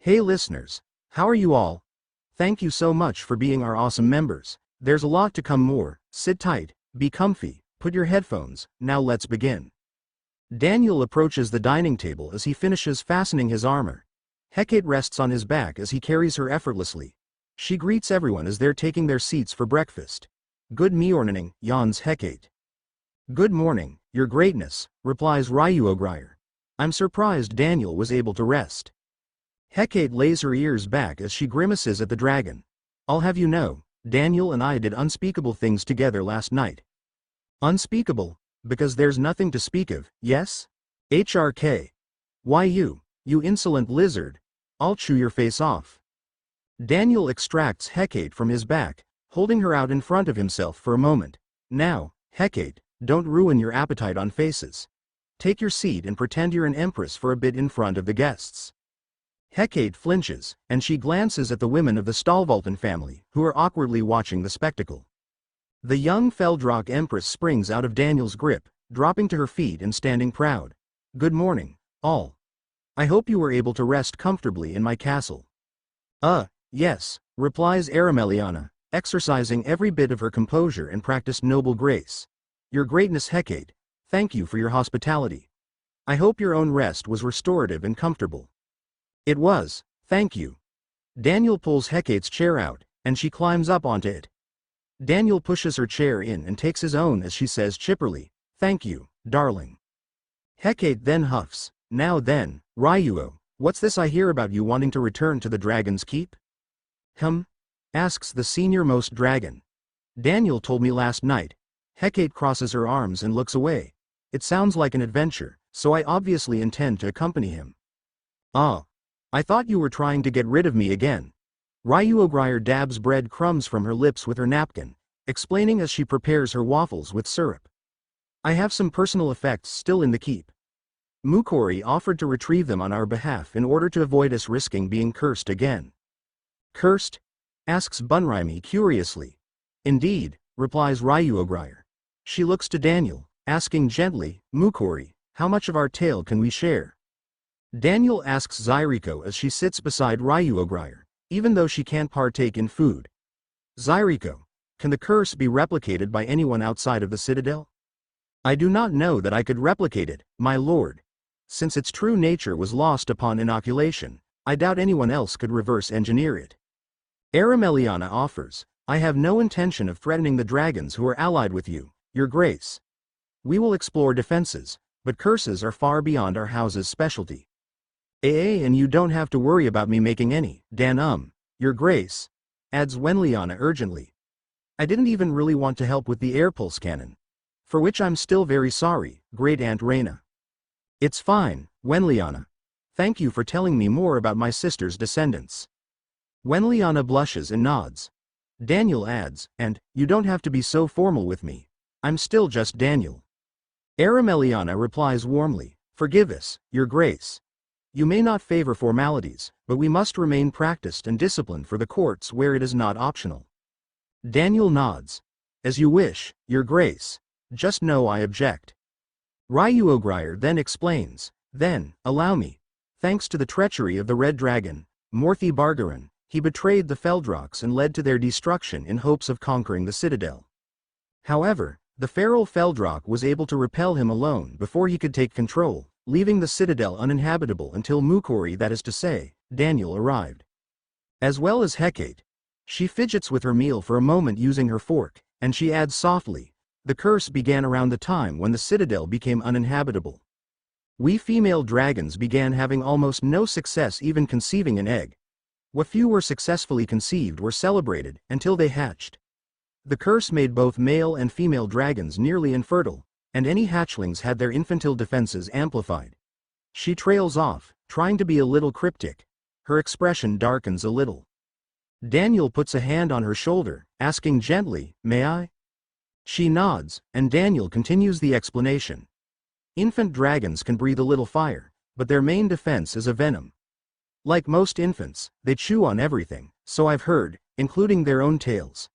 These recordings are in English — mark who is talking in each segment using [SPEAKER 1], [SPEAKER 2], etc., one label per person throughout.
[SPEAKER 1] Hey listeners, how are you all? Thank you so much for being our awesome members. There's a lot to come more. Sit tight, be comfy, put your headphones, now let's begin. Daniel approaches the dining table as he finishes fastening his armor. Hecate rests on his back as he carries her effortlessly. She greets everyone as they're taking their seats for breakfast. Good morning, yawns Hecate. Good morning, your greatness, replies Ryuogrier. I'm surprised Daniel was able to rest. Hecate lays her ears back as she grimaces at the dragon. I'll have you know, Daniel and I did unspeakable things together last night. Unspeakable? Because there's nothing to speak of, yes? HRK. Why you insolent lizard. I'll chew your face off. Daniel extracts Hecate from his back, holding her out in front of himself for a moment. Now, Hecate, don't ruin your appetite on faces. Take your seat and pretend you're an empress for a bit in front of the guests. Hecate flinches, and she glances at the women of the Stalvalton family, who are awkwardly watching the spectacle. The young Feldrock Empress springs out of Daniel's grip, dropping to her feet and standing proud. Good morning, all. I hope you were able to rest comfortably in my castle. Yes, replies Arameliana, exercising every bit of her composure and practiced noble grace. Your greatness Hecate, thank you for your hospitality. I hope your own rest was restorative and comfortable. It was, thank you. Daniel pulls Hecate's chair out, and she climbs up onto it. Daniel pushes her chair in and takes his own as she says chipperly, thank you, darling. Hecate then huffs, now then, Ryuo, what's this I hear about you wanting to return to the Dragon's Keep? Asks the senior-most dragon. Daniel told me last night. Hecate crosses her arms and looks away. It sounds like an adventure, so I obviously intend to accompany him. I thought you were trying to get rid of me again. Ryuogrier dabs bread crumbs from her lips with her napkin, explaining as she prepares her waffles with syrup. I have some personal effects still in the keep. Mukori offered to retrieve them on our behalf in order to avoid us risking being cursed again. Cursed? Asks Bunraimi curiously. Indeed, replies Ryuogrier. She looks to Daniel, asking gently, Mukori, how much of our tale can we share? Daniel asks Zyriko as she sits beside Ryuogrier, even though she can't partake in food. Zyriko, can the curse be replicated by anyone outside of the Citadel? I do not know that I could replicate it, my lord. Since its true nature was lost upon inoculation, I doubt anyone else could reverse engineer it. Arameliana offers, I have no intention of threatening the dragons who are allied with you, your grace. We will explore defenses, but curses are far beyond our house's specialty. And you don't have to worry about me making any, your grace, adds Wenliana urgently. I didn't even really want to help with the air pulse cannon. For which I'm still very sorry, Great Aunt Reina. It's fine, Wenliana. Thank you for telling me more about my sister's descendants. Wenliana blushes and nods. Daniel adds, and, you don't have to be so formal with me. I'm still just Daniel. Arameliana replies warmly, forgive us, your grace. You may not favor formalities, but we must remain practiced and disciplined for the courts where it is not optional. Daniel nods. As you wish, your grace. Just know I object. Ryuogrier then explains, then, allow me. Thanks to the treachery of the Red Dragon, Morthi Bargaran, he betrayed the Feldrocks and led to their destruction in hopes of conquering the Citadel. However, the feral Feldrock was able to repel him alone before he could take control, leaving the Citadel uninhabitable until Mukori, that is to say, Daniel, arrived. As well as Hecate. She fidgets with her meal for a moment using her fork, and she adds softly, the curse began around the time when the Citadel became uninhabitable. We female dragons began having almost no success even conceiving an egg. What few were successfully conceived were celebrated until they hatched. The curse made both male and female dragons nearly infertile, and any hatchlings had their infantile defenses amplified. She trails off, trying to be a little cryptic. Her expression darkens a little. Daniel puts a hand on her shoulder, asking gently, may I? She nods, and Daniel continues the explanation. Infant dragons can breathe a little fire, but their main defense is a venom. Like most infants, they chew on everything, so I've heard, including their own tails.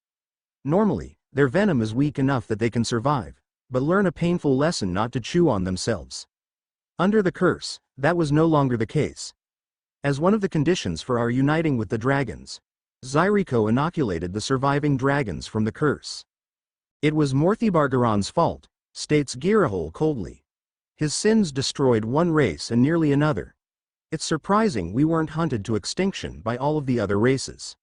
[SPEAKER 1] Normally, their venom is weak enough that they can survive, but learn a painful lesson not to chew on themselves. Under the curse, that was no longer the case. As one of the conditions for our uniting with the dragons, Zyriko inoculated the surviving dragons from the curse. It was Morthibargaron's fault, states Girahol coldly. His sins destroyed one race and nearly another. It's surprising we weren't hunted to extinction by all of the other races.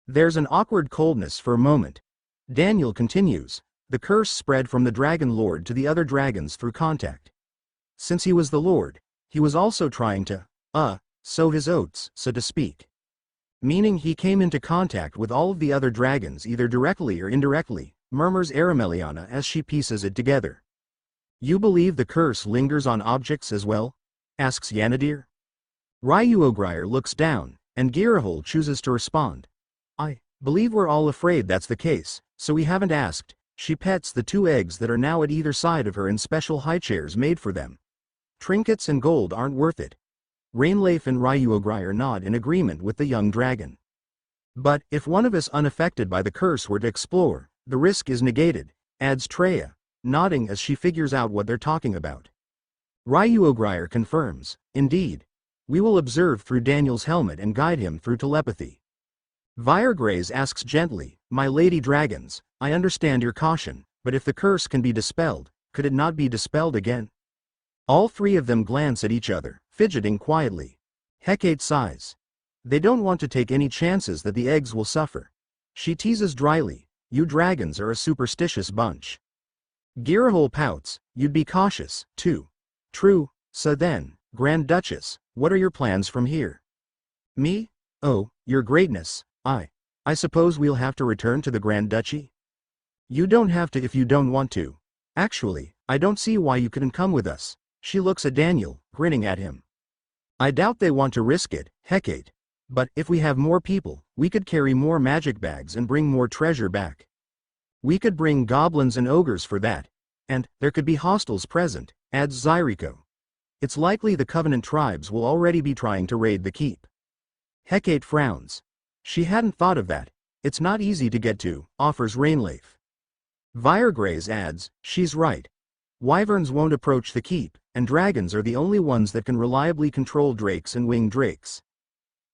[SPEAKER 1] There's an awkward coldness for a moment. Daniel continues, the curse spread from the Dragon Lord to the other dragons through contact. Since he was the Lord, he was also trying to, sow his oats, so to speak. Meaning he came into contact with all of the other dragons either directly or indirectly, murmurs Arameliana as she pieces it together. You believe the curse lingers on objects as well? Asks Yanadir. Ryuogrier looks down, and Girahol chooses to respond. I believe we're all afraid that's the case, so we haven't asked. She pets the 2 eggs that are now at either side of her in special high chairs made for them. Trinkets and gold aren't worth it. Rainleif and Ryuogrier nod in agreement with the young dragon. But if one of us unaffected by the curse were to explore, the risk is negated, adds Treya, nodding as she figures out what they're talking about. Ryuogrier confirms, indeed. We will observe through Daniel's helmet and guide him through telepathy. Viregraze asks gently, my lady dragons, I understand your caution, but if the curse can be dispelled, could it not be dispelled again? All 3 of them glance at each other, fidgeting quietly. Hecate sighs. They don't want to take any chances that the eggs will suffer. She teases dryly, you dragons are a superstitious bunch. Girahol pouts, you'd be cautious, too. True, so then, Grand Duchess, what are your plans from here? Me? Oh, your greatness, I suppose we'll have to return to the Grand Duchy? You don't have to if you don't want to. Actually, I don't see why you couldn't come with us. She looks at Daniel, grinning at him. I doubt they want to risk it, Hecate. But if we have more people, we could carry more magic bags and bring more treasure back. We could bring goblins and ogres for that. And there could be hostiles present, adds Zyriko. It's likely the Covenant tribes will already be trying to raid the keep. Hecate frowns. She hadn't thought of that. It's not easy to get to, offers Rainleif. Viregraze adds, she's right. Wyverns won't approach the keep, and dragons are the only ones that can reliably control drakes and winged drakes.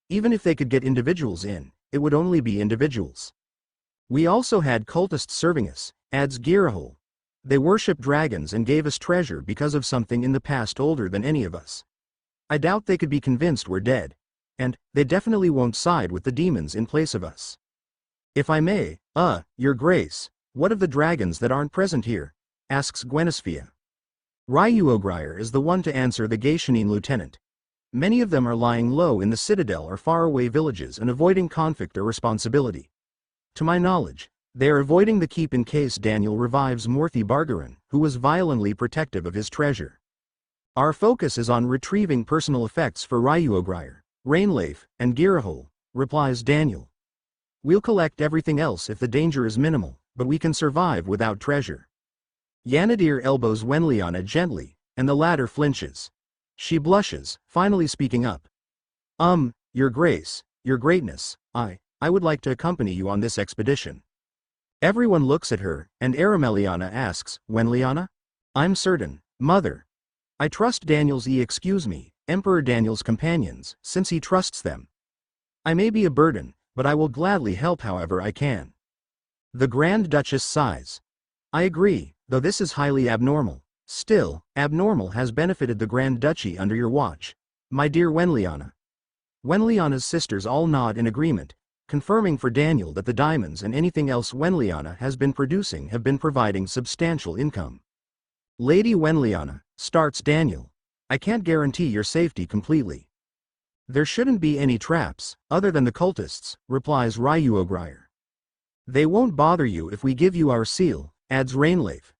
[SPEAKER 1] Even if they could get individuals in, it would only be individuals. We also had cultists serving us, adds Girahol. They worship dragons and gave us treasure because of something in the past older than any of us. I doubt they could be convinced we're dead. And they definitely won't side with the demons in place of us. If I may, your grace, what of the dragons that aren't present here? Asks Gwenisphia. Ryuogrier is the one to answer the Geishanine lieutenant. Many of them are lying low in the Citadel or faraway villages and avoiding conflict or responsibility. To my knowledge, they are avoiding the keep in case Daniel revives Morthibargaron, who was violently protective of his treasure. Our focus is on retrieving personal effects for Ryuogrier, Rainleif, and Girahol, replies Daniel. We'll collect everything else if the danger is minimal, but we can survive without treasure. Yanadir elbows Wenliana gently, and the latter flinches. She blushes, finally speaking up. Your grace, your greatness, I would like to accompany you on this expedition. Everyone looks at her, and Arameliana asks, Wenliana? I'm certain, mother. I trust Emperor Daniel's companions, since he trusts them. I may be a burden, but I will gladly help however I can. The Grand Duchess sighs. I agree, though this is highly abnormal. Still, abnormal has benefited the Grand Duchy under your watch, my dear Wenliana. Wenliana's sisters all nod in agreement, confirming for Daniel that the diamonds and anything else Wenliana has been producing have been providing substantial income. Lady Wenliana, starts Daniel. I can't guarantee your safety completely. There shouldn't be any traps, other than the cultists, replies Ryuogrier. They won't bother you if we give you our seal, adds Rainleif.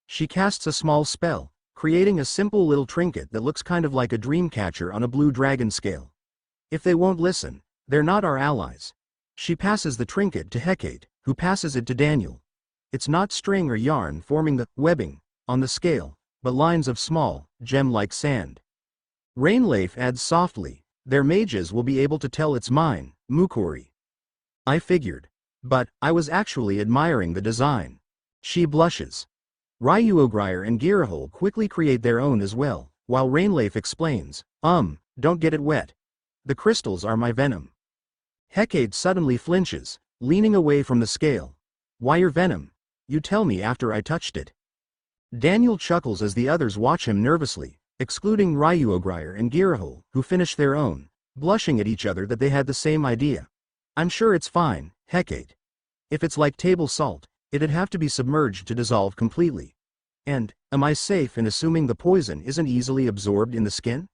[SPEAKER 1] She casts a small spell, creating a simple little trinket that looks kind of like a dream catcher on a blue dragon scale. If they won't listen, they're not our allies. She passes the trinket to Hecate, who passes it to Daniel. It's not string or yarn forming the webbing on the scale, but lines of small, gem-like sand. Rainleif adds softly, their mages will be able to tell it's mine, Mukuri. I figured. But, I was actually admiring the design. She blushes. Ryuogrier and Girahol quickly create their own as well, while Rainleif explains, don't get it wet. The crystals are my venom. Hecate suddenly flinches, leaning away from the scale. Why your venom? You tell me after I touched it. Daniel chuckles as the others watch him nervously, excluding Ryuogrier and Girahol, who finish their own, blushing at each other that they had the same idea. I'm sure it's fine, Hecate. If it's like table salt, it'd have to be submerged to dissolve completely. And, am I safe in assuming the poison isn't easily absorbed in the skin?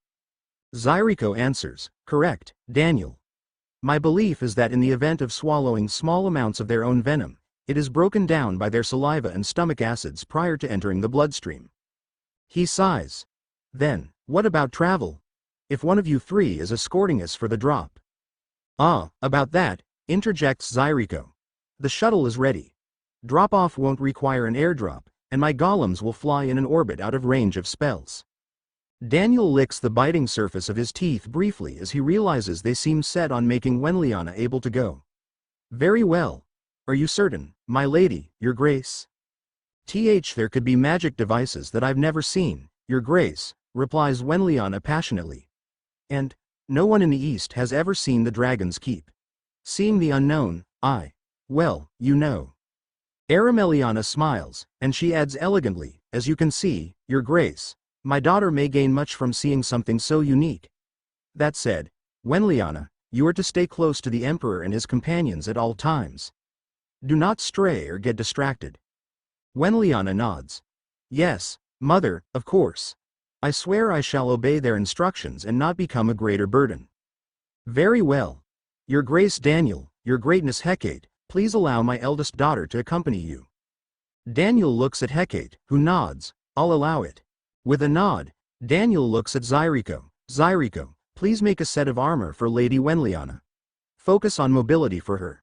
[SPEAKER 1] Zyriko answers, correct, Daniel. My belief is that in the event of swallowing small amounts of their own venom, it is broken down by their saliva and stomach acids prior to entering the bloodstream. He sighs. Then, what about travel? If one of you three is escorting us for the drop. Ah, about that, interjects Zyriko. The shuttle is ready. Drop-off won't require an airdrop, and my golems will fly in an orbit out of range of spells. Daniel licks the biting surface of his teeth briefly as he realizes they seem set on making Wenliana able to go. Very well. Are you certain, my lady, your grace? There could be magic devices that I've never seen, your grace, replies Wenliana passionately. And, no one in the East has ever seen the Dragon's Keep. Seeing the unknown, well, you know. Arameliana smiles, and she adds elegantly, as you can see, your grace, my daughter may gain much from seeing something so unique. That said, Wenliana, you are to stay close to the Emperor and his companions at all times. Do not stray or get distracted. Wenliana nods. Yes, mother, of course. I swear I shall obey their instructions and not become a greater burden. Very well. Your Grace Daniel, your Greatness Hecate, please allow my eldest daughter to accompany you. Daniel looks at Hecate, who nods, I'll allow it. With a nod, Daniel looks at Zyriko. Zyriko, please make a set of armor for Lady Wenliana. Focus on mobility for her.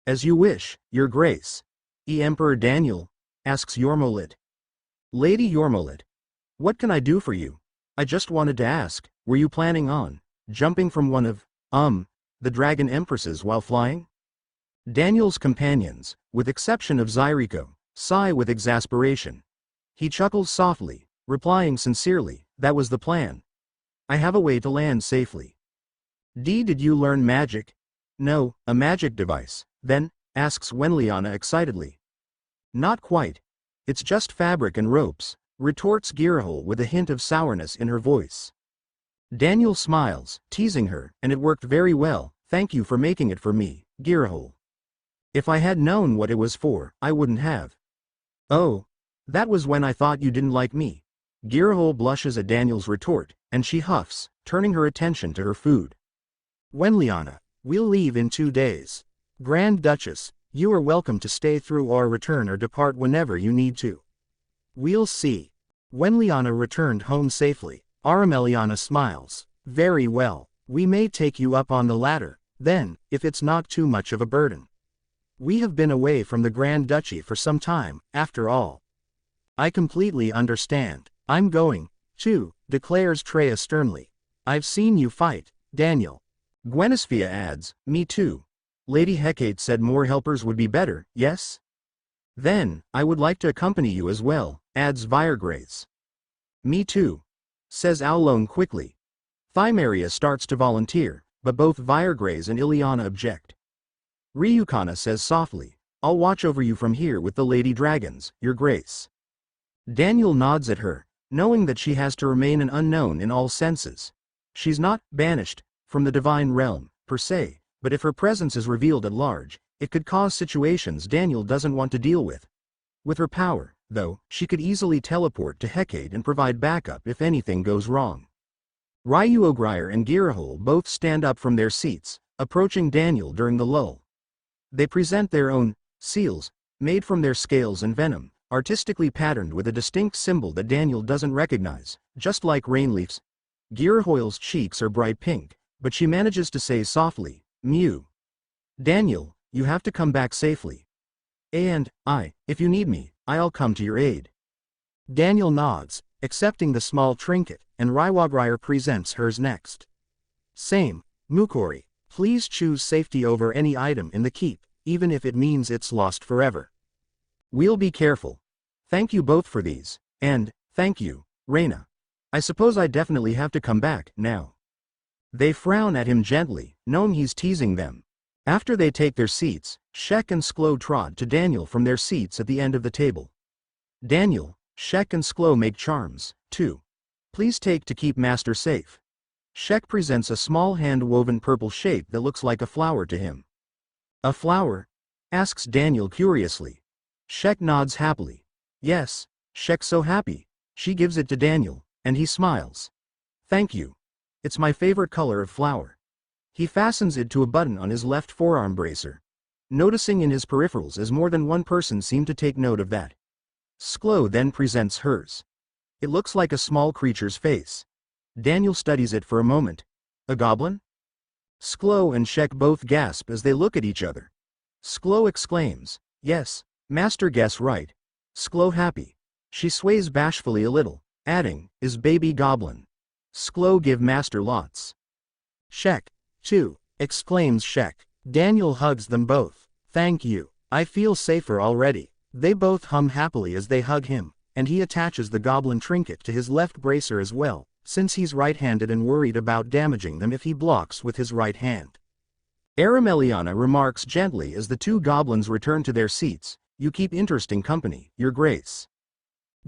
[SPEAKER 1] As you wish, your grace. Emperor Daniel, asks Yormolit. Lady Yormolit. What can I do for you? I just wanted to ask, were you planning on jumping from one of, the dragon empresses while flying? Daniel's companions, with exception of Zyriko, sigh with exasperation. He chuckles softly, replying sincerely, that was the plan. I have a way to land safely. Did you learn magic? No, a magic device, then, asks Wenliana excitedly. Not quite. It's just fabric and ropes, retorts Girahol with a hint of sourness in her voice. Daniel smiles, teasing her, and it worked very well, thank you for making it for me, Girahol. If I had known what it was for, I wouldn't have. Oh, that was when I thought you didn't like me. Girahol blushes at Daniel's retort, and she huffs, turning her attention to her food. Wenliana, we'll leave in 2 days. Grand Duchess, you are welcome to stay through or return or depart whenever you need to. We'll see. Wenliana returned home safely. Arameliana smiles. Very well, we may take you up on the ladder, then, if it's not too much of a burden. We have been away from the Grand Duchy for some time, after all. I completely understand. I'm going, too, declares Treya sternly. I've seen you fight, Daniel. Gwenisphia adds, me too. Lady Hecate said more helpers would be better, yes? Then, I would like to accompany you as well, adds Viregrace. Me too, says Aulone quickly. Thymeria starts to volunteer, but both Viregrace and Ileana object. Ryukana says softly, I'll watch over you from here with the Lady Dragons, your grace. Daniel nods at her, knowing that she has to remain an unknown in all senses. She's not banished from the divine realm, per se, but if her presence is revealed at large, it could cause situations Daniel doesn't want to deal with. With her power, though, she could easily teleport to Hecate and provide backup if anything goes wrong. Ryuogrier and Girahol both stand up from their seats, approaching Daniel during the lull. They present their own seals, made from their scales and venom, artistically patterned with a distinct symbol that Daniel doesn't recognize, just like Rainleaf's. Girahol's cheeks are bright pink, but she manages to say softly, Mew. Daniel, you have to come back safely. And, if you need me, I'll come to your aid. Daniel nods, accepting the small trinket, and Ryuogrier presents hers next. Same, Mukori, please choose safety over any item in the keep, even if it means it's lost forever. We'll be careful. Thank you both for these, and, thank you, Reina. I suppose I definitely have to come back, now. They frown at him gently, knowing he's teasing them. After they take their seats, Shek and Sklo trot to Daniel from their seats at the end of the table. Daniel, Shek and Sklo make charms, too. Please take to keep master safe. Shek presents a small hand-woven purple shape that looks like a flower to him. A flower? Asks Daniel curiously. Shek nods happily. Yes, Shek's so happy. She gives it to Daniel, and he smiles. Thank you. It's my favorite color of flower. He fastens it to a button on his left forearm bracer. Noticing in his peripherals as more than one person seem to take note of that. Sklo then presents hers. It looks like a small creature's face. Daniel studies it for a moment. A goblin? Sklo and Shek both gasp as they look at each other. Sklo exclaims, yes, master guess right. Sklo happy. She sways bashfully a little, adding, is baby goblin. Sklo give master lots. Shek, too, exclaims Shek. Daniel hugs them both. Thank you. I feel safer already. They both hum happily as they hug him, and he attaches the goblin trinket to his left bracer as well, since he's right-handed and worried about damaging them if he blocks with his right hand. Arameliana remarks gently as the two goblins return to their seats, you keep interesting company, your grace.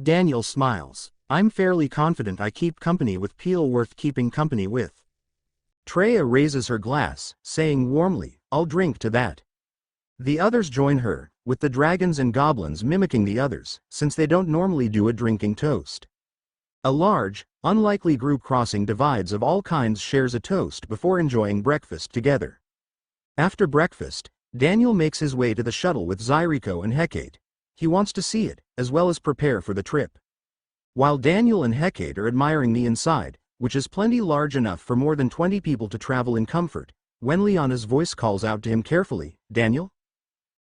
[SPEAKER 1] Daniel smiles. I'm fairly confident I keep company with Peel worth keeping company with. Treya raises her glass, saying warmly, I'll drink to that. The others join her, with the dragons and goblins mimicking the others, since they don't normally do a drinking toast. A large, unlikely group crossing divides of all kinds shares a toast before enjoying breakfast together. After breakfast, Daniel makes his way to the shuttle with Zyriko and Hecate. He wants to see it, as well as prepare for the trip. While Daniel and Hecate are admiring the inside, which is plenty large enough for more than 20 people to travel in comfort, Wenliana's voice calls out to him carefully, Daniel?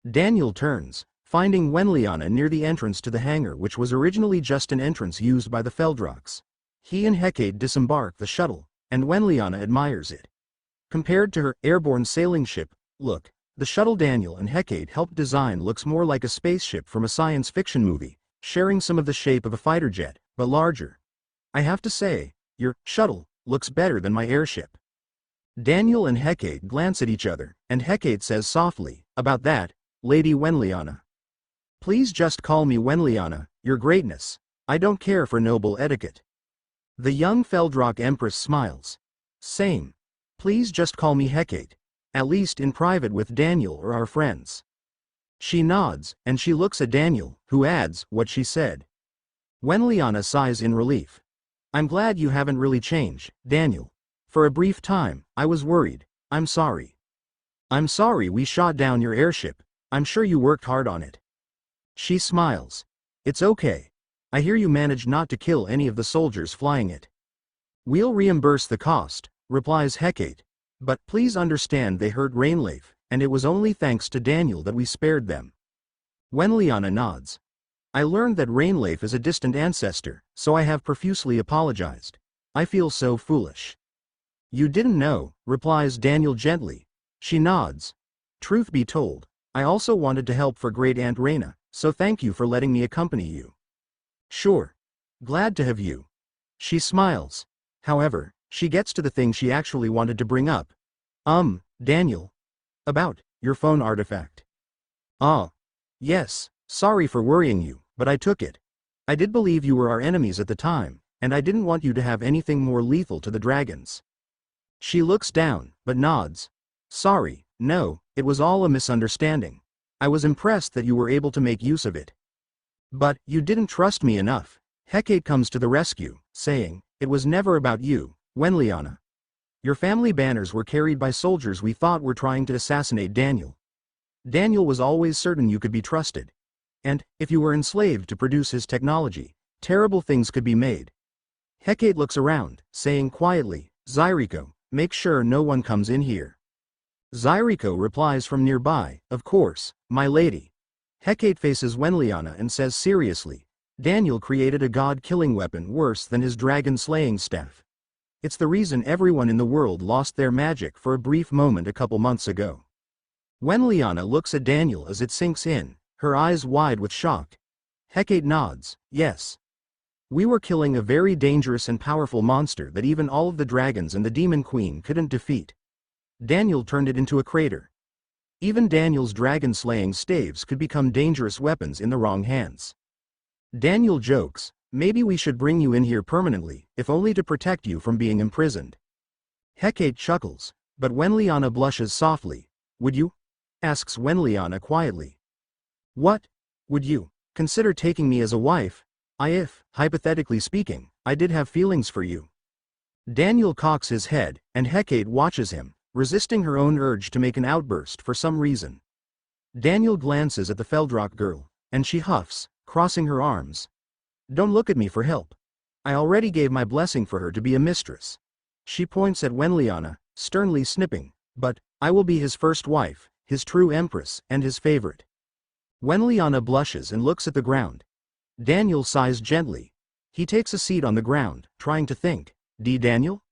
[SPEAKER 1] Daniel turns, finding Wenliana near the entrance to the hangar, which was originally just an entrance used by the Feldrox. He and Hecate disembark the shuttle, and Wenliana admires it. Compared to her airborne sailing ship, look, the shuttle Daniel and Hecate helped design looks more like a spaceship from a science fiction movie, sharing some of the shape of a fighter jet, but larger. I have to say, your shuttle looks better than my airship. Daniel and Hecate glance at each other, and Hecate says softly, about that, Lady Wenliana. Please just call me Wenliana, your greatness. I don't care for noble etiquette. The young Feldrock Empress smiles. Same. Please just call me Hecate. At least in private with Daniel or our friends. She nods, and she looks at Daniel, who adds what she said. Wenliana sighs in relief. I'm glad you haven't really changed, Daniel. For a brief time, I was worried. I'm sorry. I'm sorry we shot down your airship. I'm sure you worked hard on it. She smiles. It's okay. I hear you managed not to kill any of the soldiers flying it. We'll reimburse the cost, replies Hecate. But please understand they hurt Rainleaf, and it was only thanks to Daniel that we spared them. Wenliana nods. I learned that Rainleaf is a distant ancestor, so I have profusely apologized. I feel so foolish. You didn't know, replies Daniel gently. She nods. Truth be told, I also wanted to help for Great Aunt Raina, so thank you for letting me accompany you. Sure. Glad to have you. She smiles. However, she gets to the thing she actually wanted to bring up. Daniel. About your phone artifact. Ah. Yes, sorry for worrying you, but I took it. I did believe you were our enemies at the time, and I didn't want you to have anything more lethal to the dragons. She looks down, but nods. Sorry, no, it was all a misunderstanding. I was impressed that you were able to make use of it. But you didn't trust me enough. Hecate comes to the rescue, saying, it was never about you, Wenliana. Your family banners were carried by soldiers we thought were trying to assassinate Daniel. Daniel was always certain you could be trusted. And, if you were enslaved to produce his technology, terrible things could be made. Hecate looks around, saying quietly, Zyriko, make sure no one comes in here. Zyriko replies from nearby, of course, my lady. Hecate faces Wenliana and says seriously, Daniel created a god-killing weapon worse than his dragon-slaying staff. It's the reason everyone in the world lost their magic for a brief moment a couple months ago. Wenliana looks at Daniel as it sinks in, her eyes wide with shock. Hecate nods, yes. We were killing a very dangerous and powerful monster that even all of the dragons and the demon queen couldn't defeat. Daniel turned it into a crater. Even Daniel's dragon-slaying staves could become dangerous weapons in the wrong hands. Daniel jokes, maybe we should bring you in here permanently, if only to protect you from being imprisoned. Hecate chuckles, but Wenliana blushes softly. Would you? Asks Wenliana quietly. What? Would you consider taking me as a wife? If, hypothetically speaking, I did have feelings for you. Daniel cocks his head, and Hecate watches him, resisting her own urge to make an outburst for some reason. Daniel glances at the Feldrock girl, and she huffs, crossing her arms. Don't look at me for help. I already gave my blessing for her to be a mistress. She points at Wenliana, sternly snipping, but I will be his first wife, his true empress, and his favorite. Wenliana blushes and looks at the ground. Daniel sighs gently. He takes a seat on the ground, trying to think. Daniel?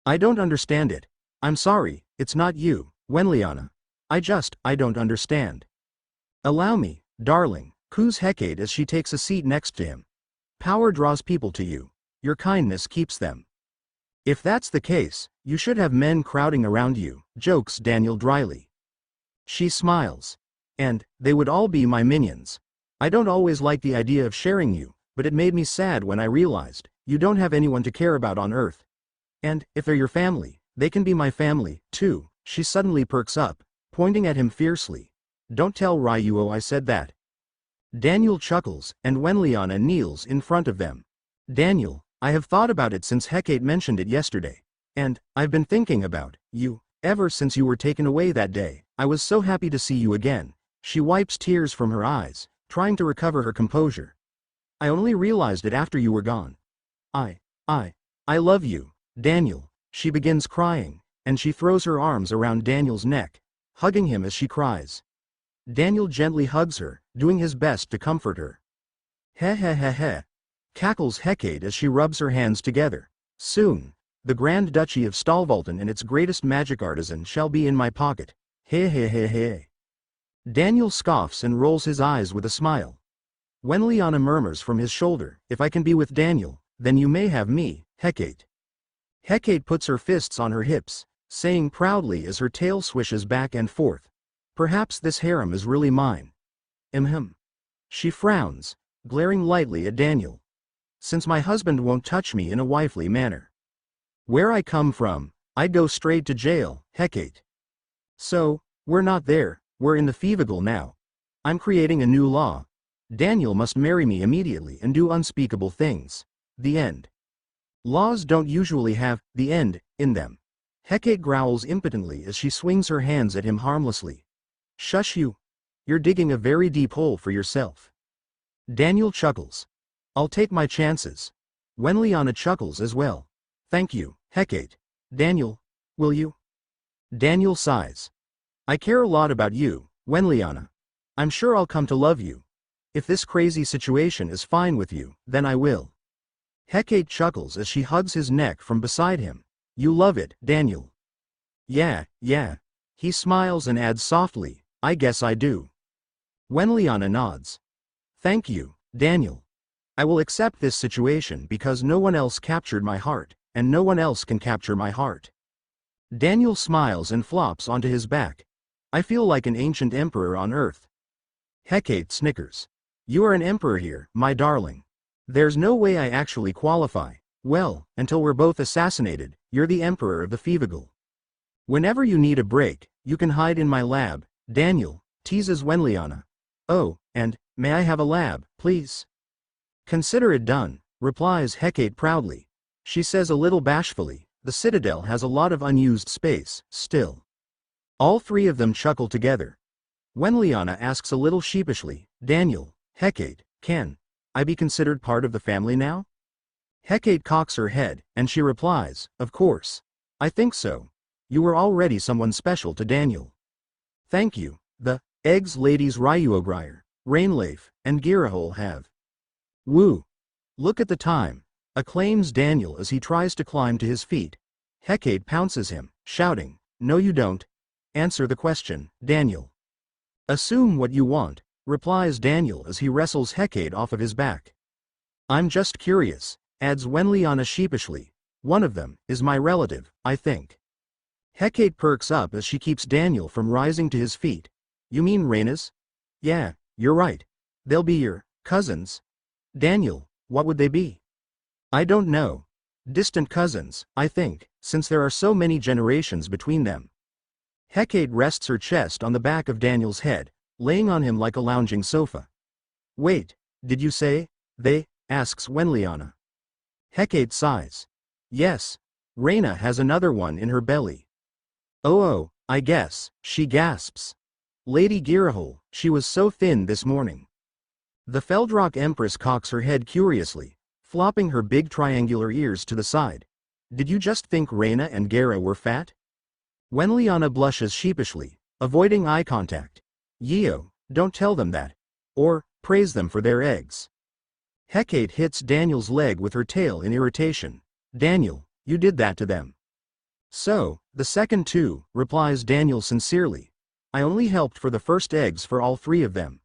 [SPEAKER 1] I don't understand it. I'm sorry, it's not you, Wenliana. I don't understand. Allow me, darling, coos Hecate as she takes a seat next to him. Power draws people to you. Your kindness keeps them. If that's the case, you should have men crowding around you, jokes Daniel dryly. She smiles. And they would all be my minions. I don't always like the idea of sharing you, but it made me sad when I realized you don't have anyone to care about on Earth. And if they're your family, they can be my family, too. She suddenly perks up, pointing at him fiercely. Don't tell Ryuo I said that. Daniel chuckles, and Wenliana kneels in front of them. Daniel, I have thought about it since Hecate mentioned it yesterday. And I've been thinking about you ever since you were taken away that day. I was so happy to see you again. She wipes tears from her eyes, trying to recover her composure. I only realized it after you were gone. I love you, Daniel. She begins crying, and she throws her arms around Daniel's neck, hugging him as she cries. Daniel gently hugs her, doing his best to comfort her. He, cackles Hecate as she rubs her hands together. Soon, the Grand Duchy of Stalvalten and its greatest magic artisan shall be in my pocket. He. Daniel scoffs and rolls his eyes with a smile. Wenliana murmurs from his shoulder, if I can be with Daniel, then you may have me, Hecate. Hecate puts her fists on her hips, saying proudly as her tail swishes back and forth. Perhaps this harem is really mine. She frowns, glaring lightly at Daniel. Since my husband won't touch me in a wifely manner. Where I come from, I'd go straight to jail, Hecate. So, we're not there, we're in the Fevigal now. I'm creating a new law. Daniel must marry me immediately and do unspeakable things. The end. Laws don't usually have the end in them. Hecate growls impotently as she swings her hands at him harmlessly. Shush you. You're digging a very deep hole for yourself. Daniel chuckles. I'll take my chances. Wenliana chuckles as well. Thank you, Hecate. Daniel, will you? Daniel sighs. I care a lot about you, Wenliana. I'm sure I'll come to love you. If this crazy situation is fine with you, then I will. Hecate chuckles as she hugs his neck from beside him. You love it, Daniel. Yeah. He smiles and adds softly, I guess I do. Wenliana nods. Thank you, Daniel. I will accept this situation because no one else captured my heart, and no one else can capture my heart. Daniel smiles and flops onto his back. I feel like an ancient emperor on Earth. Hecate snickers. You are an emperor here, my darling. There's no way I actually qualify. Well, until we're both assassinated, you're the emperor of the Fevigal. Whenever you need a break, you can hide in my lab, Daniel, teases Wenliana. Oh, and, may I have a lab, please? Consider it done, replies Hecate proudly. She says a little bashfully, the Citadel has a lot of unused space, still. All three of them chuckle together. Wenliana asks a little sheepishly, Daniel, Hecate, can I be considered part of the family now? Hecate cocks her head, and she replies, of course. I think so. You were already someone special to Daniel. Thank you. The eggs ladies Ryuogrier, Rainleif, and Girahole have. Woo! Look at the time, acclaims Daniel as he tries to climb to his feet. Hecate pounces him, shouting, no you don't. Answer the question, Daniel. Assume what you want, replies Daniel as he wrestles Hecate off of his back. I'm just curious, adds Wenliana sheepishly. One of them is my relative, I think. Hecate perks up as she keeps Daniel from rising to his feet. You mean Raina's? Yeah, you're right. They'll be your cousins. Daniel, what would they be? I don't know. Distant cousins, I think, since there are so many generations between them. Hecate rests her chest on the back of Daniel's head, laying on him like a lounging sofa. Wait, did you say, they? Asks Wenliana. Hecate sighs. Yes. Raina has another one in her belly. Oh, I guess, she gasps. Lady Girahol, she was so thin this morning. The Feldrock Empress cocks her head curiously, flopping her big triangular ears to the side. Did you just think Raina and Gara were fat? Wenliana blushes sheepishly, avoiding eye contact. Yeo, don't tell them that. Or, praise them for their eggs. Hecate hits Daniel's leg with her tail in irritation. Daniel, you did that to them. So, the second two, replies Daniel sincerely. I only helped for the first eggs for all three of them.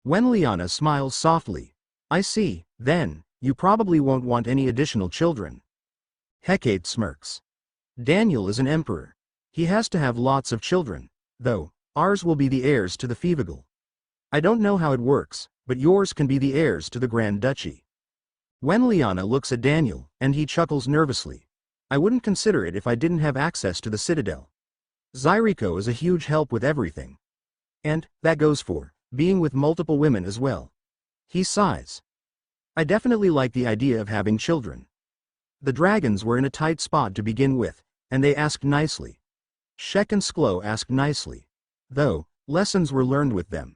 [SPEAKER 1] Wenliana smiles softly. I see, then, you probably won't want any additional children. Hecate smirks. Daniel is an emperor. He has to have lots of children, though, ours will be the heirs to the Fevigal. I don't know how it works, but yours can be the heirs to the Grand Duchy. Wenliana looks at Daniel, and he chuckles nervously. I wouldn't consider it if I didn't have access to the Citadel. Zyriko is a huge help with everything. And, that goes for, being with multiple women as well. He sighs. I definitely like the idea of having children. The dragons were in a tight spot to begin with, and they asked nicely. Shek and Sklo asked nicely. Though, lessons were learned with them.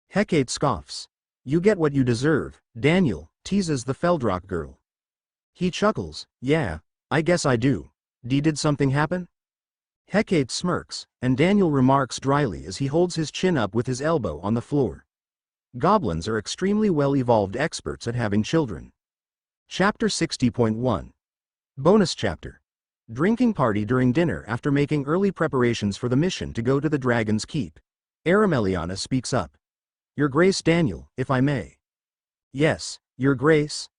[SPEAKER 1] Hecate scoffs. You get what you deserve, Daniel, teases the Feldrock girl. He chuckles, yeah, I guess I do. Did something happen? Hecate smirks, and Daniel remarks dryly as he holds his chin up with his elbow on the floor. Goblins are extremely well-evolved experts at having children. Chapter 60.1. Bonus Chapter. Drinking party during dinner after making early preparations for the mission to go to the Dragon's Keep. Arameliana speaks up. Your Grace Daniel, if I may. Yes, Your Grace,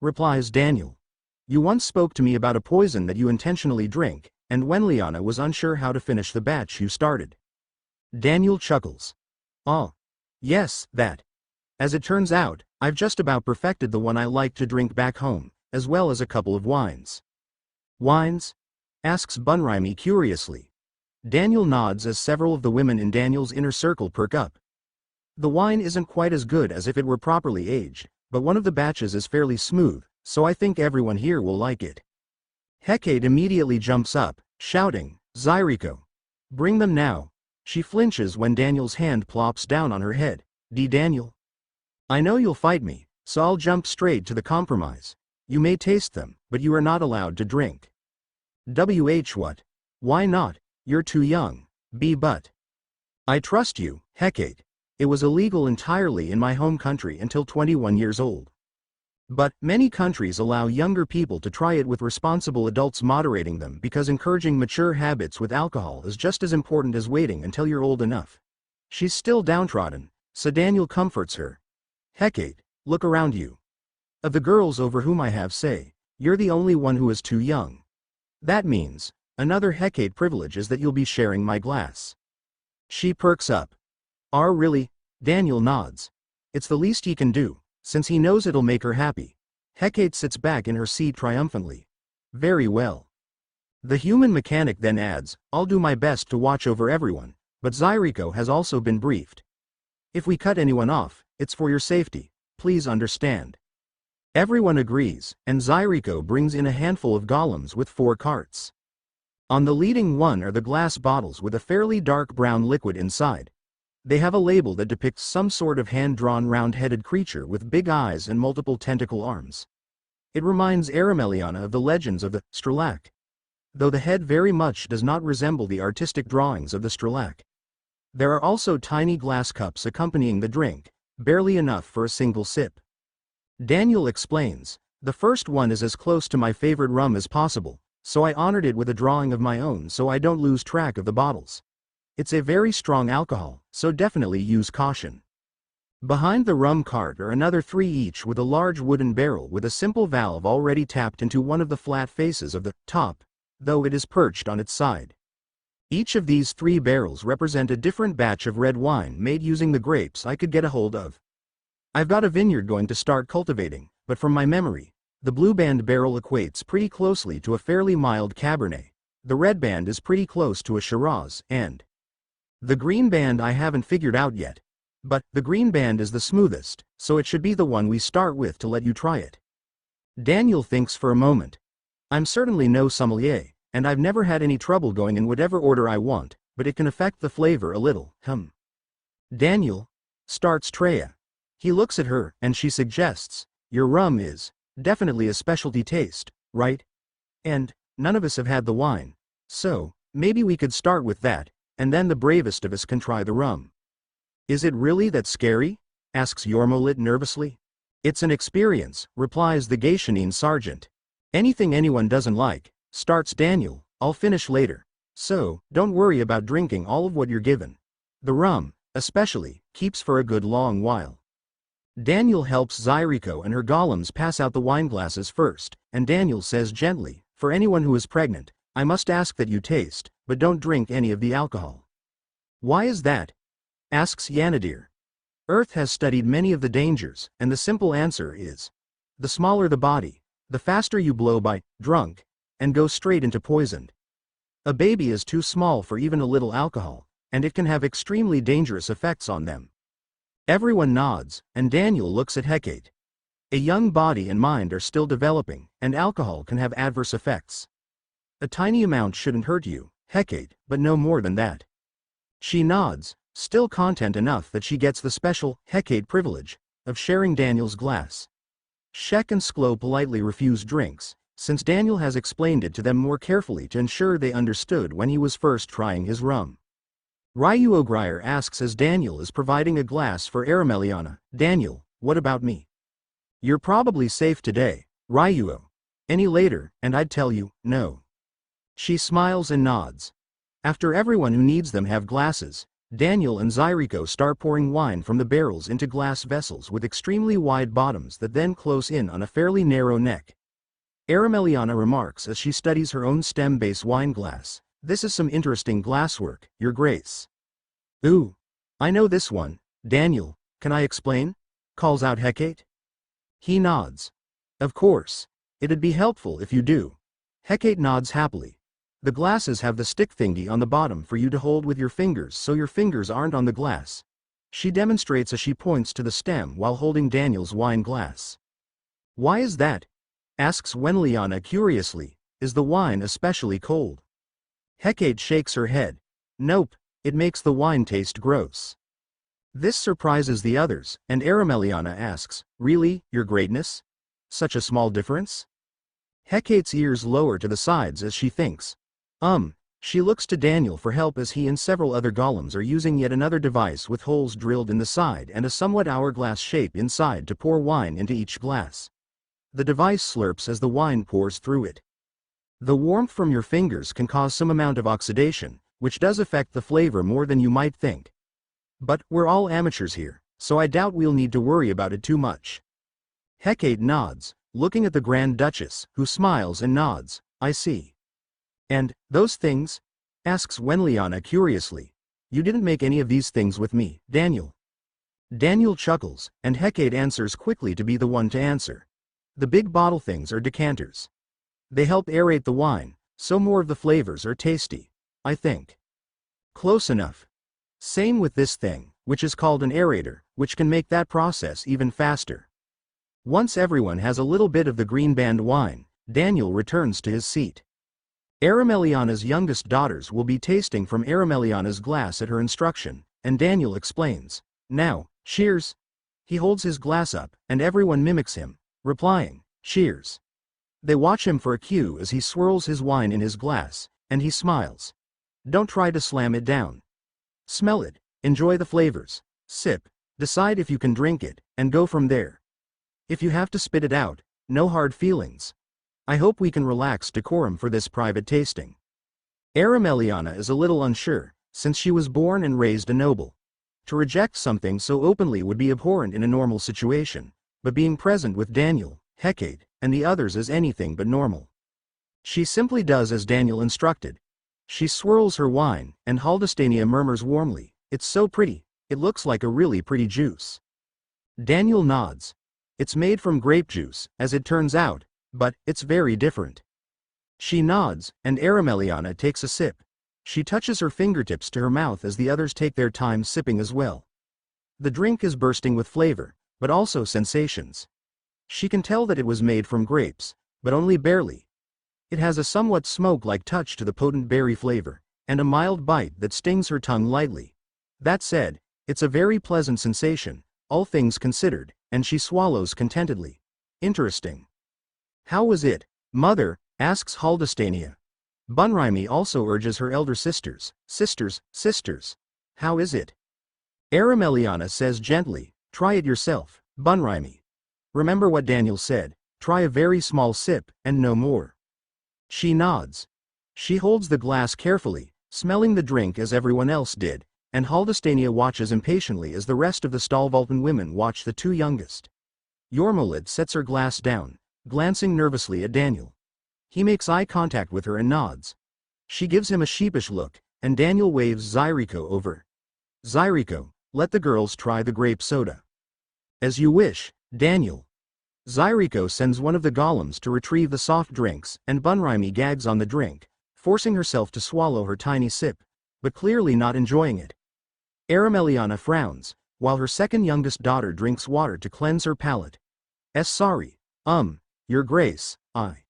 [SPEAKER 1] replies Daniel. You once spoke to me about a poison that you intentionally drink, and Wenliana was unsure how to finish the batch you started. Daniel chuckles. Oh. Yes, that. As it turns out, I've just about perfected the one I like to drink back home, as well as a couple of wines. Wines? Asks Bunraimi curiously. Daniel nods as several of the women in Daniel's inner circle perk up. The wine isn't quite as good as if it were properly aged, but one of the batches is fairly smooth, so I think everyone here will like it. Hecate immediately jumps up, shouting, Zyriko. Bring them now. She flinches when Daniel's hand plops down on her head. Daniel. I know you'll fight me, so I'll jump straight to the compromise. You may taste them, but you are not allowed to drink. What? Why not? You're too young. But. I trust you, Hecate. It was illegal entirely in my home country until 21 years old. But, many countries allow younger people to try it with responsible adults moderating them because encouraging mature habits with alcohol is just as important as waiting until you're old enough. She's still downtrodden, so Daniel comforts her. Hecate, look around you. Of the girls over whom I have say, you're the only one who is too young. That means, another Hecate privilege is that you'll be sharing my glass. She perks up. Really? Daniel nods. It's the least he can do, since he knows it'll make her happy. Hecate sits back in her seat triumphantly. Very well. The human mechanic then adds, I'll do my best to watch over everyone, but Zyriko has also been briefed. If we cut anyone off, it's for your safety, please understand. Everyone agrees, and Zyriko brings in a handful of golems with 4 carts. On the leading one are the glass bottles with a fairly dark brown liquid inside. They have a label that depicts some sort of hand-drawn round-headed creature with big eyes and multiple tentacle arms. It reminds Arameliana of the legends of the Strelak, though the head very much does not resemble the artistic drawings of the Strelak. There are also tiny glass cups accompanying the drink, barely enough for a single sip. Daniel explains, the first one is as close to my favorite rum as possible, so I honored it with a drawing of my own so I don't lose track of the bottles. It's a very strong alcohol, so definitely use caution. Behind the rum cart are another 3 each with a large wooden barrel with a simple valve already tapped into one of the flat faces of the top, though it is perched on its side. Each of these 3 barrels represent a different batch of red wine made using the grapes I could get a hold of. I've got a vineyard going to start cultivating, but from my memory, the blue band barrel equates pretty closely to a fairly mild Cabernet, the red band is pretty close to a Shiraz, and the green band I haven't figured out yet. But the green band is the smoothest, so it should be the one we start with to let you try it. Daniel thinks for a moment. I'm certainly no sommelier, and I've never had any trouble going in whatever order I want, but it can affect the flavor a little. Daniel, starts Treya. He looks at her, and she suggests, your rum is definitely a specialty taste, right? And none of us have had the wine, so maybe we could start with that, and then the bravest of us can try the rum. Is it really that scary? Asks Yormolit nervously. It's an experience, replies the Gaishanine sergeant. Anything anyone doesn't like, starts Daniel, I'll finish later. So, don't worry about drinking all of what you're given. The rum, especially, keeps for a good long while. Daniel helps Zyriko and her golems pass out the wineglasses first, and Daniel says gently, for anyone who is pregnant, I must ask that you taste, but don't drink any of the alcohol. Why is that? Asks Yanadir. Earth has studied many of the dangers, and the simple answer is, the smaller the body, the faster you blow by drunk, and go straight into poisoned. A baby is too small for even a little alcohol, and it can have extremely dangerous effects on them. Everyone nods, and Daniel looks at Hecate. A young body and mind are still developing, and alcohol can have adverse effects. A tiny amount shouldn't hurt you, Hecate, but no more than that. She nods, still content enough that she gets the special Hecate privilege of sharing Daniel's glass. Shek and Sklo politely refuse drinks, since Daniel has explained it to them more carefully to ensure they understood when he was first trying his rum. Ryuogrier asks as Daniel is providing a glass for Arameliana, Daniel, what about me? You're probably safe today, Ryuo. Any later, and I'd tell you, no. She smiles and nods. After everyone who needs them have glasses, Daniel and Zyriko start pouring wine from the barrels into glass vessels with extremely wide bottoms that then close in on a fairly narrow neck. Arameliana remarks as she studies her own stem-base wine glass, this is some interesting glasswork, Your Grace. Ooh, I know this one, Daniel, can I explain? Calls out Hecate. He nods. Of course, it'd be helpful if you do. Hecate nods happily. The glasses have the stick thingy on the bottom for you to hold with your fingers so your fingers aren't on the glass. She demonstrates as she points to the stem while holding Daniel's wine glass. Why is that? Asks Wenliana curiously, is the wine especially cold? Hecate shakes her head. Nope, it makes the wine taste gross. This surprises the others, and Arameliana asks, really, Your Greatness? Such a small difference? Hecate's ears lower to the sides as she thinks. She looks to Daniel for help as he and several other golems are using yet another device with holes drilled in the side and a somewhat hourglass shape inside to pour wine into each glass. The device slurps as the wine pours through it. The warmth from your fingers can cause some amount of oxidation, which does affect the flavor more than you might think. But we're all amateurs here, so I doubt we'll need to worry about it too much. Hecate nods, looking at the Grand Duchess, who smiles and nods, I see. And, those things? Asks Wenliana curiously. You didn't make any of these things with me, Daniel. Daniel chuckles, and Hecate answers quickly to be the one to answer. The big bottle things are decanters. They help aerate the wine, so more of the flavors are tasty, I think. Close enough. Same with this thing, which is called an aerator, which can make that process even faster. Once everyone has a little bit of the green band wine, Daniel returns to his seat. Arameliana's youngest daughters will be tasting from Arameliana's glass at her instruction, and Daniel explains. Now, cheers. He holds his glass up, and everyone mimics him, replying, cheers. They watch him for a cue as he swirls his wine in his glass, and he smiles. Don't try to slam it down. Smell it, enjoy the flavors, sip, decide if you can drink it, and go from there. If you have to spit it out, no hard feelings. I hope we can relax decorum for this private tasting. Arameliana is a little unsure, since she was born and raised a noble. To reject something so openly would be abhorrent in a normal situation, but being present with Daniel, Hecate, and the others is anything but normal. She simply does as Daniel instructed. She swirls her wine, and Haldestania murmurs warmly, "It's so pretty, it looks like a really pretty juice." Daniel nods. "It's made from grape juice, as it turns out, but it's very different." She nods, and Arameliana takes a sip. She touches her fingertips to her mouth as the others take their time sipping as well. The drink is bursting with flavor, but also sensations. She can tell that it was made from grapes, but only barely. It has a somewhat smoke-like touch to the potent berry flavor, and a mild bite that stings her tongue lightly. That said, it's a very pleasant sensation, all things considered, and she swallows contentedly. "Interesting." "How was it, mother?" asks Haldestania. Bunraimi also urges her elder sisters, "Sisters, how is it?" Arameliana says gently, "Try it yourself, Bunraimi. Remember what Daniel said, try a very small sip, and no more." She nods. She holds the glass carefully, smelling the drink as everyone else did, and Haldestania watches impatiently as the rest of the Stalvalten women watch the two youngest. Jormolid sets her glass down, glancing nervously at Daniel. He makes eye contact with her and nods. She gives him a sheepish look, and Daniel waves Zyriko over. "Zyriko, let the girls try the grape soda." "As you wish, Daniel." Zyriko sends one of the golems to retrieve the soft drinks, and Bunraimi gags on the drink, forcing herself to swallow her tiny sip, but clearly not enjoying it. Arameliana frowns, while her second youngest daughter drinks water to cleanse her palate. Sorry, Your Grace, I."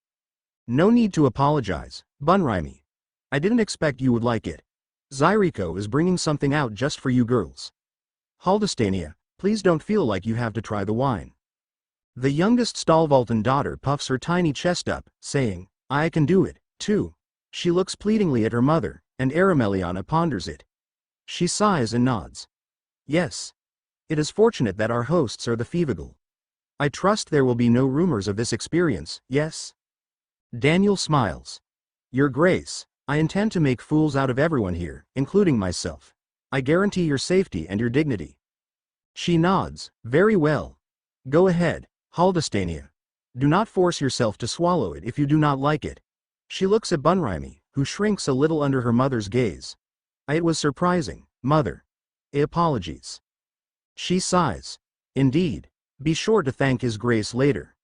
[SPEAKER 1] "No need to apologize, Bunraimi. I didn't expect you would like it. Zyriko is bringing something out just for you girls. Haldestania, please don't feel like you have to try the wine." The youngest Stalvalten daughter puffs her tiny chest up, saying, "I can do it, too." She looks pleadingly at her mother, and Arameliana ponders it. She sighs and nods. "Yes. It is fortunate that our hosts are the Fevigal. I trust there will be no rumors of this experience, yes?" Daniel smiles. "Your Grace, I intend to make fools out of everyone here, including myself. I guarantee your safety and your dignity." She nods. "Very well. Go ahead, Haldestania. Do not force yourself to swallow it if you do not like it." She looks at Bunraimi, who shrinks a little under her mother's gaze. "It was surprising, mother. Apologies." She sighs. "Indeed. Be sure to thank His Grace later."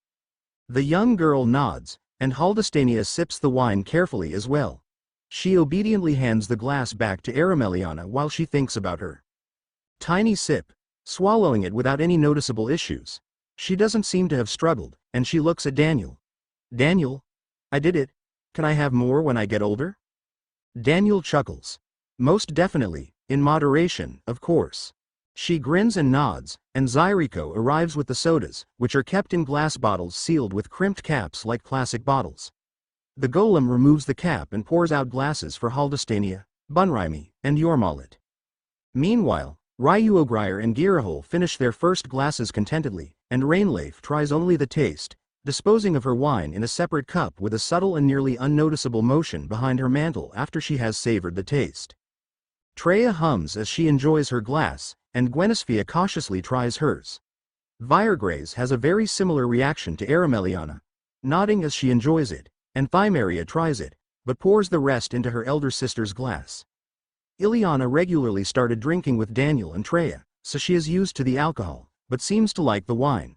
[SPEAKER 1] The young girl nods, and Haldestania sips the wine carefully as well. She obediently hands the glass back to Arameliana while she thinks about her tiny sip, swallowing it without any noticeable issues. She doesn't seem to have struggled, and she looks at Daniel. "Daniel? I did it. Can I have more when I get older?" Daniel chuckles. "Most definitely, in moderation, of course." She grins and nods, and Zyriko arrives with the sodas, which are kept in glass bottles sealed with crimped caps like classic bottles. The golem removes the cap and pours out glasses for Haldestania, Bunraimi, and Jormalit. Meanwhile, Ryuogrier and Girahol finish their first glasses contentedly, and Rainleif tries only the taste, disposing of her wine in a separate cup with a subtle and nearly unnoticeable motion behind her mantle after she has savored the taste. Treya hums as she enjoys her glass, and Gwenisphia cautiously tries hers. Viregraze has a very similar reaction to Arameliana, nodding as she enjoys it, and Thymeria tries it, but pours the rest into her elder sister's glass. Ileana regularly started drinking with Daniel and Treya, so she is used to the alcohol, but seems to like the wine.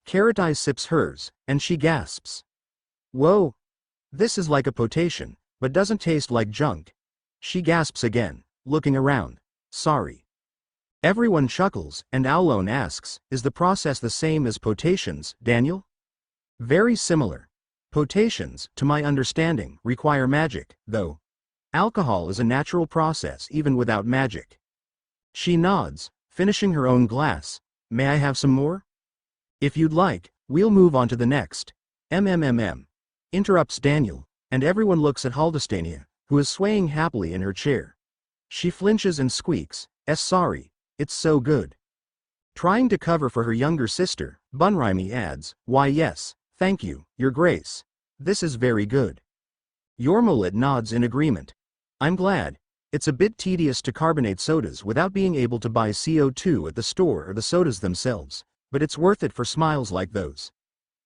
[SPEAKER 1] Karatai sips hers, and she gasps. "Whoa! This is like a potation, but doesn't taste like junk." She gasps again, looking around. "Sorry." Everyone chuckles, and Aulon asks, "Is the process the same as potations, Daniel?" "Very similar. Potations, to my understanding, require magic, though. Alcohol is a natural process even without magic." She nods, finishing her own glass. "May I have some more?" "If you'd like, we'll move on to the next." Interrupts Daniel, and everyone looks at Haldestania, who is swaying happily in her chair. She flinches and squeaks, Sorry, it's so good." Trying to cover for her younger sister, Bunraimi adds, "Why yes, thank you, Your Grace. This is very good." Jormolit nods in agreement. "I'm glad. It's a bit tedious to carbonate sodas without being able to buy CO2 at the store or the sodas themselves, but it's worth it for smiles like those.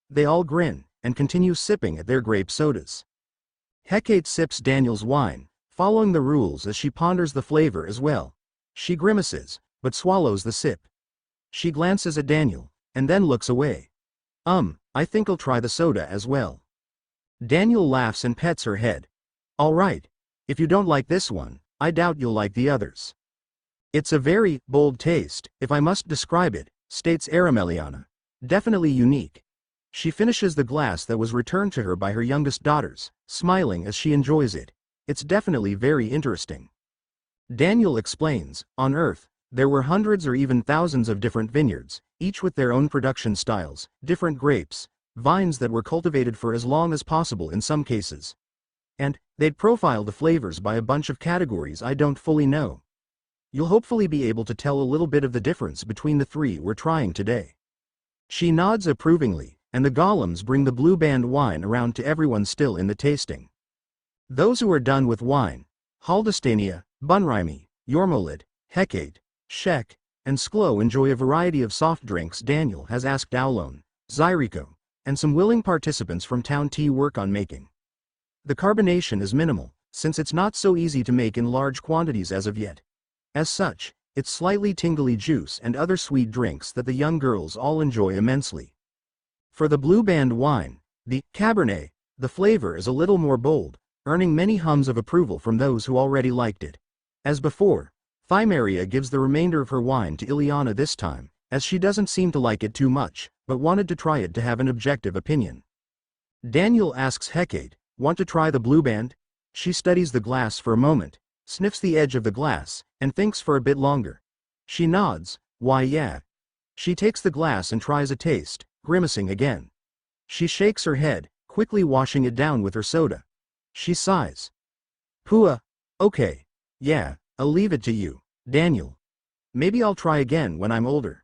[SPEAKER 1] They all grin, and continue sipping at their grape sodas. Hecate sips Daniel's wine, following the rules as she ponders the flavor as well. She grimaces, but swallows the sip. She glances at Daniel, and then looks away. I think I'll try the soda as well. Daniel laughs and pets her head. All right. If you don't like this one, I doubt you'll like the others. It's a very bold taste, if I must describe it, states Arameliana. Definitely unique. She finishes the glass that was returned to her by her youngest daughters, smiling as she enjoys it. It's definitely very interesting. Daniel explains, on Earth, there were hundreds or even thousands of different vineyards, each with their own production styles, different grapes, vines that were cultivated for as long as possible in some cases. And they'd profile the flavors by a bunch of categories I don't fully know. You'll hopefully be able to tell a little bit of the difference between the three we're trying today. She nods approvingly, and the golems bring the blue band wine around to everyone still in the tasting. Those who are done with wine, Haldestania, Bunraimi, Yormolid, Hecate, Shek, and Sklo enjoy a variety of soft drinks. Daniel has asked Aulon, Zyriko, and some willing participants from Town Tea work on making. The carbonation is minimal, since it's not so easy to make in large quantities as of yet. As such, it's slightly tingly juice and other sweet drinks that the young girls all enjoy immensely. For the blue band wine, the Cabernet, the flavor is a little more bold, earning many hums of approval from those who already liked it. As before, Thymeria gives the remainder of her wine to Ileana this time, as she doesn't seem to like it too much, but wanted to try it to have an objective opinion. Daniel asks Hecate, want to try the blue band? She studies the glass for a moment, sniffs the edge of the glass, and thinks for a bit longer. She nods, why yeah. She takes the glass and tries a taste, grimacing again. She shakes her head, quickly washing it down with her soda. She sighs. Pua, okay. Yeah, I'll leave it to you, Daniel. Maybe I'll try again when I'm older.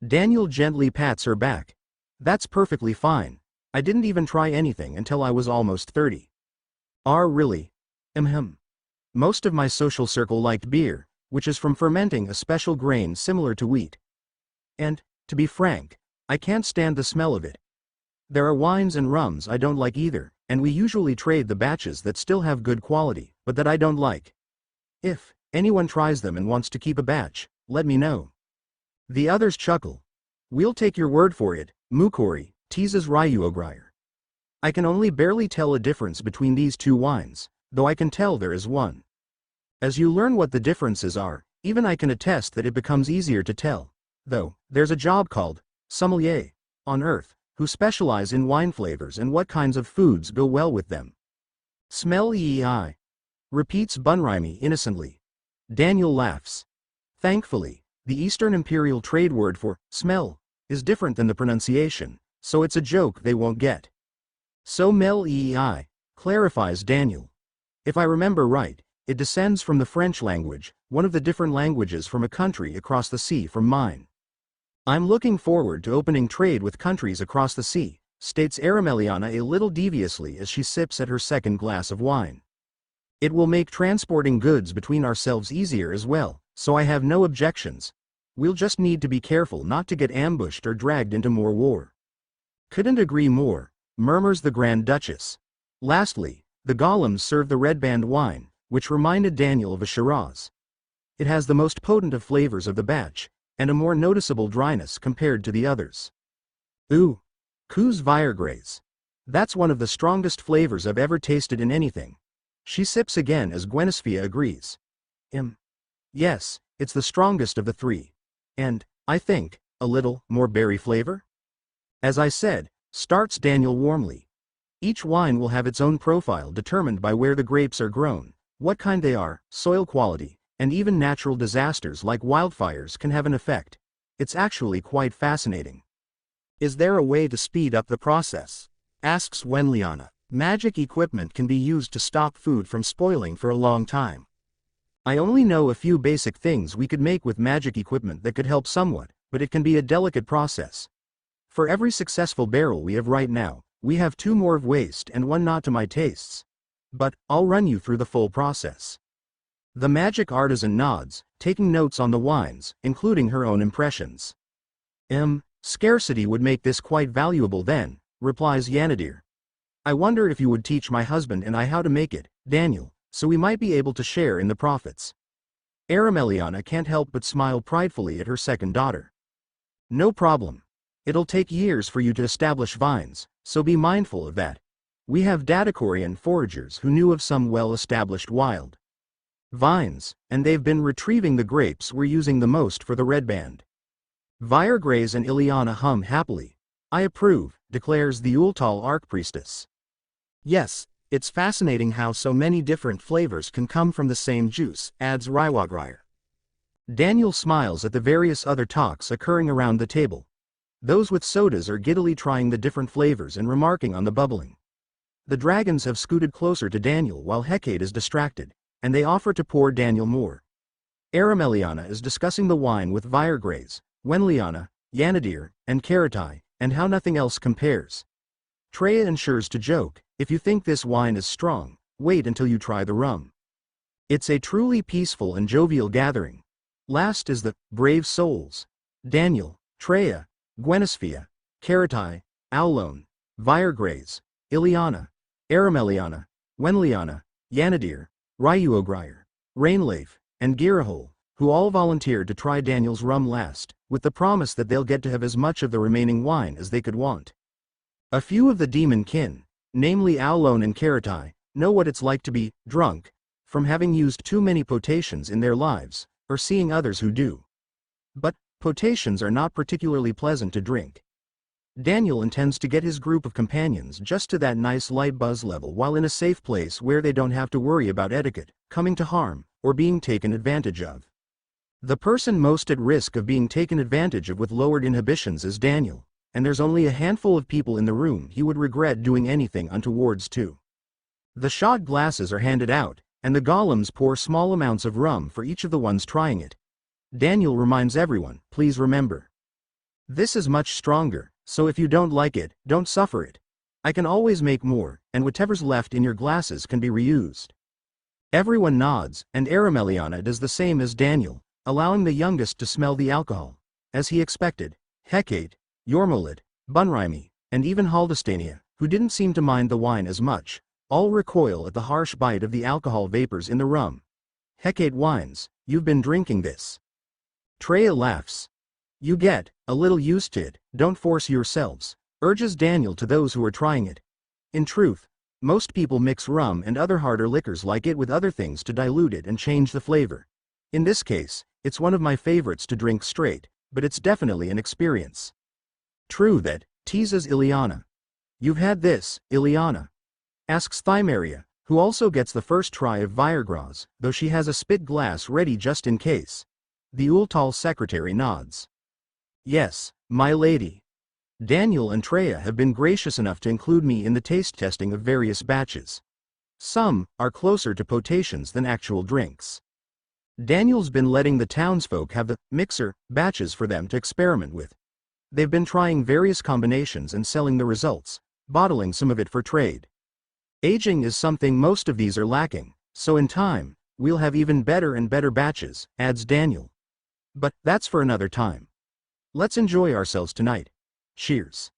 [SPEAKER 1] Daniel gently pats her back. That's perfectly fine. I didn't even try anything until I was almost 30. Really? Most of my social circle liked beer, which is from fermenting a special grain similar to wheat. And, to be frank, I can't stand the smell of it. There are wines and rums I don't like either, and we usually trade the batches that still have good quality, but that I don't like. If anyone tries them and wants to keep a batch, let me know. The others chuckle. We'll take your word for it, Mukori, teases Ryuogrier. I can only barely tell a difference between these two wines, though I can tell there is one. As you learn what the differences are, even I can attest that it becomes easier to tell. Though, there's a job called sommelier on Earth, who specialize in wine flavors and what kinds of foods go well with them. Smell EEI, repeats Bunraimi innocently. Daniel laughs. Thankfully, the Eastern Imperial trade word for smell is different than the pronunciation, so it's a joke they won't get. So mel EEI, clarifies Daniel. If I remember right, it descends from the French language, one of the different languages from a country across the sea from mine. I'm looking forward to opening trade with countries across the sea, states Arameliana a little deviously as she sips at her second glass of wine. It will make transporting goods between ourselves easier as well, so I have no objections. We'll just need to be careful not to get ambushed or dragged into more war. Couldn't agree more, murmurs the Grand Duchess. Lastly, the golems serve the red band wine, which reminded Daniel of a Shiraz. It has the most potent of flavors of the batch, and a more noticeable dryness compared to the others. Ooh, Kuz Viregrace. That's one of the strongest flavors I've ever tasted in anything. She sips again as Gwenisphia agrees. Yes, it's the strongest of the three. And, I think, a little more berry flavor? As I said, starts Daniel warmly. Each wine will have its own profile determined by where the grapes are grown, what kind they are, soil quality, and even natural disasters like wildfires can have an effect. It's actually quite fascinating. Is there a way to speed up the process? Asks Wenliana. Magic equipment can be used to stop food from spoiling for a long time. I only know a few basic things we could make with magic equipment that could help somewhat, but it can be a delicate process. For every successful barrel we have right now, we have 2 more of waste and 1 not to my tastes. But, I'll run you through the full process. The magic artisan nods, taking notes on the wines, including her own impressions. Scarcity would make this quite valuable then, replies Yanadir. I wonder if you would teach my husband and I how to make it, Daniel, so we might be able to share in the profits. Arameliana can't help but smile pridefully at her second daughter. No problem. It'll take years for you to establish vines, so be mindful of that. We have Datakorian foragers who knew of some well-established wild vines, and they've been retrieving the grapes we're using the most for the red band. Viregraze and Ileana hum happily. I approve, declares the Ultal Archpriestess. Yes, it's fascinating how so many different flavors can come from the same juice, adds Rywagrier. Daniel smiles at the various other talks occurring around the table. Those with sodas are giddily trying the different flavors and remarking on the bubbling. The dragons have scooted closer to Daniel while Hecate is distracted, and they offer to pour Daniel more. Arameliana is discussing the wine with Viregraze, Wenliana, Yanadir, and Karatai, and how nothing else compares. Treya ensures to joke, if you think this wine is strong, wait until you try the rum. It's a truly peaceful and jovial gathering. Last is the brave souls. Daniel, Treya, Gwenisphia, Karatai, Aulone, Viregraze, Ileana, Arameliana, Wenliana, Yanadir, Ryuogrier, Rainleif, and Girahol, who all volunteered to try Daniel's rum last, with the promise that they'll get to have as much of the remaining wine as they could want. A few of the demon kin, namely Aulone and Karatai, know what it's like to be drunk, from having used too many potations in their lives, or seeing others who do. But potations are not particularly pleasant to drink. Daniel intends to get his group of companions just to that nice light buzz level while in a safe place where they don't have to worry about etiquette, coming to harm, or being taken advantage of. The person most at risk of being taken advantage of with lowered inhibitions is Daniel, and there's only a handful of people in the room he would regret doing anything untowards to. The shot glasses are handed out, and the golems pour small amounts of rum for each of the ones trying it. Daniel reminds everyone, please remember. This is much stronger, so if you don't like it, don't suffer it. I can always make more, and whatever's left in your glasses can be reused. Everyone nods, and Arameliana does the same as Daniel, allowing the youngest to smell the alcohol. As he expected, Hecate, Yormolid, Bunraimi, and even Haldestania, who didn't seem to mind the wine as much, all recoil at the harsh bite of the alcohol vapors in the rum. Hecate whines, you've been drinking this. Treya laughs. You get a little used to it, don't force yourselves, urges Daniel to those who are trying it. In truth, most people mix rum and other harder liquors like it with other things to dilute it and change the flavor. In this case, it's one of my favorites to drink straight, but it's definitely an experience. True that, teases Ileana. You've had this, Ileana? Asks Thymeria, who also gets the first try of Viregraze, though she has a spit glass ready just in case. The Ultal secretary nods. Yes, my lady. Daniel and Treya have been gracious enough to include me in the taste testing of various batches. Some are closer to potations than actual drinks. Daniel's been letting the townsfolk have the mixer batches for them to experiment with. They've been trying various combinations and selling the results, bottling some of it for trade. Aging is something most of these are lacking, so in time, we'll have even better and better batches, adds Daniel. But that's for another time. Let's enjoy ourselves tonight. Cheers.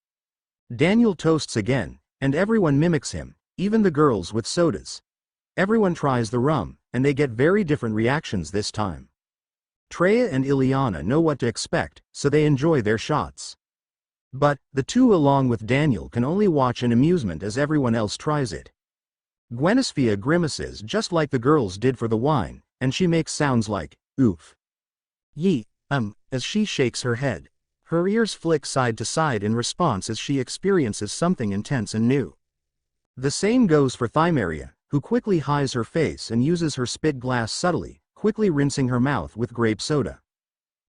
[SPEAKER 1] Daniel toasts again, and everyone mimics him, even the girls with sodas. Everyone tries the rum, and they get very different reactions this time. Treya and Ileana know what to expect, so they enjoy their shots. But the two along with Daniel can only watch in amusement as everyone else tries it. Gwenisphia grimaces just like the girls did for the wine, and she makes sounds like, oof. Yee, as she shakes her head. Her ears flick side to side in response as she experiences something intense and new. The same goes for Thymeria, who quickly hides her face and uses her spit glass subtly, quickly rinsing her mouth with grape soda.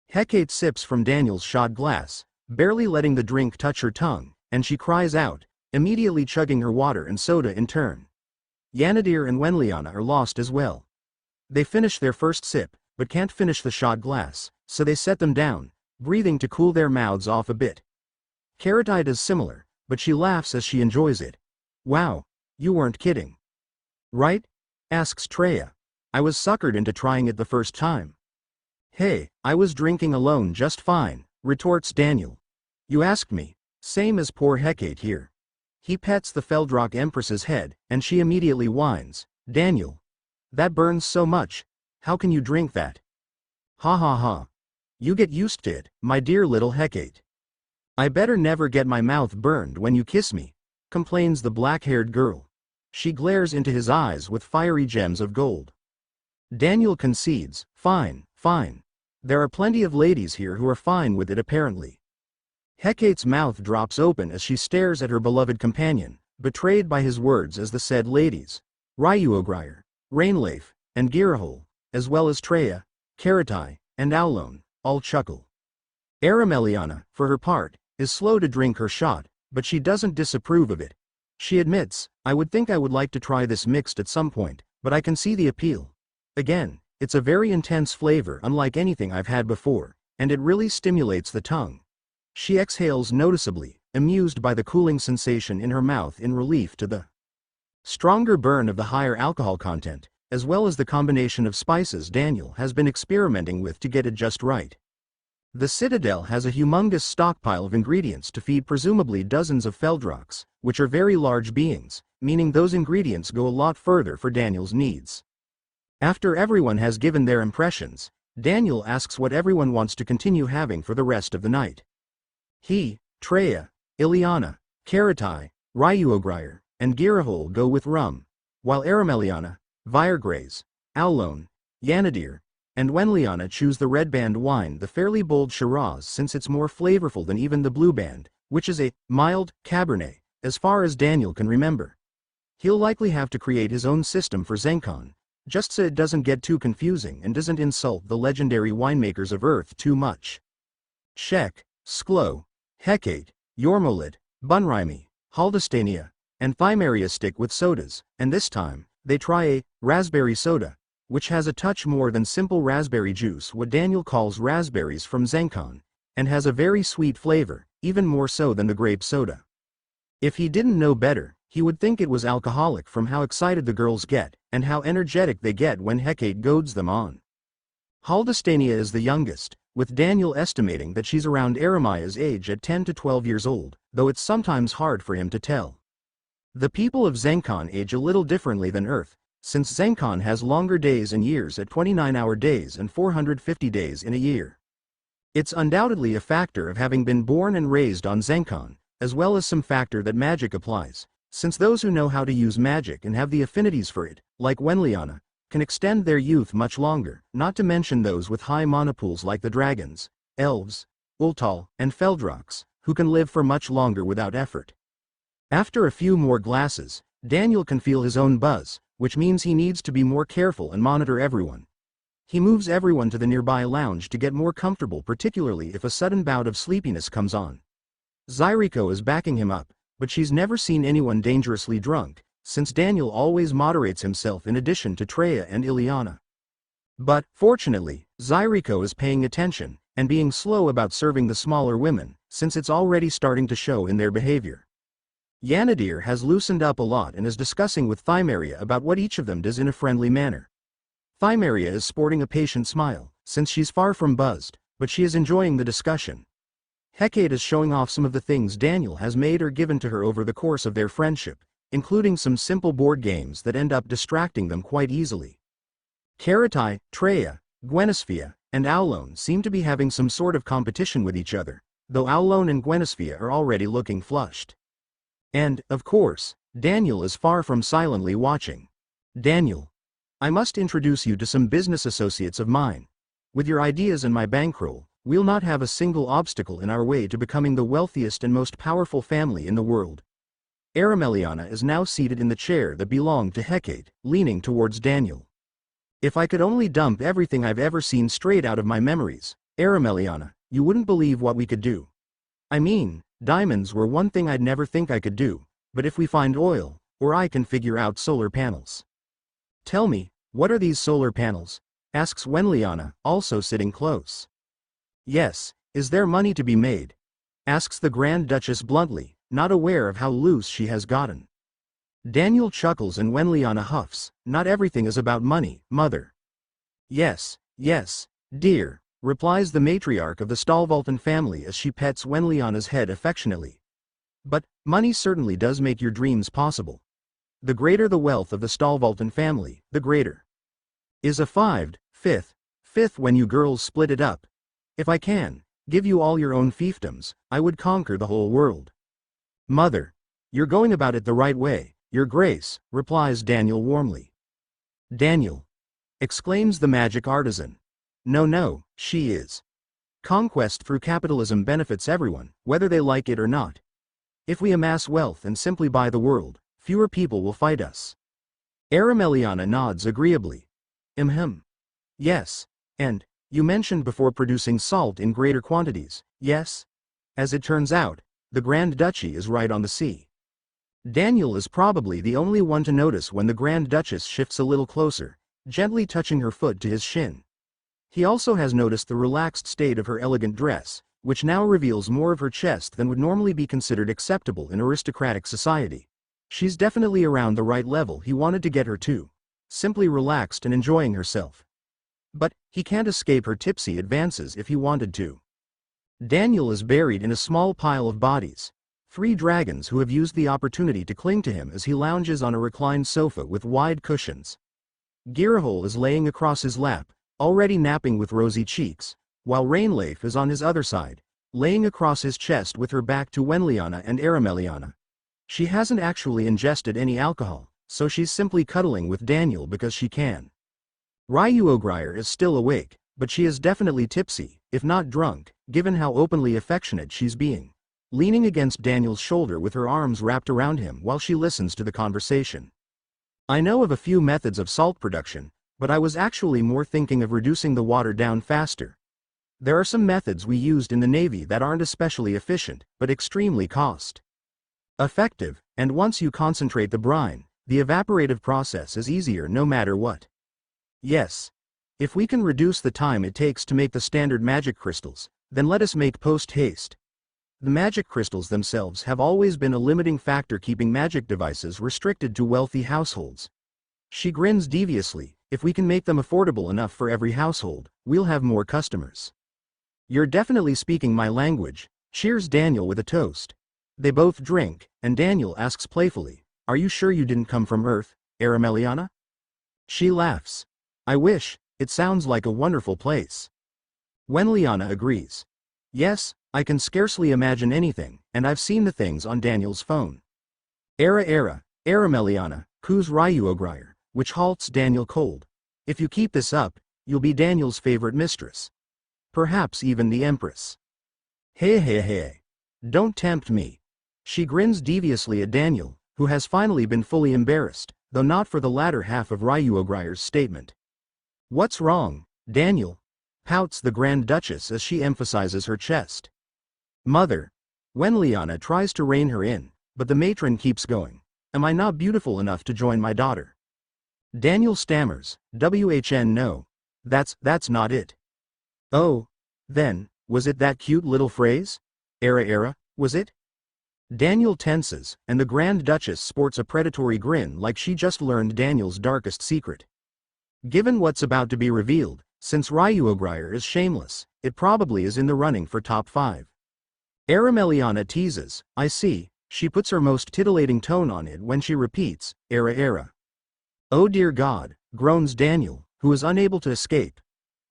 [SPEAKER 1] Hecate sips from Daniel's shot glass, barely letting the drink touch her tongue, and she cries out, immediately chugging her water and soda in turn. Yanadir and Wenliana are lost as well. They finish their first sip, but can't finish the shot glass, so they set them down, breathing to cool their mouths off a bit. Karatai does similar, but she laughs as she enjoys it. Wow, you weren't kidding. Right? Asks Treya. I was suckered into trying it the first time. Hey, I was drinking alone just fine, retorts Daniel. You asked me. Same as poor Hecate here. He pets the Feldrock Empress's head, and she immediately whines. Daniel. That burns so much. How can you drink that? Ha ha ha. You get used to it, my dear little Hecate. I better never get my mouth burned when you kiss me, complains the black-haired girl. She glares into his eyes with fiery gems of gold. Daniel concedes, fine, fine. There are plenty of ladies here who are fine with it apparently. Hecate's mouth drops open as she stares at her beloved companion, betrayed by his words as the said ladies, Ryuogrier, Rainleif, and Girahol, as well as Treya, Karatai, and Aulon, all chuckle. Arameliana, for her part, is slow to drink her shot, but she doesn't disapprove of it. She admits, I would think I would like to try this mixed at some point, but I can see the appeal. Again, it's a very intense flavor unlike anything I've had before, and it really stimulates the tongue. She exhales noticeably, amused by the cooling sensation in her mouth in relief to the stronger burn of the higher alcohol content, as well as the combination of spices Daniel has been experimenting with to get it just right. The Citadel has a humongous stockpile of ingredients to feed presumably dozens of Feldrocks, which are very large beings, meaning those ingredients go a lot further for Daniel's needs. After everyone has given their impressions, Daniel asks what everyone wants to continue having for the rest of the night. He, Treya, Ileana, Karatai, Ryuogrier, and Girahol go with rum, while Arameliana, Viregraze, Aulon, Yanadir, and Wenliana choose the red band wine, the fairly bold Shiraz, since it's more flavorful than even the blue band, which is a mild Cabernet, as far as Daniel can remember. He'll likely have to create his own system for Zenkon, just so it doesn't get too confusing and doesn't insult the legendary winemakers of Earth too much. Shek, Sklo, Hecate, Yormolit, Bunraimi, Haldestania, and Thymeria stick with sodas, and this time, they try a raspberry soda, which has a touch more than simple raspberry juice, what Daniel calls raspberries from Zenkon, and has a very sweet flavor, even more so than the grape soda. If he didn't know better, he would think it was alcoholic from how excited the girls get, and how energetic they get when Hecate goads them on. Haldestania is the youngest, with Daniel estimating that she's around Eremia's age at 10 to 12 years old, though it's sometimes hard for him to tell. The people of Zenkon age a little differently than Earth, since Zenkon has longer days and years at 29-hour days and 450 days in a year. It's undoubtedly a factor of having been born and raised on Zenkon, as well as some factor that magic applies, since those who know how to use magic and have the affinities for it, like Wenliana, can extend their youth much longer, not to mention those with high monopools like the dragons, elves, Ultal, and Feldrocks, who can live for much longer without effort. After a few more glasses, Daniel can feel his own buzz, which means he needs to be more careful and monitor everyone. He moves everyone to the nearby lounge to get more comfortable, particularly if a sudden bout of sleepiness comes on. Zyriko is backing him up, but she's never seen anyone dangerously drunk, since Daniel always moderates himself in addition to Treya and Ileana. But, fortunately, Zyriko is paying attention, and being slow about serving the smaller women, since it's already starting to show in their behavior. Yanadir has loosened up a lot and is discussing with Thymeria about what each of them does in a friendly manner. Thymeria is sporting a patient smile, since she's far from buzzed, but she is enjoying the discussion. Hecate is showing off some of the things Daniel has made or given to her over the course of their friendship, including some simple board games that end up distracting them quite easily. Karatai, Treya, Gwenisphia, and Aulon seem to be having some sort of competition with each other, though Aulon and Gwenisphia are already looking flushed. And, of course, Daniel is far from silently watching. Daniel. I must introduce you to some business associates of mine. With your ideas and my bankroll, we'll not have a single obstacle in our way to becoming the wealthiest and most powerful family in the world. Arameliana is now seated in the chair that belonged to Hecate, leaning towards Daniel. If I could only dump everything I've ever seen straight out of my memories, Arameliana, you wouldn't believe what we could do. I mean, diamonds were one thing I'd never think I could do, but if we find oil, or I can figure out solar panels. Tell me, what are these solar panels? Asks Wenliana, also sitting close. Yes, is there money to be made? Asks the Grand Duchess bluntly, not aware of how loose she has gotten. Daniel chuckles and Wenliana huffs. Not everything is about money, mother. Yes, yes, dear, replies the matriarch of the Stallvolten family as she pets Wenliana's head affectionately. But, money certainly does make your dreams possible. The greater the wealth of the Stallvolten family, the greater is a fifth when you girls split it up. If I can give you all your own fiefdoms, I would conquer the whole world. Mother, you're going about it the right way, your grace, replies Daniel warmly. Daniel, exclaims the magic artisan. No, she is. Conquest through capitalism benefits everyone, whether they like it or not. If we amass wealth and simply buy the world, fewer people will fight us. Arameliana nods agreeably. Yes. And, you mentioned before producing salt in greater quantities, yes? As it turns out, the Grand Duchy is right on the sea. Daniel is probably the only one to notice when the Grand Duchess shifts a little closer, gently touching her foot to his shin. He also has noticed the relaxed state of her elegant dress, which now reveals more of her chest than would normally be considered acceptable in aristocratic society. She's definitely around the right level he wanted to get her to. Simply relaxed and enjoying herself. But, he can't escape her tipsy advances if he wanted to. Daniel is buried in a small pile of bodies. 3 dragons who have used the opportunity to cling to him as he lounges on a reclined sofa with wide cushions. Girahol is laying across his lap, already napping with rosy cheeks, while Rainleif is on his other side, laying across his chest with her back to Wenliana and Arameliana. She hasn't actually ingested any alcohol, so she's simply cuddling with Daniel because she can. Ryuogrier is still awake, but she is definitely tipsy, if not drunk, given how openly affectionate she's being. Leaning against Daniel's shoulder with her arms wrapped around him while she listens to the conversation. I know of a few methods of salt production, but I was actually more thinking of reducing the water down faster. There are some methods we used in the Navy that aren't especially efficient, but extremely cost-effective, and once you concentrate the brine, the evaporative process is easier no matter what. Yes. If we can reduce the time it takes to make the standard magic crystals, then let us make post-haste. The magic crystals themselves have always been a limiting factor keeping magic devices restricted to wealthy households. She grins deviously. If we can make them affordable enough for every household, we'll have more customers. You're definitely speaking my language, cheers Daniel with a toast. They both drink, and Daniel asks playfully, are you sure you didn't come from Earth, Arameliana? She laughs. I wish, it sounds like a wonderful place. Wenliana agrees. Yes, I can scarcely imagine anything, and I've seen the things on Daniel's phone. Arameliana, coos Ryuogrier, which halts Daniel cold. If you keep this up, you'll be Daniel's favorite mistress. Perhaps even the Empress. Hey. Don't tempt me. She grins deviously at Daniel, who has finally been fully embarrassed, though not for the latter half of Ryuogrier's statement. What's wrong, Daniel? Pouts the Grand Duchess as she emphasizes her chest. Mother. Wenliana tries to rein her in, but the matron keeps going. Am I not beautiful enough to join my daughter? Daniel stammers, no. That's not it. Oh. Then, was it that cute little phrase? Was it? Daniel tenses, and the Grand Duchess sports a predatory grin like she just learned Daniel's darkest secret. Given what's about to be revealed, since Ryuogrier is shameless, it probably is in the running for top 5. Arameliana teases, I see, she puts her most titillating tone on it when she repeats, era. Oh dear God, groans Daniel, who is unable to escape.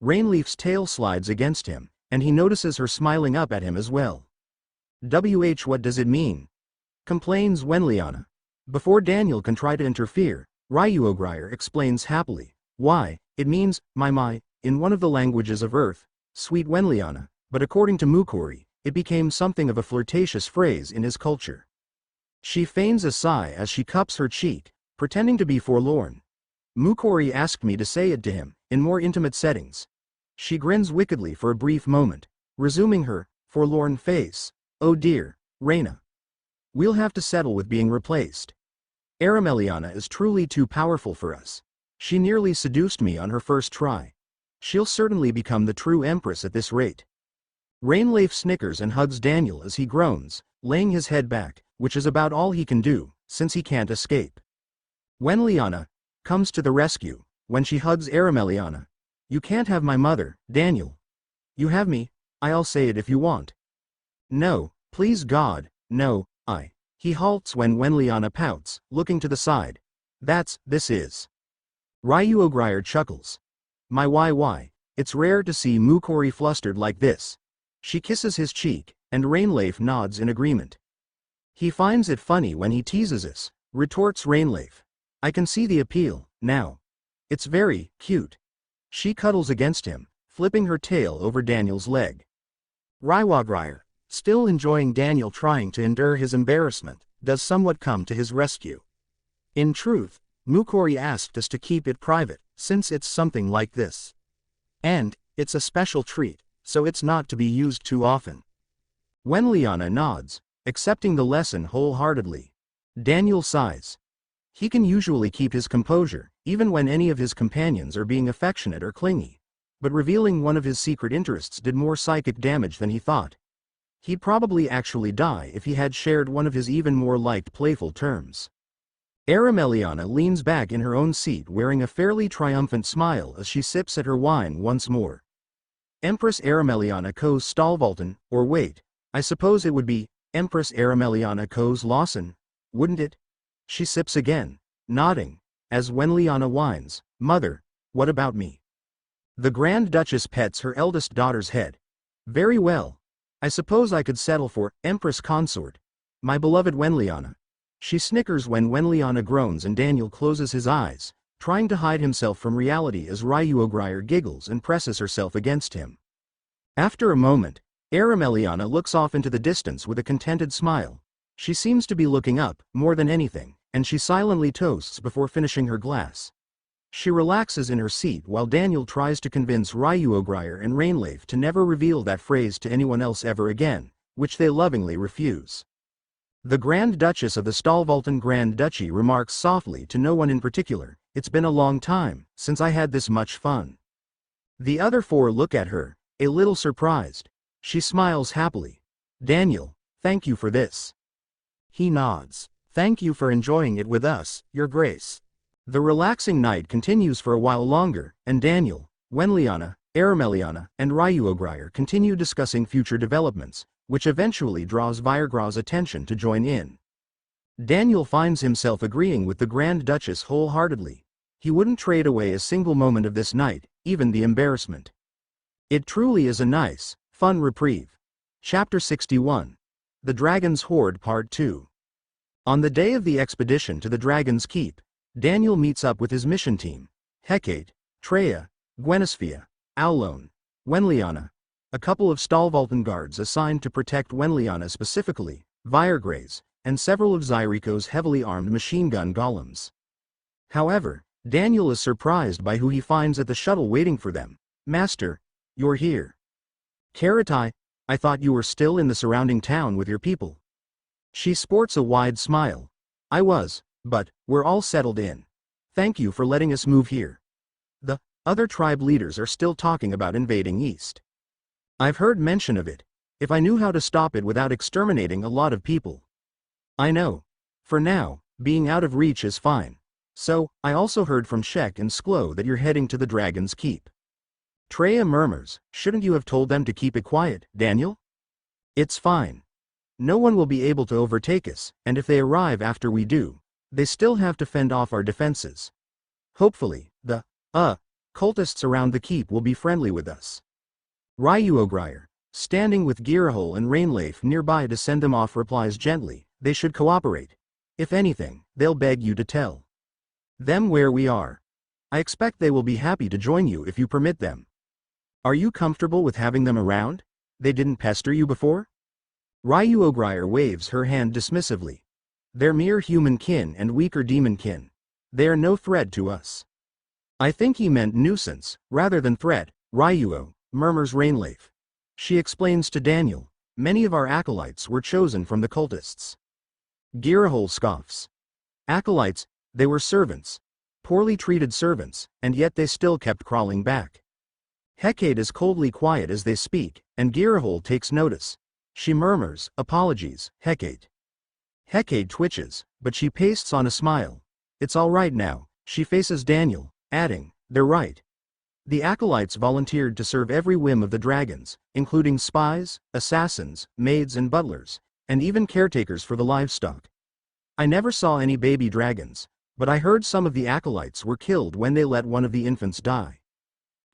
[SPEAKER 1] Rainleaf's tail slides against him, and he notices her smiling up at him as well. What does it mean? Complains Wenliana. Before Daniel can try to interfere, Ryuogrier explains happily. Why, it means, my, in one of the languages of Earth, sweet Wenliana, but according to Mukori, it became something of a flirtatious phrase in his culture. She feigns a sigh as she cups her cheek, pretending to be forlorn. Mukori asked me to say it to him, in more intimate settings. She grins wickedly for a brief moment, resuming her forlorn face. Oh dear, Reina. We'll have to settle with being replaced. Arameliana is truly too powerful for us. She nearly seduced me on her first try. She'll certainly become the true empress at this rate. Rainleif snickers and hugs Daniel as he groans, laying his head back, which is about all he can do, since he can't escape. Wenliana comes to the rescue. When she hugs Arameliana, "You can't have my mother, Daniel. You have me, I'll say it if you want." "No, please God, no, I." He halts when Wenliana pouts, looking to the side. This is. Ryuogrier chuckles. Why, it's rare to see Mukori flustered like this." She kisses his cheek, and Rainleif nods in agreement. "He finds it funny when he teases us," retorts Rainleif. "I can see the appeal, now. It's very cute." She cuddles against him, flipping her tail over Daniel's leg. Ryuogrier, still enjoying Daniel trying to endure his embarrassment, does somewhat come to his rescue. "In truth, Mukori asked us to keep it private, since it's something like this. And it's a special treat, so it's not to be used too often." Wenliana nods, accepting the lesson wholeheartedly. Daniel sighs. He can usually keep his composure, even when any of his companions are being affectionate or clingy. But revealing one of his secret interests did more psychic damage than he thought. He'd probably actually die if he had shared one of his even more liked playful terms. Arameliana leans back in her own seat wearing a fairly triumphant smile as she sips at her wine once more. Empress Arameliana Kos Stalvalten, or wait, I suppose it would be Empress Arameliana Kos Lawson, wouldn't it? She sips again, nodding, as Wenliana whines, "Mother, what about me?" The Grand Duchess pets her eldest daughter's head. "Very well. I suppose I could settle for Empress Consort. My beloved Wenliana." She snickers when Wenliana groans and Daniel closes his eyes, trying to hide himself from reality as Ryuogrier giggles and presses herself against him. After a moment, Arameliana looks off into the distance with a contented smile. She seems to be looking up, more than anything, and she silently toasts before finishing her glass. She relaxes in her seat while Daniel tries to convince Ryuogrier and Rainleif to never reveal that phrase to anyone else ever again, which they lovingly refuse. The Grand Duchess of the Stalvalten Grand Duchy remarks softly to no one in particular, "It's been a long time since I had this much fun." The other four look at her, a little surprised. She smiles happily. "Daniel, thank you for this." He nods. "Thank you for enjoying it with us, Your Grace." The relaxing night continues for a while longer, and Daniel, Wenliana, Arameliana, and Ryuogrier continue discussing future developments, which eventually draws Viergra's attention to join in. Daniel finds himself agreeing with the Grand Duchess wholeheartedly. He wouldn't trade away a single moment of this night, even the embarrassment. It truly is a nice, fun reprieve. Chapter 61. The Dragon's Hoard Part 2. On the day of the expedition to the Dragon's Keep, Daniel meets up with his mission team: Hecate, Treya, Gwenisphia, Aulone, Wenliana, a couple of Stalvalten guards assigned to protect Wenliana specifically, Viergra's, and several of Zyriko's heavily armed machine gun golems. However, Daniel is surprised by who he finds at the shuttle waiting for them. "Master, you're here." "Karatai, I thought you were still in the surrounding town with your people." She sports a wide smile. "I was, but we're all settled in. Thank you for letting us move here. The other tribe leaders are still talking about invading East. I've heard mention of it. If I knew how to stop it without exterminating a lot of people." "I know. For now, being out of reach is fine. So, I also heard from Shek and Sklo that you're heading to the Dragon's Keep." Treya murmurs, "Shouldn't you have told them to keep it quiet, Daniel?" "It's fine. No one will be able to overtake us, and if they arrive after we do, they still have to fend off our defenses. Hopefully, the cultists around the keep will be friendly with us." Ryuogrier, standing with Girahol and Rainleif nearby to send them off, replies gently, "They should cooperate. If anything, they'll beg you to tell them where we are. I expect they will be happy to join you if you permit them. Are you comfortable with having them around? They didn't pester you before?" Ryuogrier waves her hand dismissively. "They're mere human kin and weaker demon kin. They are no threat to us." "I think he meant nuisance, rather than threat, Ryuo," murmurs Rainleif. She explains to Daniel, "Many of our acolytes were chosen from the cultists." Girahol scoffs. "Acolytes, they were servants. Poorly treated servants, and yet they still kept crawling back." Hecate is coldly quiet as they speak, and Girahol takes notice. She murmurs, "Apologies, Hecate." Hecate twitches, but she pastes on a smile. It's all right now. She faces Daniel, adding, they're right. The acolytes volunteered to serve every whim of the dragons, including spies, assassins, maids and butlers, and even caretakers for the livestock. I never saw any baby dragons, but I heard some of the acolytes were killed when they let one of the infants die.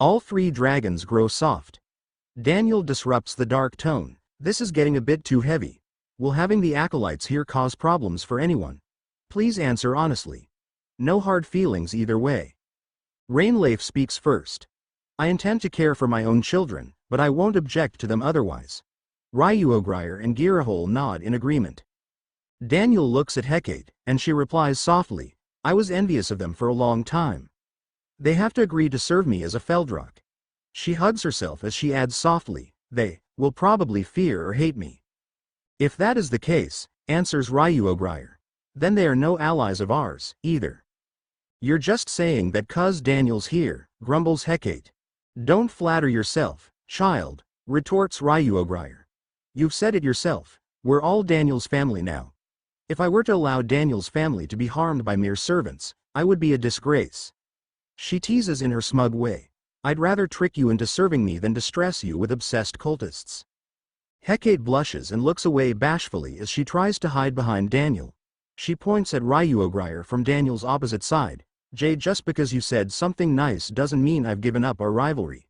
[SPEAKER 1] All 3 dragons grow soft. Daniel disrupts the dark tone. This is getting a bit too heavy. Will having the acolytes here cause problems for anyone? Please answer honestly. No hard feelings either way. Rainleaf speaks first. I intend to care for my own children, but I won't object to them otherwise. Ryuogrier and Girahole nod in agreement. Daniel looks at Hecate, and she replies softly, I was envious of them for a long time. They have to agree to serve me as a Feldrock. She hugs herself as she adds softly, they will probably fear or hate me. If that is the case, answers Ryuogrier, then they are no allies of ours, either. You're just saying that 'cause Daniel's here, grumbles Hecate. Don't flatter yourself, child, retorts Ryuogrier. You've said it yourself, we're all Daniel's family now. If I were to allow Daniel's family to be harmed by mere servants, I would be a disgrace. She teases in her smug way. I'd rather trick you into serving me than distress you with obsessed cultists. Hecate blushes and looks away bashfully as she tries to hide behind Daniel. She points at Ryuogrier from Daniel's opposite side. Jay, just because you said something nice doesn't mean I've given up our rivalry.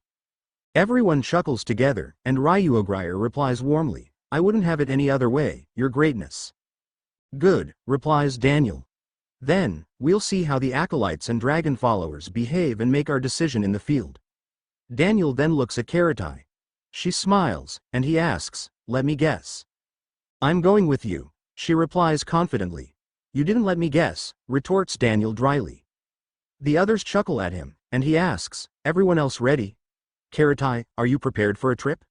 [SPEAKER 1] Everyone chuckles together, and Ryuogrier replies warmly, I wouldn't have it any other way, your greatness. Good, replies Daniel. Then, we'll see how the acolytes and dragon followers behave and make our decision in the field. Daniel then looks at Karatai. She smiles, and he asks, let me guess. I'm going with you, she replies confidently. You didn't let me guess, retorts Daniel dryly. The others chuckle at him, and he asks, everyone else ready? Karatai, are you prepared for a trip?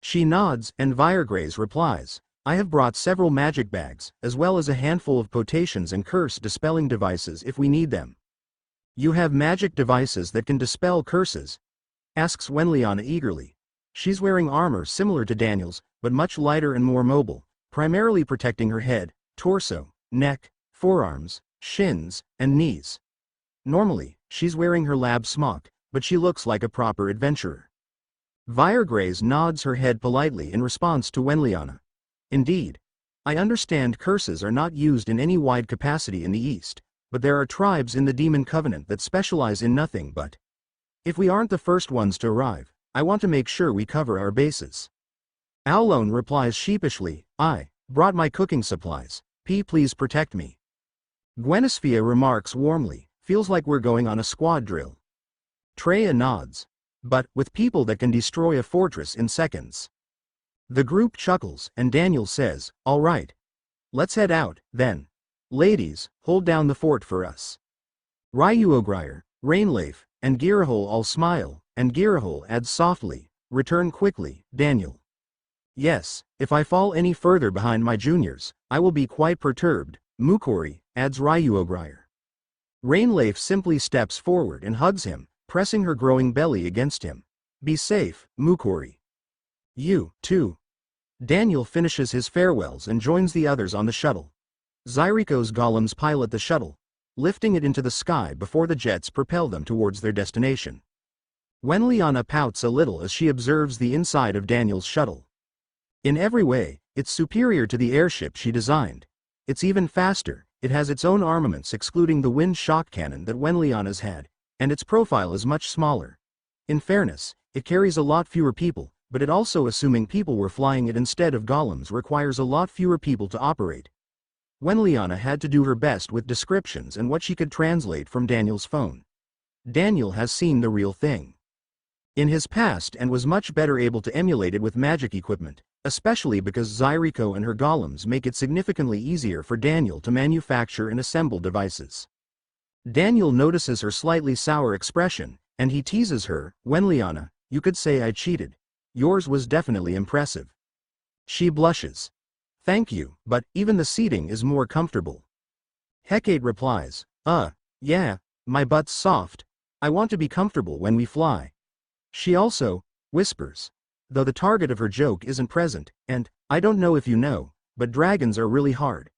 [SPEAKER 1] She nods, and Viregraze replies, I have brought several magic bags, as well as a handful of potations and curse-dispelling devices if we need them. You have magic devices that can dispel curses? Asks Wenliana eagerly. She's wearing armor similar to Daniel's, but much lighter and more mobile, primarily protecting her head, torso, neck, forearms, shins, and knees. Normally, she's wearing her lab smock, but she looks like a proper adventurer. Viregraze nods her head politely in response to Wenliana. Indeed. I understand curses are not used in any wide capacity in the East, but there are tribes in the Demon Covenant that specialize in nothing but. If we aren't the first ones to arrive, I want to make sure we cover our bases. Aulone replies sheepishly, I brought my cooking supplies, please protect me. Gwenisphia remarks warmly, feels like we're going on a squad drill. Treya nods. But, with people that can destroy a fortress in seconds. The group chuckles, and Daniel says, all right. Let's head out, then. Ladies, hold down the fort for us. Ryuogrier, Rainleaf, and Girahole all smile, and Girahole adds softly, return quickly, Daniel. Yes, if I fall any further behind my juniors, I will be quite perturbed, Mukori, adds Ryuogrier. Rainleaf simply steps forward and hugs him, pressing her growing belly against him. Be safe, Mukori. You, too. Daniel finishes his farewells and joins the others on the shuttle. Zyriko's golems pilot the shuttle, lifting it into the sky before the jets propel them towards their destination. Wenliana pouts a little as she observes the inside of Daniel's shuttle. In every way, it's superior to the airship she designed. It's even faster, it has its own armaments excluding the wind shock cannon that Wenliana's had, and its profile is much smaller. In fairness, it carries a lot fewer people, but it also, assuming people were flying it instead of golems, requires a lot fewer people to operate. Wenliana had to do her best with descriptions and what she could translate from Daniel's phone. Daniel has seen the real thing in his past and was much better able to emulate it with magic equipment, especially because Zyriko and her golems make it significantly easier for Daniel to manufacture and assemble devices. Daniel notices her slightly sour expression, and he teases her, Wenliana, you could say I cheated. Yours was definitely impressive. She blushes. Thank you, but even the seating is more comfortable. Hecate replies, yeah, my butt's soft. I want to be comfortable when we fly. She also whispers, though the target of her joke isn't present, and, I don't know if you know, but dragons are really hard.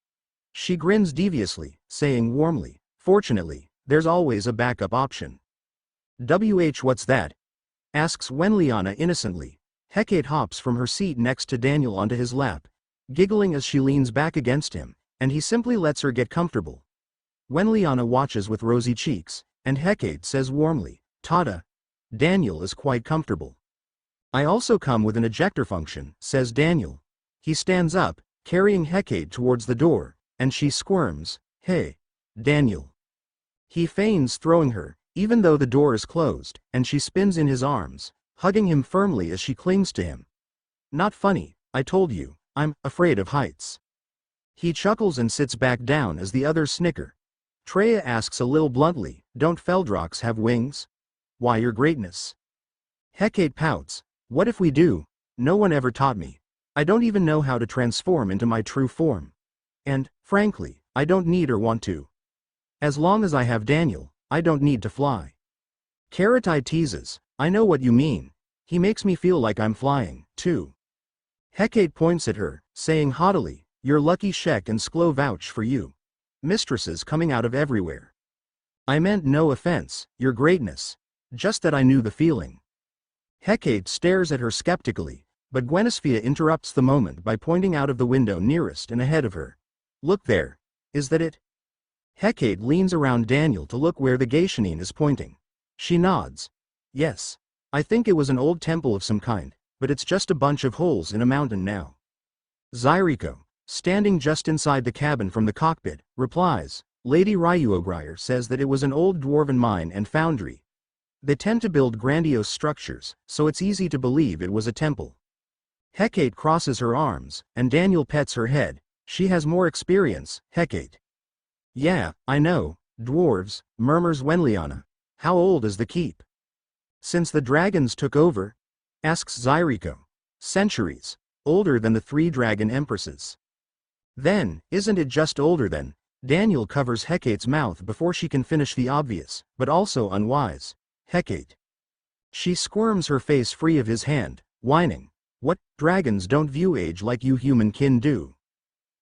[SPEAKER 1] She grins deviously, saying warmly, "Fortunately, there's always a backup option." What's that? Asks Wenliana innocently. Hecate hops from her seat next to Daniel onto his lap, giggling as she leans back against him, and he simply lets her get comfortable. Wenliana watches with rosy cheeks, and Hecate says warmly, "Tata. Daniel is quite comfortable." "I also come with an ejector function," says Daniel. He stands up, carrying Hecate towards the door, and she squirms, "Hey, Daniel." He feigns throwing her, even though the door is closed, and she spins in his arms, hugging him firmly as she clings to him. "Not funny, I told you, I'm afraid of heights." He chuckles and sits back down as the others snicker. Treya asks a little bluntly, "Don't Feldrox have wings?" "Why, your greatness." Hecate pouts, "What if we do? No one ever taught me. I don't even know how to transform into my true form. And, frankly, I don't need or want to. As long as I have Daniel, I don't need to fly." Karatai teases, "I know what you mean. He makes me feel like I'm flying, too." Hecate points at her, saying haughtily, "Your lucky Shek and Sklo vouch for you. Mistresses coming out of everywhere." "I meant no offense, your greatness. Just that I knew the feeling." Hecate stares at her skeptically, but Gwenisphia interrupts the moment by pointing out of the window nearest and ahead of her. "Look there. Is that it?" Hecate leans around Daniel to look where the Geishanin is pointing. She nods. "Yes. I think it was an old temple of some kind, but it's just a bunch of holes in a mountain now." Zyriko, standing just inside the cabin from the cockpit, replies, "Lady Ryuogrier says that it was an old dwarven mine and foundry. They tend to build grandiose structures, so it's easy to believe it was a temple." Hecate crosses her arms, and Daniel pets her head. "She has more experience, Hecate." "Yeah, I know, dwarves," murmurs Wenliana. "How old is the keep?" "Since the dragons took over?" asks Zyriko. "Centuries. Older than the 3 dragon empresses." "Then, isn't it just older then?" Daniel covers Hecate's mouth before she can finish the obvious, but also unwise. "Hecate." She squirms her face free of his hand, whining, "What, dragons don't view age like you human kin do."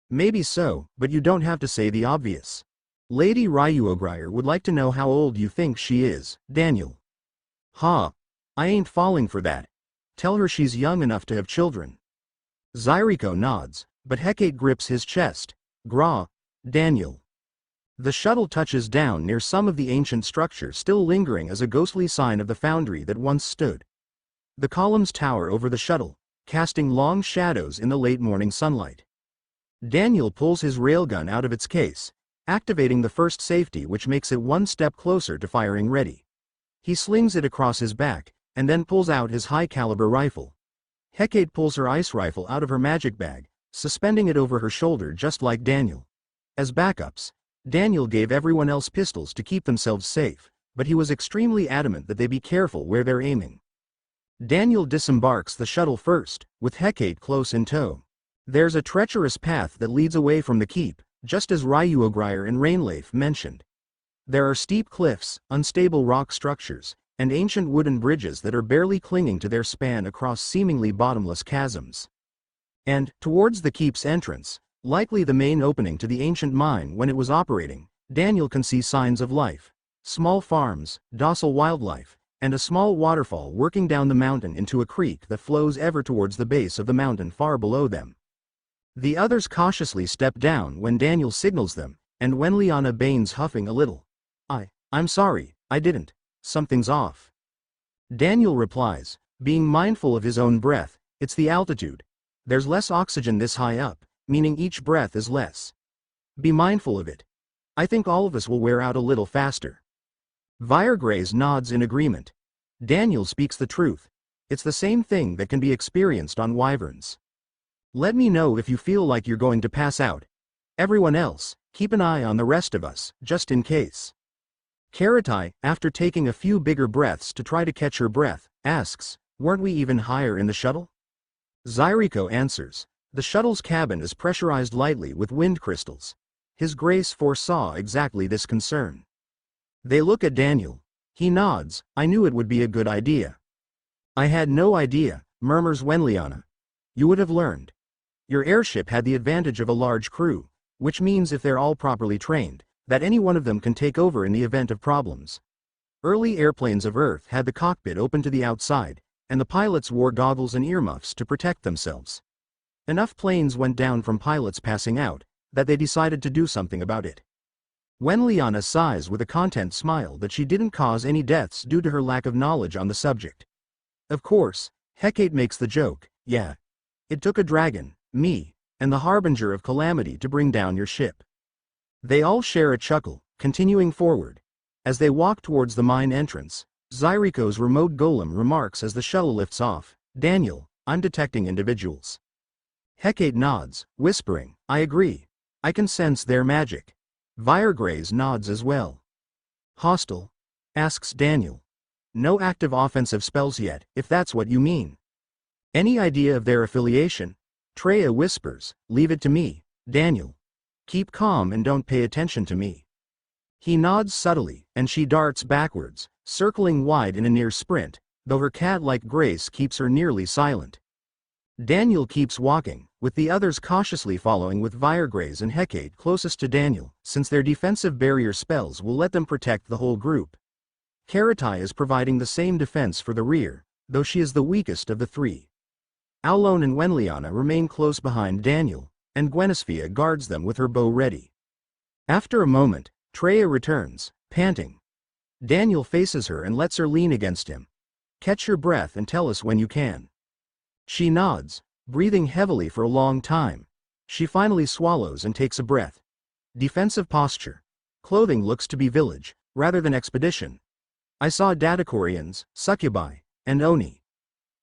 [SPEAKER 1] "Maybe so, but you don't have to say the obvious. Lady Ryuogrier would like to know how old you think she is, Daniel." "Ha. I ain't falling for that. Tell her she's young enough to have children." Zyriko nods, but Hecate grips his chest. "Gra, Daniel." The shuttle touches down near some of the ancient structure still lingering as a ghostly sign of the foundry that once stood. The columns tower over the shuttle, casting long shadows in the late morning sunlight. Daniel pulls his railgun out of its case, activating the first safety which makes it one step closer to firing ready. He slings it across his back, and then pulls out his high-caliber rifle. Hecate pulls her ice rifle out of her magic bag, suspending it over her shoulder just like Daniel. As backups, Daniel gave everyone else pistols to keep themselves safe, but he was extremely adamant that they be careful where they're aiming. Daniel disembarks the shuttle first, with Hecate close in tow. There's a treacherous path that leads away from the keep, just as Ryuogrier and Rainleif mentioned. There are steep cliffs, unstable rock structures, and ancient wooden bridges that are barely clinging to their span across seemingly bottomless chasms. And, towards the keep's entrance, likely the main opening to the ancient mine when it was operating, Daniel can see signs of life. Small farms, docile wildlife, and a small waterfall working down the mountain into a creek that flows ever towards the base of the mountain far below them. The others cautiously step down when Daniel signals them, and Wenliana Baines huffing a little. I'm sorry, I didn't. Something's off." Daniel replies, being mindful of his own breath, "It's the altitude. There's less oxygen this high up, meaning each breath is less. Be mindful of it. I think all of us will wear out a little faster." Viregraze nods in agreement. Daniel speaks the truth. It's the same thing that can be experienced on wyverns. "Let me know if you feel like you're going to pass out. Everyone else, keep an eye on the rest of us, just in case." Karatai, after taking a few bigger breaths to try to catch her breath, asks, "Weren't we even higher in the shuttle?" Zyriko answers, "The shuttle's cabin is pressurized lightly with wind crystals." His Grace foresaw exactly this concern. They look at Daniel. He nods, "I knew it would be a good idea." "I had no idea," murmurs Wenliana. "You would have learned. Your airship had the advantage of a large crew. which means if they're all properly trained, that any one of them can take over in the event of problems. Early airplanes of Earth had the cockpit open to the outside, and the pilots wore goggles and earmuffs to protect themselves. Enough planes went down from pilots passing out, that they decided to do something about it. Liana sighs with a content smile that she didn't cause any deaths due to her lack of knowledge on the subject. Of course, Hecate makes the joke, yeah. It took a dragon, me, and the harbinger of calamity to bring down your ship. They all share a chuckle, continuing forward. As they walk towards the mine entrance, Zyriko's remote golem remarks as the shuttle lifts off, "Daniel, I'm detecting individuals." Hecate nods, whispering, "I agree. I can sense their magic." Viregraze nods as well. "Hostile?" asks Daniel. "No active offensive spells yet, if that's what you mean." "Any idea of their affiliation?" Treya whispers, "Leave it to me, Daniel. Keep calm and don't pay attention to me." He nods subtly, and she darts backwards, circling wide in a near sprint, though her cat-like grace keeps her nearly silent. Daniel keeps walking, with the others cautiously following with Viregraze and Hecate closest to Daniel, since their defensive barrier spells will let them protect the whole group. Karatai is providing the same defense for the rear, though she is the weakest of the three. Aulon and Wenliana remain close behind Daniel, and Gwenisphia guards them with her bow ready. After a moment, Treya returns, panting. Daniel faces her and lets her lean against him. "Catch your breath and tell us when you can." She nods, breathing heavily for a long time. She finally swallows and takes a breath. Defensive posture. Clothing looks to be village, rather than expedition. "I saw Datakorians, succubi, and Oni.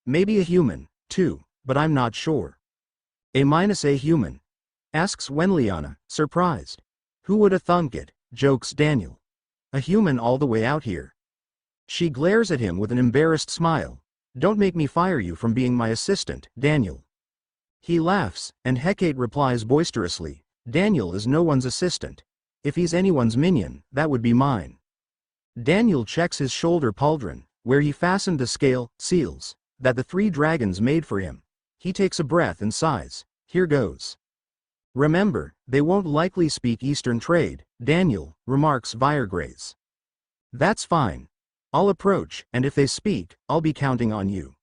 [SPEAKER 1] Maybe a human, too, but I'm not sure." A human? Asks Wenliana, surprised. "Who would have thunk it?" jokes Daniel. "A human all the way out here." She glares at him with an embarrassed smile. "Don't make me fire you from being my assistant, Daniel." He laughs, and Hecate replies boisterously, "Daniel is no one's assistant. If he's anyone's minion, that would be mine." Daniel checks his shoulder pauldron, where he fastened the seals, that the three dragons made for him. He takes a breath and sighs, "Here goes." "Remember, they won't likely speak Eastern trade," Daniel remarks Viregraze. "That's fine. I'll approach, and if they speak, I'll be counting on you."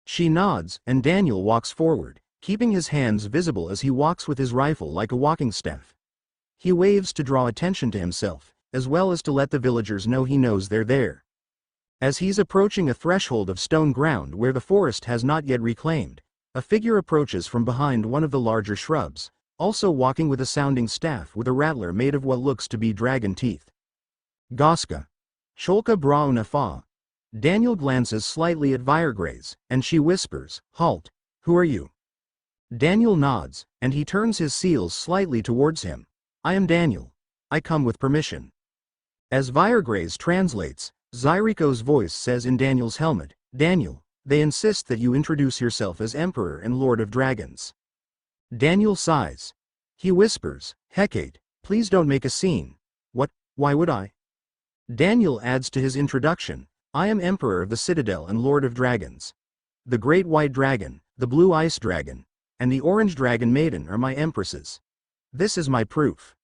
[SPEAKER 1] She nods, and Daniel walks forward, keeping his hands visible as he walks with his rifle like a walking staff. He waves to draw attention to himself, as well as to let the villagers know he knows they're there. As he's approaching a threshold of stone ground where the forest has not yet reclaimed, a figure approaches from behind one of the larger shrubs, also walking with a sounding staff with a rattler made of what looks to be dragon teeth. "Goska. Cholka Brauna Fa." Daniel glances slightly at Viregraze, and she whispers, "Halt. Who are you?" Daniel nods, and he turns his seals slightly towards him. "I am Daniel. I come with permission." As Viregraze translates, Zyriko's voice says in Daniel's helmet, "Daniel, they insist that you introduce yourself as Emperor and Lord of Dragons." Daniel sighs. He whispers, "Hecate, please don't make a scene." "What, why would I?" Daniel adds to his introduction, "I am Emperor of the Citadel and Lord of Dragons. The Great White Dragon, the Blue Ice Dragon, and the Orange Dragon Maiden are my empresses. This is my proof."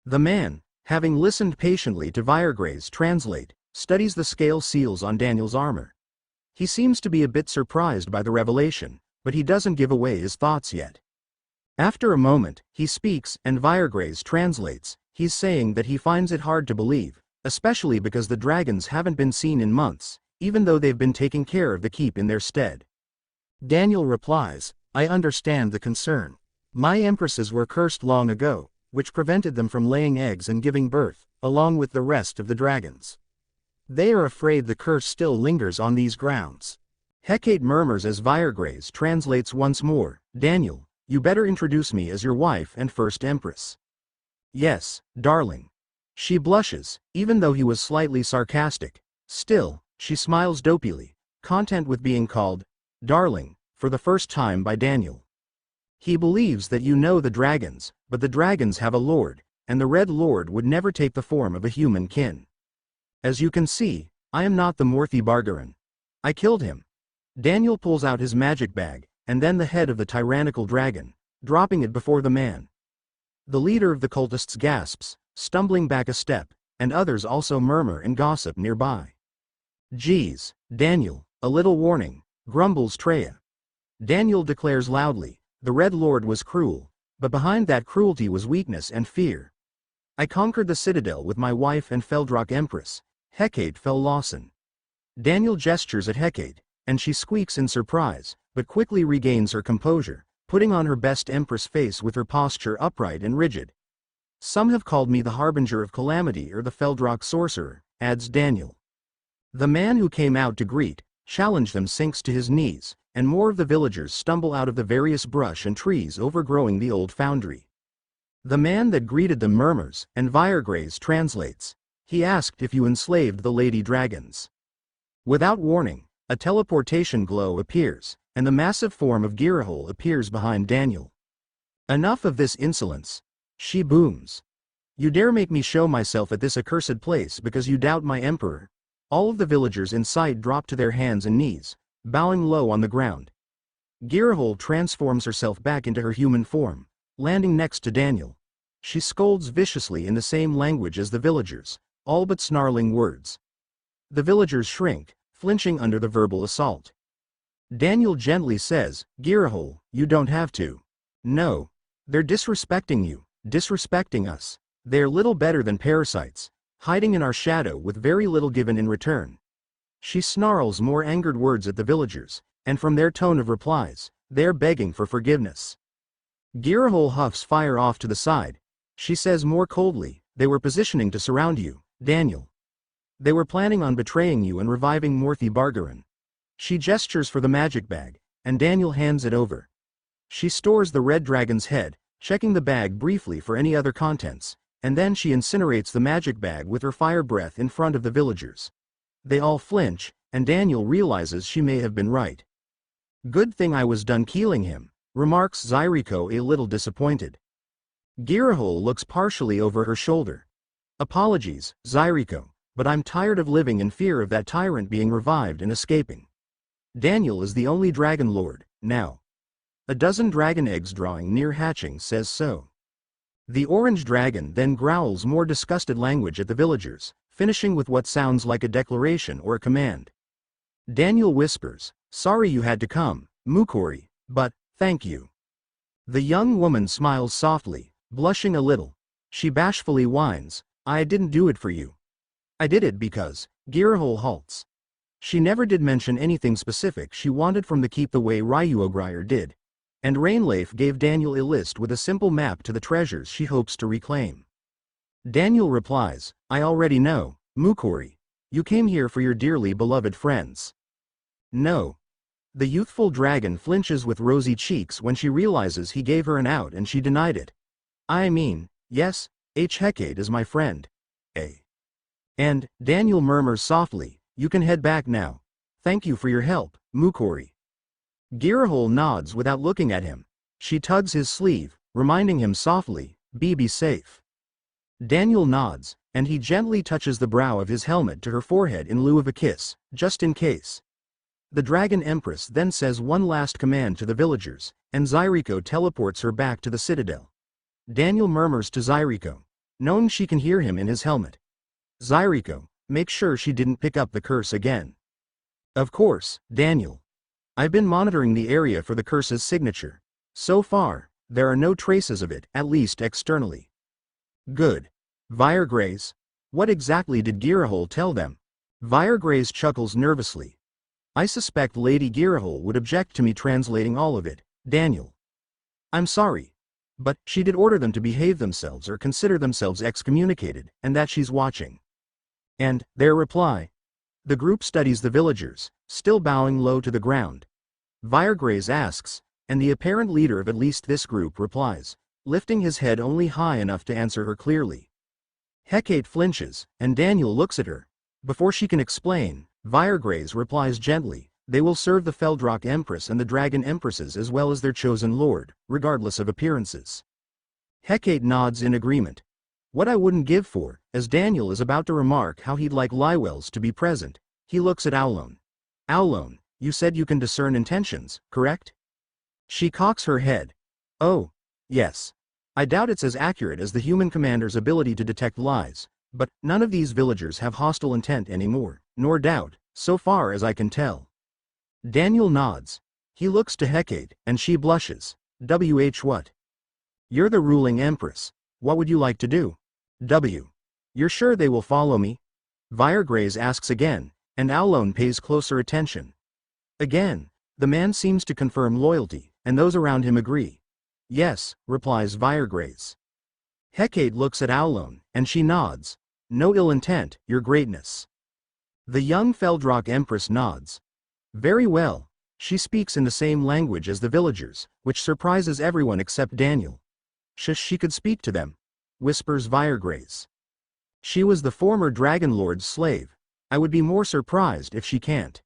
[SPEAKER 1] The man, having listened patiently to Viregraze translate, studies the scale seals on Daniel's armor. He seems to be a bit surprised by the revelation, but he doesn't give away his thoughts yet. After a moment, he speaks, and Viregraze translates. He's saying that he finds it hard to believe, especially because the dragons haven't been seen in months, even though they've been taking care of the keep in their stead. Daniel replies, "I understand the concern. My empresses were cursed long ago, which prevented them from laying eggs and giving birth, along with the rest of the dragons. They are afraid the curse still lingers on these grounds." Hecate murmurs as Viregraze translates once more, "Daniel, you better introduce me as your wife and first empress." "Yes, darling." She blushes, even though he was slightly sarcastic. Still, she smiles dopily, content with being called darling for the first time by Daniel. He believes that you know the dragons, but the dragons have a lord, and the Red Lord would never take the form of a human kin. "As you can see, I am not the Morthi Bargaran. I killed him." Daniel pulls out his magic bag, and then the head of the tyrannical dragon, dropping it before the man. The leader of the cultists gasps, stumbling back a step, and others also murmur and gossip nearby. "Geez, Daniel, a little warning," grumbles Treya. Daniel declares loudly, "The Red Lord was cruel, but behind that cruelty was weakness and fear. I conquered the Citadel with my wife and Feldrock Empress, Hecate Fel Lawson." Daniel gestures at Hecate, and she squeaks in surprise, but quickly regains her composure, putting on her best Empress face with her posture upright and rigid. "Some have called me the Harbinger of Calamity or the Feldrock Sorcerer," adds Daniel. The man who came out to challenge them sinks to his knees, and more of the villagers stumble out of the various brush and trees overgrowing the old foundry. The man that greeted them murmurs, and Viregraze translates, "He asked if you enslaved the lady dragons." Without warning, a teleportation glow appears, and the massive form of Girahol appears behind Daniel. "Enough of this insolence," she booms. "You dare make me show myself at this accursed place because you doubt my emperor?" All of the villagers in sight drop to their hands and knees, bowing low on the ground. Girahol transforms herself back into her human form, landing next to Daniel. She scolds viciously in the same language as the villagers, all but snarling words. The villagers shrink, flinching under the verbal assault. Daniel gently says, "Girahol, you don't have to. No. They're disrespecting you, disrespecting us. They're little better than parasites, hiding in our shadow with very little given in return." She snarls more angered words at the villagers, and from their tone of replies, they're begging for forgiveness. Girahol huffs fire off to the side. She says more coldly, "They were positioning to surround you, Daniel. They were planning on betraying you and reviving Morthy Bargaran." She gestures for the magic bag, and Daniel hands it over. She stores the red dragon's head, checking the bag briefly for any other contents, and then she incinerates the magic bag with her fire breath in front of the villagers. They all flinch, and Daniel realizes she may have been right. "Good thing I was done killing him," remarks Zyriko a little disappointed. Girahol looks partially over her shoulder. "Apologies, Zyriko, but I'm tired of living in fear of that tyrant being revived and escaping. Daniel is the only dragon lord, now. A dozen dragon eggs drawing near hatching says so." The orange dragon then growls more disgusted language at the villagers, finishing with what sounds like a declaration or a command. Daniel whispers, "Sorry you had to come, Mukori, but, thank you." The young woman smiles softly, blushing a little. She bashfully whines, "I didn't do it for you. I did it because..." Girahol halts. She never did mention anything specific she wanted from the keep the way Ryuogrier did. And Rainleif gave Daniel a list with a simple map to the treasures she hopes to reclaim. Daniel replies, "I already know, Mukori. You came here for your dearly beloved friends." "No." The youthful dragon flinches with rosy cheeks when she realizes he gave her an out and she denied it. "I mean, yes, Hecate is my friend. And," Daniel murmurs softly, "you can head back now. Thank you for your help, Mukori." Girahol nods without looking at him. She tugs his sleeve, reminding him softly, Be safe." Daniel nods, and he gently touches the brow of his helmet to her forehead in lieu of a kiss, just in case. The Dragon Empress then says one last command to the villagers, and Zyriko teleports her back to the Citadel. Daniel murmurs to Zyriko, knowing she can hear him in his helmet, "Zyriko, make sure she didn't pick up the curse again." "Of course, Daniel. I've been monitoring the area for the curse's signature. So far, there are no traces of it, at least externally." "Good. Viregraze, what exactly did Girahol tell them?" Viregraze chuckles nervously. "I suspect Lady Girahol would object to me translating all of it, Daniel. I'm sorry. But she did order them to behave themselves or consider themselves excommunicated, and that she's watching." And their reply. The group studies the villagers, still bowing low to the ground. Viregraze asks, and the apparent leader of at least this group replies, lifting his head only high enough to answer her clearly. Hecate flinches, and Daniel looks at her. Before she can explain, Viregraze replies gently, "They will serve the Feldrock Empress and the Dragon Empresses as well as their chosen lord, regardless of appearances." Hecate nods in agreement. "What I wouldn't give for," as Daniel is about to remark how he'd like Lywells to be present, he looks at Aulon. "Aulon, you said you can discern intentions, correct?" She cocks her head. "Oh, yes. I doubt it's as accurate as the human commander's ability to detect lies, but none of these villagers have hostile intent anymore, nor doubt, so far as I can tell. Daniel nods. He looks to Hecate, and she blushes. What? You're the ruling empress. What would you like to do? You're sure they will follow me? Viregraze asks again, and Aulon pays closer attention. Again, the man seems to confirm loyalty, and those around him agree. Yes, replies Viregraze. Hecate looks at Aulon, and she nods. No ill intent, your greatness. The young Feldrock empress nods. Very well. She speaks in the same language as the villagers, which surprises everyone except Daniel. She could speak to them, whispers Viregraze. She was the former Dragon Lord's slave. I would be more surprised if she can't.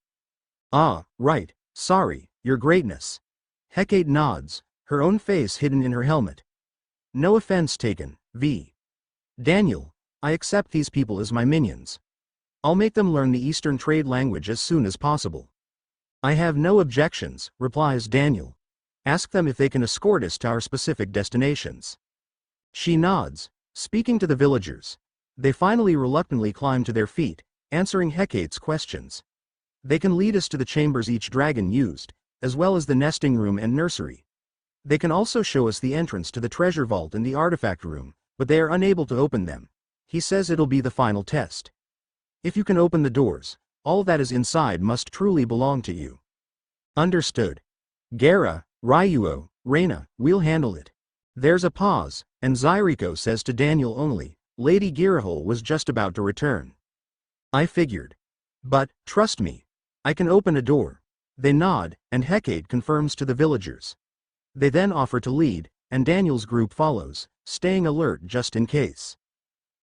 [SPEAKER 1] Ah, right, sorry, your greatness. Hecate nods, her own face hidden in her helmet. No offense taken, V. Daniel, I accept these people as my minions. I'll make them learn the Eastern trade language as soon as possible. I have no objections, replies Daniel. Ask them if they can escort us to our specific destinations. She nods, speaking to the villagers. They finally reluctantly climb to their feet, answering Hecate's questions. They can lead us to the chambers each dragon used, as well as the nesting room and nursery. They can also show us the entrance to the treasure vault and the artifact room, but they are unable to open them. He says it'll be the final test. If you can open the doors, all that is inside must truly belong to you. Understood. Gera, Ryuo, Reina, we'll handle it. There's a pause, and Zyriko says to Daniel only, Lady Girahol was just about to return. I figured. But, trust me. I can open a door. They nod, and Hecate confirms to the villagers. They then offer to lead, and Daniel's group follows, staying alert just in case.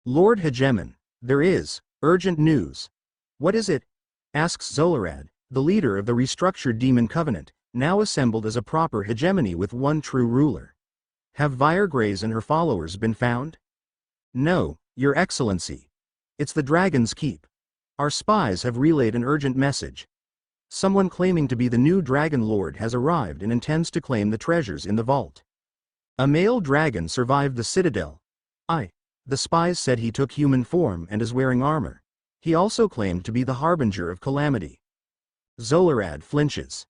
[SPEAKER 1] Lord Hegemon, there is urgent news. What is it? Asks Zolarad, the leader of the restructured Demon Covenant, now assembled as a proper hegemony with one true ruler. Have Viregraze and her followers been found? No, Your Excellency. It's the Dragon's Keep. Our spies have relayed an urgent message. Someone claiming to be the new Dragon Lord has arrived and intends to claim the treasures in the vault. A male dragon survived the Citadel. The spies said he took human form and is wearing armor. He also claimed to be the harbinger of calamity. Zolarad flinches.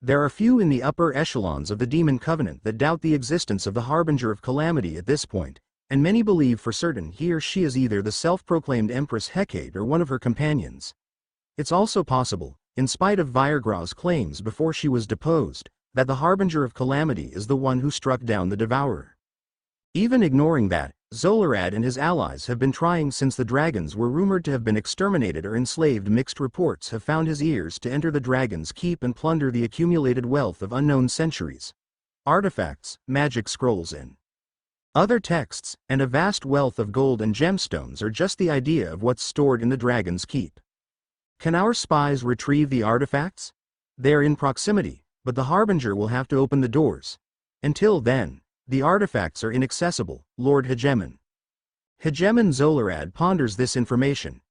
[SPEAKER 1] There are few in the upper echelons of the Demon Covenant that doubt the existence of the harbinger of calamity at this point, and many believe for certain he or she is either the self-proclaimed Empress Hecate or one of her companions. It's also possible, in spite of Viregra's claims before she was deposed, that the harbinger of calamity is the one who struck down the Devourer. Even ignoring that, Zolarad and his allies have been trying since the dragons were rumored to have been exterminated or enslaved. Mixed reports have found his ears to enter the Dragon's Keep and plunder the accumulated wealth of unknown centuries. Artifacts, magic scrolls and other texts, and a vast wealth of gold and gemstones are just the idea of what's stored in the Dragon's Keep. Can our spies retrieve the artifacts? They are in proximity, but the Harbinger will have to open the doors. Until then, the artifacts are inaccessible, Lord Hegemon. Hegemon Zolarad ponders this information.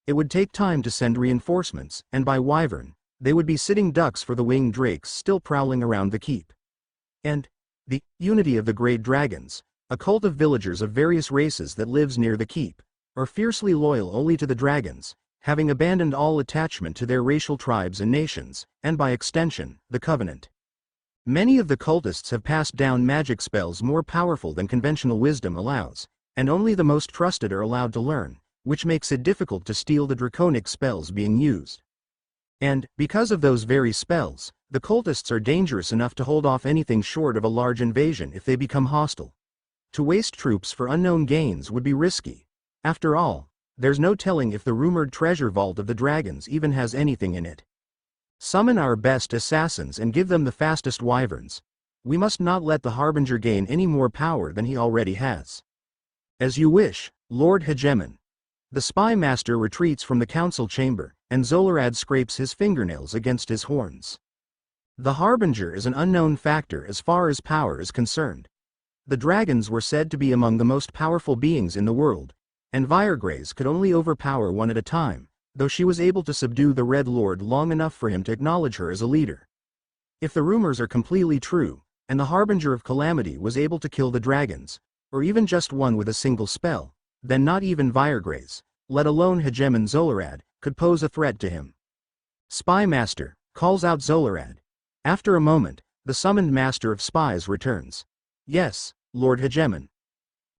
[SPEAKER 1] It would take time to send reinforcements, and by Wyvern, they would be sitting ducks for the winged drakes still prowling around the keep. And the unity of the Great Dragons, a cult of villagers of various races that lives near the keep, are fiercely loyal only to the dragons, having abandoned all attachment to their racial tribes and nations, and by extension, the Covenant. Many of the cultists have passed down magic spells more powerful than conventional wisdom allows, and only the most trusted are allowed to learn, which makes it difficult to steal the draconic spells being used. And, because of those very spells, the cultists are dangerous enough to hold off anything short of a large invasion if they become hostile. To waste troops for unknown gains would be risky. After all, there's no telling if the rumored treasure vault of the dragons even has anything in it. Summon our best assassins and give them the fastest wyverns. We must not let the Harbinger gain any more power than he already has. As you wish, Lord Hegemon. The spy master retreats from the council chamber, and Zolarad scrapes his fingernails against his horns. The Harbinger is an unknown factor as far as power is concerned. The dragons were said to be among the most powerful beings in the world, and Viregraze could only overpower one at a time, though she was able to subdue the Red Lord long enough for him to acknowledge her as a leader. If the rumors are completely true, and the Harbinger of Calamity was able to kill the dragons, or even just one with a single spell, then not even Viregraze, let alone Hegemon Zolarad, could pose a threat to him. Spy Master, calls out Zolarad. After a moment, the summoned Master of Spies returns. Yes, Lord Hegemon.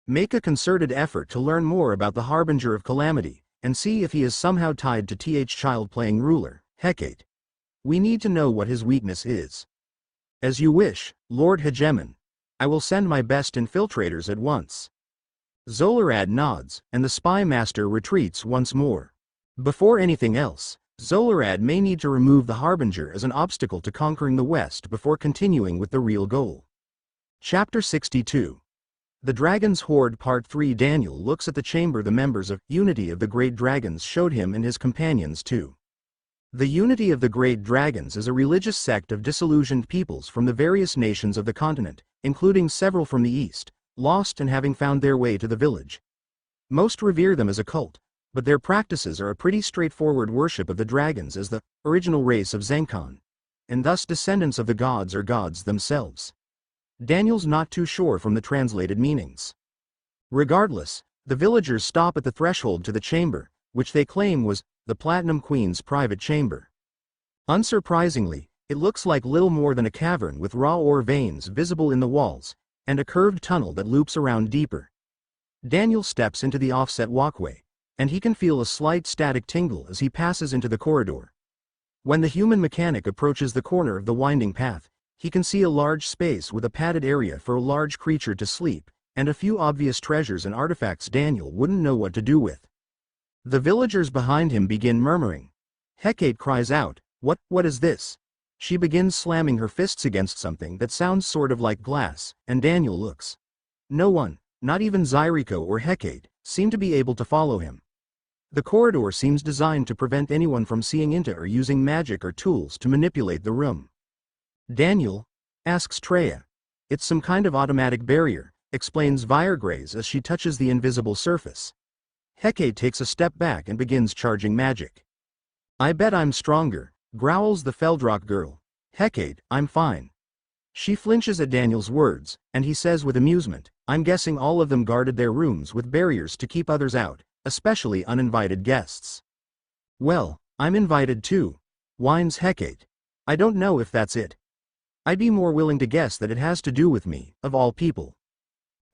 [SPEAKER 1] Make a concerted effort to learn more about the Harbinger of Calamity, and see if he is somehow tied to child-playing ruler, Hecate. We need to know what his weakness is. As you wish, Lord Hegemon. I will send my best infiltrators at once. Zolarad nods, and the Spy Master retreats once more. Before anything else, Zolarad may need to remove the Harbinger as an obstacle to conquering the West before continuing with the real goal. Chapter 62. The Dragon's Horde Part 3. Daniel looks at the chamber the members of Unity of the Great Dragons showed him and his companions too. The Unity of the Great Dragons is a religious sect of disillusioned peoples from the various nations of the continent, including several from the east, lost and having found their way to the village. Most revere them as a cult, but their practices are a pretty straightforward worship of the dragons as the original race of Zenkon, and thus descendants of the gods or gods themselves. Daniel's not too sure from the translated meanings. Regardless, the villagers stop at the threshold to the chamber, which they claim was the Platinum Queen's private chamber. Unsurprisingly, it looks like little more than a cavern with raw ore veins visible in the walls, and a curved tunnel that loops around deeper. Daniel steps into the offset walkway, and he can feel a slight static tingle as he passes into the corridor. When the human mechanic approaches the corner of the winding path, he can see a large space with a padded area for a large creature to sleep, and a few obvious treasures and artifacts Daniel wouldn't know what to do with. The villagers behind him begin murmuring. Hecate cries out, What is this?" She begins slamming her fists against something that sounds sort of like glass, and Daniel looks. No one, not even Zyriko or Hecate, seem to be able to follow him. The corridor seems designed to prevent anyone from seeing into or using magic or tools to manipulate the room. "Daniel?" asks Treya. "It's some kind of automatic barrier," explains Viregraze as she touches the invisible surface. Hecate takes a step back and begins charging magic. "I bet I'm stronger," growls the Feldrock girl. "Hecate, I'm fine." She flinches at Daniel's words, and he says with amusement, "I'm guessing all of them guarded their rooms with barriers to keep others out, especially uninvited guests." "Well, I'm invited too," whines Hecate. "I don't know if that's it. I'd be more willing to guess that it has to do with me, of all people.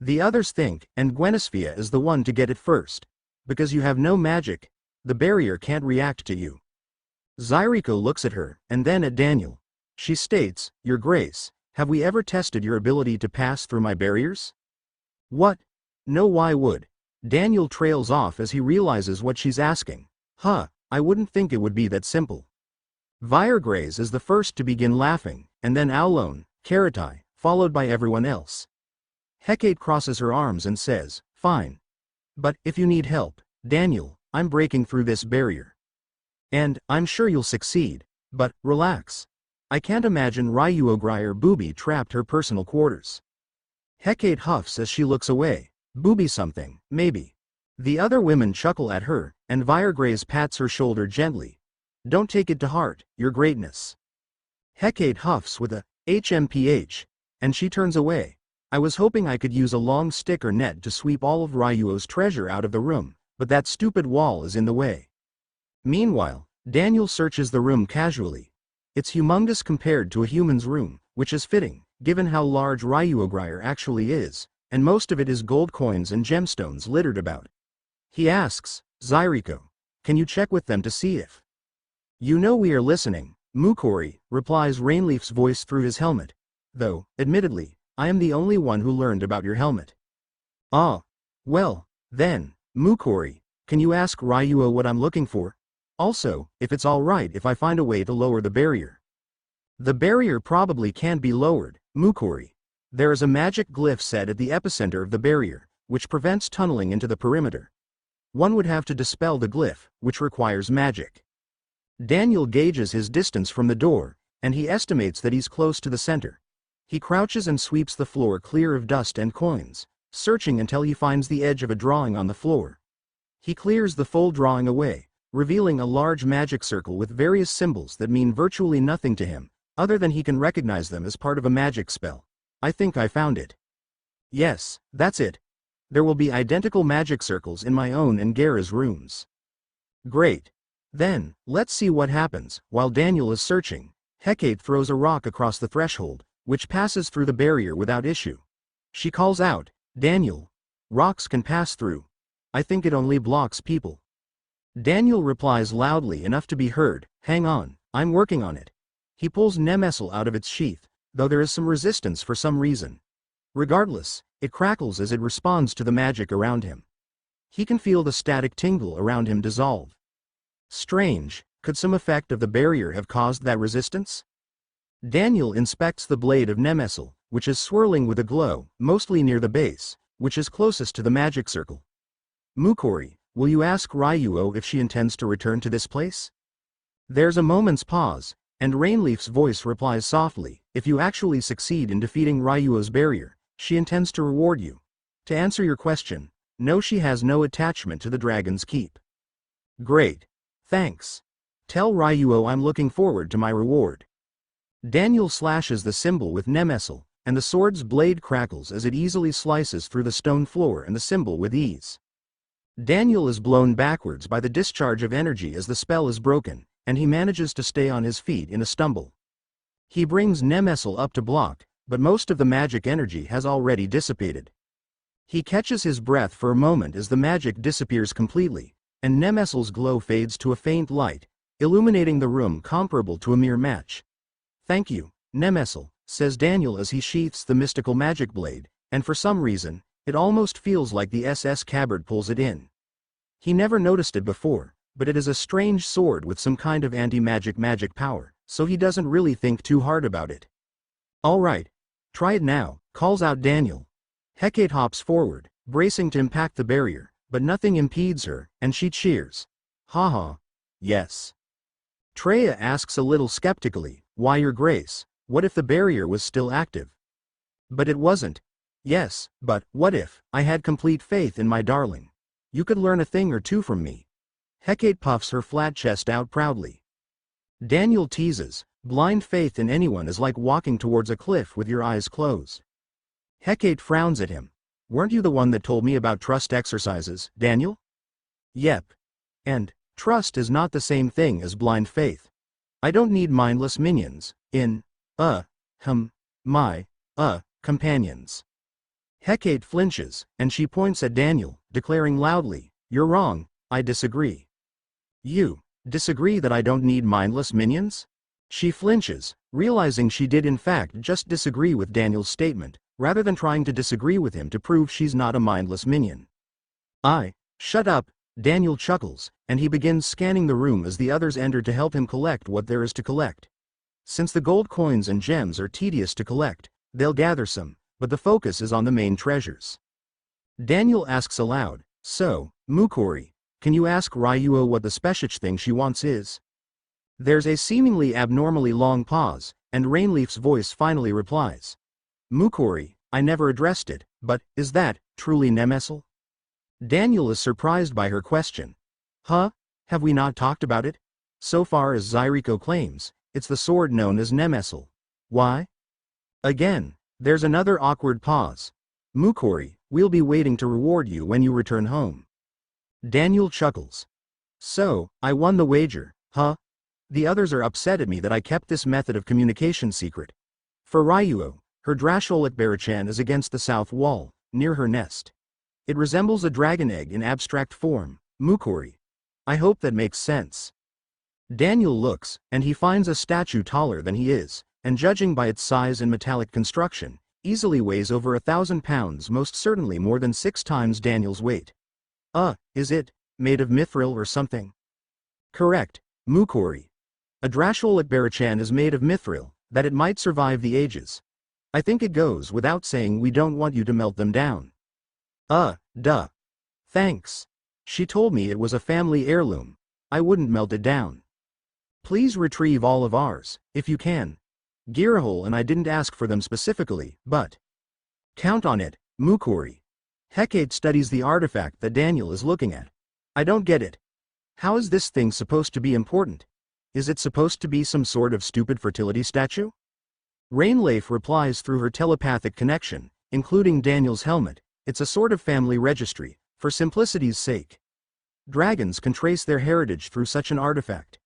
[SPEAKER 1] The others think, and Gwenisphia is the one to get it first. Because you have no magic, the barrier can't react to you." Zyriko looks at her, and then at Daniel. She states, "Your Grace, have we ever tested your ability to pass through my barriers?" "What? No, why would?" Daniel trails off as he realizes what she's asking. I wouldn't think it would be that simple." Viregraze is the first to begin laughing, and then Aulone, Karatai, followed by everyone else. Hecate crosses her arms and says, "Fine. But, if you need help, Daniel, I'm breaking through this barrier. And, I'm sure you'll succeed, but, relax. I can't imagine Ryuograi or Booby trapped her personal quarters." Hecate huffs as she looks away. "Booby something, maybe." The other women chuckle at her, and Viregraze pats her shoulder gently. "Don't take it to heart, your greatness." Hecate huffs with a HMPH, and she turns away. "I was hoping I could use a long stick or net to sweep all of Ryuo's treasure out of the room, but that stupid wall is in the way." Meanwhile, Daniel searches the room casually. It's humongous compared to a human's room, which is fitting, given how large Ryuograi actually is, and most of it is gold coins and gemstones littered about. He asks, "Zyriko, can you check with them to see if—" "You know we are listening, Mukori," replies Rainleaf's voice through his helmet. "Though, admittedly, I am the only one who learned about your helmet." "Ah. Well, then, Mukori, can you ask Ryuo what I'm looking for? Also, if it's alright if I find a way to lower the barrier." "The barrier probably can't be lowered, Mukori. There is a magic glyph set at the epicenter of the barrier, which prevents tunneling into the perimeter. One would have to dispel the glyph, which requires magic." Daniel gauges his distance from the door, and he estimates that he's close to the center. He crouches and sweeps the floor clear of dust and coins, searching until he finds the edge of a drawing on the floor. He clears the full drawing away, revealing a large magic circle with various symbols that mean virtually nothing to him, other than he can recognize them as part of a magic spell. "I think I found it." "Yes, that's it," There will be identical magic circles in my own and Gera's rooms. Great. Then, let's see what happens. While Daniel is searching, Hecate throws a rock across the threshold, which passes through the barrier without issue. She calls out, Daniel. Rocks can pass through. I think it only blocks people. Daniel replies loudly enough to be heard, hang on, I'm working on it. He pulls Nemesel out of its sheath, though there is some resistance for some reason. Regardless, it crackles as it responds to the magic around him. He can feel the static tingle around him dissolve. Strange, could some effect of the barrier have caused that resistance? Daniel inspects the blade of Nemesel, which is swirling with a glow, mostly near the base, which is closest to the magic circle. Mukori, will you ask Ryuo if she intends to return to this place? There's a moment's pause, and Rainleaf's voice replies softly, if you actually succeed in defeating Ryuo's barrier, she intends to reward you. To answer your question, no, she has no attachment to the Dragon's Keep. Great. Thanks. Tell Ryuo I'm looking forward to my reward. Daniel slashes the symbol with Nemesel, and the sword's blade crackles as it easily slices through the stone floor and the symbol with ease. Daniel is blown backwards by the discharge of energy as the spell is broken, and he manages to stay on his feet in a stumble. He brings Nemesel up to block, but most of the magic energy has already dissipated. He catches his breath for a moment as the magic disappears completely, and Nemesel's glow fades to a faint light, illuminating the room comparable to a mere match. Thank you, Nemesel, says Daniel as he sheaths the mystical magic blade, and for some reason, it almost feels like the SS Cabbard pulls it in. He never noticed it before, but it is a strange sword with some kind of anti-magic power, so he doesn't really think too hard about it. All right. Try it now, calls out Daniel. Hecate hops forward, bracing to impact the barrier, but nothing impedes her, and she cheers. Haha. Yes. Treya asks a little skeptically, why your grace, what if the barrier was still active? But it wasn't. Yes, but what if I had complete faith in my darling? You could learn a thing or two from me. Hecate puffs her flat chest out proudly. Daniel teases, blind faith in anyone is like walking towards a cliff with your eyes closed. Hecate frowns at him. Weren't you the one that told me about trust exercises, Daniel? Yep. And trust is not the same thing as blind faith. I don't need mindless minions in, my companions. Hecate flinches, and she points at Daniel, declaring loudly, you're wrong, I disagree. You disagree that I don't need mindless minions? She flinches, realizing she did in fact just disagree with Daniel's statement, rather than trying to disagree with him to prove she's not a mindless minion. Shut up, Daniel chuckles, and he begins scanning the room as the others enter to help him collect what there is to collect. Since the gold coins and gems are tedious to collect, they'll gather some, but the focus is on the main treasures. Daniel asks aloud, so, Mukori, can you ask Ryuo what the special thing she wants is? There's a seemingly abnormally long pause, and Rainleaf's voice finally replies. Mukori, I never addressed it, but, is that, truly Nemesel? Daniel is surprised by her question. Huh? Have we not talked about it? So far as Zyriko claims, it's the sword known as Nemesel. Why? Again, there's another awkward pause. Mukori, we'll be waiting to reward you when you return home. Daniel chuckles. So, I won the wager, huh? The others are upset at me that I kept this method of communication secret. For Ryuo, her Drasholik Barachan is against the south wall, near her nest. It resembles a dragon egg in abstract form, Mukori. I hope that makes sense. Daniel looks, and he finds a statue taller than he is, and judging by its size and metallic construction, easily weighs over 1,000 pounds, most certainly more than 6 times Daniel's weight. Is it made of mithril or something? Correct, Mukori. A Drasholik Barachan is made of mithril, that it might survive the ages. I think it goes without saying we don't want you to melt them down. Duh. Thanks. She told me it was a family heirloom. I wouldn't melt it down. Please retrieve all of ours, if you can. Girahol and I didn't ask for them specifically, but count on it, Mukori. Hecate studies the artifact that Daniel is looking at. I don't get it. How is this thing supposed to be important? Is it supposed to be some sort of stupid fertility statue? Rainleaf replies through her telepathic connection, including Daniel's helmet. It's a sort of family registry, for simplicity's sake. Dragons can trace their heritage through such an artifact.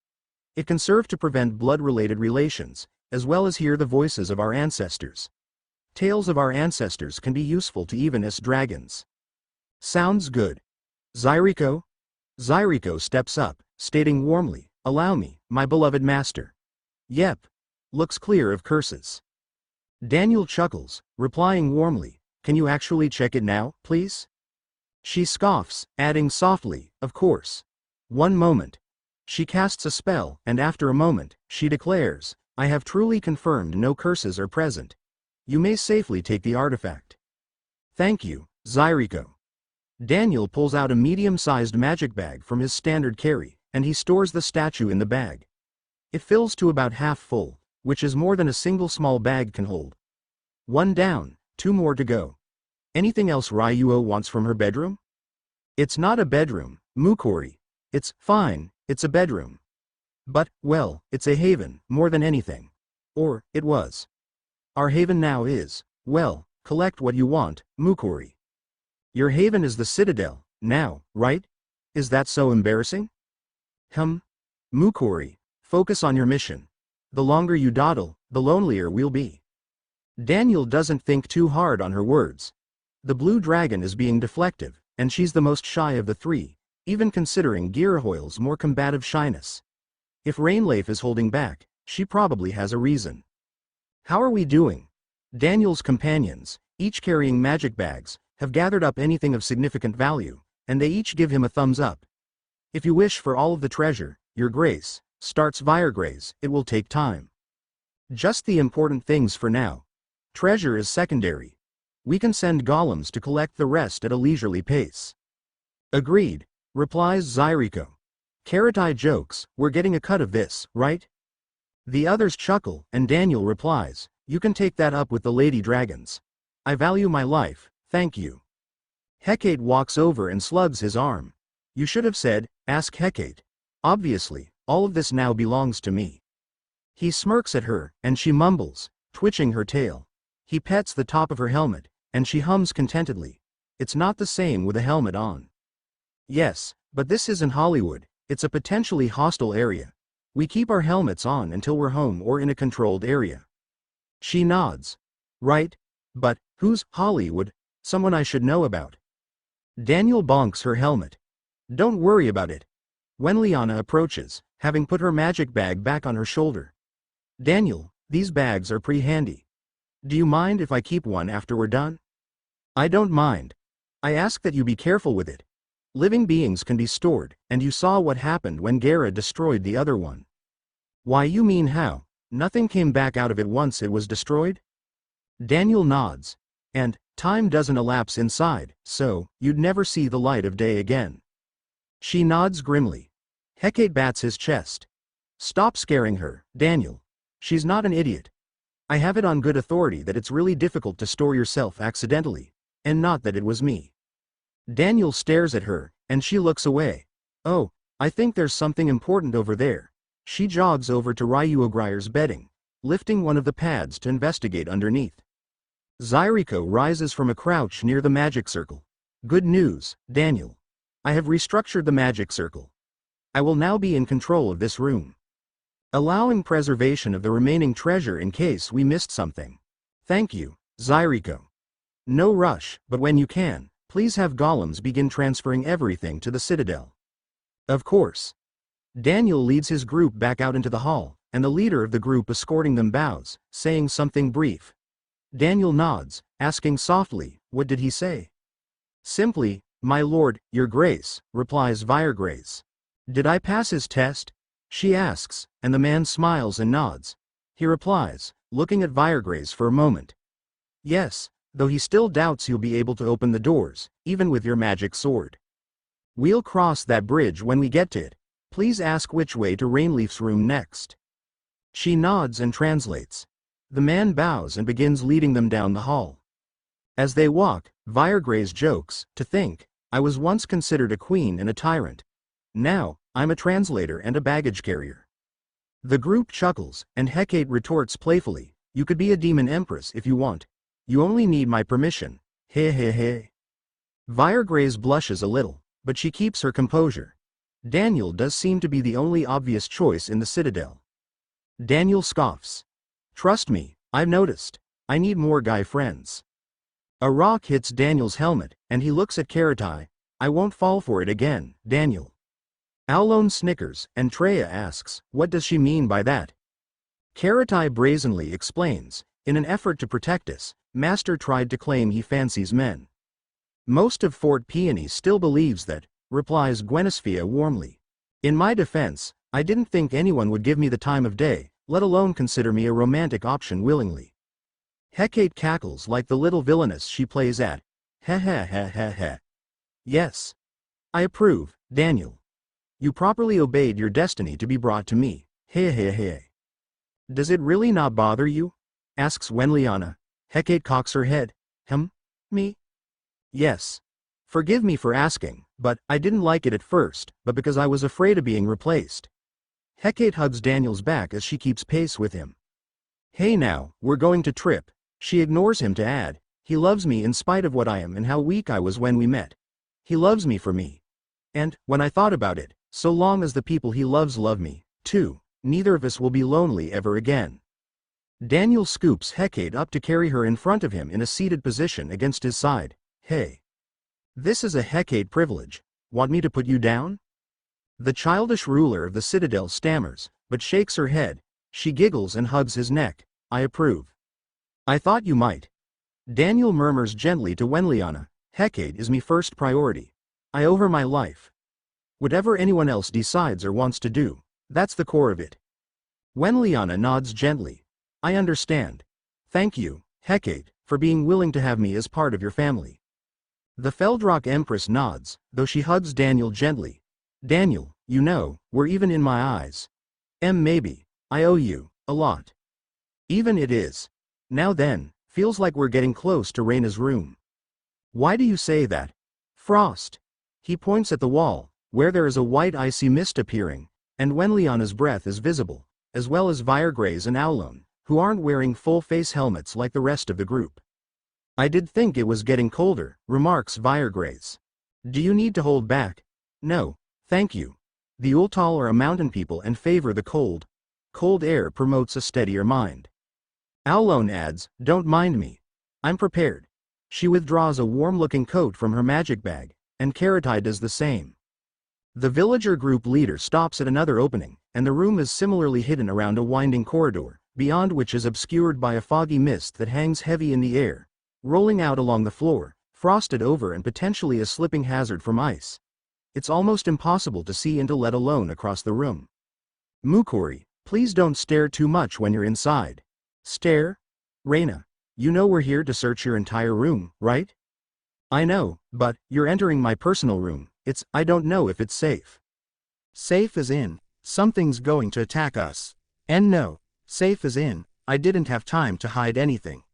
[SPEAKER 1] It can serve to prevent blood-related relations, as well as hear the voices of our ancestors. Tales of our ancestors can be useful to even us dragons. Sounds good. Zyriko? Zyriko steps up, stating warmly, "Allow me, my beloved master." Yep. Looks clear of curses. Daniel chuckles, replying warmly, "Can you actually check it now, please?" She scoffs, adding softly, "Of course. One moment." She casts a spell, and after a moment, she declares, "I have truly confirmed no curses are present. You may safely take the artifact." "Thank you, Zyriko." Daniel pulls out a medium-sized magic bag from his standard carry, and he stores the statue in the bag. It fills to about half full, which is more than a single small bag can hold. One down, two more to go. Anything else Ryuo wants from her bedroom? It's not a bedroom, Mukori. It's fine, it's a bedroom. But, well, it's a haven, more than anything. Or, it was. Our haven now is, well, collect what you want, Mukori. Your haven is the Citadel, now, right? Is that so embarrassing? Mukori, focus on your mission. The longer you dawdle, the lonelier we'll be. Daniel doesn't think too hard on her words. The blue dragon is being deflective, and she's the most shy of the three, even considering Girahoil's more combative shyness. If Rainleaf is holding back, she probably has a reason. How are we doing? Daniel's companions, each carrying magic bags, have gathered up anything of significant value, and they each give him a thumbs up. If you wish for all of the treasure, Your Grace, starts Viregrace, it will take time. Just the important things for now. Treasure is secondary. We can send golems to collect the rest at a leisurely pace. Agreed, replies Zyriko. Karatai jokes, we're getting a cut of this, right? The others chuckle, and Daniel replies, you can take that up with the lady dragons. I value my life, thank you. Hecate walks over and slugs his arm. You should have said, ask Hecate. Obviously, all of this now belongs to me. He smirks at her, and she mumbles, twitching her tail. He pets the top of her helmet, and she hums contentedly. It's not the same with a helmet on. Yes, but this isn't Hollywood, it's a potentially hostile area. We keep our helmets on until we're home or in a controlled area. She nods. Right, but, who's Hollywood? Someone I should know about. Daniel bonks her helmet. Don't worry about it. When Liana approaches, having put her magic bag back on her shoulder. Daniel, these bags are pretty handy. Do you mind if I keep one after we're done? I don't mind. I ask that you be careful with it. Living beings can be stored, and you saw what happened when Gara destroyed the other one. Why, you mean how? Nothing came back out of it once it was destroyed? Daniel nods. And, time doesn't elapse inside, so, you'd never see the light of day again. She nods grimly. Hecate bats his chest. Stop scaring her, Daniel. She's not an idiot. I have it on good authority that it's really difficult to store yourself accidentally, and not that it was me. Daniel stares at her, and she looks away. Oh, I think there's something important over there. She jogs over to Ryuograir's bedding, lifting one of the pads to investigate underneath. Zyriko rises from a crouch near the magic circle. Good news, Daniel. I have restructured the magic circle. I will now be in control of this room, allowing preservation of the remaining treasure in case we missed something. Thank you, Zyriko. No rush, but when you can, please have golems begin transferring everything to the Citadel. Of course. Daniel leads his group back out into the hall, and the leader of the group escorting them bows, saying something brief. Daniel nods, asking softly, what did he say? Simply, my lord, your grace, replies Viregrace. Did I pass his test? She asks, and the man smiles and nods. He replies, looking at Viregrace for a moment. Yes, though he still doubts you'll be able to open the doors, even with your magic sword. We'll cross that bridge when we get to it. Please ask which way to Rainleaf's room next. She nods and translates. The man bows and begins leading them down the hall. As they walk, Viregrace jokes, to think, I was once considered a queen and a tyrant. Now, I'm a translator and a baggage carrier. The group chuckles, and Hecate retorts playfully, you could be a demon empress if you want. You only need my permission. Hey hey hey. Grace blushes a little, but she keeps her composure. Daniel does seem to be the only obvious choice in the Citadel. Daniel scoffs. Trust me, I've noticed. I need more guy friends. A rock hits Daniel's helmet, and he looks at Karatai. I won't fall for it again, Daniel. Aulon snickers, and Treya asks, what does she mean by that? Karatai brazenly explains, in an effort to protect us, Master tried to claim he fancies men. Most of Fort Peony still believes that, replies Gwenisphia warmly. In my defense, I didn't think anyone would give me the time of day, let alone consider me a romantic option willingly. Hecate cackles like the little villainess she plays at. Heh heh heh heh heh. Yes. I approve, Daniel. You properly obeyed your destiny to be brought to me. Hey hey hey. Does it really not bother you? Asks Wenliana. Hecate cocks her head. Me? Yes. Forgive me for asking, but I didn't like it at first, but because I was afraid of being replaced. Hecate hugs Daniel's back as she keeps pace with him. Hey now, we're going to trip. She ignores him to add, he loves me in spite of what I am and how weak I was when we met. He loves me for me. And, when I thought about it, so long as the people he loves love me, too, neither of us will be lonely ever again. Daniel scoops Hecate up to carry her in front of him in a seated position against his side. Hey. This is a Hecate privilege. Want me to put you down? The childish ruler of the Citadel stammers, but shakes her head. She giggles and hugs his neck. I approve. I thought you might. Daniel murmurs gently to Wenliana, Hecate is me first priority. I owe her my life. Whatever anyone else decides or wants to do, that's the core of it. Wenliana nods gently. I understand. Thank you, Hecate, for being willing to have me as part of your family. The Feldrock Empress nods, though she hugs Daniel gently. Daniel, you know, we're even in my eyes. Maybe. I owe you a lot. Even it is. Now then, feels like we're getting close to Reyna's room. Why do you say that? Frost. He points at the wall, where there is a white icy mist appearing, and Wenliana's breath is visible, as well as Grace and Aulon, who aren't wearing full-face helmets like the rest of the group. I did think it was getting colder, remarks Grace. Do you need to hold back? No, thank you. The Ultal are a mountain people and favor the cold. Cold air promotes a steadier mind. Aulon adds, don't mind me. I'm prepared. She withdraws a warm-looking coat from her magic bag, and Karatai does the same. The villager group leader stops at another opening, and the room is similarly hidden around a winding corridor, beyond which is obscured by a foggy mist that hangs heavy in the air, rolling out along the floor, frosted over and potentially a slipping hazard from ice. It's almost impossible to see into, let alone across the room. Mukori, please don't stare too much when you're inside. Stare? Reyna, you know we're here to search your entire room, right? I know, but you're entering my personal room. I don't know if it's safe. Safe as in, something's going to attack us. And no, safe as in, I didn't have time to hide anything.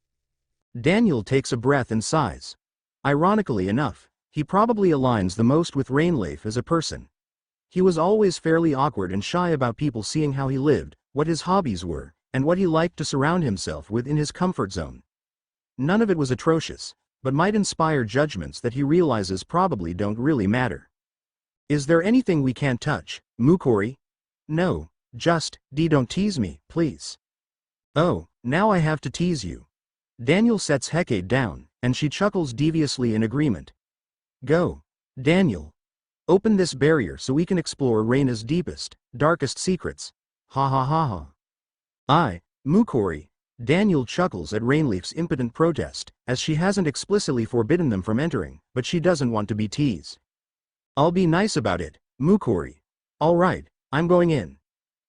[SPEAKER 1] Daniel takes a breath and sighs. Ironically enough, he probably aligns the most with Rainleaf as a person. He was always fairly awkward and shy about people seeing how he lived, what his hobbies were, and what he liked to surround himself with in his comfort zone. None of it was atrocious, but might inspire judgments that he realizes probably don't really matter. Is there anything we can't touch, Mukori? No, just, don't tease me, please. Oh, now I have to tease you. Daniel sets Hecate down, and she chuckles deviously in agreement. Go, Daniel. Open this barrier so we can explore Reyna's deepest, darkest secrets. Ha ha ha ha. Mukori. Daniel chuckles at Rainleaf's impotent protest, as she hasn't explicitly forbidden them from entering, but she doesn't want to be teased. I'll be nice about it, Mukori. All right, I'm going in.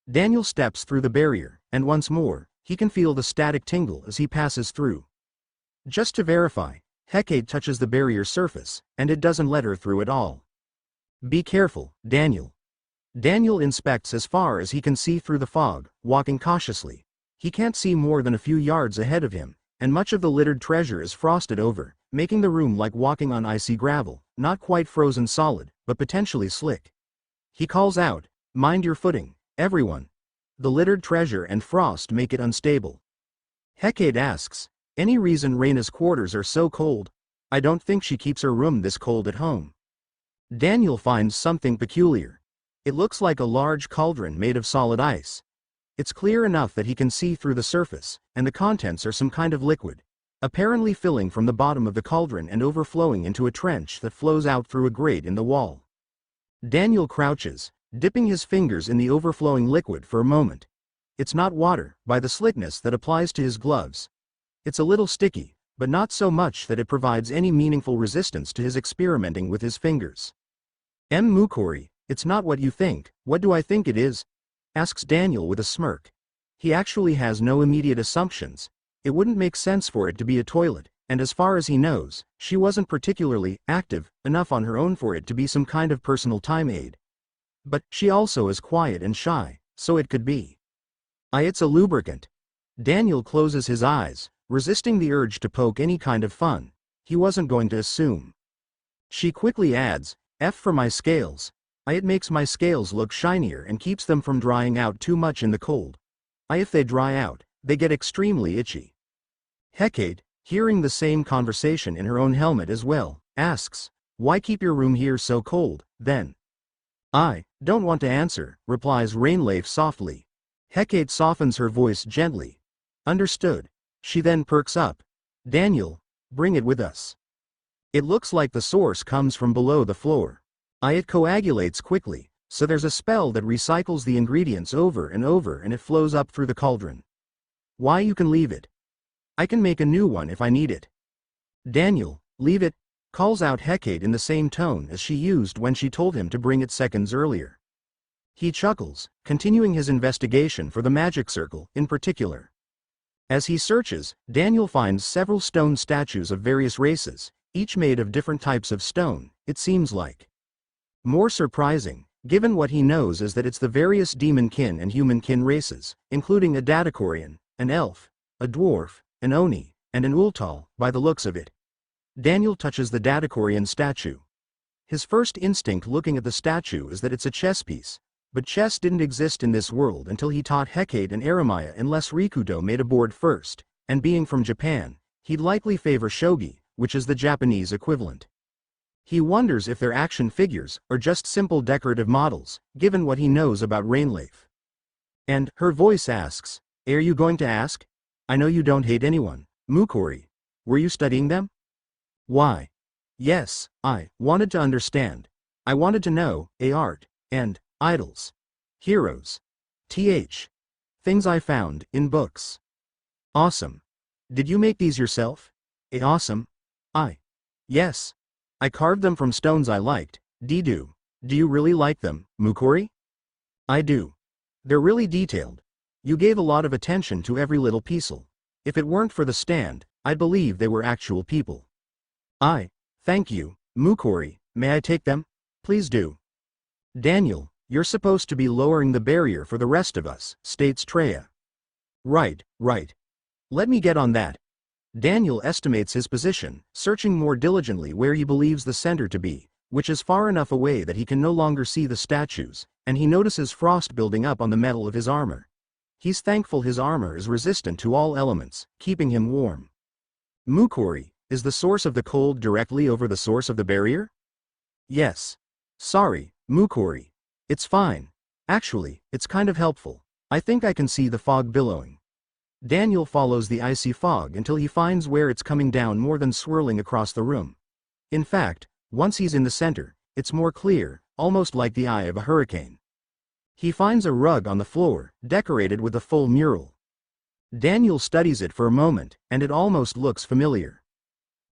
[SPEAKER 1] Daniel steps through the barrier, and once more, he can feel the static tingle as he passes through. Just to verify, Hecate touches the barrier's surface, and it doesn't let her through at all. Be careful, Daniel. Daniel inspects as far as he can see through the fog, walking cautiously. He can't see more than a few yards ahead of him, and much of the littered treasure is frosted over, making the room like walking on icy gravel, not quite frozen solid, but potentially slick. He calls out, mind your footing, everyone. The littered treasure and frost make it unstable. Hecate asks, any reason Reyna's quarters are so cold? I don't think she keeps her room this cold at home. Daniel finds something peculiar. It looks like a large cauldron made of solid ice. It's clear enough that he can see through the surface, and the contents are some kind of liquid, apparently filling from the bottom of the cauldron and overflowing into a trench that flows out through a grate in the wall. Daniel crouches, dipping his fingers in the overflowing liquid for a moment. It's not water, by the slickness that applies to his gloves. It's a little sticky, but not so much that it provides any meaningful resistance to his experimenting with his fingers. Mukuri, it's not what you think. What do I think it is? Asks Daniel with a smirk. He actually has no immediate assumptions. It wouldn't make sense for it to be a toilet, and as far as he knows, she wasn't particularly active enough on her own for it to be some kind of personal time aid. But she also is quiet and shy, so it could be. It's a lubricant. Daniel closes his eyes, resisting the urge to poke any kind of fun. He wasn't going to assume. She quickly adds, F for my scales. It makes my scales look shinier and keeps them from drying out too much in the cold. If they dry out, they get extremely itchy. Hecate, hearing the same conversation in her own helmet as well, asks, why keep your room here so cold, then? I don't want to answer, replies Rainleaf softly. Hecate softens her voice gently. Understood. She then perks up. Daniel, bring it with us. It looks like the source comes from below the floor. It coagulates quickly, so there's a spell that recycles the ingredients over and over and it flows up through the cauldron. Why, you can leave it. I can make a new one if I need it. Daniel, leave it, calls out Hecate in the same tone as she used when she told him to bring it seconds earlier. He chuckles, continuing his investigation for the magic circle in particular. As he searches, Daniel finds several stone statues of various races, each made of different types of stone, it seems like. More surprising, given what he knows, is that it's the various demon-kin and human-kin races, including a Datakorian, an elf, a dwarf, an oni, and an ultal, by the looks of it. Daniel touches the Datakorian statue. His first instinct looking at the statue is that it's a chess piece, but chess didn't exist in this world until he taught Hecate and Eremiah unless Rikudo made a board first, and being from Japan, he'd likely favor shogi, which is the Japanese equivalent. He wonders if they're action figures or just simple decorative models, given what he knows about Rainleaf. And her voice asks, are you going to ask? I know you don't hate anyone, Mukuri. Were you studying them? Why? Yes, I wanted to understand. I wanted to know, art, and idols. Heroes. Things I found in books. Awesome. Did you make these yourself? Awesome. Yes. I carved them from stones I liked. Do you really like them, Mukuri? I do. They're really detailed. You gave a lot of attention to every little piece. If it weren't for the stand, I'd believe they were actual people. Thank you, Mukuri. May I take them? Please do. Daniel, you're supposed to be lowering the barrier for the rest of us, states Treya. Right. Let me get on that. Daniel estimates his position, searching more diligently where he believes the center to be, which is far enough away that he can no longer see the statues, and he notices frost building up on the metal of his armor. He's thankful his armor is resistant to all elements, keeping him warm. Mukuri, is the source of the cold directly over the source of the barrier? Yes. Sorry, Mukuri. It's fine. Actually, it's kind of helpful. I think I can see the fog billowing. Daniel follows the icy fog until he finds where it's coming down more than swirling across the room. In fact, once he's in the center, it's more clear, almost like the eye of a hurricane. He finds a rug on the floor, decorated with a full mural. Daniel studies it for a moment, and it almost looks familiar.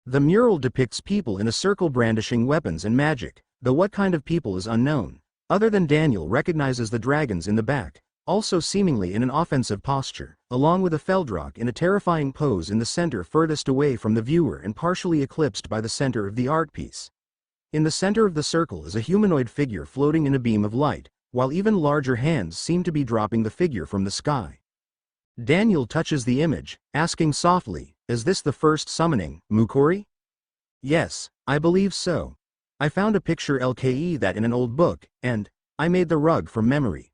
[SPEAKER 1] The mural depicts people in a circle brandishing weapons and magic, though what kind of people is unknown. Other than Daniel recognizes the dragons in the back, also seemingly in an offensive posture, along with a Feldrock in a terrifying pose in the center furthest away from the viewer and partially eclipsed by the center of the art piece. In the center of the circle is a humanoid figure floating in a beam of light, while even larger hands seem to be dropping the figure from the sky. Daniel touches the image, asking softly, is this the first summoning, Mukuri? Yes, I believe so. I found a picture LKE that in an old book, and I made the rug from memory.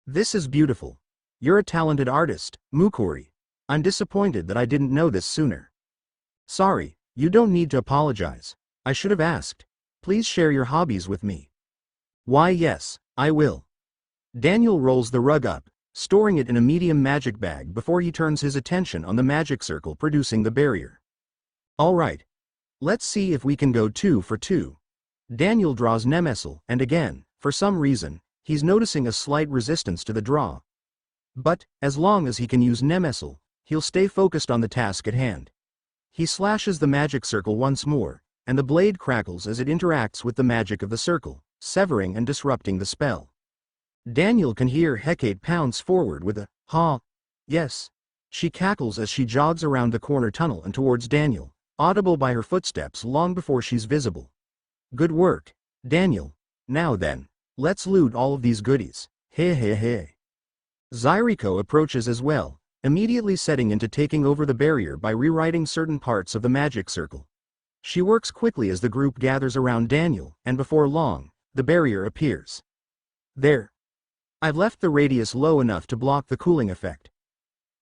[SPEAKER 1] This is beautiful. You're a talented artist, Mukuri. I'm disappointed that I didn't know this sooner. Sorry, You don't need to apologize. I should have asked. Please share your hobbies with me. Why yes, I will. Daniel rolls the rug up, storing it in a medium magic bag before he turns his attention on the magic circle producing the barrier. Alright. Let's see if we can go 2 for 2. Daniel draws Nemesel, and again, for some reason, he's noticing a slight resistance to the draw. But, as long as he can use Nemesel, he'll stay focused on the task at hand. He slashes the magic circle once more, and the blade crackles as it interacts with the magic of the circle, severing and disrupting the spell. Daniel can hear Hecate pounce forward with a, "Ha! Yes." She cackles as she jogs around the corner tunnel and towards Daniel, audible by her footsteps long before she's visible. Good work, Daniel. Now then, let's loot all of these goodies. Hey hey hey. Zyriko approaches as well, immediately setting into taking over the barrier by rewriting certain parts of the magic circle. She works quickly as the group gathers around Daniel, and before long, the barrier appears. There. I've left the radius low enough to block the cooling effect.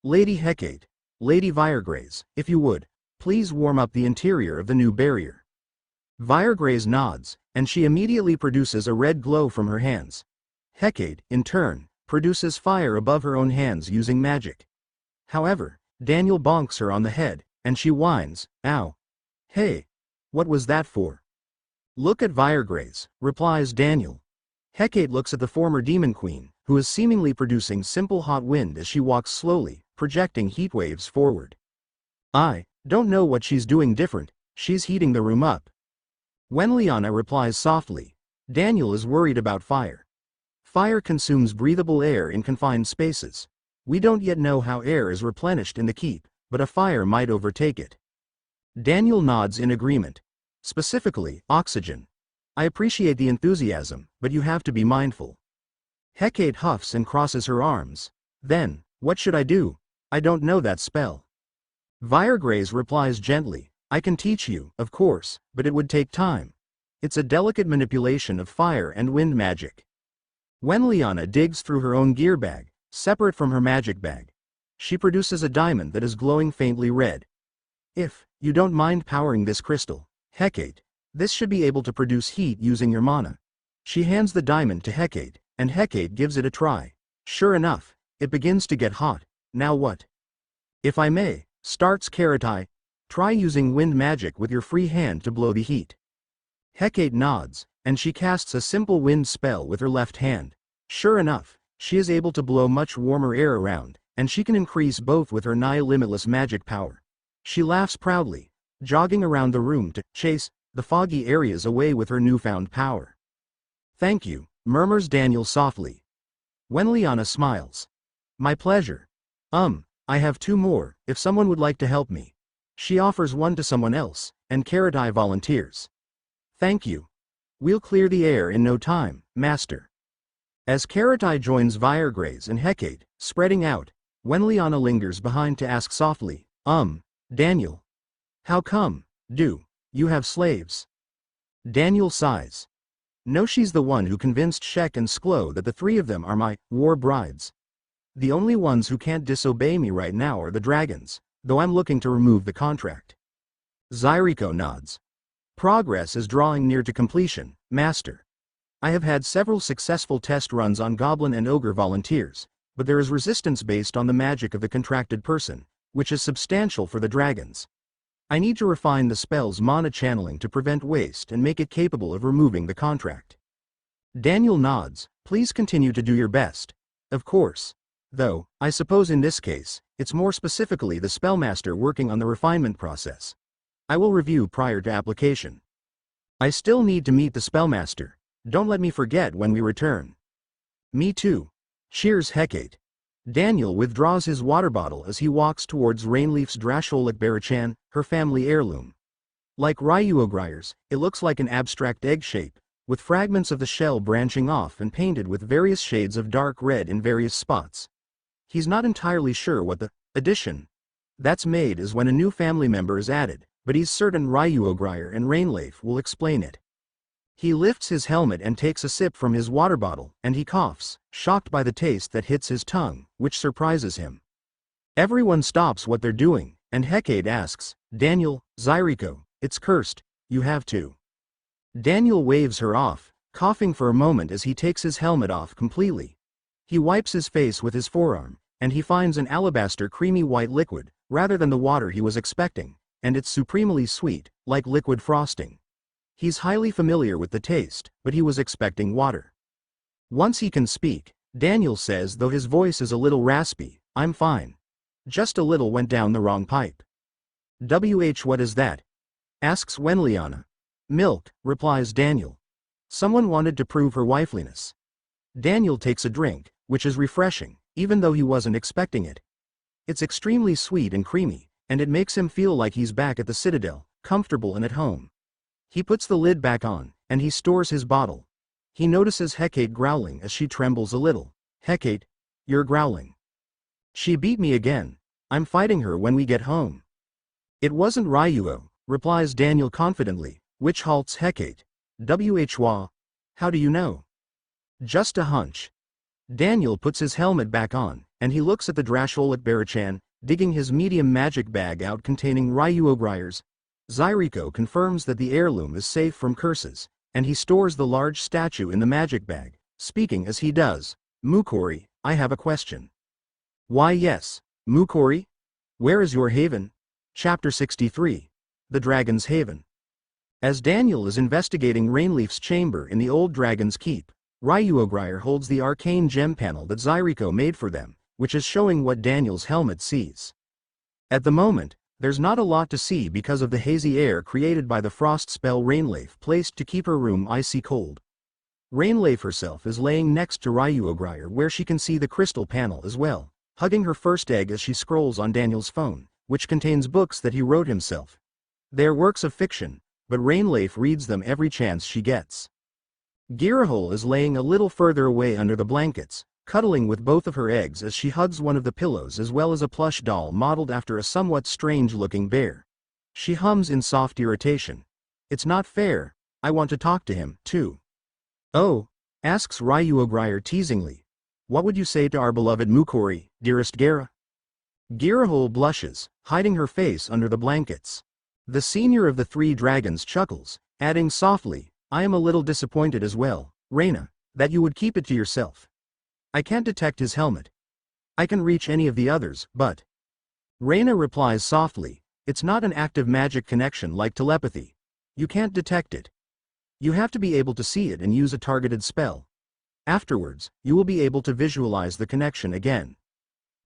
[SPEAKER 1] Lady Hecate, Lady Viregraze, if you would, please warm up the interior of the new barrier. Viregraze nods, and she immediately produces a red glow from her hands. Hecate, in turn, produces fire above her own hands using magic. However, Daniel bonks her on the head, and she whines, "Ow. Hey, what was that for?" Look at Viregraze, replies Daniel. Hecate looks at the former demon queen, who is seemingly producing simple hot wind as she walks slowly, projecting heat waves forward. I don't know what she's doing different, she's heating the room up. When Liana replies softly, Daniel is worried about fire. Fire consumes breathable air in confined spaces. We don't yet know how air is replenished in the keep, but a fire might overtake it. Daniel nods in agreement. Specifically, oxygen. I appreciate the enthusiasm, but you have to be mindful. Hecate huffs and crosses her arms. Then, what should I do? I don't know that spell. Viregraze replies gently, I can teach you, of course, but it would take time. It's a delicate manipulation of fire and wind magic. When Liana digs through her own gear bag, separate from her magic bag, she produces a diamond that is glowing faintly red. If you don't mind powering this crystal, Hecate, this should be able to produce heat using your mana. She hands the diamond to Hecate, and Hecate gives it a try. Sure enough, it begins to get hot. Now what? If I may, starts Karatai, try using wind magic with your free hand to blow the heat. Hecate nods, and she casts a simple wind spell with her left hand. Sure enough, she is able to blow much warmer air around, and she can increase both with her nigh limitless magic power. She laughs proudly, jogging around the room to chase the foggy areas away with her newfound power. Thank you, murmurs Daniel softly. When Liana smiles. My pleasure. I have 2 more, if someone would like to help me. She offers one to someone else, and Karatai volunteers. Thank you. We'll clear the air in no time, Master. As Karatai joins Viregraze and Hecate, spreading out, when Liana lingers behind to ask softly, Daniel. How come, do you have slaves? Daniel sighs. No, she's the one who convinced Shek and Sklo that the 3 of them are my war brides. The only ones who can't disobey me right now are the dragons, though I'm looking to remove the contract. Zyriko nods. Progress is drawing near to completion, Master. I have had several successful test runs on goblin and ogre volunteers, but there is resistance based on the magic of the contracted person, which is substantial for the dragons. I need to refine the spell's mana channeling to prevent waste and make it capable of removing the contract. Daniel nods, please continue to do your best. Of course. Though, I suppose in this case, it's more specifically the spellmaster working on the refinement process. I will review prior to application. I still need to meet the spellmaster. Don't let me forget when we return. Me too. Cheers, Hecate. Daniel withdraws his water bottle as he walks towards Rainleaf's Drasholik Barachan, her family heirloom. Like Ryuogryer's, it looks like an abstract egg shape, with fragments of the shell branching off and painted with various shades of dark red in various spots. He's not entirely sure what the addition that's made is when a new family member is added, but he's certain Ryuogryer and Rainleaf will explain it. He lifts his helmet and takes a sip from his water bottle, and he coughs, shocked by the taste that hits his tongue, which surprises him. Everyone stops what they're doing, and Hecate asks, Daniel, Zyriko, It's cursed, you have to. Daniel waves her off, coughing for a moment as he takes his helmet off completely. He wipes his face with his forearm, and he finds an alabaster creamy white liquid, rather than the water he was expecting, and it's supremely sweet, like liquid frosting. He's highly familiar with the taste, but he was expecting water. Once he can speak, Daniel says, though his voice is a little raspy, "I'm fine. Just a little went down the wrong pipe." What is that?" asks Wenliana. "Milk," replies Daniel. "Someone wanted to prove her wifeliness." Daniel takes a drink, which is refreshing, even though he wasn't expecting it. It's extremely sweet and creamy, and it makes him feel like he's back at the Citadel, comfortable and at home. He puts the lid back on, and he stores his bottle. He notices Hecate growling as she trembles a little. "Hecate, you're growling." "She beat me again. I'm fighting her when we get home." "It wasn't Ryuo," replies Daniel confidently, which halts Hecate. "Whwa? How do you know?" "Just a hunch." Daniel puts his helmet back on, and he looks at the Drasholik Barachan, digging his medium magic bag out containing Ryuogryers. Zyriko confirms that the heirloom is safe from curses, and he stores the large statue in the magic bag, speaking as he does. "Mukori, I have a question." "Why yes, Mukori? Where is your haven?" Chapter 63. The Dragon's Haven. As Daniel is investigating Rainleaf's chamber in the old Dragon's Keep, Ryuogryer holds the arcane gem panel that Zyriko made for them, which is showing what Daniel's helmet sees. At the moment, there's not a lot to see because of the hazy air created by the frost spell Rainleaf placed to keep her room icy cold. Rainleaf herself is laying next to Ryuogryer where she can see the crystal panel as well, hugging her first egg as she scrolls on Daniel's phone, which contains books that he wrote himself. They're works of fiction, but Rainleaf reads them every chance she gets. Girahole is laying a little further away under the blankets, cuddling with both of her eggs as she hugs one of the pillows as well as a plush doll modeled after a somewhat strange-looking bear. She hums in soft irritation. "It's not fair, I want to talk to him, too." "Oh?" asks Ryuogryer teasingly. "What would you say to our beloved Mukori, dearest Gara?" Girahole blushes, hiding her face under the blankets. The senior of the three dragons chuckles, adding softly, "I am a little disappointed as well, Reina, that you would keep it to yourself. I can't detect his helmet. I can reach any of the others, but..." Reina replies softly, "It's not an active magic connection like telepathy. You can't detect it. You have to be able to see it and use a targeted spell. Afterwards, you will be able to visualize the connection again."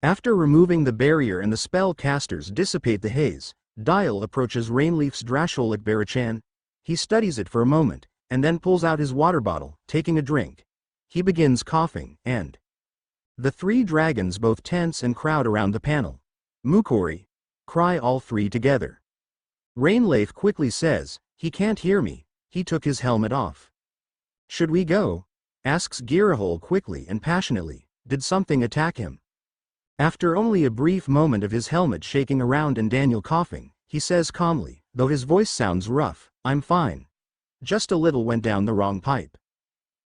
[SPEAKER 1] After removing the barrier and the spell casters dissipate the haze, Dial approaches Rainleaf's Drasholik Barachan. He studies it for a moment, and then pulls out his water bottle, taking a drink. He begins coughing, and the three dragons both tense and crowd around the panel. "Mukori!" cry all three together. Rainleaf quickly says, "He can't hear me, he took his helmet off." "Should we go?" asks Girahole quickly and passionately. "Did something attack him?" After only a brief moment of his helmet shaking around and Daniel coughing, he says calmly, though his voice sounds rough, "I'm fine. Just a little went down the wrong pipe."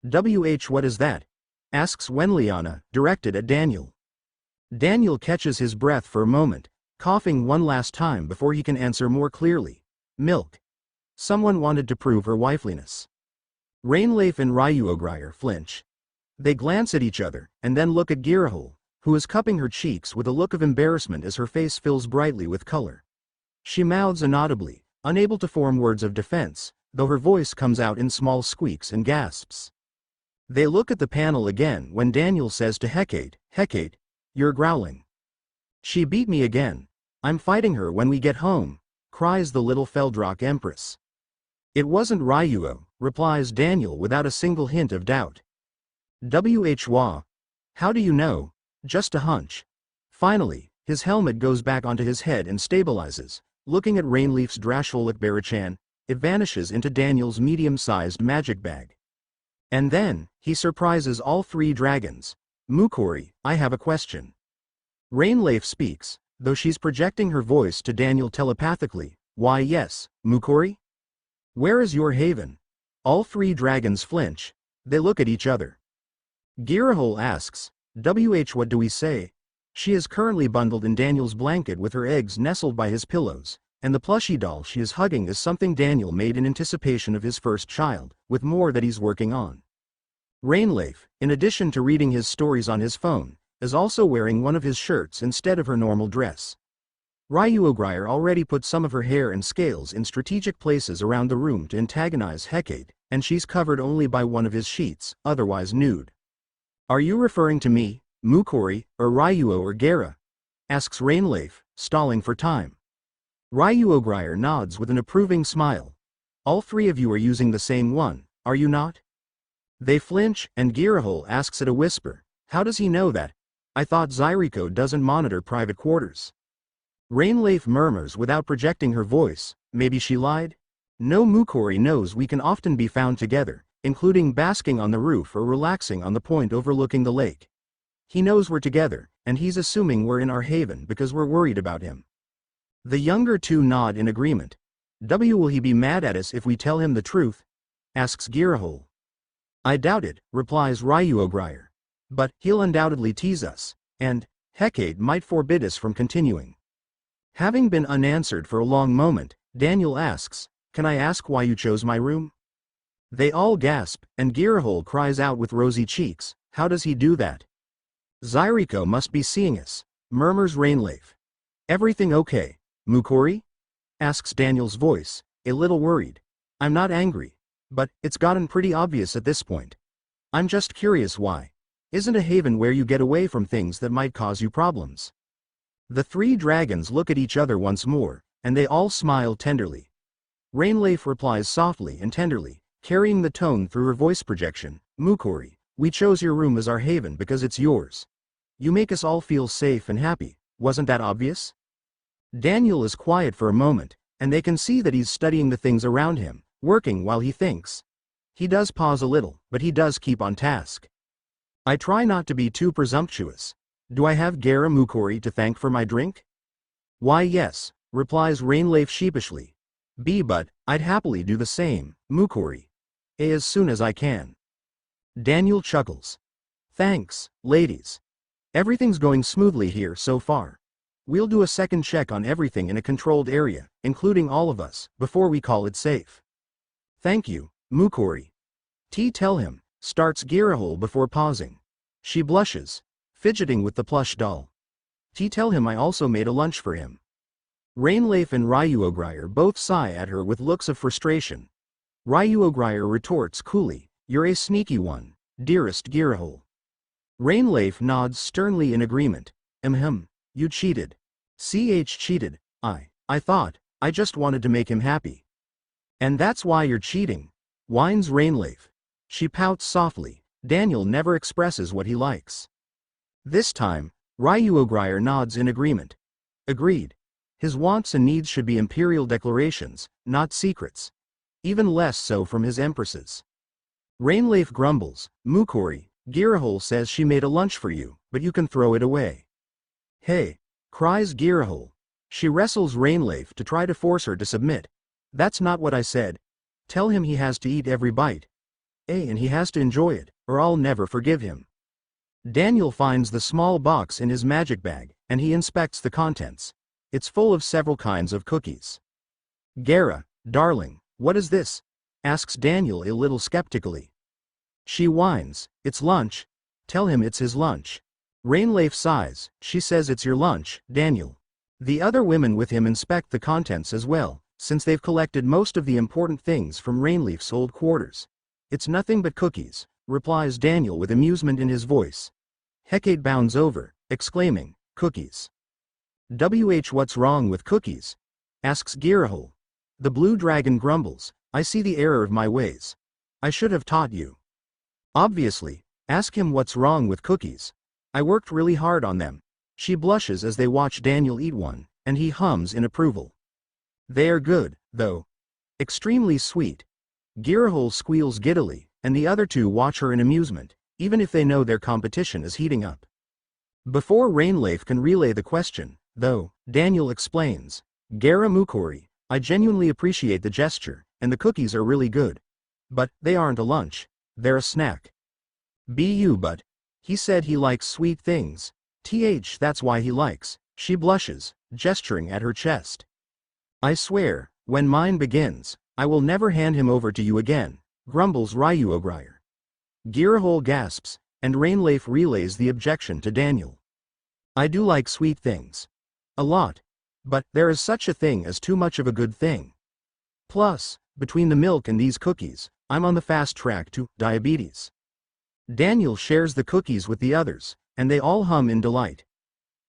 [SPEAKER 1] What is that?" asks Wenliana, directed at Daniel. Daniel catches his breath for a moment, coughing one last time before he can answer more clearly. "Milk. Someone wanted to prove her wifeliness." Rainleaf and Ryuogryer flinch. They glance at each other, and then look at Girahole, who is cupping her cheeks with a look of embarrassment as her face fills brightly with color. She mouths inaudibly, unable to form words of defense, though her voice comes out in small squeaks and gasps. They look at the panel again when Daniel says to Hecate, "Hecate, you're growling." "She beat me again. I'm fighting her when we get home," cries the little Feldrock Empress. "It wasn't Ryuo," replies Daniel without a single hint of doubt. "Whwa? How do you know?" "Just a hunch." Finally, his helmet goes back onto his head and stabilizes. Looking at Rainleaf's Drasholik Barachan, it vanishes into Daniel's medium-sized magic bag. And then, he surprises all three dragons. "Mukori, I have a question." Rainleaf speaks, though she's projecting her voice to Daniel telepathically. "Why yes, Mukori? Where is your haven?" All three dragons flinch. They look at each other. Girahole asks, what do we say?" She is currently bundled in Daniel's blanket with her eggs nestled by his pillows, And the plushie doll she is hugging is something Daniel made in anticipation of his first child, with more that he's working on. Rainleif, in addition to reading his stories on his phone, is also wearing one of his shirts instead of her normal dress. Ryuogrier already put some of her hair and scales in strategic places around the room to antagonize Hecate, and she's covered only by one of his sheets, otherwise nude. "Are you referring to me, Mukori, or Ryuo or Gera?" asks Rainleif, stalling for time. Ryuogrier nods with an approving smile. "All three of you are using the same one, are you not?" They flinch, and Girahole asks at a whisper, "How does he know that? I thought Zyriko doesn't monitor private quarters." Rainleif murmurs without projecting her voice, "Maybe she lied?" No, Mukori knows we can often be found together, including basking on the roof or relaxing on the point overlooking the lake. He knows we're together, and he's assuming we're in our haven because we're worried about him. The younger two nod in agreement. Will he be mad at us if we tell him the truth?" asks Girahole. "I doubt it," replies Ryuogrier. "But he'll undoubtedly tease us, and Hecate might forbid us from continuing." Having been unanswered for a long moment, Daniel asks, "Can I ask why you chose my room?" They all gasp, and Girahole cries out with rosy cheeks, "How does he do that?" "Zyriko must be seeing us," murmurs Rainleif. "Everything okay, Mukori?" asks Daniel's voice, a little worried. "I'm not angry, but it's gotten pretty obvious at this point. I'm just curious why. Isn't a haven where you get away from things that might cause you problems?" The three dragons look at each other once more, and they all smile tenderly. Rainleif replies softly and tenderly, carrying the tone through her voice projection, "Mukori, we chose your room as our haven because it's yours. You make us all feel safe and happy, wasn't that obvious?" Daniel is quiet for a moment, and they can see that he's studying the things around him, working while he thinks. He does pause a little, but he does keep on task. "I try not to be too presumptuous. Do I have Gera Mukori to thank for my drink?" "Why yes," replies Rainleif sheepishly. But I'd happily do the same, Mukori. As soon as I can." Daniel chuckles. "Thanks, ladies. Everything's going smoothly here so far. We'll do a second check on everything in a controlled area, including all of us, before we call it safe." "Thank you, Mukori." Tell him," starts Girahole before pausing. She blushes, fidgeting with the plush doll. Tell him I also made a lunch for him." Rainleif and Ryuogrier both sigh at her with looks of frustration. Ryuogrier retorts coolly, "You're a sneaky one, dearest Girahole." Rainleif nods sternly in agreement. You cheated." Cheated, I thought, I just wanted to make him happy." "And that's why you're cheating," whines Rainleif. She pouts softly. Daniel never expresses what he likes. This time, Ryuogrier nods in agreement. "Agreed. His wants and needs should be imperial declarations, not secrets. Even less so from his empresses." Rainleif grumbles, "Mukori, Girahole says she made a lunch for you, but you can throw it away." "Hey!" cries Girahole. She wrestles Rainleif to try to force her to submit. "That's not what I said. Tell him he has to eat every bite. And he has to enjoy it, or I'll never forgive him." Daniel finds the small box in his magic bag, and he inspects the contents. It's full of several kinds of cookies. "Gera, darling, what is this?" asks Daniel a little skeptically. She whines, "It's lunch." Tell him it's his lunch. Rainleif sighs, she says, "It's your lunch, Daniel." The other women with him inspect the contents as well, since they've collected most of the important things from Rainleif's old quarters. "It's nothing but cookies," replies Daniel with amusement in his voice. Hecate bounds over, exclaiming, "Cookies. What's wrong with cookies?" asks Girahole. The blue dragon grumbles, "I see the error of my ways. I should have taught you. Obviously, ask him what's wrong with cookies. I worked really hard on them." She blushes as they watch Daniel eat one, and he hums in approval. "They are good, though. Extremely sweet." Girahole squeals giddily, and the other two watch her in amusement, even if they know their competition is heating up. Before Rainleif can relay the question, though, Daniel explains, "Gera Mukori, I genuinely appreciate the gesture, and the cookies are really good. But they aren't a lunch, they're a snack." But he said he likes sweet things. That's why he likes." She blushes, gesturing at her chest. I swear, when mine begins, I will never hand him over to you again, grumbles Ryuogrier. Girahole gasps, and Rainleaf relays the objection to Daniel. I do like sweet things. A lot. But there is such a thing as too much of a good thing. Plus, between the milk and these cookies, I'm on the fast track to diabetes. Daniel shares the cookies with the others, and they all hum in delight.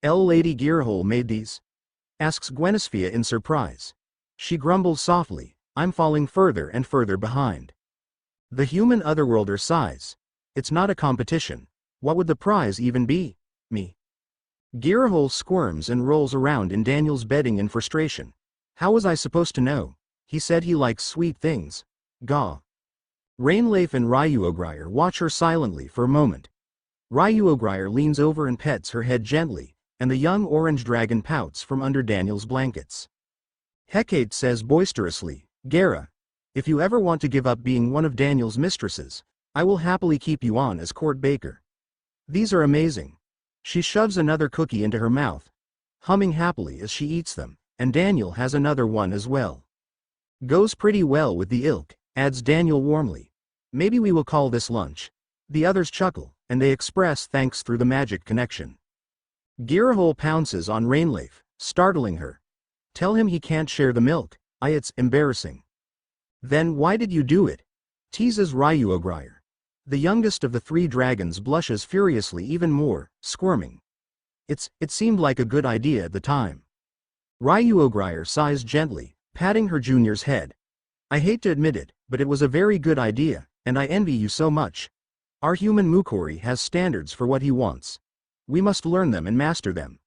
[SPEAKER 1] Lady Girahole made these? Asks Gwenisphia in surprise. She grumbles softly, I'm falling further and further behind. The human otherworlder sighs. It's not a competition. What would the prize even be? Me. Girahole squirms and rolls around in Daniel's bedding in frustration. How was I supposed to know? He said he likes sweet things. Gaw. Rainleaf and Ryuogrier watch her silently for a moment. Ryuogrier leans over and pets her head gently, and the young orange dragon pouts from under Daniel's blankets. Hecate says boisterously, Gara, if you ever want to give up being one of Daniel's mistresses, I will happily keep you on as court baker. These are amazing. She shoves another cookie into her mouth, humming happily as she eats them, and Daniel has another one as well. Goes pretty well with the ilk, adds Daniel warmly. Maybe we will call this lunch. The others chuckle, and they express thanks through the magic connection. Girahole pounces on Rainleaf, startling her. Tell him he can't share the milk. It's embarrassing. Then why did you do it? Teases Ryuogrier. The youngest of the three dragons blushes furiously even more, squirming. It seemed like a good idea at the time. Ryuogrier sighs gently, patting her junior's head. I hate to admit it, but it was a very good idea, and I envy you so much. Our human Mukori has standards for what he wants. We must learn them and master them.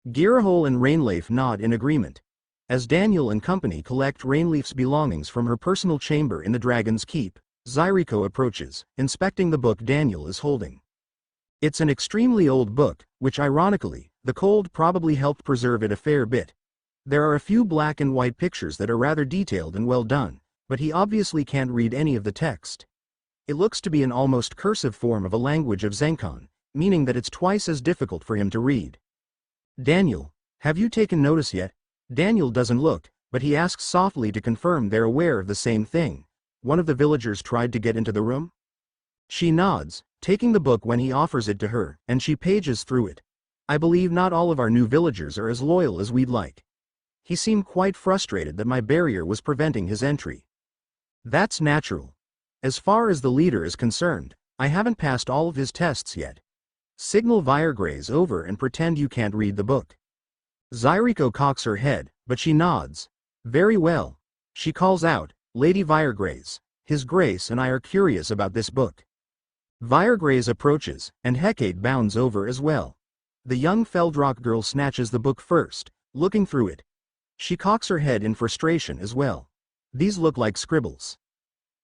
[SPEAKER 1] Girahole and Rainleaf nod in agreement. As Daniel and company collect Rainleaf's belongings from her personal chamber in the Dragon's Keep, Zyriko approaches, inspecting the book Daniel is holding. It's an extremely old book, which ironically, the cold probably helped preserve it a fair bit. There are a few black and white pictures that are rather detailed and well done, but he obviously can't read any of the text. It looks to be an almost cursive form of a language of Zenkan, meaning that it's twice as difficult for him to read. Daniel, have you taken notice yet? Daniel doesn't look, but he asks softly to confirm they're aware of the same thing. One of the villagers tried to get into the room? She nods, taking the book when he offers it to her, and she pages through it. I believe not all of our new villagers are as loyal as we'd like. He seemed quite frustrated that my barrier was preventing his entry. That's natural. As far as the leader is concerned, I haven't passed all of his tests yet. Signal Viregraze over and pretend you can't read the book. Zyriko cocks her head, but she nods. Very well. She calls out, Lady Viregraze, His Grace and I are curious about this book. Viregraze approaches, and Hecate bounds over as well. The young Feldrock girl snatches the book first, looking through it. She cocks her head in frustration as well. These look like scribbles.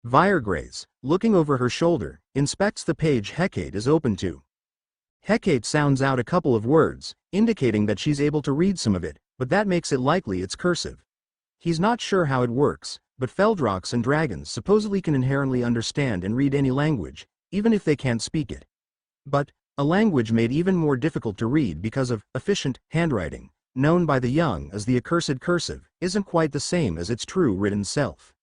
[SPEAKER 1] Viregraze, looking over her shoulder, inspects the page Hecate is open to. Hecate sounds out a couple of words, indicating that she's able to read some of it, but that makes it likely it's cursive. He's not sure how it works, but Feldrocks and dragons supposedly can inherently understand and read any language, even if they can't speak it. But a language made even more difficult to read because of efficient handwriting, known by the young as the accursed cursive, isn't quite the same as its true written self.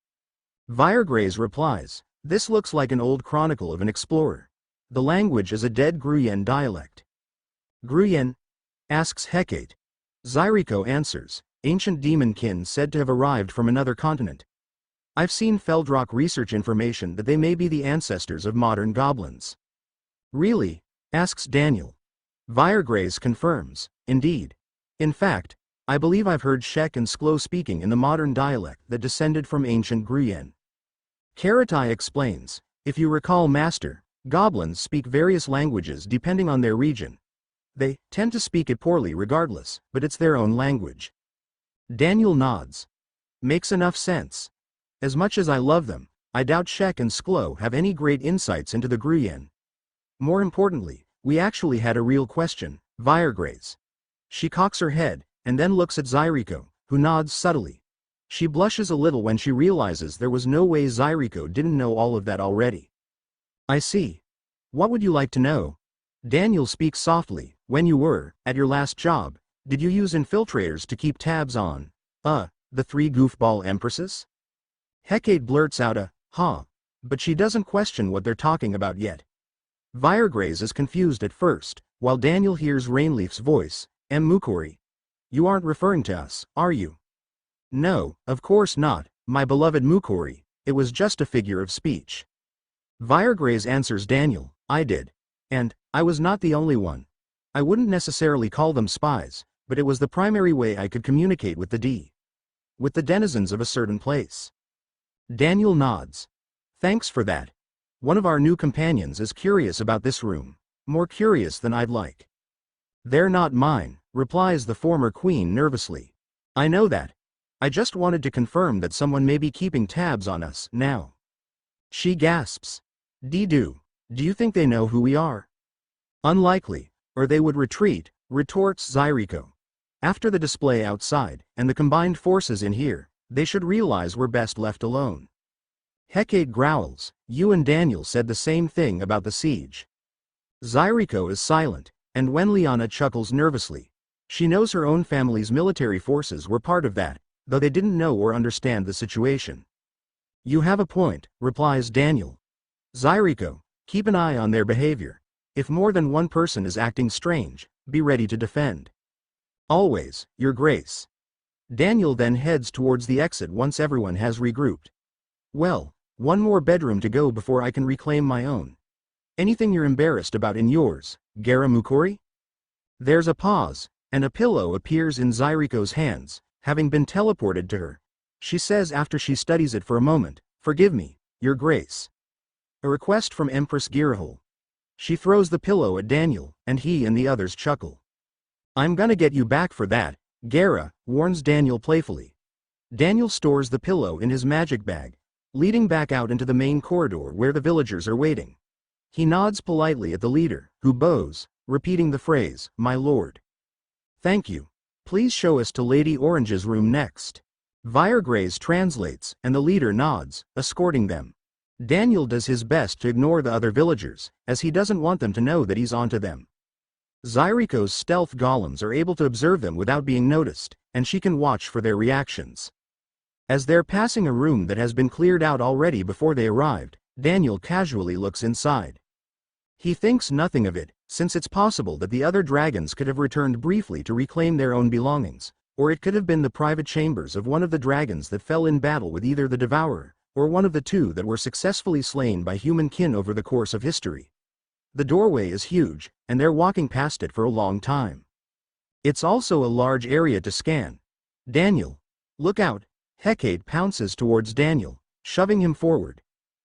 [SPEAKER 1] Viregraze replies, this looks like an old chronicle of an explorer. The language is a dead Gruyen dialect. Gruyen? Asks Hecate. Zyriko answers, ancient demonkin said to have arrived from another continent. I've seen Feldrock research information that they may be the ancestors of modern goblins. Really? Asks Daniel. Viregraze confirms, indeed. In fact, I believe I've heard Shek and Sklo speaking in the modern dialect that descended from ancient Gruyen. Karatai explains, if you recall Master, goblins speak various languages depending on their region. They tend to speak it poorly regardless, but it's their own language. Daniel nods. Makes enough sense. As much as I love them, I doubt Shek and Sklo have any great insights into the Gruyen. More importantly, we actually had a real question, Viregraze. She cocks her head, and then looks at Zyriko, who nods subtly. She blushes a little when she realizes there was no way Zyriko didn't know all of that already. I see. What would you like to know? Daniel speaks softly. When you were at your last job, did you use infiltrators to keep tabs on the The three goofball empresses? Hecate blurts out a, huh. But she doesn't question what they're talking about yet. Viregraze is confused at first, while Daniel hears Rainleaf's voice, Mukuri. You aren't referring to us, are you? No, of course not, my beloved Mukuri, it was just a figure of speech. Viregraze answers Daniel, I did. And, I was not the only one. I wouldn't necessarily call them spies, but it was the primary way I could communicate with with the denizens of a certain place. Daniel nods. Thanks for that. One of our new companions is curious about this room, more curious than I'd like. They're not mine, replies the former queen nervously. I know that. I just wanted to confirm that someone may be keeping tabs on us now. She gasps. Do you think they know who we are? Unlikely, or they would retreat, retorts Zyriko. After the display outside, and the combined forces in here, they should realize we're best left alone. Hecate growls, you and Daniel said the same thing about the siege. Zyriko is silent, and when Liana chuckles nervously, she knows her own family's military forces were part of that, though they didn't know or understand the situation. You have a point, replies Daniel. Zyriko, keep an eye on their behavior. If more than one person is acting strange, be ready to defend. Always, Your Grace. Daniel then heads towards the exit once everyone has regrouped. Well, one more bedroom to go before I can reclaim my own. Anything you're embarrassed about in yours, Gara Mukuri? There's a pause, and a pillow appears in Zyriko's hands, having been teleported to her. She says after she studies it for a moment, forgive me, Your Grace. A request from Empress Girahol. She throws the pillow at Daniel, and he and the others chuckle. I'm gonna get you back for that, Gara, warns Daniel playfully. Daniel stores the pillow in his magic bag, leading back out into the main corridor where the villagers are waiting. He nods politely at the leader, who bows, repeating the phrase, my lord. Thank you. Please show us to Lady Orange's room next. Viregraze translates, and the leader nods, escorting them. Daniel does his best to ignore the other villagers, as he doesn't want them to know that he's onto them. Zyriko's stealth golems are able to observe them without being noticed, and she can watch for their reactions. As they're passing a room that has been cleared out already before they arrived, Daniel casually looks inside. He thinks nothing of it, since it's possible that the other dragons could have returned briefly to reclaim their own belongings, or it could have been the private chambers of one of the dragons that fell in battle with either the Devourer, or one of the two that were successfully slain by humankin over the course of history. The doorway is huge, and they're walking past it for a long time. It's also a large area to scan. Daniel. Look out! Hecate pounces towards Daniel, shoving him forward.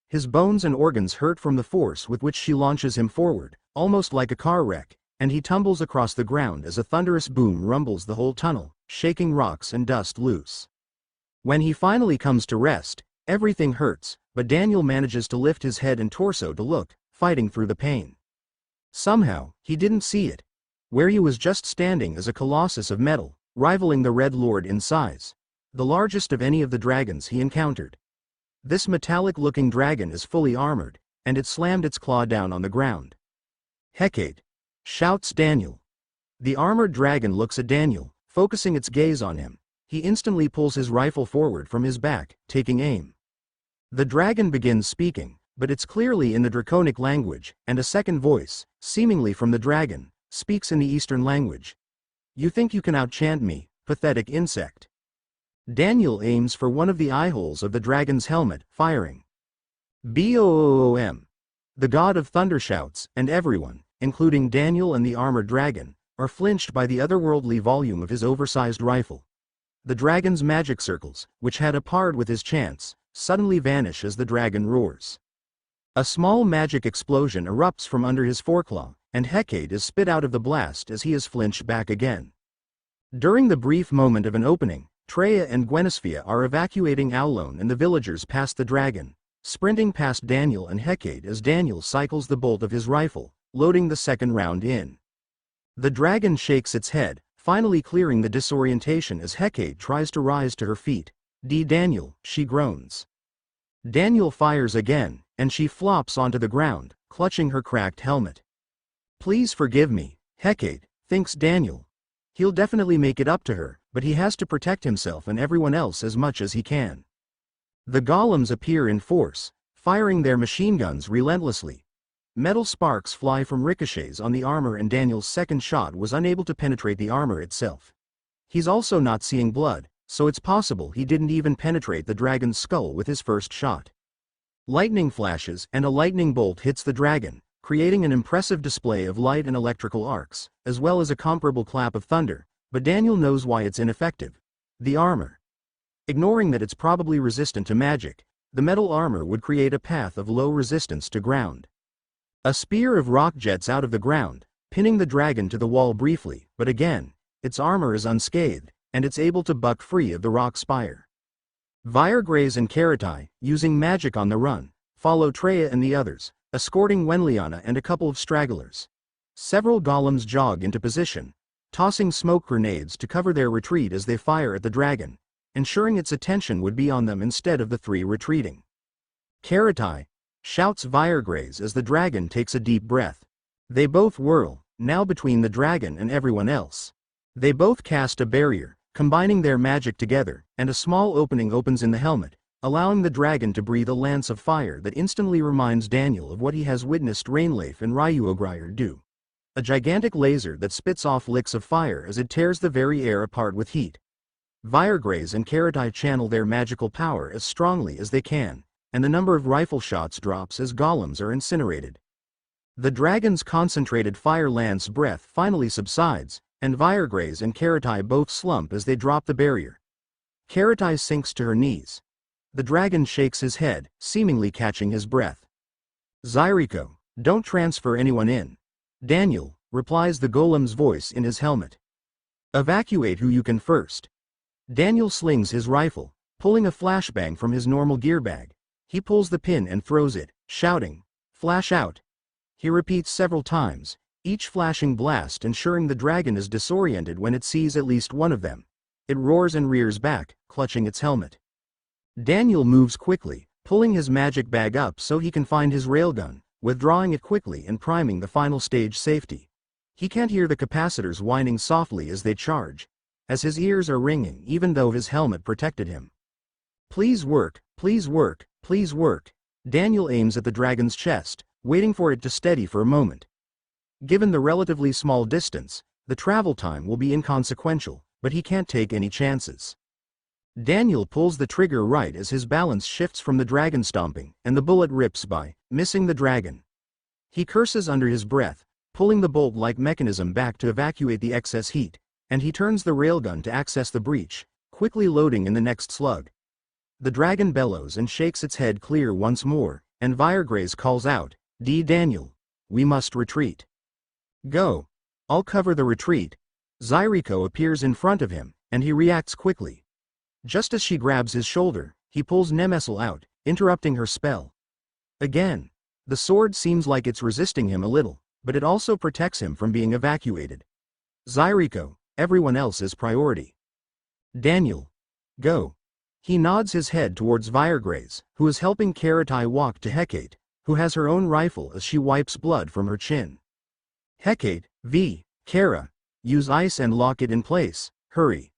[SPEAKER 1] His bones and organs hurt from the force with which she launches him forward, almost like a car wreck, and he tumbles across the ground as a thunderous boom rumbles the whole tunnel, shaking rocks and dust loose. When he finally comes to rest, everything hurts, but Daniel manages to lift his head and torso to look, fighting through the pain. Somehow, he didn't see it. Where he was just standing is a colossus of metal, rivaling the Red Lord in size, the largest of any of the dragons he encountered. This metallic-looking dragon is fully armored, and it slammed its claw down on the ground. Hecate! Shouts Daniel. The armored dragon looks at Daniel, focusing its gaze on him. He instantly pulls his rifle forward from his back, taking aim. The dragon begins speaking, but it's clearly in the draconic language, and a second voice, seemingly from the dragon, speaks in the Eastern language. You think you can outchant me, pathetic insect? Daniel aims for one of the eyeholes of the dragon's helmet, firing. Boom! The god of thunder shouts, and everyone, including Daniel and the armored dragon, are flinched by the otherworldly volume of his oversized rifle. The dragon's magic circles, which had a part with his chants, suddenly vanish as the dragon roars. A small magic explosion erupts from under his foreclaw, and Hecate is spit out of the blast as he is flinched back again. During the brief moment of an opening, Treya and Gwenisphia are evacuating Aulon and the villagers past the dragon, sprinting past Daniel and Hecate as Daniel cycles the bolt of his rifle, loading the second round in. The dragon shakes its head, finally clearing the disorientation as Hecate tries to rise to her feet. Daniel, she groans. Daniel fires again, and she flops onto the ground, clutching her cracked helmet. Please forgive me, Hecate, thinks Daniel. He'll definitely make it up to her, but he has to protect himself and everyone else as much as he can. The golems appear in force, firing their machine guns relentlessly. Metal sparks fly from ricochets on the armor and Daniel's second shot was unable to penetrate the armor itself. He's also not seeing blood, so it's possible he didn't even penetrate the dragon's skull with his first shot. Lightning flashes and a lightning bolt hits the dragon, creating an impressive display of light and electrical arcs, as well as a comparable clap of thunder, but Daniel knows why it's ineffective. The armor. Ignoring that it's probably resistant to magic, the metal armor would create a path of low resistance to ground. A spear of rock jets out of the ground, pinning the dragon to the wall briefly, but again, its armor is unscathed, and it's able to buck free of the rock spire. Viregraze and Karatai, using magic on the run, follow Treya and the others, escorting Wenliana and a couple of stragglers. Several golems jog into position, tossing smoke grenades to cover their retreat as they fire at the dragon, ensuring its attention would be on them instead of the three retreating. Karatai, shouts Viregraze as the dragon takes a deep breath. They both whirl, now between the dragon and everyone else. They both cast a barrier, combining their magic together, and a small opening opens in the helmet, allowing the dragon to breathe a lance of fire that instantly reminds Daniel of what he has witnessed Rainleif and Ryuogryr do. A gigantic laser that spits off licks of fire as it tears the very air apart with heat. Viregraze and Karatai channel their magical power as strongly as they can, and the number of rifle shots drops as golems are incinerated. The dragon's concentrated fire lance breath finally subsides, and Viregraze and Karatai both slump as they drop the barrier. Karatai sinks to her knees. The dragon shakes his head, seemingly catching his breath. Zyriko, don't transfer anyone in. Daniel, replies the golem's voice in his helmet. Evacuate who you can first. Daniel slings his rifle, pulling a flashbang from his normal gear bag. He pulls the pin and throws it, shouting, "Flash out." He repeats several times, each flashing blast ensuring the dragon is disoriented when it sees at least one of them. It roars and rears back, clutching its helmet. Daniel moves quickly, pulling his magic bag up so he can find his railgun, withdrawing it quickly and priming the final stage safety. He can't hear the capacitors whining softly as they charge, as his ears are ringing even though his helmet protected him. Please work, please work, please work. Daniel aims at the dragon's chest, waiting for it to steady for a moment. Given the relatively small distance, the travel time will be inconsequential, but he can't take any chances. Daniel pulls the trigger right as his balance shifts from the dragon stomping, and the bullet rips by, missing the dragon. He curses under his breath, pulling the bolt-like mechanism back to evacuate the excess heat, and he turns the railgun to access the breach, quickly loading in the next slug. The dragon bellows and shakes its head clear once more, and Viregraze calls out, Daniel, we must retreat." "Go. I'll cover the retreat." Zyriko appears in front of him, and he reacts quickly. Just as she grabs his shoulder, he pulls Nemesel out, interrupting her spell. Again, the sword seems like it's resisting him a little, but it also protects him from being evacuated. Zyriko, everyone else is priority. Daniel. Go. He nods his head towards Viregraze, who is helping Karatai walk to Hecate, who has her own rifle as she wipes blood from her chin. Hecate, Kara, use ice and lock it in place, hurry.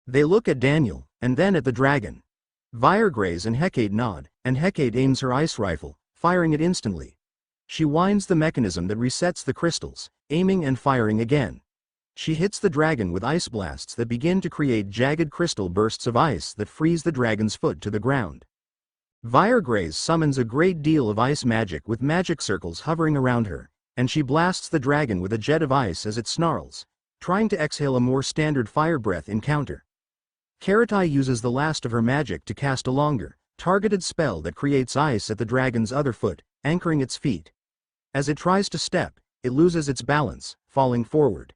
[SPEAKER 1] They look at Daniel, and then at the dragon. Viregraze and Hecate nod, and Hecate aims her ice rifle, firing it instantly. She winds the mechanism that resets the crystals, aiming and firing again. She hits the dragon with ice blasts that begin to create jagged crystal bursts of ice that freeze the dragon's foot to the ground. Viregraze summons a great deal of ice magic with magic circles hovering around her, and she blasts the dragon with a jet of ice as it snarls, trying to exhale a more standard fire breath in counter. Karatai uses the last of her magic to cast a longer, targeted spell that creates ice at the dragon's other foot, anchoring its feet. As it tries to step, it loses its balance, falling forward.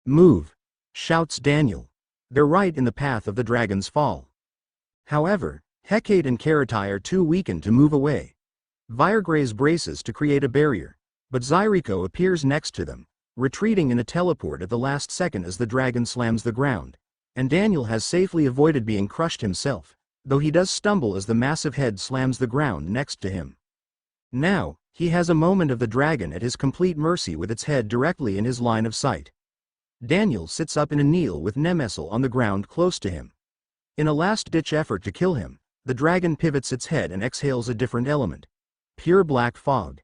[SPEAKER 1] "Move!" shouts Daniel. They're right in the path of the dragon's fall. However, Hecate and Karatai are too weakened to move away. Viregraze braces to create a barrier, but Zyriko appears next to them, retreating in a teleport at the last second as the dragon slams the ground, and Daniel has safely avoided being crushed himself, though he does stumble as the massive head slams the ground next to him. Now, he has a moment of the dragon at his complete mercy with its head directly in his line of sight. Daniel sits up in a kneel with Nemesel on the ground close to him. In a last-ditch effort to kill him, the dragon pivots its head and exhales a different element. Pure black fog.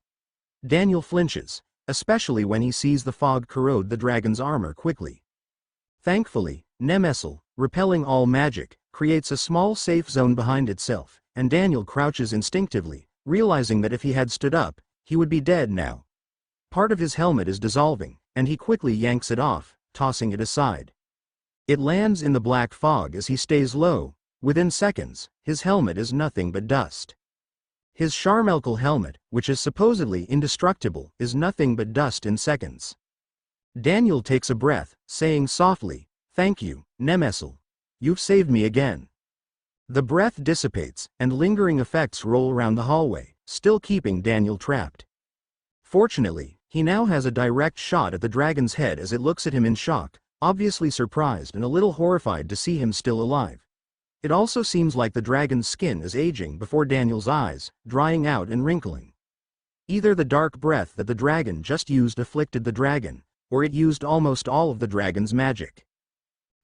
[SPEAKER 1] Daniel flinches, especially when he sees the fog corrode the dragon's armor quickly. Thankfully, Nemesel, repelling all magic, creates a small safe zone behind itself, and Daniel crouches instinctively, realizing that if he had stood up, he would be dead now. Part of his helmet is dissolving, and he quickly yanks it off, tossing it aside. It lands in the black fog as he stays low. Within seconds, his helmet is nothing but dust. His Charmelkel helmet, which is supposedly indestructible, is nothing but dust in seconds. Daniel takes a breath, saying softly, "Thank you, Nemesel. You've saved me again." The breath dissipates, and lingering effects roll around the hallway, still keeping Daniel trapped. Fortunately, he now has a direct shot at the dragon's head as it looks at him in shock, obviously surprised and a little horrified to see him still alive. It also seems like the dragon's skin is aging before Daniel's eyes, drying out and wrinkling. Either the dark breath that the dragon just used afflicted the dragon, or it used almost all of the dragon's magic.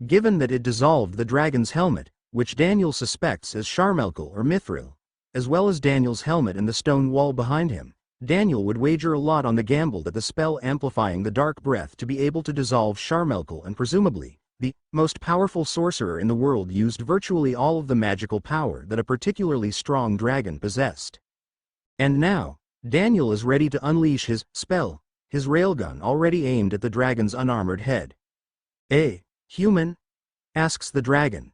[SPEAKER 1] Given that it dissolved the dragon's helmet, which Daniel suspects as Charmelkel or Mithril, as well as Daniel's helmet and the stone wall behind him, Daniel would wager a lot on the gamble that the spell amplifying the dark breath to be able to dissolve Charmelkel, and presumably, the most powerful sorcerer in the world, used virtually all of the magical power that a particularly strong dragon possessed. And now, Daniel is ready to unleash his spell, his railgun already aimed at the dragon's unarmored head. "Eh, human?" asks the dragon.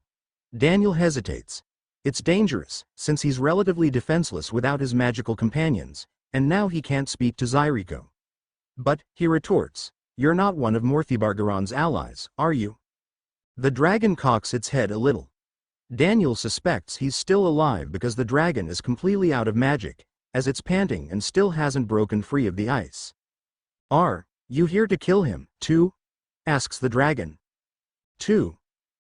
[SPEAKER 1] Daniel hesitates. It's dangerous, since he's relatively defenseless without his magical companions, and now he can't speak to Zyriko. "But," he retorts, "you're not one of Morthibargaron's allies, are you?" The dragon cocks its head a little. Daniel suspects he's still alive because the dragon is completely out of magic, as it's panting and still hasn't broken free of the ice. "Are you here to kill him, too?" asks the dragon. "Too."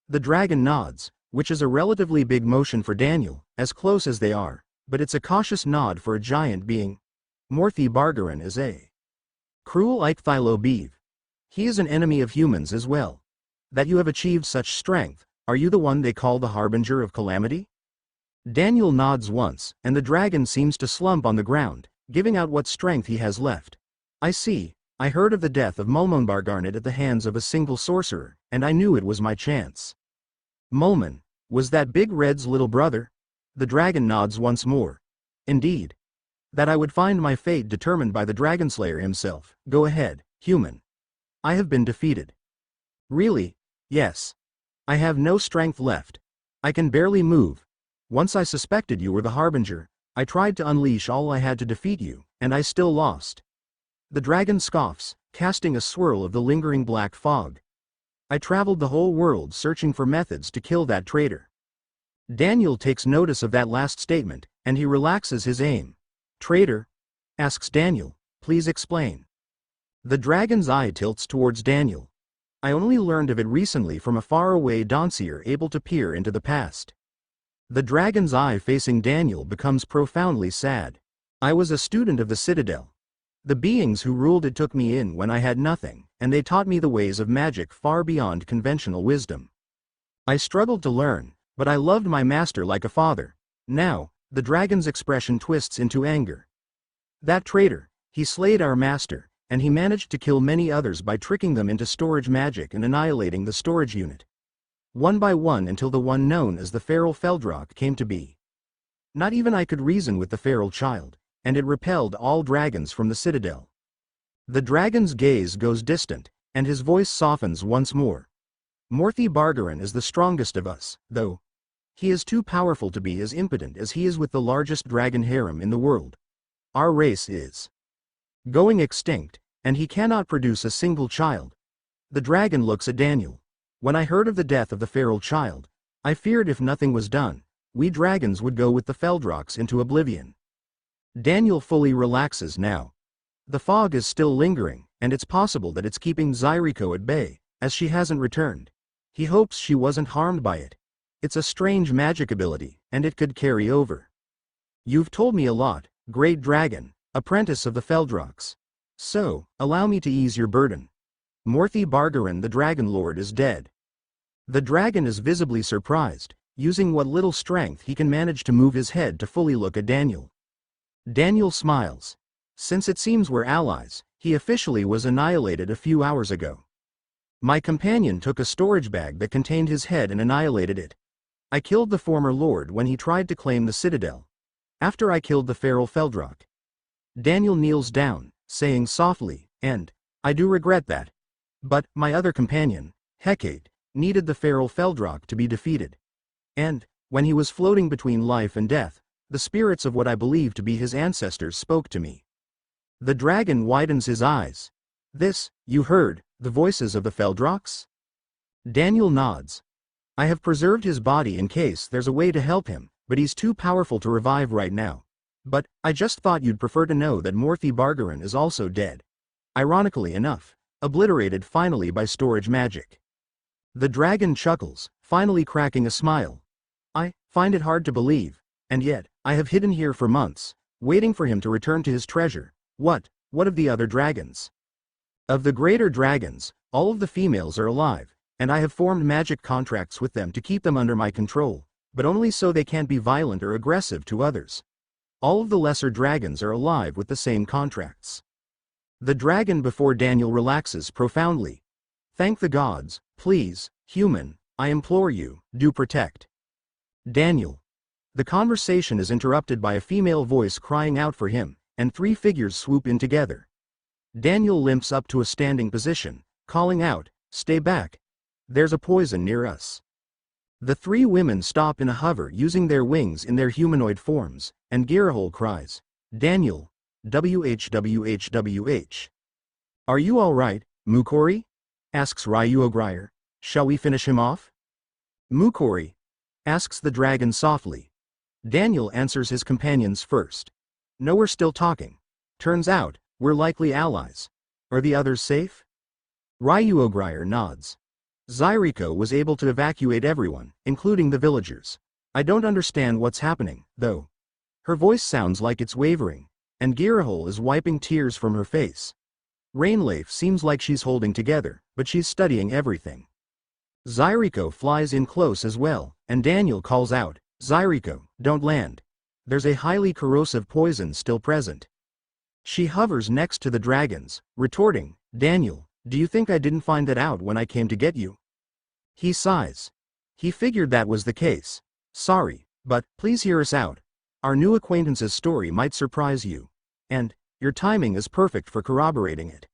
[SPEAKER 1] The dragon nods, which is a relatively big motion for Daniel, as close as they are, but it's a cautious nod for a giant being. Morthibargaron is a cruel Eichthylo beeve. He is an enemy of humans as well. "That you have achieved such strength, are you the one they call the Harbinger of Calamity?" Daniel nods once, and the dragon seems to slump on the ground, giving out what strength he has left. "I see. I heard of the death of Mulmonbargarnet at the hands of a single sorcerer, and I knew it was my chance." "Mulmon, was that Big Red's little brother?" The dragon nods once more. "Indeed. That I would find my fate determined by the Dragonslayer himself. Go ahead, human. I have been defeated." "Really?" "Yes. I have no strength left. I can barely move. Once I suspected you were the Harbinger, I tried to unleash all I had to defeat you, and I still lost." The dragon scoffs, casting a swirl of the lingering black fog. "I traveled the whole world searching for methods to kill that traitor." Daniel takes notice of that last statement, and he relaxes his aim. "Traitor?" asks Daniel. "Please explain." The dragon's eye tilts towards Daniel. "I only learned of it recently from a faraway Doncier able to peer into the past." The dragon's eye facing Daniel becomes profoundly sad. "I was a student of the Citadel. The beings who ruled it took me in when I had nothing, and they taught me the ways of magic far beyond conventional wisdom. I struggled to learn, but I loved my master like a father." Now, the dragon's expression twists into anger. "That traitor, he slayed our master, and he managed to kill many others by tricking them into storage magic and annihilating the storage unit. One by one until the one known as the feral Feldrock came to be. Not even I could reason with the feral child, and it repelled all dragons from the Citadel." The dragon's gaze goes distant, and his voice softens once more. "Morthibargaron is the strongest of us, though. He is too powerful to be as impotent as he is with the largest dragon harem in the world. Our race is going extinct, and he cannot produce a single child." The dragon looks at Daniel. "When I heard of the death of the feral child, I feared if nothing was done, we dragons would go with the Feldrocks into oblivion." Daniel fully relaxes now. The fog is still lingering, and it's possible that it's keeping Zyriko at bay, as she hasn't returned. He hopes she wasn't harmed by it. It's a strange magic ability, and it could carry over. "You've told me a lot, great dragon, apprentice of the Feldrocks. So, allow me to ease your burden. Morthy Bargaran, the Dragon Lord, is dead. The dragon is visibly surprised, using what little strength he can manage to move his head to fully look at Daniel. Daniel smiles. Since it seems we're allies, he officially was annihilated a few hours ago. My companion took a storage bag that contained his head and annihilated it. I killed the former lord when he tried to claim the Citadel. After I killed the feral Feldrock. Daniel kneels down, saying softly, and I do regret that. But my other companion, Hecate, needed the feral Feldrock to be defeated. And, when he was floating between life and death, the spirits of what I believe to be his ancestors spoke to me. The dragon widens his eyes. This, you heard, the voices of the Feldrocks? Daniel nods. I have preserved his body in case there's a way to help him, but he's too powerful to revive right now. But, I just thought you'd prefer to know that Morthy Bargaran is also dead. Ironically enough, obliterated finally by storage magic. The dragon chuckles, finally cracking a smile. I find it hard to believe, and yet, I have hidden here for months, waiting for him to return to his treasure. What of the other dragons? Of the greater dragons, all of the females are alive, and I have formed magic contracts with them to keep them under my control, but only so they can't be violent or aggressive to others. All of the lesser dragons are alive with the same contracts. The dragon before Daniel relaxes profoundly. Thank the gods, please, human, I implore you, do protect Daniel. The conversation is interrupted by a female voice crying out for him, and three figures swoop in together. Daniel limps up to a standing position, calling out, "Stay back. There's a poison near us." The three women stop in a hover using their wings in their humanoid forms, and Girahol cries, "Daniel, WHWHWH. Are you all right, Mukori?" asks Ryuogrier. "Shall we finish him off?" "Mukori?" asks the dragon softly. Daniel answers his companions first. "No, we're still talking. Turns out, we're likely allies. Are the others safe?" Ryuogrier nods. Zyriko was able to evacuate everyone, including the villagers. I don't understand what's happening, though. Her voice sounds like it's wavering, and Girahol is wiping tears from her face. Rainleaf seems like she's holding together, but she's studying everything. Zyriko flies in close as well, and Daniel calls out, "Zyriko, don't land. There's a highly corrosive poison still present." She hovers next to the dragons, retorting, "Daniel, do you think I didn't find that out when I came to get you?" He sighs. He figured that was the case. "Sorry, but please hear us out. Our new acquaintance's story might surprise you. And your timing is perfect for corroborating it."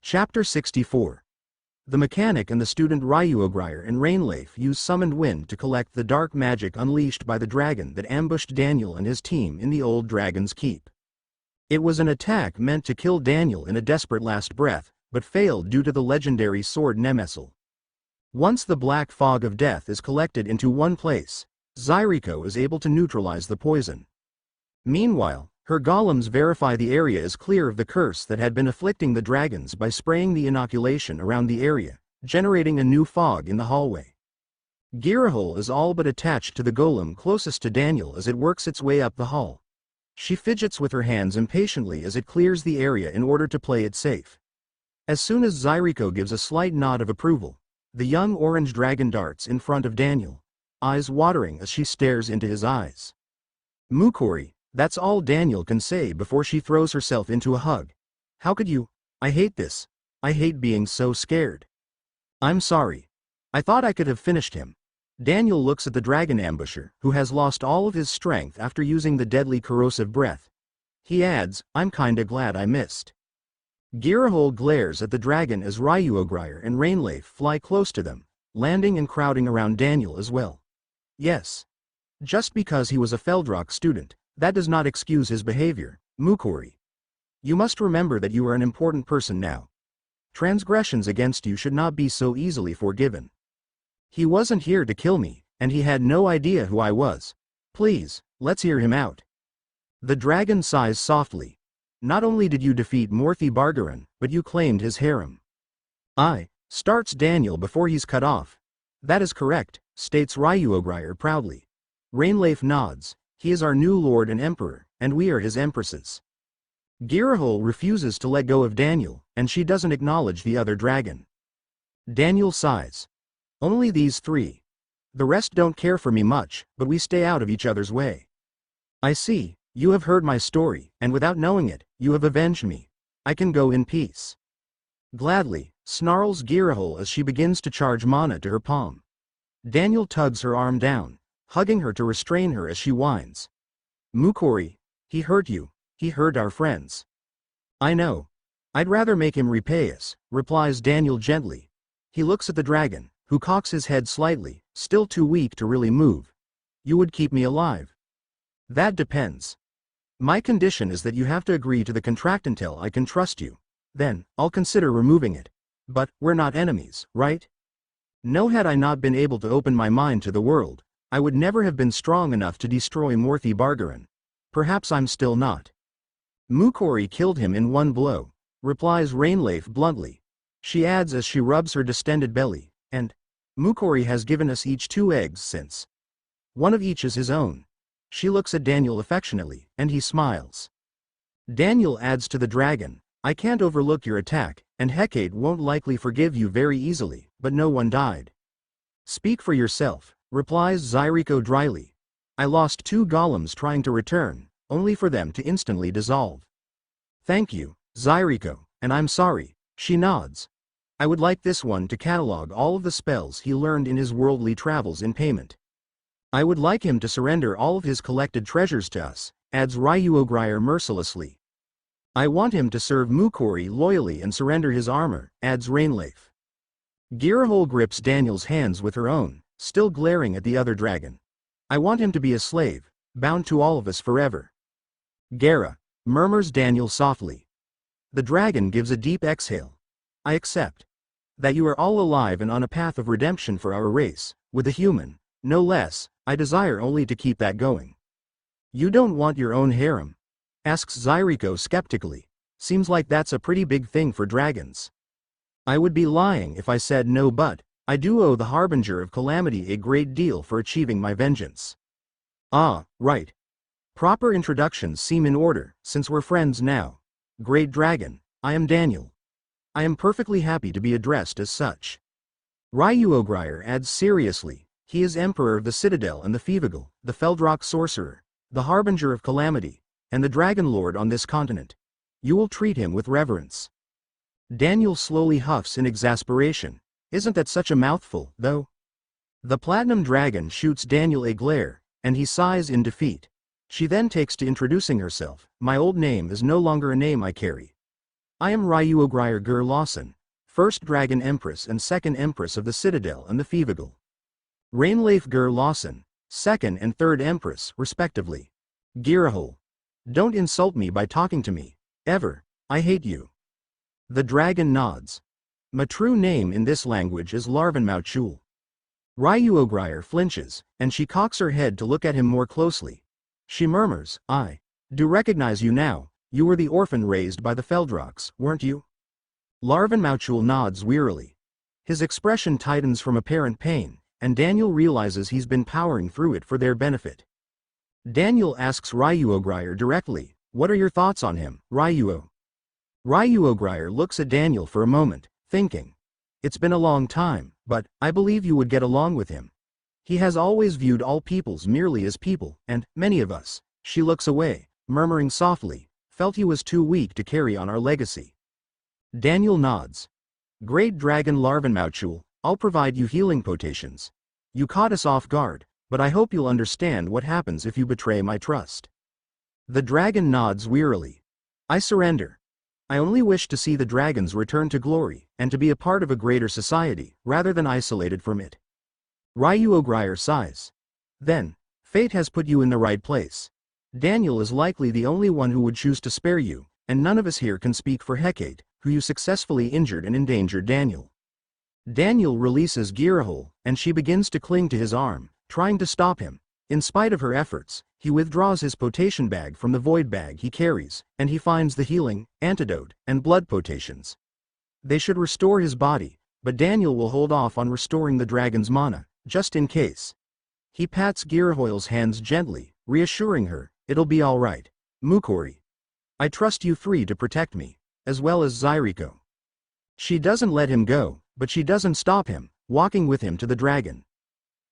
[SPEAKER 1] Chapter 64. The mechanic and the student Ryuogrier and Rainleaf use summoned wind to collect the dark magic unleashed by the dragon that ambushed Daniel and his team in the old Dragon's Keep. It was an attack meant to kill Daniel in a desperate last breath, but failed due to the legendary sword Nemesel. Once the black fog of death is collected into one place, Zyriko is able to neutralize the poison. Meanwhile, her golems verify the area is clear of the curse that had been afflicting the dragons by spraying the inoculation around the area, generating a new fog in the hallway. Girahol is all but attached to the golem closest to Daniel as it works its way up the hall. She fidgets with her hands impatiently as it clears the area in order to play it safe. As soon as Zyriko gives a slight nod of approval, the young orange dragon darts in front of Daniel, eyes watering as she stares into his eyes. "Mukori," that's all Daniel can say before she throws herself into a hug. "How could you? I hate this. I hate being so scared." "I'm sorry. I thought I could have finished him." Daniel looks at the dragon ambusher, who has lost all of his strength after using the deadly corrosive breath. He adds, "I'm kinda glad I missed." Girahol glares at the dragon as Ryuogrier and Rainleaf fly close to them, landing and crowding around Daniel as well. Yes. Just because he was a Feldrock student, that does not excuse his behavior, Mukori. You must remember that you are an important person now. Transgressions against you should not be so easily forgiven. He wasn't here to kill me, and he had no idea who I was. Please, let's hear him out. The dragon sighs softly. "Not only did you defeat Morthy Bargaran, but you claimed his harem." Starts Daniel before he's cut off. "That is correct," states Ryuogrier proudly. Rainleaf nods. "He is our new lord and emperor, and we are his empresses." Girahole refuses to let go of Daniel, and she doesn't acknowledge the other dragon. Daniel sighs. Only these three. The rest don't care for me much, but we stay out of each other's way. I see, you have heard my story, and without knowing it, you have avenged me. I can go in peace. Gladly, snarls Girahole as she begins to charge mana to her palm. Daniel tugs her arm down, hugging her to restrain her as she whines. Mukori, he hurt you, he hurt our friends. I know. I'd rather make him repay us, replies Daniel gently. He looks at the dragon, who cocks his head slightly, still too weak to really move. You would keep me alive. That depends. My condition is that you have to agree to the contract until I can trust you. Then, I'll consider removing it. But, we're not enemies, right? No, had I not been able to open my mind to the world, I would never have been strong enough to destroy Morthy Bargaran. Perhaps I'm still not. Mukori killed him in one blow, replies Rainleif bluntly. She adds as she rubs her distended belly, and Mukori has given us each 2 eggs since. One of each is his own. She looks at Daniel affectionately, and he smiles. Daniel adds to the dragon, I can't overlook your attack, and Hecate won't likely forgive you very easily, but no one died. Speak for yourself, replies Zyriko dryly. I lost 2 golems trying to return, only for them to instantly dissolve. Thank you, Zyriko, and I'm sorry, she nods. I would like this one to catalog all of the spells he learned in his worldly travels in payment. I would like him to surrender all of his collected treasures to us, adds Ryuogrier mercilessly. I want him to serve Mukori loyally and surrender his armor, adds Rainleif. Girahole grips Daniel's hands with her own, still glaring at the other dragon. I want him to be a slave, bound to all of us forever. Gara, murmurs Daniel softly. The dragon gives a deep exhale. I accept. That you are all alive and on a path of redemption for our race, with a human, no less, I desire only to keep that going. You don't want your own harem? Asks Zyriko skeptically. Seems like that's a pretty big thing for dragons. I would be lying if I said no, but I do owe the Harbinger of Calamity a great deal for achieving my vengeance. Ah, right. Proper introductions seem in order, since we're friends now. Great Dragon, I am Daniel. I am perfectly happy to be addressed as such. Ryuogrier adds seriously, he is Emperor of the Citadel and the Fevigal, the Feldrock Sorcerer, the Harbinger of Calamity, and the Dragon Lord on this continent. You will treat him with reverence. Daniel slowly huffs in exasperation. Isn't that such a mouthful, though? The Platinum Dragon shoots Daniel a glare, and he sighs in defeat. She then takes to introducing herself. My old name is no longer a name I carry. I am Ryuogrier Gur Lawson, first Dragon Empress and second Empress of the Citadel and the Fevigal. Rainleif Gur Lawson, second and third Empress, respectively. Girahole. Don't insult me by talking to me, ever, I hate you. The dragon nods. My true name in this language is Larvenmauchul. Ryuogrier flinches, and she cocks her head to look at him more closely. She murmurs, I do recognize you now, you were the orphan raised by the Feldrocks, weren't you? Larvenmauchul nods wearily. His expression tightens from apparent pain, and Daniel realizes he's been powering through it for their benefit. Daniel asks Ryuogrier directly, what are your thoughts on him, Ryuo? Ryuogrier looks at Daniel for a moment, thinking. It's been a long time, but I believe you would get along with him. He has always viewed all peoples merely as people, and many of us, she looks away, murmuring softly, felt he was too weak to carry on our legacy. Daniel nods. Great Dragon Larvenmauchul, I'll provide you healing potations. You caught us off guard, but I hope you'll understand what happens if you betray my trust. The dragon nods wearily. I surrender. I only wish to see the dragons return to glory, and to be a part of a greater society, rather than isolated from it. Ryuogrier sighs. Then, fate has put you in the right place. Daniel is likely the only one who would choose to spare you, and none of us here can speak for Hecate, who you successfully injured and endangered Daniel. Daniel releases Girahole, and she begins to cling to his arm, trying to stop him. In spite of her efforts, he withdraws his potation bag from the void bag he carries, and he finds the healing, antidote, and blood potations. They should restore his body, but Daniel will hold off on restoring the dragon's mana, just in case. He pats Girahole's hands gently, reassuring her, it'll be all right, Mukori. I trust you three to protect me, as well as Zyriko. She doesn't let him go, but she doesn't stop him, walking with him to the dragon.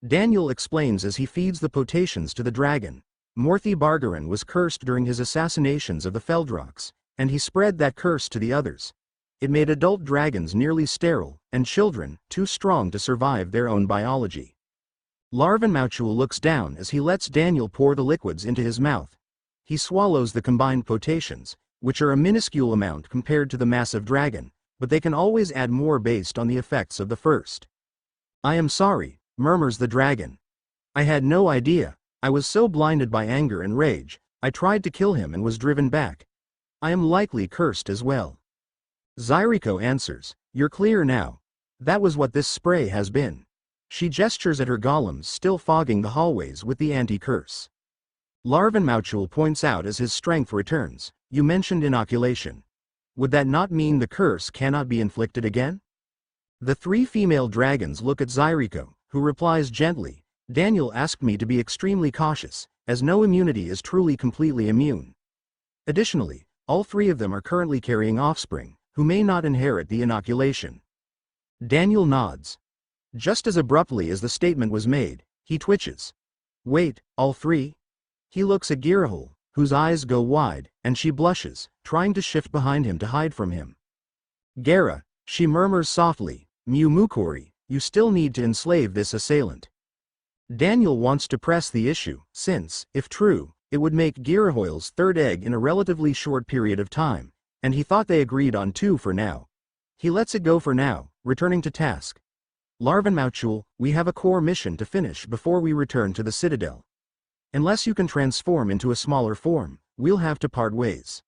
[SPEAKER 1] Daniel explains as he feeds the potations to the dragon. Morthy Bargaran was cursed during his assassinations of the Feldrox, and he spread that curse to the others. It made adult dragons nearly sterile, and children, too strong to survive their own biology. Larvan Mauchul looks down as he lets Daniel pour the liquids into his mouth. He swallows the combined potations, which are a minuscule amount compared to the massive dragon, but they can always add more based on the effects of the first. I am sorry, murmurs the dragon. I had no idea. I was so blinded by anger and rage, I tried to kill him and was driven back. I am likely cursed as well. Zyriko answers, you're clear now. That was what this spray has been. She gestures at her golems still fogging the hallways with the anti-curse. Larvan Mauchul points out as his strength returns, you mentioned inoculation. Would that not mean the curse cannot be inflicted again? The three female dragons look at Zyriko, who replies gently, Daniel asked me to be extremely cautious, as no immunity is truly completely immune. Additionally, all three of them are currently carrying offspring, who may not inherit the inoculation. Daniel nods. Just as abruptly as the statement was made, he twitches. Wait, all three? He looks at Girahul, whose eyes go wide, and she blushes, trying to shift behind him to hide from him. Gara, she murmurs softly, Mukori, you still need to enslave this assailant. Daniel wants to press the issue, since, if true, it would make Girahoil's third egg in a relatively short period of time, and he thought they agreed on 2 for now. He lets it go for now, returning to task. Larvan Mauchul, we have a core mission to finish before we return to the Citadel. Unless you can transform into a smaller form, we'll have to part ways.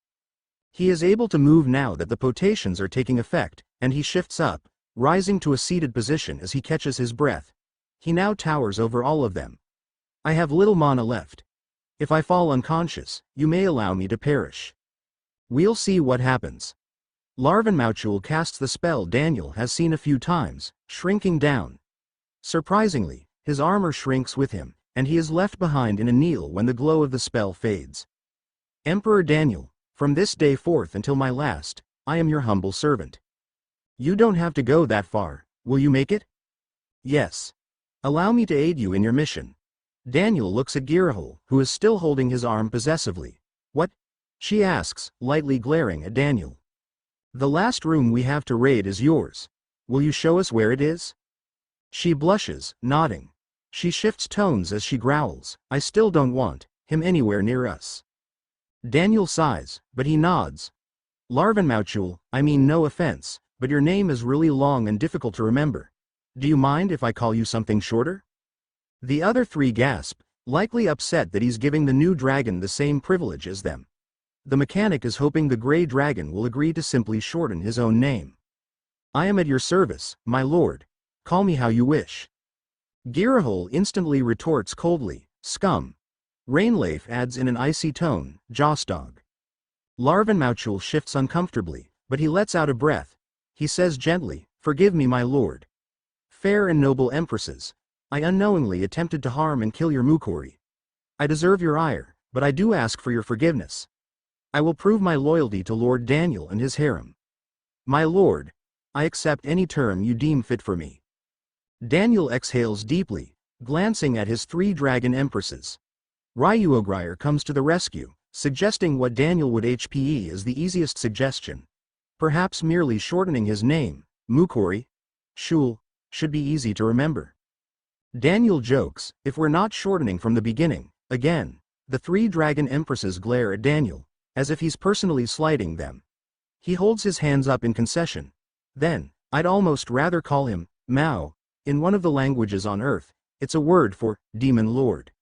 [SPEAKER 1] He is able to move now that the potations are taking effect, and he shifts up, rising to a seated position as he catches his breath. He now towers over all of them. I have little mana left. If I fall unconscious, you may allow me to perish. We'll see what happens. Larvan Mauchul casts the spell Daniel has seen a few times, shrinking down. Surprisingly, his armor shrinks with him, and he is left behind in a kneel when the glow of the spell fades. Emperor Daniel, from this day forth until my last, I am your humble servant. You don't have to go that far, will you make it? Yes. Allow me to aid you in your mission. Daniel looks at Girahul, who is still holding his arm possessively. What? She asks, lightly glaring at Daniel. The last room we have to raid is yours. Will you show us where it is? She blushes, nodding. She shifts tones as she growls, I still don't want him anywhere near us. Daniel sighs, but he nods. Larvan Mauchul, I mean no offense, but your name is really long and difficult to remember. Do you mind if I call you something shorter? The other three gasp, likely upset that he's giving the new dragon the same privilege as them. The mechanic is hoping the gray dragon will agree to simply shorten his own name. I am at your service, my lord. Call me how you wish. Girahul instantly retorts coldly, scum. Rainleif adds in an icy tone, Jostog. Larvan Mauchul shifts uncomfortably, but he lets out a breath. He says gently, forgive me my lord. Fair and noble empresses, I unknowingly attempted to harm and kill your Mukori. I deserve your ire, but I do ask for your forgiveness. I will prove my loyalty to Lord Daniel and his harem. My lord, I accept any term you deem fit for me. Daniel exhales deeply, glancing at his 3 dragon empresses. Ryuogrier comes to the rescue, suggesting what Daniel would HPE as the easiest suggestion. Perhaps merely shortening his name, Mukori, Shul, should be easy to remember. Daniel jokes, if we're not shortening from the beginning, again. The 3 dragon empresses glare at Daniel, as if he's personally slighting them. He holds his hands up in concession. Then, I'd almost rather call him, Mao. In one of the languages on Earth, it's a word for, demon lord.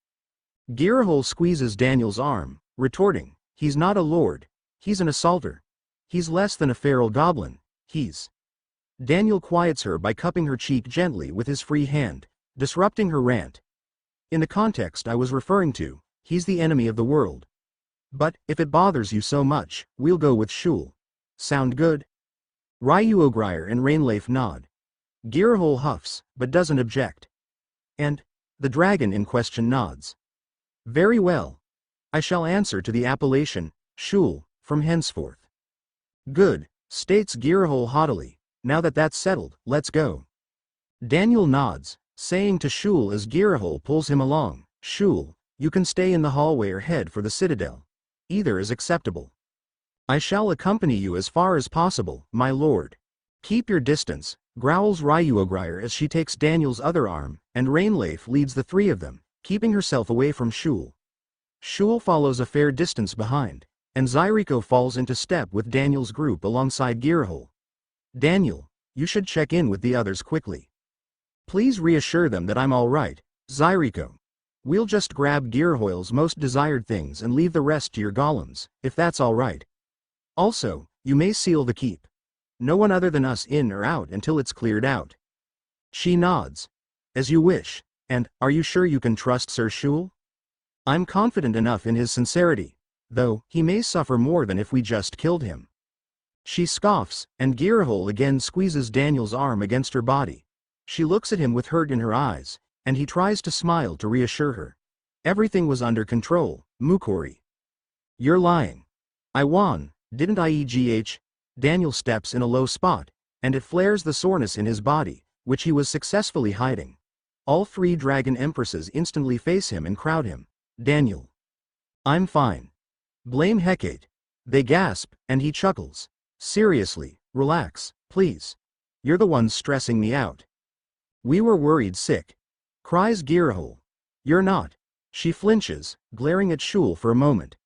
[SPEAKER 1] Girahul squeezes Daniel's arm, retorting, he's not a lord, he's an assaulter. He's less than a feral goblin, he's. Daniel quiets her by cupping her cheek gently with his free hand, disrupting her rant. In the context I was referring to, he's the enemy of the world. But, if it bothers you so much, we'll go with Shul. Sound good? Ryuogrier and Rainleif nod. Girahul huffs, but doesn't object. And, the dragon in question nods. Very well. I shall answer to the appellation, Shul, from henceforth. Good, states Girahole haughtily. Now that that's settled, let's go. Daniel nods, saying to Shul as Girahole pulls him along, Shul, you can stay in the hallway or head for the Citadel. Either is acceptable. I shall accompany you as far as possible, my lord. Keep your distance, growls Ryuogrier as she takes Daniel's other arm, and Rainleif leads the three of them, keeping herself away from Shul. Shul follows a fair distance behind, and Zyriko falls into step with Daniel's group alongside Girahole. Daniel, you should check in with the others quickly. Please reassure them that I'm all right, Zyriko. We'll just grab Girahole's most desired things and leave the rest to your golems, if that's all right. Also, you may seal the keep. No one other than us in or out until it's cleared out. She nods. As you wish, and, are you sure you can trust Sir Shul? I'm confident enough in his sincerity, though he may suffer more than if we just killed him. She scoffs, and Girahole again squeezes Daniel's arm against her body. She looks at him with hurt in her eyes, and he tries to smile to reassure her. Everything was under control, Mukori. You're lying. I won, didn't I? Daniel steps in a low spot, and it flares the soreness in his body, which he was successfully hiding. All three dragon empresses instantly face him and crowd him. Daniel. I'm fine. Blame Hecate. They gasp, and he chuckles. Seriously, relax, please. You're the ones stressing me out. We were worried sick. Cries Girahole. You're not. She flinches, glaring at Shul for a moment.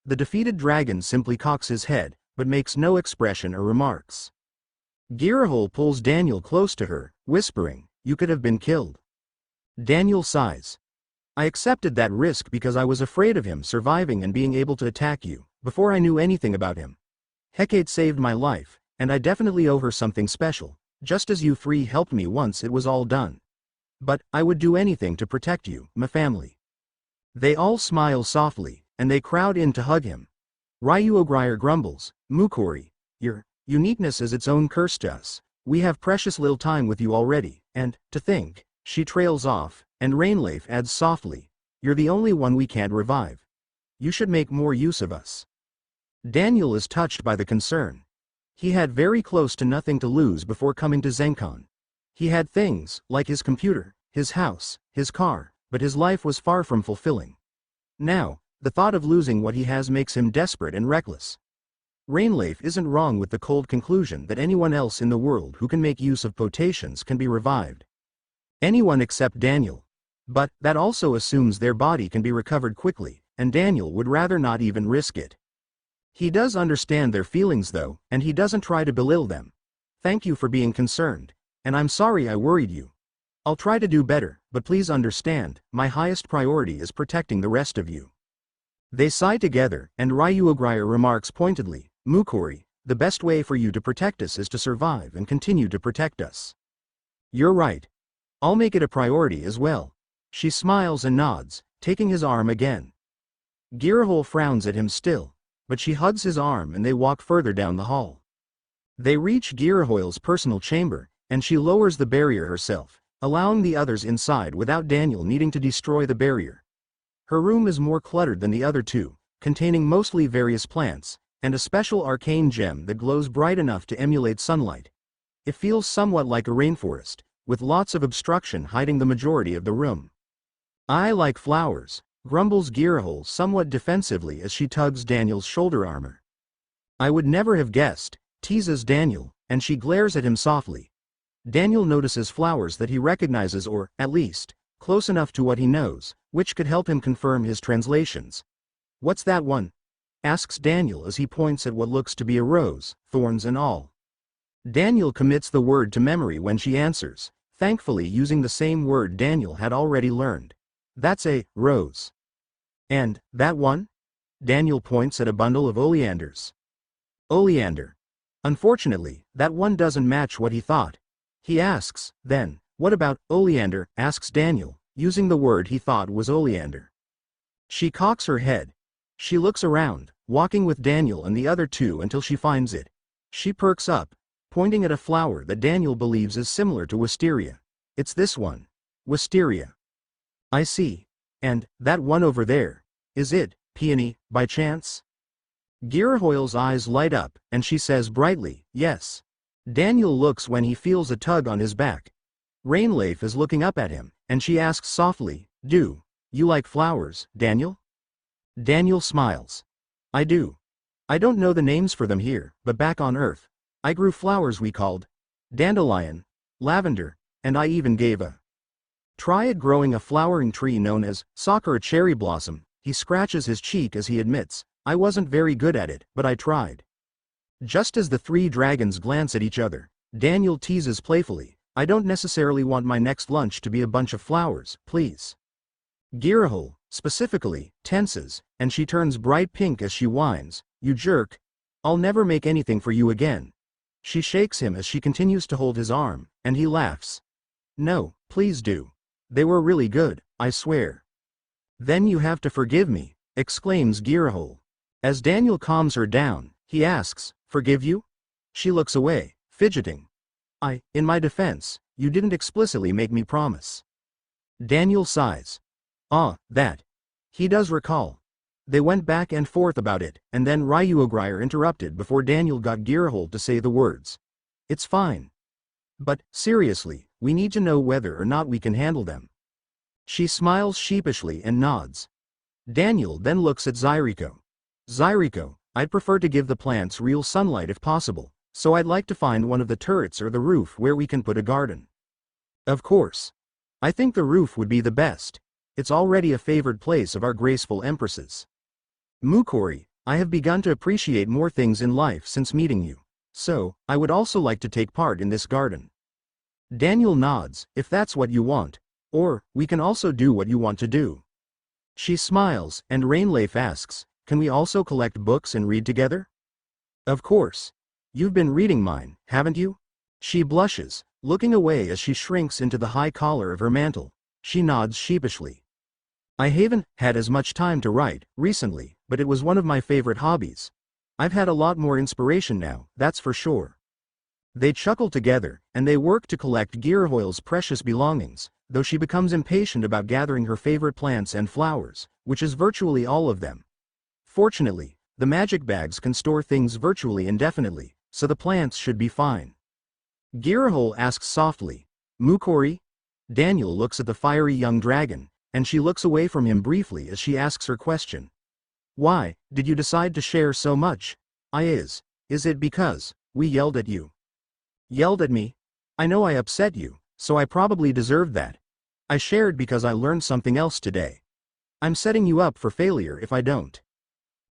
[SPEAKER 1] The defeated dragon simply cocks his head, but makes no expression or remarks. Girahole pulls Daniel close to her, whispering, you could have been killed. Daniel sighs. I accepted that risk because I was afraid of him surviving and being able to attack you, before I knew anything about him. Hecate saved my life, and I definitely owe her something special, just as you three helped me once it was all done. But, I would do anything to protect you, my family. They all smile softly, and they crowd in to hug him. Ryuogrier grumbles, Mukori, your uniqueness is its own curse to us. We have precious little time with you already, and, to think, she trails off, and Rainleif adds softly, you're the only one we can't revive. You should make more use of us. Daniel is touched by the concern. He had very close to nothing to lose before coming to Zenkon. He had things, like his computer, his house, his car, but his life was far from fulfilling. Now, the thought of losing what he has makes him desperate and reckless. Rainleif isn't wrong with the cold conclusion that anyone else in the world who can make use of potations can be revived. Anyone except Daniel. But, that also assumes their body can be recovered quickly, and Daniel would rather not even risk it. He does understand their feelings though, and he doesn't try to belittle them. Thank you for being concerned, and I'm sorry I worried you. I'll try to do better, but please understand, my highest priority is protecting the rest of you. They sigh together, and Ryuogrier remarks pointedly, Mukori, the best way for you to protect us is to survive and continue to protect us. You're right. I'll make it a priority as well. She smiles and nods, taking his arm again. Girahole frowns at him still, but she hugs his arm and they walk further down the hall. They reach Girahole's personal chamber, and she lowers the barrier herself, allowing the others inside without Daniel needing to destroy the barrier. Her room is more cluttered than the other two, containing mostly various plants, and a special arcane gem that glows bright enough to emulate sunlight. It feels somewhat like a rainforest, with lots of obstruction hiding the majority of the room. I like flowers, grumbles Girahole somewhat defensively as she tugs Daniel's shoulder armor. I would never have guessed, teases Daniel, and she glares at him softly. Daniel notices flowers that he recognizes or, at least, close enough to what he knows, which could help him confirm his translations. What's that one? Asks Daniel as he points at what looks to be a rose, thorns and all. Daniel commits the word to memory when she answers, thankfully using the same word Daniel had already learned. That's a rose. And, that one? Daniel points at a bundle of oleanders. Oleander. Unfortunately, that one doesn't match what he thought. He asks, then, what about oleander? Asks Daniel, using the word he thought was oleander. She cocks her head. She looks around, walking with Daniel and the other two until she finds it. She perks up, pointing at a flower that Daniel believes is similar to wisteria. It's this one. Wisteria. I see. And, that one over there. Is it, peony, by chance? Girahoyle's eyes light up, and she says brightly, yes. Daniel looks when he feels a tug on his back. Rainleaf is looking up at him, and she asks softly, do you like flowers, Daniel? Daniel smiles. I do. I don't know the names for them here, but back on Earth, I grew flowers we called dandelion, lavender, and I even gave a try at growing a flowering tree known as Sakura cherry blossom. He scratches his cheek as he admits, I wasn't very good at it, but I tried. Just as the three dragons glance at each other, Daniel teases playfully, I don't necessarily want my next lunch to be a bunch of flowers, please. Girahole, specifically, tenses, and she turns bright pink as she whines, you jerk. I'll never make anything for you again. She shakes him as she continues to hold his arm, and he laughs. No, please do. They were really good, I swear. Then you have to forgive me, exclaims Girahole. As Daniel calms her down, he asks, forgive you? She looks away, fidgeting. In my defense, you didn't explicitly make me promise. Daniel sighs. That. He does recall. They went back and forth about it, and then Ryuogrier interrupted before Daniel got Girahole to say the words. It's fine. But, seriously, we need to know whether or not we can handle them. She smiles sheepishly and nods. Daniel then looks at Zyriko. Zyriko, I'd prefer to give the plants real sunlight if possible, so I'd like to find one of the turrets or the roof where we can put a garden. Of course. I think the roof would be the best. It's already a favored place of our graceful empresses. Mukori, I have begun to appreciate more things in life since meeting you, so I would also like to take part in this garden. Daniel nods, if that's what you want, or we can also do what you want to do. She smiles, and Rainleaf asks, can we also collect books and read together? Of course. You've been reading mine, haven't you? She blushes, looking away as she shrinks into the high collar of her mantle. She nods sheepishly. I haven't had as much time to write recently, but it was one of my favorite hobbies. I've had a lot more inspiration now, that's for sure. They chuckle together, and they work to collect Girahoyle's precious belongings, though she becomes impatient about gathering her favorite plants and flowers, which is virtually all of them. Fortunately, the magic bags can store things virtually indefinitely, so the plants should be fine. Girahole asks softly, Mukori? Daniel looks at the fiery young dragon, and she looks away from him briefly as she asks her question. Why did you decide to share so much? Is it because we yelled at you? Yelled at me? I know I upset you, so I probably deserved that. I shared because I learned something else today. I'm setting you up for failure if I don't.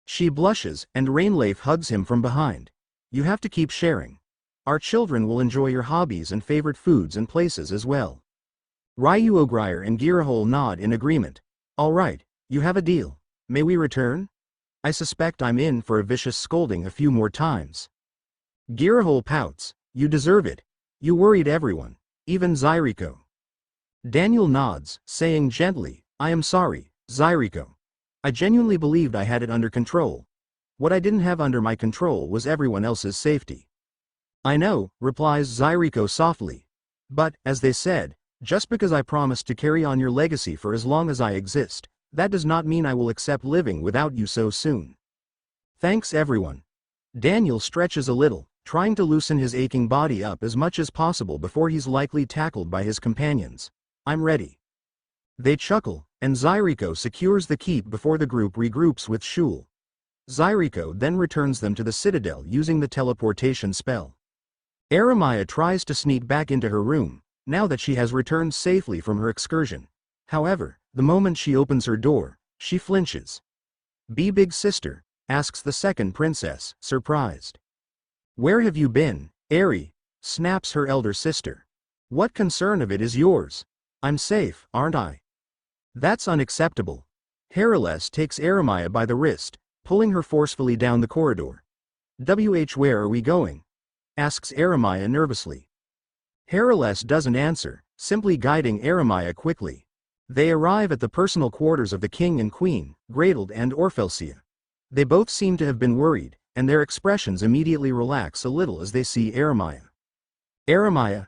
[SPEAKER 1] She blushes, and Rainleaf hugs him from behind. You have to keep sharing. Our children will enjoy your hobbies and favorite foods and places as well. Ryuogrier and Girahole nod in agreement. All right, you have a deal. May we return? I suspect I'm in for a vicious scolding a few more times. Girahole pouts. You deserve it. You worried everyone, even Zyriko. Daniel nods, saying gently, I am sorry, Zyriko. I genuinely believed I had it under control. What I didn't have under my control was everyone else's safety. I know, replies Zyriko softly. But, as they said, just because I promised to carry on your legacy for as long as I exist, that does not mean I will accept living without you so soon. Thanks everyone. Daniel stretches a little, trying to loosen his aching body up as much as possible before he's likely tackled by his companions. I'm ready. They chuckle, and Zyriko secures the keep before the group regroups with Shul. Zyriko then returns them to the Citadel using the teleportation spell. Eremiah tries to sneak back into her room, now that she has returned safely from her excursion. However, the moment she opens her door, she flinches. Be big sister, asks the second princess, surprised. Where have you been, Eri? Snaps her elder sister. What concern of it is yours? I'm safe, aren't I? That's unacceptable. Herales takes Eremiah by the wrist, pulling her forcefully down the corridor. Where are we going? Asks Eremiah nervously. Herales doesn't answer, simply guiding Eremiah quickly. They arrive at the personal quarters of the king and queen, Gretel and Orphelsia. They both seem to have been worried, and their expressions immediately relax a little as they see Eremiah. Eremiah?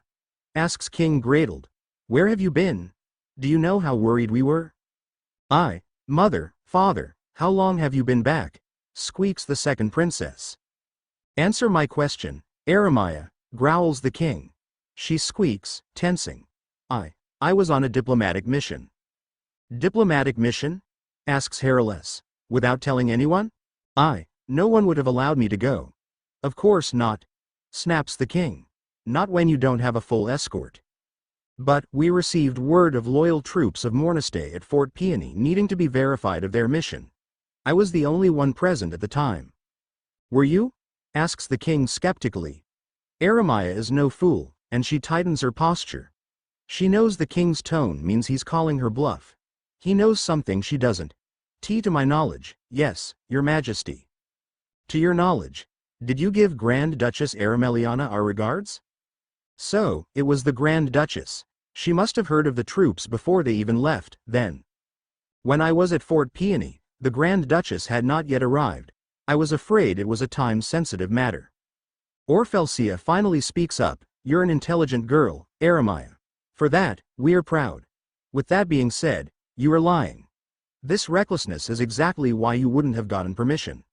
[SPEAKER 1] Asks King Gretel. Where have you been? Do you know how worried we were? Mother, father, how long have you been back? squeaks the second princess. Answer my question, Eremiah, growls the king. She squeaks, tensing. I was on a diplomatic mission. Diplomatic mission? Asks Hercules. Without telling anyone? No one would have allowed me to go. Of course not, snaps the king. Not when you don't have a full escort. But we received word of loyal troops of Mornastay at Fort Peony needing to be verified of their mission. I was the only one present at the time. Were you? Asks the king skeptically. Eremiah is no fool, and she tightens her posture. She knows the king's tone means he's calling her bluff. He knows something she doesn't. To my knowledge, yes, your majesty. To your knowledge, did you give Grand Duchess Arameliana our regards? So, it was the Grand Duchess. She must have heard of the troops before they even left, then. When I was at Fort Peony, the Grand Duchess had not yet arrived. I was afraid it was a time-sensitive matter. Orphelsia finally speaks up. You're an intelligent girl, Eremiah. For that, we are proud. With that being said, you are lying. This recklessness is exactly why you wouldn't have gotten permission.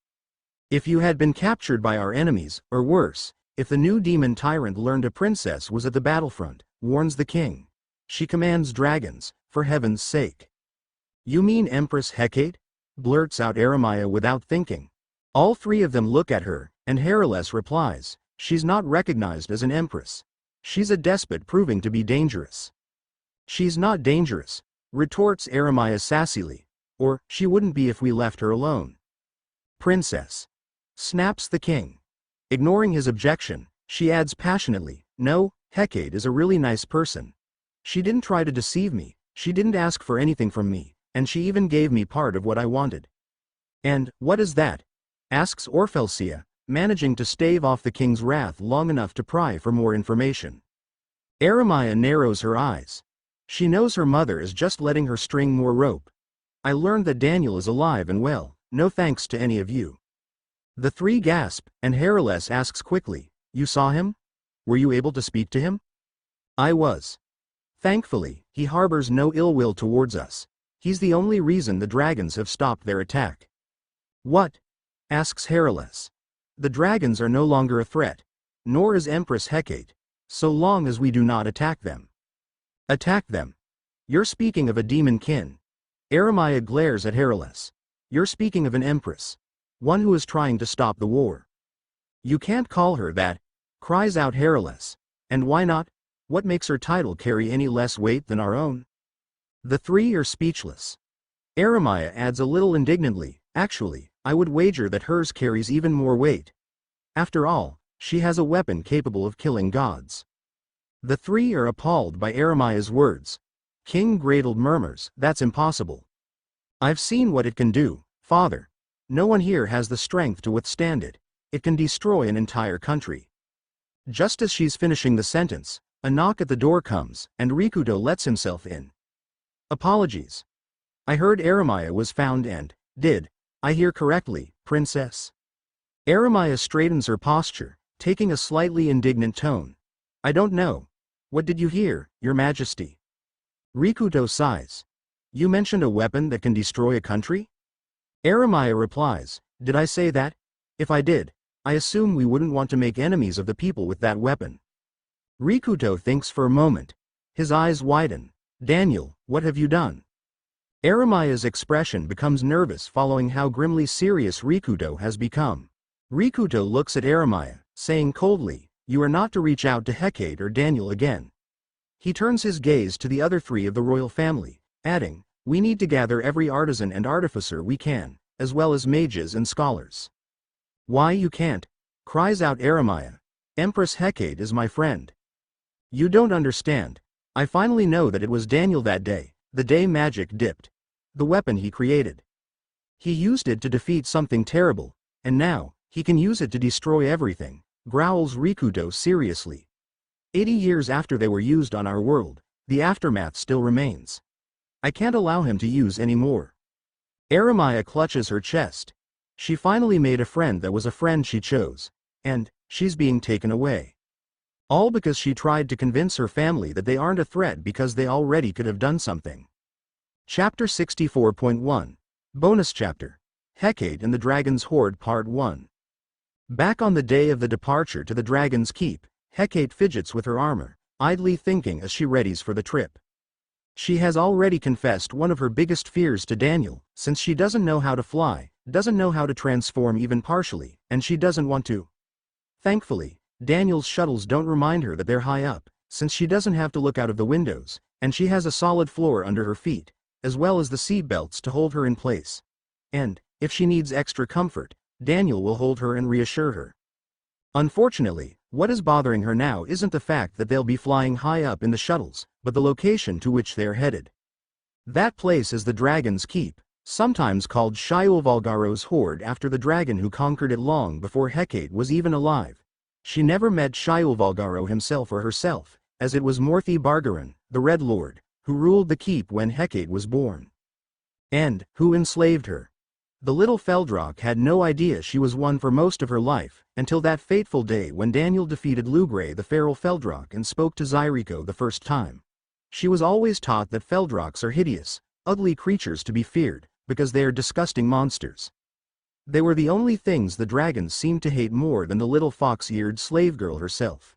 [SPEAKER 1] If you had been captured by our enemies, or worse, if the new demon tyrant learned a princess was at the battlefront, warns the king. She commands dragons, for heaven's sake. You mean Empress Hecate? Blurts out Eremiah without thinking. All three of them look at her, and Hercules replies, she's not recognized as an empress. She's a despot proving to be dangerous. She's not dangerous, retorts Eremiah sassily, or she wouldn't be if we left her alone. Princess. Snaps the king. Ignoring his objection, she adds passionately, no, Hecate is a really nice person. She didn't try to deceive me, she didn't ask for anything from me, and she even gave me part of what I wanted. And, what is that? Asks Orphelsia, managing to stave off the king's wrath long enough to pry for more information. Eremiah narrows her eyes. She knows her mother is just letting her string more rope. I learned that Daniel is alive and well, no thanks to any of you. The three gasp, and Hercules asks quickly, you saw him? Were you able to speak to him? I was. Thankfully, he harbors no ill will towards us. He's the only reason the dragons have stopped their attack. What? Asks Hercules. The dragons are no longer a threat, nor is Empress Hecate, so long as we do not attack them. Attack them? You're speaking of a demon kin. Eremiah glares at Hercules. You're speaking of an empress. One who is trying to stop the war. You can't call her that, cries out Hercules. And why not? What makes her title carry any less weight than our own? The three are speechless. Eremiah adds a little indignantly, actually, I would wager that hers carries even more weight. After all, she has a weapon capable of killing gods. The three are appalled by Eremiah's words. King Gradled murmurs, that's impossible. I've seen what it can do, father. No one here has the strength to withstand it. It can destroy an entire country. Just as she's finishing the sentence, a knock at the door comes, and Rikuto lets himself in. Apologies. I heard Eremiah was found and, did I hear correctly, princess? Eremiah straightens her posture, taking a slightly indignant tone. I don't know. What did you hear, your majesty? Rikuto sighs. You mentioned a weapon that can destroy a country? Eremiah replies, did I say that? If I did, I assume we wouldn't want to make enemies of the people with that weapon. Rikuto thinks for a moment. His eyes widen. Daniel, what have you done? Eremiah's expression becomes nervous following how grimly serious Rikuto has become. Rikuto looks at Eremiah, saying coldly, you are not to reach out to Hecate or Daniel again. He turns his gaze to the other three of the royal family, adding, we need to gather every artisan and artificer we can, as well as mages and scholars. Why you can't? Cries out Eremiah. Empress Hecate is my friend. You don't understand. I finally know that it was Daniel that day, the day magic dipped. The weapon he created. He used it to defeat something terrible, and now, he can use it to destroy everything, growls Rikuto seriously. 80 years after they were used on our world, the aftermath still remains. I can't allow him to use any more. Eremiah clutches her chest. She finally made a friend that was a friend she chose, and, she's being taken away. All because she tried to convince her family that they aren't a threat because they already could have done something. Chapter 64.1. Bonus Chapter. Hecate and the Dragon's Hoard Part 1. Back on the day of the departure to the Dragon's Keep, Hecate fidgets with her armor, idly thinking as she readies for the trip. She has already confessed one of her biggest fears to Daniel, since she doesn't know how to fly, doesn't know how to transform even partially, and she doesn't want to. Thankfully, Daniel's shuttles don't remind her that they're high up, since she doesn't have to look out of the windows, and she has a solid floor under her feet, as well as the seat belts to hold her in place. And, if she needs extra comfort, Daniel will hold her and reassure her. Unfortunately, what is bothering her now isn't the fact that they'll be flying high up in the shuttles, but the location to which they're headed. That place is the Dragon's Keep, sometimes called Shaiulvalgaro's Hoard after the dragon who conquered it long before Hecate was even alive. She never met Shaiulvalgaro himself or herself, as it was Morthi Bargaran, the Red Lord, who ruled the keep when Hecate was born. And who enslaved her. The little Feldrock had no idea she was one for most of her life, until that fateful day when Daniel defeated Lugray the feral Feldrock and spoke to Zyriko the first time. She was always taught that Feldrocks are hideous, ugly creatures to be feared, because they are disgusting monsters. They were the only things the dragons seemed to hate more than the little fox-eared slave girl herself.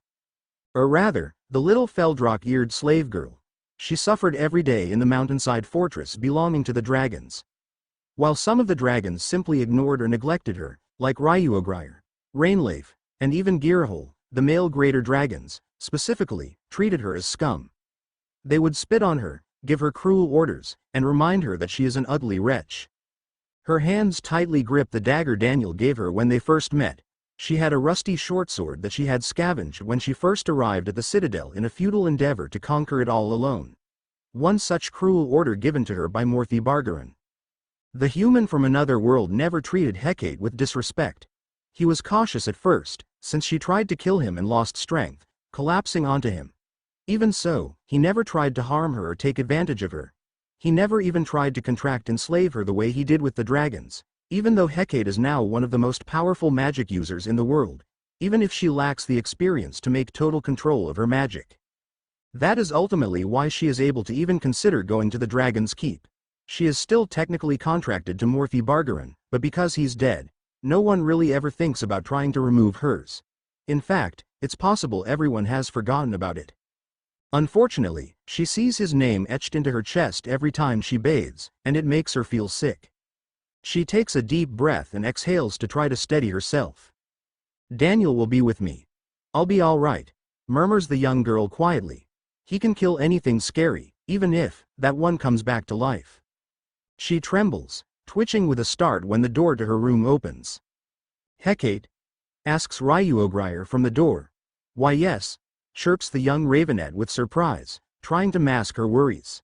[SPEAKER 1] Or rather, the little Feldrock-eared slave girl. She suffered every day in the mountainside fortress belonging to the dragons. While some of the dragons simply ignored or neglected her, like Ryuogryr, Rainleaf, and even Girahol, the male greater dragons, specifically, treated her as scum. They would spit on her, give her cruel orders, and remind her that she is an ugly wretch. Her hands tightly gripped the dagger Daniel gave her when they first met. She had a rusty short sword that she had scavenged when she first arrived at the Citadel in a futile endeavor to conquer it all alone. One such cruel order given to her by Morthi Bargaran. The human from another world never treated Hecate with disrespect. He was cautious at first, since she tried to kill him and lost strength, collapsing onto him. Even so, he never tried to harm her or take advantage of her. He never even tried to contract and enslave her the way he did with the dragons, even though Hecate is now one of the most powerful magic users in the world, even if she lacks the experience to make total control of her magic. That is ultimately why she is able to even consider going to the Dragon's Keep. She is still technically contracted to Morthi Bargaran, but because he's dead, no one really ever thinks about trying to remove hers. In fact, it's possible everyone has forgotten about it. Unfortunately, she sees his name etched into her chest every time she bathes, and it makes her feel sick. She takes a deep breath and exhales to try to steady herself. Daniel will be with me. I'll be all right, murmurs the young girl quietly. He can kill anything scary, even if that one comes back to life. She trembles, twitching with a start when the door to her room opens. Hecate? Asks Ryuogryr from the door. Why yes, chirps the young ravenet with surprise, trying to mask her worries.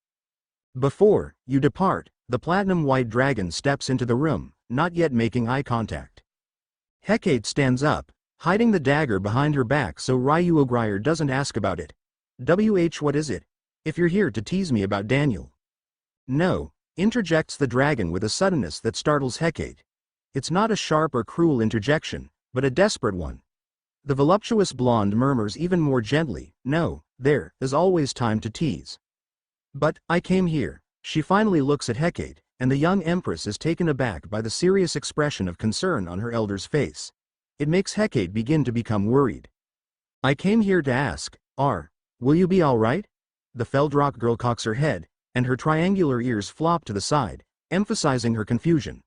[SPEAKER 1] Before you depart, the platinum-white dragon steps into the room, not yet making eye contact. Hecate stands up, hiding the dagger behind her back so Ryuogryr doesn't ask about it. What is it? If you're here to tease me about Daniel. No. Interjects the dragon with a suddenness that startles Hecate. It's not a sharp or cruel interjection, but a desperate one. The voluptuous blonde murmurs even more gently, no, there is always time to tease. But, I came here. She finally looks at Hecate, and the young empress is taken aback by the serious expression of concern on her elder's face. It makes Hecate begin to become worried. I came here to ask, will you be all right? The Feldrock girl cocks her head, and her triangular ears flop to the side, emphasizing her confusion.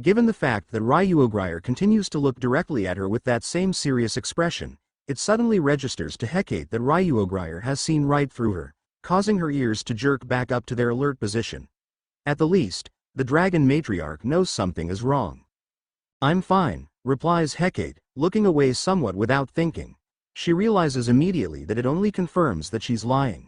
[SPEAKER 1] Given the fact that Ryuogryr continues to look directly at her with that same serious expression, it suddenly registers to Hecate that Ryuogryr has seen right through her, causing her ears to jerk back up to their alert position. At the least, the dragon matriarch knows something is wrong. I'm fine, replies Hecate, looking away somewhat without thinking. She realizes immediately that it only confirms that she's lying.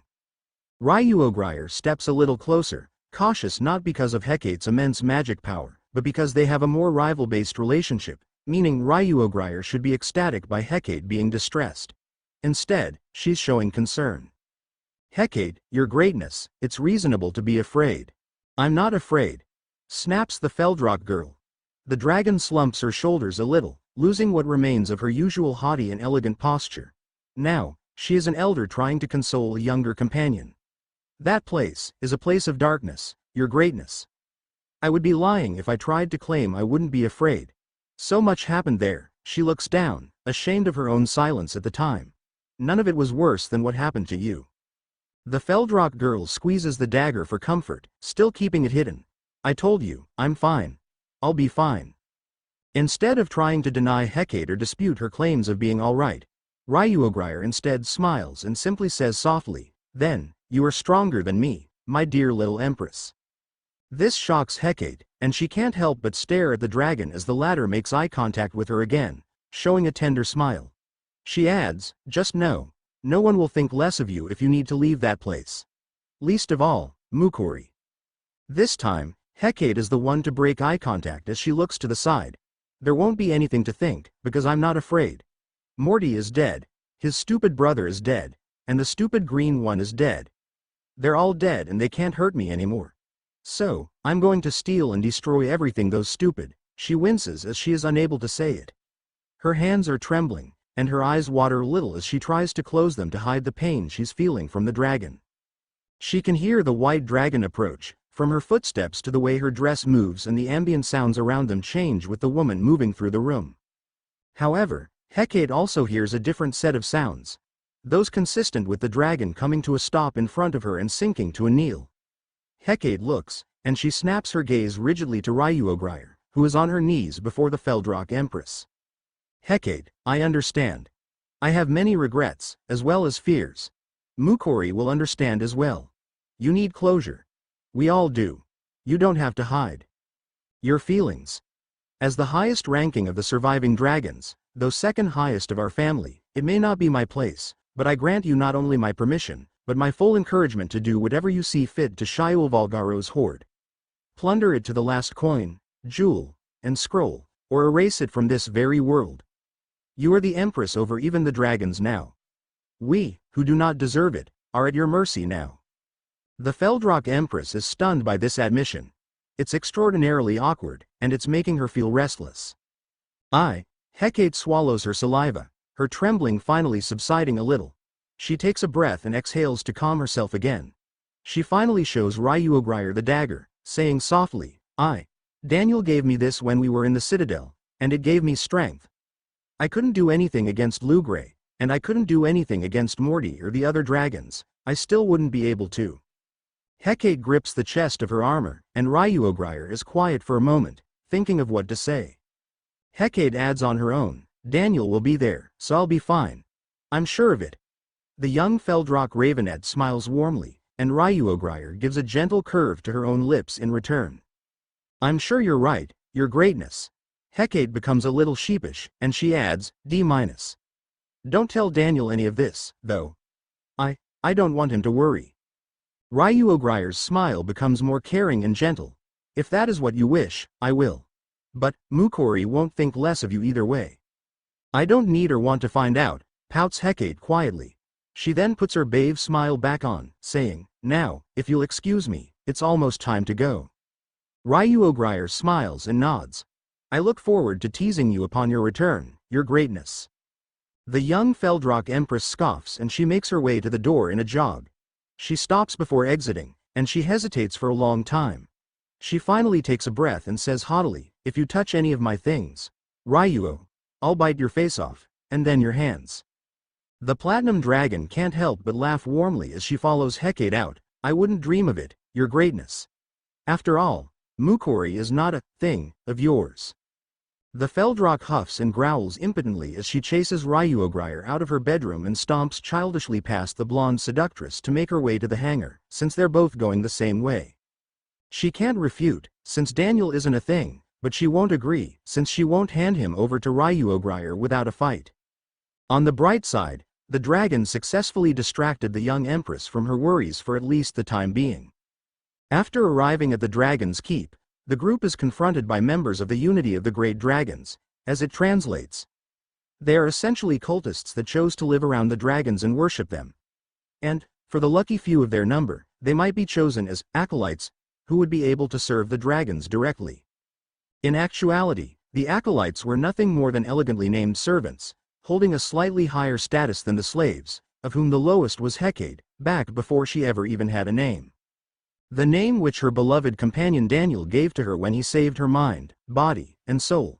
[SPEAKER 1] Ryuogryr steps a little closer, cautious not because of Hecate's immense magic power, but because they have a more rival-based relationship, meaning Ryuogryr should be ecstatic by Hecate being distressed. Instead, she's showing concern. Hecate, your greatness, it's reasonable to be afraid. I'm not afraid. Snaps the Feldrock girl. The dragon slumps her shoulders a little, losing what remains of her usual haughty and elegant posture. Now, she is an elder trying to console a younger companion. That place is a place of darkness, your greatness. I would be lying if I tried to claim I wouldn't be afraid. So much happened there. She looks down, ashamed of her own silence at the time. None of it was worse than what happened to you. The Feldrock girl squeezes the dagger for comfort, still keeping it hidden. I told you, I'm fine. I'll be fine. Instead of trying to deny Hecate or dispute her claims of being alright, Ryuogrier instead smiles and simply says softly, "Then, you are stronger than me, my dear little empress." This shocks Hecate, and she can't help but stare at the dragon as the latter makes eye contact with her again, showing a tender smile. She adds, "Just know, no one will think less of you if you need to leave that place. Least of all, Mukuri." This time, Hecate is the one to break eye contact as she looks to the side. "There won't be anything to think, because I'm not afraid. Morty is dead, his stupid brother is dead, and the stupid green one is dead. They're all dead and they can't hurt me anymore. So, I'm going to steal and destroy everything those stupid." She winces as she is unable to say it. Her hands are trembling, and her eyes water a little as she tries to close them to hide the pain she's feeling from the dragon. She can hear the white dragon approach, from her footsteps to the way her dress moves, and the ambient sounds around them change with the woman moving through the room. However, Hecate also hears a different set of sounds. Those consistent with the dragon coming to a stop in front of her and sinking to a kneel. Hecate looks, and she snaps her gaze rigidly to Ryuogrier, who is on her knees before the Feldrock Empress. "Hecate, I understand. I have many regrets, as well as fears. Mukuri will understand as well. You need closure. We all do. You don't have to hide your feelings. As the highest ranking of the surviving dragons, though second highest of our family, it may not be my place, but I grant you not only my permission, but my full encouragement to do whatever you see fit to Shio Valgaro's hoard. Plunder it to the last coin, jewel, and scroll, or erase it from this very world. You are the empress over even the dragons now. We, who do not deserve it, are at your mercy now." The Feldrock Empress is stunned by this admission. It's extraordinarily awkward, and it's making her feel restless. Hecate swallows her saliva, her trembling finally subsiding a little. She takes a breath and exhales to calm herself again. She finally shows Ryuogrier the dagger, saying softly, Daniel gave me this when we were in the Citadel, and it gave me strength. I couldn't do anything against Lugray, and I couldn't do anything against Morty or the other dragons. I still wouldn't be able to." Hecate grips the chest of her armor, and Ryuogrier is quiet for a moment, thinking of what to say. Hecate adds on her own, "Daniel will be there, so I'll be fine. I'm sure of it." The young Feldrock Ravenet smiles warmly, and Ryuogrier gives a gentle curve to her own lips in return. "I'm sure you're right, your greatness." Hecate becomes a little sheepish, and she adds, D-. "Don't tell Daniel any of this, though. I don't want him to worry." Ryuogrier's smile becomes more caring and gentle. "If that is what you wish, I will. But, Mukuri won't think less of you either way." "I don't need or want to find out," pouts Hecate quietly. She then puts her babe smile back on, saying, "Now, if you'll excuse me, it's almost time to go." Ryuogrier smiles and nods. "I look forward to teasing you upon your return, your greatness." The young Feldrock Empress scoffs and she makes her way to the door in a jog. She stops before exiting, and she hesitates for a long time. She finally takes a breath and says haughtily, "If you touch any of my things, Ryuo, I'll bite your face off, and then your hands." The Platinum Dragon can't help but laugh warmly as she follows Hecate out. "I wouldn't dream of it, your greatness. After all, Mukuri is not a thing of yours." The Feldrock huffs and growls impotently as she chases Ryuogrier out of her bedroom and stomps childishly past the blonde seductress to make her way to the hangar, since they're both going the same way. She can't refute, since Daniel isn't a thing, but she won't agree, since she won't hand him over to Ryuogrier without a fight. On the bright side, the dragon successfully distracted the young empress from her worries for at least the time being. After arriving at the Dragon's Keep, the group is confronted by members of the Unity of the Great Dragons, as it translates. They are essentially cultists that chose to live around the dragons and worship them. And, for the lucky few of their number, they might be chosen as acolytes, who would be able to serve the dragons directly. In actuality, the acolytes were nothing more than elegantly named servants, holding a slightly higher status than the slaves, of whom the lowest was Hecate, back before she ever even had a name. the name which her beloved companion Daniel gave to her when he saved her mind, body, and soul.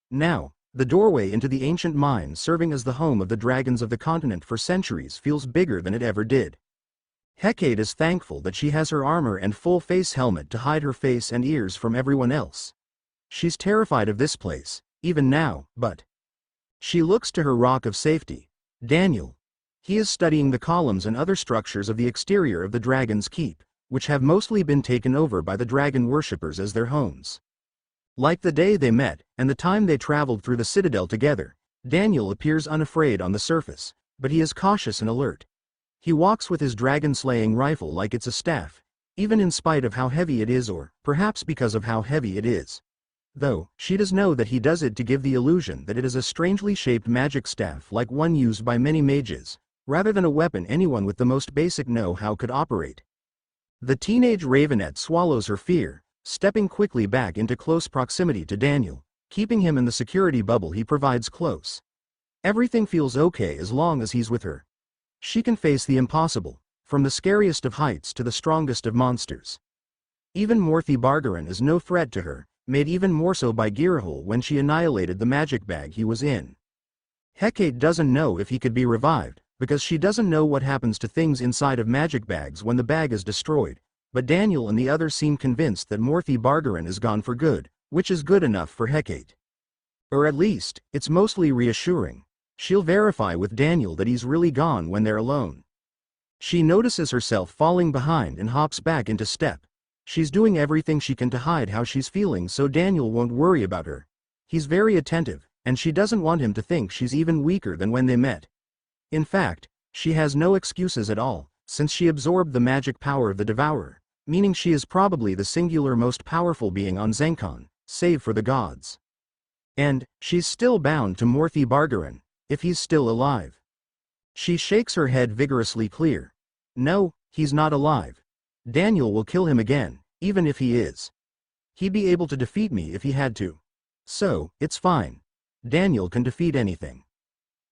[SPEAKER 1] Now, the doorway into the ancient mine serving as the home of the dragons of the continent for centuries feels bigger than it ever did. Hecate is thankful that she has her armor and full face helmet to hide her face and ears from everyone else. She's terrified of this place, even now, but she looks to her rock of safety, Daniel. He is studying the columns and other structures of the exterior of the dragon's keep, which have mostly been taken over by the dragon worshippers as their homes. Like the day they met, and the time they traveled through the Citadel together, Daniel appears unafraid on the surface, but he is cautious and alert. He walks with his dragon-slaying rifle like it's a staff, even in spite of how heavy it is, or perhaps because of how heavy it is. Though, she does know that he does it to give the illusion that it is a strangely shaped magic staff like one used by many mages, rather than a weapon anyone with the most basic know-how could operate. The teenage ravenet swallows her fear, stepping quickly back into close proximity to Daniel, keeping him in the security bubble he provides close. Everything feels okay as long as he's with her. She can face the impossible, from the scariest of heights to the strongest of monsters. Even Morthy Bargaran is no threat to her, made even more so by Girahol when she annihilated the magic bag he was in. Hecate doesn't know if he could be revived, because she doesn't know what happens to things inside of magic bags when the bag is destroyed, but Daniel and the others seem convinced that Morthy Bargaran is gone for good, which is good enough for Hecate. Or at least, it's mostly reassuring. She'll verify with Daniel that he's really gone when they're alone. She notices herself falling behind and hops back into step. She's doing everything she can to hide how she's feeling so Daniel won't worry about her. He's very attentive, and she doesn't want him to think she's even weaker than when they met. In fact, she has no excuses at all, since she absorbed the magic power of the Devourer, meaning she is probably the singular most powerful being on Zenkon, save for the gods. And she's still bound to Morthy Bargaran, if he's still alive. She shakes her head vigorously clear. No, he's not alive. Daniel will kill him again, even if he is. He'd be able to defeat me if he had to. So, it's fine. Daniel can defeat anything.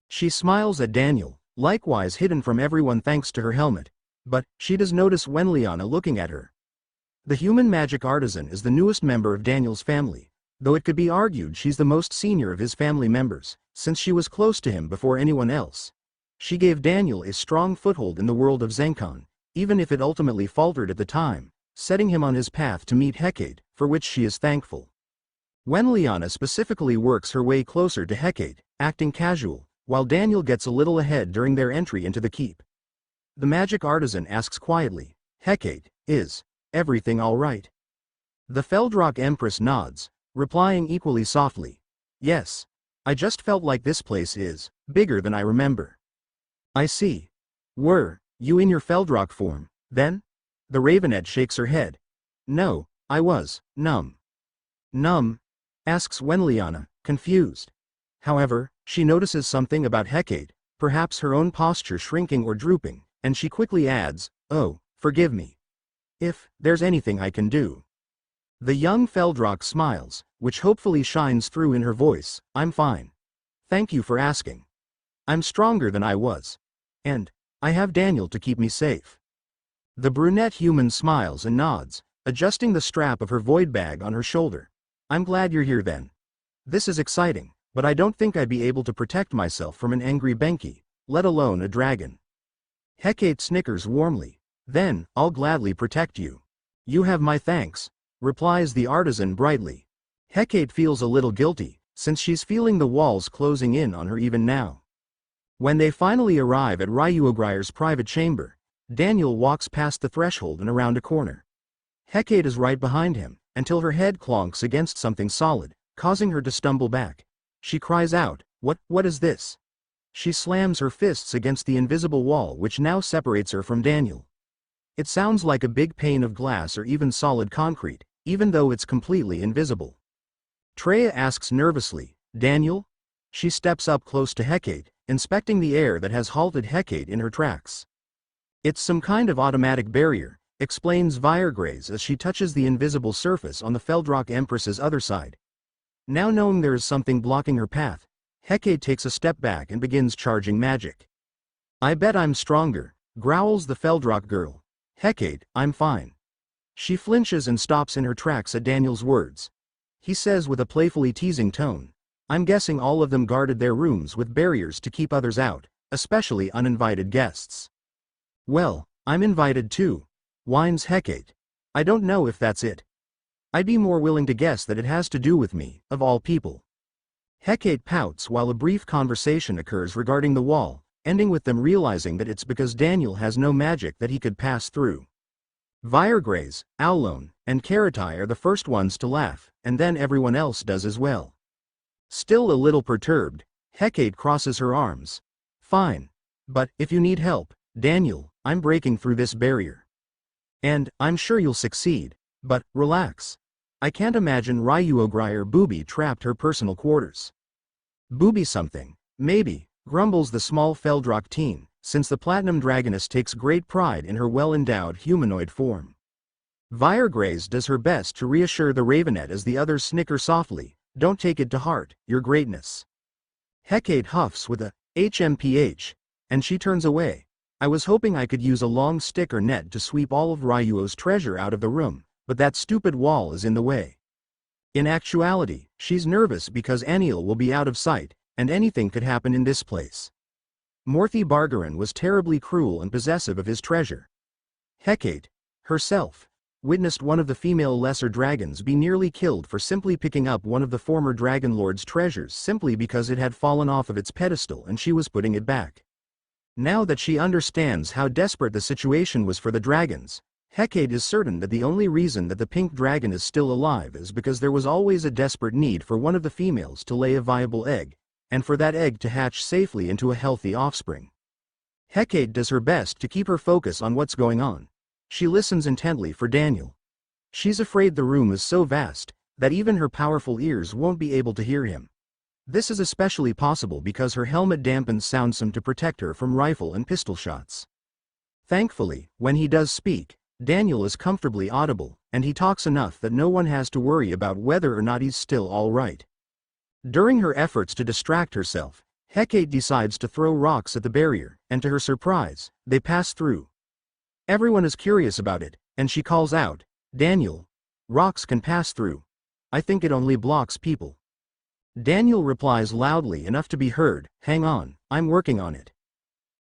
[SPEAKER 1] She smiles at Daniel, likewise hidden from everyone thanks to her helmet, but she does notice Wenliana looking at her. The human magic artisan is the newest member of Daniel's family, though it could be argued she's the most senior of his family members, since she was close to him before anyone else. She gave Daniel a strong foothold in the world of Zenkon, even if it ultimately faltered at the time, setting him on his path to meet Hecate, for which she is thankful. Wenliana specifically works her way closer to Hecate, acting casual, while Daniel gets a little ahead during their entry into the keep. The magic artisan asks quietly, "Hecate, is everything all right?" The Feldrock Empress nods, replying equally softly, "Yes. I just felt like this place is bigger than I remember." "I see. Were you in your Feldrock form, then?" The Ravenet shakes her head. "No, I was numb." "Numb?" asks Wenliana, confused. However, she notices something about Hecate, perhaps her own posture shrinking or drooping, and she quickly adds, "Oh, forgive me. If there's anything I can do." The young Feldrock smiles, which hopefully shines through in her voice. "I'm fine. Thank you for asking. I'm stronger than I was. And I have Daniel to keep me safe." The brunette human smiles and nods, adjusting the strap of her void bag on her shoulder. "I'm glad you're here then. This is exciting, but I don't think I'd be able to protect myself from an angry Benki, let alone a dragon." Hecate snickers warmly. "Then, I'll gladly protect you. You have my thanks," replies the artisan brightly. Hecate feels a little guilty, since she's feeling the walls closing in on her even now. When they finally arrive at Ryuograir's private chamber, Daniel walks past the threshold and around a corner. Hecate is right behind him, until her head clonks against something solid, causing her to stumble back. She cries out, What is this?" She slams her fists against the invisible wall which now separates her from Daniel. It sounds like a big pane of glass or even solid concrete, even though it's completely invisible. Treya asks nervously, "Daniel?" She steps up close to Hecate, inspecting the air that has halted Hecate in her tracks. "It's some kind of automatic barrier," explains Viregraze as she touches the invisible surface on the Feldrock Empress's other side. Now knowing there is something blocking her path, Hecate takes a step back and begins charging magic. "I bet I'm stronger," growls the Feldrock girl. "Hecate, I'm fine." She flinches and stops in her tracks at Daniel's words. He says with a playfully teasing tone, "I'm guessing all of them guarded their rooms with barriers to keep others out, especially uninvited guests." "Well, I'm invited too," whines Hecate. "I don't know if that's it. I'd be more willing to guess that it has to do with me, of all people." Hecate pouts while a brief conversation occurs regarding the wall, ending with them realizing that it's because Daniel has no magic that he could pass through. Viregraze, Aulone, and Karatai are the first ones to laugh, and then everyone else does as well. Still a little perturbed, Hecate crosses her arms. "Fine. But, if you need help, Daniel, I'm breaking through this barrier. And, I'm sure you'll succeed. But, relax. I can't imagine Ryuogrier Booby trapped her personal quarters." "Booby something, maybe," grumbles the small Feldrock teen, since the Platinum Dragoness takes great pride in her well-endowed humanoid form. Viregraze does her best to reassure the Ravenet as the others snicker softly, "Don't take it to heart, your greatness." Hecate huffs with a HMPH, and she turns away. "I was hoping I could use a long stick or net to sweep all of Ryuo's treasure out of the room, but that stupid wall is in the way." In actuality, she's nervous because Aniel will be out of sight, and anything could happen in this place. Morthy Bargaran was terribly cruel and possessive of his treasure. Hecate, herself, witnessed one of the female lesser dragons be nearly killed for simply picking up one of the former Dragon Lord's treasures simply because it had fallen off of its pedestal and she was putting it back. Now that she understands how desperate the situation was for the dragons, Hecate is certain that the only reason that the pink dragon is still alive is because there was always a desperate need for one of the females to lay a viable egg, and for that egg to hatch safely into a healthy offspring. Hecate does her best to keep her focus on what's going on. She listens intently for Daniel. She's afraid the room is so vast that even her powerful ears won't be able to hear him. This is especially possible because her helmet dampens soundsome to protect her from rifle and pistol shots. Thankfully, when he does speak, Daniel is comfortably audible, and he talks enough that no one has to worry about whether or not he's still all right. During her efforts to distract herself, Hecate decides to throw rocks at the barrier, and to her surprise, they pass through. Everyone is curious about it, and she calls out, "Daniel, rocks can pass through. I think it only blocks people." Daniel replies loudly enough to be heard, "Hang on, I'm working on it."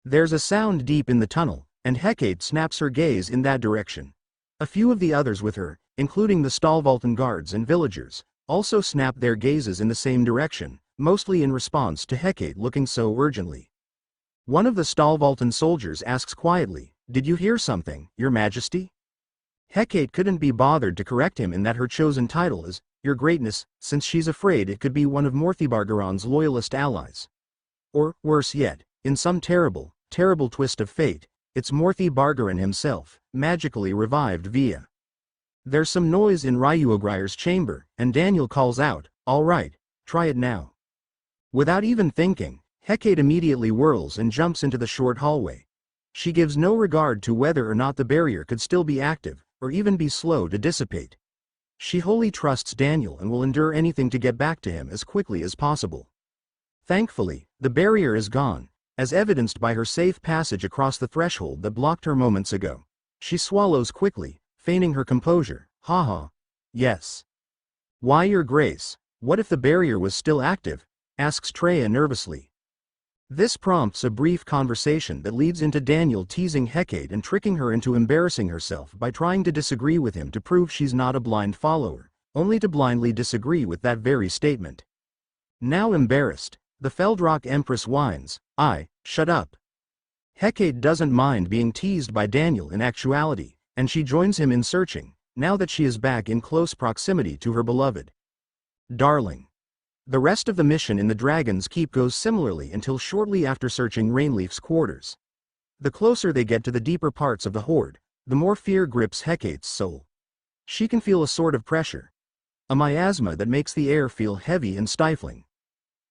[SPEAKER 1] There's a sound deep in the tunnel, and Hecate snaps her gaze in that direction. A few of the others with her, including the Stalvalton guards and villagers, also snap their gazes in the same direction, mostly in response to Hecate looking so urgently. One of the Stalvalton soldiers asks quietly, "Did you hear something, Your Majesty?" Hecate couldn't be bothered to correct him in that her chosen title is Your Greatness, since she's afraid it could be one of Morthibargaron's loyalist allies. Or, worse yet, in some terrible, terrible twist of fate, it's Morthy Bargaran himself, magically revived via. There's some noise in Ryuogrier's chamber, and Daniel calls out, "All right, try it now." Without even thinking, Hecate immediately whirls and jumps into the short hallway. She gives no regard to whether or not the barrier could still be active, or even be slow to dissipate. She wholly trusts Daniel and will endure anything to get back to him as quickly as possible. Thankfully, the barrier is gone, as evidenced by her safe passage across the threshold that blocked her moments ago. She swallows quickly, feigning her composure. "Haha. Yes." "Why, Your Grace, what if the barrier was still active?" asks Treya nervously. This prompts a brief conversation that leads into Daniel teasing Hecate and tricking her into embarrassing herself by trying to disagree with him to prove she's not a blind follower, only to blindly disagree with that very statement. Now embarrassed, the Feldrock Empress whines, Shut up." Hecate doesn't mind being teased by Daniel in actuality, and she joins him in searching, now that she is back in close proximity to her beloved darling. The rest of the mission in the Dragon's Keep goes similarly until shortly after searching Rainleaf's quarters. The closer they get to the deeper parts of the hoard, the more fear grips Hecate's soul. She can feel a sort of pressure, a miasma that makes the air feel heavy and stifling.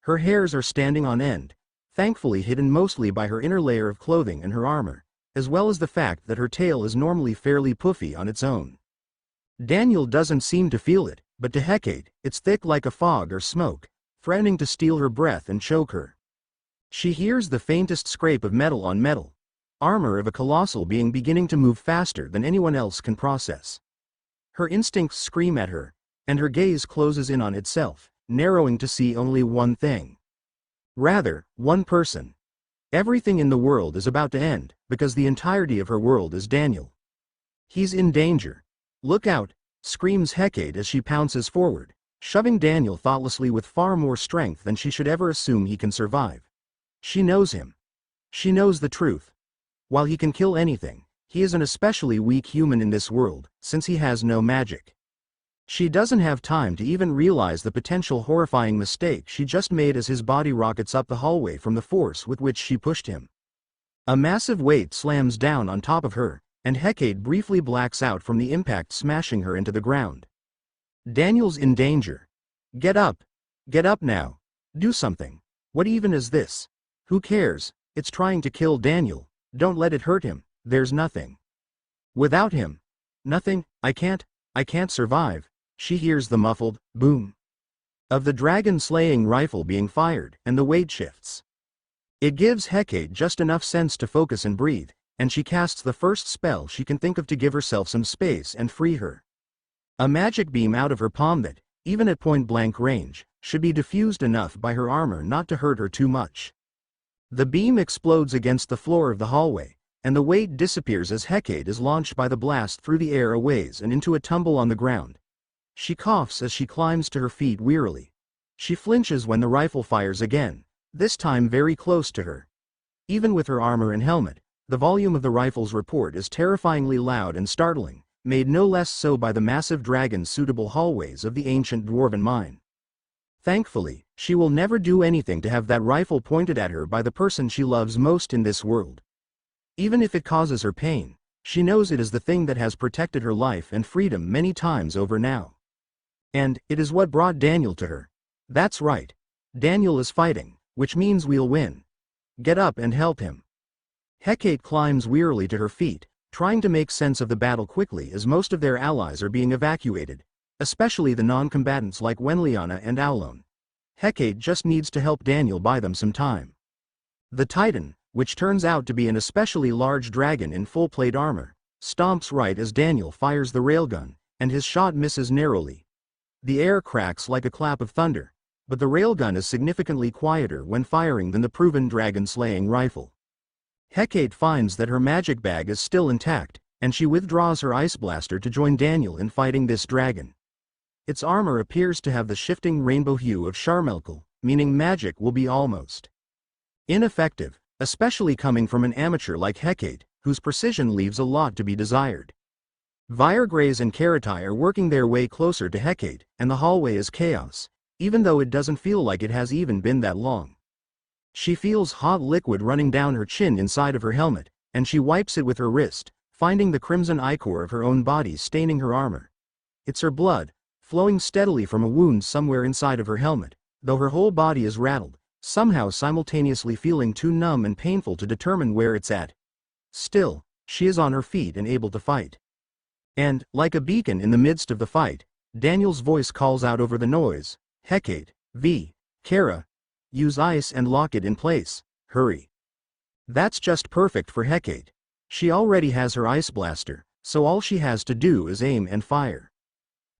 [SPEAKER 1] Her hairs are standing on end, thankfully hidden mostly by her inner layer of clothing and her armor, as well as the fact that her tail is normally fairly puffy on its own. Daniel doesn't seem to feel it, but to Hecate, it's thick like a fog or smoke, threatening to steal her breath and choke her. She hears the faintest scrape of metal on metal, armor of a colossal being beginning to move faster than anyone else can process. Her instincts scream at her, and her gaze closes in on itself, narrowing to see only one thing. Rather, one person. Everything in the world is about to end, because the entirety of her world is Daniel. He's in danger. Look out, screams Hecate as she pounces forward, shoving Daniel thoughtlessly with far more strength than she should ever assume he can survive. She knows him. She knows the truth. While he can kill anything, he is an especially weak human in this world, since he has no magic. She doesn't have time to even realize the potential horrifying mistake she just made as his body rockets up the hallway from the force with which she pushed him. A massive weight slams down on top of her, and Hecate briefly blacks out from the impact, smashing her into the ground. Daniel's in danger. Get up. Get up now. Do something. What even is this? Who cares? It's trying to kill Daniel. Don't let it hurt him. There's nothing. Without him. Nothing. I can't survive. She hears the muffled boom of the dragon-slaying rifle being fired, and the weight shifts. It gives Hecate just enough sense to focus and breathe, and she casts the first spell she can think of to give herself some space and free her. A magic beam out of her palm that, even at point-blank range, should be diffused enough by her armor not to hurt her too much. The beam explodes against the floor of the hallway, and the weight disappears as Hecate is launched by the blast through the air a ways and into a tumble on the ground. She coughs as she climbs to her feet wearily. She flinches when the rifle fires again, this time very close to her. Even with her armor and helmet, the volume of the rifle's report is terrifyingly loud and startling, made no less so by the massive dragon-suitable hallways of the ancient dwarven mine. Thankfully, she will never do anything to have that rifle pointed at her by the person she loves most in this world. Even if it causes her pain, she knows it is the thing that has protected her life and freedom many times over now. And it is what brought Daniel to her. That's right. Daniel is fighting, which means we'll win. Get up and help him. Hecate climbs wearily to her feet, trying to make sense of the battle quickly as most of their allies are being evacuated, especially the non-combatants like Wenliana and Aulon. Hecate just needs to help Daniel buy them some time. The Titan, which turns out to be an especially large dragon in full plate armor, stomps right as Daniel fires the railgun, and his shot misses narrowly. The air cracks like a clap of thunder, but the railgun is significantly quieter when firing than the proven dragon-slaying rifle. Hecate finds that her magic bag is still intact, and she withdraws her ice blaster to join Daniel in fighting this dragon. Its armor appears to have the shifting rainbow hue of Charmelkel, meaning magic will be almost ineffective, especially coming from an amateur like Hecate, whose precision leaves a lot to be desired. Viregraze and Karatai are working their way closer to Hecate, and the hallway is chaos, even though it doesn't feel like it has even been that long. She feels hot liquid running down her chin inside of her helmet, and she wipes it with her wrist, finding the crimson ichor of her own body staining her armor. It's her blood, flowing steadily from a wound somewhere inside of her helmet, though her whole body is rattled, somehow simultaneously feeling too numb and painful to determine where it's at. Still, she is on her feet and able to fight. And, like a beacon in the midst of the fight, Daniel's voice calls out over the noise, Hecate, Kara, use ice and lock it in place, hurry. That's just perfect for Hecate. She already has her ice blaster, so all she has to do is aim and fire.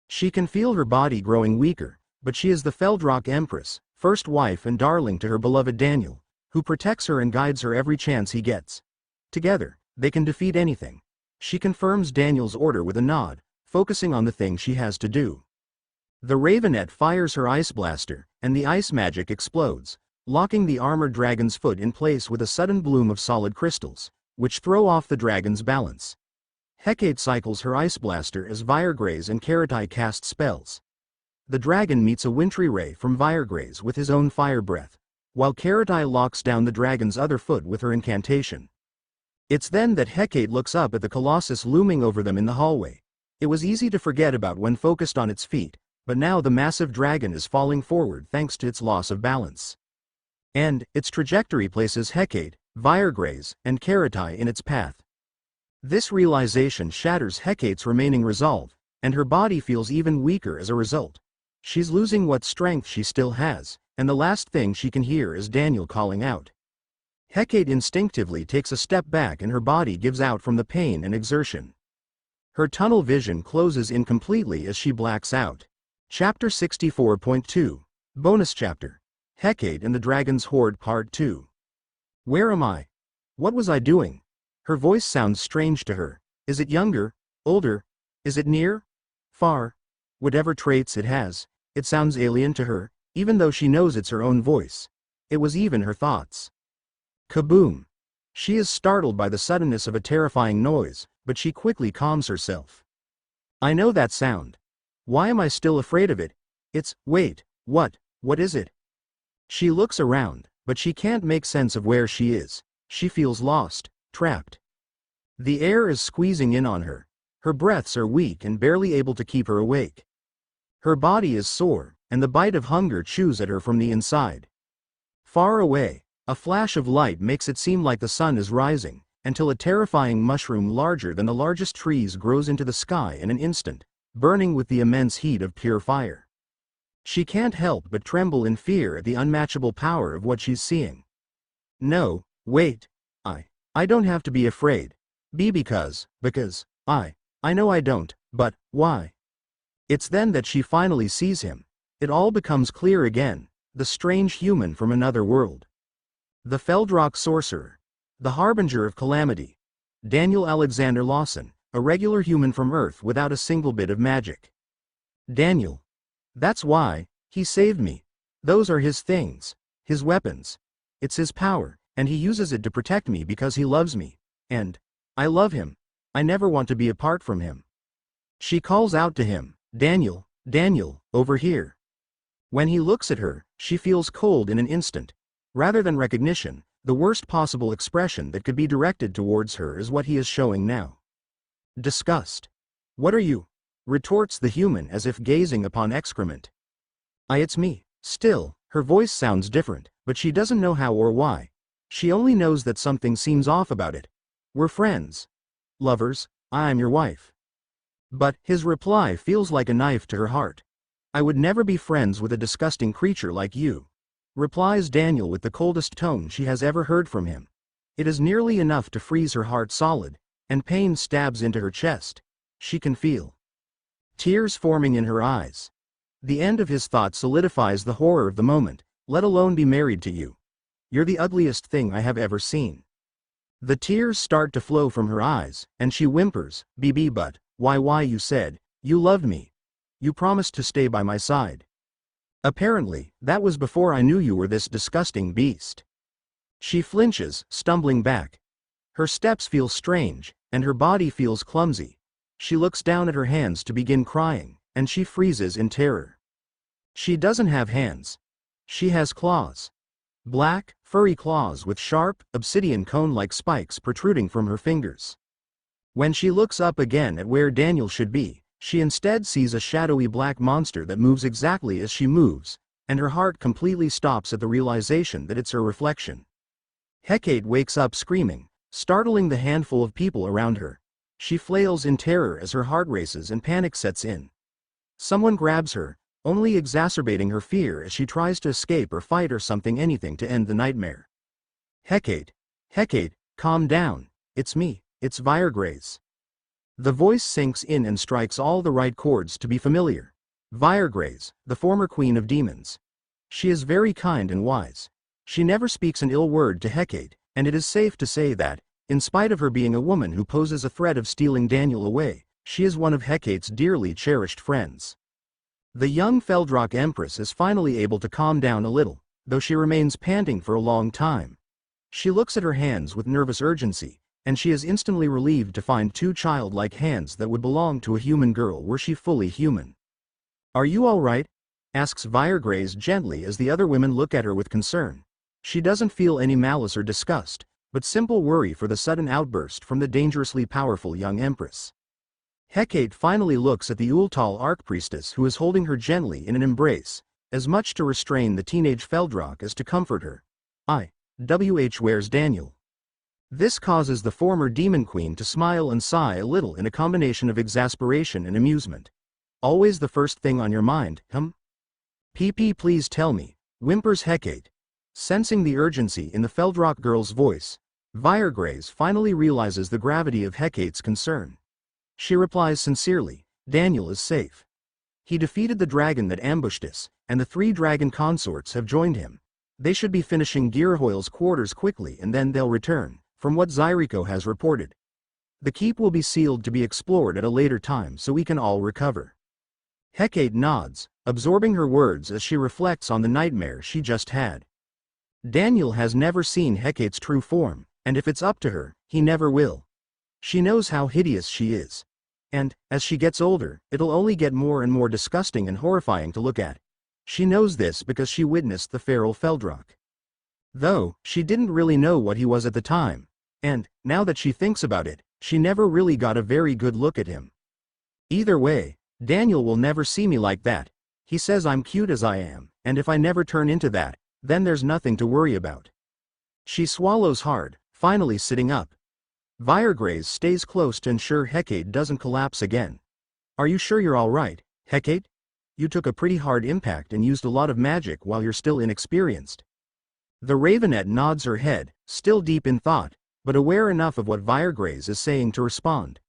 [SPEAKER 1] She can feel her body growing weaker, but she is the Feldrock Empress, first wife and darling to her beloved Daniel, who protects her and guides her every chance he gets. Together, they can defeat anything. She confirms Daniel's order with a nod, focusing on the thing she has to do. The Ravenet fires her ice blaster, and the ice magic explodes, locking the armored dragon's foot in place with a sudden bloom of solid crystals, which throw off the dragon's balance. Hecate cycles her ice blaster as Viregraze and Karatai cast spells. The dragon meets a wintry ray from Viregraze with his own fire breath, while Karatai locks down the dragon's other foot with her incantation. It's then that Hecate looks up at the colossus looming over them in the hallway. It was easy to forget about when focused on its feet, but now the massive dragon is falling forward thanks to its loss of balance. And its trajectory places Hecate, Viregraze, and Karatai in its path. This realization shatters Hecate's remaining resolve, and her body feels even weaker as a result. She's losing what strength she still has, and the last thing she can hear is Daniel calling out. Hecate instinctively takes a step back and her body gives out from the pain and exertion. Her tunnel vision closes in completely as she blacks out. Chapter 64.2. Bonus Chapter. Hecate and the Dragon's Horde Part 2. Where am I? What was I doing? Her voice sounds strange to her. Is it younger? Older? Is it near? Far? Whatever traits it has, it sounds alien to her, even though she knows it's her own voice. It was even her thoughts. Kaboom! She is startled by the suddenness of a terrifying noise, but she quickly calms herself. I know that sound. Why am I still afraid of it? Wait, what is it? She looks around, but she can't make sense of where she is. She feels lost, trapped. The air is squeezing in on her. Her breaths are weak and barely able to keep her awake. Her body is sore, and the bite of hunger chews at her from the inside. Far away, a flash of light makes it seem like the sun is rising, until a terrifying mushroom larger than the largest trees grows into the sky in an instant, burning with the immense heat of pure fire. She can't help but tremble in fear at the unmatchable power of what she's seeing. No, wait. I don't have to be afraid. Because I know I don't, but why? It's then that she finally sees him. It all becomes clear again, the strange human from another world. The Feldrock sorcerer. The harbinger of calamity. Daniel Alexander Lawson, a regular human from Earth without a single bit of magic. Daniel. That's why, he saved me. Those are his things, his weapons. It's his power, and he uses it to protect me because he loves me. And I love him. I never want to be apart from him. She calls out to him, Daniel, over here. When he looks at her, she feels cold in an instant. Rather than recognition, the worst possible expression that could be directed towards her is what he is showing now. Disgust. What are you? Retorts the human as if gazing upon excrement. It's me. Still, her voice sounds different, but she doesn't know how or why. She only knows that something seems off about it. We're friends. Lovers, I'm your wife. But his reply feels like a knife to her heart. I would never be friends with a disgusting creature like you, replies Daniel with the coldest tone she has ever heard from him. It is nearly enough to freeze her heart solid, and pain stabs into her chest. She can feel tears forming in her eyes. The end of his thought solidifies the horror of the moment, let alone be married to you. You're the ugliest thing I have ever seen. The tears start to flow from her eyes, and she whimpers, BB but, why you said, you loved me. You promised to stay by my side. Apparently, that was before I knew you were this disgusting beast. She flinches, stumbling back. Her steps feel strange, and her body feels clumsy. She looks down at her hands to begin crying, and she freezes in terror. She doesn't have hands. She has claws. Black, furry claws with sharp, obsidian cone-like spikes protruding from her fingers. When she looks up again at where Daniel should be, she instead sees a shadowy black monster that moves exactly as she moves, and her heart completely stops at the realization that it's her reflection. Hecate wakes up screaming, startling the handful of people around her. She flails in terror as her heart races and panic sets in. Someone grabs her, only exacerbating her fear as she tries to escape or fight or anything to end the nightmare. Hecate, calm down. It's me, it's Viregrace. The voice sinks in and strikes all the right chords to be familiar. Viregrace, the former queen of demons. She is very kind and wise. She never speaks an ill word to Hecate, and it is safe to say that, in spite of her being a woman who poses a threat of stealing Daniel away, she is one of Hecate's dearly cherished friends. The young Feldrock Empress is finally able to calm down a little, though she remains panting for a long time. She looks at her hands with nervous urgency, and she is instantly relieved to find two childlike hands that would belong to a human girl were she fully human. Are you all right? Asks Viregrace gently as the other women look at her with concern. She doesn't feel any malice or disgust, but simple worry for the sudden outburst from the dangerously powerful young empress. Hecate finally looks at the Ultal archpriestess who is holding her gently in an embrace, as much to restrain the teenage Feldrock as to comfort her. Where's Daniel? This causes the former demon queen to smile and sigh a little in a combination of exasperation and amusement. Always the first thing on your mind, PP please tell me, whimpers Hecate. Sensing the urgency in the Feldrock girl's voice, Viregrace finally realizes the gravity of Hecate's concern. She replies sincerely, Daniel is safe. He defeated the dragon that ambushed us, and the 3 dragon consorts have joined him. They should be finishing Girahoyle's quarters quickly and then they'll return, from what Zyriko has reported. The keep will be sealed to be explored at a later time so we can all recover. Hecate nods, absorbing her words as she reflects on the nightmare she just had. Daniel has never seen Hecate's true form, and if it's up to her, he never will. She knows how hideous she is. And, as she gets older, it'll only get more and more disgusting and horrifying to look at. She knows this because she witnessed the feral Feldrock. Though, she didn't really know what he was at the time. And, now that she thinks about it, she never really got a very good look at him. Either way, Daniel will never see me like that. He says I'm cute as I am, and if I never turn into that, then there's nothing to worry about. She swallows hard, finally sitting up. Viregraze stays close to ensure Hecate doesn't collapse again. Are you sure you're all right, Hecate? You took a pretty hard impact and used a lot of magic while you're still inexperienced. The Ravenet nods her head, still deep in thought, but aware enough of what Viregraze is saying to respond.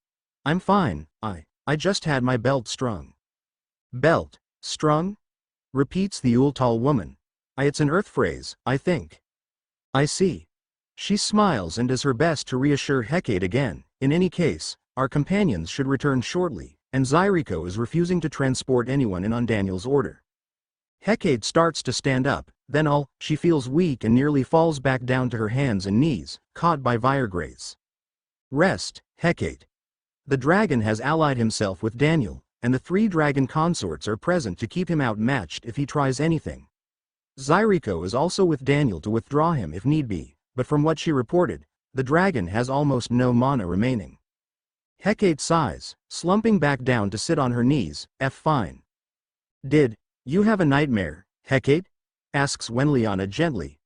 [SPEAKER 1] I'm fine, I just had my belt strung. Belt, strung? Repeats the Ultal woman. It's an earth phrase, I think. I see. She smiles and does her best to reassure Hecate again. In any case, our companions should return shortly, and Zyriko is refusing to transport anyone in on Daniel's order. Hecate starts to stand up, then she feels weak and nearly falls back down to her hands and knees, caught by Viregraze. Rest, Hecate. The dragon has allied himself with Daniel, and the 3 dragon consorts are present to keep him outmatched if he tries anything. Zyriko is also with Daniel to withdraw him if need be, but from what she reported, the dragon has almost no mana remaining. Hecate sighs, slumping back down to sit on her knees. Fine. Did you have a nightmare, Hecate? Asks Wenliana gently.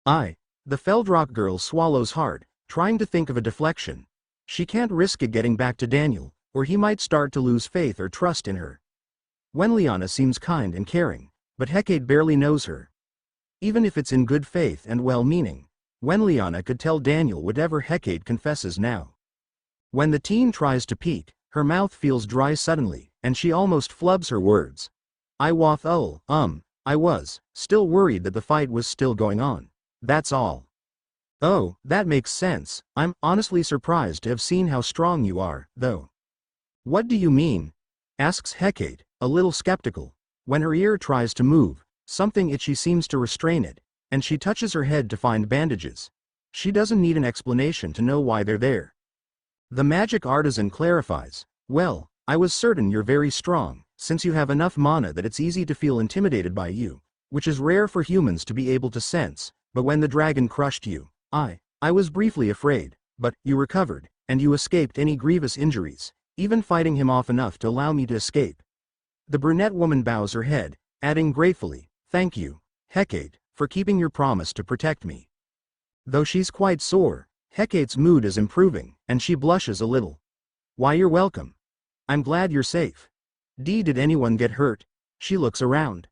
[SPEAKER 1] The Feldrock girl swallows hard, trying to think of a deflection. She can't risk it getting back to Daniel, or he might start to lose faith or trust in her. Wenliana seems kind and caring, but Hecate barely knows her. Even if it's in good faith and well-meaning, Wenliana could tell Daniel whatever Hecate confesses now. When the teen tries to peek, her mouth feels dry suddenly, and she almost flubs her words. I was still worried that the fight was still going on. That's all. Oh, that makes sense. I'm honestly surprised to have seen how strong you are, though. What do you mean? Asks Hecate, a little skeptical. When her ear tries to move, something itchy seems to restrain it, and she touches her head to find bandages. She doesn't need an explanation to know why they're there. The magic artisan clarifies, well, I was certain you're very strong, since you have enough mana that it's easy to feel intimidated by you, which is rare for humans to be able to sense, but when the dragon crushed you, I was briefly afraid, but you recovered, and you escaped any grievous injuries, even fighting him off enough to allow me to escape. The brunette woman bows her head, adding gratefully, thank you, Hecate, for keeping your promise to protect me. Though she's quite sore, Hecate's mood is improving, and she blushes a little. Why, you're welcome. I'm glad you're safe. Did anyone get hurt? She looks around.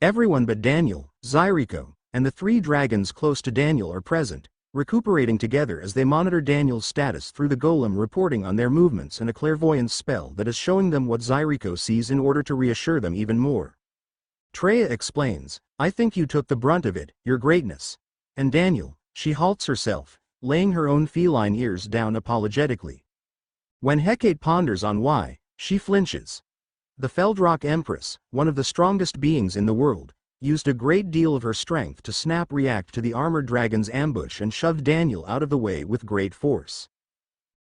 [SPEAKER 1] Everyone but Daniel, Zyriko, and the 3 dragons close to Daniel are present, recuperating together as they monitor Daniel's status through the golem reporting on their movements and a clairvoyance spell that is showing them what Zyriko sees in order to reassure them even more. Treya explains, I think you took the brunt of it, your greatness. And Daniel, she halts herself, laying her own feline ears down apologetically. When Hecate ponders on why, she flinches. The Feldrock Empress, one of the strongest beings in the world, used a great deal of her strength to snap react to the armored dragon's ambush and shoved Daniel out of the way with great force.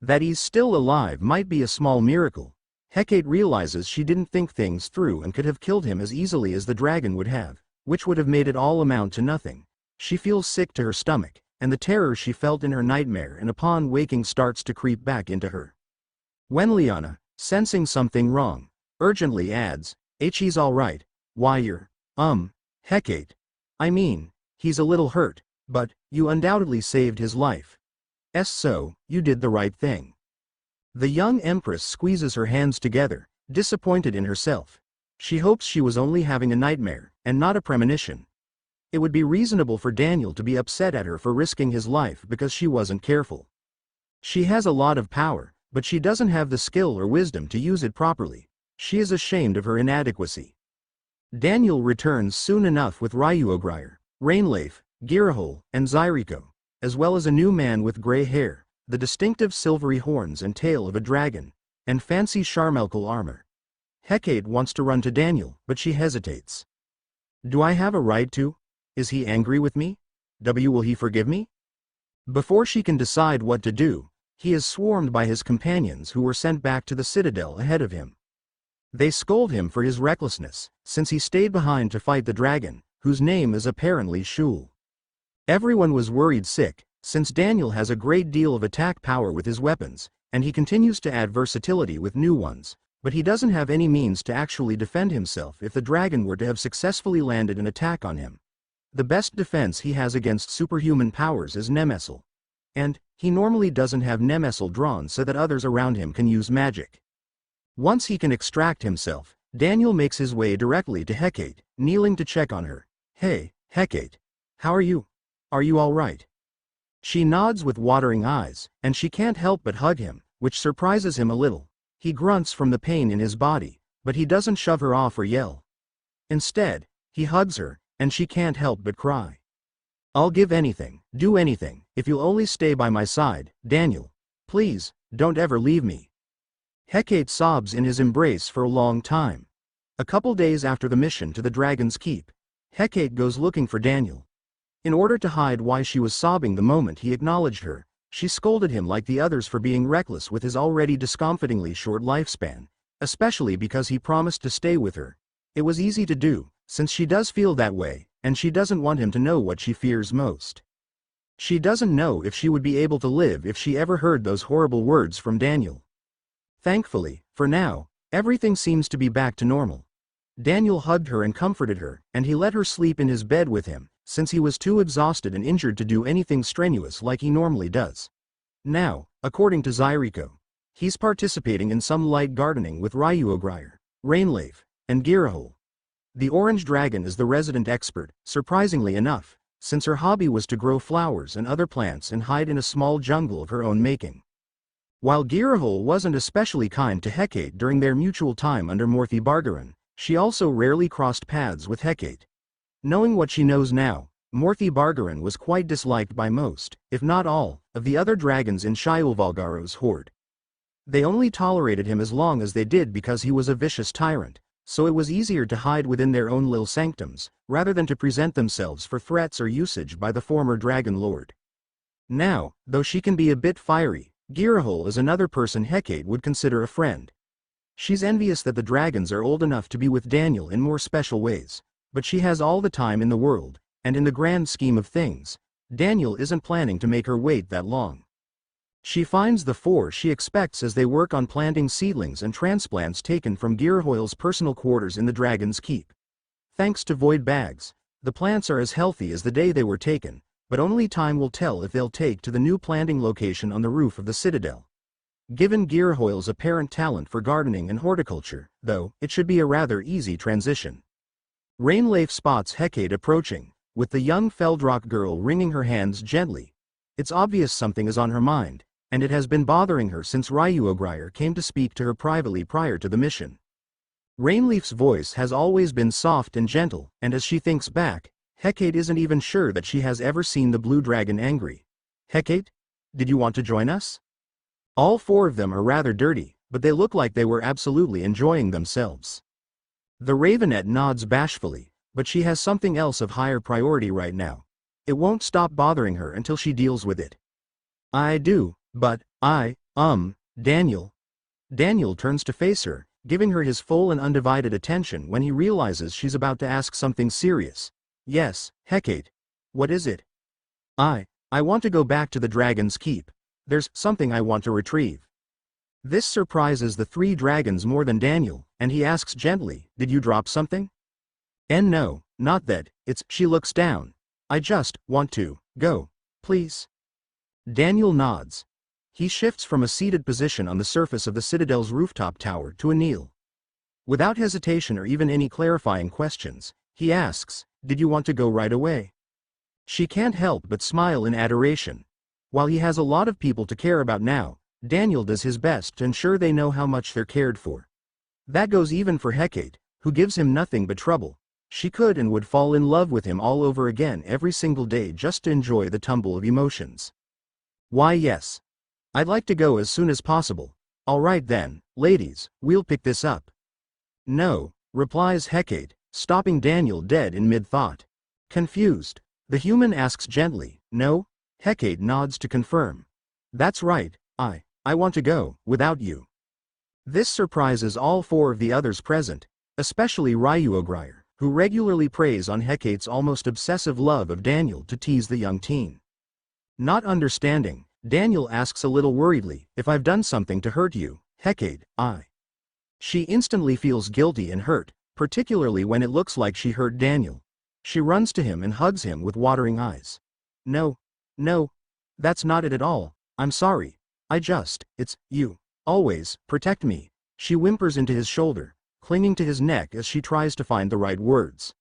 [SPEAKER 1] That he's still alive might be a small miracle. Hecate realizes she didn't think things through and could have killed him as easily as the dragon would have, which would have made it all amount to nothing. She feels sick to her stomach, and the terror she felt in her nightmare and upon waking starts to creep back into her. Wenliana, sensing something wrong, urgently adds, he's all right. Why you're, Hecate. I mean, he's a little hurt, but you undoubtedly saved his life. So, you did the right thing. The young empress squeezes her hands together, disappointed in herself. She hopes she was only having a nightmare, and not a premonition. It would be reasonable for Daniel to be upset at her for risking his life because she wasn't careful. She has a lot of power, but she doesn't have the skill or wisdom to use it properly. She is ashamed of her inadequacy. Daniel returns soon enough with Ryuogrier, Rainleaf, Girahole, and Zyriko, as well as a new man with gray hair, the distinctive silvery horns and tail of a dragon, and fancy Charmelkel armor. Hecate wants to run to Daniel, but she hesitates. Do I have a right to? Is he angry with me? Will he forgive me? Before she can decide what to do, he is swarmed by his companions who were sent back to the Citadel ahead of him. They scold him for his recklessness, since he stayed behind to fight the dragon, whose name is apparently Shul. Everyone was worried sick, since Daniel has a great deal of attack power with his weapons, and he continues to add versatility with new ones, but he doesn't have any means to actually defend himself if the dragon were to have successfully landed an attack on him. The best defense he has against superhuman powers is Nemesel. And he normally doesn't have Nemesel drawn so that others around him can use magic. Once he can extract himself, Daniel makes his way directly to Hecate, kneeling to check on her. Hey, Hecate. How are you? Are you all right? She nods with watering eyes, and she can't help but hug him, which surprises him a little. He grunts from the pain in his body, but he doesn't shove her off or yell. Instead, he hugs her, and she can't help but cry. I'll give anything, do anything, if you'll only stay by my side, Daniel. Please, don't ever leave me. Hecate sobs in his embrace for a long time. A couple days after the mission to the Dragon's Keep, Hecate goes looking for Daniel. In order to hide why she was sobbing the moment he acknowledged her, she scolded him like the others for being reckless with his already discomfitingly short lifespan, especially because he promised to stay with her. It was easy to do, since she does feel that way, and she doesn't want him to know what she fears most. She doesn't know if she would be able to live if she ever heard those horrible words from Daniel. Thankfully, for now, everything seems to be back to normal. Daniel hugged her and comforted her, and he let her sleep in his bed with him, since he was too exhausted and injured to do anything strenuous like he normally does. Now, according to Zyriko, he's participating in some light gardening with Ryuogrier, Rainleaf, and Girahole. The orange dragon is the resident expert, surprisingly enough, since her hobby was to grow flowers and other plants and hide in a small jungle of her own making. While Girahole wasn't especially kind to Hecate during their mutual time under Morthy Bargaran, she also rarely crossed paths with Hecate. Knowing what she knows now, Morthy Bargaran was quite disliked by most, if not all, of the other dragons in Shiulvalgaro's horde. They only tolerated him as long as they did because he was a vicious tyrant, so it was easier to hide within their own little sanctums, rather than to present themselves for threats or usage by the former dragon lord. Now, though she can be a bit fiery, Girahole is another person Hecate would consider a friend. She's envious that the dragons are old enough to be with Daniel in more special ways, but she has all the time in the world, and in the grand scheme of things, Daniel isn't planning to make her wait that long. She finds the four she expects as they work on planting seedlings and transplants taken from Girahole's personal quarters in the Dragon's Keep. Thanks to void bags, the plants are as healthy as the day they were taken, but only time will tell if they'll take to the new planting location on the roof of the Citadel. Given Girahole's apparent talent for gardening and horticulture, though, it should be a rather easy transition. Rainleaf spots Hecate approaching, with the young Feldrock girl wringing her hands gently. It's obvious something is on her mind, and it has been bothering her since Ryuogrier came to speak to her privately prior to the mission. Rainleaf's voice has always been soft and gentle, and as she thinks back, Hecate isn't even sure that she has ever seen the blue dragon angry. Hecate? Did you want to join us? All four of them are rather dirty, but they look like they were absolutely enjoying themselves. The Ravenet nods bashfully, but she has something else of higher priority right now. It won't stop bothering her until she deals with it. I do, but, Daniel. Daniel turns to face her, giving her his full and undivided attention when he realizes she's about to ask something serious. Yes, Hecate. What is it? I want to go back to the Dragon's Keep. There's something I want to retrieve. This surprises the three dragons more than Daniel, and he asks gently, did you drop something? No, not that, she looks down. I just want to go, please. Daniel nods. He shifts from a seated position on the surface of the Citadel's rooftop tower to a kneel. Without hesitation or even any clarifying questions, he asks, did you want to go right away? She can't help but smile in adoration. While he has a lot of people to care about now, Daniel does his best to ensure they know how much they're cared for. That goes even for Hecate, who gives him nothing but trouble. She could and would fall in love with him all over again every single day just to enjoy the tumble of emotions. Why yes. I'd like to go as soon as possible. Alright then, ladies, we'll pick this up. No, replies Hecate, stopping Daniel dead in mid-thought. Confused, the human asks gently, no? Hecate nods to confirm. That's right, I want to go, without you. This surprises all four of the others present, especially Ryuogrier, who regularly preys on Hecate's almost obsessive love of Daniel to tease the young teen. Not understanding, Daniel asks a little worriedly, if I've done something to hurt you, Hecate, She instantly feels guilty and hurt, particularly when it looks like she hurt Daniel. She runs to him and hugs him with watering eyes. No, that's not it at all, I'm sorry. It's, you. Always, protect me. She whimpers into his shoulder, clinging to his neck as she tries to find the right words.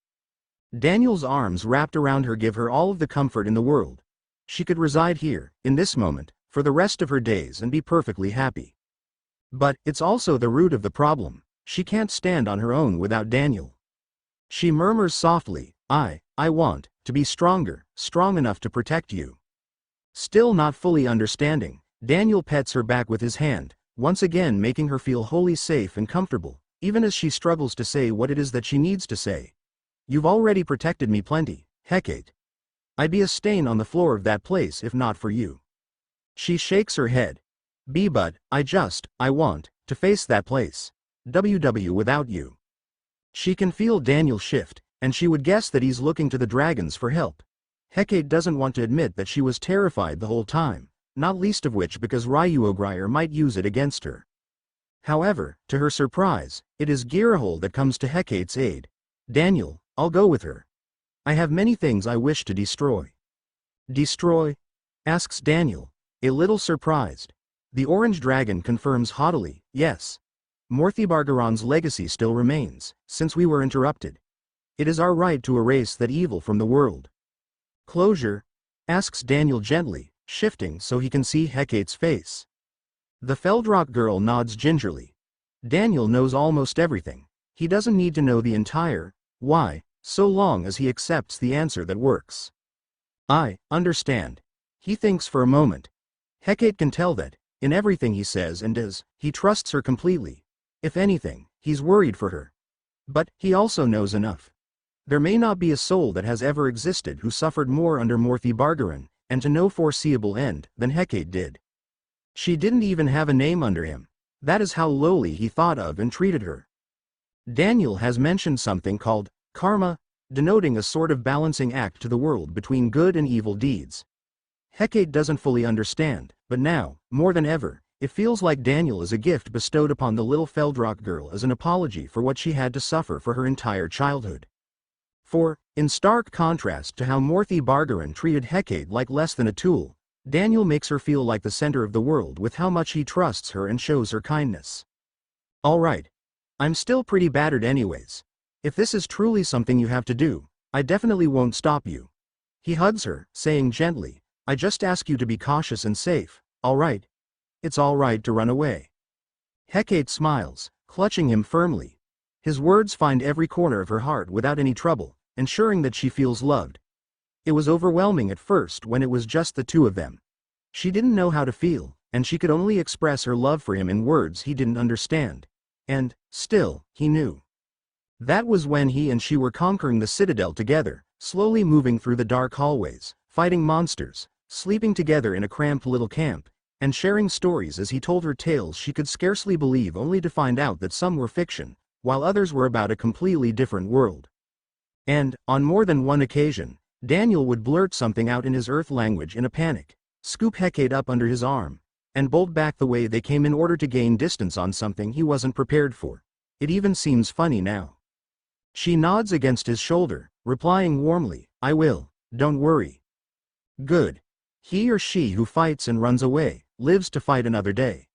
[SPEAKER 1] Daniel's arms wrapped around her give her all of the comfort in the world. She could reside here, in this moment, for the rest of her days and be perfectly happy. But, it's also the root of the problem. She can't stand on her own without Daniel. She murmurs softly, I want to be stronger, strong enough to protect you. Still not fully understanding, Daniel pets her back with his hand, once again making her feel wholly safe and comfortable, even as she struggles to say what it is that she needs to say. You've already protected me plenty, Hecate. I'd be a stain on the floor of that place if not for you. She shakes her head. But, I want to face that place. Without you. She can feel Daniel shift, and she would guess that he's looking to the dragons for help. Hecate doesn't want to admit that she was terrified the whole time, not least of which because Ryuogrier might use it against her. However, to her surprise, it is Girahol that comes to Hecate's aid. Daniel, I'll go with her. I have many things I wish to destroy. Destroy? Asks Daniel, a little surprised. The orange dragon confirms haughtily, yes. Morthibargaron's legacy still remains, since we were interrupted. It is our right to erase that evil from the world. Closure? Asks Daniel gently, shifting so he can see Hecate's face. The Feldrock girl nods gingerly. Daniel knows almost everything. He doesn't need to know the entire why, so long as he accepts the answer that works. I understand. He thinks for a moment. Hecate can tell that, in everything he says and does, he trusts her completely. If anything, he's worried for her. But, he also knows enough. There may not be a soul that has ever existed who suffered more under Morthibargaron, and to no foreseeable end, than Hecate did. She didn't even have a name under him. That is how lowly he thought of and treated her. Daniel has mentioned something called karma, denoting a sort of balancing act to the world between good and evil deeds. Hecate doesn't fully understand, but now, more than ever, it feels like Daniel is a gift bestowed upon the little Feldrock girl as an apology for what she had to suffer for her entire childhood. For, in stark contrast to how Morthibargaron treated Hecate like less than a tool, Daniel makes her feel like the center of the world with how much he trusts her and shows her kindness. Alright. I'm still pretty battered anyways. If this is truly something you have to do, I definitely won't stop you. He hugs her, saying gently, I just ask you to be cautious and safe, alright? It's alright to run away. Hecate smiles, clutching him firmly. His words find every corner of her heart without any trouble, ensuring that she feels loved. It was overwhelming at first when it was just the two of them. She didn't know how to feel, and she could only express her love for him in words he didn't understand. And, still, he knew. That was when he and she were conquering the Citadel together, slowly moving through the dark hallways, fighting monsters, sleeping together in a cramped little camp, and sharing stories as he told her tales she could scarcely believe only to find out that some were fiction, while others were about a completely different world. And, on more than one occasion, Daniel would blurt something out in his Earth language in a panic, scoop Hecate up under his arm, and bolt back the way they came in order to gain distance on something he wasn't prepared for. It even seems funny now. She nods against his shoulder, replying warmly, I will, don't worry. Good. He or she who fights and runs away, lives to fight another day.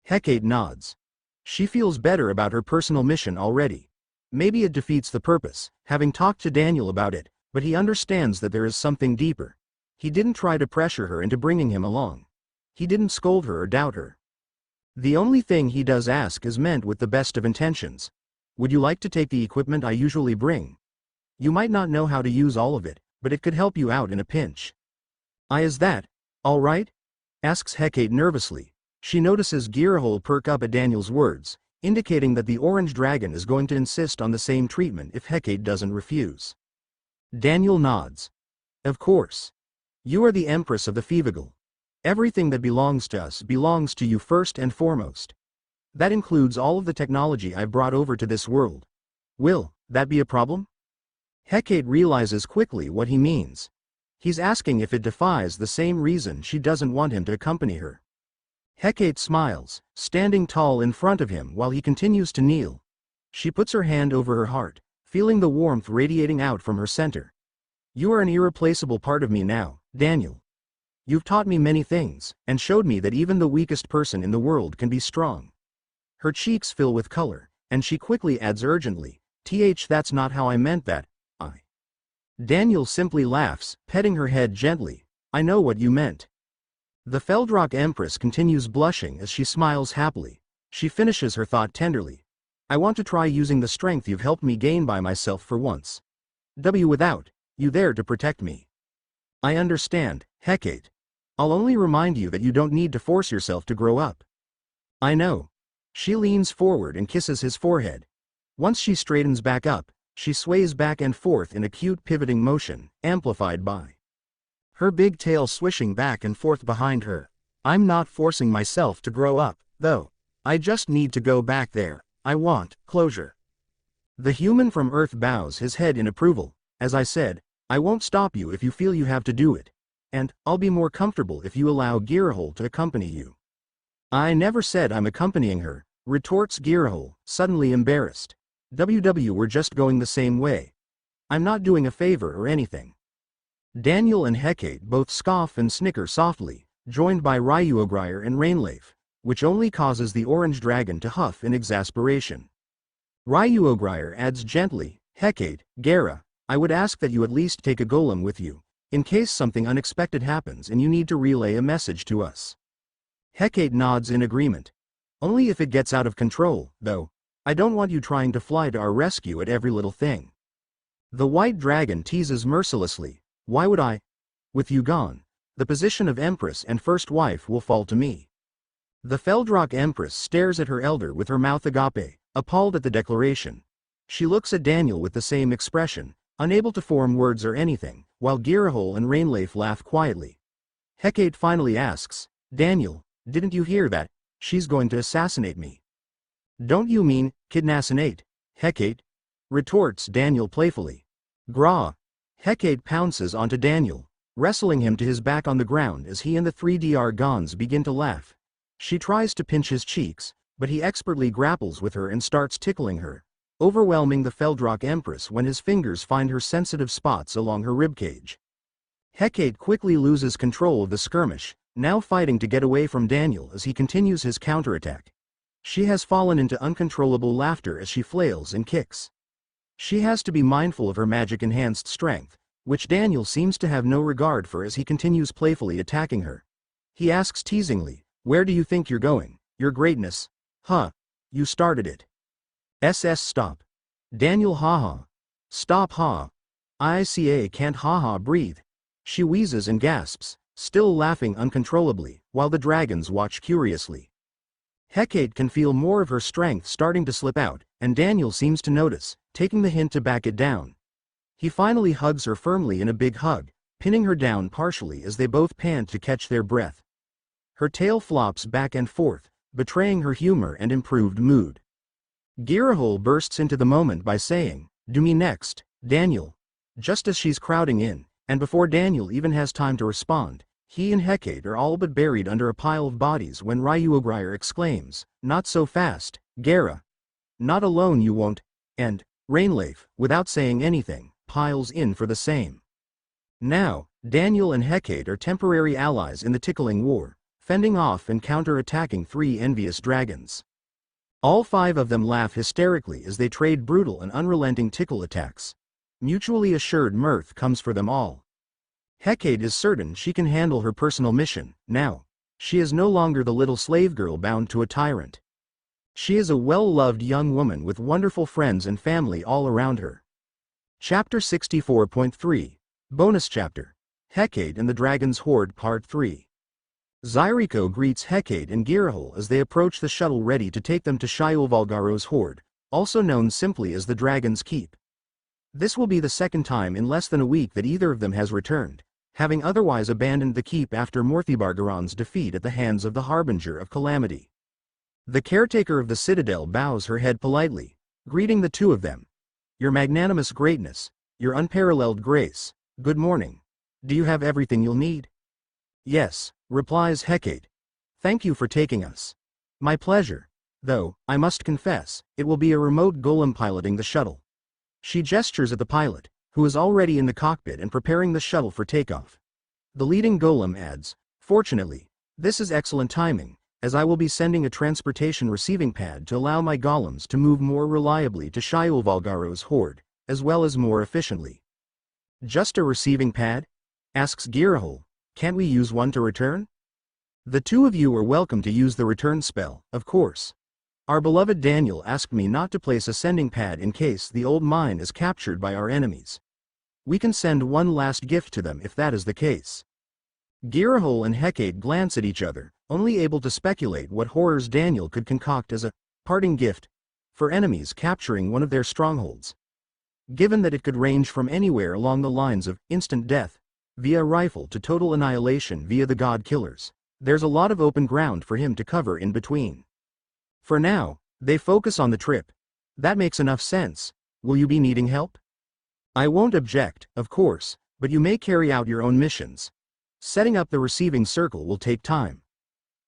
[SPEAKER 1] Hecate nods. She feels better about her personal mission already. Maybe it defeats the purpose, having talked to Daniel about it, but he understands that there is something deeper. He didn't try to pressure her into bringing him along. He didn't scold her or doubt her. The only thing he does ask is meant with the best of intentions. Would you like to take the equipment I usually bring? You might not know how to use all of it, but it could help you out in a pinch. Is that all right? Asks Hecate nervously. She notices Girahole perk up at Daniel's words, indicating that the orange dragon is going to insist on the same treatment if Hecate doesn't refuse. Daniel nods. Of course. You are the Empress of the Fevigal. Everything that belongs to us belongs to you first and foremost. That includes all of the technology I've brought over to this world. Will that be a problem? Hecate realizes quickly what he means. He's asking if it defies the same reason she doesn't want him to accompany her. Hecate smiles, standing tall in front of him while he continues to kneel. She puts her hand over her heart, feeling the warmth radiating out from her center. You are an irreplaceable part of me now, Daniel. You've taught me many things, and showed me that even the weakest person in the world can be strong. Her cheeks fill with color, and she quickly adds urgently, that's not how I meant that, Daniel simply laughs, petting her head gently. I know what you meant. The Feldrock Empress continues blushing as she smiles happily. She finishes her thought tenderly. I want to try using the strength you've helped me gain by myself for once. Without you there to protect me. I understand, Hecate. I'll only remind you that you don't need to force yourself to grow up. I know. She leans forward and kisses his forehead. Once she straightens back up, she sways back and forth in a cute pivoting motion, amplified by her big tail swishing back and forth behind her. I'm not forcing myself to grow up, though. I just need to go back there. I want closure. The human from Earth bows his head in approval. As I said, I won't stop you if you feel you have to do it. And I'll be more comfortable if you allow Girahole to accompany you. I never said I'm accompanying her, retorts Girahole, suddenly embarrassed. We're just going the same way. I'm not doing a favor or anything. Daniel and Hecate both scoff and snicker softly, joined by Ryuogrier and Rainleaf, which only causes the orange dragon to huff in exasperation. Ryuogrier adds gently, Hecate, Gara, I would ask that you at least take a golem with you, in case something unexpected happens and you need to relay a message to us. Hecate nods in agreement. Only if it gets out of control, though. I don't want you trying to fly to our rescue at every little thing. The white dragon teases mercilessly. Why would I? With you gone, the position of Empress and First Wife will fall to me. The Feldrock Empress stares at her elder with her mouth agape, appalled at the declaration. She looks at Daniel with the same expression, unable to form words or anything, while Girahole and Rainleaf laugh quietly. Hecate finally asks, Daniel, didn't you hear that? She's going to assassinate me. Don't you mean, kidnassinate, Hecate? Retorts Daniel playfully. Gra. Hecate pounces onto Daniel, wrestling him to his back on the ground as he and the 3DR Gons begin to laugh. She tries to pinch his cheeks, but he expertly grapples with her and starts tickling her, overwhelming the Feldrock Empress when his fingers find her sensitive spots along her ribcage. Hecate quickly loses control of the skirmish, now fighting to get away from Daniel as he continues his counterattack. She has fallen into uncontrollable laughter as she flails and kicks. She has to be mindful of her magic-enhanced strength, which Daniel seems to have no regard for as he continues playfully attacking her. He asks teasingly, where do you think you're going, your greatness? Huh. You started it. Stop. Daniel haha. Stop ha. ICA can't haha breathe. She wheezes and gasps, still laughing uncontrollably, while the dragons watch curiously. Hecate can feel more of her strength starting to slip out, and Daniel seems to notice, taking the hint to back it down. He finally hugs her firmly in a big hug, pinning her down partially as they both pant to catch their breath. Her tail flops back and forth, betraying her humor and improved mood. Girahole bursts into the moment by saying, do me next, Daniel. Just as she's crowding in, and before Daniel even has time to respond, he and Hecate are all but buried under a pile of bodies when Ryuogrier exclaims, not so fast, Gara. Not alone you won't, and Rainleaf, without saying anything, piles in for the same. Now, Daniel and Hecate are temporary allies in the tickling war, fending off and counter-attacking 3 envious dragons. All 5 of them laugh hysterically as they trade brutal and unrelenting tickle attacks. Mutually assured mirth comes for them all. Hecate is certain she can handle her personal mission, now. She is no longer the little slave girl bound to a tyrant. She is a well-loved young woman with wonderful friends and family all around her. Chapter 64.3. Bonus Chapter. Hecate and the Dragon's Horde Part 3. Zyriko greets Hecate and Girahol as they approach the shuttle ready to take them to Shiulvalgaro's Horde, also known simply as the Dragon's Keep. This will be the second time in less than a week that either of them has returned, having otherwise abandoned the keep after Morthibargaron's defeat at the hands of the Harbinger of Calamity. The caretaker of the Citadel bows her head politely, greeting the two of them. Your magnanimous greatness, your unparalleled grace, good morning. Do you have everything you'll need? Yes, replies Hecate. Thank you for taking us. My pleasure. Though, I must confess, it will be a remote golem piloting the shuttle. She gestures at the pilot, who is already in the cockpit and preparing the shuttle for takeoff. The leading golem adds, fortunately, this is excellent timing, as I will be sending a transportation receiving pad to allow my golems to move more reliably to Shiulvalgaro's Horde, as well as more efficiently. Just a receiving pad? Asks Girahol. Can't we use one to return? The two of you are welcome to use the return spell, of course. Our beloved Daniel asked me not to place a sending pad in case the old mine is captured by our enemies. We can send one last gift to them if that is the case. Girahol and Hecate glance at each other, only able to speculate what horrors Daniel could concoct as a parting gift for enemies capturing one of their strongholds. Given that it could range from anywhere along the lines of instant death via rifle to total annihilation via the god killers, there's a lot of open ground for him to cover in between. For now, they focus on the trip. That makes enough sense. Will you be needing help? I won't object, of course, but you may carry out your own missions. Setting up the receiving circle will take time.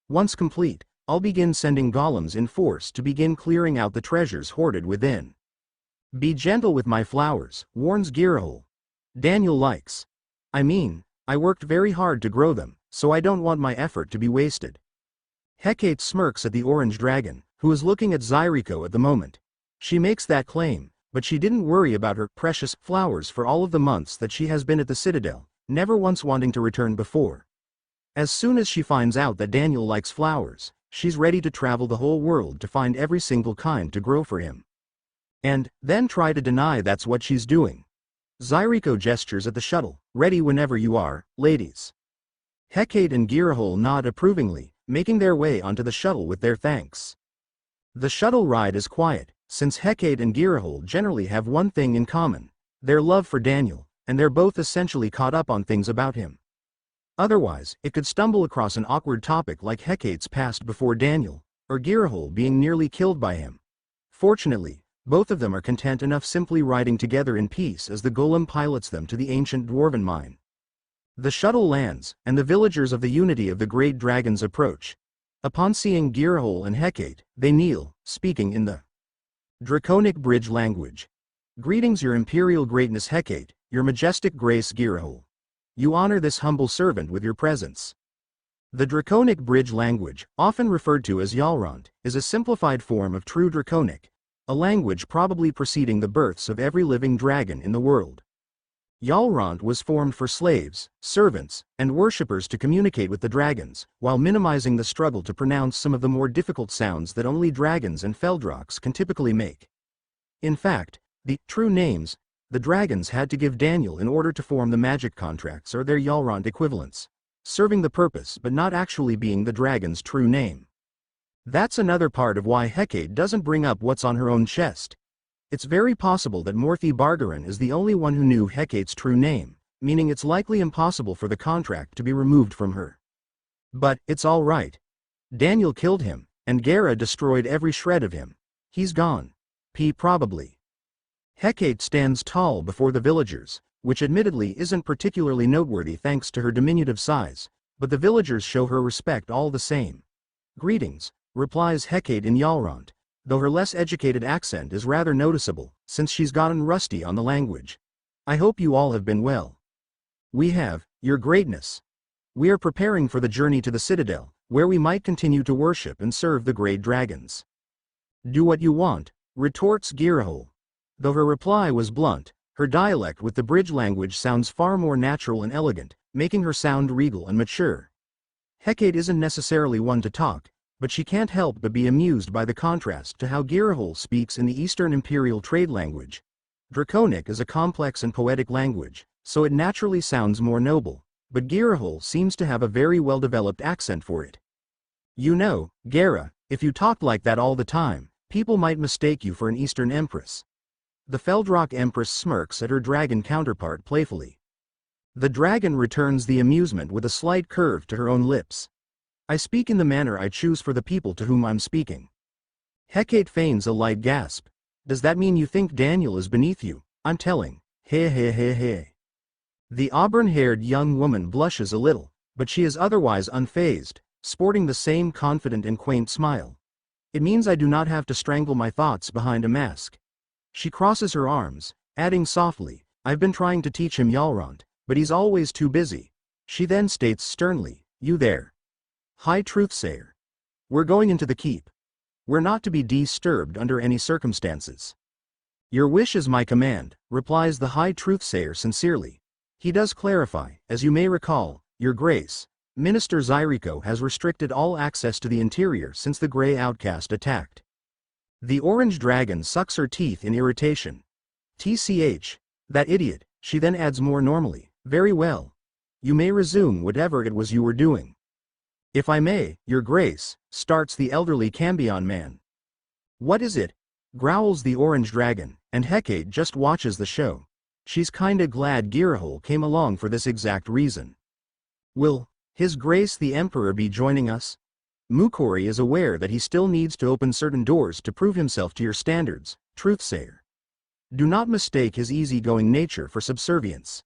[SPEAKER 1] Once complete, I'll begin sending golems in force to begin clearing out the treasures hoarded within. Be gentle with my flowers, warns Girahol. Daniel likes. I worked very hard to grow them, so I don't want my effort to be wasted. Hecate smirks at the orange dragon, who is looking at Zyriko at the moment. She makes that claim, but she didn't worry about her precious flowers for all of the months that she has been at the Citadel, never once wanting to return before. As soon as she finds out that Daniel likes flowers, she's ready to travel the whole world to find every single kind to grow for him. And then try to deny that's what she's doing. Zyriko gestures at the shuttle, ready whenever you are, ladies. Hecate and Girahol nod approvingly, making their way onto the shuttle with their thanks. The shuttle ride is quiet, since Hecate and Girahol generally have one thing in common, their love for Daniel, and they're both essentially caught up on things about him. Otherwise, it could stumble across an awkward topic like Hecate's past before Daniel, or Girahol being nearly killed by him. Fortunately, both of them are content enough simply riding together in peace as the golem pilots them to the ancient dwarven mine. The shuttle lands, and the villagers of the Unity of the Great Dragons approach. Upon seeing Girahol and Hecate, they kneel, speaking in the Draconic Bridge language. Greetings, Your Imperial Greatness Hecate, Your Majestic Grace Girahol. You honor this humble servant with your presence. The Draconic Bridge language, often referred to as Yalrant, is a simplified form of True Draconic, a language probably preceding the births of every living dragon in the world. Yalrant was formed for slaves, servants, and worshippers to communicate with the dragons, while minimizing the struggle to pronounce some of the more difficult sounds that only dragons and Feldrox can typically make. In fact, the true names the dragons had to give Daniel in order to form the magic contracts are their Yalrant equivalents, serving the purpose but not actually being the dragon's true name. That's another part of why Hecate doesn't bring up what's on her own chest. It's very possible that Morthibargaron is the only one who knew Hecate's true name, meaning it's likely impossible for the contract to be removed from her. But it's all right. Daniel killed him, and Gera destroyed every shred of him. He's gone. Probably. Hecate stands tall before the villagers, which admittedly isn't particularly noteworthy thanks to her diminutive size, but the villagers show her respect all the same. Greetings, replies Hecate in Yalrant, though her less educated accent is rather noticeable, since she's gotten rusty on the language. I hope you all have been well. We have, Your Greatness. We are preparing for the journey to the Citadel, where we might continue to worship and serve the great dragons. Do what you want, retorts Girahol. Though her reply was blunt, her dialect with the bridge language sounds far more natural and elegant, making her sound regal and mature. Hecate isn't necessarily one to talk, but she can't help but be amused by the contrast to how Girahol speaks in the Eastern Imperial trade language. Draconic is a complex and poetic language, so it naturally sounds more noble, but Girahol seems to have a very well-developed accent for it. You know, Gera, if you talked like that all the time, people might mistake you for an Eastern Empress. The Feldrock Empress smirks at her dragon counterpart playfully. The dragon returns the amusement with a slight curve to her own lips. I speak in the manner I choose for the people to whom I'm speaking. Hecate feigns a light gasp. Does that mean you think Daniel is beneath you? I'm telling. Hey hey hey hey. The auburn-haired young woman blushes a little, but she is otherwise unfazed, sporting the same confident and quaint smile. It means I do not have to strangle my thoughts behind a mask. She crosses her arms, adding softly, I've been trying to teach him Yalrant, but he's always too busy. She then states sternly, you there. High Truthsayer. We're going into the keep. We're not to be disturbed under any circumstances. Your wish is my command, replies the High Truthsayer sincerely. He does clarify, as you may recall, Your Grace, Minister Zyriko has restricted all access to the interior since the Grey Outcast attacked. The orange dragon sucks her teeth in irritation. TCH, that idiot, she then adds more normally, very well. You may resume whatever it was you were doing. If I may, Your Grace, starts the elderly Cambion man. What is it? Growls the orange dragon, and Hecate just watches the show. She's kinda glad Girahol came along for this exact reason. Will His Grace the Emperor be joining us? Mukori is aware that he still needs to open certain doors to prove himself to your standards, Truthsayer. Do not mistake his easygoing nature for subservience.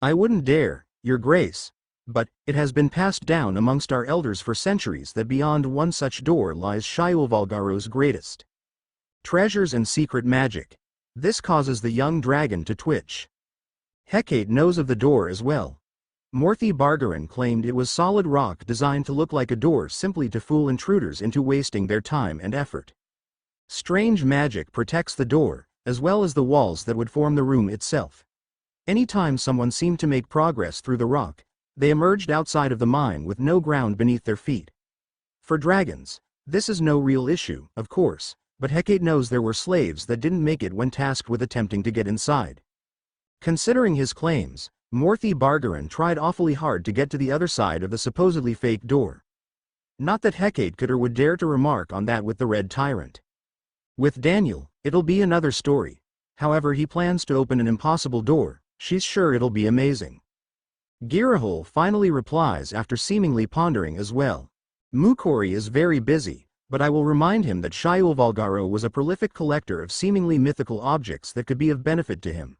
[SPEAKER 1] I wouldn't dare, Your Grace, but it has been passed down amongst our elders for centuries that beyond one such door lies Shaiulvalgaro's greatest treasures and secret magic. This causes the young dragon to twitch. Hecate knows of the door as well. Morthy Bargaran claimed it was solid rock designed to look like a door simply to fool intruders into wasting their time and effort. Strange magic protects the door, as well as the walls that would form the room itself. Anytime someone seemed to make progress through the rock, they emerged outside of the mine with no ground beneath their feet. For dragons, this is no real issue, of course, but Hecate knows there were slaves that didn't make it when tasked with attempting to get inside. Considering his claims, Morthy Bargaran tried awfully hard to get to the other side of the supposedly fake door. Not that Hecate could or would dare to remark on that with the Red Tyrant. With Daniel, it'll be another story. However he plans to open an impossible door, she's sure it'll be amazing. Girahol finally replies after seemingly pondering as well. Mukori is very busy, but I will remind him that Shaiulvalgaro was a prolific collector of seemingly mythical objects that could be of benefit to him.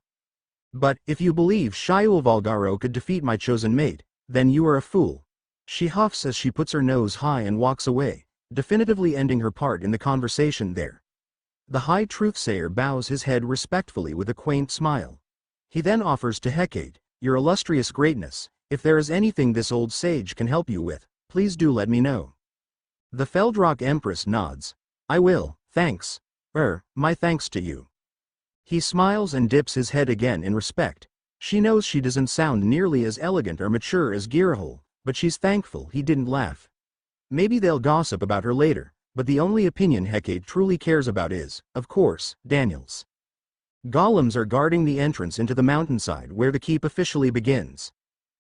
[SPEAKER 1] But, if you believe Shaiulvalgaro could defeat my chosen mate, then you are a fool. She huffs as she puts her nose high and walks away, definitively ending her part in the conversation there. The High Truthsayer bows his head respectfully with a quaint smile. He then offers to Hecate, Your illustrious greatness, if there is anything this old sage can help you with, please do let me know. The Feldrock Empress nods. I will, thanks. My thanks to you. He smiles and dips his head again in respect. She knows she doesn't sound nearly as elegant or mature as Girahol, but she's thankful he didn't laugh. Maybe they'll gossip about her later, but the only opinion Hecate truly cares about is, of course, Daniel's. Golems are guarding the entrance into the mountainside where the keep officially begins.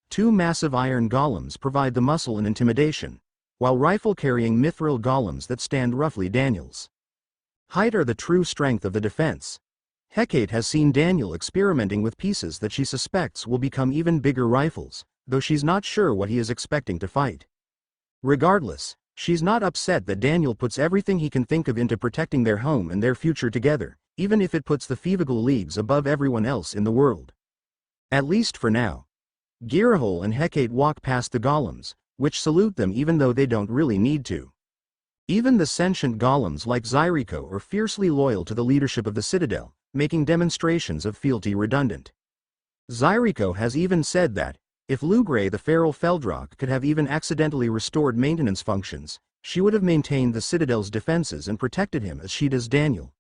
[SPEAKER 1] Two massive iron golems provide the muscle and intimidation, while rifle-carrying mithril golems that stand roughly Daniel's height are the true strength of the defense. Hecate has seen Daniel experimenting with pieces that she suspects will become even bigger rifles, though she's not sure what he is expecting to fight. Regardless, she's not upset that Daniel puts everything he can think of into protecting their home and their future together, even if it puts the Fevigal leagues above everyone else in the world. At least for now. Girahol and Hecate walk past the golems, which salute them even though they don't really need to. Even the sentient golems like Zyriko are fiercely loyal to the leadership of the Citadel, making demonstrations of fealty redundant. Zyriko has even said that, if Lugray the Feral Feldrock could have even accidentally restored maintenance functions, she would have maintained the Citadel's defenses and protected him as she does Daniel.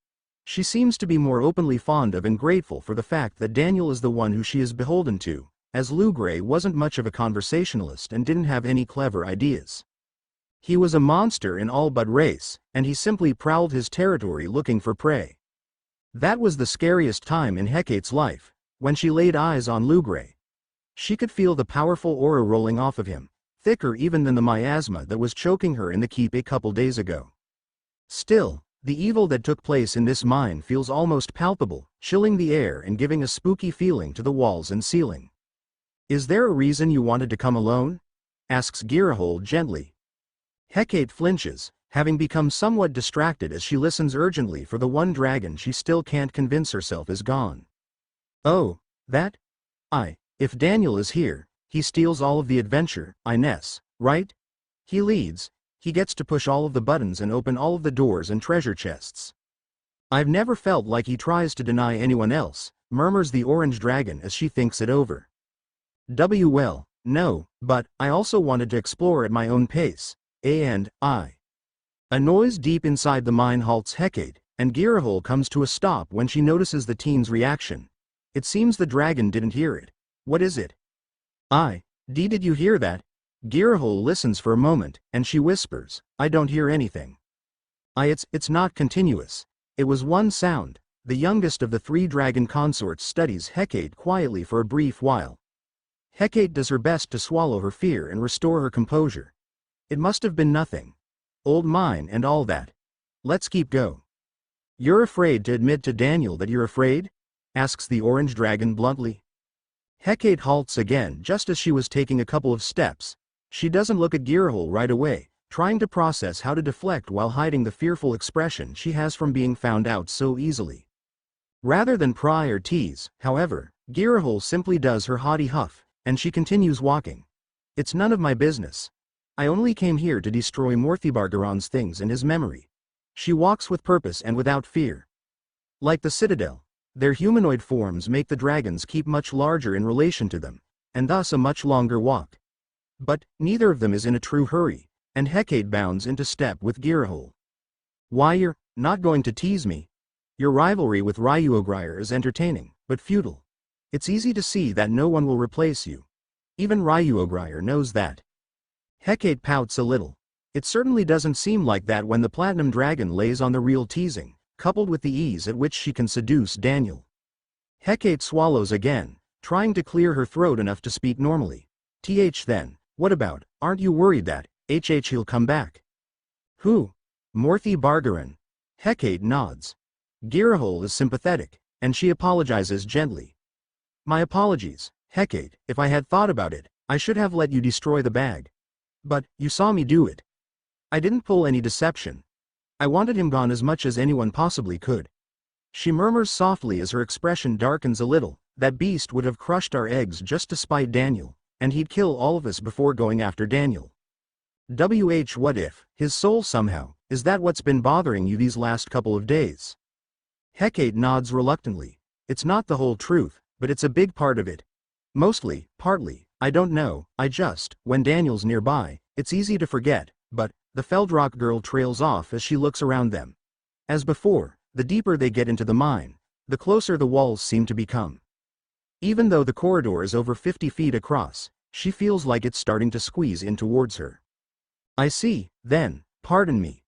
[SPEAKER 1] She seems to be more openly fond of and grateful for the fact that Daniel is the one who she is beholden to, as Lugray wasn't much of a conversationalist and didn't have any clever ideas. He was a monster in all but race, and he simply prowled his territory looking for prey. That was the scariest time in Hecate's life, when she laid eyes on Lugray. She could feel the powerful aura rolling off of him, thicker even than the miasma that was choking her in the keep a couple days ago. Still, the evil that took place in this mine feels almost palpable, chilling the air and giving a spooky feeling to the walls and ceiling. "Is there a reason you wanted to come alone?" asks Girahole gently. Hecate flinches, having become somewhat distracted as she listens urgently for the one dragon she still can't convince herself is gone. "Oh, that? If Daniel is here, he steals all of the adventure, Inez, right? He leads, he gets to push all of the buttons and open all of the doors and treasure chests. I've never felt like he tries to deny anyone else," murmurs the orange dragon as she thinks it over. Well, no, but I also wanted to explore at my own pace, and I. A noise deep inside the mine halts Hecate, and Girahole comes to a stop when she notices the teen's reaction. It seems the dragon didn't hear it. What is it? Did you hear that? Girahole listens for a moment, and she whispers, "I don't hear anything." It's not continuous. It was one sound. The youngest of the three dragon consorts studies Hecate quietly for a brief while. Hecate does her best to swallow her fear and restore her composure. It must have been nothing. Old mine and all that. Let's keep go. "You're afraid to admit to Daniel that you're afraid?" asks the orange dragon bluntly. Hecate halts again just as she was taking a couple of steps. She doesn't look at Girahole right away, trying to process how to deflect while hiding the fearful expression she has from being found out so easily. Rather than pry or tease, however, Girahole simply does her haughty huff, and she continues walking. "It's none of my business. I only came here to destroy Morthibargaron's things and his memory." She walks with purpose and without fear. Like the Citadel, their humanoid forms make the dragons keep much larger in relation to them, and thus a much longer walk. But neither of them is in a true hurry, and Hecate bounds into step with Girahole. "Why, you're not going to tease me? Your rivalry with Ryuogrier is entertaining, but futile. It's easy to see that no one will replace you. Even Ryuogrier knows that." Hecate pouts a little. It certainly doesn't seem like that when the Platinum Dragon lays on the real teasing, coupled with the ease at which she can seduce Daniel. Hecate swallows again, trying to clear her throat enough to speak normally. Then, what about, aren't you worried that, he'll come back?" "Who? Morthibargaron?" Hecate nods. Girahole is sympathetic, and she apologizes gently. "My apologies, Hecate. If I had thought about it, I should have let you destroy the bag. But, you saw me do it. I didn't pull any deception. I wanted him gone as much as anyone possibly could." She murmurs softly as her expression darkens a little. "That beast would have crushed our eggs just to spite Daniel, and he'd kill all of us before going after Daniel. What if, his soul somehow, is that what's been bothering you these last couple of days?" Hecate nods reluctantly. "It's not the whole truth, but it's a big part of it. Mostly, partly, I don't know, when Daniel's nearby, it's easy to forget, but..." The Feldrock girl trails off as she looks around them. As before, the deeper they get into the mine, the closer the walls seem to become. Even though the corridor is over 50 feet across, she feels like it's starting to squeeze in towards her. "I see, then, pardon me."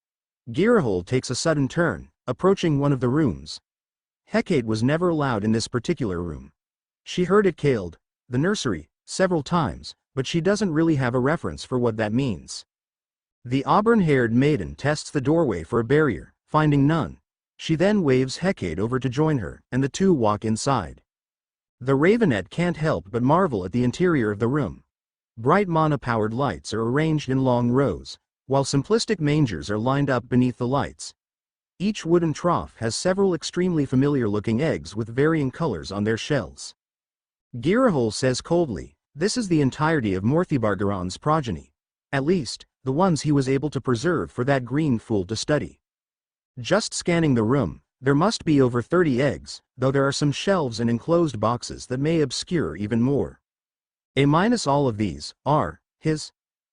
[SPEAKER 1] Girahole takes a sudden turn, approaching one of the rooms. Hecate was never allowed in this particular room. She heard it called the nursery several times, but she doesn't really have a reference for what that means. The auburn-haired maiden tests the doorway for a barrier, finding none. She then waves Hecate over to join her, and the two walk inside. The Ravenet can't help but marvel at the interior of the room. Bright mana-powered lights are arranged in long rows, while simplistic mangers are lined up beneath the lights. Each wooden trough has several extremely familiar-looking eggs with varying colors on their shells. Girahole says coldly, "This is the entirety of Morthibargaron's progeny. At least, the ones he was able to preserve for that green fool to study." Just scanning the room, there must be over 30 eggs, though there are some shelves and enclosed boxes that may obscure even more. All of these are his?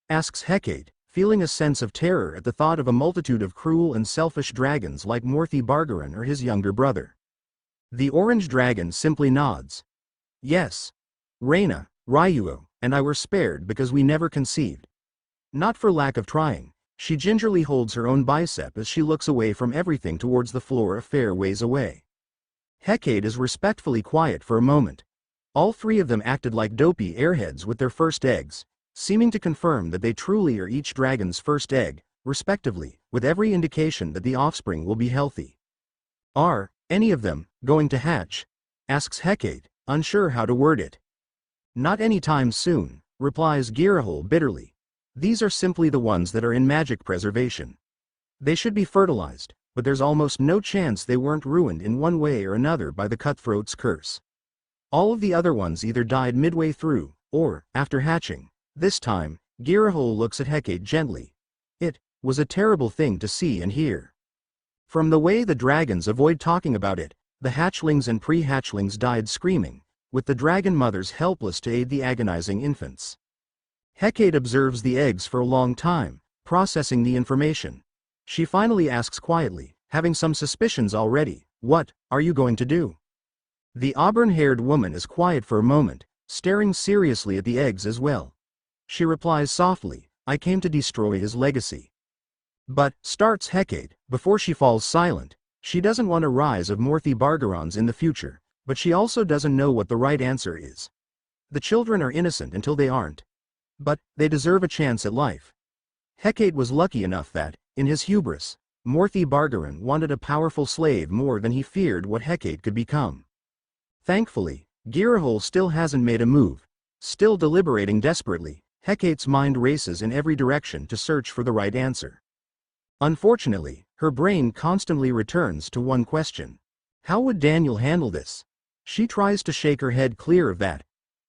[SPEAKER 1] Asks Hecate, feeling a sense of terror at the thought of a multitude of cruel and selfish dragons like Morthibargaron or his younger brother. The orange dragon simply nods. "Yes. Reyna, Ryuo and I were spared because we never conceived. Not for lack of trying. She gingerly holds her own bicep as she looks away from everything towards the floor a fair ways away. Hecate is respectfully quiet for a moment. All three of them acted like dopey airheads with their first eggs, seeming to confirm that they truly are each dragon's first egg, respectively, with every indication that the offspring will be healthy. Are any of them going to hatch? Asks Hecate, unsure how to word it. Not anytime soon, replies Girahol bitterly. These are simply the ones that are in magic preservation. They should be fertilized, but there's almost no chance they weren't ruined in one way or another by the cutthroat's curse. All of the other ones either died midway through, or after hatching. This time, Girahol looks at Hecate gently. It was a terrible thing to see and hear. From the way the dragons avoid talking about it, the hatchlings and pre-hatchlings died screaming, with the dragon mothers helpless to aid the agonizing infants. Hecate observes the eggs for a long time, processing the information. She finally asks quietly, having some suspicions already, "What are you going to do?" The auburn-haired woman is quiet for a moment, staring seriously at the eggs as well. She replies softly, "I came to destroy his legacy." But, starts Hecate, before she falls silent. She doesn't want a rise of Morthy Bargarons in the future, but she also doesn't know what the right answer is. The children are innocent until they aren't. But, they deserve a chance at life. Hecate was lucky enough that, in his hubris, Morthy Bargaran wanted a powerful slave more than he feared what Hecate could become. Thankfully, Girahol still hasn't made a move. Still deliberating desperately, Hecate's mind races in every direction to search for the right answer. Unfortunately, her brain constantly returns to one question. How would Daniel handle this? She tries to shake her head clear of that.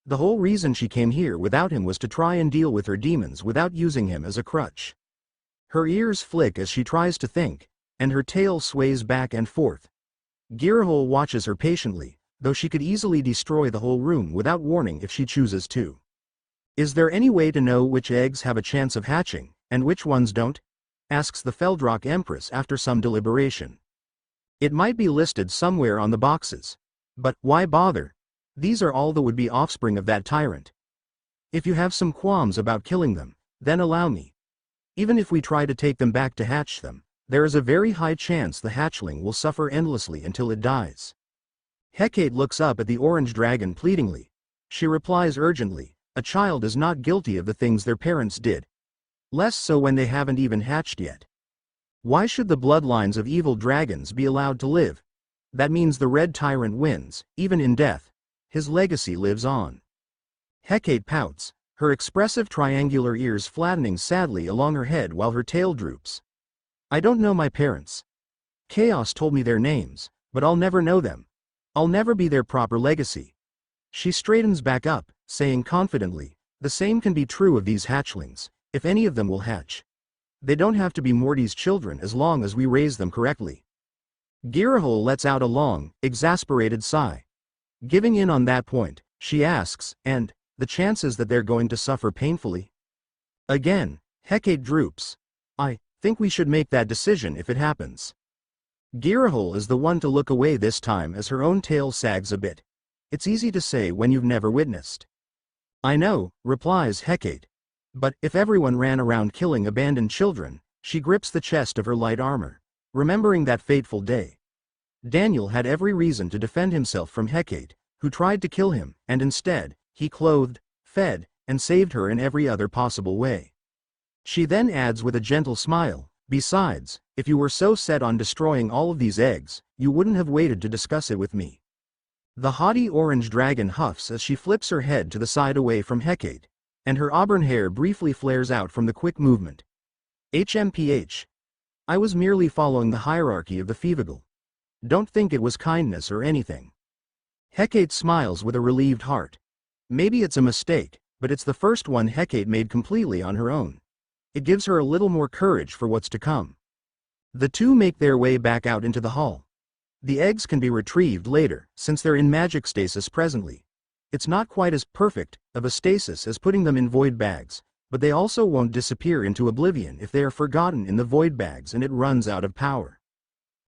[SPEAKER 1] The whole reason she came here without him was to try and deal with her demons without using him as a crutch. Her ears flick as she tries to think, and her tail sways back and forth. Girahol watches her patiently, though she could easily destroy the whole room without warning if she chooses to. Is there any way to know which eggs have a chance of hatching, and which ones don't? Asks the Feldrock Empress after some deliberation. It might be listed somewhere on the boxes. But why bother? These are all the would-be offspring of that tyrant. If you have some qualms about killing them, then allow me. Even if we try to take them back to hatch them, there is a very high chance the hatchling will suffer endlessly until it dies. Hecate looks up at the orange dragon pleadingly. She replies urgently, a child is not guilty of the things their parents did. Less so when they haven't even hatched yet. Why should the bloodlines of evil dragons be allowed to live? That means the red tyrant wins, even in death. His legacy lives on. Hecate pouts, her expressive triangular ears flattening sadly along her head while her tail droops. I don't know my parents. Chaos told me their names, but I'll never know them. I'll never be their proper legacy. She straightens back up, saying confidently, the same can be true of these hatchlings, if any of them will hatch. They don't have to be Morty's children as long as we raise them correctly. Girahol lets out a long, exasperated sigh. Giving in on that point, she asks, and the chances that they're going to suffer painfully? Again, Hecate droops. I think we should make that decision if it happens. Girahol is the one to look away this time as her own tail sags a bit. It's easy to say when you've never witnessed. I know, replies Hecate. But if everyone ran around killing abandoned children, she grips the chest of her light armor, remembering that fateful day. Daniel had every reason to defend himself from Hecate, who tried to kill him, and instead, he clothed, fed, and saved her in every other possible way. She then adds with a gentle smile, besides, if you were so set on destroying all of these eggs, you wouldn't have waited to discuss it with me. The haughty orange dragon huffs as she flips her head to the side away from Hecate, and her auburn hair briefly flares out from the quick movement. HMPH. I was merely following the hierarchy of the Fevigal. Don't think it was kindness or anything. Hecate smiles with a relieved heart. Maybe it's a mistake, but it's the first one Hecate made completely on her own. It gives her a little more courage for what's to come. The two make their way back out into the hall. The eggs can be retrieved later, since they're in magic stasis presently. It's not quite as perfect of a stasis as putting them in void bags, but they also won't disappear into oblivion if they are forgotten in the void bags and it runs out of power.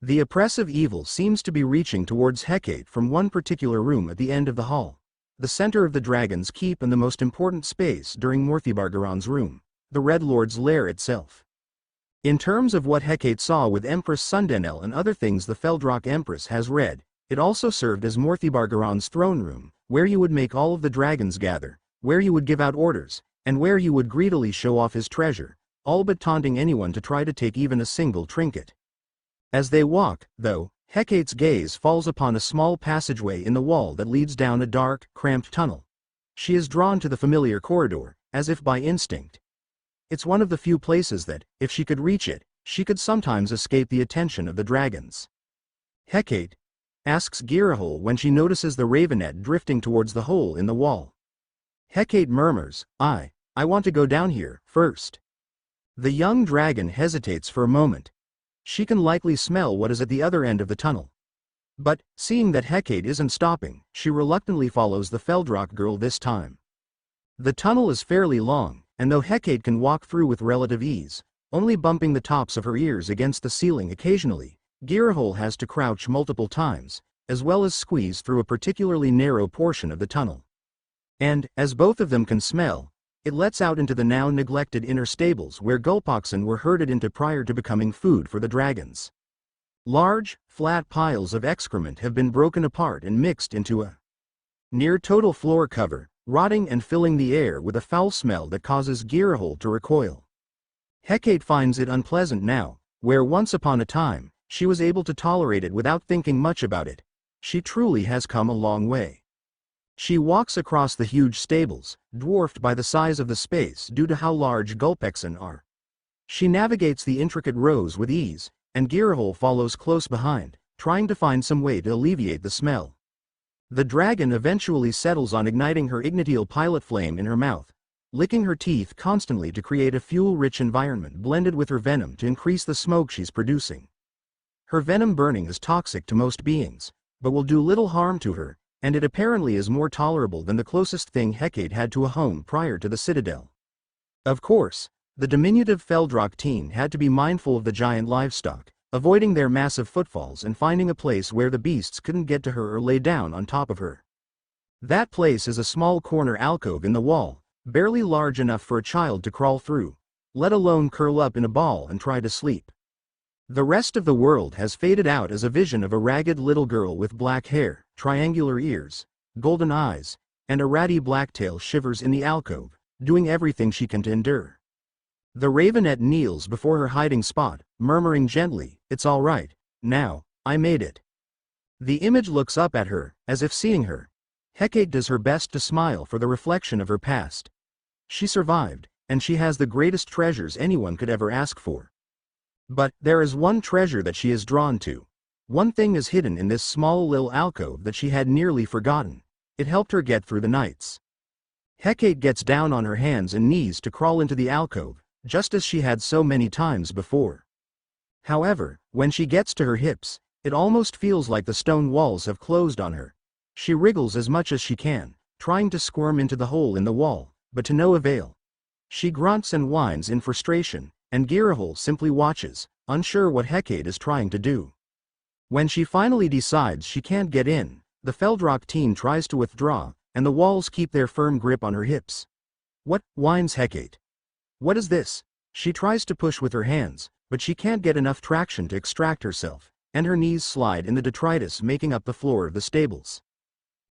[SPEAKER 1] The oppressive evil seems to be reaching towards Hecate from one particular room at the end of the hall. the center of the dragon's keep and the most important space during Morthibargaron's room, the Red Lord's lair itself. In terms of what Hecate saw with Empress Sundenel and other things the Feldrock Empress has read, it also served as Morthibargaron's throne room, where you would make all of the dragons gather, where you would give out orders, and where you would greedily show off his treasure, all but taunting anyone to try to take even a single trinket. As they walk, though, Hecate's gaze falls upon a small passageway in the wall that leads down a dark, cramped tunnel. She is drawn to the familiar corridor, as if by instinct. It's one of the few places that, if she could reach it, she could sometimes escape the attention of the dragons. "Hecate?" asks Girahol when she notices the ravenet drifting towards the hole in the wall. Hecate murmurs, I want to go down here, first." The young dragon hesitates for a moment. She can likely smell what is at the other end of the tunnel. But, seeing that Hecate isn't stopping, she reluctantly follows the Feldrock girl this time. The tunnel is fairly long, and though Hecate can walk through with relative ease, only bumping the tops of her ears against the ceiling occasionally, Girahol has to crouch multiple times, as well as squeeze through a particularly narrow portion of the tunnel. And, as both of them can smell, it lets out into the now neglected inner stables where gulpoxen were herded into prior to becoming food for the dragons. Large, flat piles of excrement have been broken apart and mixed into a near-total floor cover, rotting and filling the air with a foul smell that causes Girahol to recoil. Hecate finds it unpleasant now, where once upon a time, she was able to tolerate it without thinking much about it. She truly has come a long way. She walks across the huge stables, dwarfed by the size of the space due to how large gulpexen are. She navigates the intricate rows with ease, and Girahol follows close behind, trying to find some way to alleviate the smell. The dragon eventually settles on igniting her ignitial pilot flame in her mouth, licking her teeth constantly to create a fuel-rich environment blended with her venom to increase the smoke she's producing. Her venom burning is toxic to most beings, but will do little harm to her, and it apparently is more tolerable than the closest thing Hecate had to a home prior to the Citadel. Of course, the diminutive Feldrock teen had to be mindful of the giant livestock, avoiding their massive footfalls and finding a place where the beasts couldn't get to her or lay down on top of her. That place is a small corner alcove in the wall, barely large enough for a child to crawl through, let alone curl up in a ball and try to sleep. The rest of the world has faded out as a vision of a ragged little girl with black hair, triangular ears, golden eyes, and a ratty black tail shivers in the alcove, doing everything she can to endure. The ravenet kneels before her hiding spot, murmuring gently, "It's all right, now, I made it." The image looks up at her, as if seeing her. Hecate does her best to smile for the reflection of her past. She survived, and she has the greatest treasures anyone could ever ask for. But, there is one treasure that she is drawn to. One thing is hidden in this small little alcove that she had nearly forgotten. It helped her get through the nights. Hecate gets down on her hands and knees to crawl into the alcove, just as she had so many times before. However, when she gets to her hips, it almost feels like the stone walls have closed on her. She wriggles as much as she can, trying to squirm into the hole in the wall, but to no avail. She grunts and whines in frustration, and Girahol simply watches, unsure what Hecate is trying to do. When she finally decides she can't get in, the Feldrock teen tries to withdraw, and the walls keep their firm grip on her hips. "What?" whines Hecate. "What is this?" She tries to push with her hands, but she can't get enough traction to extract herself, and her knees slide in the detritus making up the floor of the stables.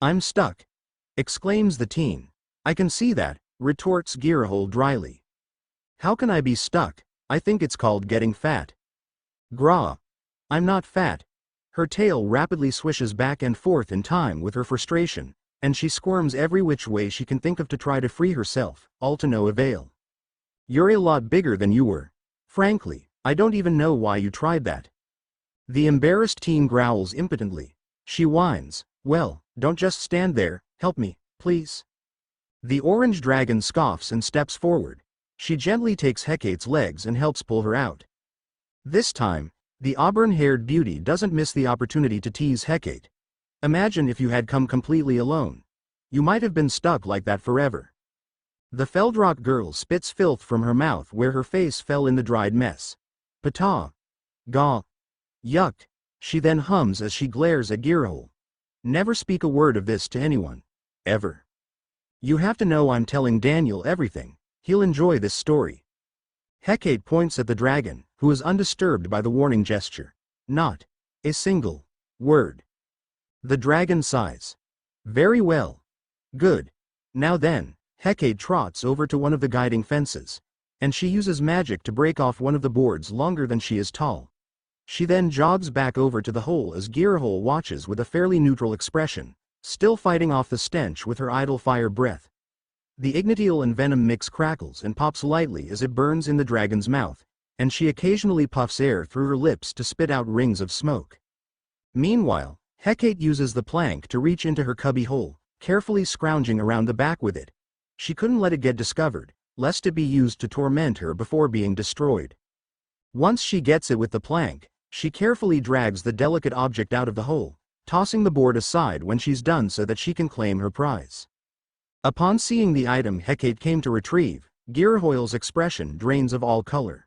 [SPEAKER 1] "I'm stuck," exclaims the teen. "I can see that," retorts Girahol dryly. "How can I be stuck? I think it's called getting fat." "Gra. I'm not fat." Her tail rapidly swishes back and forth in time with her frustration, and she squirms every which way she can think of to try to free herself, all to no avail. "You're a lot bigger than you were. Frankly, I don't even know why you tried that." The embarrassed teen growls impotently. She whines, "Well, don't just stand there, help me, please." The orange dragon scoffs and steps forward. She gently takes Hecate's legs and helps pull her out. This time, the auburn-haired beauty doesn't miss the opportunity to tease Hecate. "Imagine if you had come completely alone. You might have been stuck like that forever." The Feldrock girl spits filth from her mouth where her face fell in the dried mess. "Pata. Gaw. Yuck," she then hums as she glares at Girahol. "Never speak a word of this to anyone. ever. You have to know I'm telling Daniel everything. He'll enjoy this story. Hecate points at the dragon, who is undisturbed by the warning gesture. Not a single word. The dragon sighs. Very well. Good. Now then, Hecate trots over to one of the guiding fences, and she uses magic to break off one of the boards longer than she is tall. She then jogs back over to the hole as Gearhole watches with a fairly neutral expression, still fighting off the stench with her idle fire breath. The ignitial and venom mix crackles and pops lightly as it burns in the dragon's mouth, and she occasionally puffs air through her lips to spit out rings of smoke. Meanwhile, Hecate uses the plank to reach into her cubby hole, carefully scrounging around the back with it. She couldn't let it get discovered, lest it be used to torment her before being destroyed. Once she gets it with the plank, she carefully drags the delicate object out of the hole, tossing the board aside when she's done so that she can claim her prize. Upon seeing the item Hecate came to retrieve, Gearhoil's expression drains of all color.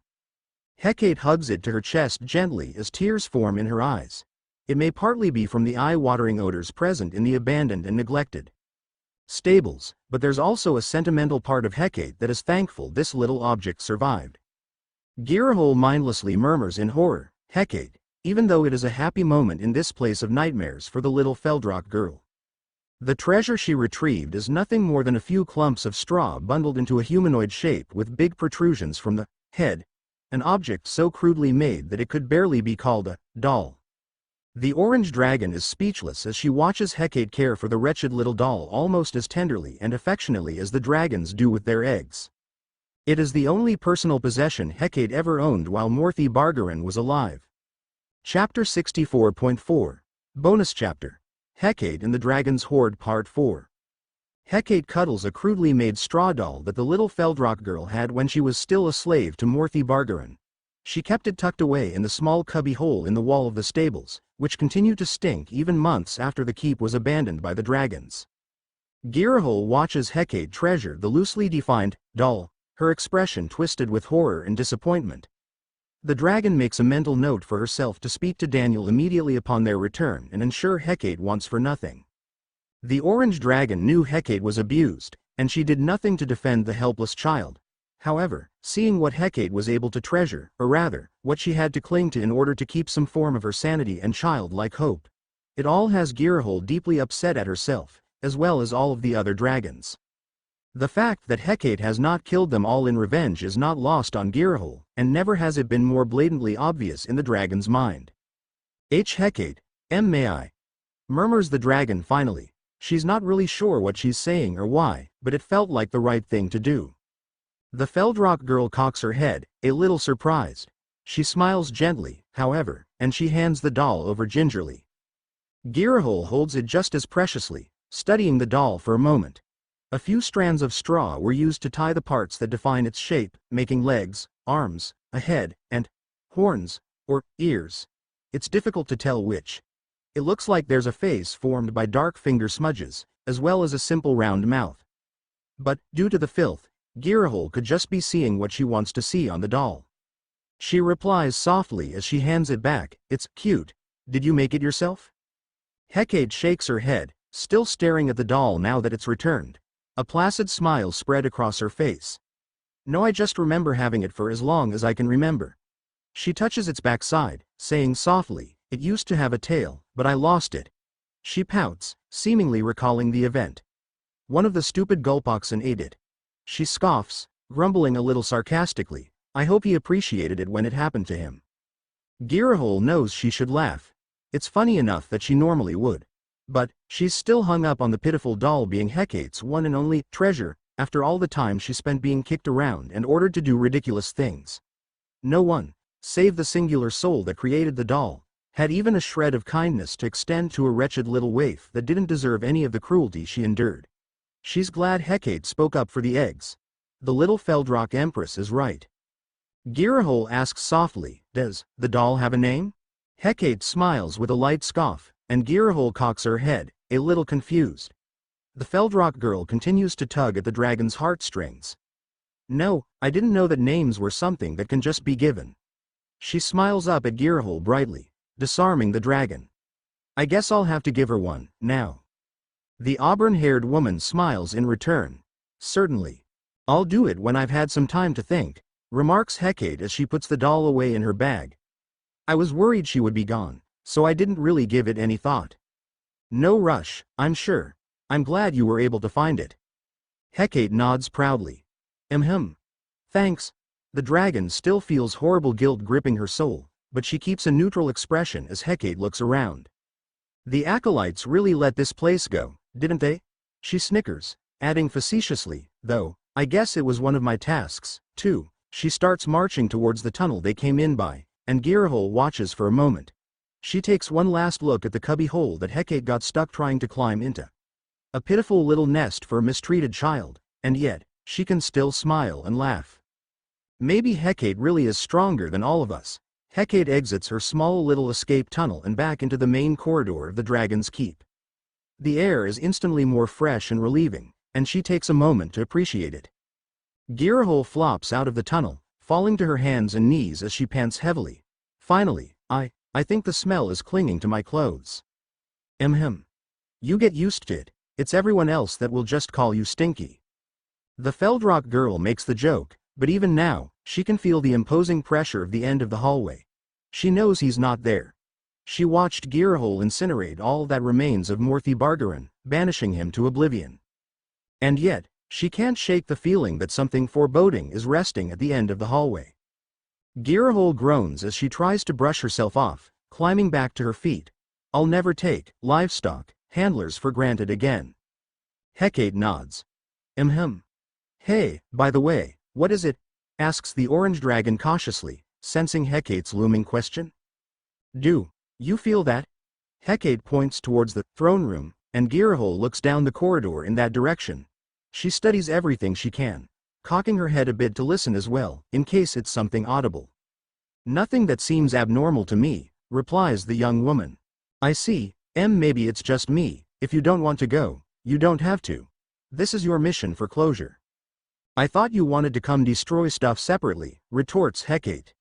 [SPEAKER 1] Hecate hugs it to her chest gently as tears form in her eyes. It may partly be from the eye-watering odors present in the abandoned and neglected stables, but there's also a sentimental part of Hecate that is thankful this little object survived. Gearhole mindlessly murmurs in horror, Hecate, even though it is a happy moment in this place of nightmares for the little Feldrock girl. The treasure she retrieved is nothing more than a few clumps of straw bundled into a humanoid shape with big protrusions from the head, an object so crudely made that it could barely be called a doll. The orange dragon is speechless as she watches Hecate care for the wretched little doll almost as tenderly and affectionately as the dragons do with their eggs. It is the only personal possession Hecate ever owned while Morthy Bargarin was alive. Chapter 64.4. Bonus Chapter. Hecate and the Dragon's Hoard Part 4. Hecate cuddles a crudely made straw doll that the little Feldrock girl had when she was still a slave to Morthy Bargarin. She kept it tucked away in the small cubby hole in the wall of the stables, which continued to stink even months after the keep was abandoned by the dragons. Gearhole watches Hecate treasure the loosely defined doll, her expression twisted with horror and disappointment. The dragon makes a mental note for herself to speak to Daniel immediately upon their return and ensure Hecate wants for nothing. The orange dragon knew Hecate was abused, and she did nothing to defend the helpless child. However, seeing what Hecate was able to treasure, or rather, what she had to cling to in order to keep some form of her sanity and childlike hope, it all has Gearhole deeply upset at herself, as well as all of the other dragons. The fact that Hecate has not killed them all in revenge is not lost on Gearhole, and never has it been more blatantly obvious in the dragon's mind. Hecate, may I? Murmurs the dragon finally. She's not really sure what she's saying or why, but it felt like the right thing to do. The Feldrock girl cocks her head, a little surprised. She smiles gently, however, and she hands the doll over gingerly. Gearhole holds it just as preciously, studying the doll for a moment. A few strands of straw were used to tie the parts that define its shape, making legs, arms, a head, and horns, or ears. It's difficult to tell which. It looks like there's a face formed by dark finger smudges, as well as a simple round mouth. But, due to the filth, Gearhole could just be seeing what she wants to see on the doll. She replies softly as she hands it back, "It's cute. Did you make it yourself?" Hecate shakes her head, still staring at the doll now that it's returned. A placid smile spread across her face. "No, I just remember having it for as long as I can remember." She touches its backside, saying softly, "It used to have a tail, but I lost it." She pouts, seemingly recalling the event. "One of the stupid gulpoxen ate it." She scoffs, grumbling a little sarcastically, "I hope he appreciated it when it happened to him." Gearhole knows she should laugh. It's funny enough that she normally would. But, she's still hung up on the pitiful doll being Hecate's one and only treasure, after all the time she spent being kicked around and ordered to do ridiculous things. No one, save the singular soul that created the doll, had even a shred of kindness to extend to a wretched little waif that didn't deserve any of the cruelty she endured. She's glad Hecate spoke up for the eggs. The little Feldrock Empress is right. Gearhole asks softly, "Does the doll have a name?" Hecate smiles with a light scoff, and Gearhole cocks her head, a little confused. The Feldrock girl continues to tug at the dragon's heartstrings. "No, I didn't know that names were something that can just be given." She smiles up at Gearhole brightly, disarming the dragon. "I guess I'll have to give her one, now." The auburn-haired woman smiles in return. Certainly. I'll do it when I've had some time to think, remarks Hecate as she puts the doll away in her bag. I was worried she would be gone, so I didn't really give it any thought. No rush, I'm sure. I'm glad you were able to find it. Hecate nods proudly. Thanks. The dragon still feels horrible guilt gripping her soul, but she keeps a neutral expression as Hecate looks around. The acolytes really let this place go, didn't they? She snickers, adding facetiously, though, I guess it was one of my tasks, too. She starts marching towards the tunnel they came in by, and Girahole watches for a moment. She takes one last look at the cubby hole that Hecate got stuck trying to climb into. A pitiful little nest for a mistreated child, and yet, she can still smile and laugh. Maybe Hecate really is stronger than all of us. Hecate exits her small little escape tunnel and back into the main corridor of the Dragon's Keep. The air is instantly more fresh and relieving, and she takes a moment to appreciate it. Girahole flops out of the tunnel, falling to her hands and knees as she pants heavily. Finally, I think the smell is clinging to my clothes. You get used to it, it's everyone else that will just call you stinky. The Feldrock girl makes the joke, but even now, she can feel the imposing pressure of the end of the hallway. She knows he's not there. She watched Girahole incinerate all that remains of Morthy Bargaran, banishing him to oblivion. And yet, she can't shake the feeling that something foreboding is resting at the end of the hallway. Girahole groans as she tries to brush herself off, climbing back to her feet. I'll never take livestock handlers for granted again. Hecate nods. Hey, by the way, what is it? Asks the orange dragon cautiously, sensing Hecate's looming question. Do you feel that? Hecate points towards the throne room, and Girahole looks down the corridor in that direction. She studies everything she can, cocking her head a bit to listen as well, in case it's something audible. Nothing that seems abnormal to me, replies the young woman. I see, maybe it's just me. If you don't want to go, you don't have to. This is your mission for closure. I thought you wanted to come destroy stuff separately, retorts Hecate.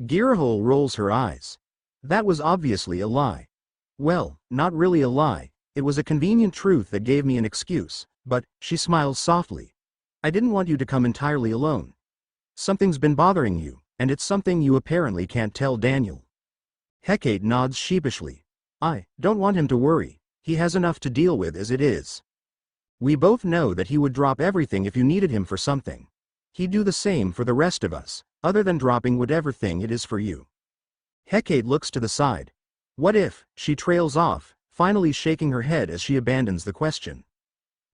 [SPEAKER 1] Girahole rolls her eyes. That was obviously a lie. Well, not really a lie, it was a convenient truth that gave me an excuse, but, she smiles softly. I didn't want you to come entirely alone. Something's been bothering you, and it's something you apparently can't tell Daniel. Hecate nods sheepishly. I don't want him to worry, he has enough to deal with as it is. We both know that he would drop everything if you needed him for something. He'd do the same for the rest of us, other than dropping whatever thing it is for you. Hecate looks to the side. What if, she trails off, finally shaking her head as she abandons the question.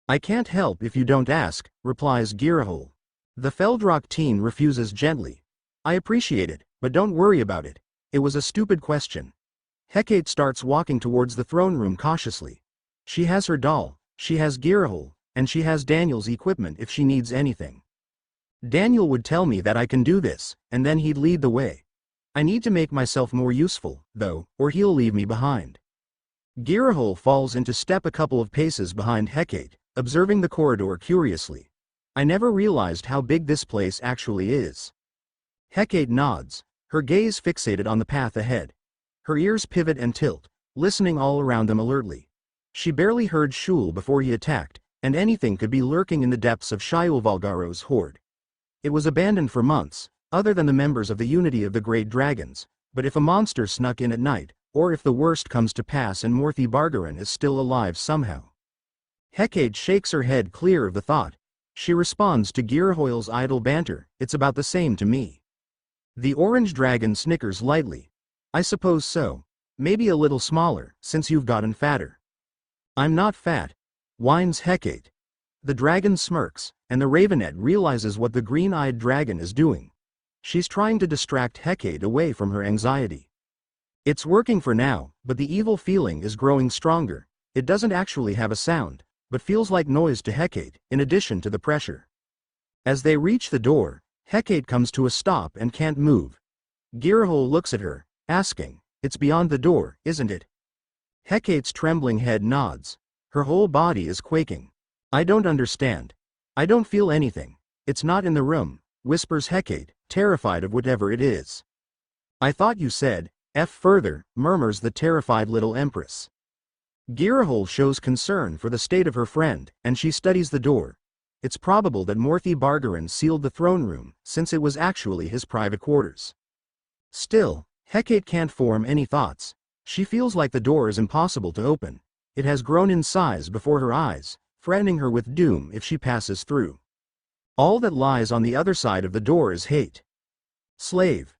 [SPEAKER 1] I can't help if you don't ask, replies Girahole. The Feldrock teen refuses gently. I appreciate it, but don't worry about it. It was a stupid question. Hecate starts walking towards the throne room cautiously. She has her doll, she has Girahole, and she has Daniel's equipment if she needs anything. Daniel would tell me that I can do this, and then he'd lead the way. I need to make myself more useful, though, or he'll leave me behind. Girahole falls into step a couple of paces behind Hecate, observing the corridor curiously. I never realized how big this place actually is. Hecate nods, her gaze fixated on the path ahead. Her ears pivot and tilt, listening all around them alertly. She barely heard Shul before he attacked, and anything could be lurking in the depths of Shaiulvalgaro's horde. It was abandoned for months, other than the members of the Unity of the Great Dragons, but if a monster snuck in at night, or if the worst comes to pass and Morthy Bargaran is still alive somehow. Hecate shakes her head clear of the thought. She responds to Girahoyle's idle banter, it's about the same to me. The orange dragon snickers lightly. I suppose so. Maybe a little smaller, since you've gotten fatter. I'm not fat, whines Hecate. The dragon smirks, and the ravenette realizes what the green-eyed dragon is doing. She's trying to distract Hecate away from her anxiety. It's working for now, but the evil feeling is growing stronger. It doesn't actually have a sound, but feels like noise to Hecate, in addition to the pressure. As they reach the door, Hecate comes to a stop and can't move. Girahole looks at her, asking, it's beyond the door, isn't it? Hecate's trembling head nods. Her whole body is quaking. I don't understand. I don't feel anything. It's not in the room, whispers Hecate, terrified of whatever it is. I thought you said, further, murmurs the terrified little empress. Girahole shows concern for the state of her friend, and she studies the door. It's probable that Morthy Bargaran sealed the throne room, since it was actually his private quarters. Still, Hecate can't form any thoughts. She feels like the door is impossible to open. It has grown in size before her eyes, threatening her with doom if she passes through. All that lies on the other side of the door is hate. Slave!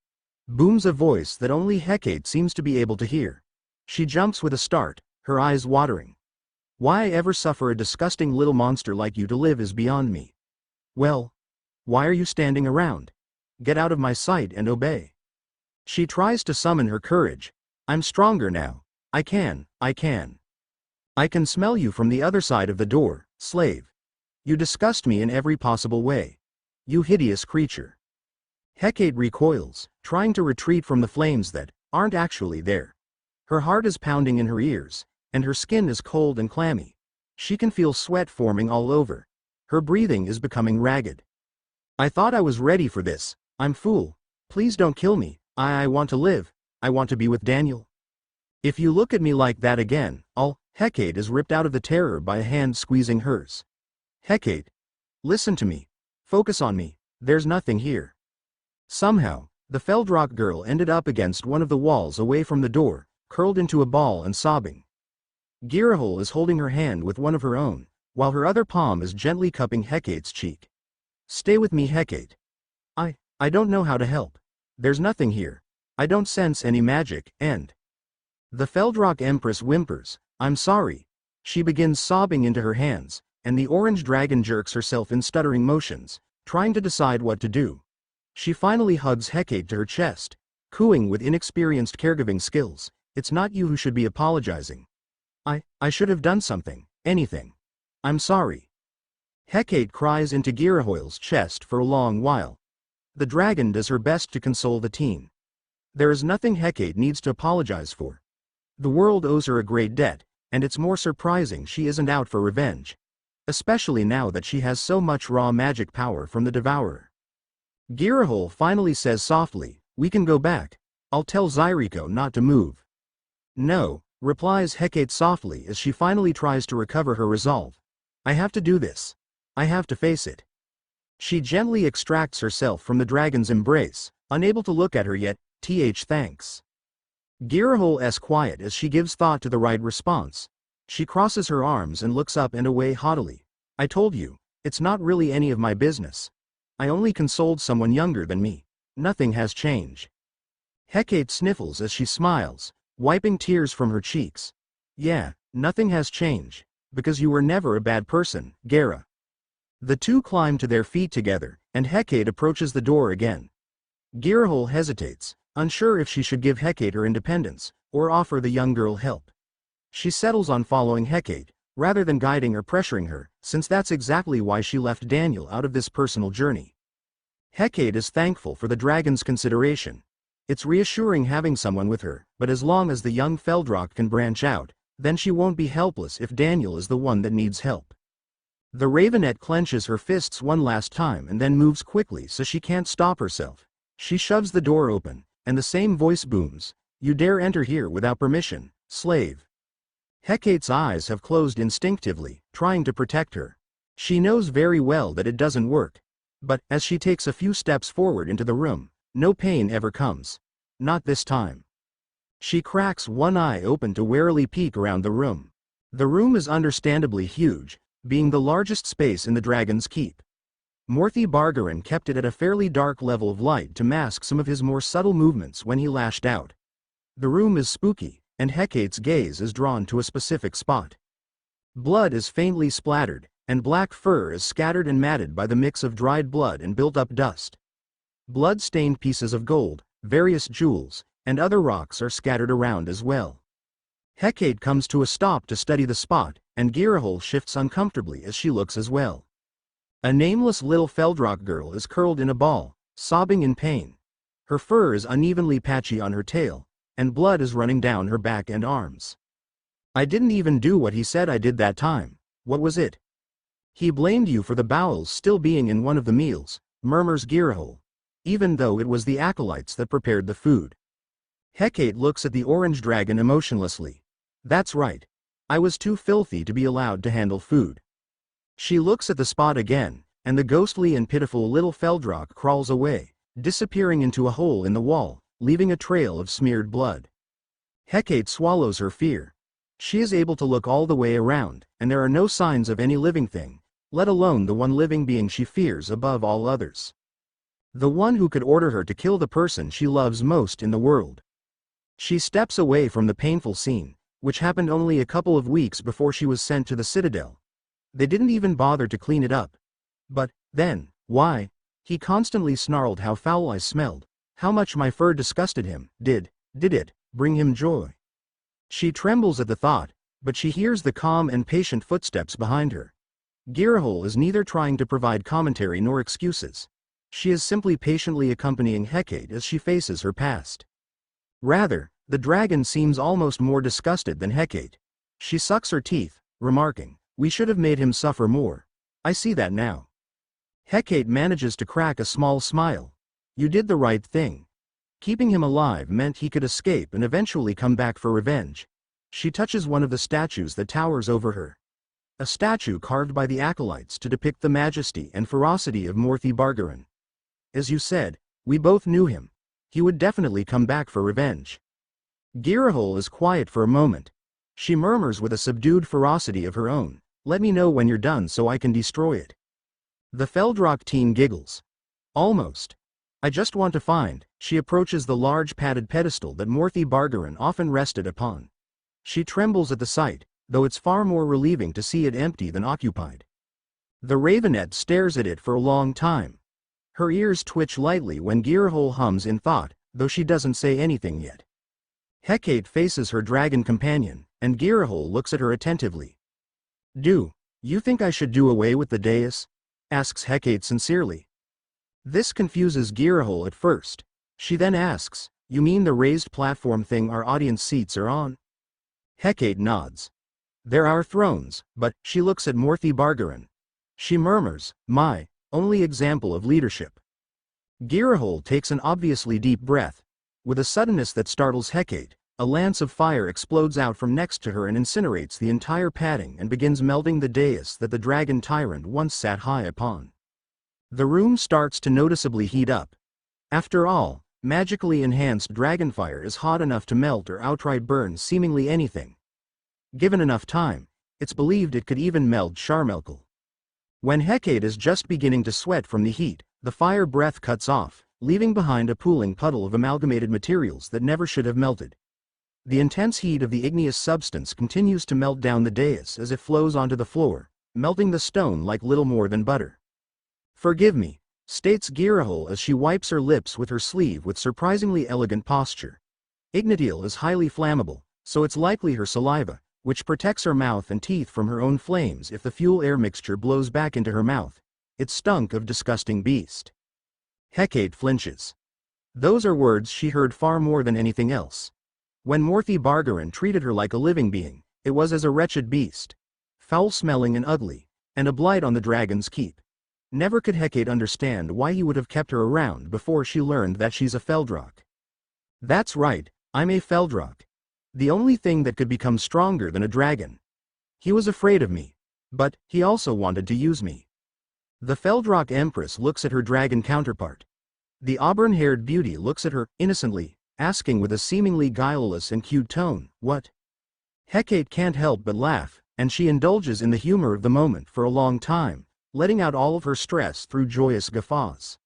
[SPEAKER 1] Booms a voice that only Hecate seems to be able to hear. She jumps with a start, her eyes watering. Why I ever suffer a disgusting little monster like you to live is beyond me. Well, why are you standing around? Get out of my sight and obey. She tries to summon her courage. I'm stronger now. I can. I can smell you from the other side of the door, slave. You disgust me in every possible way. You hideous creature. Hecate recoils, trying to retreat from the flames that aren't actually there. Her heart is pounding in her ears, and her skin is cold and clammy. She can feel sweat forming all over. Her breathing is becoming ragged. I thought I was ready for this. I'm fool. Please don't kill me. I want to live. I want to be with Daniel. If you look at me like that again, Hecate is ripped out of the terror by a hand squeezing hers. Hecate. Listen to me. Focus on me. There's nothing here. Somehow, the Feldrock girl ended up against one of the walls away from the door, curled into a ball and sobbing. Girahole is holding her hand with one of her own, while her other palm is gently cupping Hecate's cheek. Stay with me, Hecate. I don't know how to help. There's nothing here. I don't sense any magic, and the Feldrock Empress whimpers, I'm sorry. She begins sobbing into her hands, and the orange dragon jerks herself in stuttering motions, trying to decide what to do. She finally hugs Hecate to her chest, cooing with inexperienced caregiving skills, it's not you who should be apologizing. I should have done something, anything. I'm sorry. Hecate cries into Girahole's chest for a long while. The dragon does her best to console the teen. There is nothing Hecate needs to apologize for. The world owes her a great debt, and it's more surprising she isn't out for revenge. Especially now that she has so much raw magic power from the Devourer. Girahole finally says softly, we can go back. I'll tell Zyriko not to move. No, replies Hecate softly as she finally tries to recover her resolve. I have to do this. I have to face it. She gently extracts herself from the dragon's embrace, unable to look at her yet, thanks. Girahole's quiet as she gives thought to the right response. She crosses her arms and looks up and away haughtily. I told you, it's not really any of my business. I only consoled someone younger than me. Nothing has changed. Hecate sniffles as she smiles, wiping tears from her cheeks. Yeah, nothing has changed, because you were never a bad person, Gara. The two climb to their feet together, and Hecate approaches the door again. Girahole hesitates, unsure if she should give Hecate her independence, or offer the young girl help. She settles on following Hecate, rather than guiding or pressuring her, since that's exactly why she left Daniel out of this personal journey. Hecate is thankful for the dragon's consideration. It's reassuring having someone with her, but as long as the young Feldrock can branch out, then she won't be helpless if Daniel is the one that needs help. The Ravenette clenches her fists one last time and then moves quickly so she can't stop herself. She shoves the door open, and the same voice booms, you dare enter here without permission, slave. Hecate's eyes have closed instinctively, trying to protect her. She knows very well that it doesn't work. But, as she takes a few steps forward into the room, no pain ever comes. Not this time. She cracks one eye open to warily peek around the room. The room is understandably huge, being the largest space in the Dragon's Keep. Morthy Bargaran kept it at a fairly dark level of light to mask some of his more subtle movements when he lashed out. The room is spooky, and Hecate's gaze is drawn to a specific spot. Blood is faintly splattered, and black fur is scattered and matted by the mix of dried blood and built-up dust. Blood-stained pieces of gold, various jewels, and other rocks are scattered around as well. Hecate comes to a stop to study the spot, and Girahole shifts uncomfortably as she looks as well. A nameless little Feldrock girl is curled in a ball, sobbing in pain. Her fur is unevenly patchy on her tail, and blood is running down her back and arms. I didn't even do what he said I did that time. What was it? He blamed you for the bowels still being in one of the meals, murmurs Girahole, even though it was the acolytes that prepared the food. Hecate looks at the orange dragon emotionlessly. That's right. I was too filthy to be allowed to handle food. She looks at the spot again, and the ghostly and pitiful little Feldrock crawls away, disappearing into a hole in the wall, leaving a trail of smeared blood. Hecate swallows her fear. She is able to look all the way around, and there are no signs of any living thing, let alone the one living being she fears above all others. The one who could order her to kill the person she loves most in the world. She steps away from the painful scene, which happened only a couple of weeks before she was sent to the Citadel. They didn't even bother to clean it up. But, then, why? He constantly snarled how foul I smelled, how much my fur disgusted him. Did it bring him joy? She trembles at the thought, but she hears the calm and patient footsteps behind her. Girahol is neither trying to provide commentary nor excuses. She is simply patiently accompanying Hecate as she faces her past. Rather, the dragon seems almost more disgusted than Hecate. She sucks her teeth, remarking, "We should have made him suffer more. I see that now." Hecate manages to crack a small smile. "You did the right thing. Keeping him alive meant he could escape and eventually come back for revenge." She touches one of the statues that towers over her. A statue carved by the acolytes to depict the majesty and ferocity of Morthy Bargaran. "As you said, we both knew him. He would definitely come back for revenge." Girahol is quiet for a moment. She murmurs with a subdued ferocity of her own, "Let me know when you're done so I can destroy it." The Feldrock teen giggles. "Almost. I just want to find." She approaches the large padded pedestal that Morthy Bargaran often rested upon. She trembles at the sight, though it's far more relieving to see it empty than occupied. The Ravenet stares at it for a long time. Her ears twitch lightly when Girahol hums in thought, though she doesn't say anything yet. Hecate faces her dragon companion, and Girahol looks at her attentively. "Do you think I should do away with the dais?" asks Hecate sincerely. This confuses Girahol at first. She then asks, "You mean the raised platform thing our audience seats are on?" Hecate nods. "There are thrones, but," she looks at Morthy Bargaran. She murmurs, "My only example of leadership." Girahol takes an obviously deep breath. With a suddenness that startles Hecate, a lance of fire explodes out from next to her and incinerates the entire padding and begins melting the dais that the dragon tyrant once sat high upon. The room starts to noticeably heat up. After all, magically enhanced dragonfire is hot enough to melt or outright burn seemingly anything. Given enough time, it's believed it could even melt Charmelkel. When Hecate is just beginning to sweat from the heat, the fire breath cuts off, leaving behind a pooling puddle of amalgamated materials that never should have melted. The intense heat of the igneous substance continues to melt down the dais as it flows onto the floor, melting the stone like little more than butter. "Forgive me," states Girahol as she wipes her lips with her sleeve with surprisingly elegant posture. Ignatiel is highly flammable, so it's likely her saliva, which protects her mouth and teeth from her own flames if the fuel-air mixture blows back into her mouth. It stunk of disgusting beast. Hecate flinches. Those are words she heard far more than anything else. When Morthy Bargaran treated her like a living being, it was as a wretched beast. Foul-smelling and ugly, and a blight on the dragon's keep. Never could Hecate understand why he would have kept her around before she learned that she's a Feldrock. "That's right, I'm a Feldrock. The only thing that could become stronger than a dragon. He was afraid of me. But, he also wanted to use me." The Feldrock Empress looks at her dragon counterpart. The auburn-haired beauty looks at her, innocently, asking with a seemingly guileless and cute tone, "What?" Hecate can't help but laugh, and she indulges in the humor of the moment for a long time, letting out all of her stress through joyous guffaws.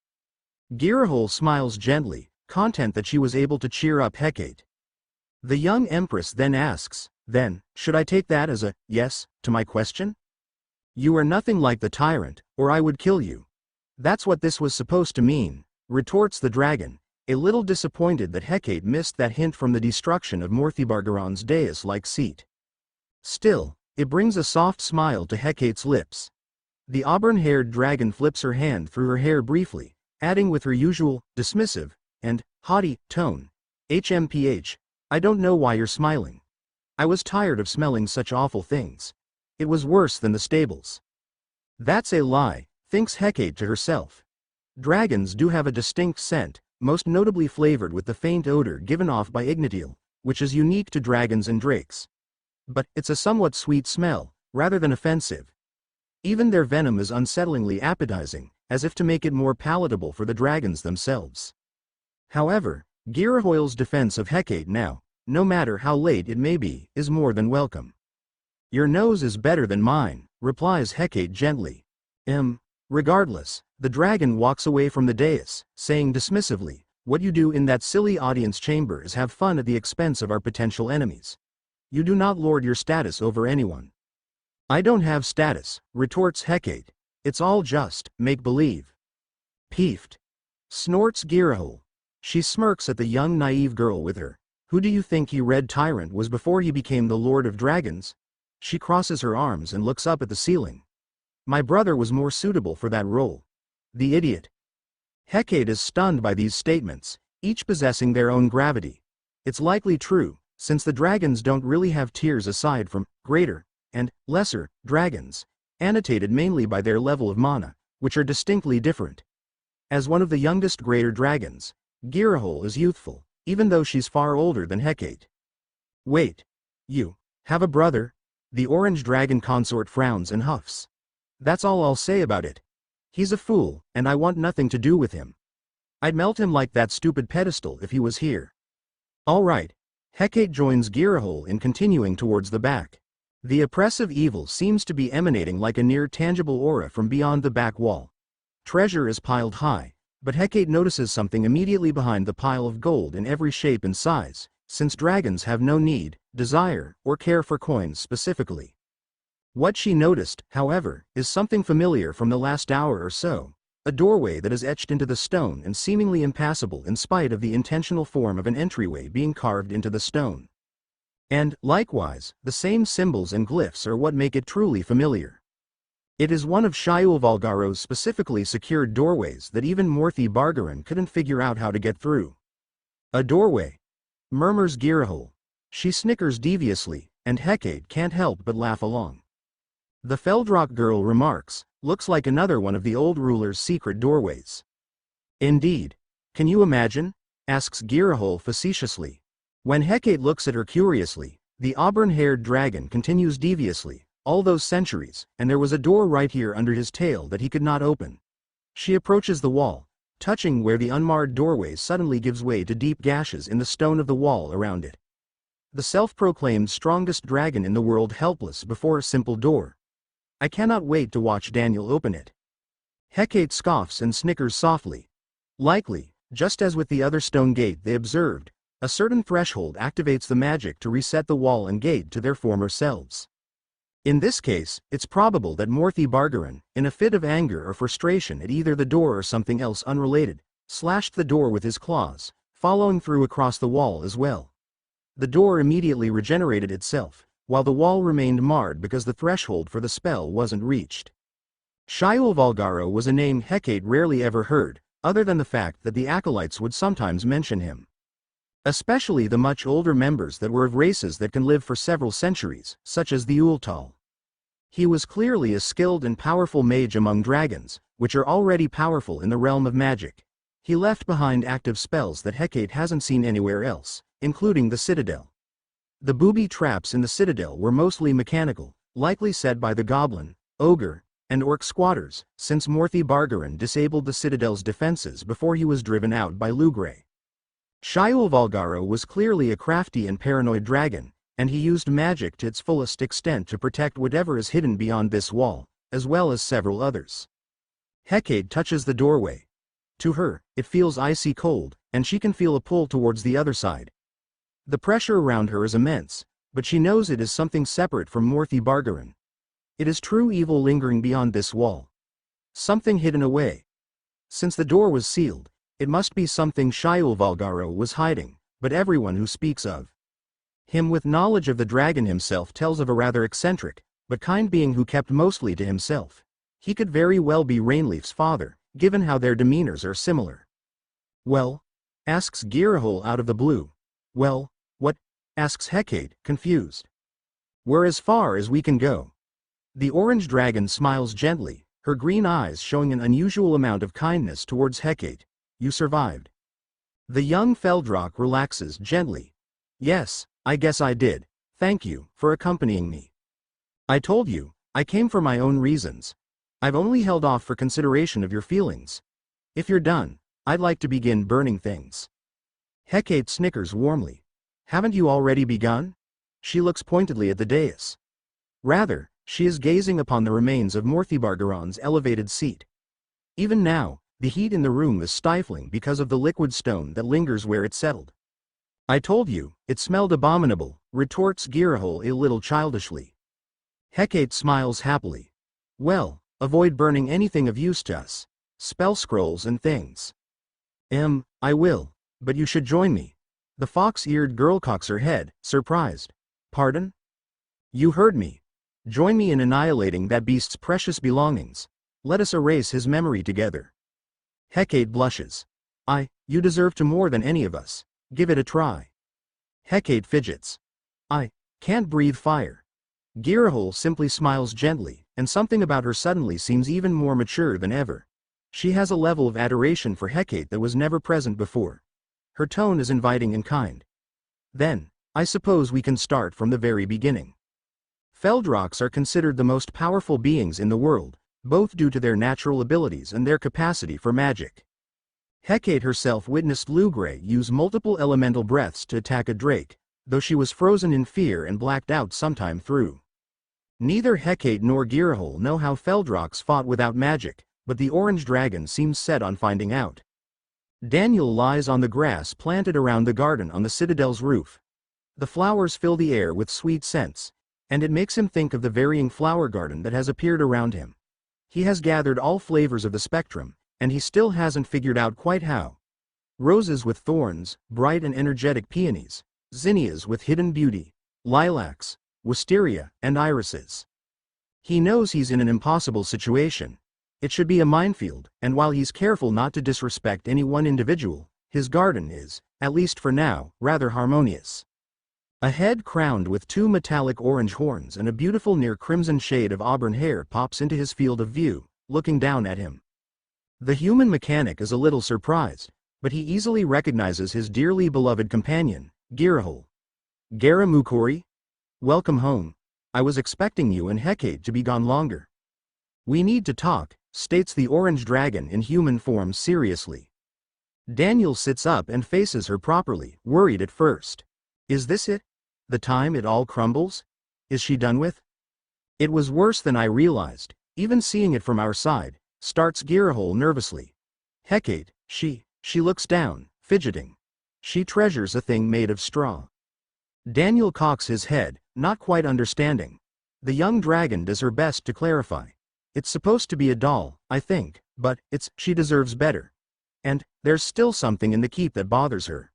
[SPEAKER 1] Girahol smiles gently, content that she was able to cheer up Hecate. The young Empress then asks, "Then, should I take that as a yes to my question? You are nothing like the tyrant, or I would kill you." "That's what this was supposed to mean," retorts the dragon, a little disappointed that Hecate missed that hint from the destruction of Morthy Bargaran's dais-like seat. Still, it brings a soft smile to Hecate's lips. The auburn-haired dragon flips her hand through her hair briefly, adding with her usual, dismissive, and haughty tone, "HMPH, I don't know why you're smiling. I was tired of smelling such awful things. It was worse than the stables." "That's a lie," thinks Hecate to herself. Dragons do have a distinct scent, most notably flavored with the faint odor given off by Ignatiel, which is unique to dragons and drakes. but it's a somewhat sweet smell, rather than offensive. Even their venom is unsettlingly appetizing, as if to make it more palatable for the dragons themselves. However, Girahoil's defense of Hecate now, no matter how late it may be, is more than welcome. Your nose is better than mine, replies Hecate gently. Regardless, the dragon walks away from the dais, saying dismissively, what you do in that silly audience chamber is have fun at the expense of our potential enemies. You do not lord your status over anyone. I don't have status, retorts Hecate. It's all just make-believe. Peeved. Snorts Girahoil. She smirks at the young naive girl with her. Who do you think he Red Tyrant was before he became the Lord of Dragons? She crosses her arms and looks up at the ceiling. My brother was more suitable for that role. The idiot. Hecate is stunned by these statements, each possessing their own gravity. It's likely true, since the dragons don't really have tiers aside from greater and lesser dragons, annotated mainly by their level of mana, which are distinctly different. As one of the youngest greater dragons, Girahoil is youthful, even though she's far older than Hecate. Wait. You have a brother? The orange dragon consort frowns and huffs. That's all I'll say about it. He's a fool, and I want nothing to do with him. I'd melt him like that stupid pedestal if he was here. All right. Hecate joins Girahoil in continuing towards the back. The oppressive evil seems to be emanating like a near-tangible aura from beyond the back wall. Treasure is piled high, but Hecate notices something immediately behind the pile of gold in every shape and size, since dragons have no need, desire, or care for coins specifically. What she noticed, however, is something familiar from the last hour or so, a doorway that is etched into the stone and seemingly impassable in spite of the intentional form of an entryway being carved into the stone. And, likewise, the same symbols and glyphs are what make it truly familiar. It is one of Shaiulvalgaro's specifically secured doorways that even Morthy Bargaran couldn't figure out how to get through. A doorway, murmurs Girahoil. She snickers deviously, and Hecate can't help but laugh along. The Feldrock girl remarks, looks like another one of the old ruler's secret doorways. Indeed. Can you imagine? Asks Girahoil facetiously. When Hecate looks at her curiously, the auburn-haired dragon continues deviously, all those centuries, and there was a door right here under his tail that he could not open. She approaches the wall, touching where the unmarred doorway suddenly gives way to deep gashes in the stone of the wall around it. The self-proclaimed strongest dragon in the world helpless before a simple door. I cannot wait to watch Daniel open it. Hecate scoffs and snickers softly. Likely, just as with the other stone gate they observed, a certain threshold activates the magic to reset the wall and gate to their former selves. In this case, it's probable that Morthy Bargaran, in a fit of anger or frustration at either the door or something else unrelated, slashed the door with his claws, following through across the wall as well. The door immediately regenerated itself, while the wall remained marred because the threshold for the spell wasn't reached. Shaiulvalgaro was a name Hecate rarely ever heard, other than the fact that the acolytes would sometimes mention him. Especially the much older members that were of races that can live for several centuries, such as the Ultal. He was clearly a skilled and powerful mage among dragons, which are already powerful in the realm of magic. He left behind active spells that Hecate hasn't seen anywhere else, including the Citadel. The booby traps in the Citadel were mostly mechanical, likely set by the goblin, ogre, and orc squatters, since Morthy Bargaran disabled the Citadel's defenses before he was driven out by Lugray. Shaiulvalgaro was clearly a crafty and paranoid dragon, and he used magic to its fullest extent to protect whatever is hidden beyond this wall, as well as several others. Hecate touches the doorway. To her, it feels icy cold, and she can feel a pull towards the other side. The pressure around her is immense, but she knows it is something separate from Morthy Bargaran. It is true evil lingering beyond this wall. Something hidden away. Since the door was sealed, it must be something Shaiulvalgaro was hiding, but everyone who speaks of him with knowledge of the dragon himself tells of a rather eccentric, but kind being who kept mostly to himself. He could very well be Rainleaf's father, given how their demeanors are similar. Well? Asks Girahoil out of the blue. Well, what? Asks Hecate, confused. We're as far as we can go. The orange dragon smiles gently, her green eyes showing an unusual amount of kindness towards Hecate. You survived. The young Feldrock relaxes gently. Yes, I guess I did. Thank you for accompanying me. I told you, I came for my own reasons. I've only held off for consideration of your feelings. If you're done, I'd like to begin burning things. Hecate snickers warmly. Haven't you already begun? She looks pointedly at the dais. Rather, she is gazing upon the remains of Morthibargaron's elevated seat. Even now, the heat in the room is stifling because of the liquid stone that lingers where it settled. I told you, it smelled abominable, retorts Girahol a little childishly. Hecate smiles happily. Well, avoid burning anything of use to us. Spell scrolls and things. I will, but you should join me. The fox-eared girl cocks her head, surprised. Pardon? You heard me. Join me in annihilating that beast's precious belongings. Let us erase his memory together. Hecate blushes. You deserve to more than any of us. Give it a try. Hecate fidgets. I can't breathe fire. Girahol simply smiles gently, and something about her suddenly seems even more mature than ever. She has a level of adoration for Hecate that was never present before. Her tone is inviting and kind. Then, I suppose we can start from the very beginning. Feldrocs are considered the most powerful beings in the world, both due to their natural abilities and their capacity for magic. Hecate herself witnessed Lugray use multiple elemental breaths to attack a drake, though she was frozen in fear and blacked out sometime through. Neither Hecate nor Girahol know how Feldrocs fought without magic, but the orange dragon seems set on finding out. Daniel lies on the grass planted around the garden on the Citadel's roof. The flowers fill the air with sweet scents, and it makes him think of the varying flower garden that has appeared around him. He has gathered all flavors of the spectrum, and he still hasn't figured out quite how. Roses with thorns, bright and energetic peonies, zinnias with hidden beauty, lilacs, wisteria, and irises. He knows he's in an impossible situation. It should be a minefield, and while he's careful not to disrespect any one individual, his garden is, at least for now, rather harmonious. A head crowned with two metallic orange horns and a beautiful near crimson shade of auburn hair pops into his field of view, looking down at him. The human mechanic is a little surprised, but he easily recognizes his dearly beloved companion, Girahol. Gara Mukori? Welcome home. I was expecting you and Hecate to be gone longer. We need to talk, states the orange dragon in human form seriously. Daniel sits up and faces her properly, worried at first. Is this it? The time it all crumbles? Is she done with? It was worse than I realized, even seeing it from our side, starts Girahol nervously. Hecate, she looks down, fidgeting. She treasures a thing made of straw. Daniel cocks his head, not quite understanding. The young dragon does her best to clarify. It's supposed to be a doll, I think, but she deserves better. And there's still something in the keep that bothers her.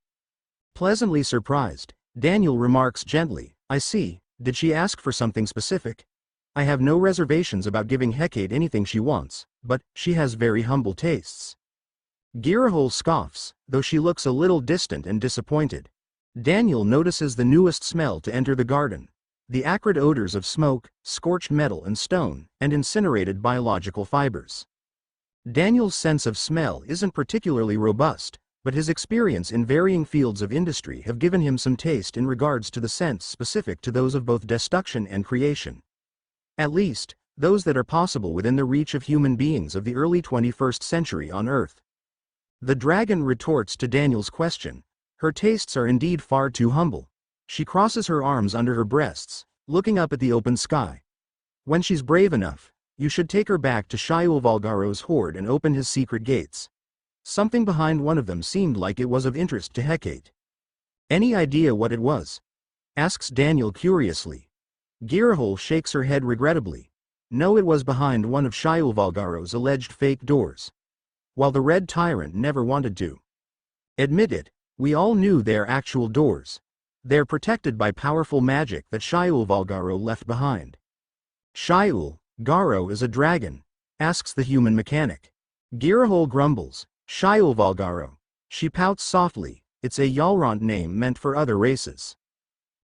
[SPEAKER 1] Pleasantly surprised, Daniel remarks gently, I see, did she ask for something specific? I have no reservations about giving Hecate anything she wants, but she has very humble tastes. Girahol scoffs, though she looks a little distant and disappointed. Daniel notices the newest smell to enter the garden. The acrid odors of smoke, scorched metal and stone, and incinerated biological fibers. Daniel's sense of smell isn't particularly robust, but his experience in varying fields of industry have given him some taste in regards to the scents specific to those of both destruction and creation. At least, those that are possible within the reach of human beings of the early 21st century on Earth. The dragon retorts to Daniel's question. Her tastes are indeed far too humble. She crosses her arms under her breasts, looking up at the open sky. When she's brave enough, you should take her back to Shaiulvalgaro's hoard and open his secret gates. Something behind one of them seemed like it was of interest to Hecate. Any idea what it was? Asks Daniel curiously. Girahol shakes her head regrettably. No, it was behind one of Shaiulvalgaro's alleged fake doors. While the Red Tyrant never wanted to admit it, we all knew they're actual doors. They're protected by powerful magic that Shaiulvalgaro left behind. Shaiulgaro is a dragon, asks the human mechanic. Girahol grumbles, Shaiulvalgaro. She pouts softly, it's a Yalrant name meant for other races.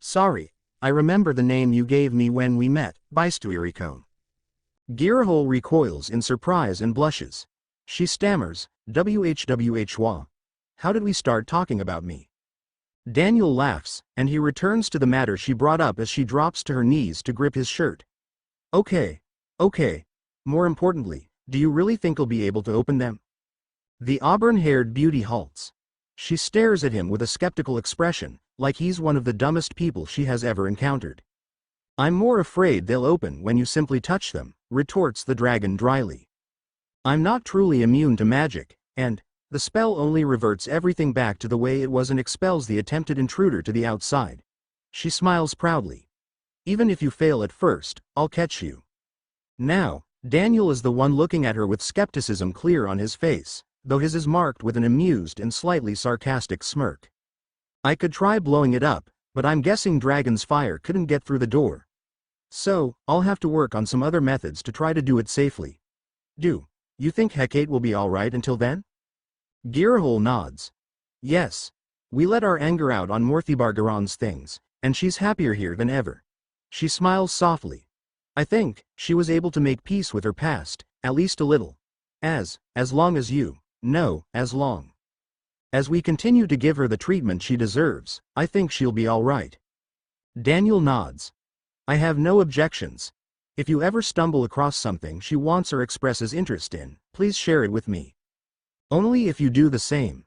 [SPEAKER 1] Sorry, I remember the name you gave me when we met, Bystuiricone. Girahol recoils in surprise and blushes. She stammers, WHWHWA. How did we start talking about me? Daniel laughs, and he returns to the matter she brought up as she drops to her knees to grip his shirt. Okay. Okay. More importantly, do you really think I'll be able to open them? The auburn-haired beauty halts. She stares at him with a skeptical expression, like he's one of the dumbest people she has ever encountered. I'm more afraid they'll open when you simply touch them, retorts the dragon dryly. I'm not truly immune to magic, and the spell only reverts everything back to the way it was and expels the attempted intruder to the outside. She smiles proudly. Even if you fail at first, I'll catch you. Now, Daniel is the one looking at her with skepticism clear on his face, though his is marked with an amused and slightly sarcastic smirk. I could try blowing it up, but I'm guessing Dragon's fire couldn't get through the door. So, I'll have to work on some other methods to try to do it safely. Do you think Hecate will be alright until then? Girahol nods. Yes. We let our anger out on Morthibargaron's things, and she's happier here than ever. She smiles softly. I think she was able to make peace with her past, at least a little. As long as you know, as long as we continue to give her the treatment she deserves, I think she'll be all right. Daniel nods. I have no objections. If you ever stumble across something she wants or expresses interest in, please share it with me. Only if you do the same.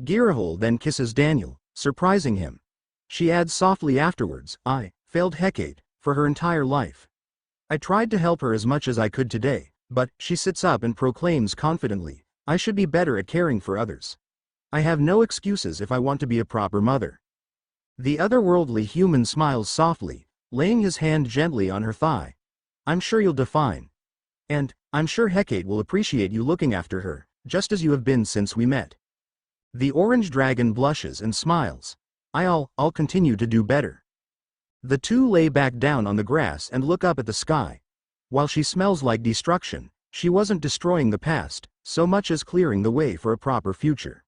[SPEAKER 1] Girahol then kisses Daniel, surprising him. She adds softly afterwards, I failed Hecate for her entire life. I tried to help her as much as I could today, but she sits up and proclaims confidently, I should be better at caring for others. I have no excuses if I want to be a proper mother. The otherworldly human smiles softly, laying his hand gently on her thigh. I'm sure you'll do fine. And I'm sure Hecate will appreciate you looking after her, just as you have been since we met. The orange dragon blushes and smiles. I'll continue to do better. The two lay back down on the grass and look up at the sky. While she smells like destruction, she wasn't destroying the past, so much as clearing the way for a proper future.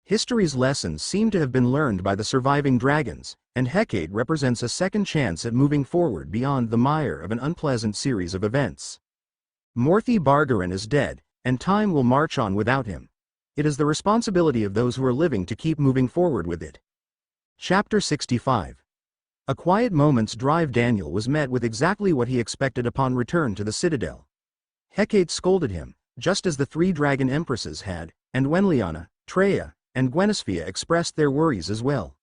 [SPEAKER 1] History's lessons seem to have been learned by the surviving dragons, and Hecate represents a second chance at moving forward beyond the mire of an unpleasant series of events. Morthibargaron is dead, and time will march on without him. It is the responsibility of those who are living to keep moving forward with it. Chapter 65. A quiet moment's drive. Daniel was met with exactly what he expected upon return to the Citadel. Hecate scolded him, just as the three dragon empresses had, and Wenliana, Treya, and Gwenisphia expressed their worries as well.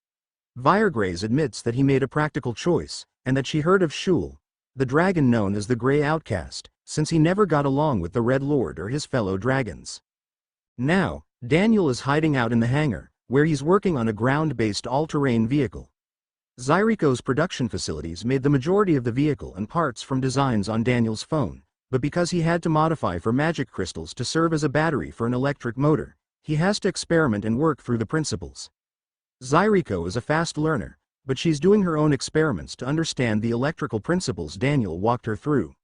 [SPEAKER 1] Viregraze admits that he made a practical choice, and that she heard of Shul, the dragon known as the Grey Outcast, since he never got along with the Red Lord or his fellow dragons. Now, Daniel is hiding out in the hangar, where he's working on a ground-based all-terrain vehicle. Zyriko's production facilities made the majority of the vehicle and parts from designs on Daniel's phone, but because he had to modify for magic crystals to serve as a battery for an electric motor, he has to experiment and work through the principles. Zyriko is a fast learner, but she's doing her own experiments to understand the electrical principles Daniel walked her through.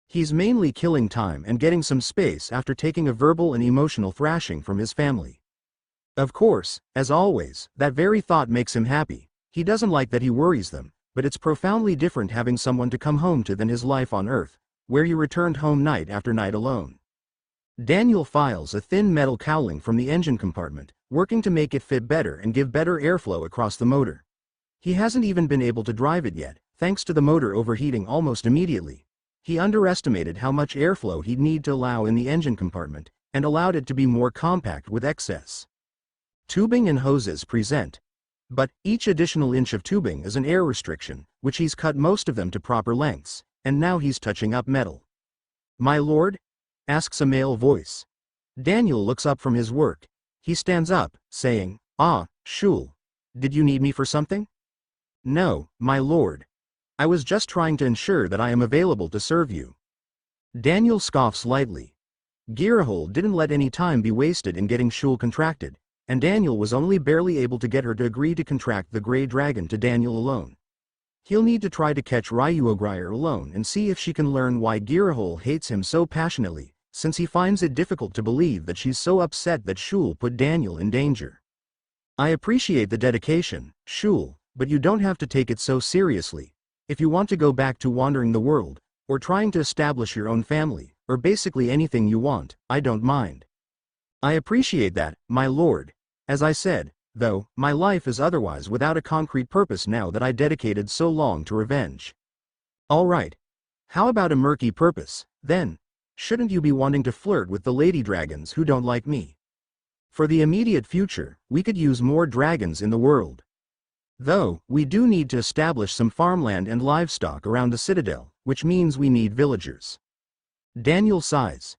[SPEAKER 1] He's mainly killing time and getting some space after taking a verbal and emotional thrashing from his family. Of course, as always, that very thought makes him happy. He doesn't like that he worries them, but it's profoundly different having someone to come home to than his life on Earth, where he returned home night after night alone. Daniel files a thin metal cowling from the engine compartment, working to make it fit better and give better airflow across the motor. He hasn't even been able to drive it yet, thanks to the motor overheating almost immediately. He underestimated how much airflow he'd need to allow in the engine compartment, and allowed it to be more compact with excess tubing and hoses present. But each additional inch of tubing is an air restriction, which he's cut most of them to proper lengths, and now he's touching up metal. My lord? Asks a male voice. Daniel looks up from his work. He stands up, saying, Ah, Shul. Did you need me for something? No, my lord. I was just trying to ensure that I am available to serve you. Daniel scoffs lightly. Girahol didn't let any time be wasted in getting Shul contracted, and Daniel was only barely able to get her to agree to contract the Grey Dragon to Daniel alone. He'll need to try to catch Ryuogrier alone and see if she can learn why Girahol hates him so passionately, since he finds it difficult to believe that she's so upset that Shul put Daniel in danger. I appreciate the dedication, Shul, but you don't have to take it so seriously. If you want to go back to wandering the world, or trying to establish your own family, or basically anything you want, I don't mind. I appreciate that, my lord. As I said, though, my life is otherwise without a concrete purpose now that I dedicated so long to revenge. Alright. How about a murky purpose, then? Shouldn't you be wanting to flirt with the lady dragons who don't like me? For the immediate future, we could use more dragons in the world. Though, we do need to establish some farmland and livestock around the Citadel, which means we need villagers. Daniel sighs.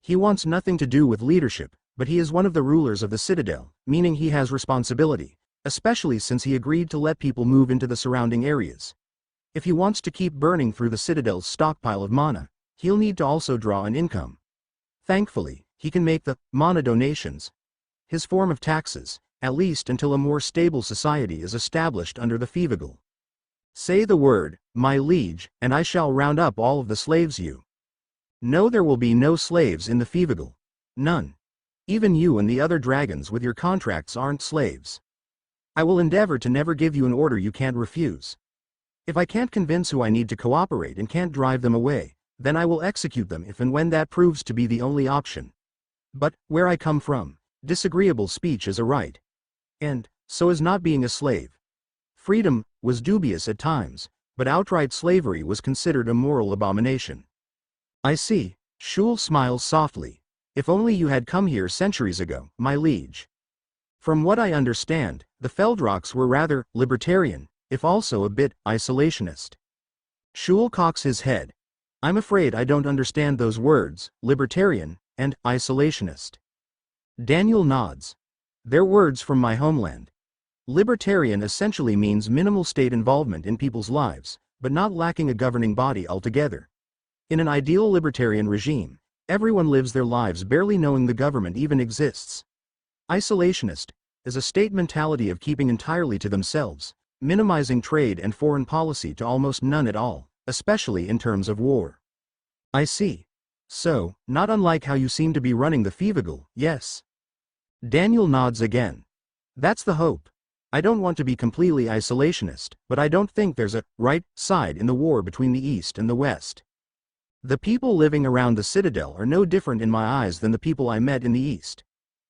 [SPEAKER 1] He wants nothing to do with leadership, but he is one of the rulers of the Citadel, meaning he has responsibility, especially since he agreed to let people move into the surrounding areas. If he wants to keep burning through the Citadel's stockpile of mana, he'll need to also draw an income. Thankfully, he can make the mana donations his form of taxes, at least until a more stable society is established under the Fevigal. Say the word, my liege, and I shall round up all of the slaves you. No, there will be no slaves in the Fevigal. None. Even you and the other dragons with your contracts aren't slaves. I will endeavor to never give you an order you can't refuse. If I can't convince who I need to cooperate and can't drive them away, then I will execute them if and when that proves to be the only option. But, where I come from, disagreeable speech is a right. And, so is not being a slave. Freedom was dubious at times, but outright slavery was considered a moral abomination. I see. Shul smiles softly. If only you had come here centuries ago, my liege. From what I understand, the Feldroks were rather libertarian, if also a bit isolationist. Shul cocks his head. I'm afraid I don't understand those words, libertarian and isolationist. Daniel nods. They're words from my homeland. Libertarian essentially means minimal state involvement in people's lives, but not lacking a governing body altogether. In an ideal libertarian regime, everyone lives their lives barely knowing the government even exists. Isolationist is a state mentality of keeping entirely to themselves, minimizing trade and foreign policy to almost none at all, especially in terms of war. I see. So, not unlike how you seem to be running the Fevigal, yes? Daniel nods again. That's the hope. I don't want to be completely isolationist, but I don't think there's a right side in the war between the East and the West. The people living around the Citadel are no different in my eyes than the people I met in the East.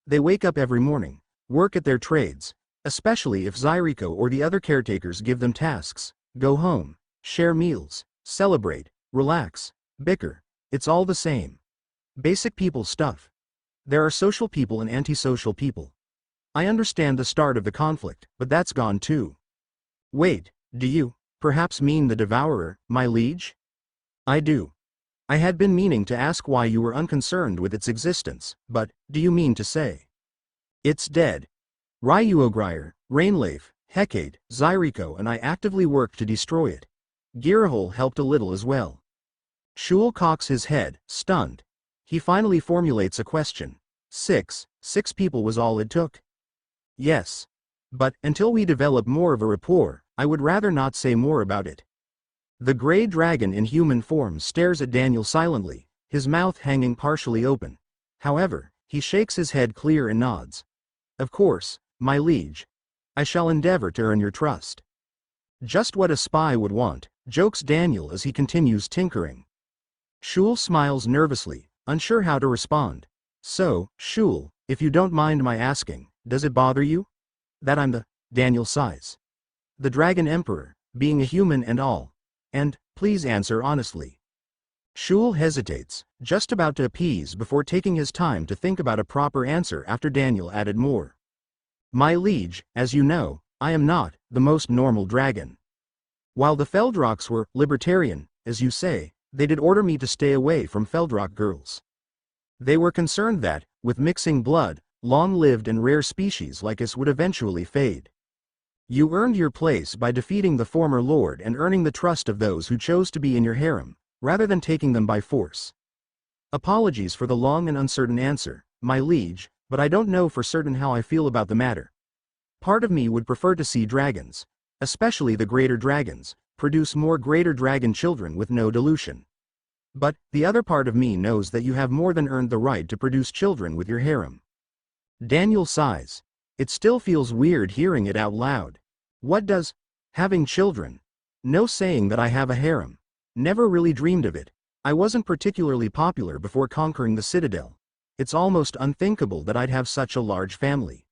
[SPEAKER 1] They wake up every morning, work at their trades, especially if Zyriko or the other caretakers give them tasks, go home, share meals, celebrate, relax, bicker. It's all the same. Basic people stuff. There are social people and antisocial people. I understand the start of the conflict, but that's gone too. Wait, do you, perhaps mean the Devourer, my liege? I do. I had been meaning to ask why you were unconcerned with its existence, but, do you mean to say? It's dead. Ryuogrier, Rainleif, Hecate, Zyriko and I actively worked to destroy it. Girahol helped a little as well. Shul cocks his head, stunned. He finally formulates a question. Six people was all it took? Yes. But, until we develop more of a rapport, I would rather not say more about it. The gray dragon in human form stares at Daniel silently, his mouth hanging partially open. However, he shakes his head clear and nods. Of course, my liege. I shall endeavor to earn your trust. Just what a spy would want, jokes Daniel as he continues tinkering. Shul smiles nervously, unsure how to respond. So, Shul, if you don't mind my asking, does it bother you? That I'm Daniel sighs. The Dragon Emperor, being a human and all. And, please answer honestly. Shul hesitates, just about to appease before taking his time to think about a proper answer after Daniel added more. My liege, as you know, I am not the most normal dragon. While the Feldroks were libertarian, as you say, they did order me to stay away from Feldrok girls. They were concerned that, with mixing blood, long-lived and rare species like us would eventually fade. You earned your place by defeating the former lord and earning the trust of those who chose to be in your harem, rather than taking them by force. Apologies for the long and uncertain answer, my liege, but I don't know for certain how I feel about the matter. Part of me would prefer to see dragons, especially the greater dragons, produce more greater dragon children with no dilution. But, the other part of me knows that you have more than earned the right to produce children with your harem. Daniel sighs. It still feels weird hearing it out loud. What does having children? No saying that I have a harem. Never really dreamed of it. I wasn't particularly popular before conquering the Citadel. It's almost unthinkable that I'd have such a large family.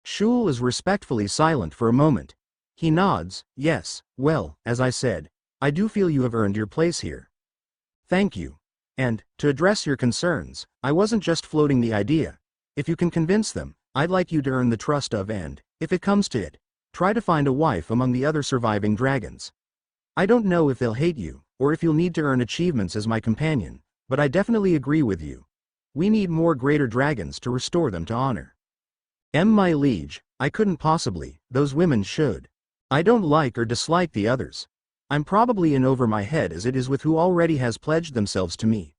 [SPEAKER 1] Shul is respectfully silent for a moment. He nods, yes, well, as I said, I do feel you have earned your place here. Thank you. And, to address your concerns, I wasn't just floating the idea. If you can convince them, I'd like you to earn the trust of and, if it comes to it, try to find a wife among the other surviving dragons. I don't know if they'll hate you, or if you'll need to earn achievements as my companion, but I definitely agree with you. We need more greater dragons to restore them to honor. My liege, I couldn't possibly, those women should. I don't like or dislike the others. I'm probably in over my head as it is with who already has pledged themselves to me.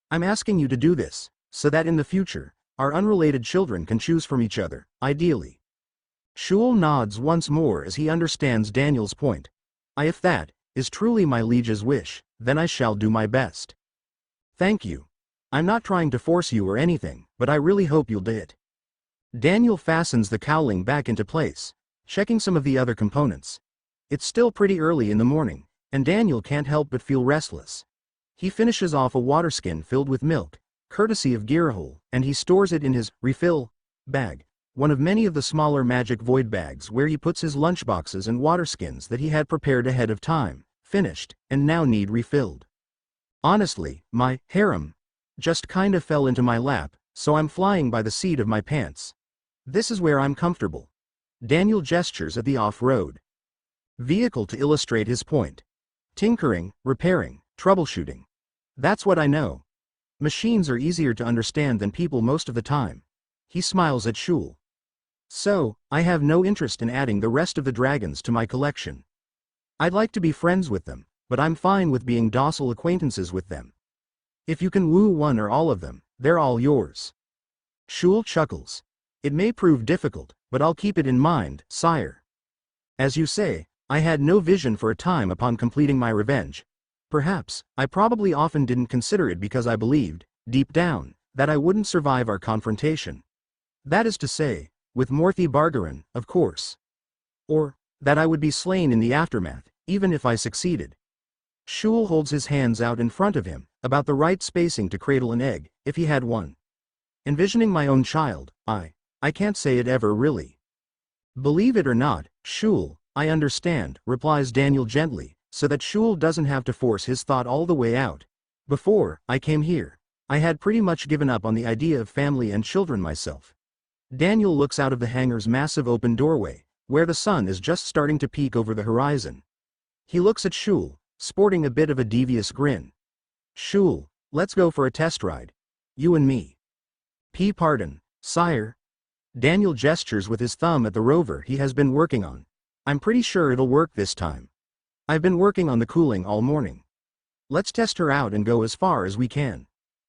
[SPEAKER 1] I'm asking you to do this, so that in the future, our unrelated children can choose from each other, ideally. Shul nods once more as he understands Daniel's point. If that is truly my liege's wish, then I shall do my best. Thank you. I'm not trying to force you or anything, but I really hope you'll do it. Daniel fastens the cowling back into place, checking some of the other components. It's still pretty early in the morning, and Daniel can't help but feel restless. He finishes off a water skin filled with milk, courtesy of Girahul, and he stores it in his refill bag, one of many of the smaller magic void bags where he puts his lunchboxes and water skins that he had prepared ahead of time, finished, and now need refilled. Honestly, my harem just kind of fell into my lap, so I'm flying by the seat of my pants. This is where I'm comfortable. Daniel gestures at the off-road vehicle to illustrate his point. Tinkering, repairing, troubleshooting. That's what I know. Machines are easier to understand than people most of the time. He smiles at Shul. So, I have no interest in adding the rest of the dragons to my collection. I'd like to be friends with them, but I'm fine with being docile acquaintances with them. If you can woo one or all of them, they're all yours. Shul chuckles. It may prove difficult, but I'll keep it in mind, sire. As you say, I had no vision for a time upon completing my revenge. Perhaps, I probably often didn't consider it because I believed, deep down, that I wouldn't survive our confrontation. That is to say, with Morthy Bargaran, of course. Or, that I would be slain in the aftermath, even if I succeeded. Shul holds his hands out in front of him, about the right spacing to cradle an egg, if he had one. Envisioning my own child, I can't say it ever really. Believe it or not, Shul, I understand, replies Daniel gently, so that Shul doesn't have to force his thought all the way out. Before I came here, I had pretty much given up on the idea of family and children myself. Daniel looks out of the hangar's massive open doorway, where the sun is just starting to peek over the horizon. He looks at Shul, sporting a bit of a devious grin. Shul, let's go for a test ride. You and me. Pardon, sire. Daniel gestures with his thumb at the rover he has been working on. I'm pretty sure it'll work this time. I've been working on the cooling all morning. Let's test her out and go as far as we can.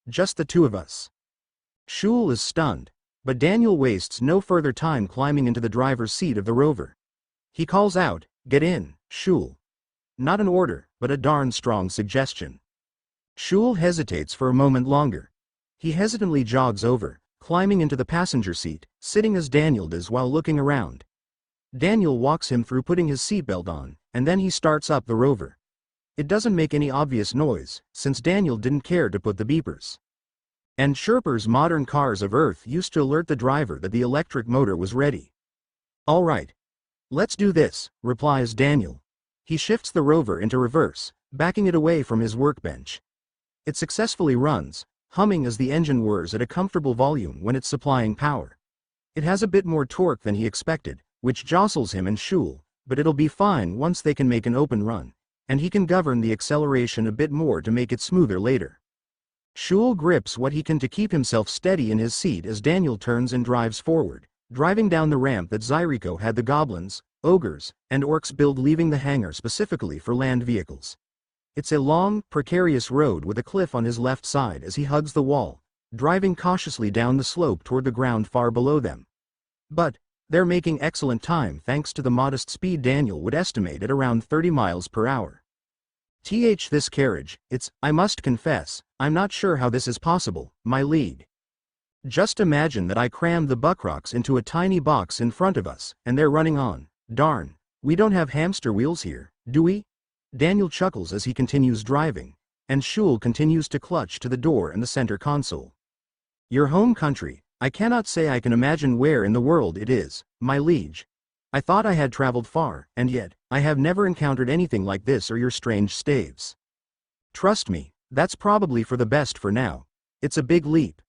[SPEAKER 1] Just the two of us. Shul is stunned, but Daniel wastes no further time climbing into the driver's seat of the rover. He calls out, "Get in, Shul." Not an order, but a darn strong suggestion. Shul hesitates for a moment longer. He hesitantly jogs over, climbing into the passenger seat, sitting as Daniel does while looking around. Daniel walks him through putting his seatbelt on, and then he starts up the rover. It doesn't make any obvious noise, since Daniel didn't care to put the beepers and chirpers modern cars of Earth used to alert the driver that the electric motor was ready. All right. Let's do this, replies Daniel. He shifts the rover into reverse, backing it away from his workbench. It successfully runs, humming as the engine whirs at a comfortable volume when it's supplying power. It has a bit more torque than he expected, which jostles him and Shul, but it'll be fine once they can make an open run, and he can govern the acceleration a bit more to make it smoother later. Shul grips what he can to keep himself steady in his seat as Daniel turns and drives forward, driving down the ramp that Zyriko had the goblins, ogres, and orcs build, leaving the hangar specifically for land vehicles. It's a long, precarious road with a cliff on his left side as he hugs the wall, driving cautiously down the slope toward the ground far below them. But they're making excellent time thanks to the modest speed Daniel would estimate at around 30 miles per hour. This carriage, I must confess, I'm not sure how this is possible, my lead. Just imagine that I crammed the Buckrocks into a tiny box in front of us, and they're running on. Darn, we don't have hamster wheels here, do we? Daniel chuckles as he continues driving, and Shul continues to clutch to the door and the center console. Your home country, I cannot say I can imagine where in the world it is, my liege. I thought I had traveled far, and yet, I have never encountered anything like this or your strange staves. Trust me, that's probably for the best for now. It's a big leap.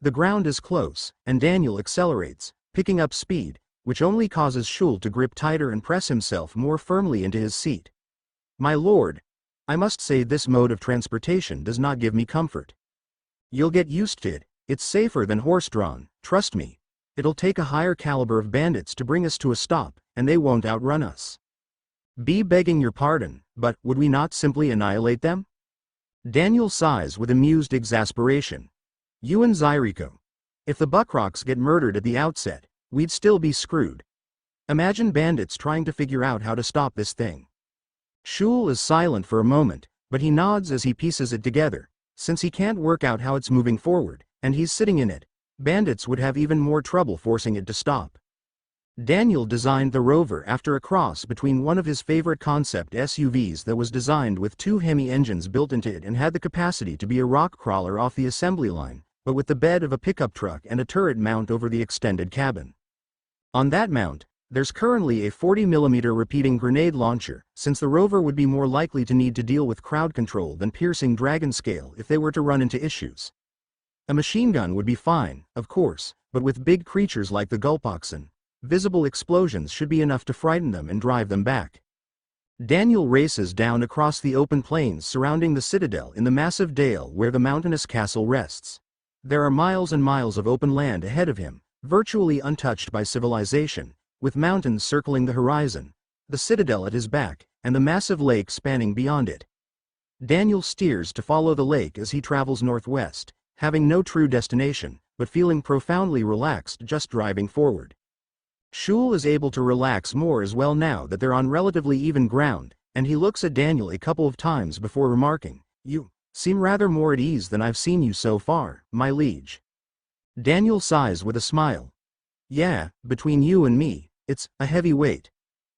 [SPEAKER 1] The ground is close, and Daniel accelerates, picking up speed, which only causes Shul to grip tighter and press himself more firmly into his seat. My lord, I must say this mode of transportation does not give me comfort. You'll get used to it, it's safer than horse-drawn, trust me. It'll take a higher caliber of bandits to bring us to a stop, and they won't outrun us. Be begging your pardon, but would we not simply annihilate them? Daniel sighs with amused exasperation. You and Zyriko. If the Buckrocks get murdered at the outset, we'd still be screwed. Imagine bandits trying to figure out how to stop this thing. Shul is silent for a moment, but he nods as he pieces it together. Since he can't work out how it's moving forward, and he's sitting in it, bandits would have even more trouble forcing it to stop. Daniel designed the Rover after a cross between one of his favorite concept SUVs that was designed with two Hemi engines built into it and had the capacity to be a rock crawler off the assembly line, but with the bed of a pickup truck and a turret mount over the extended cabin. On that mount, there's currently a 40mm repeating grenade launcher, since the Rover would be more likely to need to deal with crowd control than piercing dragon scale if they were to run into issues. A machine gun would be fine, of course, but with big creatures like the Gulpoxen, visible explosions should be enough to frighten them and drive them back. Daniel races down across the open plains surrounding the Citadel in the massive dale where the mountainous castle rests. There are miles and miles of open land ahead of him, virtually untouched by civilization, with mountains circling the horizon, the Citadel at his back, and the massive lake spanning beyond it. Daniel steers to follow the lake as he travels northwest, having no true destination, but feeling profoundly relaxed just driving forward. Shul is able to relax more as well now that they're on relatively even ground, and he looks at Daniel a couple of times before remarking, "You seem rather more at ease than I've seen you so far, my liege." Daniel sighs with a smile. Yeah, between you and me, it's a heavy weight.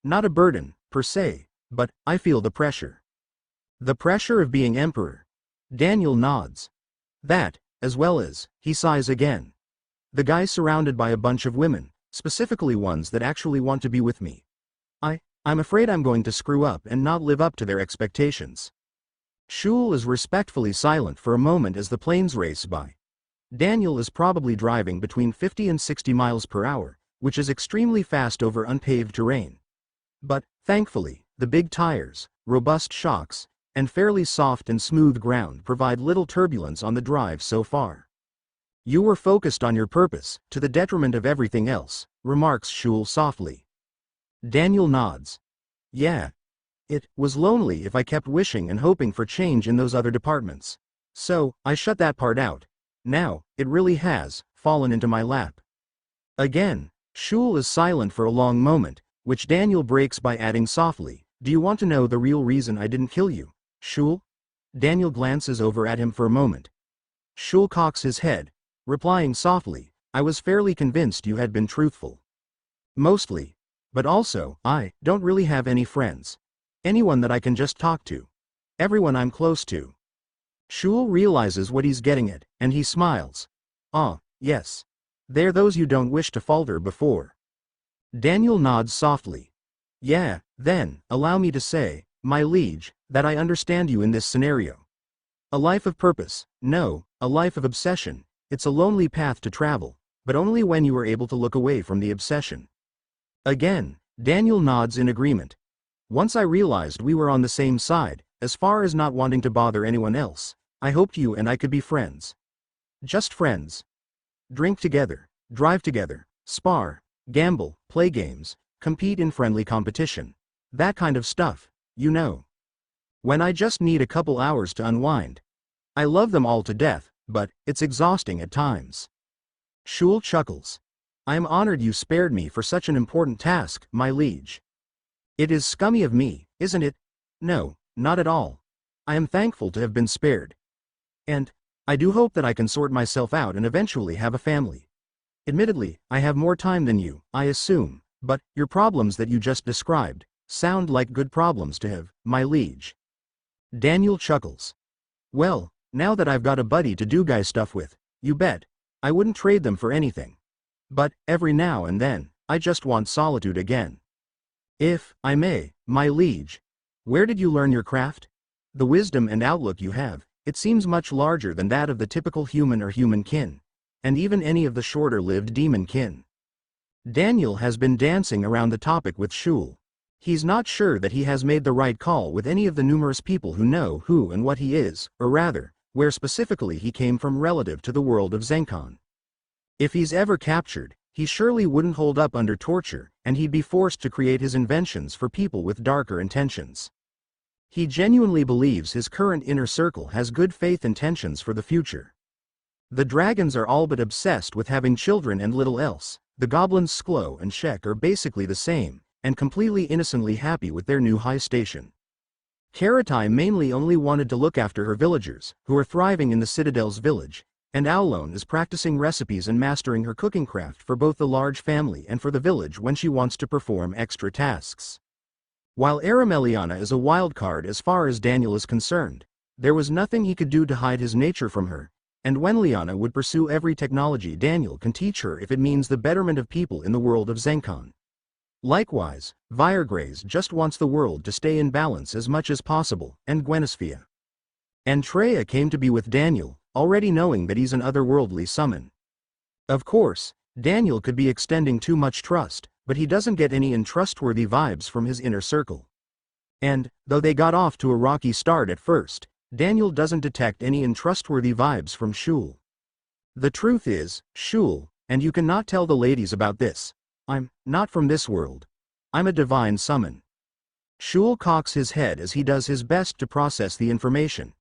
[SPEAKER 1] Not a burden, per se, but I feel the pressure. The pressure of being emperor. Daniel nods. That, as well as, he sighs again. The guy surrounded by a bunch of women, specifically ones that actually want to be with me. I'm afraid I'm going to screw up and not live up to their expectations. Shul is respectfully silent for a moment as the planes race by. Daniel is probably driving between 50 and 60 miles per hour, which is extremely fast over unpaved terrain. But, thankfully, the big tires, robust shocks, and fairly soft and smooth ground provide little turbulence on the drive so far. You were focused on your purpose, to the detriment of everything else, remarks Shul softly. Daniel nods. Yeah. It was lonely if I kept wishing and hoping for change in those other departments. So, I shut that part out. Now, it really has fallen into my lap. Again, Shul is silent for a long moment, which Daniel breaks by adding softly, "Do you want to know the real reason I didn't kill you, Shul?" Daniel glances over at him for a moment. Shul cocks his head, replying softly, "I was fairly convinced you had been truthful. Mostly. But also, I don't really have any friends. Anyone that I can just talk to. Everyone I'm close to." Shul realizes what he's getting at, and he smiles. "Ah, yes. They're those you don't wish to falter before." Daniel nods softly. "Yeah, then, allow me to say, my liege, that I understand you in this scenario. A life of purpose, no, a life of obsession, it's a lonely path to travel, but only when you are able to look away from the obsession." Again, Daniel nods in agreement. "Once I realized we were on the same side, as far as not wanting to bother anyone else, I hoped you and I could be friends. Just friends. Drink together, drive together, spar, gamble, play games, compete in friendly competition. That kind of stuff, you know. When I just need a couple hours to unwind. I love them all to death, but it's exhausting at times." Shul chuckles. "I am honored you spared me for such an important task, my liege." "It is scummy of me, isn't it?" "No, not at all. I am thankful to have been spared. And I do hope that I can sort myself out and eventually have a family. Admittedly, I have more time than you, I assume, but your problems that you just described sound like good problems to have, my liege." Daniel chuckles. "Well, now that I've got a buddy to do guy stuff with, you bet. I wouldn't trade them for anything. But, every now and then, I just want solitude again. If I may, my liege. Where did you learn your craft? The wisdom and outlook you have, it seems much larger than that of the typical human or human kin, and even any of the shorter-lived demon kin. Daniel has been dancing around the topic with Shul. He's not sure that he has made the right call with any of the numerous people who know who and what he is, or rather, where specifically he came from relative to the world of Zenkon. If he's ever captured, he surely wouldn't hold up under torture, and he'd be forced to create his inventions for people with darker intentions. He genuinely believes his current inner circle has good faith intentions for the future. The dragons are all but obsessed with having children and little else. The goblins Sklo and Shek are basically the same, and completely innocently happy with their new high station. Karatai mainly only wanted to look after her villagers, who are thriving in the Citadel's village, and Aulon is practicing recipes and mastering her cooking craft for both the large family and for the village when she wants to perform extra tasks. While Arameliana is a wild card as far as Daniel is concerned, there was nothing he could do to hide his nature from her, and Wenliana would pursue every technology Daniel can teach her if it means the betterment of people in the world of Zenkon. Likewise, Viregraze just wants the world to stay in balance as much as possible, and Gwenisphia. And Treya came to be with Daniel, already knowing that he's an otherworldly summon. Of course, Daniel could be extending too much trust, but he doesn't get any untrustworthy vibes from his inner circle. And, though they got off to a rocky start at first, Daniel doesn't detect any untrustworthy vibes from Shul. The truth is, Shul, and you cannot tell the ladies about this, I'm not from this world. I'm a divine summon. Shul cocks his head as he does his best to process the information.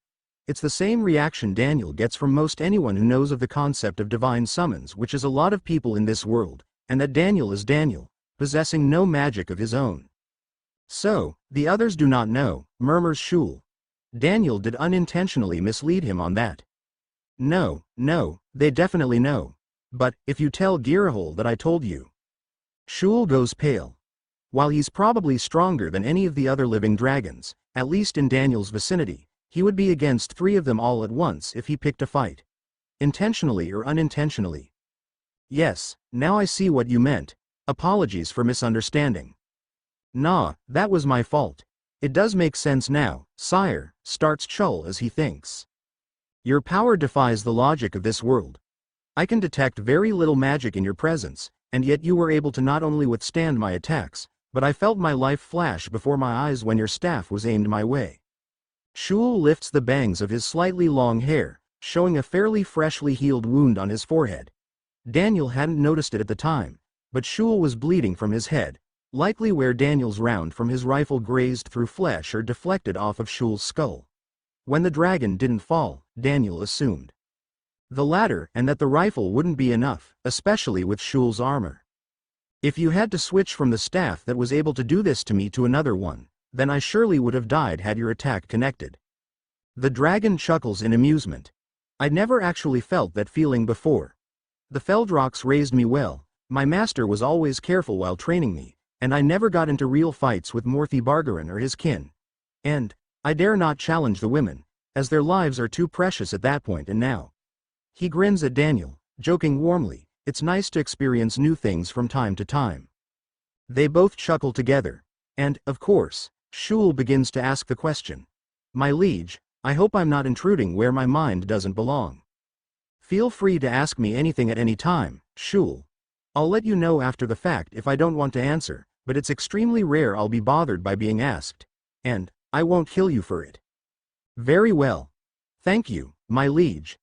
[SPEAKER 1] It's the same reaction Daniel gets from most anyone who knows of the concept of divine summons, which is a lot of people in this world, and that Daniel is Daniel, possessing no magic of his own. So, the others do not know, murmurs Shul. Daniel did unintentionally mislead him on that. No, they definitely know. But, if you tell Girahol that I told you. Shul goes pale. While he's probably stronger than any of the other living dragons, at least in Daniel's vicinity, he would be against 3 of them all at once if he picked a fight. Intentionally or unintentionally. Yes, now I see what you meant. Apologies for misunderstanding. Nah, that was my fault. It does make sense now, sire, starts Chul as he thinks. Your power defies the logic of this world. I can detect very little magic in your presence, and yet you were able to not only withstand my attacks, but I felt my life flash before my eyes when your staff was aimed my way. Shul lifts the bangs of his slightly long hair, showing a fairly freshly healed wound on his forehead. Daniel hadn't noticed it at the time, but Shul was bleeding from his head, likely where Daniel's round from his rifle grazed through flesh or deflected off of Shul's skull. When the dragon didn't fall, Daniel assumed the latter, and that the rifle wouldn't be enough, especially with Shul's armor. If you had to switch from the staff that was able to do this to me to another one, then I surely would have died had your attack connected. The dragon chuckles in amusement. I'd never actually felt that feeling before. The Feldrox raised me well, my master was always careful while training me, and I never got into real fights with Morthy Bargarin or his kin. And, I dare not challenge the women, as their lives are too precious at that point and now. He grins at Daniel, joking warmly, it's nice to experience new things from time to time. They both chuckle together, and, of course, Shul begins to ask the question. My liege, I hope I'm not intruding where my mind doesn't belong. Feel free to ask me anything at any time, Shul. I'll let you know after the fact if I don't want to answer, but it's extremely rare I'll be bothered by being asked. And, I won't kill you for it. Very well. Thank you, my liege.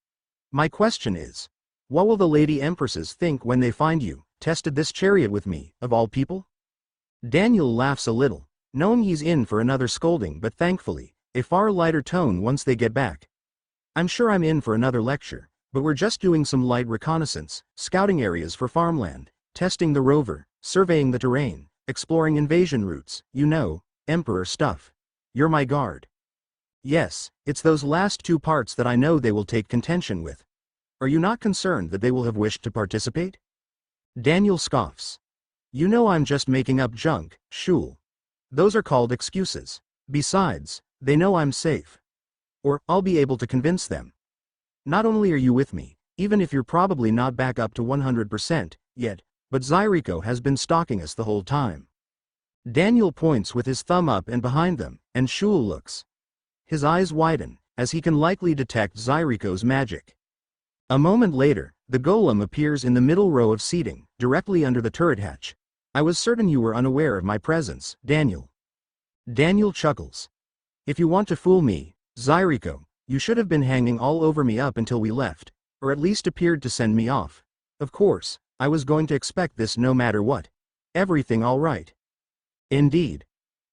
[SPEAKER 1] My question is, what will the Lady Empresses think when they find you, tested this chariot with me, of all people? Daniel laughs a little, knowing he's in for another scolding, but thankfully, a far lighter tone once they get back. I'm sure I'm in for another lecture, but we're just doing some light reconnaissance, scouting areas for farmland, testing the rover, surveying the terrain, exploring invasion routes, you know, Emperor stuff. You're my guard. Yes, it's those last 2 parts that I know they will take contention with. Are you not concerned that they will have wished to participate? Daniel scoffs. You know I'm just making up junk, Shul. Those are called excuses. Besides, they know I'm safe. Or, I'll be able to convince them. Not only are you with me, Even if you're probably not back up to 100% yet, but Zyriko has been stalking us the whole time. Daniel points with his thumb up and behind them, and Shul looks. His eyes widen, as he can likely detect Zyriko's magic. A moment later, the golem appears in the middle row of seating, directly under the turret hatch. I was certain you were unaware of my presence, Daniel. Daniel chuckles. If you want to fool me, Zyriko, you should have been hanging all over me up until we left, or at least appeared to send me off. Of course, I was going to expect this no matter what. Everything all right? Indeed.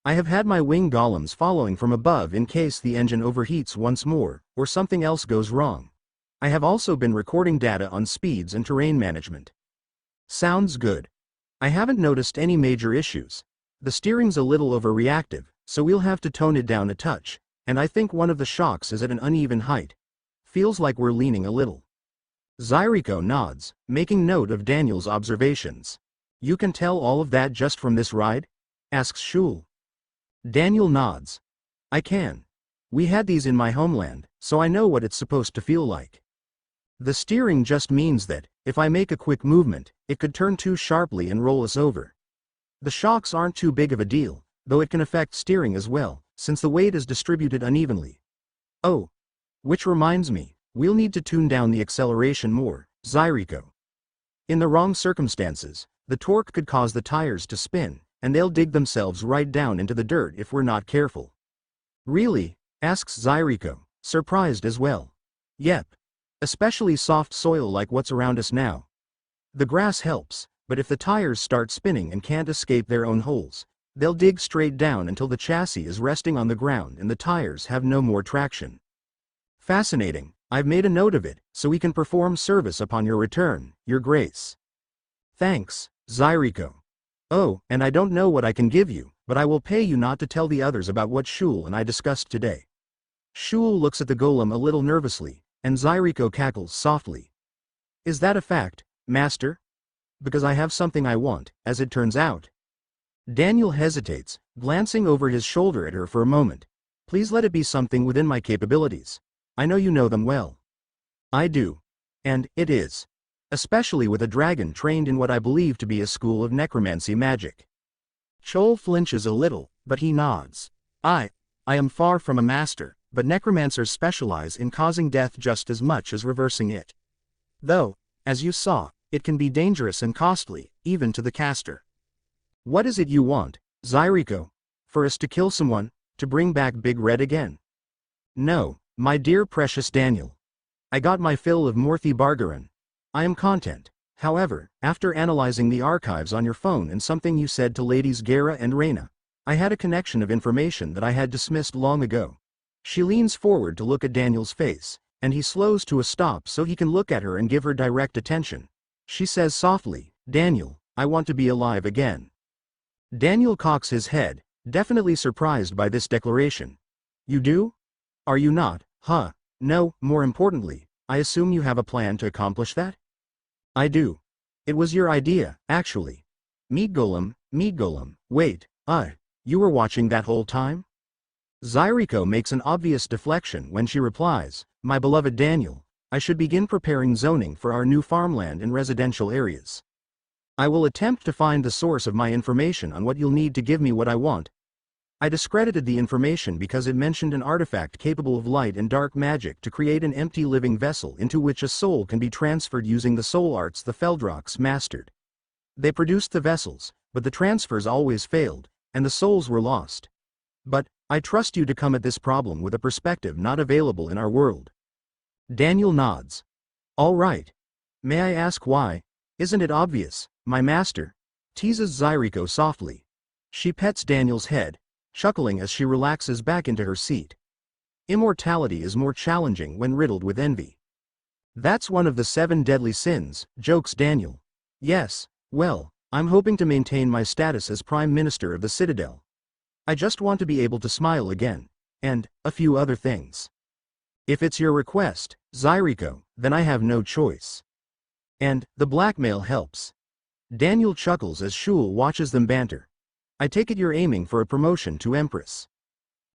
[SPEAKER 1] I have had my wing golems following from above in case the engine overheats once more, or something else goes wrong. I have also been recording data on speeds and terrain management. Sounds good. I haven't noticed any major issues. The steering's a little overreactive, so we'll have to tone it down a touch, and I think one of the shocks is at an uneven height. Feels like we're leaning a little. Zyriko nods, making note of Daniel's observations. You can tell all of that just from this ride? Asks Shul. Daniel nods. I can. We had these in my homeland, so I know what it's supposed to feel like. The steering just means that, if I make a quick movement, it could turn too sharply and roll us over. The shocks aren't too big of a deal, though it can affect steering as well, since the weight is distributed unevenly. Oh. Which reminds me, we'll need to tune down the acceleration more, Zyriko. In the wrong circumstances, the torque could cause the tires to spin, and they'll dig themselves right down into the dirt if we're not careful. Really? Asks Zyriko, surprised as well. Yep. Especially soft soil like what's around us now. The grass helps, but if the tires start spinning and can't escape their own holes, they'll dig straight down until the chassis is resting on the ground and the tires have no more traction. Fascinating. I've made a note of it, so we can perform service upon your return, Your Grace. Thanks, Zyriko. Oh, and I don't know what I can give you, but I will pay you not to tell the others about what Shul and I discussed today. Shul looks at the golem a little nervously, and Zyriko cackles softly. Is that a fact, Master? Because I have something I want, as it turns out. Daniel hesitates, glancing over his shoulder at her for a moment. Please let it be something within my capabilities. I know you know them well. I do. And it is. Especially with a dragon trained in what I believe to be a school of necromancy magic. Chol flinches a little, but he nods. I am far from a master, but necromancers specialize in causing death just as much as reversing it. Though, as you saw, it can be dangerous and costly, even to the caster. What is it you want, Zyriko? For us to kill someone, to bring back Big Red again? No, my dear precious Daniel. I got my fill of Morthy Bargaran. I am content. However, after analyzing the archives on your phone and something you said to Ladies Gera and Reyna, I had a connection of information that I had dismissed long ago. She leans forward to look at Daniel's face, and he slows to a stop so he can look at her and give her direct attention. She says softly, Daniel, I want to be alive again. Daniel cocks his head, definitely surprised by this declaration. You do? Are you not, huh? No, more importantly, I assume you have a plan to accomplish that? I do. It was your idea, actually. Meat Golem, wait, you were watching that whole time? Zyriko makes an obvious deflection when she replies, my beloved Daniel, I should begin preparing zoning for our new farmland and residential areas. I will attempt to find the source of my information on what you'll need to give me what I want. I discredited the information because it mentioned an artifact capable of light and dark magic to create an empty living vessel into which a soul can be transferred using the soul arts the Feldrox mastered. They produced the vessels, but the transfers always failed, and the souls were lost. But, I trust you to come at this problem with a perspective not available in our world. Daniel nods. All right. May I ask why? Isn't it obvious, my master? Teases Zyriko softly. She pets Daniel's head, chuckling as she relaxes back into her seat. Immortality is more challenging when riddled with envy. That's one of the 7 deadly sins, jokes Daniel. Yes, well, I'm hoping to maintain my status as Prime Minister of the Citadel. I just want to be able to smile again, and a few other things. If it's your request, Zyriko, then I have no choice. And the blackmail helps. Daniel chuckles as Shul watches them banter. I take it you're aiming for a promotion to Empress.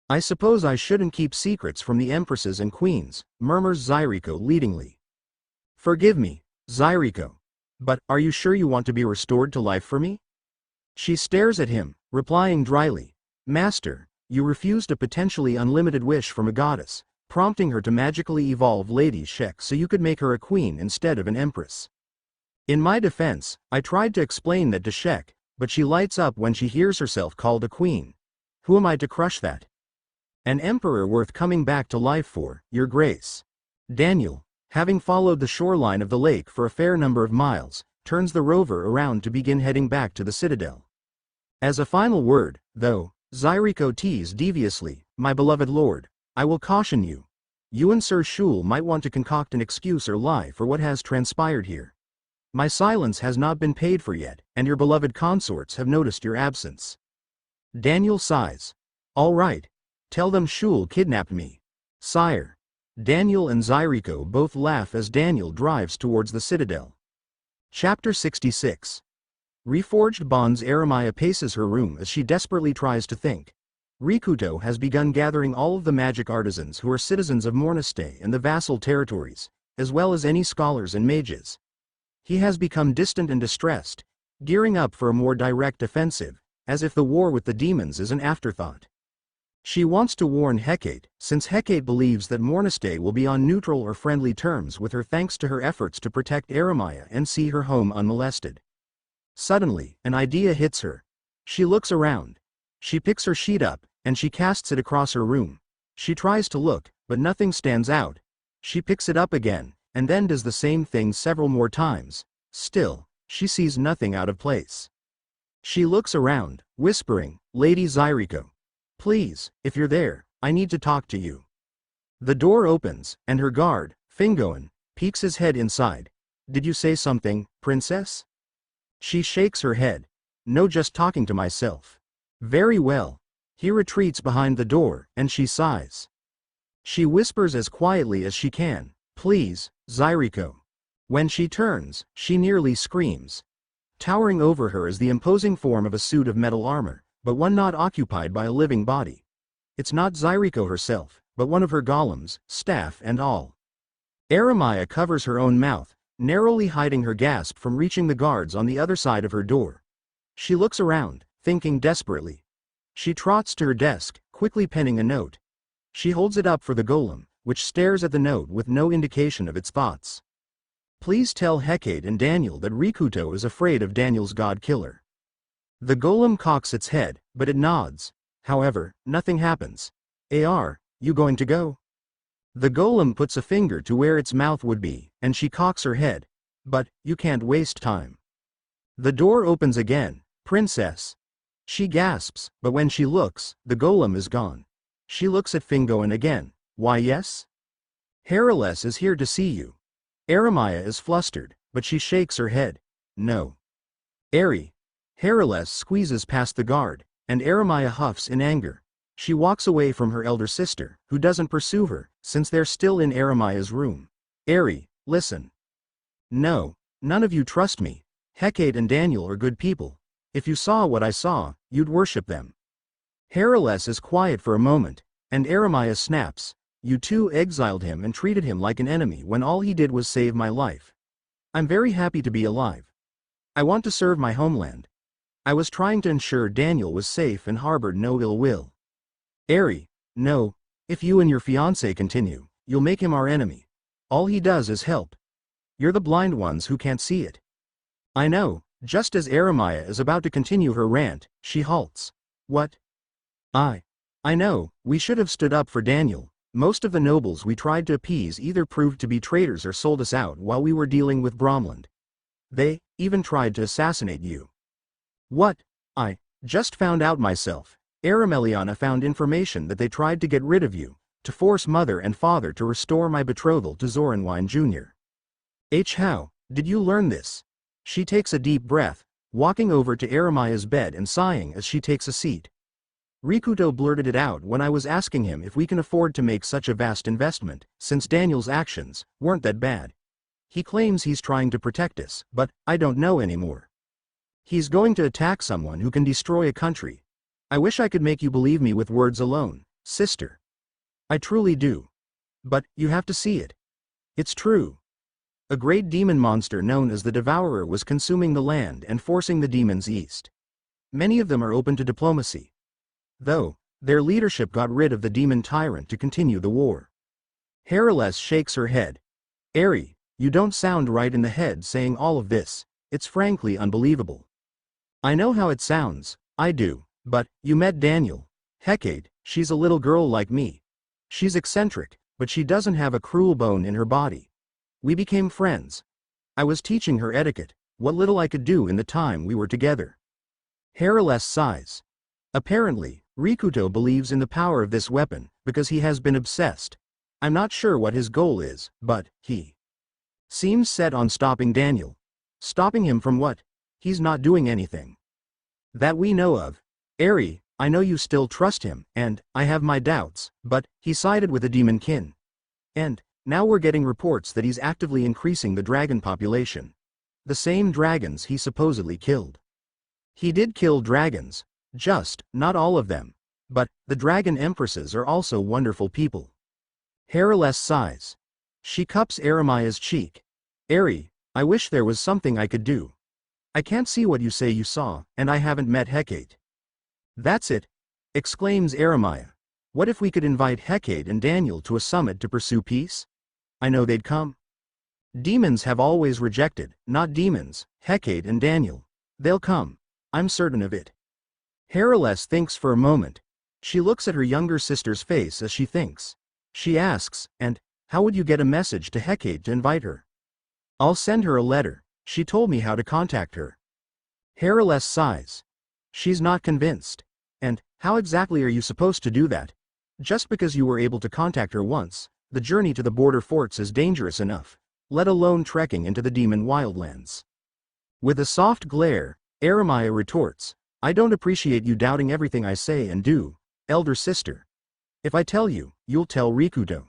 [SPEAKER 1] I suppose I shouldn't keep secrets from the Empresses and Queens, murmurs Zyriko leadingly. Forgive me, Zyriko. But, are you sure you want to be restored to life for me? She stares at him, replying dryly, Master, you refused a potentially unlimited wish from a goddess, prompting her to magically evolve Lady Shek so you could make her a queen instead of an empress. In my defense, I tried to explain that to Shek, but she lights up when she hears herself called a queen. Who am I to crush that? An emperor worth coming back to life for, your grace. Daniel, having followed the shoreline of the lake for a fair number of miles, turns the rover around to begin heading back to the Citadel. As a final word, though, Zyriko teased deviously, my beloved lord, I will caution you. You and Sir Shul might want to concoct an excuse or lie for what has transpired here. My silence has not been paid for yet, and your beloved consorts have noticed your absence. Daniel sighs. All right. Tell them Shul kidnapped me. Sire. Daniel and Zyriko both laugh as Daniel drives towards the Citadel. Chapter 66. Reforged Bonds. Eremiah paces her room as she desperately tries to think. Rikuto has begun gathering all of the magic artisans who are citizens of Morniste and the vassal territories, as well as any scholars and mages. He has become distant and distressed, gearing up for a more direct offensive, as if the war with the demons is an afterthought. She wants to warn Hecate, since Hecate believes that Morniste will be on neutral or friendly terms with her thanks to her efforts to protect Eremiah and see her home unmolested. Suddenly, an idea hits her. She looks around. She picks her sheet up, and she casts it across her room. She tries to look, but nothing stands out. She picks it up again, and then does the same thing several more times. Still, she sees nothing out of place. She looks around, whispering, Lady Zyriko. Please, if you're there, I need to talk to you. The door opens, and her guard, Fingoan, peeks his head inside. Did you say something, princess? She shakes her head. No, just talking to myself. Very well. He retreats behind the door, and she sighs. She whispers as quietly as she can, Please, Zyriko. When she turns, she nearly screams. Towering over her is the imposing form of a suit of metal armor, but one not occupied by a living body. It's not Zyriko herself, but one of her golems, staff and all. Eremiah covers her own mouth, narrowly hiding her gasp from reaching the guards on the other side of her door. She looks around, thinking desperately. She trots to her desk, quickly penning a note. She holds it up for the golem, which stares at the note with no indication of its thoughts. Please tell Hecate and Daniel that Rikuto is afraid of Daniel's god-killer. The golem cocks its head, but it nods. However, nothing happens. Are you going to go? The golem puts a finger to where its mouth would be, and she cocks her head. But, you can't waste time. The door opens again. Princess. She gasps, but when she looks, the golem is gone. She looks at Fingoan again. Why yes? Hercules is here to see you. Eremiah is flustered, but she shakes her head. No. Hercules squeezes past the guard, and Eremiah huffs in anger. She walks away from her elder sister, who doesn't pursue her, since they're still in Eremiah's room. Listen. No, none of you trust me. Hecate and Daniel are good people. If you saw what I saw, you'd worship them. Hercules is quiet for a moment, and Eremiah snaps. You two exiled him and treated him like an enemy when all he did was save my life. I'm very happy to be alive. I want to serve my homeland. I was trying to ensure Daniel was safe and harbored no ill will. No, if you and your fiancé continue, you'll make him our enemy. All he does is help. You're the blind ones who can't see it. I know. Just as Eremiah is about to continue her rant, she halts. What? I know, we should have stood up for Daniel. Most of the nobles we tried to appease either proved to be traitors or sold us out while we were dealing with Bromland. They even tried to assassinate you. What? I just found out myself. Erameliana found information that they tried to get rid of you, to force mother and father to restore my betrothal to Zoranwine Jr. How did you learn this? She takes a deep breath, walking over to Eremiah's bed and sighing as she takes a seat. Rikuto blurted it out when I was asking him if we can afford to make such a vast investment, since Daniel's actions weren't that bad. He claims he's trying to protect us, but I don't know anymore. He's going to attack someone who can destroy a country. I wish I could make you believe me with words alone, sister. I truly do. But you have to see it. It's true. A great demon monster known as the Devourer was consuming the land and forcing the demons east. Many of them are open to diplomacy, though their leadership got rid of the demon tyrant to continue the war. Herales shakes her head. Eri, you don't sound right in the head saying all of this. It's frankly unbelievable. I know how it sounds, I do, but you met Daniel. Hecate, she's a little girl like me. She's eccentric, but she doesn't have a cruel bone in her body. We became friends. I was teaching her etiquette, what little I could do in the time we were together. Herales sighs. Apparently, Rikuto believes in the power of this weapon, because he has been obsessed. I'm not sure what his goal is, but he seems set on stopping Daniel. Stopping him from what? He's not doing anything that we know of. Eri, I know you still trust him, and I have my doubts, but he sided with the demon kin. And now we're getting reports that he's actively increasing the dragon population. The same dragons he supposedly killed. He did kill dragons, just not all of them. But the dragon empresses are also wonderful people. Herales sighs. She cups Eremia's cheek. Eri, I wish there was something I could do. I can't see what you say you saw, and I haven't met Hecate. That's it, exclaims Eremia. What if we could invite Hecate and Daniel to a summit to pursue peace? I know they'd come. Demons have always rejected, not demons, Hecate and Daniel. They'll come. I'm certain of it. Herales thinks for a moment. She looks at her younger sister's face as she thinks. She asks, and how would you get a message to Hecate to invite her? I'll send her a letter. She told me how to contact her. Herales sighs. She's not convinced. And how exactly are you supposed to do that? Just because you were able to contact her once, the journey to the border forts is dangerous enough, let alone trekking into the demon wildlands. With a soft glare, Eremia retorts, I don't appreciate you doubting everything I say and do, elder sister. If I tell you, you'll tell Rikuto.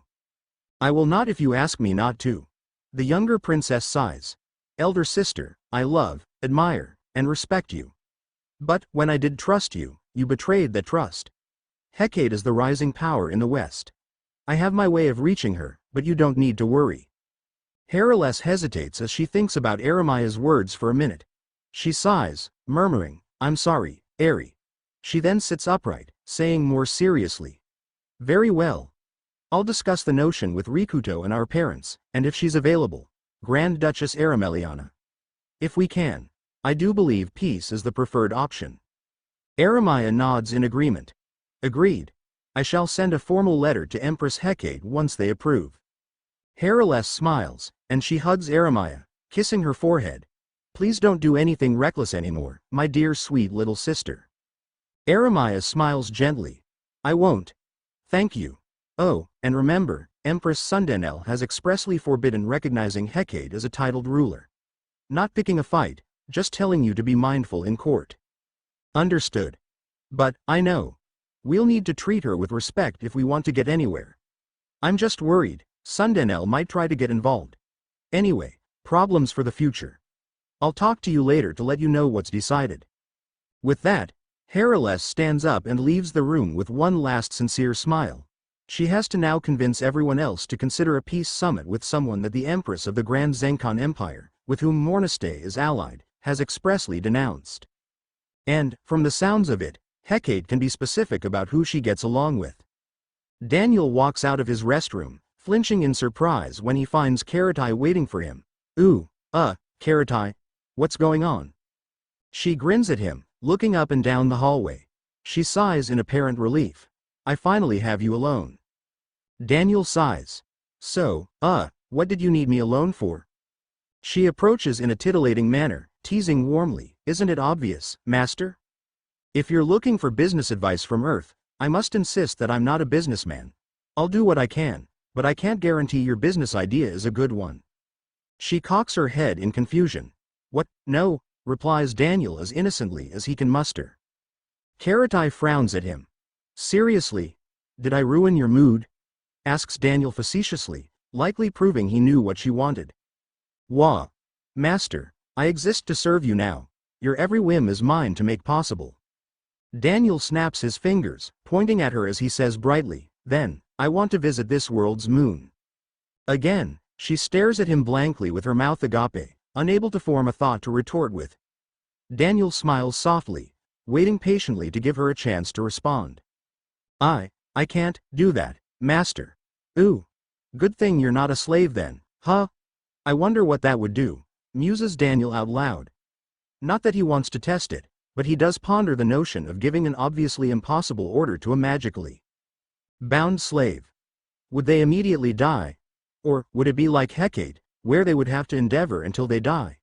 [SPEAKER 1] I will not if you ask me not to. The younger princess sighs. Elder sister, I love, admire, and respect you. But when I did trust you, you betrayed that trust. Hecate is the rising power in the west. I have my way of reaching her, but you don't need to worry. Herales hesitates as she thinks about Eremia's words for a minute. She sighs, murmuring, I'm sorry, Eri. She then sits upright, saying more seriously. Very well. I'll discuss the notion with Rikuto and our parents, and if she's available, Grand Duchess Eremeliana. If we can. I do believe peace is the preferred option. Eremia nods in agreement. Agreed. I shall send a formal letter to Empress Hecate once they approve. Herales smiles, and she hugs Eremia, kissing her forehead. Please don't do anything reckless anymore, my dear sweet little sister. Eremia smiles gently. I won't. Thank you. Oh, and remember, Empress Sundanel has expressly forbidden recognizing Hecate as a titled ruler. Not picking a fight, just telling you to be mindful in court. Understood. But, I know. We'll need to treat her with respect if we want to get anywhere. I'm just worried, Sundanel might try to get involved. Anyway, problems for the future. I'll talk to you later to let you know what's decided. With that, Herales stands up and leaves the room with one last sincere smile. She has to now convince everyone else to consider a peace summit with someone that the Empress of the Grand Zenkan Empire, with whom Morniste is allied, has expressly denounced. And, from the sounds of it, Hecate can be specific about who she gets along with. Daniel walks out of his restroom, flinching in surprise when he finds Karatai waiting for him. Karatai, what's going on? She grins at him, looking up and down the hallway. She sighs in apparent relief. I finally have you alone. Daniel sighs. So, what did you need me alone for? She approaches in a titillating manner, teasing warmly, isn't it obvious, master? If you're looking for business advice from Earth, I must insist that I'm not a businessman. I'll do what I can, but I can't guarantee your business idea is a good one. She cocks her head in confusion. What? No, replies Daniel as innocently as he can muster. Karatai frowns at him. Seriously? Did I ruin your mood? Asks Daniel facetiously, likely proving he knew what she wanted. Wah. Master, I exist to serve you now. Your every whim is mine to make possible. Daniel snaps his fingers, pointing at her as he says brightly, then, I want to visit this world's moon. Again, She stares at him blankly with her mouth agape, unable to form a thought to retort with. Daniel smiles softly, waiting patiently to give her a chance to respond. I can't do that, master. Ooh. Good thing you're not a slave then, huh? I wonder what that would do, muses Daniel out loud. Not that he wants to test it, but he does ponder the notion of giving an obviously impossible order to a magically bound slave. Would they immediately die? Or would it be like Hecate, where they would have to endeavor until they die?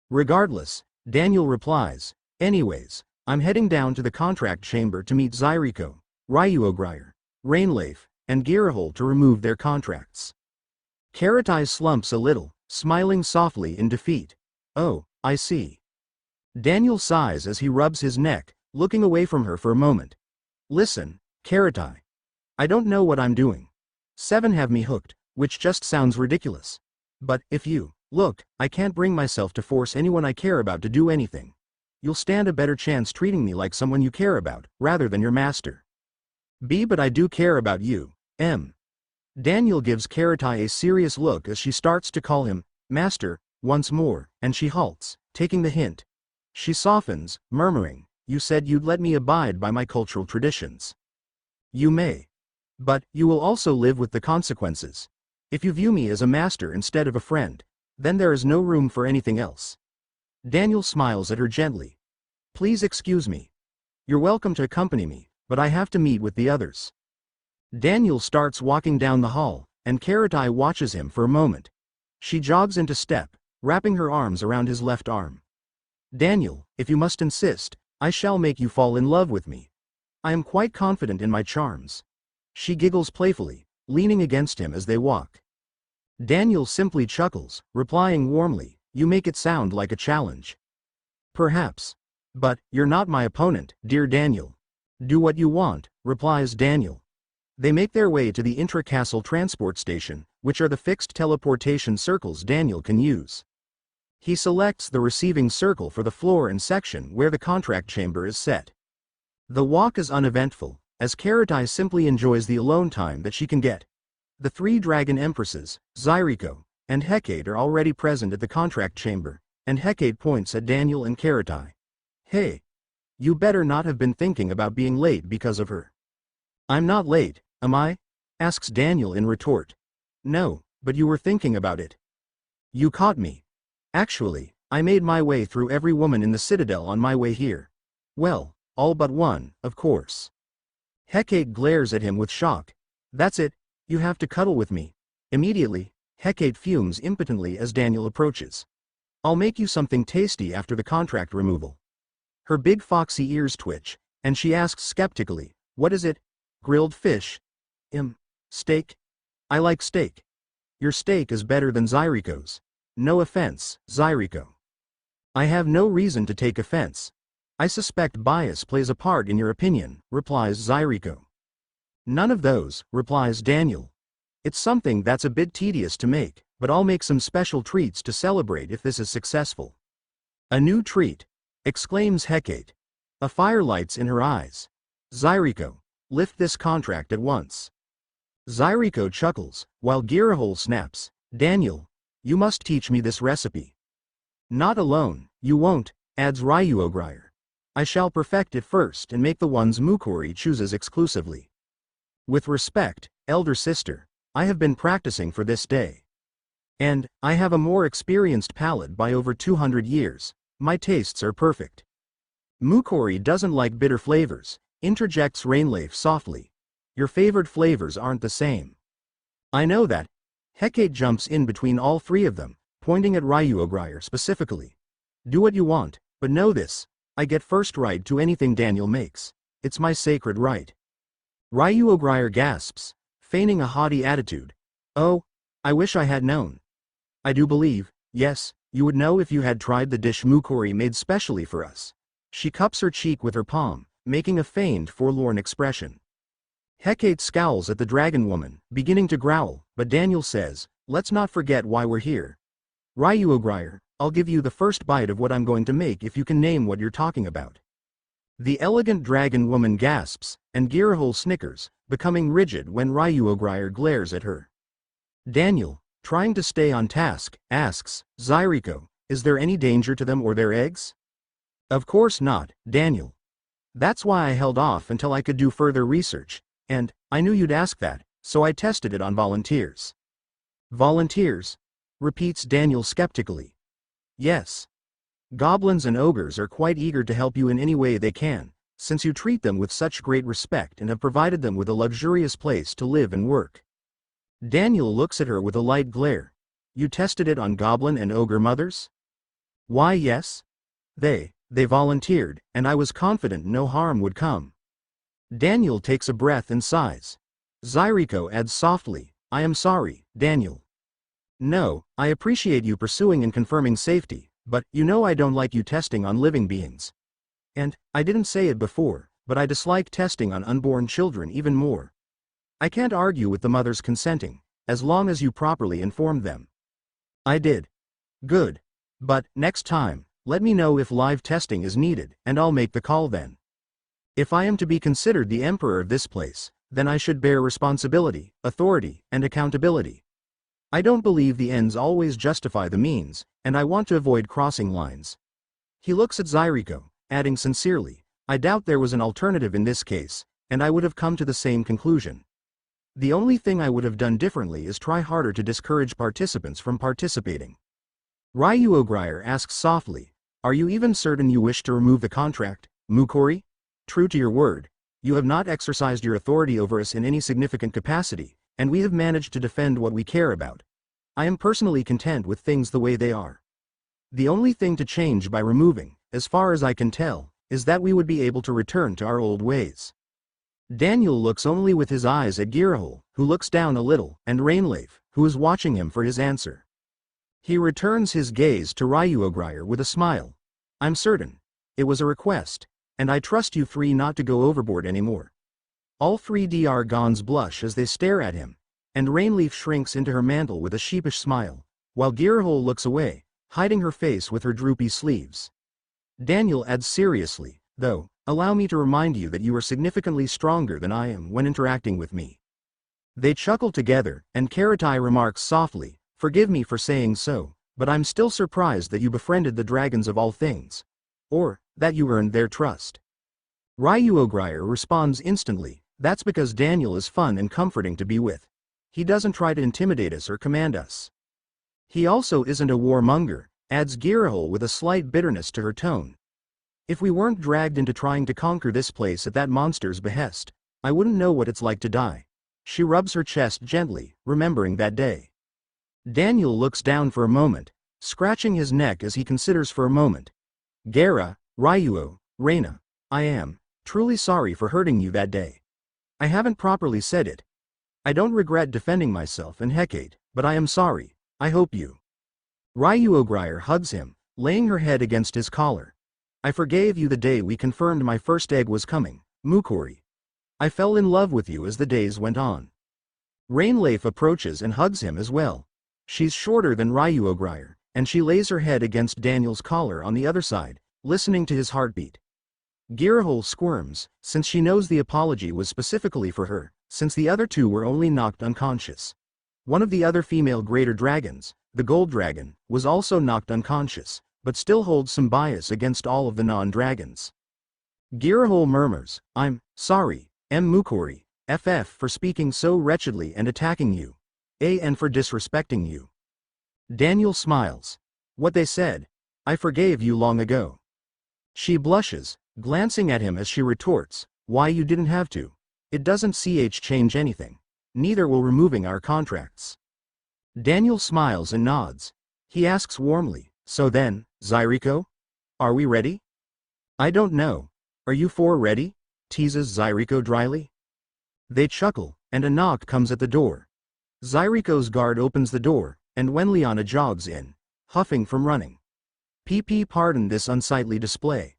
[SPEAKER 1] Regardless, Daniel replies, anyways, I'm heading down to the contract chamber to meet Zyriko, Ryuogrier, Rainleaf, and Girahol to remove their contracts. Karatai slumps a little, smiling softly in defeat. Oh, I see. Daniel sighs as he rubs his neck, looking away from her for a moment. Listen, Karatai. I don't know what I'm doing. 7 have me hooked, which just sounds ridiculous. But, if you, look, I can't bring myself to force anyone I care about to do anything. You'll stand a better chance treating me like someone you care about, rather than your master. B. But I do care about you, M. Daniel gives Karatai a serious look as she starts to call him, master, once more, and she halts, taking the hint. She softens, murmuring, you said you'd let me abide by my cultural traditions. You may. But, you will also live with the consequences. If you view me as a master instead of a friend, then there is no room for anything else. Daniel smiles at her gently. Please excuse me. You're welcome to accompany me, but I have to meet with the others. Daniel starts walking down the hall, and Karatai watches him for a moment. She jogs into step, wrapping her arms around his left arm. Daniel, if you must insist, I shall make you fall in love with me. I am quite confident in my charms. She giggles playfully, leaning against him as they walk. Daniel simply chuckles, replying warmly, you make it sound like a challenge. Perhaps. But, you're not my opponent, dear Daniel. Do what you want, replies Daniel. They make their way to the intra-castle transport station, which are the fixed teleportation circles Daniel can use. He selects the receiving circle for the floor and section where the contract chamber is set. The walk is uneventful, as Karatai simply enjoys the alone time that she can get. The 3 dragon empresses, Zyriko, and Hecate are already present at the contract chamber, and Hecate points at Daniel and Karatai. Hey! You better not have been thinking about being late because of her. I'm not late, am I? Asks Daniel in retort. No, but you were thinking about it. You caught me. Actually, I made my way through every woman in the Citadel on my way here. Well, all but one, of course. Hecate glares at him with shock. That's it, you have to cuddle with me. Immediately, Hecate fumes impotently as Daniel approaches. I'll make you something tasty after the contract removal. Her big foxy ears twitch, and she asks skeptically, what is it? Grilled fish? Steak? I like steak. Your steak is better than Zyriko's. No offense, Zyriko. I have no reason to take offense. I suspect bias plays a part in your opinion, replies Zyriko. None of those, replies Daniel. It's something that's a bit tedious to make, but I'll make some special treats to celebrate if this is successful. A new treat, exclaims Hecate. A fire lights in her eyes. Zyriko, lift this contract at once. Zyriko chuckles, while Girahol snaps, Daniel, you must teach me this recipe. Not alone, you won't, adds Ryuogrier. I shall perfect it first and make the ones Mukuri chooses exclusively. With respect, elder sister, I have been practicing for this day. And, I have a more experienced palate by over 200 years, my tastes are perfect. Mukuri doesn't like bitter flavors, interjects Rainleaf softly. Your favored flavors aren't the same. I know that. Hecate jumps in between all 3 of them, pointing at Ryuogrier specifically. Do what you want, but know this, I get first right to anything Daniel makes. It's my sacred right. Ryuogrier gasps, feigning a haughty attitude. Oh, I wish I had known. I do believe, yes, you would know if you had tried the dish Mukuri made specially for us. She cups her cheek with her palm, making a feigned forlorn expression. Hecate scowls at the dragon woman, beginning to growl, but Daniel says, let's not forget why we're here. Ryuogrier, I'll give you the first bite of what I'm going to make if you can name what you're talking about. The elegant dragon woman gasps, and Girahol snickers, becoming rigid when Ryuogrier glares at her. Daniel, trying to stay on task, asks, Zyriko, is there any danger to them or their eggs? Of course not, Daniel. That's why I held off until I could do further research, and I knew you'd ask that, so I tested it on volunteers. Volunteers? Repeats Daniel skeptically. Yes. Goblins and ogres are quite eager to help you in any way they can, since you treat them with such great respect and have provided them with a luxurious place to live and work. Daniel looks at her with a light glare. You tested it on goblin and ogre mothers? Why, yes. They volunteered, and I was confident no harm would come. Daniel takes a breath and sighs. Zyriko adds softly, I am sorry, Daniel. No, I appreciate you pursuing and confirming safety, but you know I don't like you testing on living beings. And, I didn't say it before, but I dislike testing on unborn children even more. I can't argue with the mothers consenting, as long as you properly informed them. I did. Good. But, next time, let me know if live testing is needed, and I'll make the call then. If I am to be considered the emperor of this place, then I should bear responsibility, authority, and accountability. I don't believe the ends always justify the means, and I want to avoid crossing lines. He looks at Zyriko, adding sincerely, I doubt there was an alternative in this case, and I would have come to the same conclusion. The only thing I would have done differently is try harder to discourage participants from participating. Ryuogrier asks softly, are you even certain you wish to remove the contract, Mukori? True to your word, you have not exercised your authority over us in any significant capacity, and we have managed to defend what we care about. I am personally content with things the way they are. The only thing to change by removing, as far as I can tell, is that we would be able to return to our old ways. Daniel looks only with his eyes at Girahol, who looks down a little, and Rainleaf, who is watching him for his answer. He returns his gaze to Ryuogrier with a smile. I'm certain. It was a request, and I trust you three not to go overboard anymore. All three Dragons blush as they stare at him, and Rainleaf shrinks into her mantle with a sheepish smile, while Girahol looks away, hiding her face with her droopy sleeves. Daniel adds seriously, though, allow me to remind you that you are significantly stronger than I am when interacting with me. They chuckle together, and Karatai remarks softly, forgive me for saying so, but I'm still surprised that you befriended the dragons of all things. Or, that you earned their trust. Ryuogrier responds instantly, that's because Daniel is fun and comforting to be with. He doesn't try to intimidate us or command us. He also isn't a warmonger, adds Girahol with a slight bitterness to her tone. If we weren't dragged into trying to conquer this place at that monster's behest, I wouldn't know what it's like to die. She rubs her chest gently, remembering that day. Daniel looks down for a moment, scratching his neck as he considers for a moment. Gara, Ryuo, Reina, I am truly sorry for hurting you that day. I haven't properly said it. I don't regret defending myself and Hecate, but I am sorry. I hope you. Ryuogrier hugs him, laying her head against his collar. I forgave you the day we confirmed my first egg was coming, Mukori. I fell in love with you as the days went on. Rainleaf approaches and hugs him as well. She's shorter than Ryuogrier, and she lays her head against Daniel's collar on the other side, listening to his heartbeat. Girahol squirms, since she knows the apology was specifically for her, since the other two were only knocked unconscious. One of the other female greater dragons, the gold dragon, was also knocked unconscious, but still holds some bias against all of the non-dragons. Girahol murmurs, I'm sorry, Mukori, FF for speaking so wretchedly and attacking you. And for disrespecting you. Daniel smiles. What they said. I forgave you long ago. She blushes, glancing at him as she retorts, why you didn't have to. It doesn't change anything. Neither will removing our contracts. Daniel smiles and nods. He asks warmly, so then, Zyriko? Are we ready? I don't know. Are you four ready? Teases Zyriko dryly. They chuckle, and a knock comes at the door. Zyriko's guard opens the door, and Wenliana jogs in, huffing from running. Pardon this unsightly display.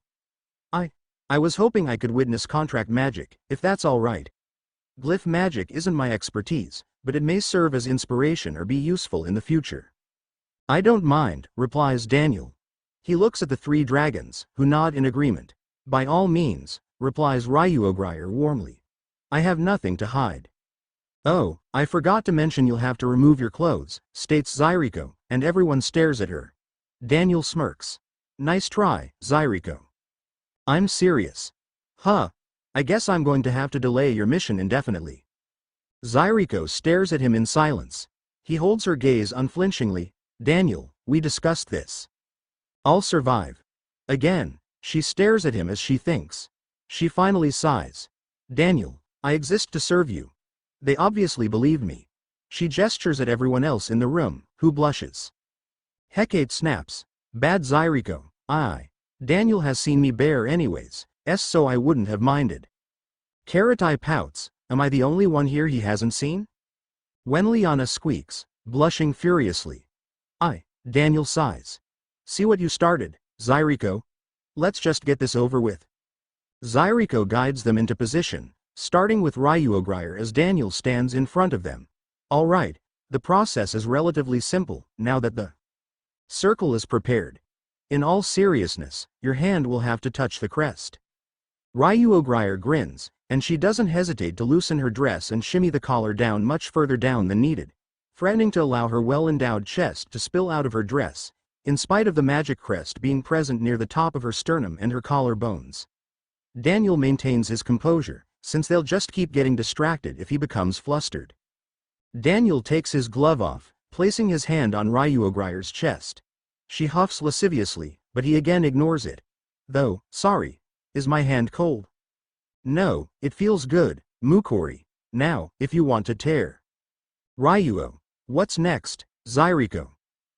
[SPEAKER 1] I was hoping I could witness contract magic, if that's all right. Glyph magic isn't my expertise, but it may serve as inspiration or be useful in the future. I don't mind, replies Daniel. He looks at the three dragons, who nod in agreement. By all means, replies Ryuogrier warmly. I have nothing to hide. Oh, I forgot to mention you'll have to remove your clothes, states Zyriko, and everyone stares at her. Daniel smirks. Nice try, Zyriko. I'm serious. Huh. I guess I'm going to have to delay your mission indefinitely. Zyriko stares at him in silence. He holds her gaze unflinchingly. Daniel, we discussed this. I'll survive. Again, she stares at him as she thinks. She finally sighs. Daniel, I exist to serve you. They obviously believe me. She gestures at everyone else in the room, who blushes. Hecate snaps. Bad Zyriko, Daniel has seen me bare anyways, so I wouldn't have minded. Karatai pouts. Am I the only one here he hasn't seen? When Liana squeaks, blushing furiously. Daniel sighs. See what you started, Zyriko? Let's just get this over with. Zyriko guides them into position, starting with Ryuogrier as Daniel stands in front of them. Alright, the process is relatively simple, now that the circle is prepared. In all seriousness, your hand will have to touch the crest. Ryuogrier grins, and she doesn't hesitate to loosen her dress and shimmy the collar down much further down than needed, threatening to allow her well-endowed chest to spill out of her dress, in spite of the magic crest being present near the top of her sternum and her collar bones. Daniel maintains his composure, since they'll just keep getting distracted if he becomes flustered. Daniel takes his glove off, placing his hand on Ryuogrier's chest. She huffs lasciviously, but he again ignores it. Though, sorry, is my hand cold? No, it feels good, Mukori. Now, if you want to tear. Ryuo. What's next, Zyriko?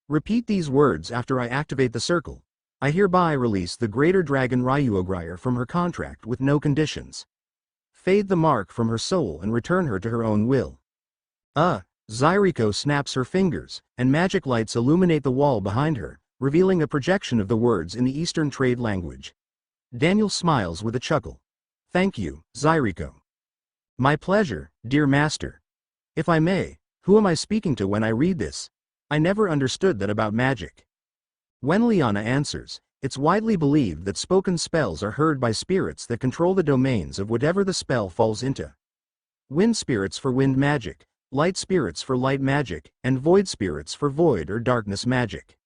[SPEAKER 1] Repeat these words after I activate the circle. I hereby release the greater dragon Ryuogrier from her contract with no conditions. Fade the mark from her soul and return her to her own will. Zyriko snaps her fingers, and magic lights illuminate the wall behind her, revealing a projection of the words in the Eastern trade language. Daniel smiles with a chuckle. Thank you, Zyriko. My pleasure, dear master. If I may, who am I speaking to when I read this? I never understood that about magic. When Liana answers, it's widely believed that spoken spells are heard by spirits that control the domains of whatever the spell falls into. Wind spirits for wind magic, light spirits for light magic, and void spirits for void or darkness magic.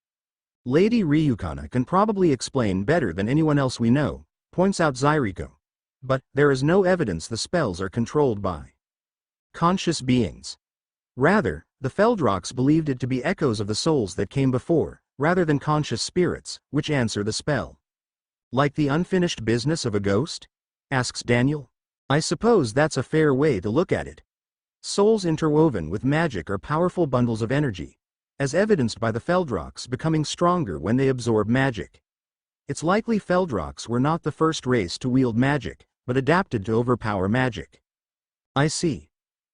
[SPEAKER 1] Lady Ryukana can probably explain better than anyone else we know, points out Zyriko. But there is no evidence the spells are controlled by conscious beings. Rather, the Feldrox believed it to be echoes of the souls that came before, rather than conscious spirits, which answer the spell. Like the unfinished business of a ghost? Asks Daniel. I suppose that's a fair way to look at it. Souls interwoven with magic are powerful bundles of energy, as evidenced by the Feldrox becoming stronger when they absorb magic. It's likely Feldrox were not the first race to wield magic, but adapted to overpower magic. I see.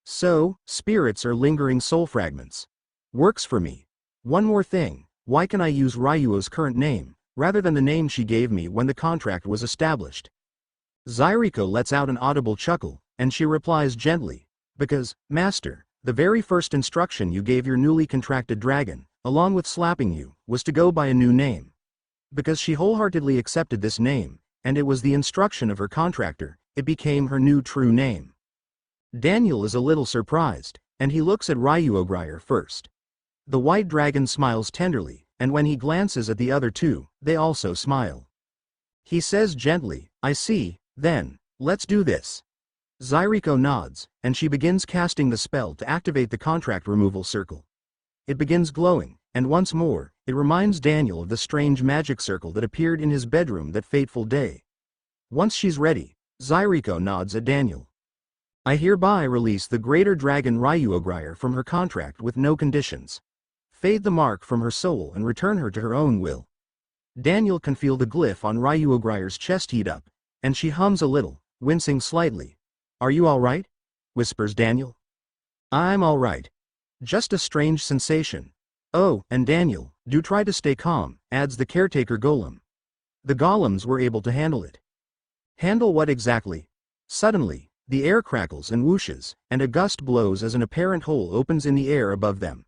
[SPEAKER 1] So, spirits are lingering soul fragments. Works for me. One more thing, why can I use Ryuo's current name, rather than the name she gave me when the contract was established? Zyriko lets out an audible chuckle, and she replies gently, because, Master, the very first instruction you gave your newly contracted dragon, along with slapping you, was to go by a new name. Because she wholeheartedly accepted this name, and it was the instruction of her contractor, it became her new true name. Daniel is a little surprised, and he looks at Ryuogrier first. The white dragon smiles tenderly, and when he glances at the other two, they also smile. He says gently, I see, then, let's do this. Zyriko nods, and she begins casting the spell to activate the contract removal circle. It begins glowing, and once more, it reminds Daniel of the strange magic circle that appeared in his bedroom that fateful day. Once she's ready, Zyriko nods at Daniel. I hereby release the greater dragon Ryuogrier from her contract with no conditions. Fade the mark from her soul and return her to her own will. Daniel can feel the glyph on Ryuogrier's chest heat up, and she hums a little, wincing slightly. Are you all right? Whispers Daniel. I'm all right. Just a strange sensation. Oh, and Daniel, do try to stay calm, adds the caretaker golem. The golems were able to handle it. Handle what exactly? Suddenly, the air crackles and whooshes, and a gust blows as an apparent hole opens in the air above them.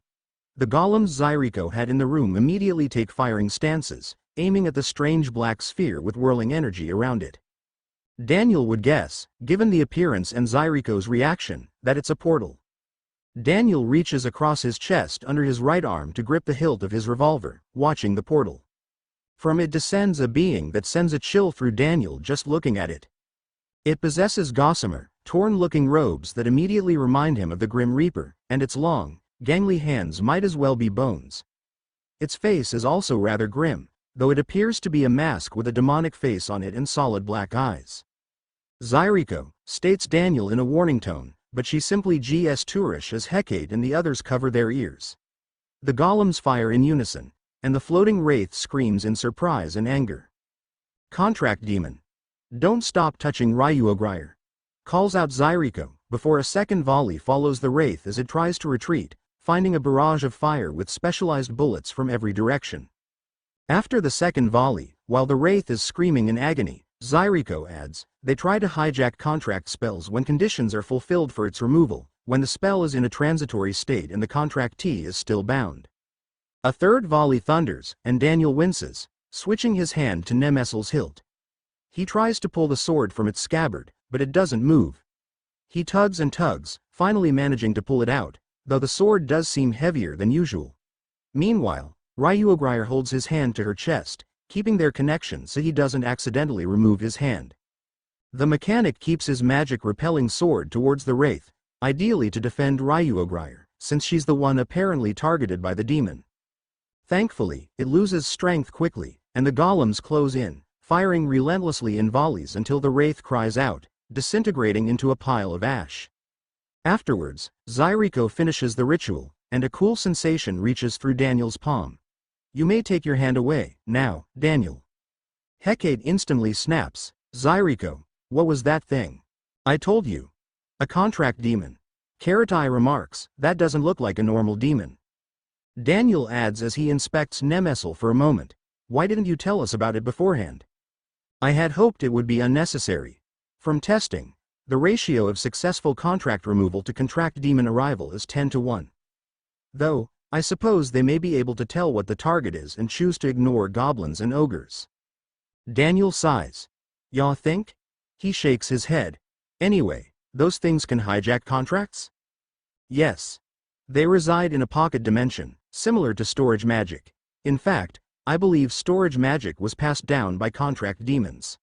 [SPEAKER 1] The golems Zyriko had in the room immediately take firing stances, aiming at the strange black sphere with whirling energy around it. Daniel would guess, given the appearance and Zyriko's reaction, that it's a portal. Daniel reaches across his chest under his right arm to grip the hilt of his revolver, watching the portal. From it descends a being that sends a chill through Daniel just looking at it. It possesses gossamer, torn-looking robes that immediately remind him of the Grim Reaper, and its long, gangly hands might as well be bones. Its face is also rather grim, though it appears to be a mask with a demonic face on it and solid black eyes. "Zyriko," states Daniel in a warning tone, but she simply gestures as Hecate and the others cover their ears. The golems fire in unison, and the floating wraith screams in surprise and anger. "Contract demon. Don't stop touching Ryuogrier," calls out Zyriko, before a second volley follows the wraith as it tries to retreat, finding a barrage of fire with specialized bullets from every direction. After the second volley, while the wraith is screaming in agony, Zyriko adds, they try to hijack contract spells when conditions are fulfilled for its removal, when the spell is in a transitory state and the contractee is still bound. A third volley thunders, and Daniel winces, switching his hand to Nemessel's hilt. He tries to pull the sword from its scabbard, but it doesn't move. He tugs and tugs, finally managing to pull it out, though the sword does seem heavier than usual. Meanwhile, Ryuogrier holds his hand to her chest, keeping their connection so he doesn't accidentally remove his hand. The mechanic keeps his magic-repelling sword towards the wraith, ideally to defend Ryuogrier, since she's the one apparently targeted by the demon. Thankfully, it loses strength quickly, and the golems close in, firing relentlessly in volleys until the wraith cries out, disintegrating into a pile of ash. Afterwards, Zyriko finishes the ritual, and a cool sensation reaches through Daniel's palm. "You may take your hand away, now, Daniel." Hecate instantly snaps, "Zyriko, what was that thing?" "I told you. A contract demon." Karatai remarks, "That doesn't look like a normal demon." Daniel adds as he inspects Nemessel for a moment, "Why didn't you tell us about it beforehand?" "I had hoped it would be unnecessary. From testing, the ratio of successful contract removal to contract demon arrival is 10 to 1. Though, I suppose they may be able to tell what the target is and choose to ignore goblins and ogres." Daniel sighs. "Y'all think?" He shakes his head. "Anyway, those things can hijack contracts?" "Yes. They reside in a pocket dimension, similar to storage magic. In fact, I believe storage magic was passed down by contract demons."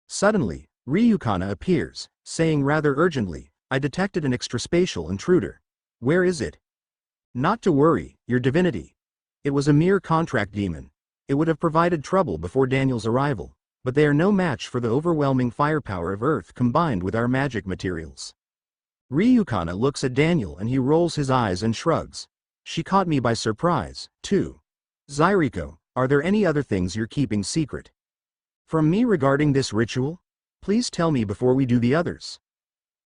[SPEAKER 1] Suddenly, Ryukana appears, saying rather urgently, "I detected an extraspatial intruder." "Where is it?" "Not to worry, your divinity. It was a mere contract demon. It would have provided trouble before Daniel's arrival, but they are no match for the overwhelming firepower of Earth combined with our magic materials." Ryukana looks at Daniel and he rolls his eyes and shrugs. "She caught me by surprise, too. Zyriko, are there any other things you're keeping secret from me regarding this ritual? Please tell me before we do the others."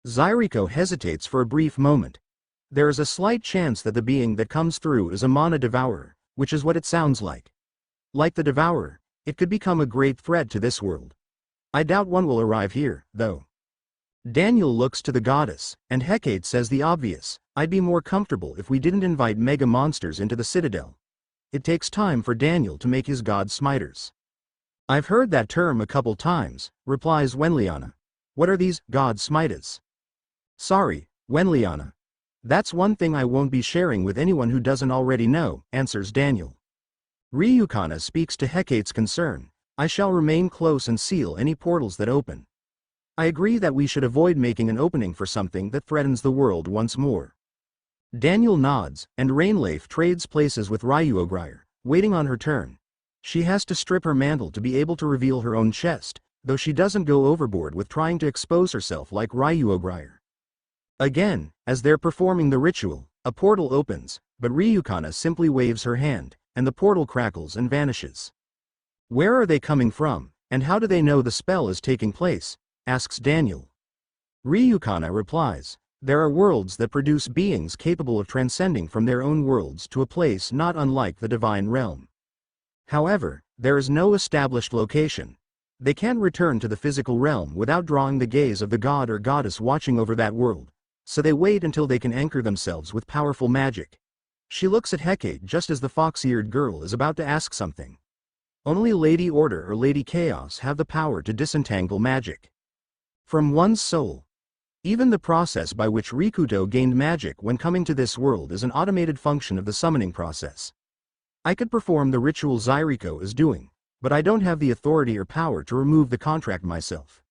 [SPEAKER 1] Zyriko hesitates for a brief moment. There is a slight chance that the being that comes through is a mana devourer, which is what it sounds like. Like the devourer, it could become a great threat to this world. I doubt one will arrive here, though. Daniel looks to the goddess, and Hecate says the obvious, "I'd be more comfortable if we didn't invite mega monsters into the Citadel." It takes time for Daniel to make his god smiters. "I've heard that term a couple times," replies Wenliana. "What are these god smiters?" "Sorry, Wenliana. That's one thing I won't be sharing with anyone who doesn't already know," answers Daniel. Ryukana speaks to Hecate's concern. "I shall remain close and seal any portals that open. I agree that we should avoid making an opening for something that threatens the world once more." Daniel nods, and Rainleif trades places with Ryuogrier, waiting on her turn. She has to strip her mantle to be able to reveal her own chest, though she doesn't go overboard with trying to expose herself like Ryuogrier. Again, as they're performing the ritual, a portal opens, but Ryukana simply waves her hand, and the portal crackles and vanishes. "Where are they coming from, and how do they know the spell is taking place?" asks Daniel. Ryukana replies, "There are worlds that produce beings capable of transcending from their own worlds to a place not unlike the divine realm. However, there is no established location. They can't return to the physical realm without drawing the gaze of the god or goddess watching over that world, so they wait until they can anchor themselves with powerful magic." She looks at Hecate just as the fox-eared girl is about to ask something. Only Lady Order or Lady Chaos have the power to disentangle magic from one's soul. Even the process by which Rikuto gained magic when coming to this world is an automated function of the summoning process. I could perform the ritual Zyriko is doing, but I don't have the authority or power to remove the contract myself.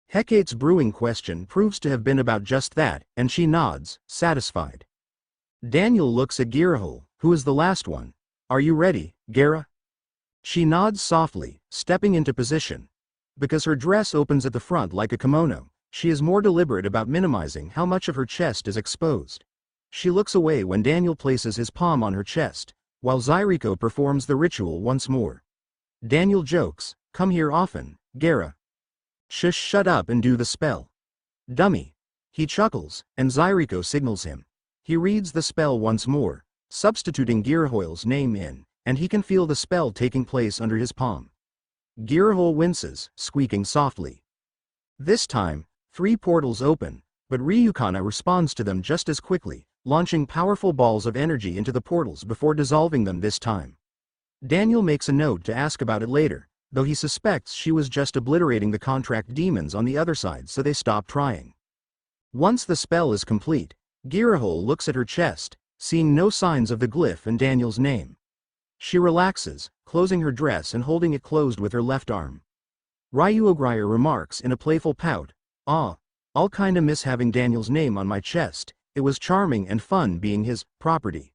[SPEAKER 1] Hecate's brewing question proves to have been about just that, and she nods, satisfied. Daniel looks at Girahole, who is the last one. Are you ready, Gara? She nods softly, stepping into position. Because her dress opens at the front like a kimono, she is more deliberate about minimizing how much of her chest is exposed. She looks away when Daniel places his palm on her chest, while Zyriko performs the ritual once more. Daniel jokes, "Come here often, Gara." "Shush, shut up and do the spell. Dummy." He chuckles, and Zyriko signals him. He reads the spell once more, substituting Girahole's name in, and he can feel the spell taking place under his palm. Girahole winces, squeaking softly. This time, 3 portals open, but Ryukana responds to them just as quickly, launching powerful balls of energy into the portals before dissolving them this time. Daniel makes a note to ask about it later, though he suspects she was just obliterating the contract demons on the other side so they stop trying. Once the spell is complete, Girahole looks at her chest, seeing no signs of the glyph and Daniel's name. She relaxes, closing her dress and holding it closed with her left arm. Ryuogrier remarks in a playful pout, I'll kinda miss having Daniel's name on my chest. It was charming and fun being his property."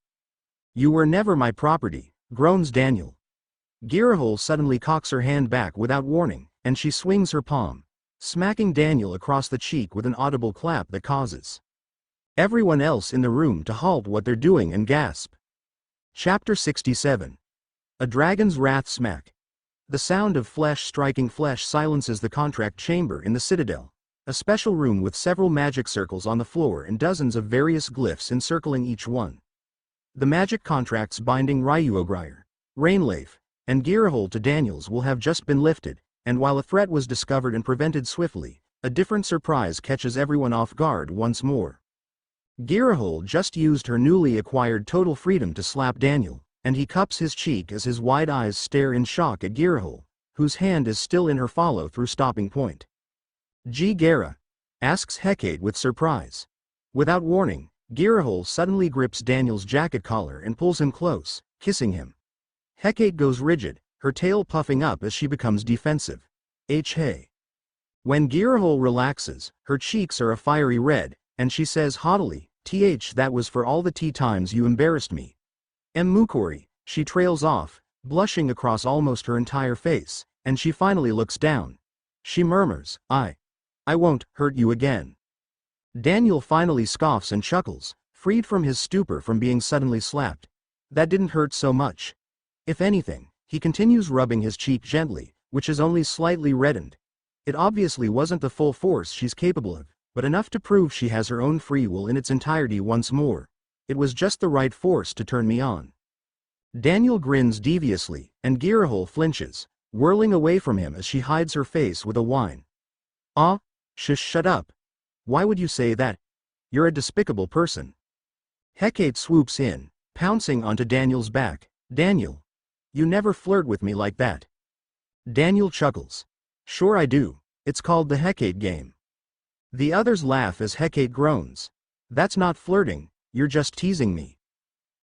[SPEAKER 1] "You were never my property," groans Daniel. Girahole suddenly cocks her hand back without warning, and she swings her palm, smacking Daniel across the cheek with an audible clap that causes everyone else in the room to halt what they're doing and gasp. Chapter 67. A Dragon's Wrath Smack. The sound of flesh striking flesh silences the contract chamber in the Citadel, a special room with several magic circles on the floor and dozens of various glyphs encircling each one. The magic contracts binding Ryuogrier, Rainleaf, and Girahole to Daniels will have just been lifted, and while a threat was discovered and prevented swiftly, a different surprise catches everyone off guard once more. Girahole just used her newly acquired total freedom to slap Daniel, and he cups his cheek as his wide eyes stare in shock at Girahole, whose hand is still in her follow-through stopping point. Gara? Asks Hecate with surprise. Without warning, Girahole suddenly grips Daniel's jacket collar and pulls him close, kissing him. Hecate goes rigid, her tail puffing up as she becomes defensive. Hey. When Girahole relaxes, her cheeks are a fiery red, and she says haughtily, that was for all the times you embarrassed me. Mukori, she trails off, blushing across almost her entire face, and she finally looks down. She murmurs, I won't hurt you again. Daniel finally scoffs and chuckles, freed from his stupor from being suddenly slapped. That didn't hurt so much. If anything, he continues rubbing his cheek gently, which is only slightly reddened. It obviously wasn't the full force she's capable of, but enough to prove she has her own free will in its entirety once more. It was just the right force to turn me on. Daniel grins deviously, and Girahole flinches, whirling away from him as she hides her face with a whine. Shush, shut up. Why would you say that? You're a despicable person. Hecate swoops in, pouncing onto Daniel's back. Daniel. You never flirt with me like that. Daniel chuckles. Sure I do, it's called the Hecate game. The others laugh as Hecate groans. That's not flirting, you're just teasing me.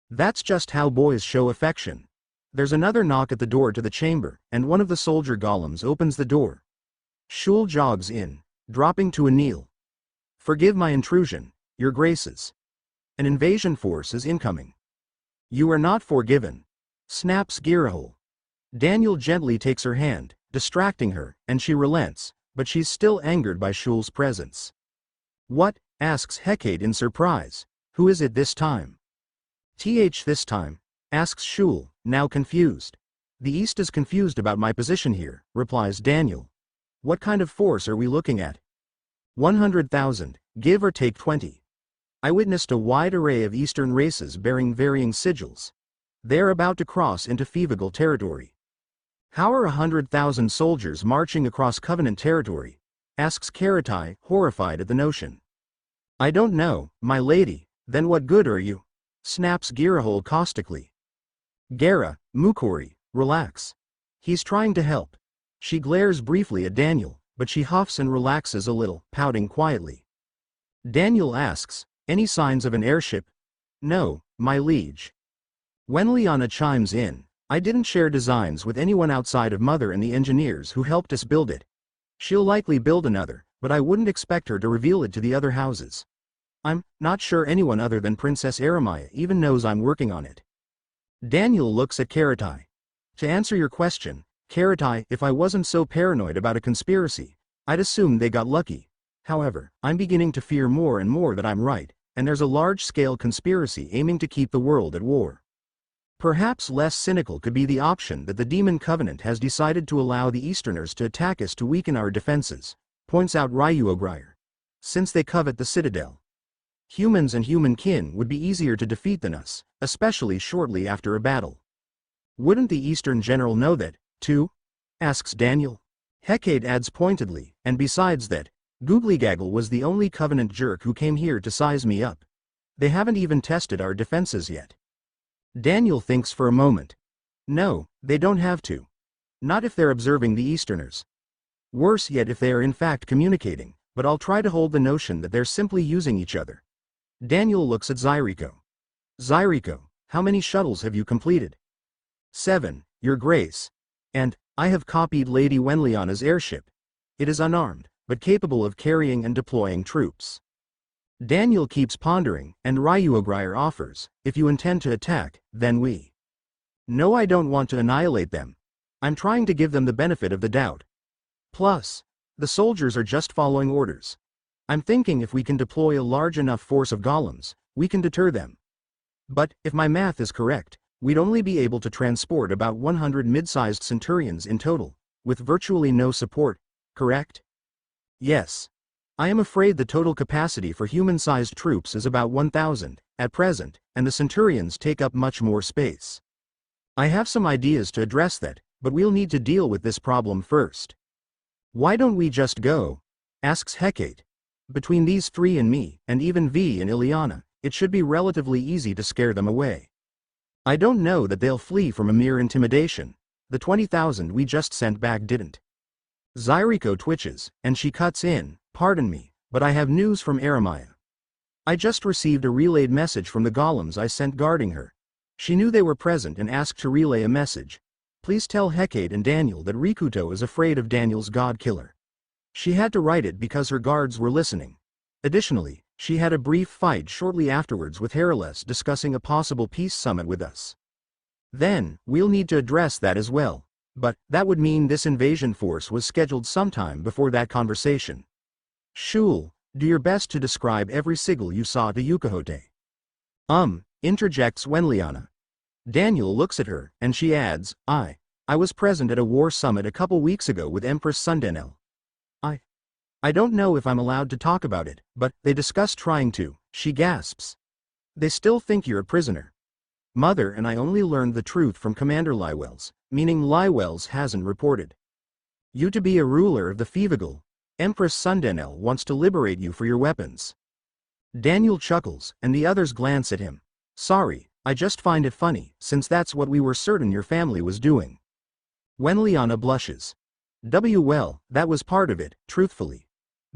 [SPEAKER 1] That's just how boys show affection. There's another knock at the door to the chamber, and one of the soldier golems opens the door. Shul jogs in, dropping to a kneel. Forgive my intrusion, your graces. An invasion force is incoming. You are not forgiven, snaps Girahole. Daniel gently takes her hand, distracting her, and she relents, but she's still angered by Shul's presence. What? Asks Hecate in surprise. Who is it this time? This time? Asks Shul, now confused. The East is confused about my position here, replies Daniel. What kind of force are we looking at? 100,000, give or take 20. I witnessed a wide array of Eastern races bearing varying sigils. They're about to cross into Fevigal territory. How are 100,000 soldiers marching across Covenant territory? Asks Karatai, horrified at the notion. I don't know, my lady, then what good are you? Snaps Girahole caustically. Gara, Mukori, relax. He's trying to help. She glares briefly at Daniel, but she huffs and relaxes a little, pouting quietly. Daniel asks, any signs of an airship? No, my liege. When Liana chimes in, I didn't share designs with anyone outside of Mother and the engineers who helped us build it. She'll likely build another, but I wouldn't expect her to reveal it to the other houses. I'm not sure anyone other than Princess Aramaya even knows I'm working on it. Daniel looks at Karatai. To answer your question, Karatai, if I wasn't so paranoid about a conspiracy, I'd assume they got lucky. However, I'm beginning to fear more and more that I'm right, and there's a large-scale conspiracy aiming to keep the world at war. Perhaps less cynical could be the option that the Demon Covenant has decided to allow the Easterners to attack us to weaken our defenses, points out Ryuogrier. Since they covet the Citadel. Humans and human kin would be easier to defeat than us, especially shortly after a battle. Wouldn't the Eastern general know that, too? Asks Daniel. Hecate adds pointedly, and besides that, Googlygaggle was the only Covenant jerk who came here to size me up. They haven't even tested our defenses yet. Daniel thinks for a moment. No, they don't have to. Not if they're observing the Easterners. Worse yet if they are in fact communicating, but I'll try to hold the notion that they're simply using each other. Daniel looks at Zyriko. Zyriko, how many shuttles have you completed? 7, Your Grace. And, I have copied Lady Wenliana's airship. It is unarmed, but capable of carrying and deploying troops. Daniel keeps pondering, and Ryuogrier offers, if you intend to attack, then we. No, I don't want to annihilate them. I'm trying to give them the benefit of the doubt. Plus, the soldiers are just following orders. I'm thinking if we can deploy a large enough force of golems, we can deter them. But, if my math is correct, we'd only be able to transport about 100 mid-sized centurions in total, with virtually no support, correct? Yes. I am afraid the total capacity for human-sized troops is about 1,000, at present, and the centurions take up much more space. I have some ideas to address that, but we'll need to deal with this problem first. Why don't we just go? Asks Hecate. Between these 3 and me, and even V and Ileana, it should be relatively easy to scare them away. I don't know that they'll flee from a mere intimidation. The 20,000 we just sent back didn't. Zyriko twitches, and she cuts in, pardon me, but I have news from Aramaya. I just received a relayed message from the golems I sent guarding her. She knew they were present and asked to relay a message. Please tell Hecate and Daniel that Rikuto is afraid of Daniel's god killer. She had to write it because her guards were listening. Additionally, she had a brief fight shortly afterwards with Heracles discussing a possible peace summit with us. Then, we'll need to address that as well, but that would mean this invasion force was scheduled sometime before that conversation. Shul, do your best to describe every sigil you saw to Yukahote. Interjects Wenliana. Daniel looks at her, and she adds, I was present at a war summit a couple weeks ago with Empress Sundanel. I don't know if I'm allowed to talk about it, but they discussed trying to, she gasps. They still think you're a prisoner. Mother and I only learned the truth from Commander Lywells, meaning Lywells hasn't reported. You to be a ruler of the Fevigal. Empress Sundanel wants to liberate you for your weapons. Daniel chuckles, and the others glance at him. Sorry, I just find it funny, since that's what we were certain your family was doing. Wenliana blushes. Well, that was part of it, truthfully.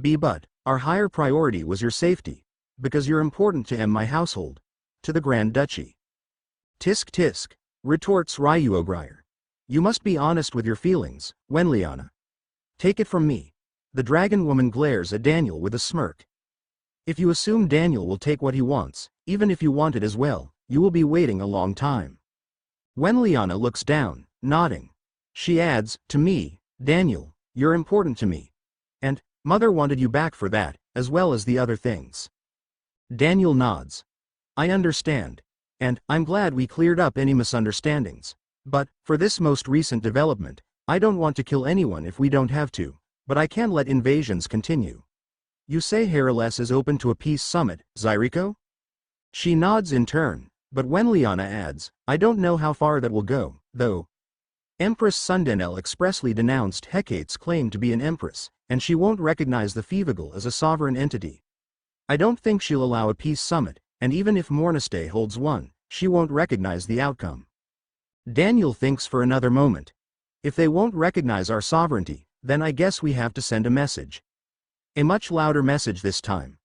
[SPEAKER 1] But, our higher priority was your safety. Because you're important to my household. To the Grand Duchy. Tisk tisk, retorts Ryuogrier. You must be honest with your feelings, Wenliana. Take it from me. The dragon woman glares at Daniel with a smirk. If you assume Daniel will take what he wants, even if you want it as well, you will be waiting a long time. Wenliana looks down, nodding. She adds, to me, Daniel, you're important to me. And, Mother wanted you back for that, as well as the other things. Daniel nods. I understand. And, I'm glad we cleared up any misunderstandings. But, for this most recent development, I don't want to kill anyone if we don't have to, but I can't let invasions continue. You say Heracles is open to a peace summit, Zyriko? She nods in turn, but Wenliana adds, I don't know how far that will go, though. Empress Sundanel expressly denounced Hecate's claim to be an empress, and she won't recognize the Fevigal as a sovereign entity. I don't think she'll allow a peace summit, and even if Morniste holds one, she won't recognize the outcome. Daniel thinks for another moment. If they won't recognize our sovereignty, then I guess we have to send a message. A much louder message this time.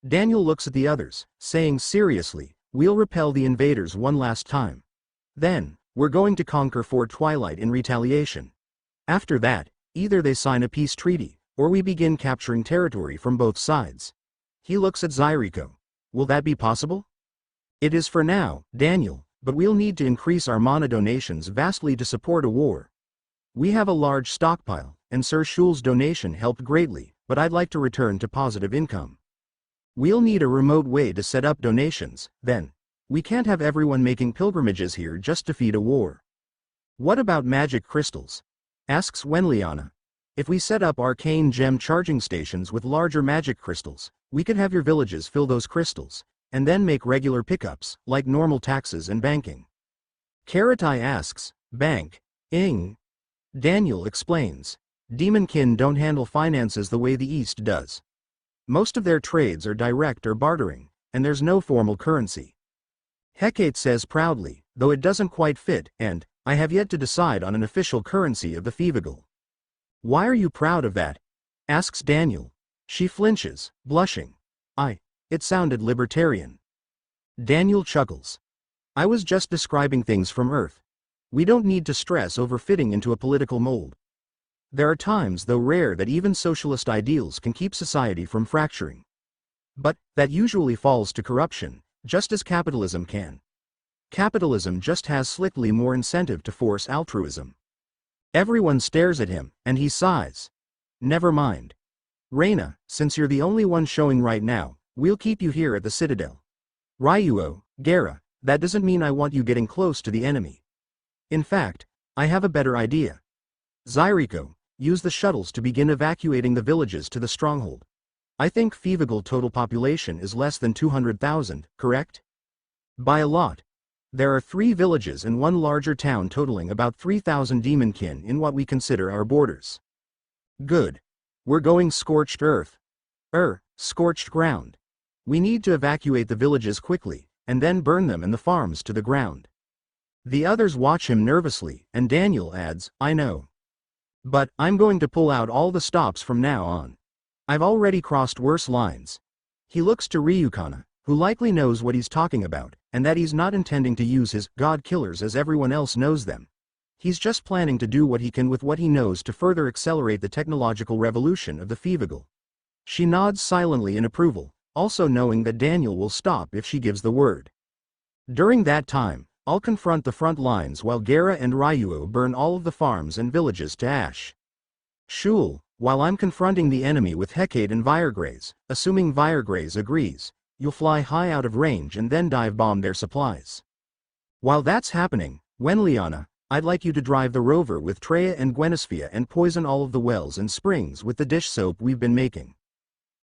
[SPEAKER 1] Daniel looks at the others, saying seriously, we'll repel the invaders one last time. Then, we're going to conquer Fort Twilight in retaliation. After that, either they sign a peace treaty, or we begin capturing territory from both sides. He looks at Zyriko. Will that be possible? It is for now, Daniel, but we'll need to increase our mana donations vastly to support a war. We have a large stockpile, and Sir Shul's donation helped greatly, but I'd like to return to positive income. We'll need a remote way to set up donations, then. We can't have everyone making pilgrimages here just to feed a war. What about magic crystals? Asks Wenliana. If we set up arcane gem charging stations with larger magic crystals, we could have your villages fill those crystals, and then make regular pickups, like normal taxes and banking. Karatai asks, bank? Ing. Daniel explains. Demonkin don't handle finances the way the East does. Most of their trades are direct or bartering, and there's no formal currency. Hecate says proudly, though it doesn't quite fit, and I have yet to decide on an official currency of the Fevigal. Why are you proud of that? Asks Daniel. She flinches, blushing. It sounded libertarian. Daniel chuckles. I was just describing things from Earth. We don't need to stress over fitting into a political mold. There are times, though rare, that even socialist ideals can keep society from fracturing. But that usually falls to corruption, just as capitalism can. Capitalism just has slightly more incentive to force altruism. Everyone stares at him, and he sighs. Never mind. Reina, since you're the only one showing right now, we'll keep you here at the Citadel. Ryuo, Gara, that doesn't mean I want you getting close to the enemy. In fact, I have a better idea. Zyriko, use the shuttles to begin evacuating the villages to the stronghold. I think Fevigal total population is less than 200,000, correct? By a lot. There are 3 villages and 1 larger town totaling about 3,000 demonkin in what we consider our borders. Good. We're going scorched earth. Scorched ground. We need to evacuate the villages quickly, and then burn them and the farms to the ground. The others watch him nervously, and Daniel adds, I know. But I'm going to pull out all the stops from now on. I've already crossed worse lines. He looks to Ryukana, who likely knows what he's talking about, and that he's not intending to use his god killers as everyone else knows them. He's just planning to do what he can with what he knows to further accelerate the technological revolution of the Fevigal. She nods silently in approval, also knowing that Daniel will stop if she gives the word. During that time, I'll confront the front lines while Gara and Ryuo burn all of the farms and villages to ash. Shul, while I'm confronting the enemy with Hecate and Viregraze, assuming Viregraze agrees, you'll fly high out of range and then dive bomb their supplies. While that's happening, Wenliana, I'd like you to drive the rover with Treya and Gwenisphia and poison all of the wells and springs with the dish soap we've been making.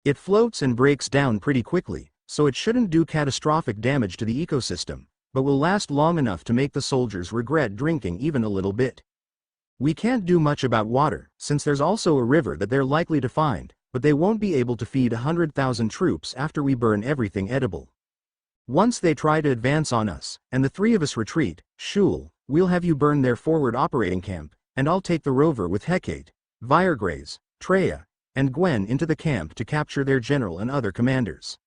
[SPEAKER 1] It floats and breaks down pretty quickly, so it shouldn't do catastrophic damage to the ecosystem, but will last long enough to make the soldiers regret drinking even a little bit. We can't do much about water, since there's also a river that they're likely to find, but they won't be able to feed 100,000 troops after we burn everything edible. Once they try to advance on us, and the 3 of us retreat, Shul, we'll have you burn their forward operating camp, and I'll take the rover with Hecate, Viregraze, Treya, and Gwen into the camp to capture their general and other commanders.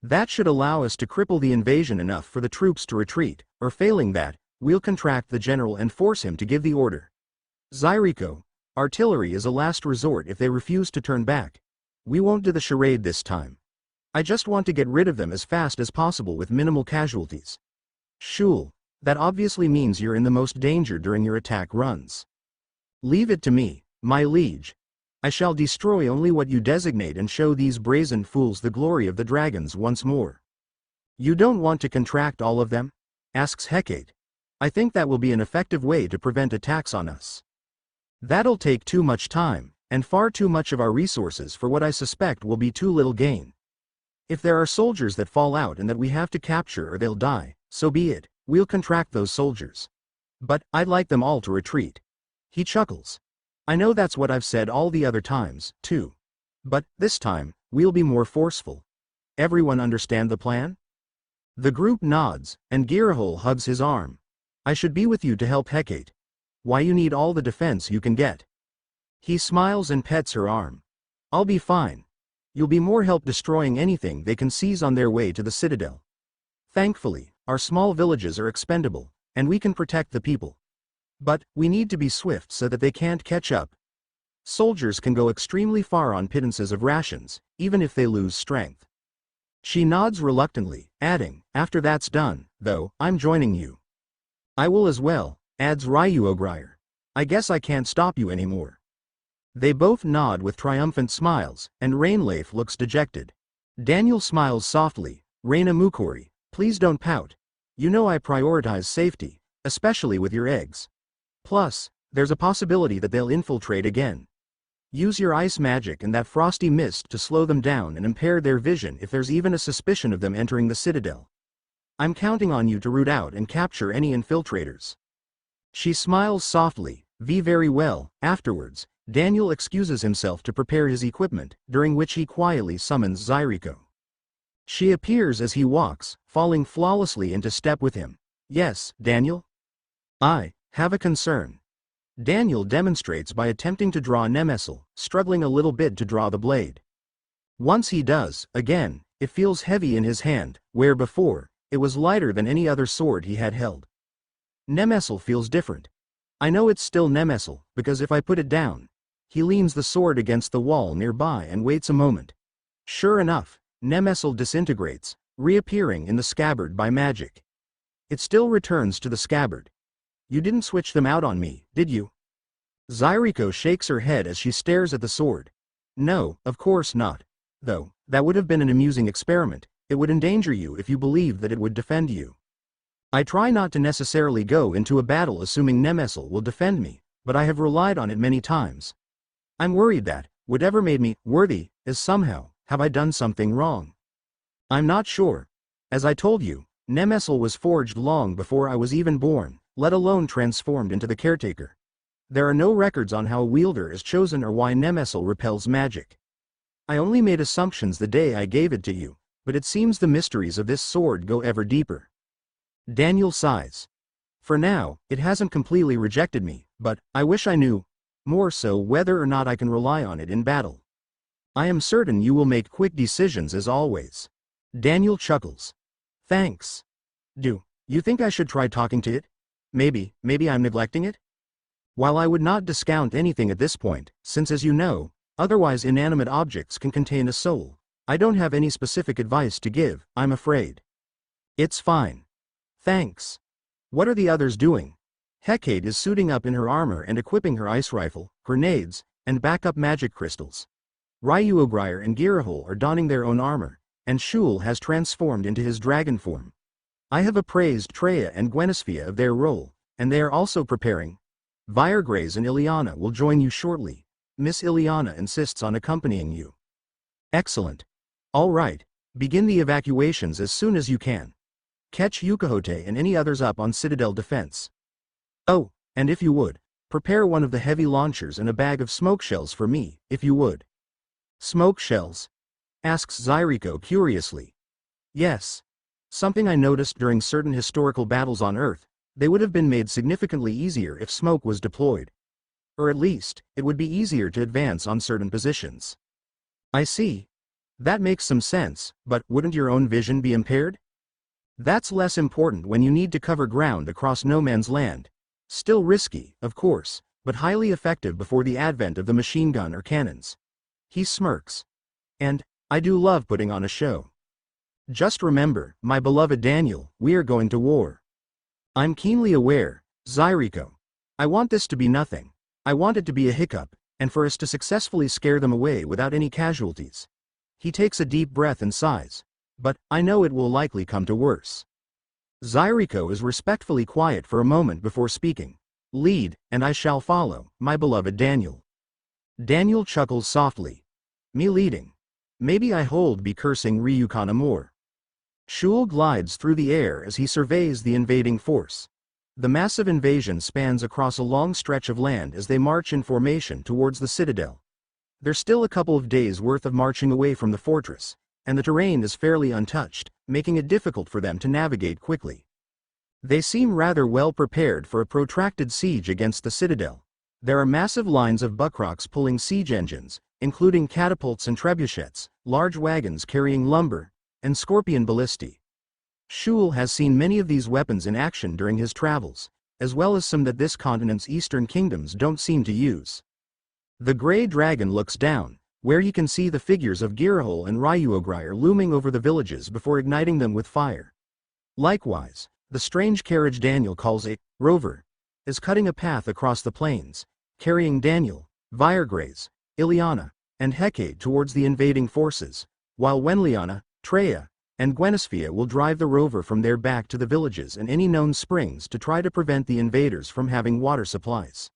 [SPEAKER 1] That should allow us to cripple the invasion enough for the troops to retreat, or failing that, we'll contract the general and force him to give the order. Zyriko, artillery is a last resort if they refuse to turn back. We won't do the charade this time. I just want to get rid of them as fast as possible with minimal casualties. Shul, that obviously means you're in the most danger during your attack runs. Leave it to me, my liege. I shall destroy only what you designate and show these brazen fools the glory of the dragons once more. You don't want to contract all of them? Asks Hecate. I think that will be an effective way to prevent attacks on us. That'll take too much time, and far too much of our resources for what I suspect will be too little gain. If there are soldiers that fall out and that we have to capture or they'll die, so be it, we'll contract those soldiers. But I'd like them all to retreat. He chuckles. I know that's what I've said all the other times, too. But, this time, we'll be more forceful. Everyone understand the plan? The group nods, and Girahol hugs his arm. I should be with you to help Hecate. Why you need all the defense you can get. He smiles and pets her arm. I'll be fine. You'll be more help destroying anything they can seize on their way to the Citadel. Thankfully, our small villages are expendable, and we can protect the people. But, we need to be swift so that they can't catch up. Soldiers can go extremely far on pittances of rations, even if they lose strength. She nods reluctantly, adding, after that's done, though, I'm joining you. I will as well, adds Ryuogrier. I guess I can't stop you anymore. They both nod with triumphant smiles, and Rainleif looks dejected. Daniel smiles softly. Reina Mukori, please don't pout. You know I prioritize safety, especially with your eggs. Plus, there's a possibility that they'll infiltrate again. Use your ice magic and that frosty mist to slow them down and impair their vision if there's even a suspicion of them entering the Citadel. I'm counting on you to root out and capture any infiltrators. She smiles softly. Very well. Afterwards, Daniel excuses himself to prepare his equipment, during which he quietly summons Zyriko. She appears as he walks, falling flawlessly into step with him. Yes, Daniel? I have a concern. Daniel demonstrates by attempting to draw Nemesel, struggling a little bit to draw the blade. Once he does, again, it feels heavy in his hand, where before, it was lighter than any other sword he had held. Nemesel feels different. I know it's still Nemesel, because if I put it down, he leans the sword against the wall nearby and waits a moment. Sure enough, Nemesel disintegrates, reappearing in the scabbard by magic. It still returns to the scabbard. You didn't switch them out on me, did you? Zyriko shakes her head as she stares at the sword. No, of course not. Though, that would have been an amusing experiment. It would endanger you if you believed that it would defend you. I try not to necessarily go into a battle assuming Nemesel will defend me, but I have relied on it many times. I'm worried that, whatever made me worthy, is somehow, have I done something wrong? I'm not sure. As I told you, Nemesel was forged long before I was even born, let alone transformed into the caretaker. There are no records on how a wielder is chosen or why Nemesel repels magic. I only made assumptions the day I gave it to you, but it seems the mysteries of this sword go ever deeper. Daniel sighs. For now, it hasn't completely rejected me, but I wish I knew more so whether or not I can rely on it in battle. I am certain you will make quick decisions as always. Daniel chuckles. Thanks. Do you think I should try talking to it? Maybe I'm neglecting it? While I would not discount anything at this point, since as you know, otherwise inanimate objects can contain a soul, I don't have any specific advice to give, I'm afraid. It's fine. Thanks. What are the others doing? Hecate is suiting up in her armor and equipping her ice rifle, grenades, and backup magic crystals. Ryuogrier and Girahol are donning their own armor, and Shul has transformed into his dragon form. I have appraised Treya and Gwenisphia of their role, and they are also preparing. Virgraze and Ileana will join you shortly. Miss Ileana insists on accompanying you. Excellent. All right, begin the evacuations as soon as you can. Catch Yukahote and any others up on Citadel defense. Oh, and if you would, prepare one of the heavy launchers and a bag of smoke shells for me, if you would. Smoke shells? Asks Zyriko curiously. Yes. Something I noticed during certain historical battles on Earth, they would have been made significantly easier if smoke was deployed. Or at least, it would be easier to advance on certain positions. I see. That makes some sense, but wouldn't your own vision be impaired? That's less important when you need to cover ground across no man's land. Still risky, of course, but highly effective before the advent of the machine gun or cannons. He smirks. And, I do love putting on a show. Just remember, my beloved Daniel, we are going to war. I'm keenly aware, Zyriko. I want this to be nothing. I want it to be a hiccup, and for us to successfully scare them away without any casualties. He takes a deep breath and sighs. But, I know it will likely come to worse. Zyriko is respectfully quiet for a moment before speaking. Lead, and I shall follow, my beloved Daniel. Daniel chuckles softly. Me leading. Maybe I hold be cursing Ryukana more. Shul glides through the air as he surveys the invading force. The massive invasion spans across a long stretch of land as they march in formation towards the Citadel. There's still a couple of days' worth of marching away from the fortress, and the terrain is fairly untouched, making it difficult for them to navigate quickly. They seem rather well prepared for a protracted siege against the Citadel. There are massive lines of buckrocs pulling siege engines, including catapults and trebuchets, large wagons carrying lumber, and scorpion ballistae. Shul has seen many of these weapons in action during his travels, as well as some that this continent's eastern kingdoms don't seem to use. The Grey Dragon looks down, where he can see the figures of Girahol and Ryuogryr looming over the villages before igniting them with fire. Likewise, the strange carriage Daniel calls a rover is cutting a path across the plains, carrying Daniel, Virgraze, Ileana, and Hecate towards the invading forces, while Wenliana, Treya, and Gwenisphia will drive the rover from there back to the villages and any known springs to try to prevent the invaders from having water supplies.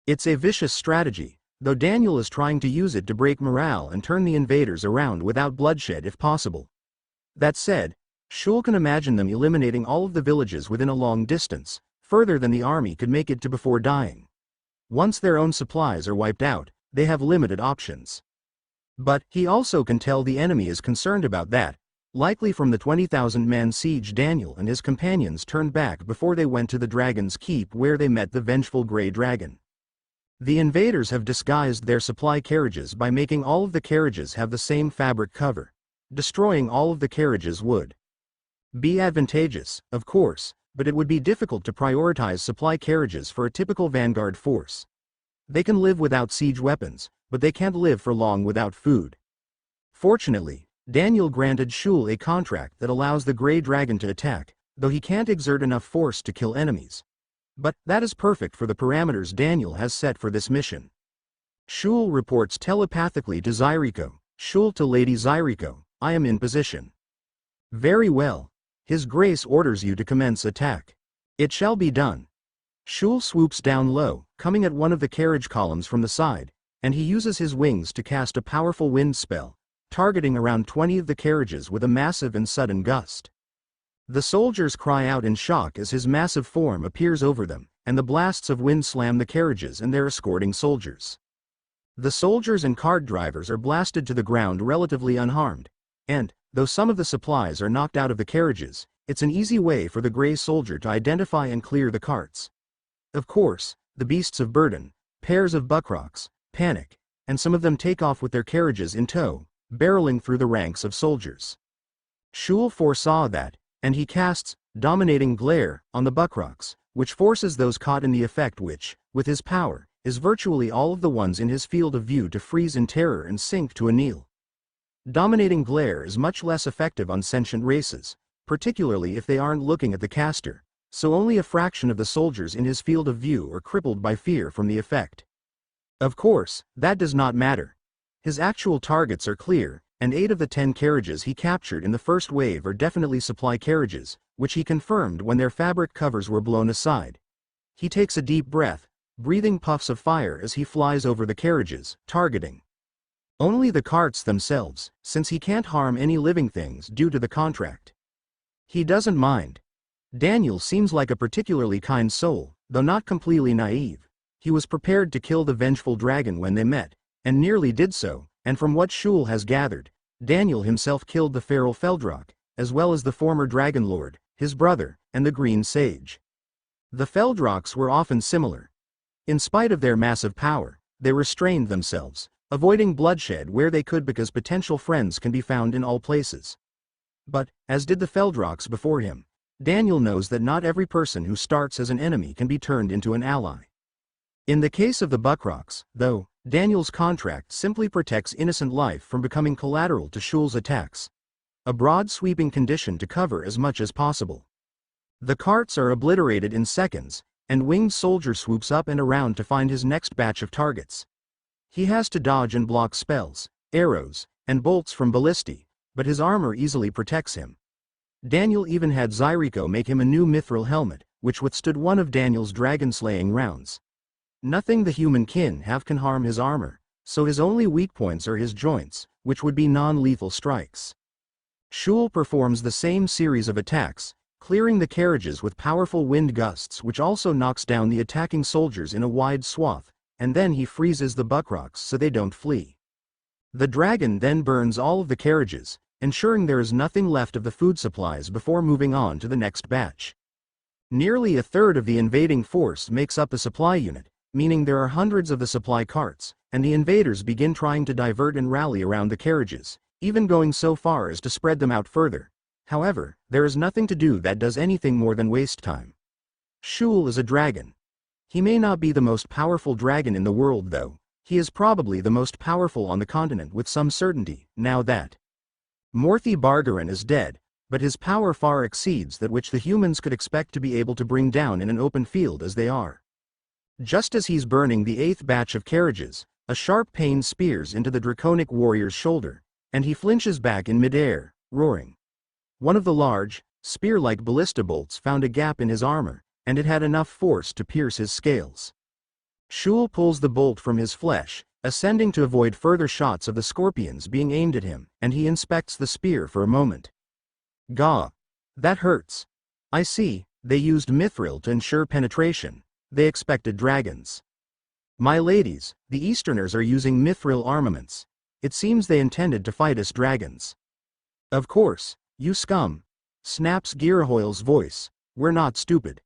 [SPEAKER 1] It's a vicious strategy, though Daniel is trying to use it to break morale and turn the invaders around without bloodshed if possible. That said, Shul can imagine them eliminating all of the villages within a long distance, further than the army could make it to before dying. Once their own supplies are wiped out, they have limited options. But he also can tell the enemy is concerned about that, likely from the 20,000-man siege Daniel and his companions turned back before they went to the Dragon's Keep where they met the vengeful Grey Dragon. The invaders have disguised their supply carriages by making all of the carriages have the same fabric cover. Destroying all of the carriages would be advantageous, of course, but it would be difficult to prioritize supply carriages for a typical vanguard force. They can live without siege weapons, but they can't live for long without food. Fortunately, Daniel granted Shul a contract that allows the Grey Dragon to attack, though he can't exert enough force to kill enemies. But that is perfect for the parameters Daniel has set for this mission. Shul reports telepathically to Zyriko. Shul to Lady Zyriko, I am in position. Very well. His Grace orders you to commence attack. It shall be done. Shul swoops down low, coming at one of the carriage columns from the side, and he uses his wings to cast a powerful wind spell, targeting around 20 of the carriages with a massive and sudden gust. The soldiers cry out in shock as his massive form appears over them, and the blasts of wind slam the carriages and their escorting soldiers. The soldiers and cart drivers are blasted to the ground relatively unharmed, and, though some of the supplies are knocked out of the carriages, it's an easy way for the Grey Soldier to identify and clear the carts. Of course, the beasts of burden, pairs of buckrocs, panic, and some of them take off with their carriages in tow, barreling through the ranks of soldiers. Shul foresaw that, and he casts Dominating Glare on the buckrocs, which forces those caught in the effect which, with his power, is virtually all of the ones in his field of view to freeze in terror and sink to a kneel. Dominating Glare is much less effective on sentient races, particularly if they aren't looking at the caster, so only a fraction of the soldiers in his field of view are crippled by fear from the effect. Of course, that does not matter. His actual targets are clear, and 8 of the 10 carriages he captured in the first wave are definitely supply carriages, which he confirmed when their fabric covers were blown aside. He takes a deep breath, breathing puffs of fire as he flies over the carriages, targeting only the carts themselves, since he can't harm any living things due to the contract. He doesn't mind. Daniel seems like a particularly kind soul, though not completely naive. He was prepared to kill the vengeful dragon when they met, and nearly did so, and from what Shul has gathered, Daniel himself killed the feral Feldrock, as well as the former Dragon Lord, his brother, and the Green Sage. The Feldrocks were often similar. In spite of their massive power, they restrained themselves, avoiding bloodshed where they could because potential friends can be found in all places. But, as did the Feldrocks before him, Daniel knows that not every person who starts as an enemy can be turned into an ally. In the case of the Buckrocks, though, Daniel's contract simply protects innocent life from becoming collateral to Shul's attacks. A broad sweeping condition to cover as much as possible. The carts are obliterated in seconds, and Winged Soldier swoops up and around to find his next batch of targets. He has to dodge and block spells, arrows, and bolts from ballistae, but his armor easily protects him. Daniel even had Zyriko make him a new mithril helmet, which withstood one of Daniel's dragon-slaying rounds. Nothing the human kin have can harm his armor, so his only weak points are his joints, which would be non-lethal strikes. Shul performs the same series of attacks, clearing the carriages with powerful wind gusts which also knocks down the attacking soldiers in a wide swath, and then he freezes the buckrocks so they don't flee. The dragon then burns all of the carriages, ensuring there is nothing left of the food supplies before moving on to the next batch. Nearly a third of the invading force makes up the supply unit, meaning there are hundreds of the supply carts, and the invaders begin trying to divert and rally around the carriages, even going so far as to spread them out further. However, there is nothing to do that does anything more than waste time. Shul is a dragon. He may not be the most powerful dragon in the world though. He is probably the most powerful on the continent with some certainty, now that Morthy Bargaran is dead, but his power far exceeds that which the humans could expect to be able to bring down in an open field as they are. Just as he's burning the 8th batch of carriages, a sharp pain spears into the draconic warrior's shoulder, and he flinches back in midair, roaring. One of the large, spear-like ballista bolts found a gap in his armor, and it had enough force to pierce his scales. Shul pulls the bolt from his flesh, ascending to avoid further shots of the scorpions being aimed at him, and he inspects the spear for a moment. Gah! That hurts. I see, they used mithril to ensure penetration. They expected dragons. My ladies, the Easterners are using mithril armaments. It seems they intended to fight us dragons. Of course, you scum, snaps Girahoyle's voice. We're not stupid.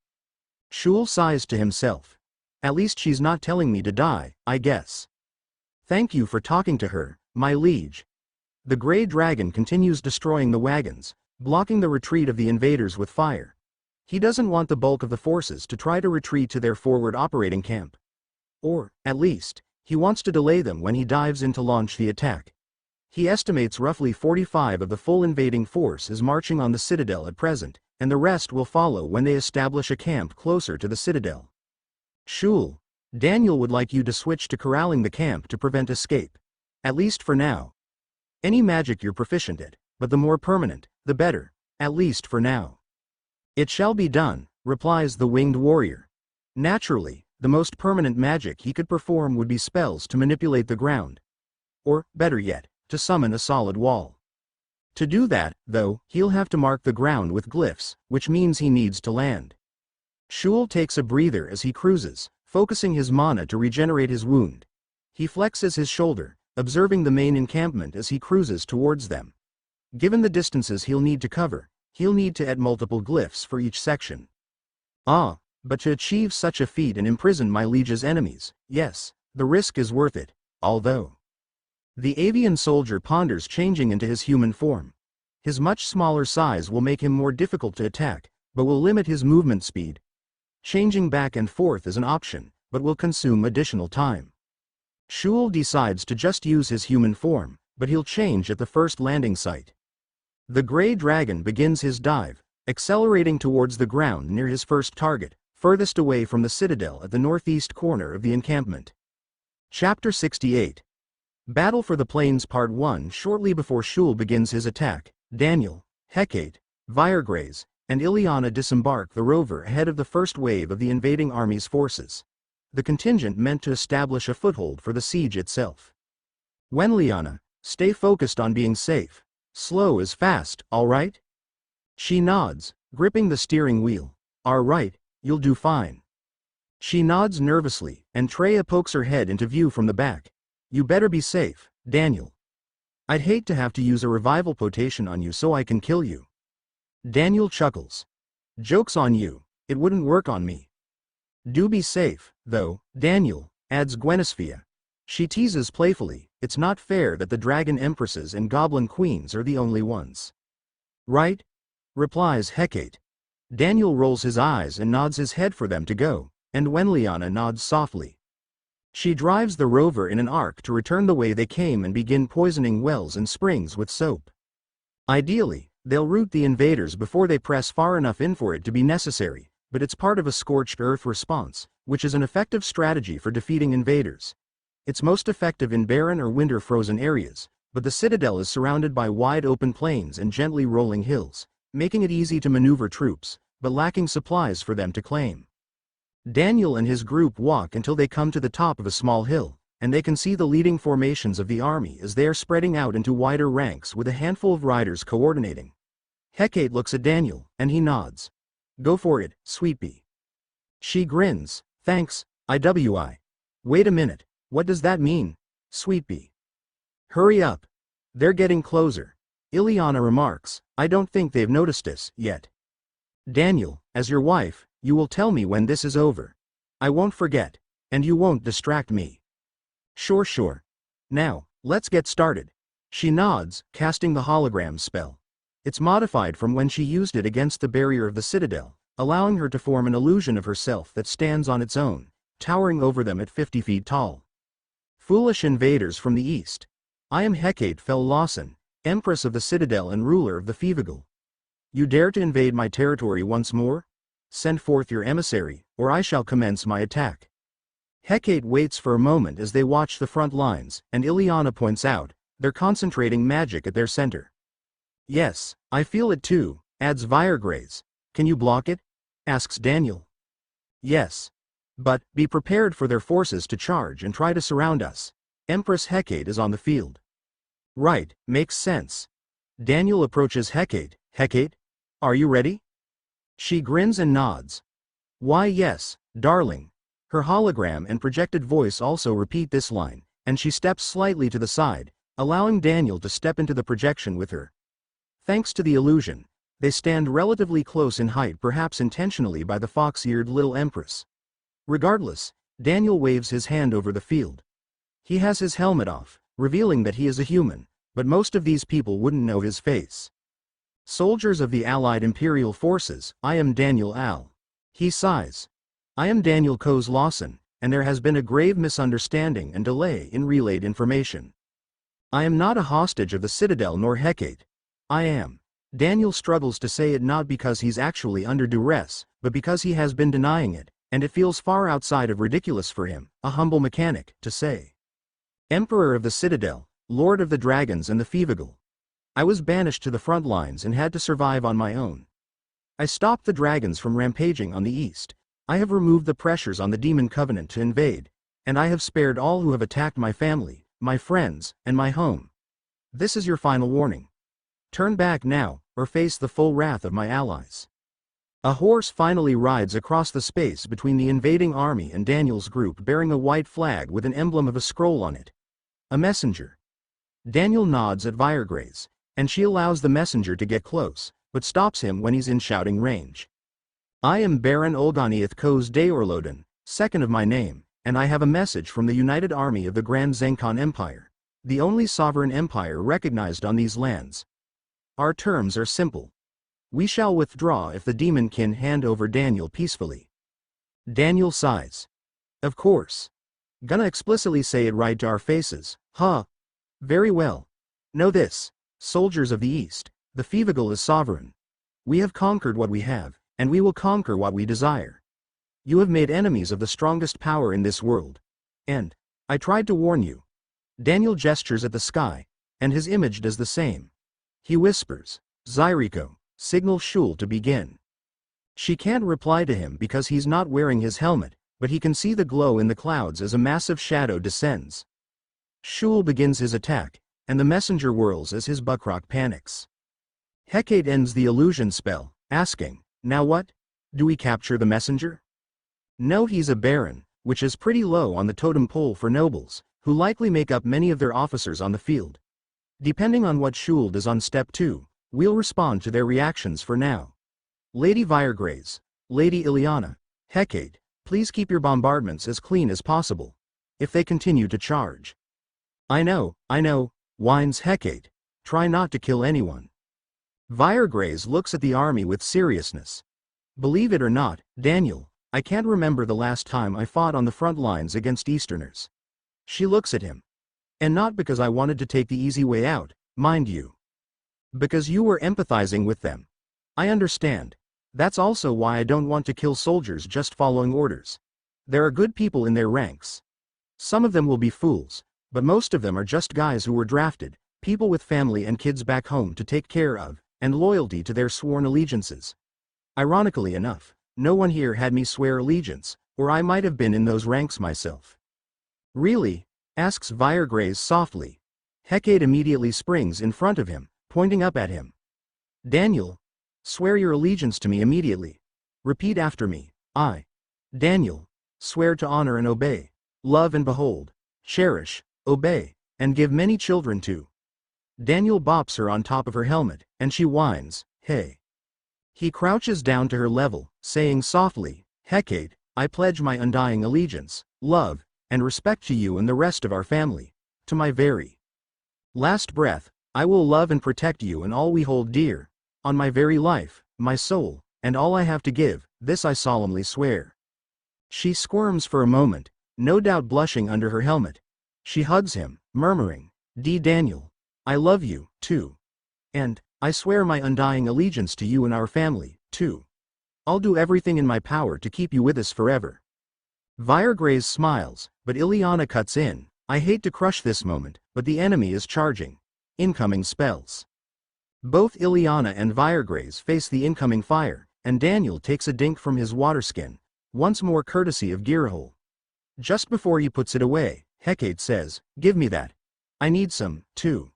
[SPEAKER 1] Shul sighs to himself. At least she's not telling me to die, I guess. Thank you for talking to her, my liege. The grey dragon continues destroying the wagons, blocking the retreat of the invaders with fire. He doesn't want the bulk of the forces to try to retreat to their forward operating camp. Or, at least, he wants to delay them when he dives in to launch the attack. He estimates roughly 45 of the full invading force is marching on the Citadel at present, and the rest will follow when they establish a camp closer to the Citadel. Shul, Daniel would like you to switch to corralling the camp to prevent escape. At least for now. Any magic you're proficient at, but the more permanent, the better, at least for now. It shall be done, replies the winged warrior. Naturally, the most permanent magic he could perform would be spells to manipulate the ground. Or, better yet, to summon a solid wall. To do that, though, he'll have to mark the ground with glyphs, which means he needs to land. Shul takes a breather as he cruises, focusing his mana to regenerate his wound. He flexes his shoulder, observing the main encampment as he cruises towards them. Given the distances he'll need to cover, he'll need to add multiple glyphs for each section. Ah, but to achieve such a feat and imprison my liege's enemies, yes, the risk is worth it, although. The avian soldier ponders changing into his human form. His much smaller size will make him more difficult to attack, but will limit his movement speed. Changing back and forth is an option, but will consume additional time. Shul decides to just use his human form, but he'll change at the first landing site. The grey dragon begins his dive, accelerating towards the ground near his first target, furthest away from the citadel at the northeast corner of the encampment. Chapter 68. Battle for the Plains Part 1. Shortly before Shul begins his attack, Daniel, Hecate, Viregraze, and Ileana disembark the rover ahead of the first wave of the invading army's forces. The contingent meant to establish a foothold for the siege itself. When Liana, stay focused on being safe. Slow is fast, all right? She nods, gripping the steering wheel. All right, you'll do fine. She nods nervously, and Treya pokes her head into view from the back. You better be safe, Daniel. I'd hate to have to use a revival potion on you so I can kill you. Daniel chuckles. Joke's on you, it wouldn't work on me. Do be safe, though, Daniel, adds Gwenisphia. She teases playfully, it's not fair that the dragon empresses and goblin queens are the only ones. Right? Replies Hecate. Daniel rolls his eyes and nods his head for them to go, and Wenliana nods softly. She drives the rover in an arc to return the way they came and begin poisoning wells and springs with soap. Ideally, they'll root the invaders before they press far enough in for it to be necessary, but it's part of a scorched earth response, which is an effective strategy for defeating invaders. It's most effective in barren or winter-frozen areas, but the citadel is surrounded by wide open plains and gently rolling hills, making it easy to maneuver troops, but lacking supplies for them to claim. Daniel and his group walk until they come to the top of a small hill, and they can see the leading formations of the army as they are spreading out into wider ranks with a handful of riders coordinating. Hecate looks at Daniel, and he nods. Go for it, Sweetpea. She grins. Thanks, IWI. Wait a minute, what does that mean, Sweetpea? Hurry up. They're getting closer. Ileana remarks, I don't think they've noticed us yet. Daniel, as your wife, you will tell me when this is over. I won't forget. and you won't distract me. Sure, sure. Now, let's get started. She nods, casting the hologram spell. It's modified from when she used it against the barrier of the Citadel, allowing her to form an illusion of herself that stands on its own, towering over them at 50 feet tall. Foolish invaders from the east. I am Hecate Fel Lawson, Empress of the Citadel and ruler of the Fevigal. You dare to invade my territory once more? Send forth your emissary, or I shall commence my attack. Hecate waits for a moment as they watch the front lines, and Ileana points out, they're concentrating magic at their center. Yes, I feel it too, adds Viregraze. Can you block it? Asks Daniel. Yes. But, be prepared for their forces to charge and try to surround us. Empress Hecate is on the field. Right, makes sense. Daniel approaches Hecate. Hecate? Are you ready? She grins and nods. Why yes, darling. Her hologram and projected voice also repeat this line, and she steps slightly to the side, allowing Daniel to step into the projection with her. Thanks to the illusion, they stand relatively close in height, perhaps intentionally by the fox-eared little empress. Regardless, Daniel waves his hand over the field. He has his helmet off, revealing that he is a human, but most of these people wouldn't know his face. Soldiers of the Allied Imperial Forces, I am Daniel Al. He sighs. I am Daniel Coase Lawson, and there has been a grave misunderstanding and delay in relayed information. I am not a hostage of the Citadel nor Hecate. I am. Daniel struggles to say it, not because he's actually under duress, but because he has been denying it, and it feels far outside of ridiculous for him, a humble mechanic, to say. Emperor of the Citadel, Lord of the Dragons and the Fevigal. I was banished to the front lines and had to survive on my own. I stopped the dragons from rampaging on the east. I have removed the pressures on the Demon Covenant to invade, and I have spared all who have attacked my family, my friends, and my home. This is your final warning. Turn back now, or face the full wrath of my allies. A horse finally rides across the space between the invading army and Daniel's group, bearing a white flag with an emblem of a scroll on it. A messenger. Daniel nods at Viregraze, and she allows the messenger to get close, but stops him when he's in shouting range. I am Baron Olganiath Coase Deorloden, second of my name, and I have a message from the United Army of the Grand Zenkon Empire, the only sovereign empire recognized on these lands. Our terms are simple. We shall withdraw if the demon kin hand over Daniel peacefully. Daniel sighs. Of course. Gonna explicitly say it right to our faces, huh? Very well. Know this, soldiers of the East, the Fevigal is sovereign. We have conquered what we have, and we will conquer what we desire. You have made enemies of the strongest power in this world. And, I tried to warn you. Daniel gestures at the sky, and his image does the same. He whispers, Zyriko, signal Shul to begin. She can't reply to him because he's not wearing his helmet, but he can see the glow in the clouds as a massive shadow descends. Shul begins his attack, and the messenger whirls as his Buckrock panics. Hecate ends the illusion spell, asking, now what? Do we capture the messenger? No, he's a baron, which is pretty low on the totem pole for nobles, who likely make up many of their officers on the field. Depending on what Shul does on step 2, we'll respond to their reactions for now. Lady Viregraze, Lady Ileana, Hecate, please keep your bombardments as clean as possible. If they continue to charge. I know, whines Hecate. Try not to kill anyone. Viregraze looks at the army with seriousness. Believe it or not, Daniel, I can't remember the last time I fought on the front lines against Easterners. She looks at him. And not because I wanted to take the easy way out, mind you. Because you were empathizing with them. I understand. That's also why I don't want to kill soldiers just following orders. There are good people in their ranks. Some of them will be fools, but most of them are just guys who were drafted, people with family and kids back home to take care of, and loyalty to their sworn allegiances. Ironically enough, no one here had me swear allegiance, or I might have been in those ranks myself. Really? Asks Viregraze softly. Hecate immediately springs in front of him, pointing up at him. Daniel, swear your allegiance to me immediately. Repeat after me. I, Daniel, swear to honor and obey, love and behold, cherish, obey, and give many children to. Daniel bops her on top of her helmet, and she whines, hey. He crouches down to her level, saying softly, Hecate, I pledge my undying allegiance, love, and respect to you and the rest of our family. To my very last breath, I will love and protect you and all we hold dear. On my very life, my soul, and all I have to give, this I solemnly swear. She squirms for a moment, no doubt blushing under her helmet. She hugs him, murmuring, Daniel, I love you, too. And, I swear my undying allegiance to you and our family, too. I'll do everything in my power to keep you with us forever. Viregraze smiles, but Ileana cuts in. I hate to crush this moment, but the enemy is charging. Incoming spells. Both Ileana and Viregraze face the incoming fire, and Daniel takes a dink from his waterskin, once more courtesy of Gearhole. Just before he puts it away, Hecate says, Give me that. I need some, too.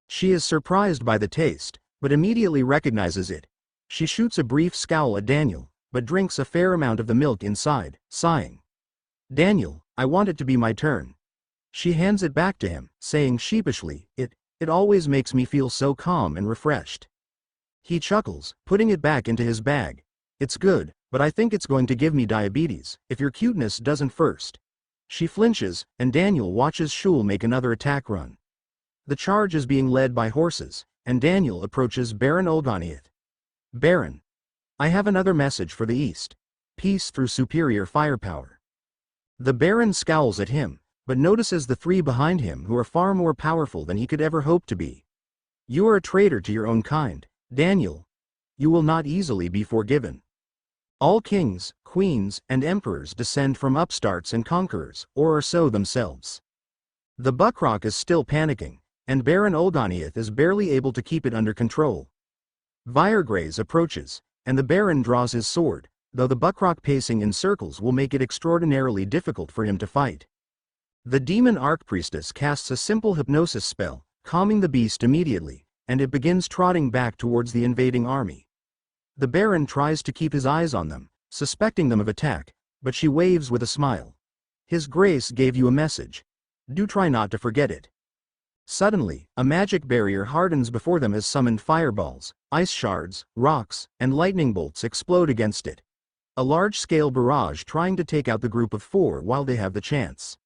[SPEAKER 1] She is surprised by the taste, but immediately recognizes it. She shoots a brief scowl at Daniel, but drinks a fair amount of the milk inside, sighing. Daniel, I want it to be my turn. She hands it back to him, saying sheepishly, It always makes me feel so calm and refreshed. He chuckles, putting it back into his bag. It's good, but I think it's going to give me diabetes, if your cuteness doesn't first. She flinches, and Daniel watches Shul make another attack run. The charge is being led by horses, and Daniel approaches Baron Olganiath. Baron. I have another message for the East. Peace through superior firepower. The Baron scowls at him, but notices the three behind him who are far more powerful than he could ever hope to be. You are a traitor to your own kind, Daniel. You will not easily be forgiven. All kings, queens, and emperors descend from upstarts and conquerors, or are so themselves. The Buckrock is still panicking, and Baron Olganiath is barely able to keep it under control. Viregraze approaches, and the Baron draws his sword, though the Buckrock pacing in circles will make it extraordinarily difficult for him to fight. The demon Archpriestess casts a simple hypnosis spell, calming the beast immediately, and it begins trotting back towards the invading army. The Baron tries to keep his eyes on them, suspecting them of attack, but she waves with a smile. His Grace gave you a message. Do try not to forget it. Suddenly, a magic barrier hardens before them as summoned fireballs, ice shards, rocks, and lightning bolts explode against it. A large-scale barrage trying to take out the group of four while they have the chance.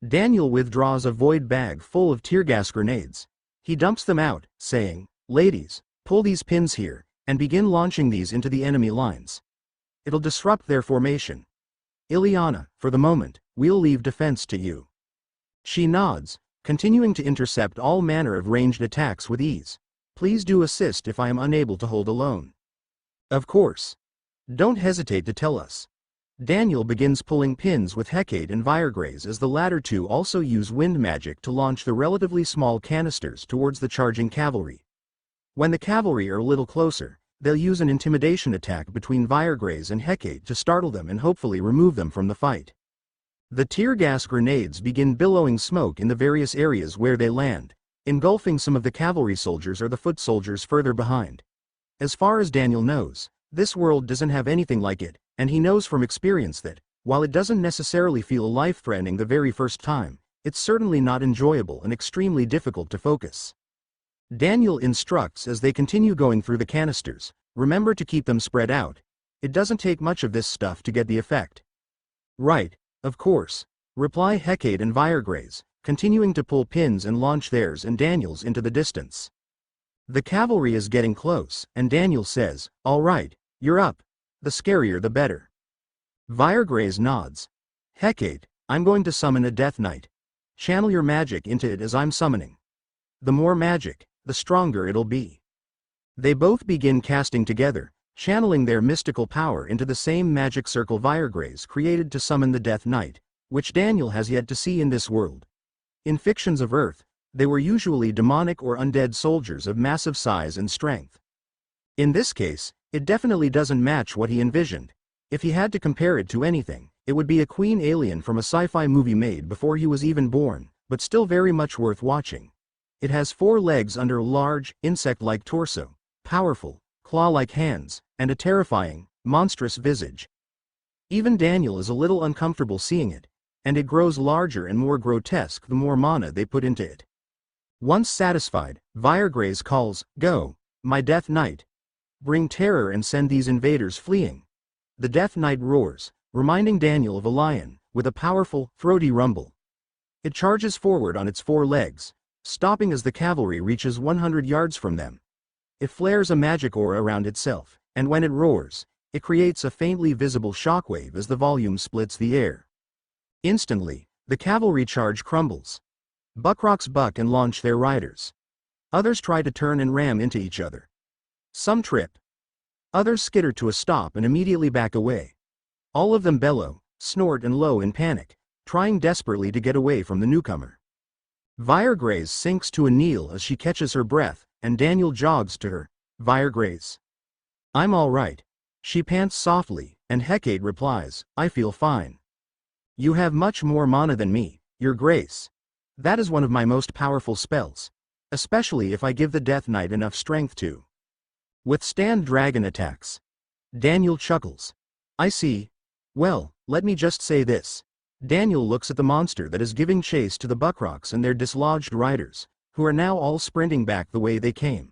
[SPEAKER 1] Daniel withdraws a void bag full of tear gas grenades. He dumps them out, saying, Ladies, pull these pins here, and begin launching these into the enemy lines. It'll disrupt their formation. Ileana, for the moment, we'll leave defense to you. She nods, continuing to intercept all manner of ranged attacks with ease. Please do assist if I am unable to hold alone. Of course. Don't hesitate to tell us. Daniel begins pulling pins with Hecate and Viregraze as the latter two also use wind magic to launch the relatively small canisters towards the charging cavalry. When the cavalry are a little closer, they'll use an intimidation attack between Viregraze and Hecate to startle them and hopefully remove them from the fight. The tear gas grenades begin billowing smoke in the various areas where they land, engulfing some of the cavalry soldiers or the foot soldiers further behind. As far as Daniel knows, this world doesn't have anything like it, and he knows from experience that, while it doesn't necessarily feel life-threatening the very first time, it's certainly not enjoyable and extremely difficult to focus. Daniel instructs as they continue going through the canisters, remember to keep them spread out. It doesn't take much of this stuff to get the effect. Right, of course, reply Hecate and Viregraze, continuing to pull pins and launch theirs and Daniel's into the distance. The cavalry is getting close, and Daniel says, All right, you're up. The scarier the better. Viregraze nods. Hecate, I'm going to summon a Death Knight. Channel your magic into it as I'm summoning. The more magic, the stronger it'll be. They both begin casting together, channeling their mystical power into the same magic circle Viregraze created to summon the Death Knight, which Daniel has yet to see in this world. In fictions of Earth, they were usually demonic or undead soldiers of massive size and strength. In this case, it definitely doesn't match what he envisioned. If he had to compare it to anything, it would be a queen alien from a sci-fi movie made before he was even born, but still very much worth watching. It has 4 legs under a large, insect-like torso, powerful, claw-like hands, and a terrifying, monstrous visage. Even Daniel is a little uncomfortable seeing it, and it grows larger and more grotesque the more mana they put into it. Once satisfied, Viregraze calls, Go, my Death Knight. Bring terror and send these invaders fleeing. The Death Knight roars, reminding Daniel of a lion, with a powerful, throaty rumble. It charges forward on its 4 legs, stopping as the cavalry reaches 100 yards from them. It flares a magic aura around itself, and when it roars, it creates a faintly visible shockwave as the volume splits the air. Instantly, the cavalry charge crumbles. Buckrocs buck and launch their riders. Others try to turn and ram into each other. Some trip. Others skitter to a stop and immediately back away. All of them bellow, snort and low in panic, trying desperately to get away from the newcomer. Viregraze sinks to a kneel as she catches her breath, and Daniel jogs to her. Viregraze. I'm all right. She pants softly, and Hecate replies, I feel fine. You have much more mana than me, Your Grace. That is one of my most powerful spells. Especially if I give the Death Knight enough strength to withstand dragon attacks. Daniel chuckles. I see. Well, let me just say this. Daniel looks at the monster that is giving chase to the Buckrocs and their dislodged riders, who are now all sprinting back the way they came.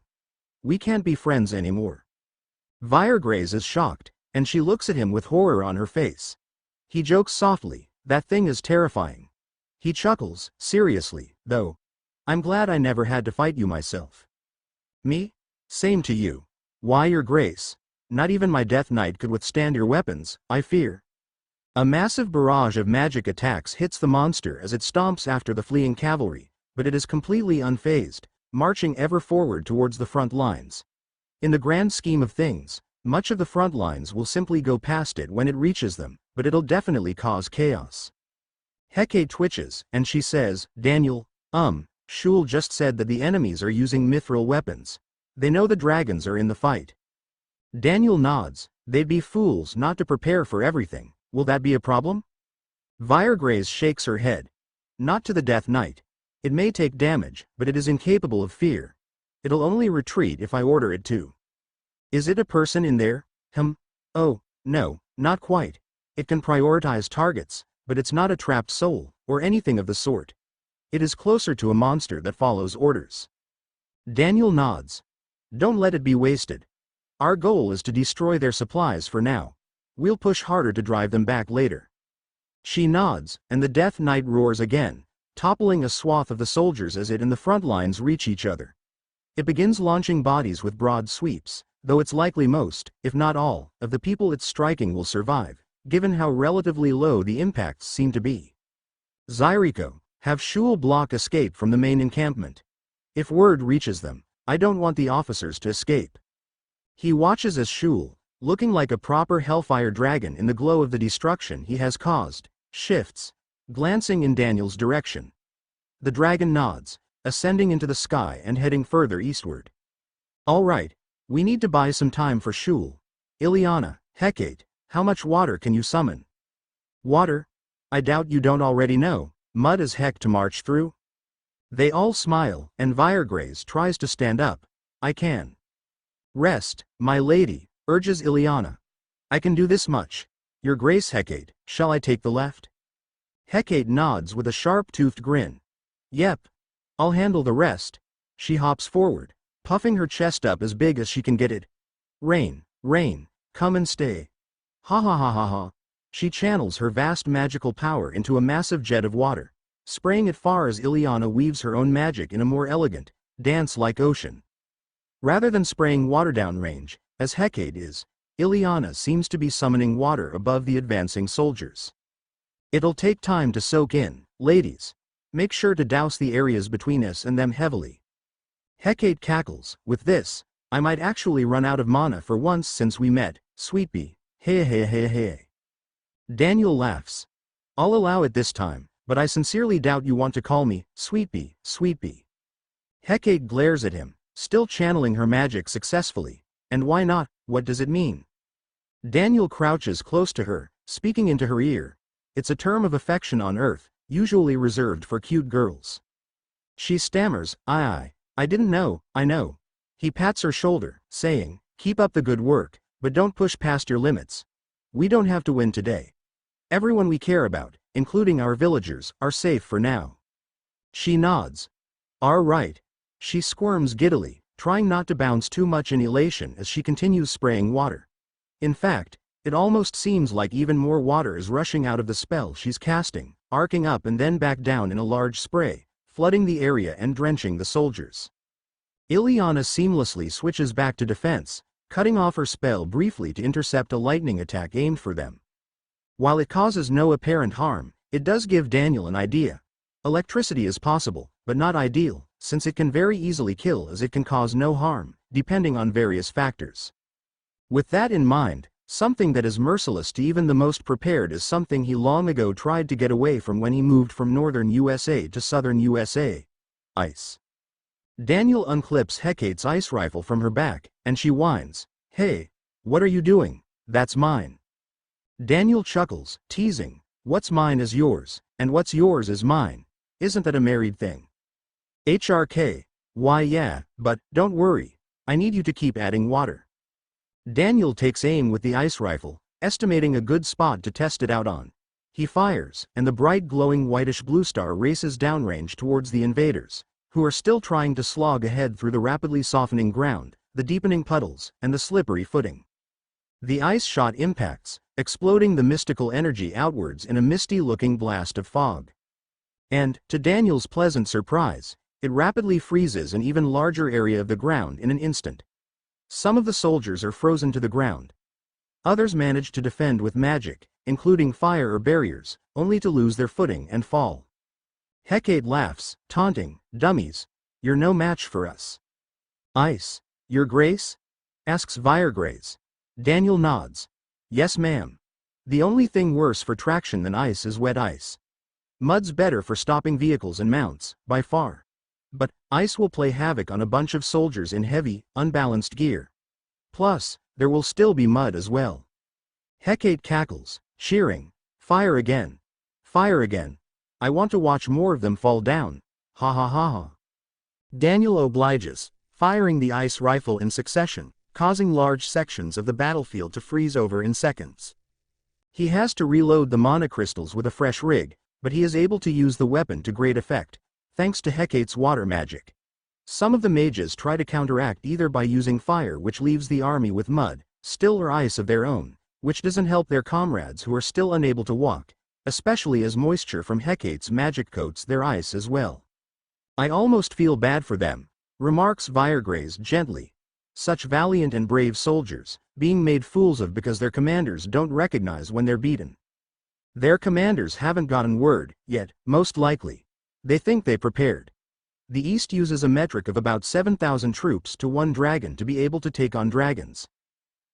[SPEAKER 1] We can't be friends anymore. Viregraze is shocked, and she looks at him with horror on her face. He jokes softly, that thing is terrifying. He chuckles, seriously, though. I'm glad I never had to fight you myself. Me? Same to you. Why, Your Grace? Not even my Death Knight could withstand your weapons, I fear. A massive barrage of magic attacks hits the monster as it stomps after the fleeing cavalry, but it is completely unfazed, marching ever forward towards the front lines. In the grand scheme of things, much of the front lines will simply go past it when it reaches them, but it'll definitely cause chaos. Hecate twitches, and she says, Daniel, Shul just said that the enemies are using mithril weapons. They know the dragons are in the fight. Daniel nods. They'd be fools not to prepare for everything. Will that be a problem? Viregraze shakes her head. Not to the Death Knight. It may take damage, but it is incapable of fear. It'll only retreat if I order it to. Is it a person in there? Oh, no, not quite. It can prioritize targets, but it's not a trapped soul, or anything of the sort. It is closer to a monster that follows orders. Daniel nods. Don't let it be wasted. Our goal is to destroy their supplies for now. We'll push harder to drive them back later. She nods, and the Death Knight roars again, toppling a swath of the soldiers as it and the front lines reach each other. It begins launching bodies with broad sweeps, though it's likely most, if not all, of the people it's striking will survive, given how relatively low the impacts seem to be. Zyriko, have Shul block escape from the main encampment. If word reaches them, I don't want the officers to escape. He watches as Shul, looking like a proper Hellfire dragon in the glow of the destruction he has caused, shifts, glancing in Daniel's direction. The dragon nods, ascending into the sky and heading further eastward. All right, we need to buy some time for Shul. Ileana, Hecate, how much water can you summon? Water? I doubt you don't already know. Mud as heck to march through? They all smile, and Viregraze tries to stand up. I can. Rest, my lady, urges Ileana. I can do this much. Your Grace Hecate, shall I take the left? Hecate nods with a sharp-toothed grin. Yep. I'll handle the rest. She hops forward, puffing her chest up as big as she can get it. Rain, rain, come and stay. Ha ha ha ha ha. She channels her vast magical power into a massive jet of water, spraying it far as Ileana weaves her own magic in a more elegant, dance-like ocean. Rather than spraying water downrange, as Hecate is, Ileana seems to be summoning water above the advancing soldiers. It'll take time to soak in, ladies. Make sure to douse the areas between us and them heavily. Hecate cackles, with this, I might actually run out of mana for once since we met, sweet bee, hey hey hey hey. Daniel laughs. I'll allow it this time, but I sincerely doubt you want to call me, sweet bee, sweet bee. Hecate glares at him, still channeling her magic successfully, and why not, what does it mean? Daniel crouches close to her, speaking into her ear. It's a term of affection on Earth, usually reserved for cute girls. She stammers, I didn't know, I know. He pats her shoulder, saying, keep up the good work, but don't push past your limits. We don't have to win today. Everyone we care about, including our villagers, are safe for now. She nods. All right. She squirms giddily, trying not to bounce too much in elation as she continues spraying water. In fact, It almost seems like even more water is rushing out of the spell she's casting, arcing up and then back down in a large spray, flooding the area and drenching the soldiers. Ileana seamlessly switches back to defense, cutting off her spell briefly to intercept a lightning attack aimed for them. While it causes no apparent harm, it does give Daniel an idea. Electricity is possible, but not ideal, since it can very easily kill as it can cause no harm, depending on various factors. With that in mind, something that is merciless to even the most prepared is something he long ago tried to get away from when he moved from northern USA to southern USA. Ice. Daniel unclips Hecate's ice rifle from her back, and she whines, "Hey, what are you doing? That's mine." Daniel chuckles, teasing, "What's mine is yours, and what's yours is mine. Isn't that a married thing?" HRK, "Why yeah, but, don't worry, I need you to keep adding water." Daniel takes aim with the ice rifle, estimating a good spot to test it out on. He fires, and the bright glowing whitish blue star races downrange towards the invaders, who are still trying to slog ahead through the rapidly softening ground, the deepening puddles, and the slippery footing. The ice shot impacts, exploding the mystical energy outwards in a misty-looking blast of fog. And, to Daniel's pleasant surprise, it rapidly freezes an even larger area of the ground in an instant. Some of the soldiers are frozen to the ground. Others manage to defend with magic, including fire or barriers, only to lose their footing and fall. Hecate laughs, taunting, "Dummies, you're no match for us." "Ice, your grace?" asks Viregrace. Daniel nods. "Yes ma'am. The only thing worse for traction than ice is wet ice. Mud's better for stopping vehicles and mounts, by far. But, ice will play havoc on a bunch of soldiers in heavy, unbalanced gear. Plus, there will still be mud as well." Hecate cackles, cheering, "Fire again. Fire again. I want to watch more of them fall down. Ha ha ha ha." Daniel obliges, firing the ice rifle in succession, causing large sections of the battlefield to freeze over in seconds. He has to reload the monocrystals with a fresh rig, but he is able to use the weapon to great effect, thanks to Hecate's water magic. Some of the mages try to counteract either by using fire, which leaves the army with mud, still, or ice of their own, which doesn't help their comrades who are still unable to walk, especially as moisture from Hecate's magic coats their ice as well. "I almost feel bad for them," remarks Viregrace gently. "Such valiant and brave soldiers, being made fools of because their commanders don't recognize when they're beaten. Their commanders haven't gotten word, yet, most likely. They think they prepared. The East uses a metric of about 7,000 troops to 1 dragon to be able to take on dragons.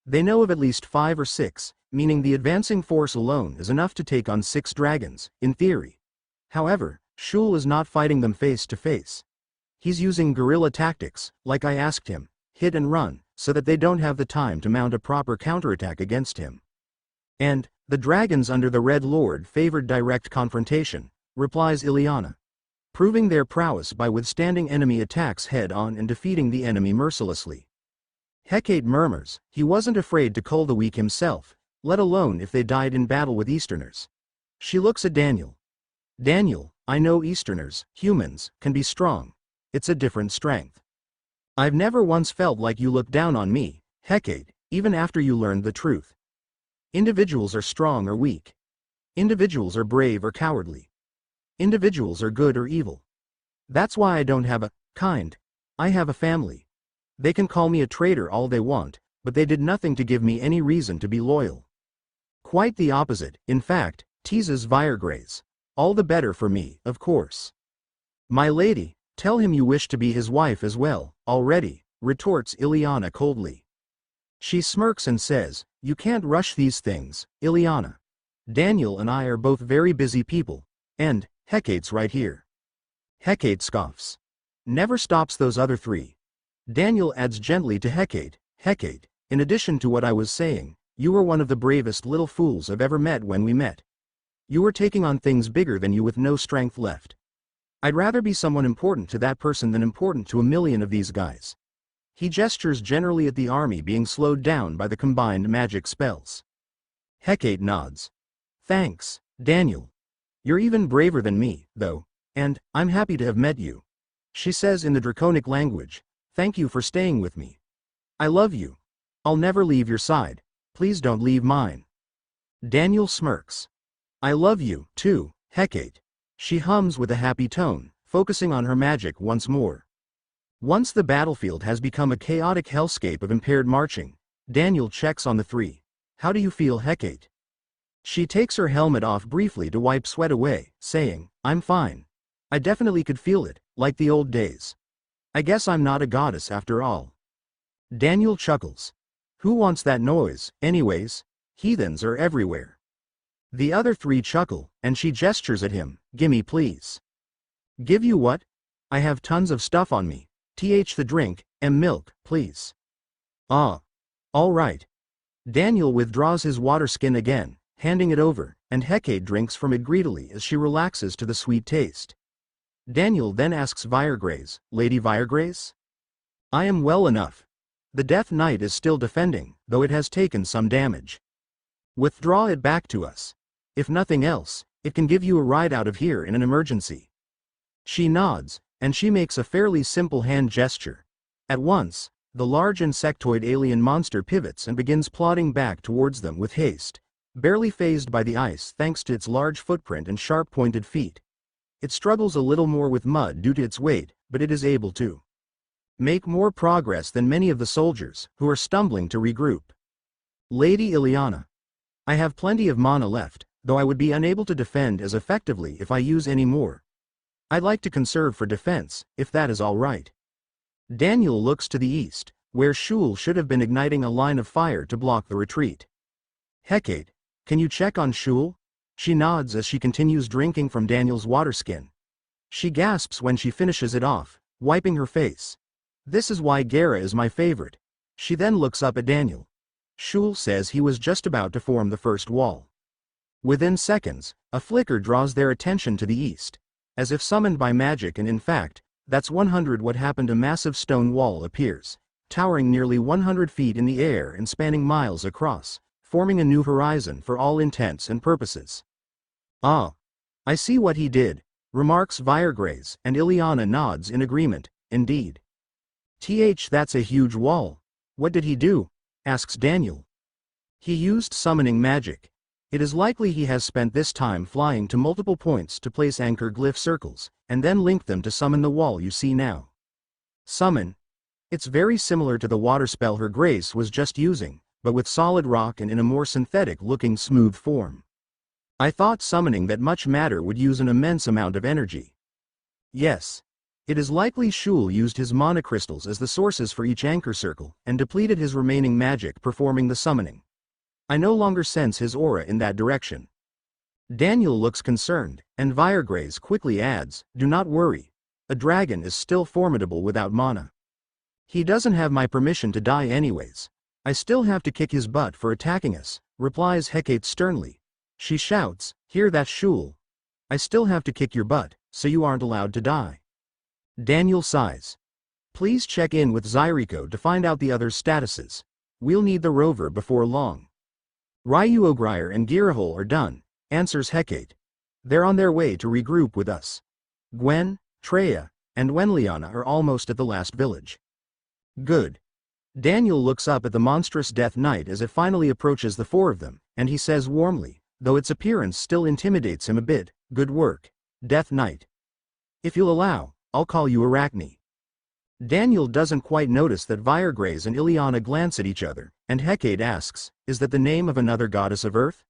[SPEAKER 1] They know of at least 5 or 6, meaning the advancing force alone is enough to take on 6 dragons, in theory. However, Shul is not fighting them face to face. He's using guerrilla tactics, like I asked him, hit and run, so that they don't have the time to mount a proper counterattack against him. And, the dragons under the Red Lord favored direct confrontation, replies Ileana, proving their prowess by withstanding enemy attacks head-on and defeating the enemy mercilessly. Hecate murmurs, he wasn't afraid to cull the weak himself, let alone if they died in battle with Easterners. She looks at Daniel. "Daniel, I know Easterners, humans, can be strong. It's a different strength. I've never once felt like you looked down on me, Hecate, even after you learned the truth. Individuals are strong or weak. Individuals are brave or cowardly. Individuals are good or evil. That's why I don't have a kind. I have a family. They can call me a traitor all they want, but they did nothing to give me any reason to be loyal." Quite the opposite, in fact, teases Viregrace. "All the better for me, of course." "My lady, tell him you wish to be his wife as well, already," retorts Ileana coldly. She smirks and says, "You can't rush these things, Ileana. Daniel and I are both very busy people, and, Hecate's right here." Hecate scoffs. "Never stops those other 3. Daniel adds gently to Hecate, "Hecate, in addition to what I was saying, you were one of the bravest little fools I've ever met when we met. You were taking on things bigger than you with no strength left. I'd rather be someone important to that person than important to a million of these guys." He gestures generally at the army being slowed down by the combined magic spells. Hecate nods. "Thanks, Daniel. You're even braver than me, though, and I'm happy to have met you." She says in the draconic language, "Thank you for staying with me. I love you. I'll never leave your side." Please don't leave mine. Daniel smirks. I love you, too, Hecate. She hums with a happy tone, focusing on her magic once more. Once the battlefield has become a chaotic hellscape of impaired marching, Daniel checks on the three. How do you feel, Hecate? She takes her helmet off briefly to wipe sweat away, saying, I'm fine. I definitely could feel it, like the old days. I guess I'm not a goddess after all. Daniel chuckles. Who wants that noise, anyways? Heathens are everywhere. The other three chuckle, and she gestures at him, gimme please. Give you what? I have tons of stuff on me. The drink, milk, please. Ah. All right. Daniel withdraws his water skin again, handing it over, and Hecate drinks from it greedily as she relaxes to the sweet taste. Daniel then asks Viregrace, Lady Viregrace? I am well enough. The Death Knight is still defending, though it has taken some damage. Withdraw it back to us. If nothing else, it can give you a ride out of here in an emergency. She nods, and she makes a fairly simple hand gesture. At once, the large insectoid alien monster pivots and begins plodding back towards them with haste, barely fazed by the ice thanks to its large footprint and sharp-pointed feet. It struggles a little more with mud due to its weight, but it is able to make more progress than many of the soldiers, who are stumbling to regroup. Lady Ileana. I have plenty of mana left, though I would be unable to defend as effectively if I use any more. I'd like to conserve for defense, if that is all right. Daniel looks to the east, where Shul should have been igniting a line of fire to block the retreat. Hecate, can you check on Shul? She nods as she continues drinking from Daniel's water skin. She gasps when she finishes it off, wiping her face. This is why Gera is my favorite. She then looks up at Daniel. Shul says he was just about to form the first wall. Within seconds, a flicker draws their attention to the east, as if summoned by magic, and in fact, that's 100 what happened. A massive stone wall appears, towering nearly 100 feet in the air and spanning miles across, forming a new horizon for all intents and purposes. Ah. I see what he did, remarks Viregrace, and Ileana nods in agreement, indeed. That's a huge wall. What did he do? Asks Daniel. He used summoning magic. It is likely he has spent this time flying to multiple points to place anchor glyph circles, and then link them to summon the wall you see now. Summon? It's very similar to the water spell her grace was just using, but with solid rock and in a more synthetic-looking smooth form. I thought summoning that much matter would use an immense amount of energy. Yes. It is likely Shul used his mana crystals as the sources for each anchor circle, and depleted his remaining magic performing the summoning. I no longer sense his aura in that direction. Daniel looks concerned, and Viregrace quickly adds, do not worry. A dragon is still formidable without mana. He doesn't have my permission to die anyways. I still have to kick his butt for attacking us, replies Hecate sternly. She shouts, hear that, Shul? I still have to kick your butt, so you aren't allowed to die. Daniel sighs. Please check in with Zyriko to find out the others' statuses. We'll need the rover before long. Ryuogrier and Girahol are done, answers Hecate. They're on their way to regroup with us. Gwen, Treya, and Wenliana are almost at the last village. Good. Daniel looks up at the monstrous Death Knight as it finally approaches the four of them, and he says warmly, though its appearance still intimidates him a bit, good work, Death Knight. If you'll allow, I'll call you Arachne. Daniel doesn't quite notice that Viregrace and Ileana glance at each other, and Hecate asks, is that the name of another goddess of earth?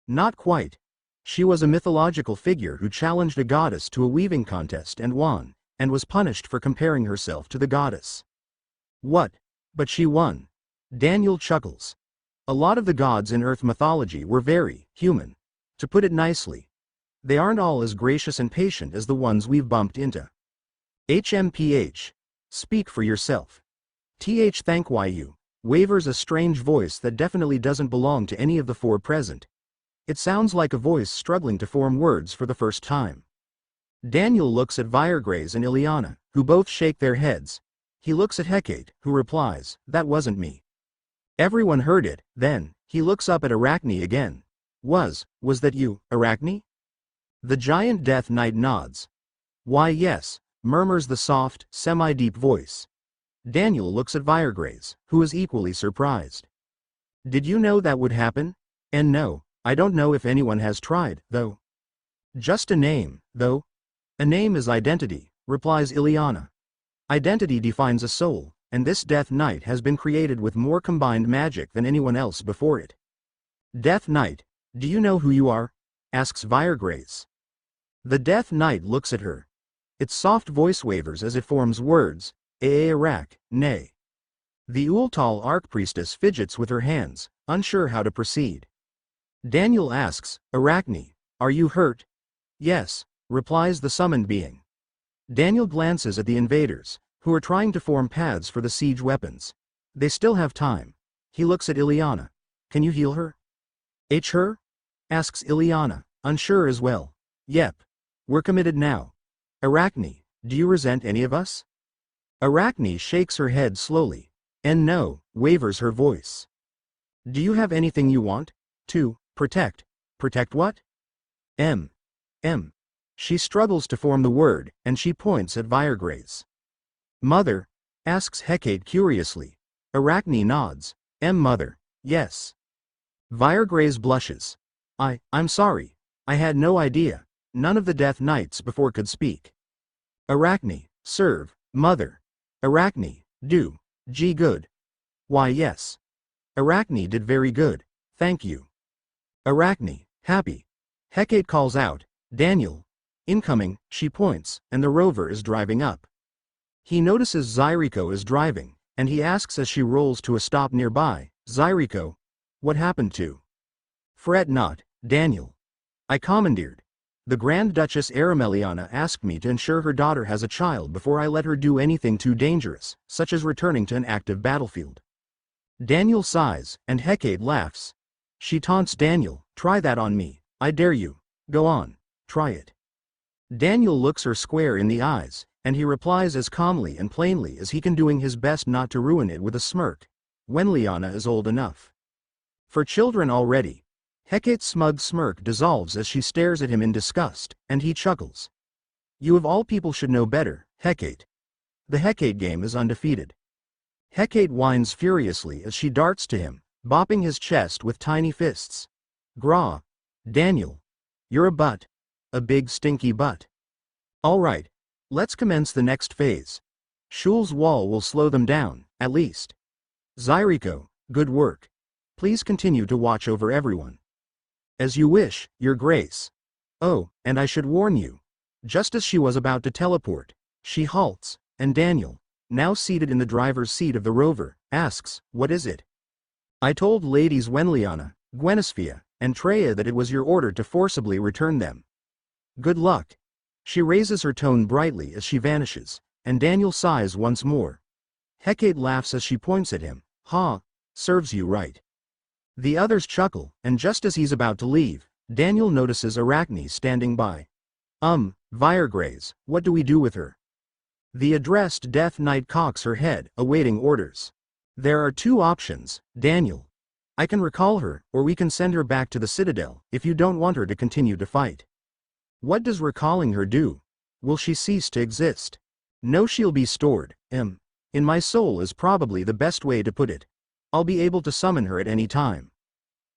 [SPEAKER 1] Not quite. She was a mythological figure who challenged a goddess to a weaving contest and won, and was punished for comparing herself to the goddess. What? But she won. Daniel chuckles. A lot of the gods in Earth mythology were very human. To put it nicely. They aren't all as gracious and patient as the ones we've bumped into. HMPH. Speak for yourself. Thank you. Wavers a strange voice that definitely doesn't belong to any of the four present. It sounds like a voice struggling to form words for the first time. Daniel looks at Viregrace and Ileana, who both shake their heads. He looks at Hecate, who replies, that wasn't me. Everyone heard it. Then he looks up at Arachne again. Was that you, Arachne? The giant Death Knight nods. Why yes, murmurs the soft, semi-deep voice. Daniel looks at Viregrace, who is equally surprised. Did you know that would happen? And no, I don't know if anyone has tried, though. Just a name, though. A name is identity, replies Ileana. Identity defines a soul, and this Death Knight has been created with more combined magic than anyone else before it. Death Knight, do you know who you are? Asks Viregrace. The Death Knight looks at her. Its soft voice wavers as it forms words, Arak, nay. The Ultal Archpriestess fidgets with her hands, unsure how to proceed. Daniel asks, Arachne, are you hurt? Yes, replies the summoned being. Daniel glances at the invaders, who are trying to form paths for the siege weapons. They still have time. He looks at Ileana. Can you heal her? H her? Asks Ileana, unsure as well. Yep. We're committed now. Arachne, do you resent any of us? Arachne shakes her head slowly. And no, wavers her voice. Do you have anything you want? To protect. Protect what? M. She struggles to form the word, and she points at Viregrace. Mother? Asks Hecate curiously. Arachne nods. Mother. Yes. Viregrace blushes. I'm sorry. I had no idea. None of the Death Knights before could speak. Arachne, serve, mother. Arachne, do. G good. Why yes. Arachne did very good, thank you. Arachne, happy. Hecate calls out, Daniel. Incoming, she points, and the rover is driving up. He notices Zyriko is driving, and he asks as she rolls to a stop nearby, Zyriko, what happened to? Fret not, Daniel. I commandeered. The Grand Duchess Arameliana asked me to ensure her daughter has a child before I let her do anything too dangerous, such as returning to an active battlefield. Daniel sighs, and Hecate laughs. She taunts Daniel, try that on me, I dare you. Go on, try it. Daniel looks her square in the eyes, and he replies as calmly and plainly as he can, doing his best not to ruin it with a smirk. Wenliana is old enough for children already. Hecate's smug smirk dissolves as she stares at him in disgust, and he chuckles. You of all people should know better, Hecate. The Hecate game is undefeated. Hecate whines furiously as she darts to him, bopping his chest with tiny fists. Gra. Daniel. You're a butt. A big stinky butt. All right. Let's commence the next phase. Shul's wall will slow them down, at least. Zyriko, good work. Please continue to watch over everyone. As you wish, Your Grace. Oh, and I should warn you. Just as she was about to teleport, she halts, and Daniel, now seated in the driver's seat of the rover, asks, what is it? I told Ladies Wenliana, Gwenisphia, and Treya that it was your order to forcibly return them. Good luck. She raises her tone brightly as she vanishes, and Daniel sighs once more. Hecate laughs as she points at him. Ha, serves you right. The others chuckle, and just as he's about to leave, Daniel notices Arachne standing by. Viregrace, what do we do with her? The addressed Death Knight cocks her head, awaiting orders. There are two options, Daniel. I can recall her, or we can send her back to the Citadel, if you don't want her to continue to fight. What does recalling her do? Will she cease to exist? No, she'll be stored, in my soul is probably the best way to put it. I'll be able to summon her at any time.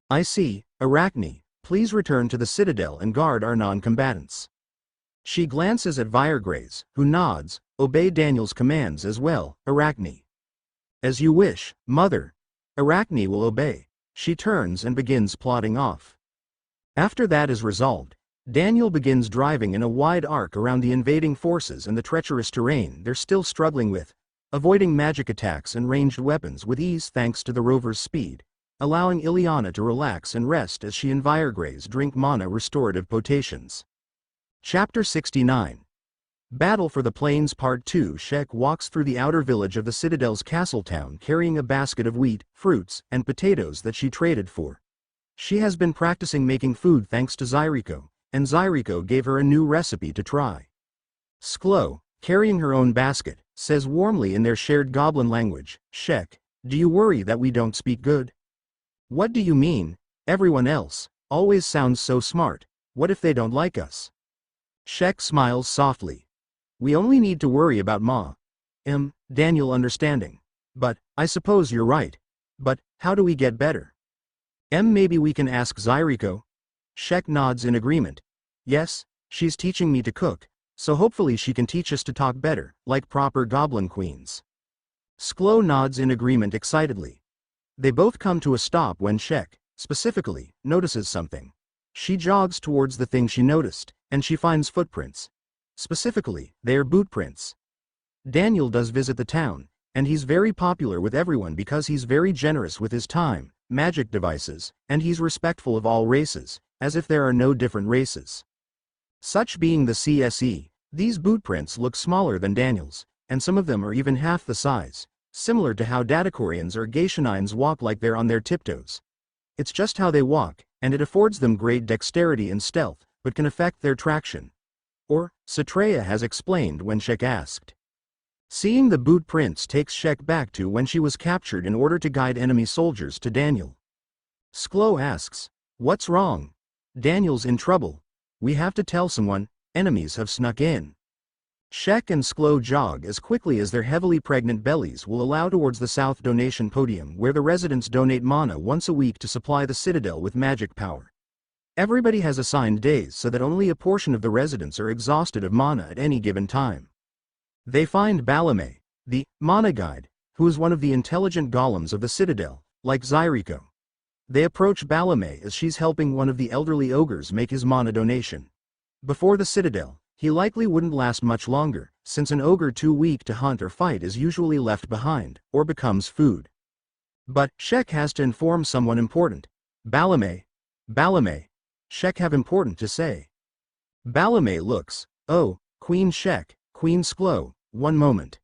[SPEAKER 1] I see, Arachne, please return to the Citadel and guard our non-combatants. She glances at Viregrace, who nods, obey Daniel's commands as well, Arachne. As you wish, mother. Arachne will obey. She turns and begins plodding off. After that is resolved, Daniel begins driving in a wide arc around the invading forces and the treacherous terrain they're still struggling with, avoiding magic attacks and ranged weapons with ease thanks to the rover's speed, allowing Ileana to relax and rest as she and Viregrace drink mana restorative potations. Chapter 69. Battle for the Plains Part 2. Shek walks through the outer village of the Citadel's castle town carrying a basket of wheat, fruits, and potatoes that she traded for. She has been practicing making food thanks to Zyriko, and Zyriko gave her a new recipe to try. Sklo, carrying her own basket, says warmly in their shared goblin language, Shek, do you worry that we don't speak good? What do you mean? Everyone else always sounds so smart. What if they don't like us? Shek smiles softly. We only need to worry about Ma. Daniel understanding. But, I suppose you're right. But, how do we get better? Maybe we can ask Zyriko? Shek nods in agreement. Yes, she's teaching me to cook, so hopefully she can teach us to talk better, like proper goblin queens. Sklo nods in agreement excitedly. They both come to a stop when Shek, specifically, notices something. She jogs towards the thing she noticed, and she finds footprints. Specifically, they are boot prints. Daniel does visit the town, and he's very popular with everyone because he's very generous with his time, magic devices, and he's respectful of all races, as if there are no different races. Such being the CSE, these boot prints look smaller than Daniel's, and some of them are even half the size, similar to how Datacorians or Geishanines walk like they're on their tiptoes. It's just how they walk, and it affords them great dexterity and stealth, but can affect their traction. Or, Satreya has explained when Shek asked. Seeing the boot prints takes Shek back to when she was captured in order to guide enemy soldiers to Daniel. Sklo asks, "What's wrong?" Daniel's in trouble. We have to tell someone, enemies have snuck in. Shek and Sklo jog as quickly as their heavily pregnant bellies will allow towards the south donation podium where the residents donate mana once a week to supply the Citadel with magic power. Everybody has assigned days so that only a portion of the residents are exhausted of mana at any given time. They find Balame, the mana guide, who is one of the intelligent golems of the Citadel, like Zyriko. They approach Balame as she's helping one of the elderly ogres make his mana donation. Before the Citadel, he likely wouldn't last much longer, since an ogre too weak to hunt or fight is usually left behind, or becomes food. But Shek has to inform someone important. Balame, Shek have important to say. Balame looks, oh, Queen Shek, Queen Sklo, one moment.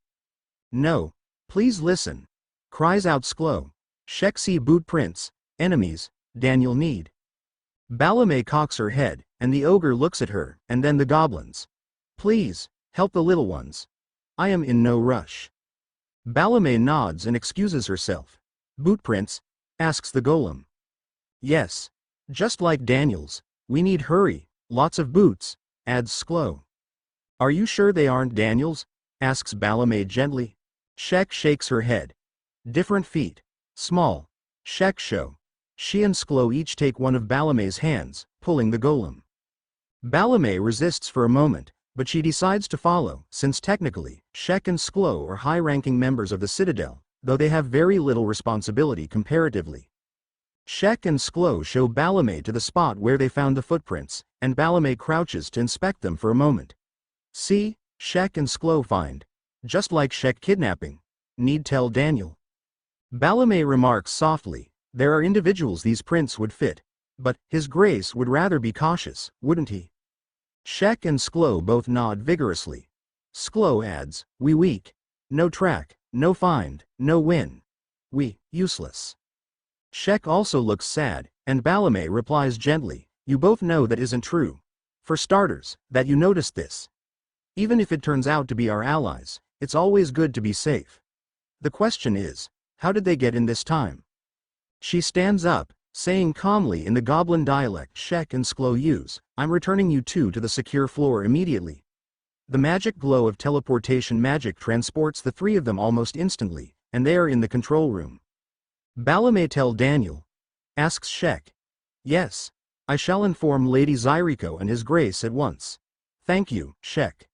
[SPEAKER 1] No, please listen, cries out Sklo. Shek see boot prints, enemies, Daniel need. Balame cocks her head, and the ogre looks at her, and then the goblins. Please, help the little ones. I am in no rush. Balame nods and excuses herself. Boot prints? Asks the golem. Yes. Just like Daniel's, we need hurry, lots of boots, adds Sklo. Are you sure they aren't Daniel's? Asks Balame gently. Shek shakes her head. Different feet. Small. Shek show. She and Sklo each take one of Balame's hands, pulling the golem. Balame resists for a moment, but she decides to follow, since technically, Shek and Sklo are high-ranking members of the Citadel, though they have very little responsibility comparatively. Shek and Sklo show Balame to the spot where they found the footprints, and Balame crouches to inspect them for a moment. See, Shek and Sklo find. Just like Shek kidnapping. Need tell Daniel. Balame remarks softly, there are individuals these prints would fit. But, His Grace would rather be cautious, wouldn't he? Shek and Sklo both nod vigorously. Sklo adds, we weak. No track, no find, no win. We, useless. Shek also looks sad, and Balame replies gently, you both know that isn't true. For starters, that you noticed this. Even if it turns out to be our allies, it's always good to be safe. The question is, how did they get in this time? She stands up, saying calmly in the goblin dialect Shek and Sklo use, I'm returning you two to the secure floor immediately. The magic glow of teleportation magic transports the three of them almost instantly, and they are in the control room. Balame tell Daniel. Asks Shek. Yes. I shall inform Lady Zyriko and His Grace at once. Thank you, Shek.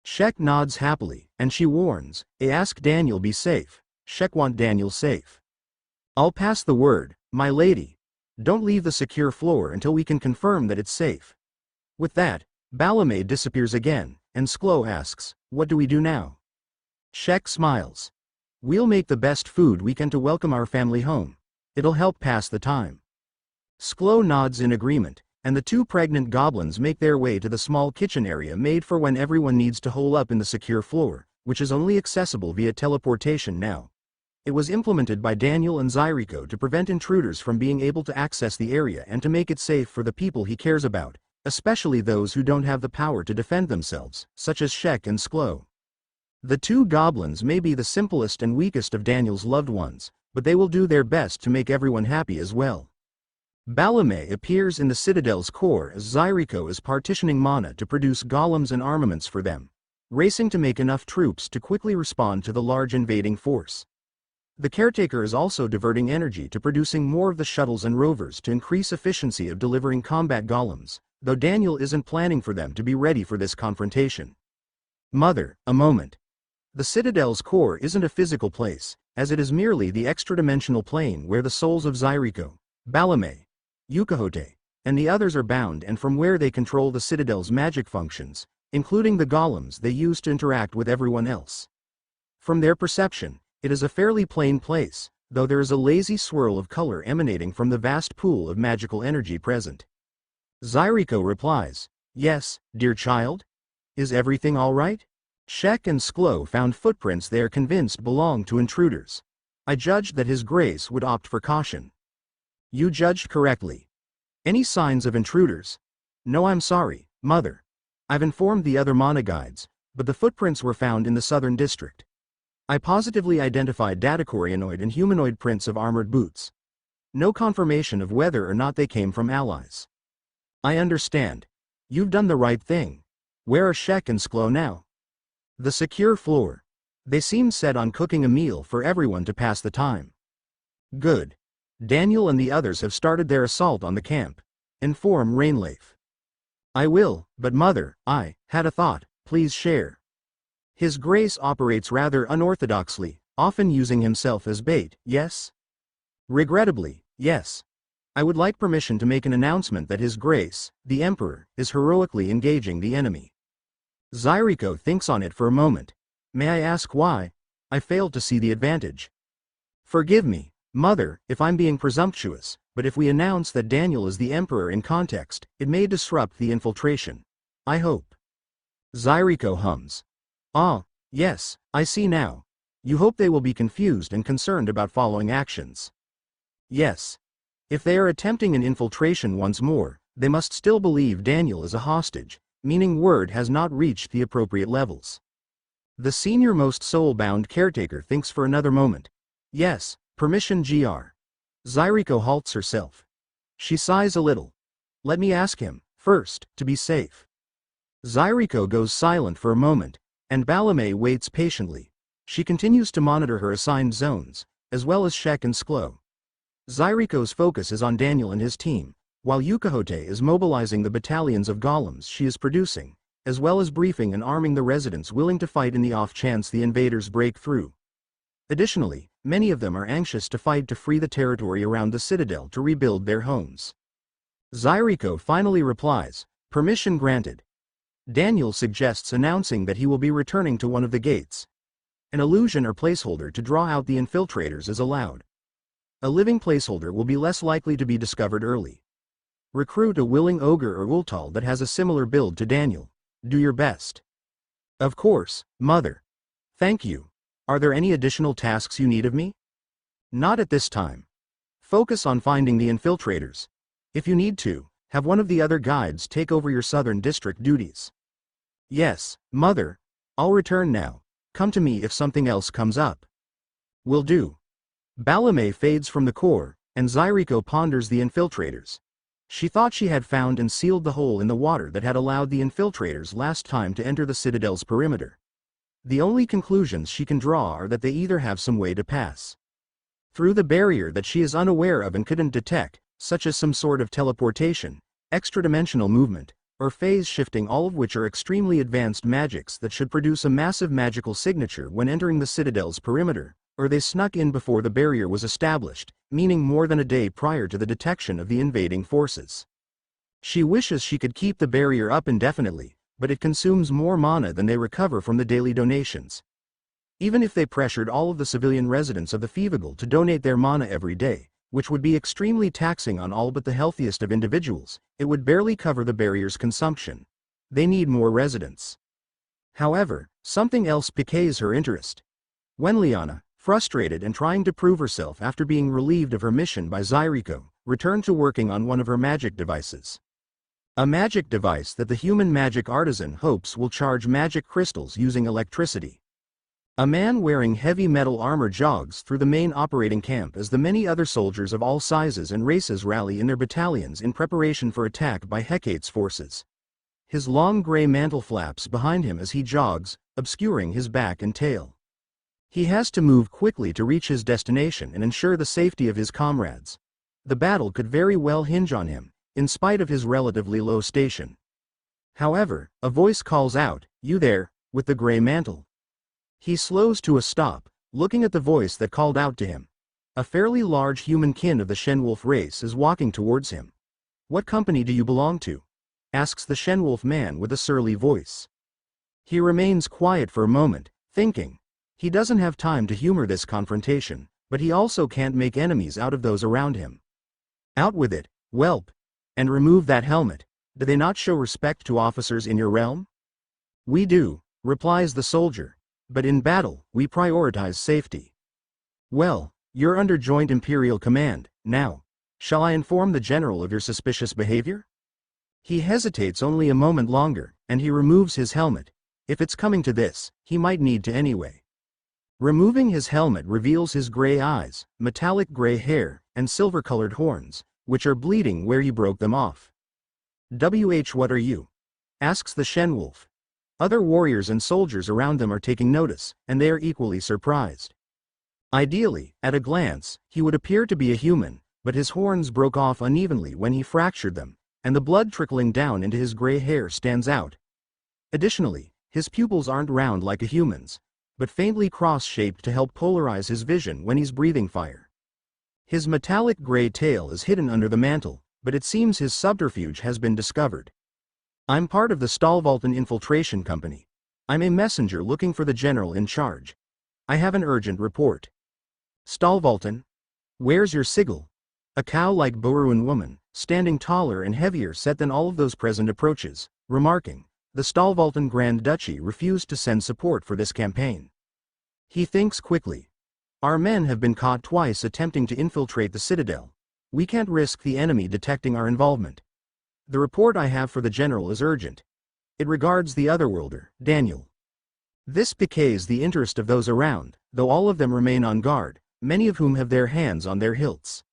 [SPEAKER 1] Shek nods happily, and she warns, ask Daniel be safe. Shek want Daniel safe. I'll pass the word, my lady. Don't leave the secure floor until we can confirm that it's safe. With that, Balame disappears again, and Sklo asks, what do we do now? Shek smiles. We'll make the best food we can to welcome our family home. It'll help pass the time. Sklo nods in agreement, and the two pregnant goblins make their way to the small kitchen area made for when everyone needs to hole up in the secure floor, which is only accessible via teleportation now. It was implemented by Daniel and Zyriko to prevent intruders from being able to access the area and to make it safe for the people he cares about, especially those who don't have the power to defend themselves, such as Shek and Sklo. The two goblins may be the simplest and weakest of Daniel's loved ones, but they will do their best to make everyone happy as well. Balame appears in the Citadel's core as Zyriko is partitioning mana to produce golems and armaments for them, racing to make enough troops to quickly respond to the large invading force. The caretaker is also diverting energy to producing more of the shuttles and rovers to increase efficiency of delivering combat golems, though Daniel isn't planning for them to be ready for this confrontation. Mother, a moment. The Citadel's core isn't a physical place, as it is merely the extra-dimensional plane where the souls of Zyriko, Balame, Yukahote, and the others are bound, and from where they control the Citadel's magic functions, including the golems they use to interact with everyone else. From their perception, it is a fairly plain place, though there is a lazy swirl of color emanating from the vast pool of magical energy present. Zyriko replies, "Yes, dear child? Is everything all right?" Shek and Sklo found footprints they are convinced belong to intruders. I judged that His Grace would opt for caution. You judged correctly. Any signs of intruders? No, I'm sorry, Mother. I've informed the other Mana guides, but the footprints were found in the southern district. I positively identified Datacorianoid and humanoid prints of armored boots. No confirmation of whether or not they came from allies. I understand. You've done the right thing. Where are Shek and Sklo now? The secure floor. They seem set on cooking a meal for everyone to pass the time. Good. Daniel and the others have started their assault on the camp. Inform Rainleaf. I will, but Mother, I had a thought, please share. His Grace operates rather unorthodoxly, often using himself as bait, yes? Regrettably, yes. I would like permission to make an announcement that His Grace, the Emperor, is heroically engaging the enemy. Zyriko thinks on it for a moment. May I ask why? I failed to see the advantage. Forgive me, Mother, if I'm being presumptuous, but if we announce that Daniel is the Emperor in context, it may disrupt the infiltration. I hope. Zyriko hums. Ah, yes, I see now. You hope they will be confused and concerned about following actions. Yes. If they are attempting an infiltration once more, they must still believe Daniel is a hostage, meaning word has not reached the appropriate levels. The senior-most soul-bound caretaker thinks for another moment. Yes, permission GR. Zyriko halts herself. She sighs a little. Let me ask him, first, to be safe. Zyriko goes silent for a moment, and Balame waits patiently. She continues to monitor her assigned zones, as well as Shek and Sklo. Zyriko's focus is on Daniel and his team, while Yukahote is mobilizing the battalions of golems she is producing, as well as briefing and arming the residents willing to fight in the off chance the invaders break through. Additionally, many of them are anxious to fight to free the territory around the Citadel to rebuild their homes. Zyriko finally replies, permission granted. Daniel suggests announcing that he will be returning to one of the gates. An illusion or placeholder to draw out the infiltrators is allowed. A living placeholder will be less likely to be discovered early. Recruit a willing ogre or ultal that has a similar build to Daniel. Do your best. Of course, Mother. Thank you. Are there any additional tasks you need of me? Not at this time. Focus on finding the infiltrators. If you need to, have one of the other guides take over your southern district duties. Yes, Mother. I'll return now. Come to me if something else comes up. Will do. Balame fades from the core, and Zyriko ponders the infiltrators. She thought she had found and sealed the hole in the water that had allowed the infiltrators last time to enter the Citadel's perimeter. The only conclusions she can draw are that they either have some way to pass through the barrier that she is unaware of and couldn't detect, such as some sort of teleportation, extra-dimensional movement, or phase shifting, all of which are extremely advanced magics that should produce a massive magical signature when entering the Citadel's perimeter, or they snuck in before the barrier was established, meaning more than a day prior to the detection of the invading forces. She wishes she could keep the barrier up indefinitely, but it consumes more mana than they recover from the daily donations. Even if they pressured all of the civilian residents of the Fevigal to donate their mana every day, which would be extremely taxing on all but the healthiest of individuals, it would barely cover the barrier's consumption. They need more residents. However, something else piques her interest. When Liana, frustrated and trying to prove herself after being relieved of her mission by Zyriko, returned to working on one of her magic devices. A magic device that the human magic artisan hopes will charge magic crystals using electricity. A man wearing heavy metal armor jogs through the main operating camp as the many other soldiers of all sizes and races rally in their battalions in preparation for attack by Hecate's forces. His long gray mantle flaps behind him as he jogs, obscuring his back and tail. He has to move quickly to reach his destination and ensure the safety of his comrades. The battle could very well hinge on him, in spite of his relatively low station. However, a voice calls out, "You there, with the gray mantle." He slows to a stop, looking at the voice that called out to him. A fairly large human kin of the Shenwolf race is walking towards him. "What company do you belong to?" asks the Shenwolf man with a surly voice. He remains quiet for a moment, thinking. He doesn't have time to humor this confrontation, but he also can't make enemies out of those around him. "Out with it, whelp! And remove that helmet. Do they not show respect to officers in your realm?" "We do," replies the soldier. "But in battle, we prioritize safety." "Well, you're under joint imperial command, now. Shall I inform the general of your suspicious behavior?" He hesitates only a moment longer, and he removes his helmet. If it's coming to this, he might need to anyway. Removing his helmet reveals his gray eyes, metallic gray hair, and silver-colored horns, which are bleeding where he broke them off. What are you?" asks the Shenwolf. Other warriors and soldiers around them are taking notice, and they are equally surprised. Ideally, at a glance, he would appear to be a human, but his horns broke off unevenly when he fractured them, and the blood trickling down into his gray hair stands out. Additionally, his pupils aren't round like a human's, but faintly cross-shaped to help polarize his vision when he's breathing fire. His metallic gray tail is hidden under the mantle, but it seems his subterfuge has been discovered. "I'm part of the Stalvalton Infiltration Company. I'm a messenger looking for the general in charge. I have an urgent report." "Stalvalton? Where's your sigil?" A cow-like Boruan woman, standing taller and heavier set than all of those present approaches, remarking, "The Stalvalton Grand Duchy refused to send support for this campaign." He thinks quickly. "Our men have been caught twice attempting to infiltrate the Citadel. We can't risk the enemy detecting our involvement. The report I have for the general is urgent. It regards the Otherworlder, Daniel." This piques the interest of those around, though all of them remain on guard, many of whom have their hands on their hilts.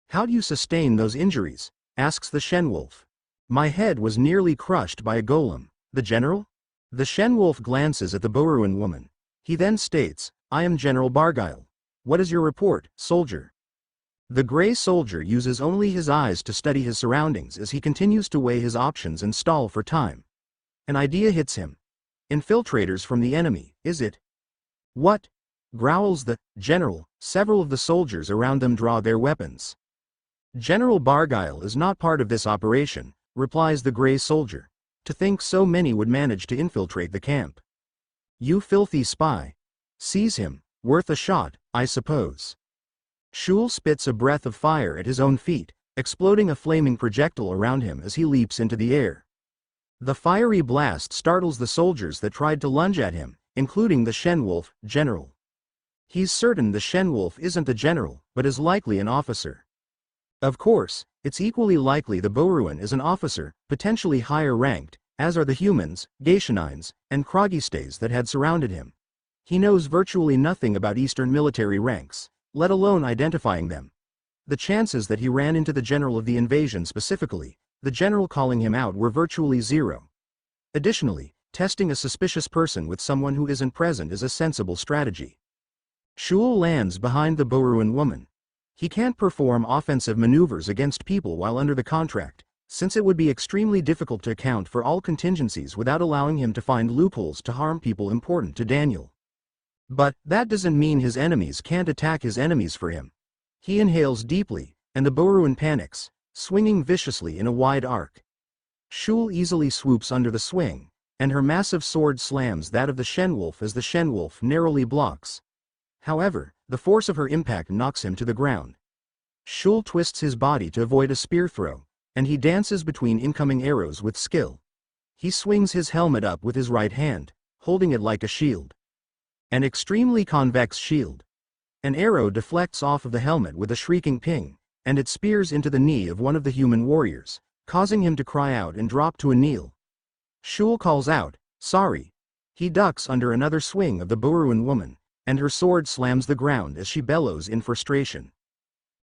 [SPEAKER 1] "How do you sustain those injuries?" asks the Shenwolf. "My head was nearly crushed by a golem." "The general?" The Shenwolf glances at the Boruan woman. He then states, "I am General Barguile. What is your report, soldier?" The gray soldier uses only his eyes to study his surroundings as he continues to weigh his options and stall for time. An idea hits him. "Infiltrators from the enemy, is it?" "What?" growls the general. Several of the soldiers around them draw their weapons. "General Barguile is not part of this operation," replies the gray soldier. "To think so many would manage to infiltrate the camp." "You filthy spy. Seize him, worth a shot, I suppose." Shul spits a breath of fire at his own feet, exploding a flaming projectile around him as he leaps into the air. The fiery blast startles the soldiers that tried to lunge at him, including the Shenwolf, general. He's certain the Shenwolf isn't the general, but is likely an officer. Of course, it's equally likely the Boruan is an officer, potentially higher ranked, as are the humans, Geishanines, and Krogistes that had surrounded him. He knows virtually nothing about Eastern military ranks, let alone identifying them. The chances that he ran into the general of the invasion specifically, the general calling him out, were virtually zero. Additionally, testing a suspicious person with someone who isn't present is a sensible strategy. Shul lands behind the Boruan woman. He can't perform offensive maneuvers against people while under the contract, since it would be extremely difficult to account for all contingencies without allowing him to find loopholes to harm people important to Daniel. But that doesn't mean his enemies can't attack his enemies for him. He inhales deeply, and the Boruan panics, swinging viciously in a wide arc. Shul easily swoops under the swing, and her massive sword slams that of the Shenwolf as the Shenwolf narrowly blocks. However, the force of her impact knocks him to the ground. Shul twists his body to avoid a spear throw, and he dances between incoming arrows with skill. He swings his helmet up with his right hand, holding it like a shield. An extremely convex shield. An arrow deflects off of the helmet with a shrieking ping, and it spears into the knee of one of the human warriors, causing him to cry out and drop to a kneel. Shul calls out, "Sorry." He ducks under another swing of the Boruan woman, and her sword slams the ground as she bellows in frustration.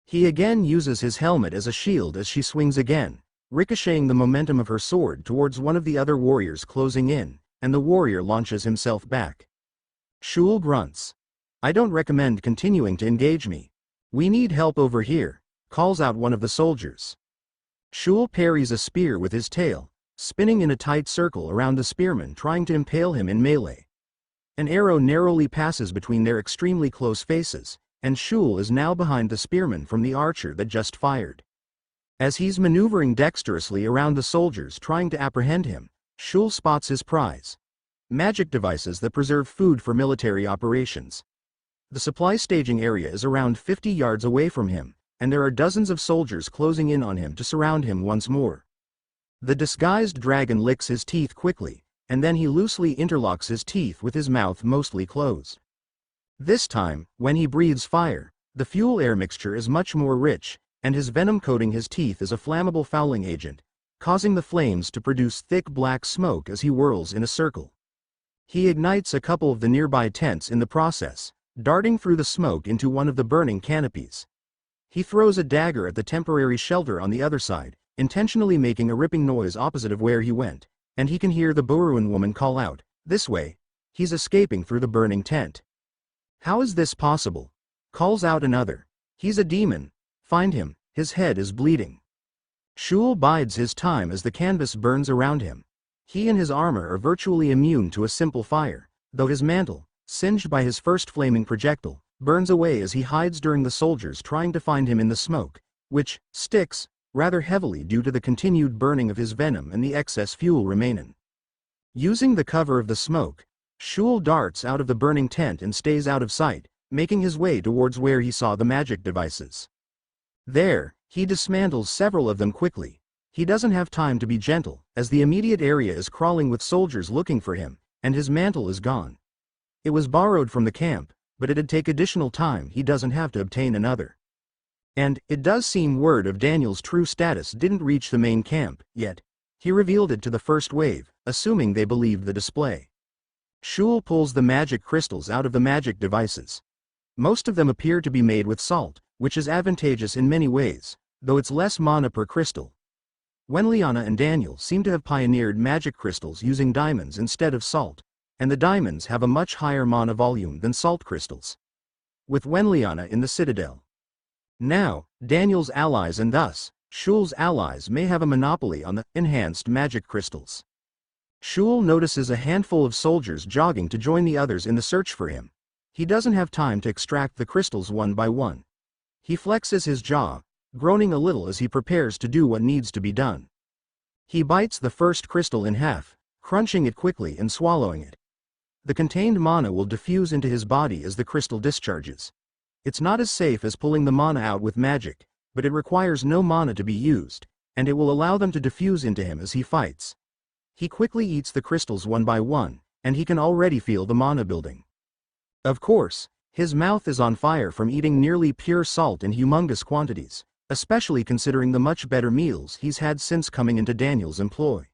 [SPEAKER 1] He again uses his helmet as a shield as she swings again, ricocheting the momentum of her sword towards one of the other warriors closing in, and the warrior launches himself back. Shul grunts. I don't recommend continuing to engage me. We need help over here, calls out one of the soldiers. Shul parries a spear with his tail, spinning in a tight circle around the spearman trying to impale him in melee. An arrow narrowly passes between their extremely close faces, and Shul is now behind the spearman from the archer that just fired. As he's maneuvering dexterously around the soldiers trying to apprehend him, Shul spots his prize. Magic devices that preserve food for military operations. The supply staging area is around 50 yards away from him, and there are dozens of soldiers closing in on him to surround him once more. The disguised dragon licks his teeth quickly, and then he loosely interlocks his teeth with his mouth mostly closed. This time, when he breathes fire, the fuel-air mixture is much more rich, and his venom coating his teeth is a flammable fouling agent, causing the flames to produce thick black smoke as he whirls in a circle. He ignites a couple of the nearby tents in the process, darting through the smoke into one of the burning canopies. He throws a dagger at the temporary shelter on the other side, intentionally making a ripping noise opposite of where he went, and he can hear the Boruan woman call out, "This way!" He's escaping through the burning tent. "How is this possible?" calls out another. "He's a demon. Find him, his head is bleeding." Shul bides his time as the canvas burns around him. He and his armor are virtually immune to a simple fire, though his mantle, singed by his first flaming projectile, burns away as he hides during the soldiers trying to find him in the smoke, which sticks rather heavily due to the continued burning of his venom and the excess fuel remaining. Using the cover of the smoke, Shul darts out of the burning tent and stays out of sight, making his way towards where he saw the magic devices. There, he dismantles several of them quickly. He doesn't have time to be gentle, as the immediate area is crawling with soldiers looking for him, and his mantle is gone. It was borrowed from the camp, but it'd take additional time. He doesn't have to obtain another. And it does seem word of Daniel's true status didn't reach the main camp yet. He revealed it to the first wave, assuming they believed the display. Shul pulls the magic crystals out of the magic devices. Most of them appear to be made with salt, which is advantageous in many ways, though it's less mana per crystal. Wenliana and Daniel seem to have pioneered magic crystals using diamonds instead of salt, and the diamonds have a much higher mana volume than salt crystals. With Wenliana in the Citadel. Now, Daniel's allies and thus, Shul's allies may have a monopoly on the enhanced magic crystals. Shul notices a handful of soldiers jogging to join the others in the search for him. He doesn't have time to extract the crystals one by one. He flexes his jaw, groaning a little as he prepares to do what needs to be done. He bites the first crystal in half, crunching it quickly and swallowing it. The contained mana will diffuse into his body as the crystal discharges. It's not as safe as pulling the mana out with magic, but it requires no mana to be used, and it will allow them to diffuse into him as he fights. He quickly eats the crystals one by one, and he can already feel the mana building. Of course, his mouth is on fire from eating nearly pure salt in humongous quantities, especially considering the much better meals he's had since coming into Daniel's employ.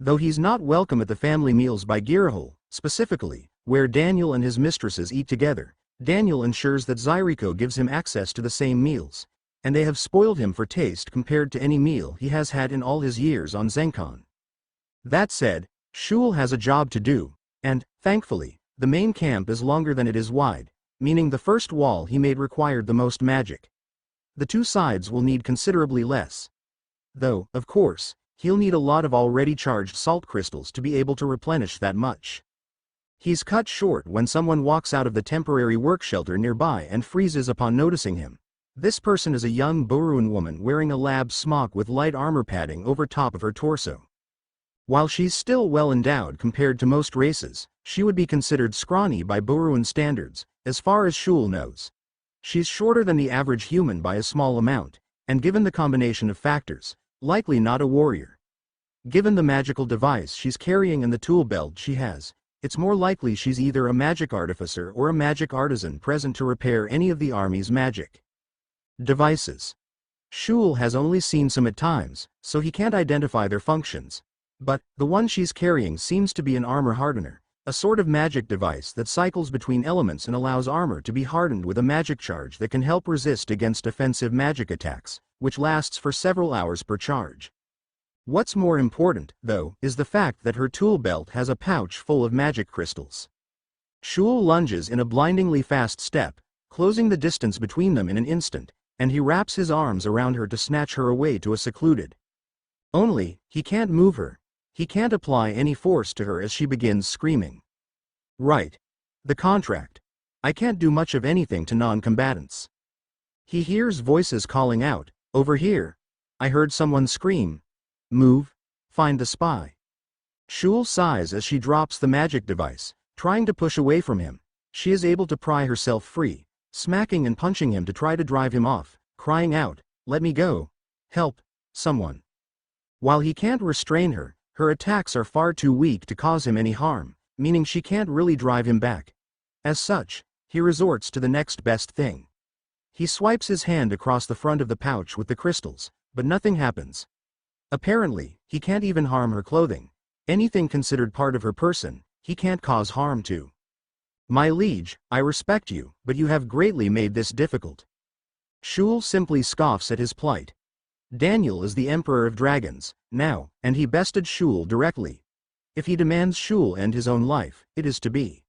[SPEAKER 1] Though he's not welcome at the family meals by Girahol, specifically, where Daniel and his mistresses eat together, Daniel ensures that Zyriko gives him access to the same meals, and they have spoiled him for taste compared to any meal he has had in all his years on Zenkon. That said, Shul has a job to do, and, thankfully, the main camp is longer than it is wide, meaning the first wall he made required the most magic. The two sides will need considerably less. Though, of course, he'll need a lot of already charged salt crystals to be able to replenish that much. He's cut short when someone walks out of the temporary work shelter nearby and freezes upon noticing him. This person is a young Boruan woman wearing a lab smock with light armor padding over top of her torso. While she's still well endowed compared to most races, she would be considered scrawny by Boruan standards, as far as Shul knows. She's shorter than the average human by a small amount, and given the combination of factors, likely not a warrior. Given the magical device she's carrying and the tool belt she has, it's more likely she's either a magic artificer or a magic artisan present to repair any of the army's magic devices. Shul has only seen some at times, so he can't identify their functions. But, the one she's carrying seems to be an armor hardener, a sort of magic device that cycles between elements and allows armor to be hardened with a magic charge that can help resist against offensive magic attacks, which lasts for several hours per charge. What's more important, though, is the fact that her tool belt has a pouch full of magic crystals. Shul lunges in a blindingly fast step, closing the distance between them in an instant, and he wraps his arms around her to snatch her away to a secluded. Only, he can't move her. He can't apply any force to her as she begins screaming. Right. The contract. I can't do much of anything to non-combatants. He hears voices calling out, over here. I heard someone scream. Move. Find the spy. Shul sighs as she drops the magic device, trying to push away from him. She is able to pry herself free, smacking and punching him to try to drive him off, crying out, let me go. Help, someone. While he can't restrain her, her attacks are far too weak to cause him any harm, meaning she can't really drive him back. As such, he resorts to the next best thing. He swipes his hand across the front of the pouch with the crystals, but nothing happens. Apparently, he can't even harm her clothing. Anything considered part of her person, he can't cause harm to. My liege, I respect you, but you have greatly made this difficult. Shul simply scoffs at his plight. Daniel is the Emperor of Dragons, now, and he bested Shul directly. If he demands Shul end his own life, it is to be.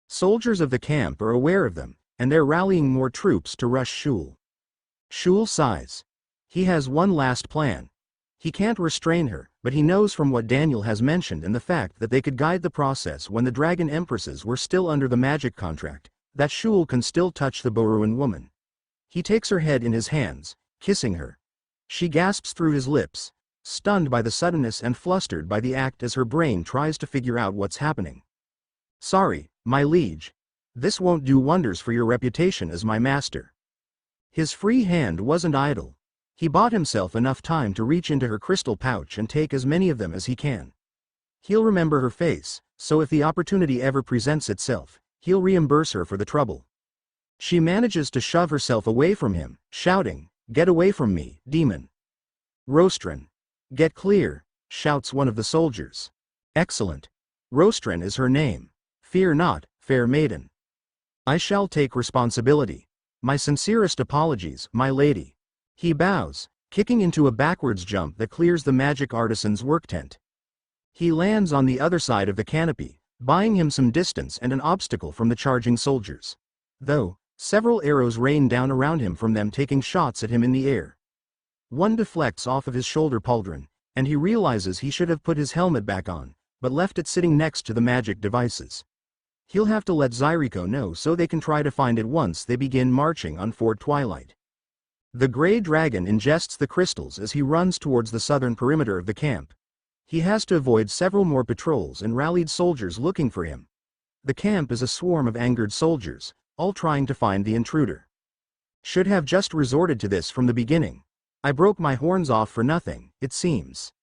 [SPEAKER 1] Soldiers of the camp are aware of them, and they're rallying more troops to rush Shul. Shul sighs. He has one last plan. He can't restrain her, but he knows from what Daniel has mentioned and the fact that they could guide the process when the Dragon Empresses were still under the magic contract, that Shul can still touch the Boruan woman. He takes her head in his hands, kissing her. She gasps through his lips, stunned by the suddenness and flustered by the act as her brain tries to figure out what's happening. Sorry, my liege. This won't do wonders for your reputation as my master. His free hand wasn't idle. He bought himself enough time to reach into her crystal pouch and take as many of them as he can. He'll remember her face, so if the opportunity ever presents itself, he'll reimburse her for the trouble. She manages to shove herself away from him, shouting, "Get away from me, demon!" Rostrin. "Get clear," shouts one of the soldiers. Excellent. Rostrin is her name. Fear not, fair maiden. I shall take responsibility. My sincerest apologies, my lady. He bows, kicking into a backwards jump that clears the magic artisan's work tent. He lands on the other side of the canopy, buying him some distance and an obstacle from the charging soldiers. Though, several arrows rain down around him from them taking shots at him in the air. One deflects off of his shoulder pauldron, and he realizes he should have put his helmet back on, but left it sitting next to the magic devices. He'll have to let Zyriko know so they can try to find it once they begin marching on Fort Twilight. The gray dragon ingests the crystals as he runs towards the southern perimeter of the camp. He has to avoid several more patrols and rallied soldiers looking for him. The camp is a swarm of angered soldiers, all trying to find the intruder. Should have just resorted to this from the beginning. I broke my horns off for nothing, it seems.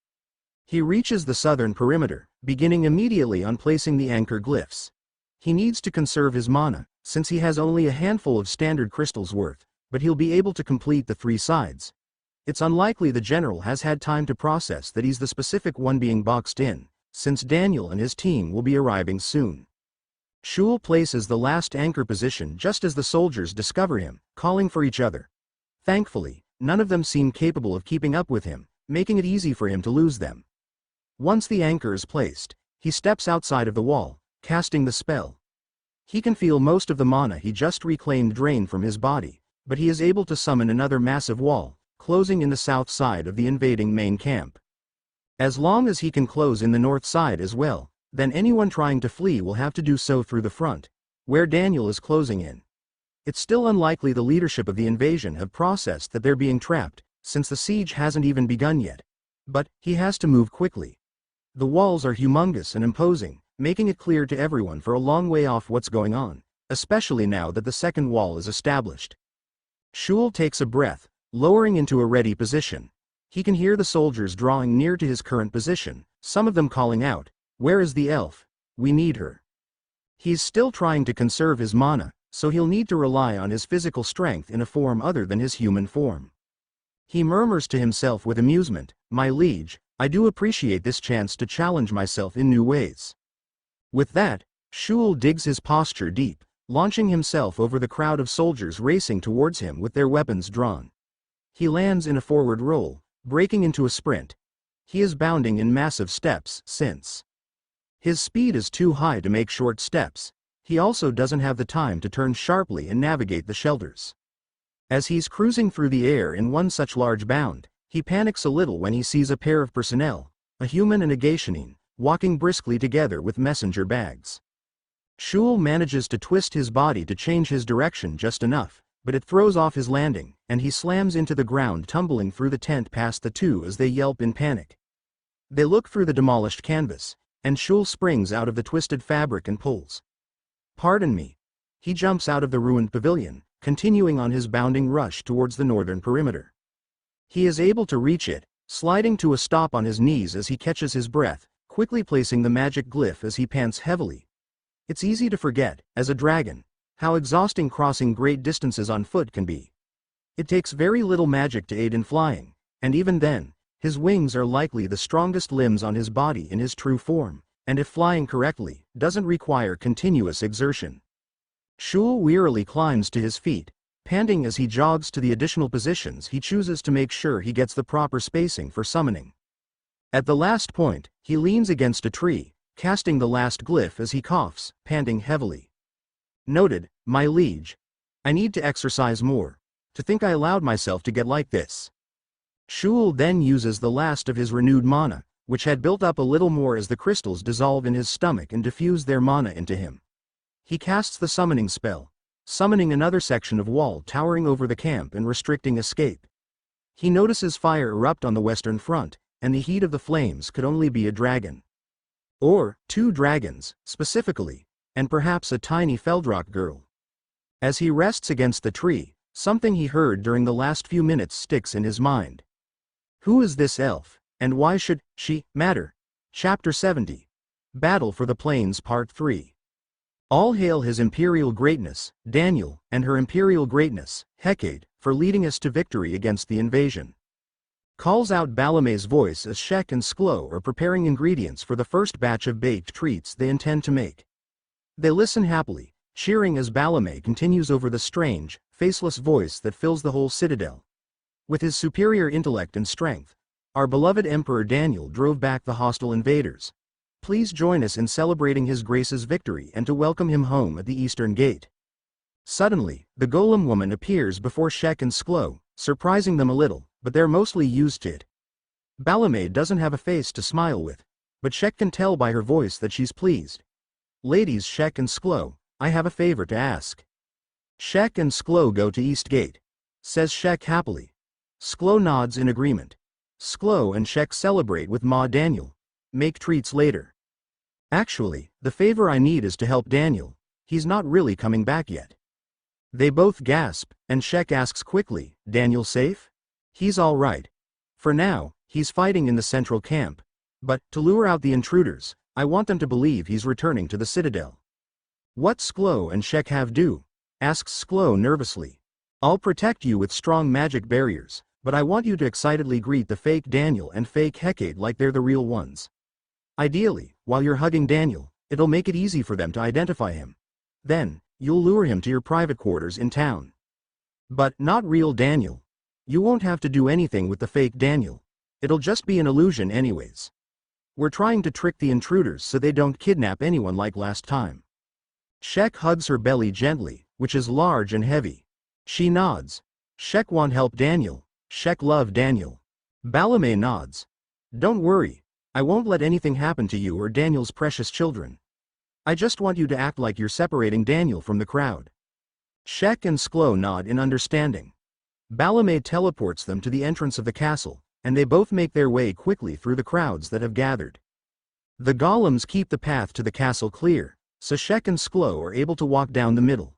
[SPEAKER 1] He reaches the southern perimeter, beginning immediately on placing the anchor glyphs. He needs to conserve his mana, since he has only a handful of standard crystals worth, but he'll be able to complete the 3 sides. It's unlikely the general has had time to process that he's the specific one being boxed in, since Daniel and his team will be arriving soon. Shul places the last anchor position just as the soldiers discover him, calling for each other. Thankfully, none of them seem capable of keeping up with him, making it easy for him to lose them. Once the anchor is placed, he steps outside of the wall, casting the spell. He can feel most of the mana he just reclaimed drain from his body, but he is able to summon another massive wall, closing in the south side of the invading main camp. As long as he can close in the north side as well, then anyone trying to flee will have to do so through the front, where Daniel is closing in. It's still unlikely the leadership of the invasion have processed that they're being trapped, since the siege hasn't even begun yet. But, he has to move quickly. The walls are humongous and imposing, making it clear to everyone for a long way off what's going on, especially now that the second wall is established. Shul takes a breath, lowering into a ready position. He can hear the soldiers drawing near to his current position, some of them calling out, "Where is the elf? We need her." He's still trying to conserve his mana, so he'll need to rely on his physical strength in a form other than his human form. He murmurs to himself with amusement, "My liege, I do appreciate this chance to challenge myself in new ways." With that, Shul digs his posture deep, launching himself over the crowd of soldiers racing towards him with their weapons drawn. He lands in a forward roll, breaking into a sprint. He is bounding in massive steps, since his speed is too high to make short steps. He also doesn't have the time to turn sharply and navigate the shelters. As he's cruising through the air in one such large bound, he panics a little when he sees a pair of personnel, a human and a Geishanin, walking briskly together with messenger bags. Shul manages to twist his body to change his direction just enough, but it throws off his landing, and he slams into the ground, tumbling through the tent past the two as they yelp in panic. They look through the demolished canvas, and Shul springs out of the twisted fabric and pulls. "Pardon me." He jumps out of the ruined pavilion, continuing on his bounding rush towards the northern perimeter. He is able to reach it, sliding to a stop on his knees as he catches his breath, quickly placing the magic glyph as he pants heavily. It's easy to forget, as a dragon, how exhausting crossing great distances on foot can be. It takes very little magic to aid in flying, and even then, his wings are likely the strongest limbs on his body in his true form, and if flying correctly, doesn't require continuous exertion. Shul wearily climbs to his feet, panting as he jogs to the additional positions he chooses to make sure he gets the proper spacing for summoning. At the last point, he leans against a tree, casting the last glyph as he coughs, panting heavily. "Noted, my liege. I need to exercise more. To think I allowed myself to get like this." Shul then uses the last of his renewed mana, which had built up a little more as the crystals dissolve in his stomach and diffuse their mana into him. He casts the summoning spell, summoning another section of wall towering over the camp and restricting escape. He notices fire erupt on the western front, and the heat of the flames could only be a dragon. Or, two dragons, specifically, and perhaps a tiny Feldrock girl. As he rests against the tree, something he heard during the last few minutes sticks in his mind. Who is this elf, and why should she matter? Chapter 70. Battle for the Plains Part 3. All hail His Imperial Greatness, Daniel, and Her Imperial Greatness, Hecate, for leading us to victory against the invasion. Calls out Balame's voice as Shek and Sklo are preparing ingredients for the first batch of baked treats they intend to make. They listen happily, cheering as Balame continues over the strange, faceless voice that fills the whole citadel. With his superior intellect and strength, our beloved Emperor Daniel drove back the hostile invaders. Please join us in celebrating His Grace's victory and to welcome him home at the Eastern Gate. Suddenly, the Golem woman appears before Shek and Sklo, surprising them a little, but they're mostly used to it. Balame doesn't have a face to smile with, but Shek can tell by her voice that she's pleased. "Ladies Shek and Sklo, I have a favor to ask." Shek and Sklo go to East Gate, says Shek happily. Sklo nods in agreement. Sklo and Shek celebrate with Ma Daniel. Make treats later. "Actually, the favor I need is to help Daniel. He's not really coming back yet." They both gasp, and Shek asks quickly, "Daniel safe?" "He's all right. For now, he's fighting in the central camp. But, to lure out the intruders, I want them to believe he's returning to the Citadel." "What Sklo and Shek have do?" asks Sklo nervously. "I'll protect you with strong magic barriers, but I want you to excitedly greet the fake Daniel and fake Hecate like they're the real ones. Ideally, while you're hugging Daniel, it'll make it easy for them to identify him. Then, you'll lure him to your private quarters in town. But not real Daniel. You won't have to do anything with the fake Daniel. It'll just be an illusion anyways. We're trying to trick the intruders so they don't kidnap anyone like last time." Shek hugs her belly gently, which is large and heavy. She nods. Shek want help Daniel. Shek love Daniel. Balame nods. "Don't worry. I won't let anything happen to you or Daniel's precious children. I just want you to act like you're separating Daniel from the crowd." Shek and Sklo nod in understanding. Balame teleports them to the entrance of the castle, and they both make their way quickly through the crowds that have gathered. The golems keep the path to the castle clear, so Shek and Sklo are able to walk down the middle.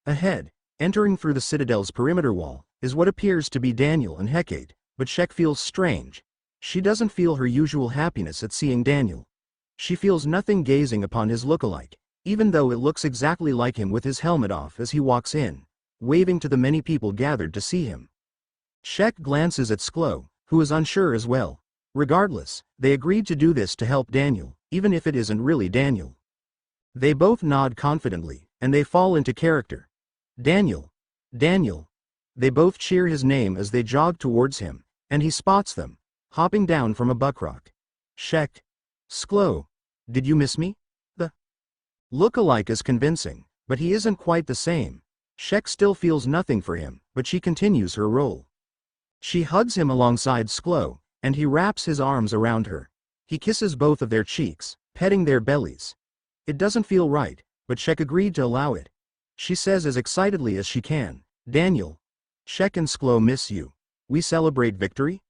[SPEAKER 1] Ahead, entering through the citadel's perimeter wall, is what appears to be Daniel and Hecate, but Shek feels strange. She doesn't feel her usual happiness at seeing Daniel. She feels nothing gazing upon his look-alike, even though it looks exactly like him with his helmet off as he walks in, waving to the many people gathered to see him. Shek glances at Sklo, who is unsure as well. Regardless, they agreed to do this to help Daniel, even if it isn't really Daniel. They both nod confidently, and they fall into character. "Daniel! Daniel!" They both cheer his name as they jog towards him, and he spots them, hopping down from a buckrock. "Shek! Sklo! Did you miss me?" The Look-alike is convincing, but he isn't quite the same. Shek still feels nothing for him, but she continues her role. She hugs him alongside Sklo, and he wraps his arms around her. He kisses both of their cheeks, petting their bellies. It doesn't feel right, but Shek agreed to allow it. She says as excitedly as she can, Daniel. Shek and Sklo miss you. We celebrate victory?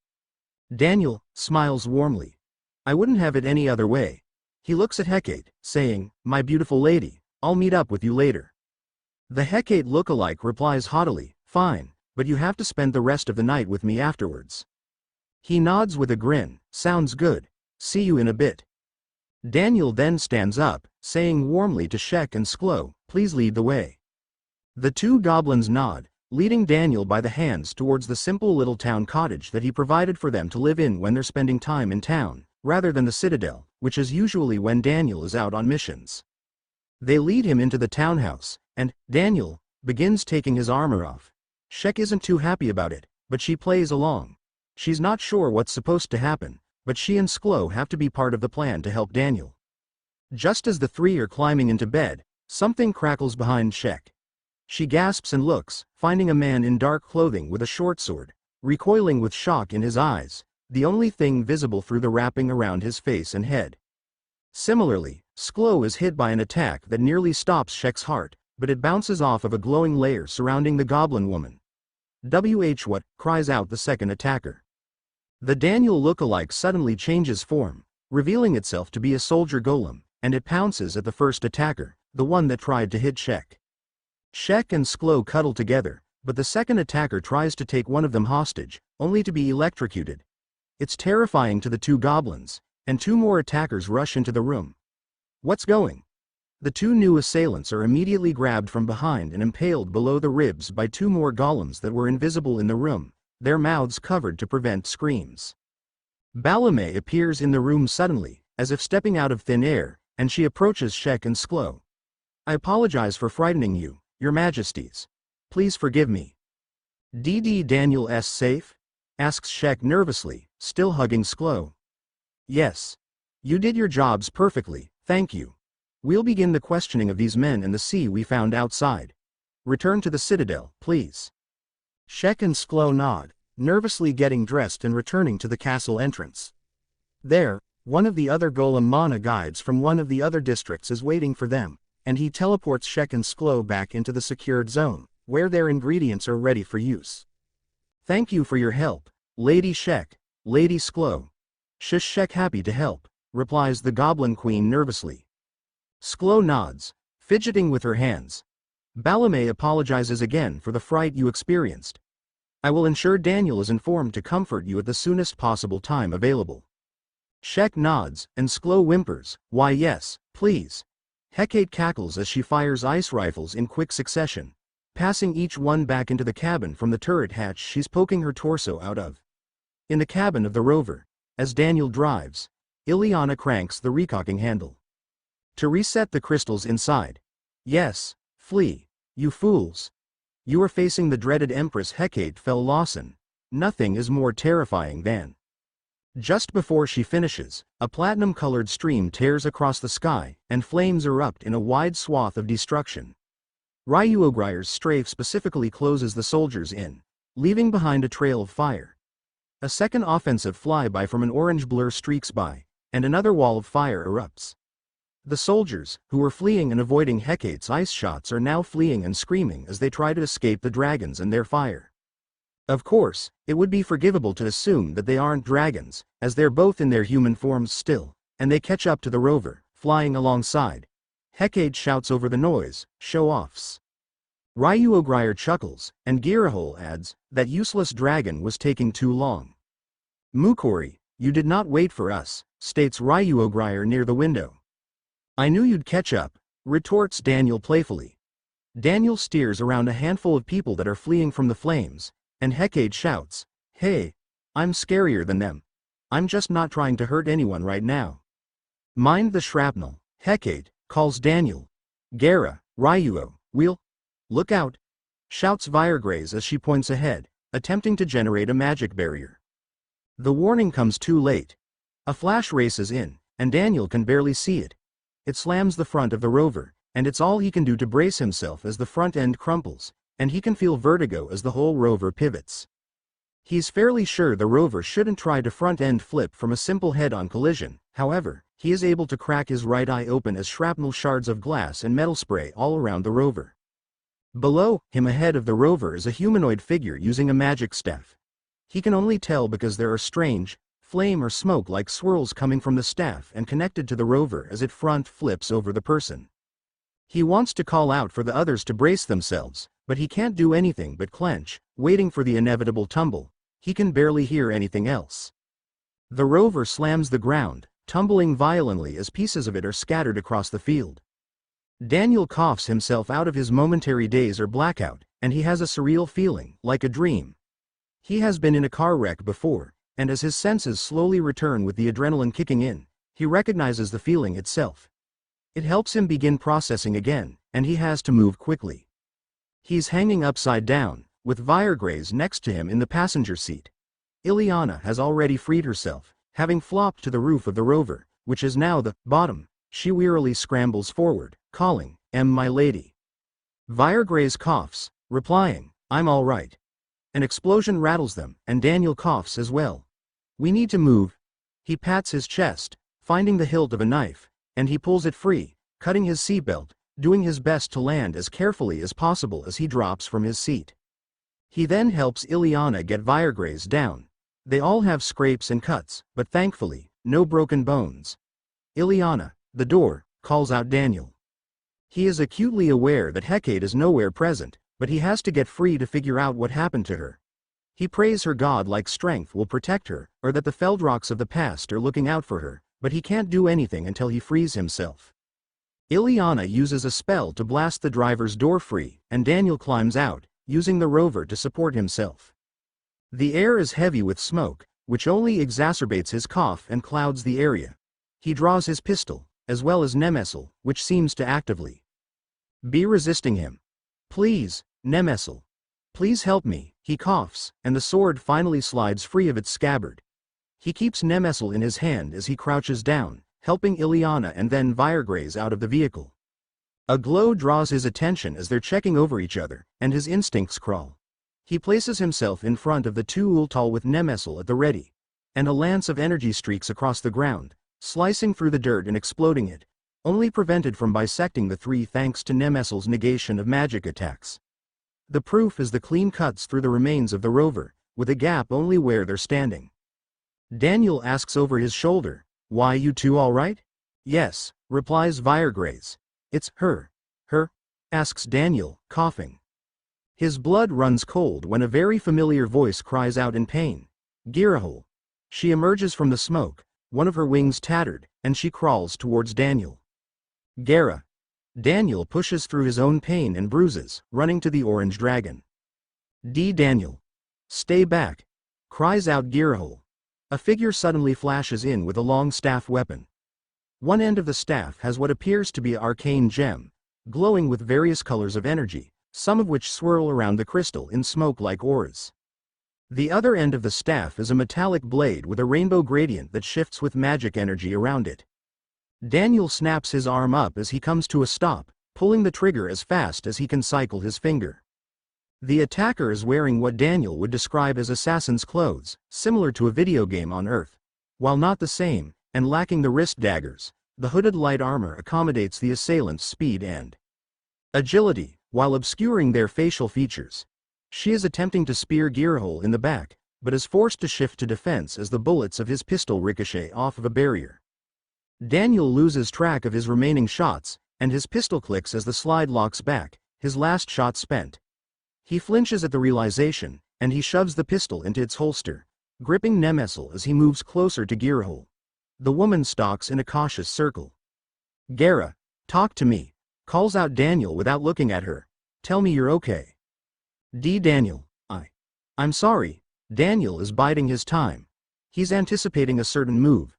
[SPEAKER 1] Daniel smiles warmly. I wouldn't have it any other way. He looks at Hecate, saying, my beautiful lady, I'll meet up with you later. The Hecate look-alike replies haughtily, fine, but you have to spend the rest of the night with me afterwards. He nods with a grin, sounds good, see you in a bit. Daniel then stands up, saying warmly to Shek and Sklo, please lead the way. The two goblins nod, leading Daniel by the hands towards the simple little town cottage that he provided for them to live in when they're spending time in town, rather than the Citadel, which is usually when Daniel is out on missions. They lead him into the townhouse, and Daniel begins taking his armor off. Shek isn't too happy about it, but she plays along. She's not sure what's supposed to happen, but she and Sklo have to be part of the plan to help Daniel. Just as the three are climbing into bed, something crackles behind Shek. She gasps and looks, finding a man in dark clothing with a short sword, recoiling with shock in his eyes, the only thing visible through the wrapping around his face and head. Similarly, Sklo is hit by an attack that nearly stops Shek's heart, but it bounces off of a glowing layer surrounding the goblin woman. What? Cries out the second attacker. The Daniel look-alike suddenly changes form, revealing itself to be a soldier golem, and it pounces at the first attacker, the one that tried to hit Shek. Shek and Sklo cuddle together, but the second attacker tries to take one of them hostage, only to be electrocuted. It's terrifying to the two goblins, and two more attackers rush into the room. What's going? The two new assailants are immediately grabbed from behind and impaled below the ribs by two more golems that were invisible in the room, their mouths covered to prevent screams. Balame appears in the room suddenly, as if stepping out of thin air, and she approaches Shek and Sklo. I apologize for frightening you, Your Majesties. Please forgive me. Daniel S. safe? Asks Shek nervously, still hugging Sklo. Yes. You did your jobs perfectly, thank you. We'll begin the questioning of these men and the sea we found outside. Return to the Citadel, please. Shek and Sklo nod, nervously getting dressed and returning to the castle entrance. There, one of the other golem mana guides from one of the other districts is waiting for them, and he teleports Shek and Sklo back into the secured zone, where their ingredients are ready for use. Thank you for your help, Lady Shek, Lady Sklo. Shush, Shek happy to help, replies the Goblin Queen nervously. Sklo nods, fidgeting with her hands. Balame apologizes again for the fright you experienced. I will ensure Daniel is informed to comfort you at the soonest possible time available. Shek nods, and Sklo whimpers, why yes, please. Hecate cackles as she fires ice rifles in quick succession, passing each one back into the cabin from the turret hatch she's poking her torso out of. In the cabin of the rover, as Daniel drives, Ileana cranks the recocking handle. To reset the crystals inside. Yes, flee, you fools. You are facing the dreaded Empress Hecate Fel Lawson. Nothing is more terrifying than. Just before she finishes, a platinum-colored stream tears across the sky, and flames erupt in a wide swath of destruction. Ryuogryer's strafe specifically closes the soldiers in, leaving behind a trail of fire. A second offensive flyby from an orange blur streaks by, and another wall of fire erupts. The soldiers, who were fleeing and avoiding Hecate's ice shots, are now fleeing and screaming as they try to escape the dragons and their fire. Of course, it would be forgivable to assume that they aren't dragons, as they're both in their human forms still, and they catch up to the rover, flying alongside. Hecate shouts over the noise, show-offs. Ryuogryer chuckles, and Girahole adds, that useless dragon was taking too long. Mukori, you did not wait for us, states Ryuogryer near the window. I knew you'd catch up, retorts Daniel playfully. Daniel steers around a handful of people that are fleeing from the flames, and Hecate shouts, hey, I'm scarier than them. I'm just not trying to hurt anyone right now. Mind the shrapnel, Hecate, calls Daniel. Gara, Ryuo, look out, shouts Viregraze as she points ahead, attempting to generate a magic barrier. The warning comes too late. A flash races in, and Daniel can barely see it. it slams the front of the rover, and it's all he can do to brace himself as the front end crumples, and he can feel vertigo as the whole rover pivots. He's fairly sure the rover shouldn't try to front-end flip from a simple head-on collision. However, he is able to crack his right eye open as shrapnel shards of glass and metal spray all around the rover. Below him ahead of the rover is a humanoid figure using a magic staff. He can only tell because there are strange, flame or smoke-like swirls coming from the staff and connected to the rover as it front flips over the person. He wants to call out for the others to brace themselves, but he can't do anything but clench, waiting for the inevitable tumble. He can barely hear anything else. The rover slams the ground, tumbling violently as pieces of it are scattered across the field. Daniel coughs himself out of his momentary daze or blackout, and he has a surreal feeling, like a dream. He has been in a car wreck before, and as his senses slowly return with the adrenaline kicking in, he recognizes the feeling itself. It helps him begin processing again, and he has to move quickly. He's hanging upside down, with Viregraze next to him in the passenger seat. Ileana has already freed herself, having flopped to the roof of the rover, which is now the bottom. She wearily scrambles forward, calling, my lady." Viregraze coughs, replying, "I'm all right." An explosion rattles them, and Daniel coughs as well. "We need to move." He pats his chest, finding the hilt of a knife, and he pulls it free, cutting his seatbelt, doing his best to land as carefully as possible as he drops from his seat. He then helps Ileana get Viregraze down. They all have scrapes and cuts, but thankfully, no broken bones. "Ileana, the door," calls out Daniel. He is acutely aware that Hecate is nowhere present, but he has to get free to figure out what happened to her. He prays her god-like strength will protect her, or that the Feldrocks of the past are looking out for her, but he can't do anything until he frees himself. Ileana uses a spell to blast the driver's door free, and Daniel climbs out, using the rover to support himself. The air is heavy with smoke, which only exacerbates his cough and clouds the area. He draws his pistol, as well as Nemesel, which seems to actively be resisting him. "Please, Nemesel. Please help me," he coughs, and the sword finally slides free of its scabbard. He keeps Nemesel in his hand as he crouches down, helping Ileana and then Viregraze out of the vehicle. A glow draws his attention as they're checking over each other, and his instincts crawl. He places himself in front of the two Ultal with Nemesel at the ready, and a lance of energy streaks across the ground, slicing through the dirt and exploding it, only prevented from bisecting the three thanks to Nemesel's negation of magic attacks. The proof is the clean cuts through the remains of the rover, with a gap only where they're standing. Daniel asks over his shoulder, "Why, you two all right?" "Yes," replies Viregraze. "It's her." "Her?" asks Daniel, coughing. His blood runs cold when a very familiar voice cries out in pain. "Girahol." She emerges from the smoke, one of her wings tattered, and she crawls towards Daniel. "Gara." Daniel pushes through his own pain and bruises, running to the orange dragon. Daniel. "Stay back," cries out Girahol. A figure suddenly flashes in with a long staff weapon. One end of the staff has what appears to be an arcane gem, glowing with various colors of energy, some of which swirl around the crystal in smoke like auras. The other end of the staff is a metallic blade with a rainbow gradient that shifts with magic energy around it. Daniel snaps his arm up as he comes to a stop, pulling the trigger as fast as he can cycle his finger. The attacker is wearing what Daniel would describe as assassin's clothes, similar to a video game on Earth. While not the same, and lacking the wrist daggers, the hooded light armor accommodates the assailant's speed and agility, while obscuring their facial features. She is attempting to spear Girahol in the back, but is forced to shift to defense as the bullets of his pistol ricochet off of a barrier. Daniel loses track of his remaining shots, and his pistol clicks as the slide locks back, his last shot spent. He flinches at the realization, and he shoves the pistol into its holster, gripping Nemesel as he moves closer to Girahol. The woman stalks in a cautious circle. "Gara, talk to me," calls out Daniel without looking at her. "Tell me you're okay." Daniel, I'm sorry." Daniel is biding his time. He's anticipating a certain move.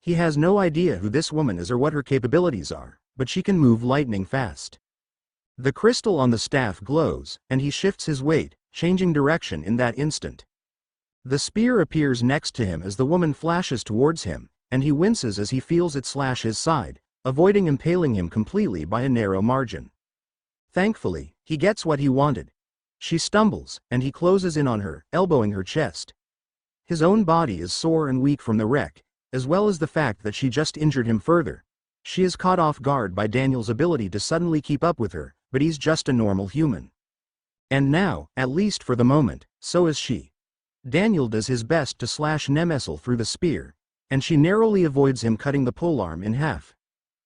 [SPEAKER 1] He has no idea who this woman is or what her capabilities are, but she can move lightning fast. The crystal on the staff glows, and he shifts his weight, changing direction in that instant. The spear appears next to him as the woman flashes towards him, and he winces as he feels it slash his side, avoiding impaling him completely by a narrow margin. Thankfully, he gets what he wanted. She stumbles, and he closes in on her, elbowing her chest. His own body is sore and weak from the wreck, as well as the fact that she just injured him further. She is caught off guard by Daniel's ability to suddenly keep up with her, but he's just a normal human. And now, at least for the moment, so is she. Daniel does his best to slash Nemesel through the spear, and she narrowly avoids him cutting the polearm in half.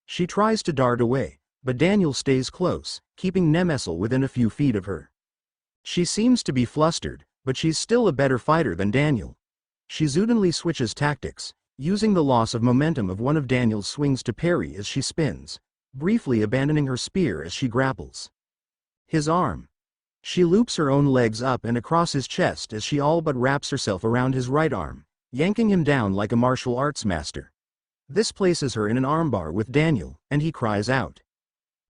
[SPEAKER 1] She tries to dart away, but Daniel stays close, keeping Nemesel within a few feet of her. She seems to be flustered, but she's still a better fighter than Daniel. She zootinly switches tactics, using the loss of momentum of one of Daniel's swings to parry as she spins, briefly abandoning her spear as she grapples. His arm. She loops her own legs up and across his chest as she all but wraps herself around his right arm, yanking him down like a martial arts master. This places her in an armbar with Daniel, and he cries out.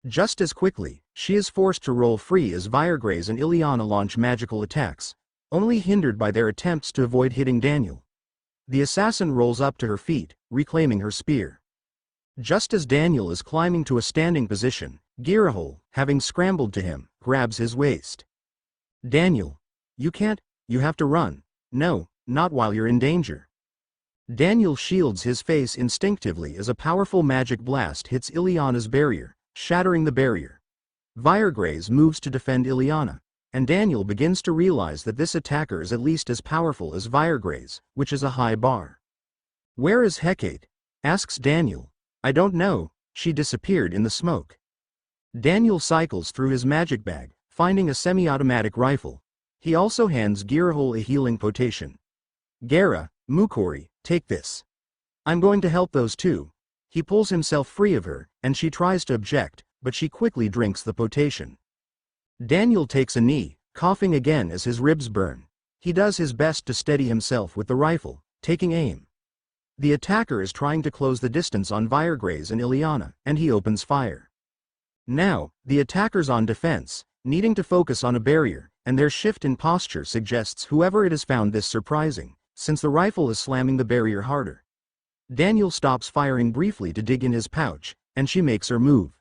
[SPEAKER 1] Just as quickly, she is forced to roll free as Viregraze and Ileana launch magical attacks, only hindered by their attempts to avoid hitting Daniel. The assassin rolls up to her feet, reclaiming her spear. Just as Daniel is climbing to a standing position, Girahol, having scrambled to him, grabs his waist. Daniel. You can't, you have to run. No, not while you're in danger. Daniel shields his face instinctively as a powerful magic blast hits Ileana's barrier, shattering the barrier. Viregraze moves to defend Ileana, and Daniel begins to realize that this attacker is at least as powerful as Viregraze, which is a high bar. Where is Hecate? Asks Daniel. I don't know, she disappeared in the smoke. Daniel cycles through his magic bag, finding a semi-automatic rifle. He also hands Girahol a healing potation. Gara, Mukori, take this. I'm going to help those two. He pulls himself free of her, and she tries to object, but she quickly drinks the potation. Daniel takes a knee, coughing again as his ribs burn. He does his best to steady himself with the rifle, taking aim. The attacker is trying to close the distance on Viregraze and Ileana, and he opens fire. Now, the attacker's on defense, needing to focus on a barrier, and their shift in posture suggests whoever it has found this surprising, since the rifle is slamming the barrier harder. Daniel stops firing briefly to dig in his pouch, and she makes her move.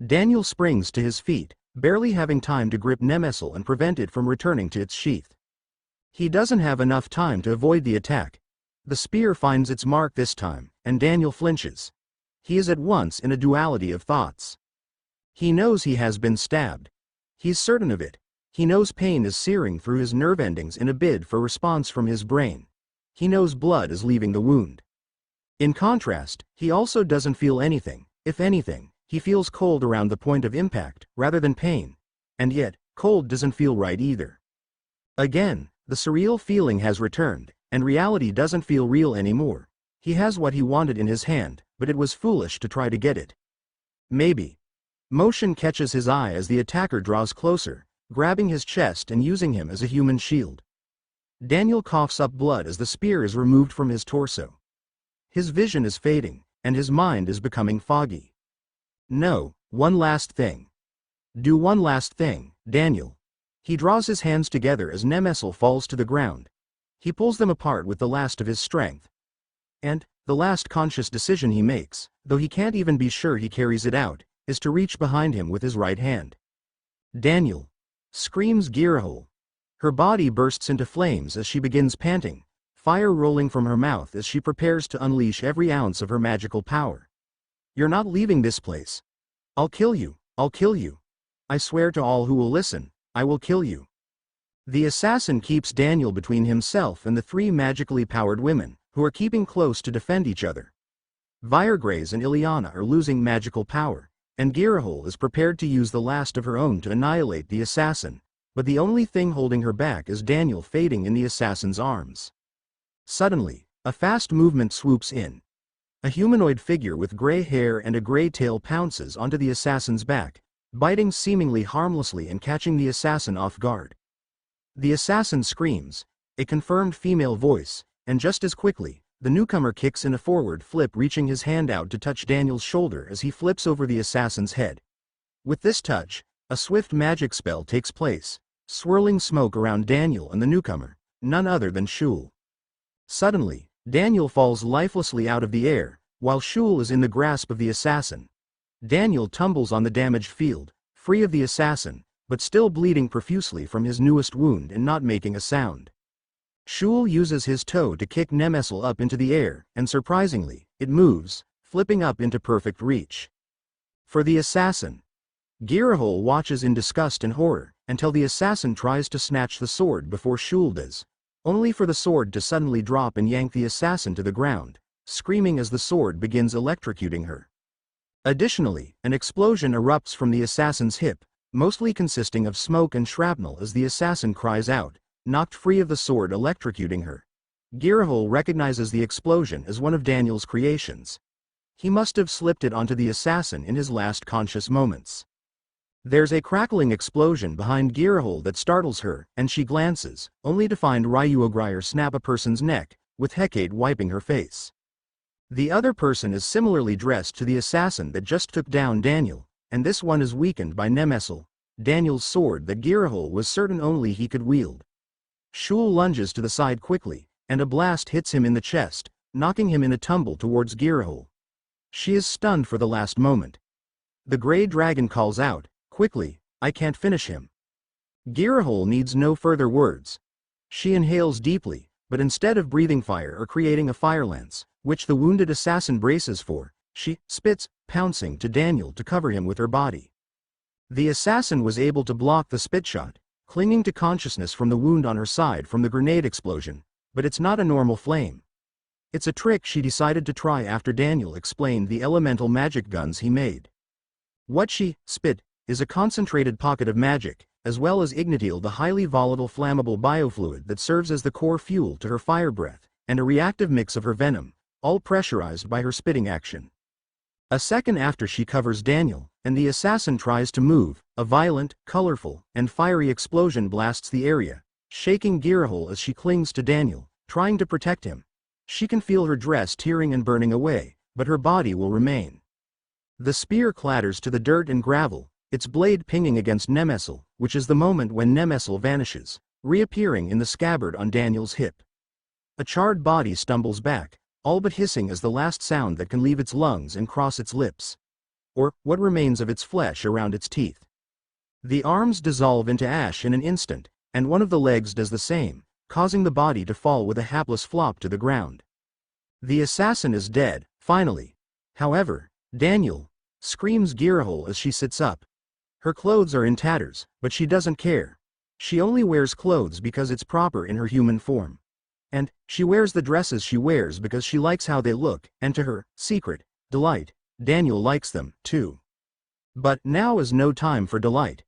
[SPEAKER 1] Daniel springs to his feet, barely having time to grip Nemesel and prevent it from returning to its sheath. He doesn't have enough time to avoid the attack. The spear finds its mark this time, and Daniel flinches. He is at once in a duality of thoughts. He knows he has been stabbed. He's certain of it. He knows pain is searing through his nerve endings in a bid for response from his brain. He knows blood is leaving the wound. In contrast, he also doesn't feel anything. If anything, he feels cold around the point of impact, rather than pain. And yet, cold doesn't feel right either. Again, the surreal feeling has returned, and reality doesn't feel real anymore. He has what he wanted in his hand, but it was foolish to try to get it. Maybe. Motion catches his eye as the attacker draws closer, grabbing his chest and using him as a human shield. Daniel coughs up blood as the spear is removed from his torso. His vision is fading, and his mind is becoming foggy. No, one last thing. Do one last thing, Daniel. He draws his hands together as Nemesel falls to the ground. He pulls them apart with the last of his strength. And, the last conscious decision he makes, though he can't even be sure he carries it out, is to reach behind him with his right hand. Daniel! Screams Girahol. Her body bursts into flames as she begins panting, fire rolling from her mouth as she prepares to unleash every ounce of her magical power. You're not leaving this place. I'll kill you, I'll kill you. I swear to all who will listen, I will kill you. The assassin keeps Daniel between himself and the three magically powered women, who are keeping close to defend each other. Viregraze and Ileana are losing magical power, and Girahol is prepared to use the last of her own to annihilate the assassin, but the only thing holding her back is Daniel fading in the assassin's arms. Suddenly, a fast movement swoops in. A humanoid figure with gray hair and a gray tail pounces onto the assassin's back, biting seemingly harmlessly and catching the assassin off guard. The assassin screams, a confirmed female voice, and just as quickly, the newcomer kicks in a forward flip, reaching his hand out to touch Daniel's shoulder as he flips over the assassin's head. With this touch, a swift magic spell takes place, swirling smoke around Daniel and the newcomer, none other than Shul. Suddenly, Daniel falls lifelessly out of the air, While Shul is in the grasp of the assassin, Daniel tumbles on the damaged field, free of the assassin, but still bleeding profusely from his newest wound and not making a sound. Shul uses his toe to kick Nemesel up into the air, and surprisingly, it moves, flipping up into perfect reach. For the assassin, Girahol watches in disgust and horror, until the assassin tries to snatch the sword before Shul does, only for the sword to suddenly drop and yank the assassin to the ground, screaming as the sword begins electrocuting her. Additionally, an explosion erupts from the assassin's hip, mostly consisting of smoke and shrapnel as the assassin cries out, knocked free of the sword electrocuting her. Girahol recognizes the explosion as one of Daniel's creations. He must have slipped it onto the assassin in his last conscious moments. There's a crackling explosion behind Girahol that startles her, and she glances, only to find Ryuogrier snap a person's neck, with Hecate wiping her face. The other person is similarly dressed to the assassin that just took down Daniel, and this one is weakened by Nemesel, Daniel's sword that Girahol was certain only he could wield. Shul lunges to the side quickly, and a blast hits him in the chest, knocking him in a tumble towards Girahol. She is stunned for the last moment. The gray dragon calls out, "Quickly, I can't finish him." Girahol needs no further words. She inhales deeply, but instead of breathing fire or creating a fire lance, which the wounded assassin braces for, she spits, pouncing to Daniel to cover him with her body. The assassin was able to block the spit shot, clinging to consciousness from the wound on her side from the grenade explosion, but it's not a normal flame. It's a trick she decided to try after Daniel explained the elemental magic guns he made. What she spit is a concentrated pocket of magic, as well as Ignatiel, the highly volatile flammable biofluid that serves as the core fuel to her fire breath, and a reactive mix of her venom, all pressurized by her spitting action. A second after she covers Daniel, and the assassin tries to move, a violent, colorful, and fiery explosion blasts the area, shaking Girahol as she clings to Daniel, trying to protect him. She can feel her dress tearing and burning away, but her body will remain. The spear clatters to the dirt and gravel, its blade pinging against Nemesel, which is the moment when Nemesel vanishes, reappearing in the scabbard on Daniel's hip. A charred body stumbles back, all but hissing as the last sound that can leave its lungs and cross its lips, or what remains of its flesh around its teeth. The arms dissolve into ash in an instant, and one of the legs does the same, causing the body to fall with a hapless flop to the ground. The assassin is dead, finally. However, Daniel, screams Girahol as she sits up. Her clothes are in tatters, but she doesn't care. She only wears clothes because it's proper in her human form. And she wears the dresses she wears because she likes how they look, and to her secret delight, Daniel likes them, too. But now is no time for delight.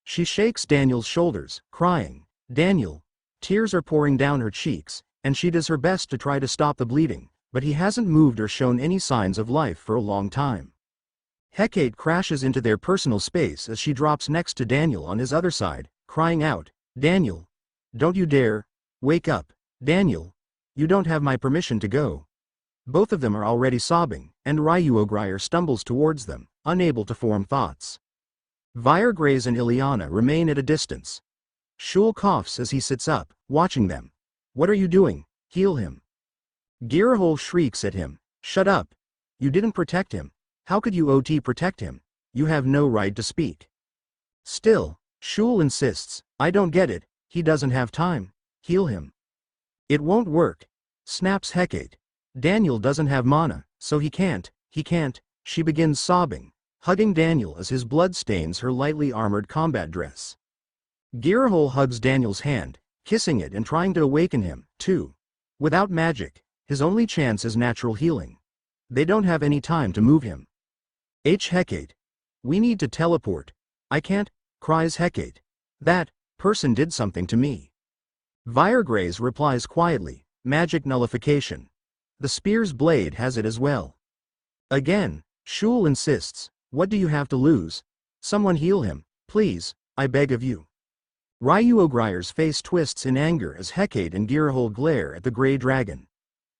[SPEAKER 1] She shakes Daniel's shoulders, crying, "Daniel." Tears are pouring down her cheeks, and she does her best to try to stop the bleeding, but he hasn't moved or shown any signs of life for a long time. Hecate crashes into their personal space as she drops next to Daniel on his other side, crying out, "Daniel! Don't you dare! Wake up! Daniel! You don't have my permission to go." Both of them are already sobbing, and Ryuogrier stumbles towards them, unable to form thoughts. Viregraze and Ileana remain at a distance. Shul coughs as he sits up, watching them. "What are you doing? Heal him." Girahol shrieks at him, "Shut up! You didn't protect him. How could you protect him? You have no right to speak." Still, Shul insists, "I don't get it, he doesn't have time. Heal him." "It won't work," snaps Hecate. "Daniel doesn't have mana, so he can't. She begins sobbing, hugging Daniel as his blood stains her lightly armored combat dress. Girahol hugs Daniel's hand, kissing it and trying to awaken him, too. Without magic, his only chance is natural healing. They don't have any time to move him. Hecate. "We need to teleport." "I can't," cries Hecate. "That person did something to me." Viregraze replies quietly, "Magic nullification. The spear's blade has it as well." Again, Shul insists, "What do you have to lose? Someone heal him, please, I beg of you." Ryuogrier's face twists in anger as Hecate and Girahol glare at the gray dragon.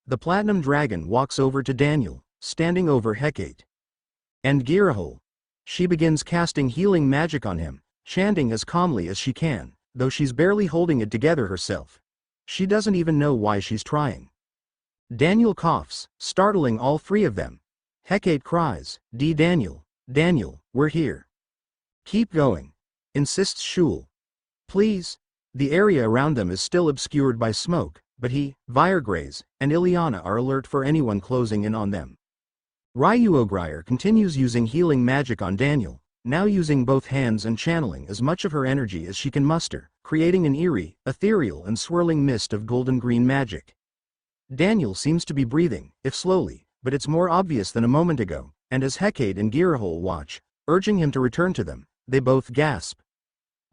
[SPEAKER 1] The platinum dragon walks over to Daniel, standing over Hecate. And Girahol. She begins casting healing magic on him, chanting as calmly as she can, though she's barely holding it together herself. She doesn't even know why she's trying. Daniel coughs, startling all three of them, Hecate cries, Daniel, Daniel, we're here. Keep going, insists Shul. Please. The area around them is still obscured by smoke, but he, Virgraze, and Ileana are alert for anyone closing in on them. Ryuogrier continues using healing magic on Daniel, now using both hands and channeling as much of her energy as she can muster, creating an eerie, ethereal and swirling mist of golden-green magic. Daniel seems to be breathing, if slowly, but it's more obvious than a moment ago, and as Hecate and Girahol watch, urging him to return to them, they both gasp.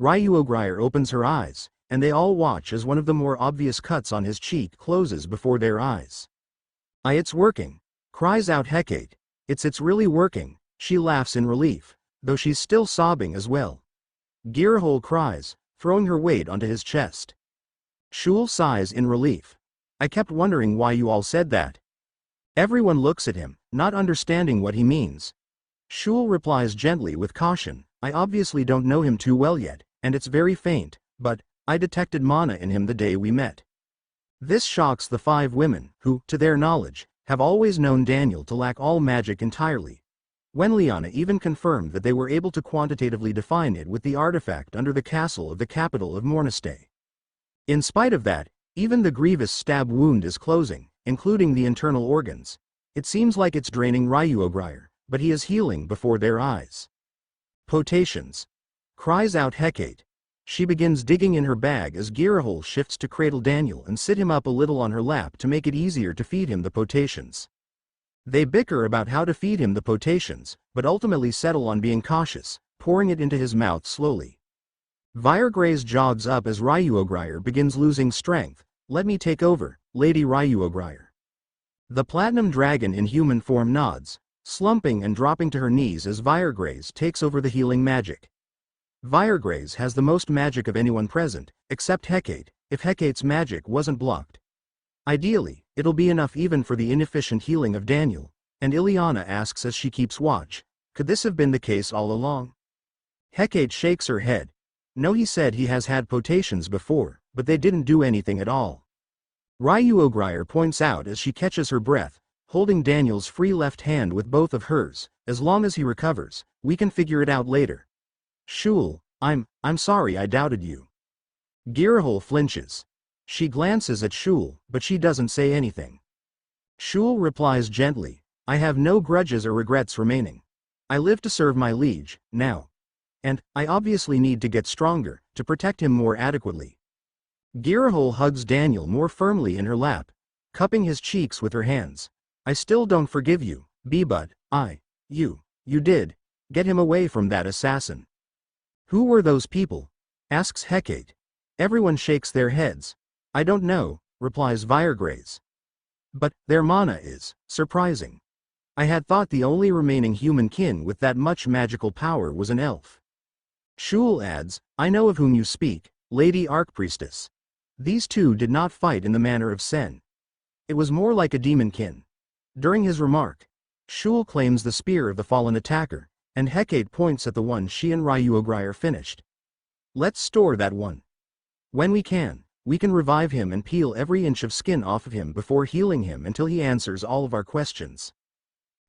[SPEAKER 1] Ryuogrier opens her eyes, and they all watch as one of the more obvious cuts on his cheek closes before their eyes. It's working, cries out Hecate. It's really working, she laughs in relief, though she's still sobbing as well. Girahol cries, throwing her weight onto his chest. Shul sighs in relief. I kept wondering why you all said that. Everyone looks at him, not understanding what he means. Shul replies gently with caution, I obviously don't know him too well yet, and it's very faint, but I detected mana in him the day we met. This shocks the 5 women, who, to their knowledge, have always known Daniel to lack all magic entirely. When Liana even confirmed that they were able to quantitatively define it with the artifact under the castle of the capital of Morniste. In spite of that, even the grievous stab wound is closing, including the internal organs. It seems like it's draining Ryuogrier, but he is healing before their eyes. Potations! Cries out Hecate. She begins digging in her bag as Girahol shifts to cradle Daniel and sit him up a little on her lap to make it easier to feed him the potations. They bicker about how to feed him the potations, but ultimately settle on being cautious, pouring it into his mouth slowly. Virgraze jogs up as Ryuogrier begins losing strength. Let me take over, Lady Ryuogrier. The platinum dragon in human form nods, slumping and dropping to her knees as Virgraze takes over the healing magic. Virgraze has the most magic of anyone present, except Hecate, if Hecate's magic wasn't blocked. Ideally, it'll be enough even for the inefficient healing of Daniel, and Ileana asks as she keeps watch, could this have been the case all along? Hecate shakes her head. No, he said he has had potations before, but they didn't do anything at all. Ryuogrier points out as she catches her breath, holding Daniel's free left hand with both of hers, as long as he recovers, we can figure it out later. Shul, I'm sorry I doubted you. Girahol flinches. She glances at Shul, but she doesn't say anything. Shul replies gently, I have no grudges or regrets remaining. I live to serve my liege, now. And, I obviously need to get stronger, to protect him more adequately. Girahol hugs Daniel more firmly in her lap, cupping his cheeks with her hands. I still don't forgive you, but you did. Get him away from that assassin. Who were those people? Asks Hecate. Everyone shakes their heads. I don't know, replies Virgraze. But, their mana is surprising. I had thought the only remaining human kin with that much magical power was an elf. Shul adds, I know of whom you speak, Lady Archpriestess. These two did not fight in the manner of Sen. It was more like a demon kin. During his remark, Shul claims the spear of the fallen attacker, and Hecate points at the one she and Ryuogrier finished. Let's store that one. When we can revive him and peel every inch of skin off of him before healing him until he answers all of our questions.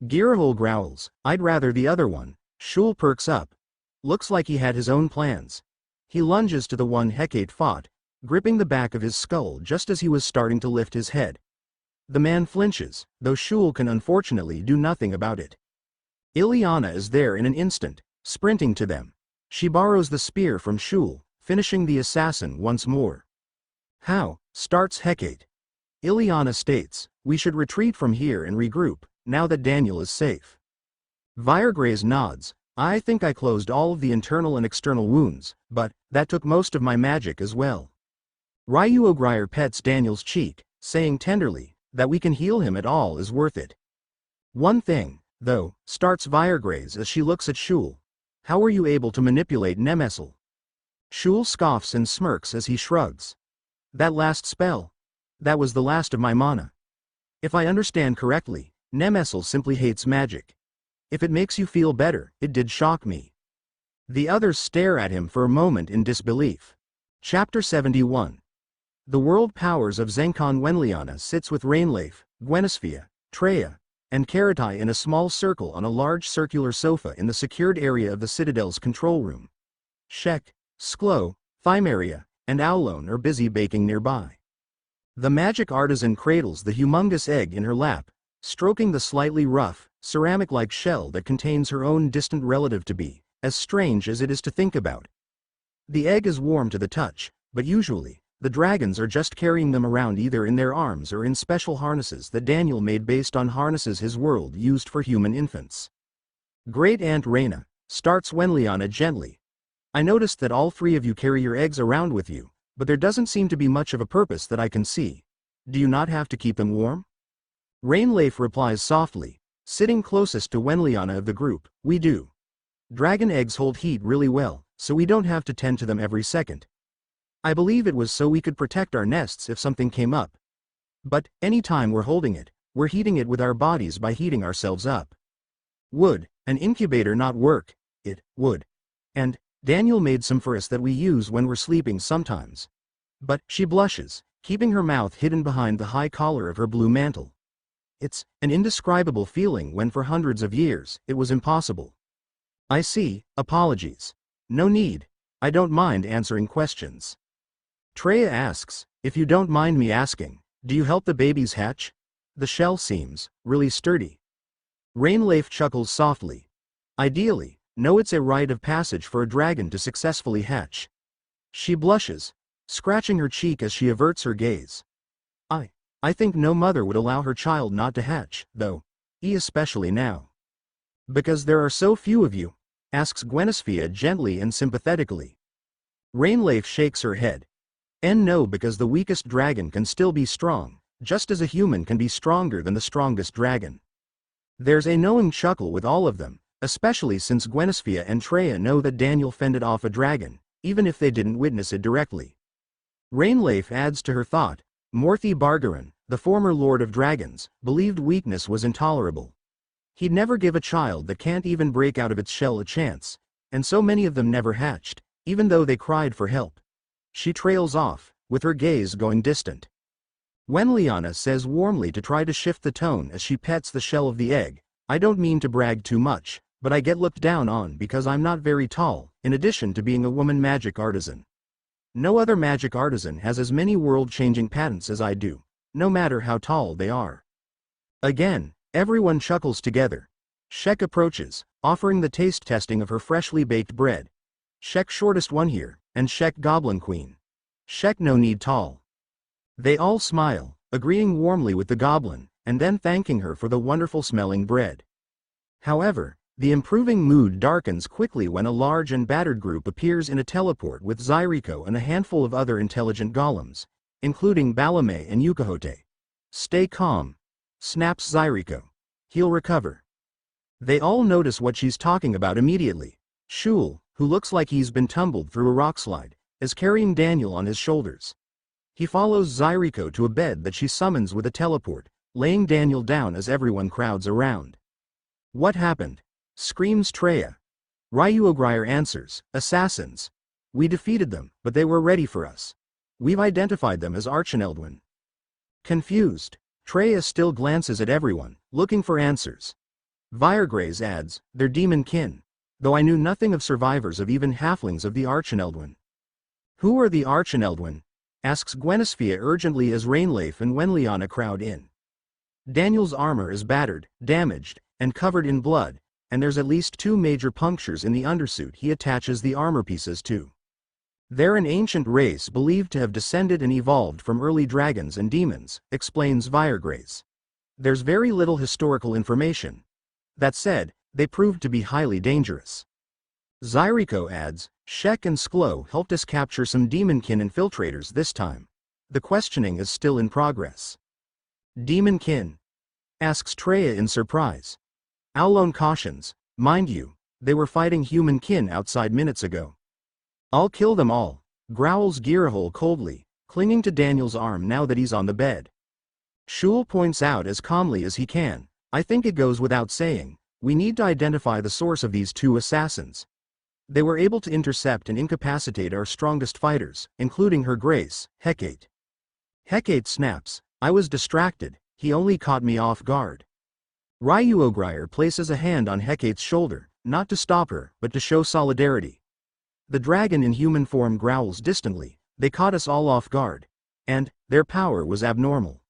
[SPEAKER 1] Girahol growls, I'd rather the other one. Shul perks up. Looks like he had his own plans. He lunges to the one Hecate fought, gripping the back of his skull just as he was starting to lift his head. The man flinches, though Shul can unfortunately do nothing about it. Ileana is there in an instant, sprinting to them. She borrows the spear from Shul, finishing the assassin once more. How? Starts Hecate. Ileana states, we should retreat from here and regroup, now that Daniel is safe. Virgraze nods, I think I closed all of the internal and external wounds, but that took most of my magic as well. Ryuogrier pets Daniel's cheek, saying tenderly, that we can heal him at all is worth it. One thing, though, starts Virgraze as she looks at Shul. How were you able to manipulate Nemesel? Shul scoffs and smirks as he shrugs. That last spell? That was the last of my mana. If I understand correctly, Nemesel simply hates magic. If it makes you feel better, it did shock me. The others stare at him for a moment in disbelief. Chapter 71. The world powers of Zenkon when Liana sits with Rainleif, Gwenisphia, Treya, and Karatai in a small circle on a large circular sofa in the secured area of the Citadel's control room. Shek, Sklo, Thymeria, and Aulon are busy baking nearby. The magic artisan cradles the humongous egg in her lap, stroking the slightly rough, ceramic-like shell that contains her own distant relative to be, as strange as it is to think about. The egg is warm to the touch, but usually, the dragons are just carrying them around either in their arms or in special harnesses that Daniel made based on harnesses his world used for human infants. Great Aunt Reyna, starts Wenliana gently. I noticed that all three of you carry your eggs around with you, but there doesn't seem to be much of a purpose that I can see. Do you not have to keep them warm? Rainleif replies softly, sitting closest to Wenliana of the group, we do. Dragon eggs hold heat really well, so we don't have to tend to them every second. I believe it was so we could protect our nests if something came up. But, any time we're holding it, we're heating it with our bodies by heating ourselves up. Would an incubator not work? It would. And Daniel made some for us that we use when we're sleeping sometimes. But she blushes, keeping her mouth hidden behind the high collar of her blue mantle. It's an indescribable feeling when for hundreds of years it was impossible. I see, apologies. No need. I don't mind answering questions. Treya asks, if you don't mind me asking, do you help the babies hatch? The shell seems really sturdy. Rainleif chuckles softly. Ideally, no, it's a rite of passage for a dragon to successfully hatch. She blushes, scratching her cheek as she averts her gaze. I think no mother would allow her child not to hatch, though. Especially now. Because there are so few of you? Asks Gwenisphia gently and sympathetically. Rainleif shakes her head. No, because the weakest dragon can still be strong, just as a human can be stronger than the strongest dragon. There's a knowing chuckle with all of them, especially since Gwenisphia and Treya know that Daniel fended off a dragon, even if they didn't witness it directly. Rainleif adds to her thought, Morthy Bargaran, the former Lord of Dragons, believed weakness was intolerable. He'd never give a child that can't even break out of its shell a chance, and so many of them never hatched, even though they cried for help. She trails off, with her gaze going distant. Wenliana says warmly to try to shift the tone as she pets the shell of the egg, I don't mean to brag too much, but I get looked down on because I'm not very tall, in addition to being a woman magic artisan. No other magic artisan has as many world-changing patents as I do, no matter how tall they are. Again, everyone chuckles together. Shek approaches, offering the taste testing of her freshly baked bread. Shek shortest one here, and Shek Goblin Queen. Shek no need tall. They all smile, agreeing warmly with the goblin, and then thanking her for the wonderful smelling bread. However, the improving mood darkens quickly when a large and battered group appears in a teleport with Zyriko and a handful of other intelligent golems, including Balame and Yukahote. Stay calm, snaps Zyriko. He'll recover. They all notice what she's talking about immediately. Shul, who looks like he's been tumbled through a rockslide, is carrying Daniel on his shoulders. He follows Zyriko to a bed that she summons with a teleport, laying Daniel down as everyone crowds around. What happened? Screams Treya. Ryuogrier answers, assassins. We defeated them, but they were ready for us. We've identified them as Archineldwin. Confused, Treya still glances at everyone, looking for answers. Viregraze adds, they're demon kin, though I knew nothing of survivors of even halflings of the Archineldwin. Who are the Archineldwin? Asks Gwenisphia urgently as Rainleif and Wenliana crowd in. Daniel's armor is battered, damaged, and covered in blood, and there's at least 2 major punctures in the undersuit he attaches the armor pieces to. They're an ancient race believed to have descended and evolved from early dragons and demons, explains Viregraze. There's very little historical information. That said, they proved to be highly dangerous. Zyriko adds, Shek and Sklo helped us capture some demonkin infiltrators this time. The questioning is still in progress. Demonkin? Asks Treya in surprise. Aulon cautions, mind you, they were fighting human kin outside minutes ago. I'll kill them all, growls Girahol coldly, clinging to Daniel's arm now that he's on the bed. Shul points out as calmly as he can, I think it goes without saying, we need to identify the source of these 2 assassins. They were able to intercept and incapacitate our strongest fighters, including her grace, Hecate. Hecate snaps, I was distracted, he only caught me off guard. Ryuogrier places a hand on Hecate's shoulder, not to stop her, but to show solidarity. The dragon in human form growls distantly, "They caught us all off guard." And, their power was abnormal.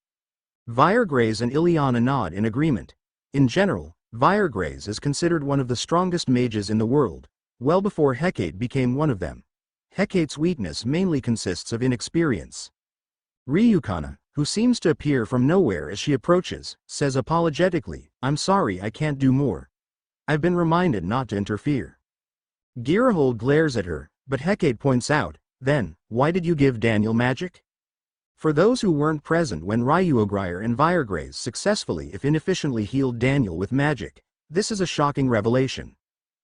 [SPEAKER 1] Viregraze and Ileana nod in agreement. In general, Viregraze is considered one of the strongest mages in the world, well before Hecate became one of them. Hecate's weakness mainly consists of inexperience. Ryukana, who seems to appear from nowhere as she approaches, says apologetically, "I'm sorry, I can't do more. I've been reminded not to interfere." Girahold glares at her, but Hecate points out, "Then, why did you give Daniel magic?" For those who weren't present when Ryuogrier and Viregraze successfully if inefficiently healed Daniel with magic, this is a shocking revelation.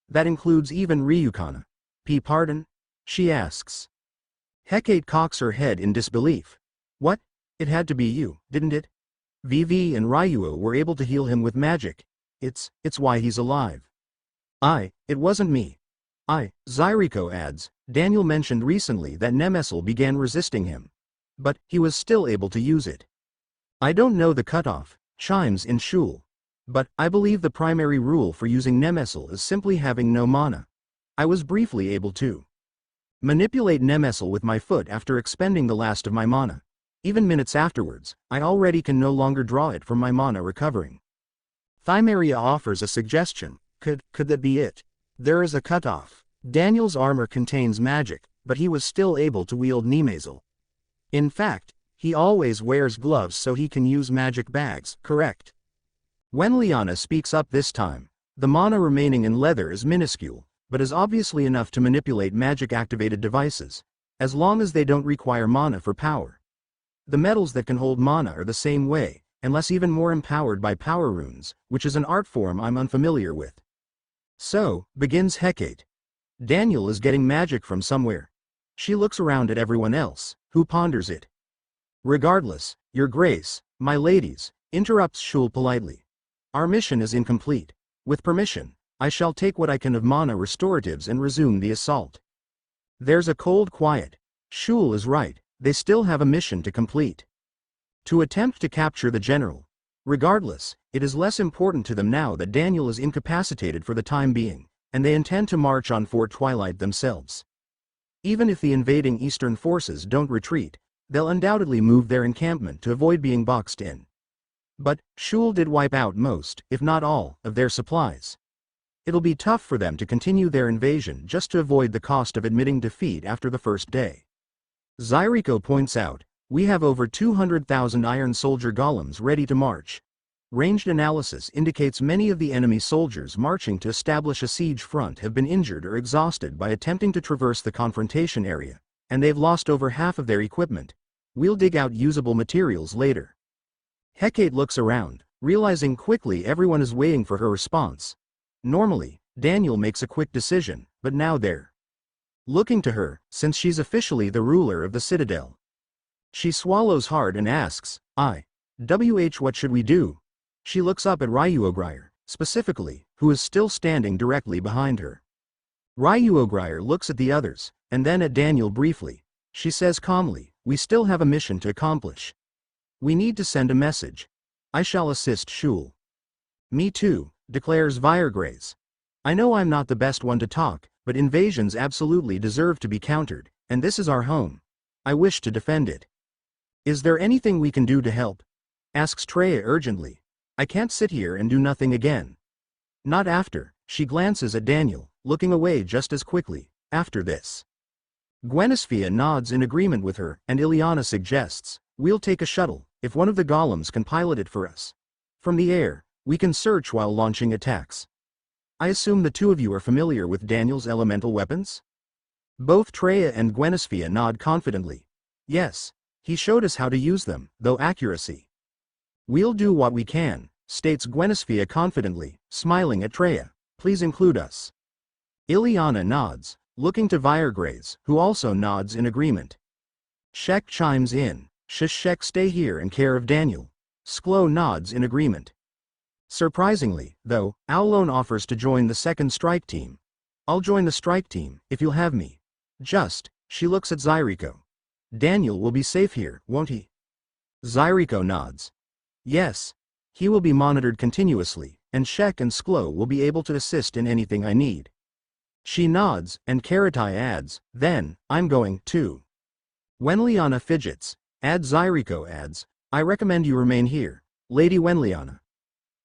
[SPEAKER 1] That includes even Ryukana. Pardon? She asks. Hecate cocks her head in disbelief. "What? It had to be you, didn't it? Vivi and Ryuo were able to heal him with magic. It's why he's alive." It wasn't me. Zyriko adds, "Daniel mentioned recently that Nemesel began resisting him. But, he was still able to use it." "I don't know the cutoff," chimes in Shul. "But, I believe the primary rule for using Nemesel is simply having no mana. I was briefly able to manipulate Nemesel with my foot after expending the last of my mana. Even minutes afterwards, I already can no longer draw it from my mana recovering." Thymeria offers a suggestion. Could that be it? There is a cutoff. Daniel's armor contains magic, but he was still able to wield Nemesel. In fact, he always wears gloves so he can use magic bags, correct? When Liana speaks up this time, the mana remaining in leather is minuscule, but is obviously enough to manipulate magic-activated devices, as long as they don't require mana for power. The metals that can hold mana are the same way, unless even more empowered by power runes, which is an art form I'm unfamiliar with. "So," begins Hecate, "Daniel is getting magic from somewhere." She looks around at everyone else, who ponders it. "Regardless, Your Grace, my ladies," interrupts Shul politely. "Our mission is incomplete. With permission, I shall take what I can of mana restoratives and resume the assault." There's a cold quiet. Shul is right, they still have a mission to complete. To attempt to capture the general. Regardless, it is less important to them now that Daniel is incapacitated for the time being, and they intend to march on Fort Twilight themselves. Even if the invading eastern forces don't retreat, they'll undoubtedly move their encampment to avoid being boxed in. But, Shul did wipe out most, if not all, of their supplies. It'll be tough for them to continue their invasion just to avoid the cost of admitting defeat after the first day. Zyriko points out, "We have over 200,000 Iron Soldier golems ready to march." Ranged analysis indicates many of the enemy soldiers marching to establish a siege front have been injured or exhausted by attempting to traverse the confrontation area, and they've lost over half of their equipment. We'll dig out usable materials later. Hecate looks around, realizing quickly everyone is waiting for her response. Normally, Daniel makes a quick decision, but now they're looking to her, since she's officially the ruler of the Citadel. She swallows hard and asks, what should we do?" She looks up at Ryuogrier, specifically, who is still standing directly behind her. Ryuogrier looks at the others, and then at Daniel briefly. She says calmly, "We still have a mission to accomplish. We need to send a message. I shall assist Shul." "Me too," declares Viregraze. "I know I'm not the best one to talk, but invasions absolutely deserve to be countered, and this is our home. I wish to defend it." "Is there anything we can do to help?" asks Treya urgently. "I can't sit here and do nothing again." "Not after." She glances at Daniel, looking away just as quickly, "after this." Gwenisphia nods in agreement with her, and Ileana suggests, "We'll take a shuttle, if one of the golems can pilot it for us. From the air, we can search while launching attacks." "I assume the two of you are familiar with Daniel's elemental weapons?" Both Treya and Gwenisphia nod confidently. "Yes. He showed us how to use them, though accuracy." "We'll do what we can," states Gwenisphia confidently, smiling at Treya. "Please include us." Ileana nods, looking to Viregraze, who also nods in agreement. Shek chimes in, Shek, stay here in care of Daniel." Sklo nods in agreement. Surprisingly, though, Aulon offers to join the second strike team. "I'll join the strike team, if you'll have me." She looks at Zyriko. "Daniel will be safe here, won't he?" Zyriko nods. "Yes. He will be monitored continuously, and Shek and Sklo will be able to assist in anything I need. She nods, and Karatai adds, then, I'm going, too. Wenliana fidgets, Zyriko adds, I recommend you remain here, Lady Wenliana.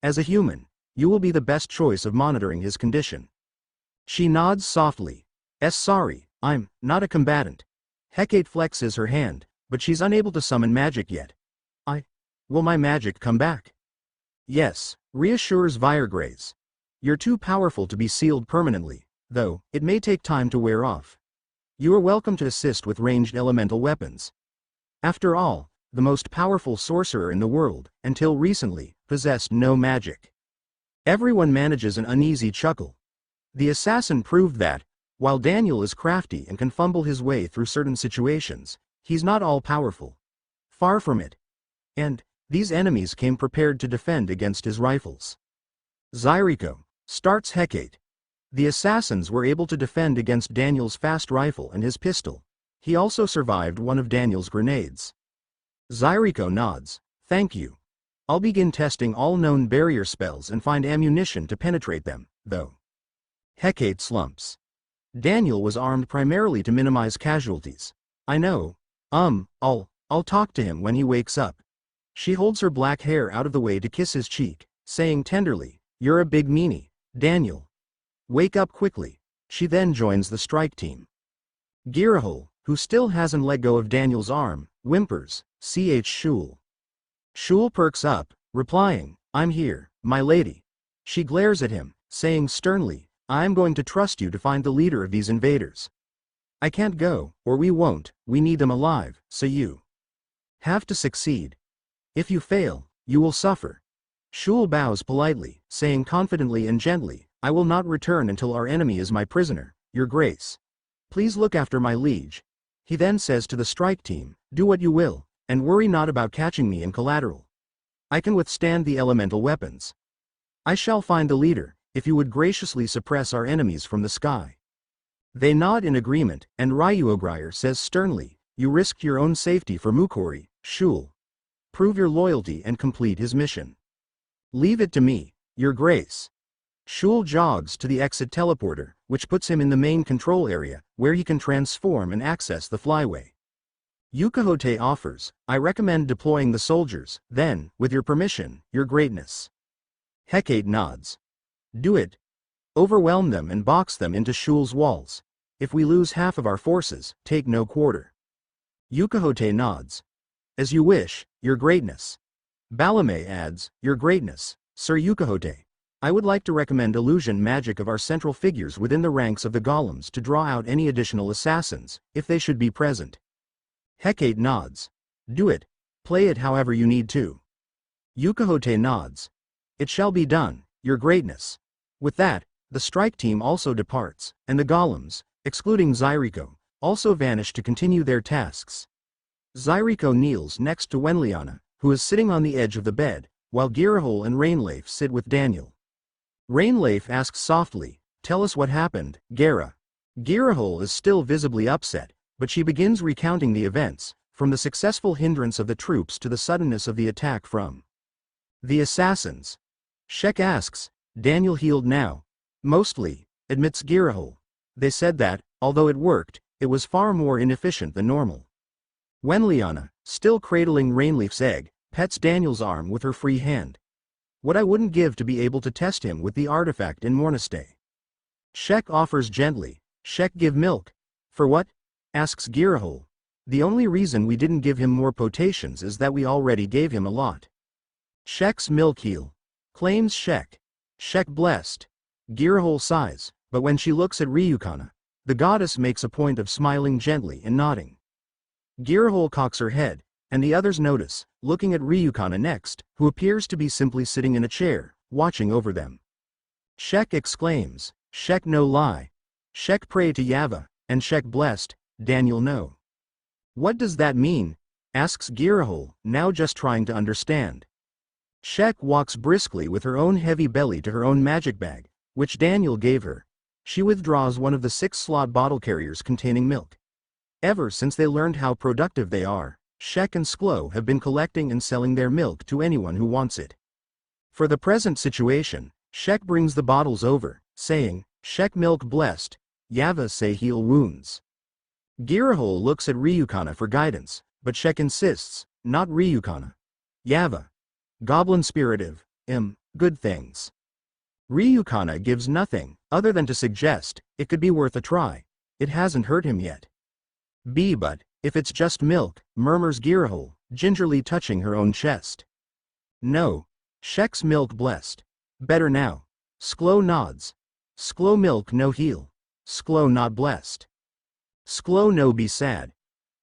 [SPEAKER 1] As a human, you will be the best choice of monitoring his condition. She nods softly. Sorry, I'm not a combatant. Hecate flexes her hand, but she's unable to summon magic yet. Will my magic come back? Yes, reassures Viregrace. You're too powerful to be sealed permanently, though, it may take time to wear off. You are welcome to assist with ranged elemental weapons. After all, the most powerful sorcerer in the world, until recently, possessed no magic. Everyone manages an uneasy chuckle. The assassin proved that, while Daniel is crafty and can fumble his way through certain situations, he's not all-powerful. Far from it. And these enemies came prepared to defend against his rifles. Zyriko, starts Hecate. The assassins were able to defend against Daniel's fast rifle and his pistol. He also survived one of Daniel's grenades. Zyriko nods, thank you. I'll begin testing all known barrier spells and find ammunition to penetrate them, though. Hecate slumps. Daniel was armed primarily to minimize casualties. I know. I'll talk to him when he wakes up. She holds her black hair out of the way to kiss his cheek, saying tenderly, you're a big meanie, Daniel. Wake up quickly. She then joins the strike team. Girahol, who still hasn't let go of Daniel's arm, whimpers, Shul. Shul perks up, replying, I'm here, my lady. She glares at him, saying sternly, I'm going to trust you to find the leader of these invaders. I can't go, or we won't, we need them alive, so you have to succeed. If you fail, you will suffer. Shul bows politely, saying confidently and gently, I will not return until our enemy is my prisoner, your grace. Please look after my liege. He then says to the strike team, do what you will, and worry not about catching me in collateral. I can withstand the elemental weapons. I shall find the leader, if you would graciously suppress our enemies from the sky. They nod in agreement, and Ryuogrier says sternly, you risked your own safety for Mukori, Shul. Prove your loyalty and complete his mission. Leave it to me, your grace. Shul jogs to the exit teleporter, which puts him in the main control area, where he can transform and access the flyway. Yukahote offers, I recommend deploying the soldiers, then, with your permission, your greatness. Hecate nods. Do it. Overwhelm them and box them into Shul's walls. If we lose half of our forces, take no quarter. Yukahote nods. As you wish, your greatness. Balame adds, your greatness, Sir Yukahote. I would like to recommend illusion magic of our central figures within the ranks of the golems to draw out any additional assassins, if they should be present. Hecate nods. Do it. Play it however you need to. Yukahote nods. It shall be done, your greatness. With that, the strike team also departs, and the golems, excluding Zyriko, also vanish to continue their tasks. Zyriko kneels next to Wenliana, who is sitting on the edge of the bed, while Girahol and Rainleif sit with Daniel. Rainleif asks softly, tell us what happened, Gara. Girahol is still visibly upset, but she begins recounting the events, from the successful hindrance of the troops to the suddenness of the attack from the assassins. Shek asks, Daniel healed now? Mostly, admits Girahol. They said that, although it worked, it was far more inefficient than normal. Wenliana, still cradling Rainleif's egg, pets Daniel's arm with her free hand. What I wouldn't give to be able to test him with the artifact in Mornastay. Shek offers gently, Shek give milk. For what? Asks Girahol. The only reason we didn't give him more potations is that we already gave him a lot. Shek's milk heal. Claims Shek. Shek blessed. Girahol sighs, but when she looks at Ryukana, the goddess makes a point of smiling gently and nodding. Girahol cocks her head, and the others notice, looking at Ryukana next, who appears to be simply sitting in a chair, watching over them. Shek exclaims, Shek no lie. Shek pray to Yava, and Shek blessed, Daniel no. What does that mean? Asks Girahol, now just trying to understand. Shek walks briskly with her own heavy belly to her own magic bag, which Daniel gave her. She withdraws one of the 6-slot bottle carriers containing milk. Ever since they learned how productive they are, Shek and Sklo have been collecting and selling their milk to anyone who wants it. For the present situation, Shek brings the bottles over, saying, Shek milk blessed, Yava say heal wounds. Girahole looks at Ryukana for guidance, but Shek insists, not Ryukana. Yava. Goblin spiritive, good things. Ryukana gives nothing, other than to suggest, it could be worth a try. It hasn't hurt him yet. But, if it's just milk, murmurs Girahole, gingerly touching her own chest. No. Shek's milk blessed. Better now. Sklo nods. Sklo milk no heal. Sklo not blessed. Sklo no be sad.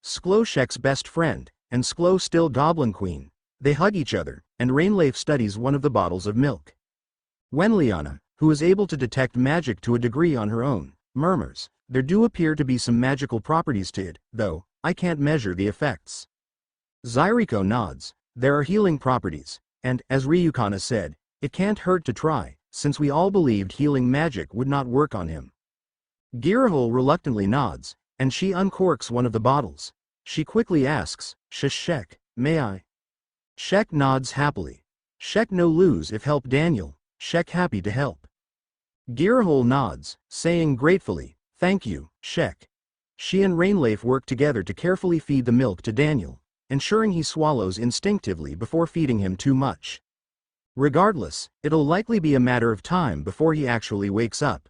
[SPEAKER 1] Sklo Shek's best friend, and Sklo still Goblin Queen. They hug each other, and Rainleif studies one of the bottles of milk. Wenliana, who is able to detect magic to a degree on her own, murmurs, there do appear to be some magical properties to it, though, I can't measure the effects. Zyriko nods, there are healing properties, and, as Ryukana said, it can't hurt to try, since we all believed healing magic would not work on him. Girahole reluctantly nods, and she uncorks one of the bottles. She quickly asks, Shek, may I? Shek nods happily. Shek no lose if help Daniel, Shek happy to help. Girahole nods, saying gratefully, thank you, Shek. She and Rainleif work together to carefully feed the milk to Daniel, ensuring he swallows instinctively before feeding him too much. Regardless, it'll likely be a matter of time before he actually wakes up.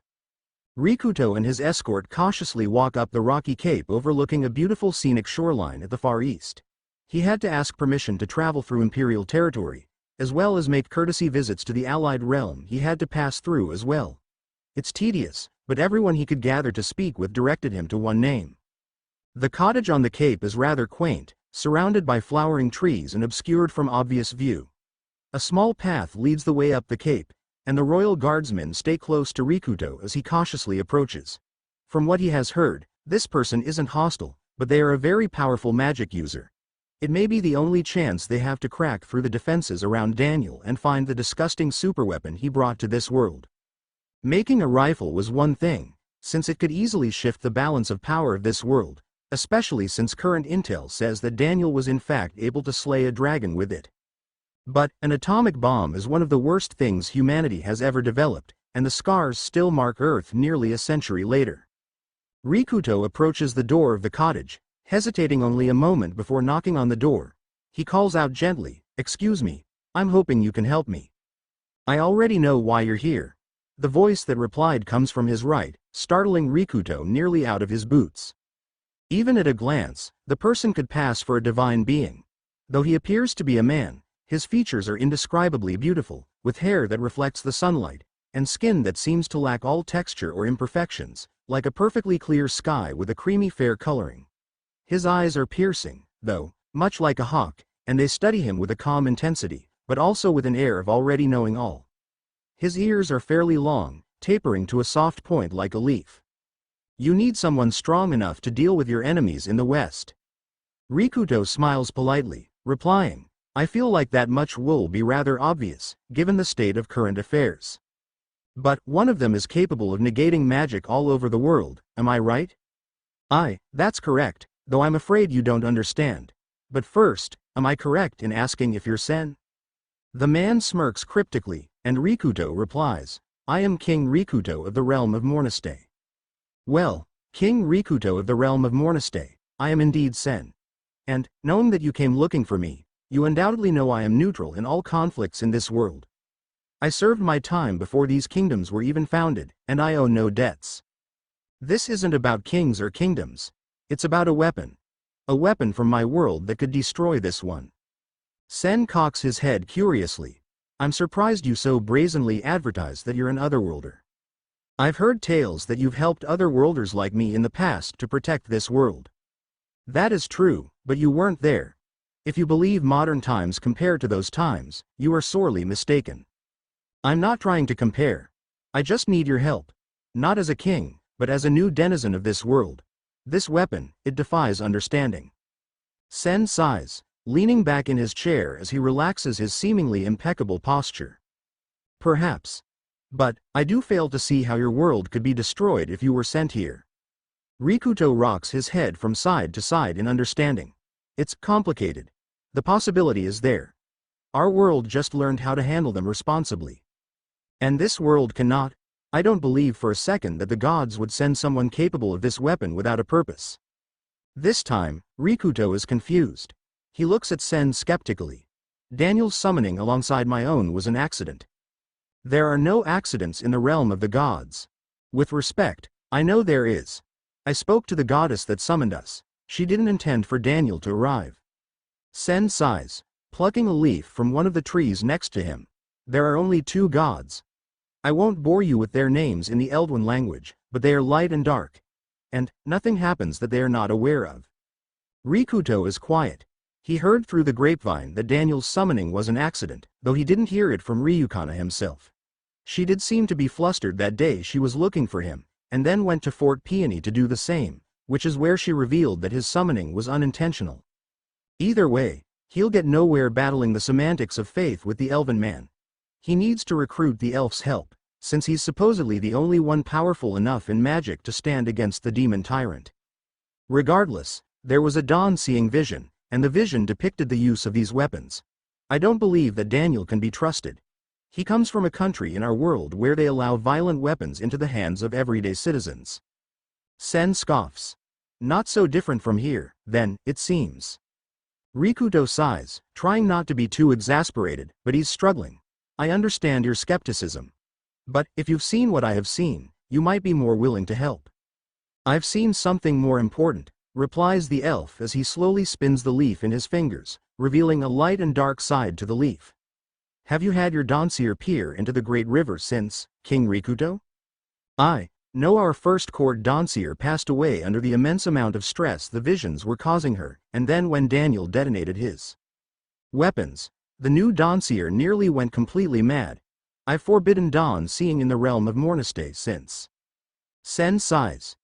[SPEAKER 1] Rikuto and his escort cautiously walk up the rocky cape overlooking a beautiful scenic shoreline at the far east. He had to ask permission to travel through Imperial territory, as well as make courtesy visits to the Allied realm he had to pass through as well. It's tedious, but everyone he could gather to speak with directed him to one name. The cottage on the cape is rather quaint, surrounded by flowering trees and obscured from obvious view. A small path leads the way up the cape, and the royal guardsmen stay close to Rikuto as he cautiously approaches. From what he has heard, this person isn't hostile, but they are a very powerful magic user. It may be the only chance they have to crack through the defenses around Daniel and find the disgusting superweapon he brought to this world. Making a rifle was one thing, since it could easily shift the balance of power of this world, especially since current intel says that Daniel was in fact able to slay a dragon with it. But an atomic bomb is one of the worst things humanity has ever developed, and the scars still mark Earth nearly a century later. Rikuto approaches the door of the cottage, hesitating only a moment before knocking on the door. He calls out gently, excuse me, I'm hoping you can help me. I already know why you're here. The voice that replied comes from his right, startling Rikuto nearly out of his boots. Even at a glance, the person could pass for a divine being. Though he appears to be a man, his features are indescribably beautiful, with hair that reflects the sunlight, and skin that seems to lack all texture or imperfections, like a perfectly clear sky with a creamy fair coloring. His eyes are piercing, though, much like a hawk, and they study him with a calm intensity, but also with an air of already knowing all. His ears are fairly long, tapering to a soft point like a leaf. You need someone strong enough to deal with your enemies in the West. Rikuto smiles politely, replying, I feel like that much will be rather obvious, given the state of current affairs. But one of them is capable of negating magic all over the world, am I right? That's correct, though I'm afraid you don't understand. But first, am I correct in asking if you're Sen? The man smirks cryptically, and Rikuto replies, I am King Rikuto of the realm of Morniste. Well, King Rikuto of the realm of Morniste, I am indeed Sen. And, knowing that you came looking for me, you undoubtedly know I am neutral in all conflicts in this world. I served my time before these kingdoms were even founded, and I owe no debts. This isn't about kings or kingdoms. It's about a weapon. A weapon from my world that could destroy this one. Sen cocks his head curiously. I'm surprised you so brazenly advertise that you're an otherworlder. I've heard tales that you've helped otherworlders like me in the past to protect this world. That is true, but you weren't there. If you believe modern times compared to those times, you are sorely mistaken. I'm not trying to compare. I just need your help. Not as a king, but as a new denizen of this world. This weapon, it defies understanding. Sen sighs, leaning back in his chair as he relaxes his seemingly impeccable posture. Perhaps. But, I do fail to see how your world could be destroyed if you were sent here. Rikuto rocks his head from side to side in understanding. It's complicated. The possibility is there. Our world just learned how to handle them responsibly. And this world cannot. I don't believe for a second that the gods would send someone capable of this weapon without a purpose. This time, Rikuto is confused. He looks at Sen skeptically. Daniel's summoning alongside my own was an accident. There are no accidents in the realm of the gods. With respect, I know there is. I spoke to the goddess that summoned us. She didn't intend for Daniel to arrive. Sen sighs, plucking a leaf from one of the trees next to him. There are only two gods. I won't bore you with their names in the Elduin language, but they are light and dark. And nothing happens that they are not aware of. Rikuto is quiet. He heard through the grapevine that Daniel's summoning was an accident, though he didn't hear it from Ryukana himself. She did seem to be flustered that day she was looking for him, and then went to Fort Peony to do the same, which is where she revealed that his summoning was unintentional. Either way, he'll get nowhere battling the semantics of faith with the Elven man. He needs to recruit the elf's help, since he's supposedly the only one powerful enough in magic to stand against the demon tyrant. Regardless, there was a dawn-seeing vision, and the vision depicted the use of these weapons. I don't believe that Daniel can be trusted. He comes from a country in our world where they allow violent weapons into the hands of everyday citizens. Sen scoffs. Not so different from here, then, it seems. Rikuto sighs, trying not to be too exasperated, but he's struggling. I understand your skepticism. But, if you've seen what I have seen, you might be more willing to help. I've seen something more important, replies the elf as he slowly spins the leaf in his fingers, revealing a light and dark side to the leaf. Have you had your Dawnseer peer into the great river since, King Rikuto? No, our first court Dawnseer passed away under the immense amount of stress the visions were causing her, and then when Daniel detonated his weapons, the new Dawnseer nearly went completely mad. I've forbidden dawn seeing in the realm of Mornistay since. Sen sighs.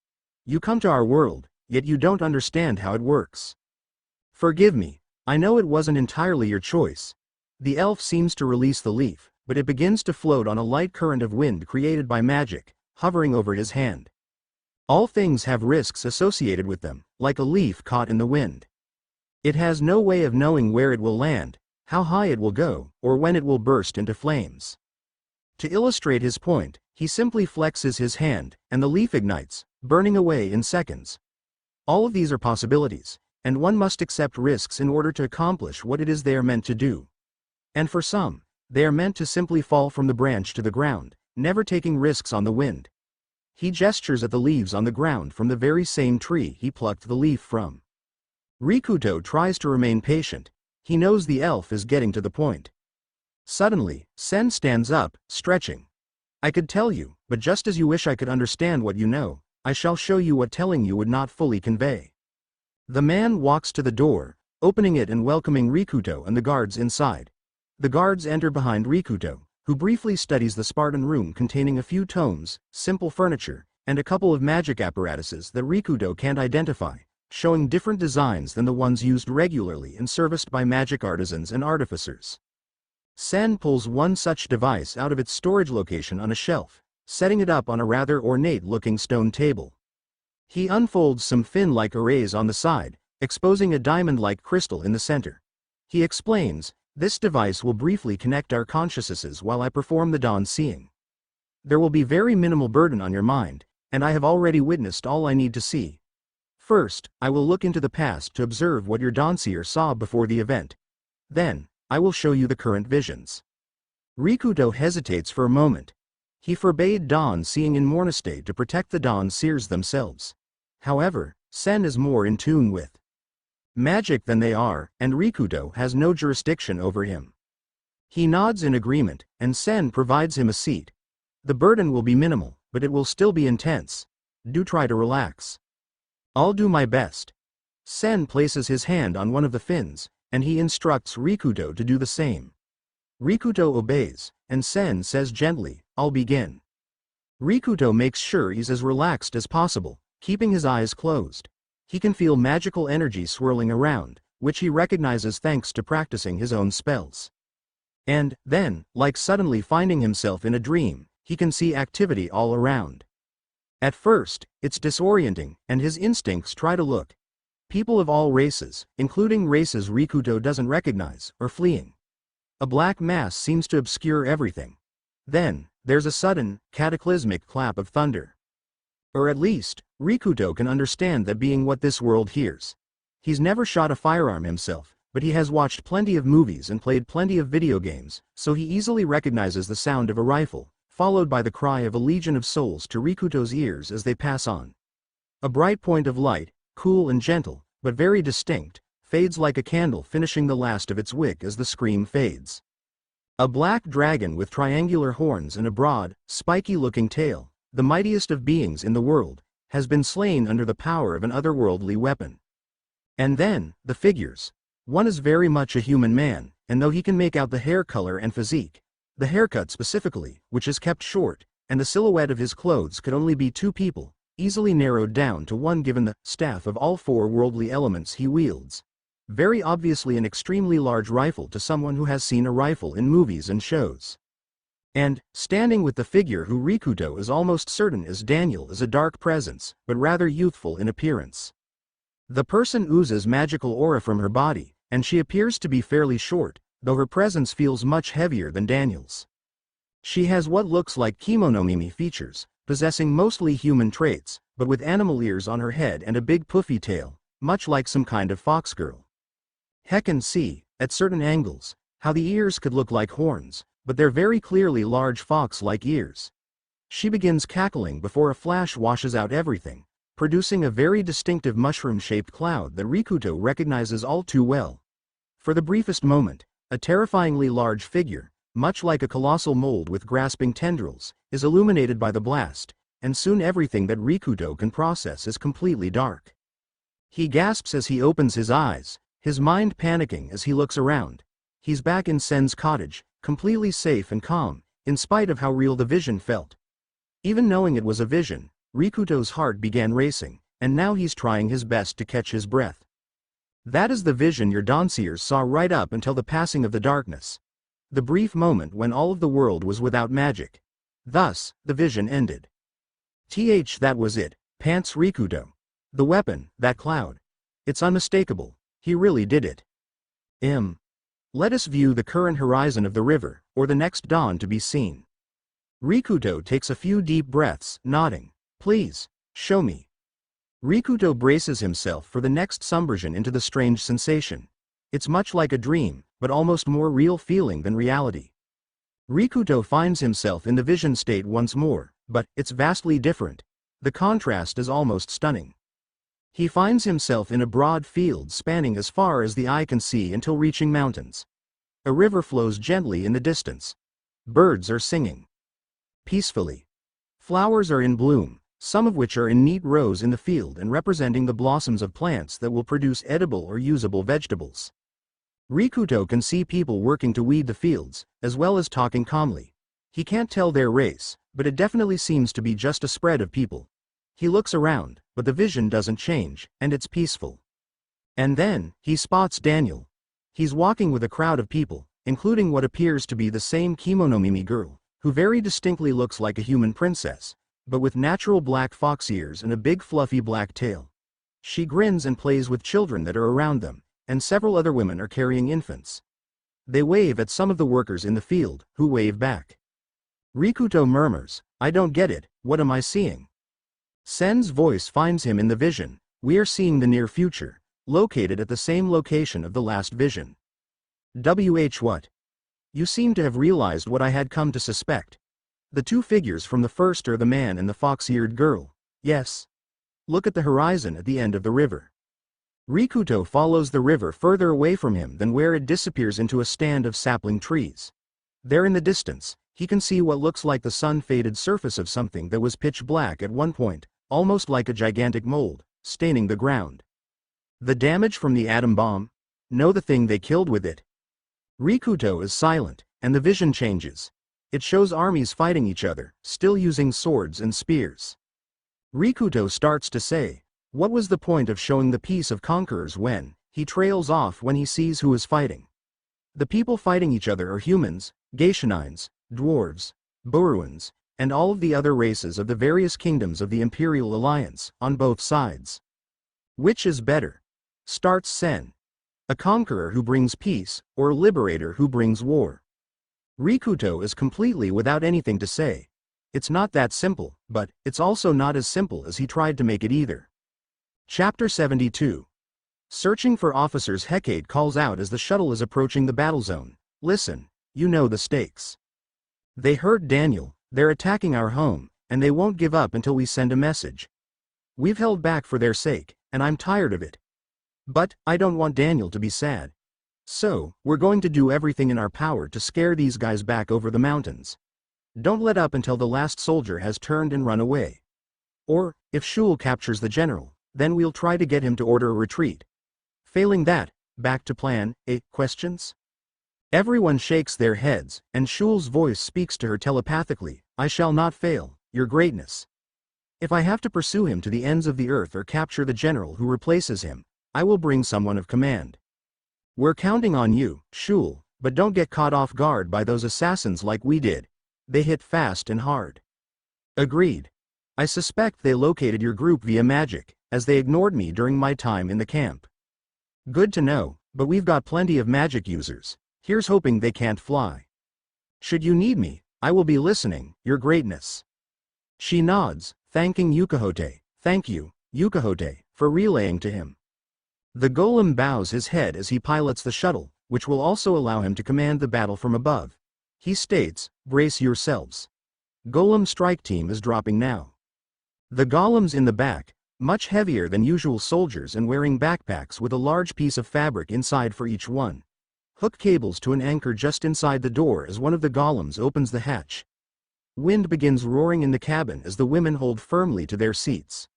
[SPEAKER 1] You come to our world, yet you don't understand how it works. Forgive me, I know it wasn't entirely your choice. The elf seems to release the leaf, but it begins to float on a light current of wind created by magic, hovering over his hand. All things have risks associated with them, like a leaf caught in the wind. It has no way of knowing where it will land, how high it will go, or when it will burst into flames. To illustrate his point, he simply flexes his hand, and the leaf ignites, burning away in seconds. All of these are possibilities, and one must accept risks in order to accomplish what it is they are meant to do. And for some, they are meant to simply fall from the branch to the ground, never taking risks on the wind. He gestures at the leaves on the ground from the very same tree he plucked the leaf from. Rikuto tries to remain patient. He knows the elf is getting to the point. Suddenly, Sen stands up, stretching. I could tell you, but just as you wish I could understand what you know, I shall show you what telling you would not fully convey. The man walks to the door, opening it and welcoming Rikuto and the guards inside. The guards enter behind Rikuto, who briefly studies the Spartan room containing a few tomes, simple furniture, and a couple of magic apparatuses that Rikuto can't identify, showing different designs than the ones used regularly and serviced by magic artisans and artificers. Sen pulls one such device out of its storage location on a shelf, setting it up on a rather ornate-looking stone table. He unfolds some fin-like arrays on the side, exposing a diamond-like crystal in the center. He explains, this device will briefly connect our consciousnesses while I perform the dawn seeing. There will be very minimal burden on your mind, and I have already witnessed all I need to see. First, I will look into the past to observe what your Dawnseer saw before the event. Then, I will show you the current visions. Rikuto hesitates for a moment. He forbade dawn seeing in Mornistay to protect the Dawnseers themselves. However, Sen is more in tune with magic than they are, and Rikuto has no jurisdiction over him. He nods in agreement, and Sen provides him a seat. The burden will be minimal, but it will still be intense. Do try to relax. I'll do my best. Sen places his hand on one of the fins, and he instructs Rikuto to do the same. Rikuto obeys, and Sen says gently, I'll begin. Rikuto makes sure he's as relaxed as possible, keeping his eyes closed. He can feel magical energy swirling around, which he recognizes thanks to practicing his own spells. And, then, like suddenly finding himself in a dream, he can see activity all around. At first, it's disorienting, and his instincts try to look. People of all races, including races Rikuto doesn't recognize, are fleeing. A black mass seems to obscure everything. Then, There's a sudden, cataclysmic clap of thunder. Or at least, Rikuto can understand that being what this world hears. He's never shot a firearm himself, but he has watched plenty of movies and played plenty of video games, so he easily recognizes the sound of a rifle, followed by the cry of a legion of souls to Rikuto's ears as they pass on. A bright point of light, cool and gentle, but very distinct, fades like a candle finishing the last of its wick as the scream fades. A black dragon with triangular horns and a broad, spiky-looking tail, the mightiest of beings in the world, has been slain under the power of an otherworldly weapon. And then, the figures. One is very much a human man, and though he can make out the hair color and physique, the haircut specifically, which is kept short, and the silhouette of his clothes could only be two people, easily narrowed down to one given the staff of all four worldly elements he wields. Very obviously an extremely large rifle to someone who has seen a rifle in movies and shows. And, standing with the figure who Rikuto is almost certain is Daniel is a dark presence, but rather youthful in appearance. The person oozes magical aura from her body, and she appears to be fairly short, though her presence feels much heavier than Daniel's. She has what looks like kimono-mimi features, possessing mostly human traits, but with animal ears on her head and a big puffy tail, much like some kind of fox girl. Heck and see, at certain angles, how the ears could look like horns, but they're very clearly large fox-like ears. She begins cackling before a flash washes out everything, producing a very distinctive mushroom-shaped cloud that Rikuto recognizes all too well. For the briefest moment, a terrifyingly large figure, much like a colossal mold with grasping tendrils, is illuminated by the blast, and soon everything that Rikuto can process is completely dark. He gasps as he opens his eyes, his mind panicking as he looks around. He's back in Sen's cottage, completely safe and calm, in spite of how real the vision felt. Even knowing it was a vision, Rikuto's heart began racing, and now he's trying his best to catch his breath. That is the vision your Dawnseers saw right up until the passing of the darkness. The brief moment when all of the world was without magic. Thus, the vision ended. That was it, pants Rikuto. The weapon, that cloud. It's unmistakable, he really did it. Let us view the current horizon of the river, or the next dawn to be seen. Rikuto takes a few deep breaths, nodding. Please, show me. Rikuto braces himself for the next submersion into the strange sensation. It's much like a dream, but almost more real feeling than reality. Rikuto finds himself in the vision state once more, but it's vastly different. The contrast is almost stunning. He finds himself in a broad field spanning as far as the eye can see until reaching mountains. A river flows gently in the distance. Birds are singing peacefully. Flowers are in bloom, some of which are in neat rows in the field and representing the blossoms of plants that will produce edible or usable vegetables. Rikuto can see people working to weed the fields, as well as talking calmly. He can't tell their race, but it definitely seems to be just a spread of people. He looks around, but the vision doesn't change, and it's peaceful. And then, he spots Daniel. He's walking with a crowd of people, including what appears to be the same kimono-mimi girl, who very distinctly looks like a human princess, but with natural black fox ears and a big fluffy black tail. She grins and plays with children that are around them, and several other women are carrying infants. They wave at some of the workers in the field, who wave back. Rikuto murmurs, I don't get it, what am I seeing? Sen's voice finds him in the vision. We are seeing the near future, located at the same location of the last vision. What? You seem to have realized what I had come to suspect. The two figures from the first are the man and the fox-eared girl. Yes. Look at the horizon at the end of the river. Rikuto follows the river further away from him than where it disappears into a stand of sapling trees. There in the distance, he can see what looks like the sun-faded surface of something that was pitch black at one point, almost like a gigantic mold, staining the ground. The damage from the atom bomb? No, the thing they killed with it. Rikuto is silent, and the vision changes. It shows armies fighting each other, still using swords and spears. Rikuto starts to say, what was the point of showing the peace of conquerors when, he trails off when he sees who is fighting. The people fighting each other are humans, Geishanines, dwarves, Boruans, and all of the other races of the various kingdoms of the Imperial Alliance, on both sides. Which is better? Starts Sen. A conqueror who brings peace, or a liberator who brings war? Rikuto is completely without anything to say. It's not that simple, but it's also not as simple as he tried to make it either. Chapter 72. Searching for officers. Hecate calls out as the shuttle is approaching the battle zone. Listen, you know the stakes. They hurt Daniel, they're attacking our home, and they won't give up until we send a message. We've held back for their sake, and I'm tired of it. But I don't want Daniel to be sad. So, we're going to do everything in our power to scare these guys back over the mountains. Don't let up until the last soldier has turned and run away. Or, if Shul captures the general, then we'll try to get him to order a retreat. Failing that, back to plan A. Questions? Everyone shakes their heads, and Shul's voice speaks to her telepathically. I shall not fail, Your Greatness. If I have to pursue him to the ends of the earth or capture the general who replaces him, I will bring someone of command. We're counting on you, Shul, but don't get caught off guard by those assassins like we did. They hit fast and hard. Agreed. I suspect they located your group via magic, as they ignored me during my time in the camp. Good to know, but we've got plenty of magic users. Here's hoping they can't fly. Should you need me, I will be listening, Your Greatness. She nods, thanking Yukahote. Thank you, Yukahote, for relaying to him. The golem bows his head as he pilots the shuttle, which will also allow him to command the battle from above. He states, brace yourselves. Golem strike team is dropping now. The golems in the back, much heavier than usual soldiers and wearing backpacks with a large piece of fabric inside for each one, hook cables to an anchor just inside the door as one of the golems opens the hatch. Wind begins roaring in the cabin as the women hold firmly to their seats.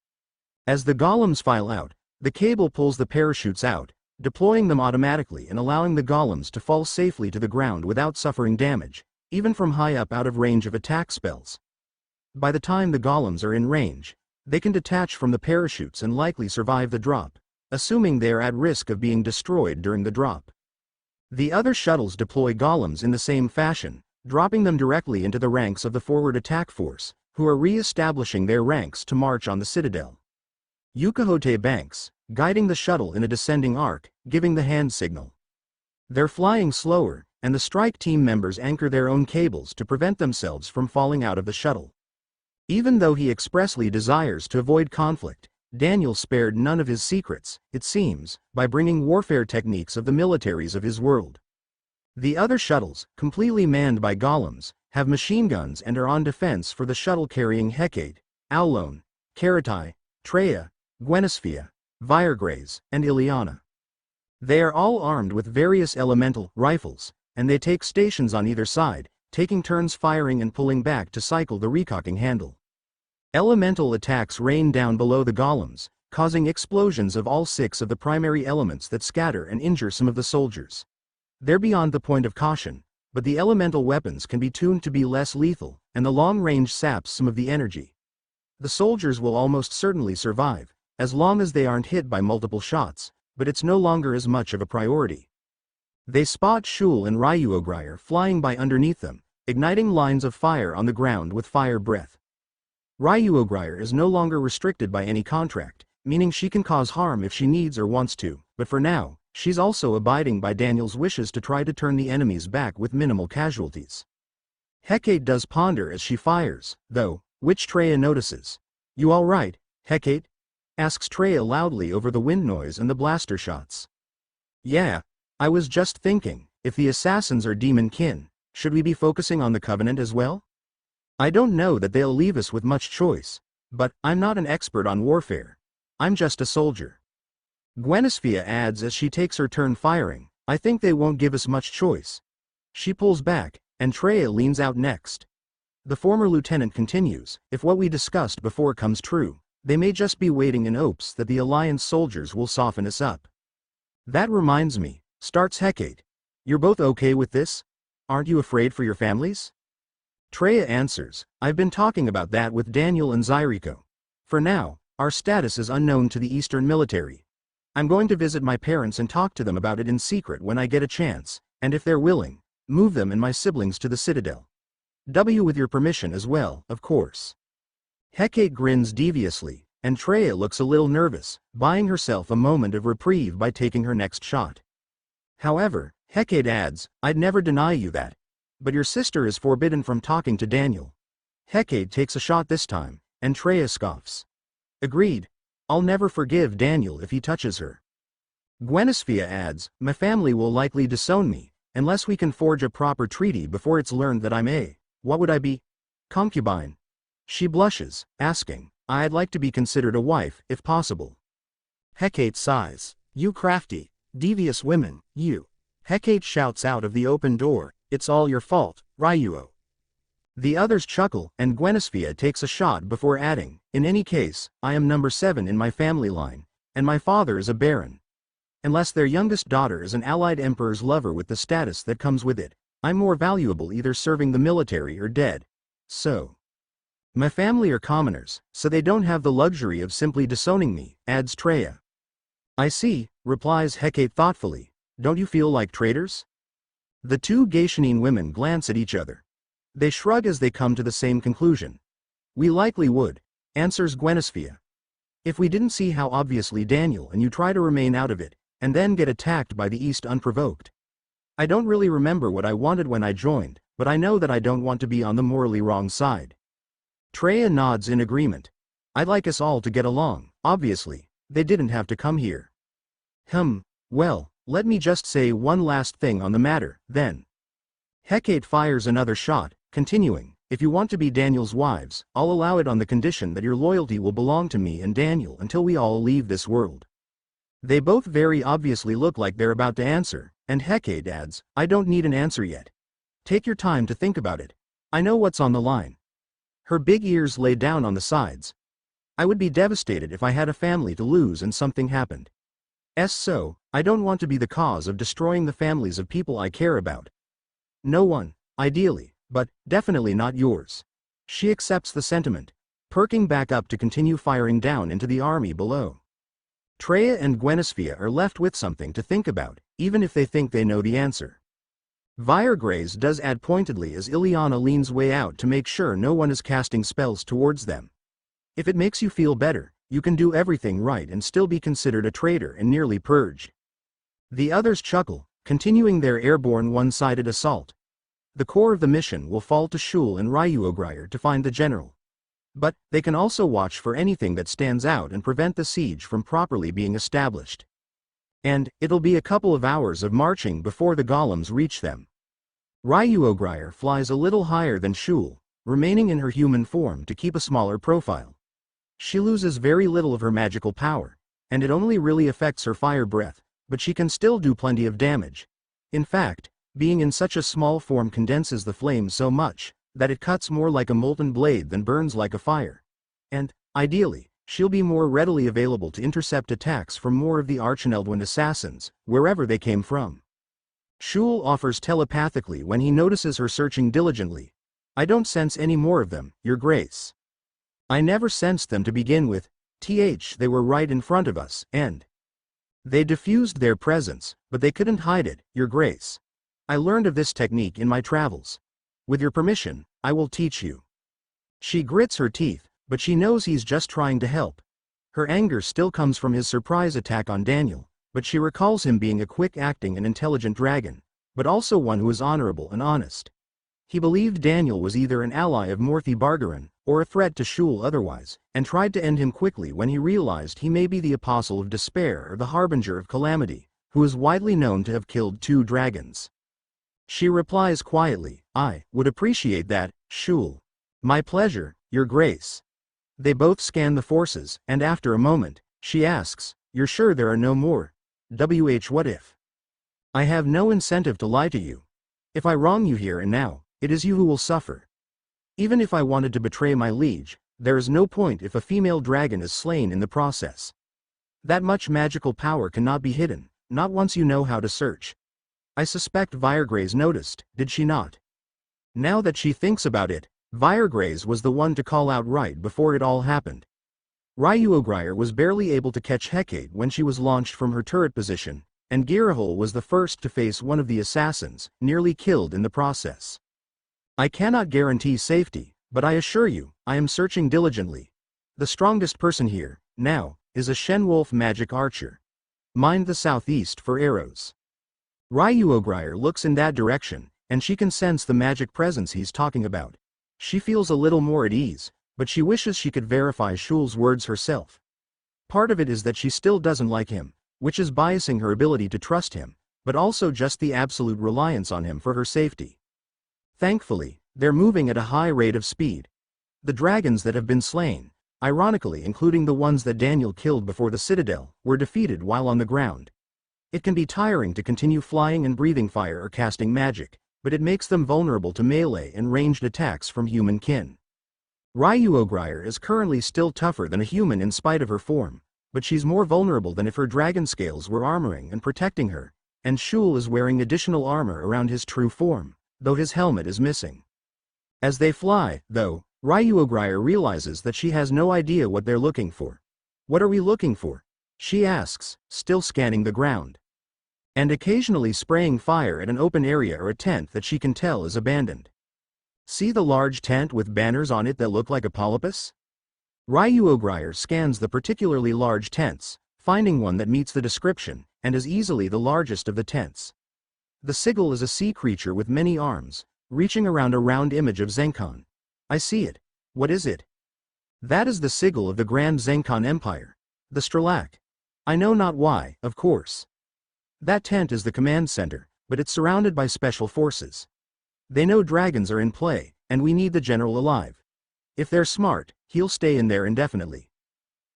[SPEAKER 1] As the golems file out, the cable pulls the parachutes out, deploying them automatically and allowing the golems to fall safely to the ground without suffering damage, even from high up out of range of attack spells. By the time the golems are in range, they can detach from the parachutes and likely survive the drop, assuming they are at risk of being destroyed during the drop. The other shuttles deploy golems in the same fashion, dropping them directly into the ranks of the forward attack force, who are re-establishing their ranks to march on the Citadel. Yukahote banks, guiding the shuttle in a descending arc, giving the hand signal. They're flying slower, and the strike team members anchor their own cables to prevent themselves from falling out of the shuttle. Even though he expressly desires to avoid conflict, Daniel spared none of his secrets, it seems, by bringing warfare techniques of the militaries of his world. The other shuttles, completely manned by golems, have machine guns and are on defense for the shuttle carrying Hecate, Aulon, Karatai, Treya, Gwenisphia, Viregraze, and Ileana. They are all armed with various elemental rifles, and they take stations on either side, taking turns firing and pulling back to cycle the recocking handle. Elemental attacks rain down below the golems, causing explosions of all 6 of the primary elements that scatter and injure some of the soldiers. They're beyond the point of caution, but the elemental weapons can be tuned to be less lethal, and the long range saps some of the energy. The soldiers will almost certainly survive, as long as they aren't hit by multiple shots, but it's no longer as much of a priority. They spot Shul and Ryuogrier flying by underneath them, igniting lines of fire on the ground with fire breath. Ryuogrier is no longer restricted by any contract, meaning she can cause harm if she needs or wants to, but for now, she's also abiding by Daniel's wishes to try to turn the enemies back with minimal casualties. Hecate does ponder as she fires, though, which Treya notices. You all right, Hecate? Asks Treya loudly over the wind noise and the blaster shots. Yeah, I was just thinking, if the assassins are demon kin, should we be focusing on the Covenant as well? I don't know that they'll leave us with much choice, but I'm not an expert on warfare. I'm just a soldier. Gwenisphia adds as she takes her turn firing, I think they won't give us much choice. She pulls back, and Treya leans out next. The former lieutenant continues, if what we discussed before comes true, they may just be waiting in hopes that the Alliance soldiers will soften us up. That reminds me, starts Hecate. You're both okay with this? Aren't you afraid for your families? Treya answers, I've been talking about that with Daniel and Zyriko. For now, our status is unknown to the Eastern military. I'm going to visit my parents and talk to them about it in secret when I get a chance, and if they're willing, move them and my siblings to the Citadel. With your permission as well, of course. Hecate grins deviously, and Treya looks a little nervous, buying herself a moment of reprieve by taking her next shot. However, Hecate adds, I'd never deny you that. But your sister is forbidden from talking to Daniel. Hecate takes a shot this time, and Treya scoffs. Agreed. I'll never forgive Daniel if he touches her. Gwenisphia adds, my family will likely disown me, unless we can forge a proper treaty before it's learned that I'm what would I be? Concubine. She blushes, asking, I'd like to be considered a wife, if possible. Hecate sighs. You crafty, devious women, you. Hecate shouts out of the open door, it's all your fault, Ryuo. The others chuckle, and Gwenisphia takes a shot before adding, in any case, I am number 7 in my family line, and my father is a baron. Unless their youngest daughter is an allied emperor's lover with the status that comes with it, I'm more valuable either serving the military or dead. So. My family are commoners, so they don't have the luxury of simply disowning me, adds Treya. I see, replies Hecate thoughtfully, don't you feel like traitors? The two Geishanine women glance at each other. They shrug as they come to the same conclusion. We likely would, answers Gwenisphia. If we didn't see how obviously Daniel and you try to remain out of it, and then get attacked by the East unprovoked. I don't really remember what I wanted when I joined, but I know that I don't want to be on the morally wrong side. Treya nods in agreement. I'd like us all to get along, obviously, they didn't have to come here. Well, let me just say one last thing on the matter, then. Hecate fires another shot, continuing, if you want to be Daniel's wives, I'll allow it on the condition that your loyalty will belong to me and Daniel until we all leave this world. They both very obviously look like they're about to answer, and Hecate adds, I don't need an answer yet. Take your time to think about it. I know what's on the line. Her big ears lay down on the sides. I would be devastated if I had a family to lose and something happened. So, I don't want to be the cause of destroying the families of people I care about. No one, ideally, but definitely not yours. She accepts the sentiment, perking back up to continue firing down into the army below. Treya and Gwenisphia are left with something to think about, even if they think they know the answer. Viregraze does add pointedly as Ileana leans way out to make sure no one is casting spells towards them. If it makes you feel better, you can do everything right and still be considered a traitor and nearly purged. The others chuckle, continuing their airborne one-sided assault. The core of the mission will fall to Shul and Ryuogrier to find the general. But, they can also watch for anything that stands out and prevent the siege from properly being established. And, it'll be a couple of hours of marching before the golems reach them. Ryuogrier flies a little higher than Shul, remaining in her human form to keep a smaller profile. She loses very little of her magical power, and it only really affects her fire breath, but she can still do plenty of damage. In fact, being in such a small form condenses the flame so much, that it cuts more like a molten blade than burns like a fire. And, ideally, she'll be more readily available to intercept attacks from more of the Archanelwyn assassins, wherever they came from. Shul offers telepathically when he notices her searching diligently. I don't sense any more of them, Your Grace. I never sensed them to begin with, they were right in front of us, and they diffused their presence, but they couldn't hide it, Your Grace. I learned of this technique in my travels. With your permission, I will teach you. She grits her teeth, but she knows he's just trying to help. Her anger still comes from his surprise attack on Daniel, but she recalls him being a quick-acting and intelligent dragon, but also one who is honorable and honest. He believed Daniel was either an ally of Morthy Bargaran, or a threat to Shul otherwise, and tried to end him quickly when he realized he may be the apostle of despair or the harbinger of calamity, who is widely known to have killed 2 dragons. She replies quietly, I would appreciate that, Shul. My pleasure, Your Grace. They both scan the forces, and after a moment, she asks, You're sure there are no more? What if? I have no incentive to lie to you. If I wrong you here and now, it is you who will suffer. Even if I wanted to betray my liege, there is no point if a female dragon is slain in the process. That much magical power cannot be hidden, not once you know how to search. I suspect Viregraze noticed, did she not? Now that she thinks about it, Viregraze was the one to call out right before it all happened. Ryuogrier was barely able to catch Hecate when she was launched from her turret position, and Girahol was the first to face one of the assassins, nearly killed in the process. I cannot guarantee safety, but I assure you, I am searching diligently. The strongest person here, now, is a Shenwolf magic archer. Mind the southeast for arrows. Ryuogrier looks in that direction, and she can sense the magic presence he's talking about. She feels a little more at ease, but she wishes she could verify Shul's words herself. Part of it is that she still doesn't like him, which is biasing her ability to trust him, but also just the absolute reliance on him for her safety. Thankfully, they're moving at a high rate of speed. The dragons that have been slain, ironically including the ones that Daniel killed before the Citadel, were defeated while on the ground. It can be tiring to continue flying and breathing fire or casting magic, but it makes them vulnerable to melee and ranged attacks from human kin. Ryuogryr is currently still tougher than a human in spite of her form, but she's more vulnerable than if her dragon scales were armoring and protecting her, and Shul is wearing additional armor around his true form, though his helmet is missing. As they fly, though, Ryuogryr realizes that she has no idea what they're looking for. "What are we looking for?" she asks, still scanning the ground. And occasionally spraying fire at an open area or a tent that she can tell is abandoned. "See the large tent with banners on it that look like a polypus?" Ryuogryr scans the particularly large tents, finding one that meets the description, and is easily the largest of the tents. The sigil is a sea creature with many arms, reaching around a round image of Zenkon. "I see it. What is it?" "That is the sigil of the Grand Zenkon Empire. The Strelak. I know not why, of course. That tent is the command center, but it's surrounded by special forces. They know dragons are in play, and we need the general alive. If they're smart, he'll stay in there indefinitely."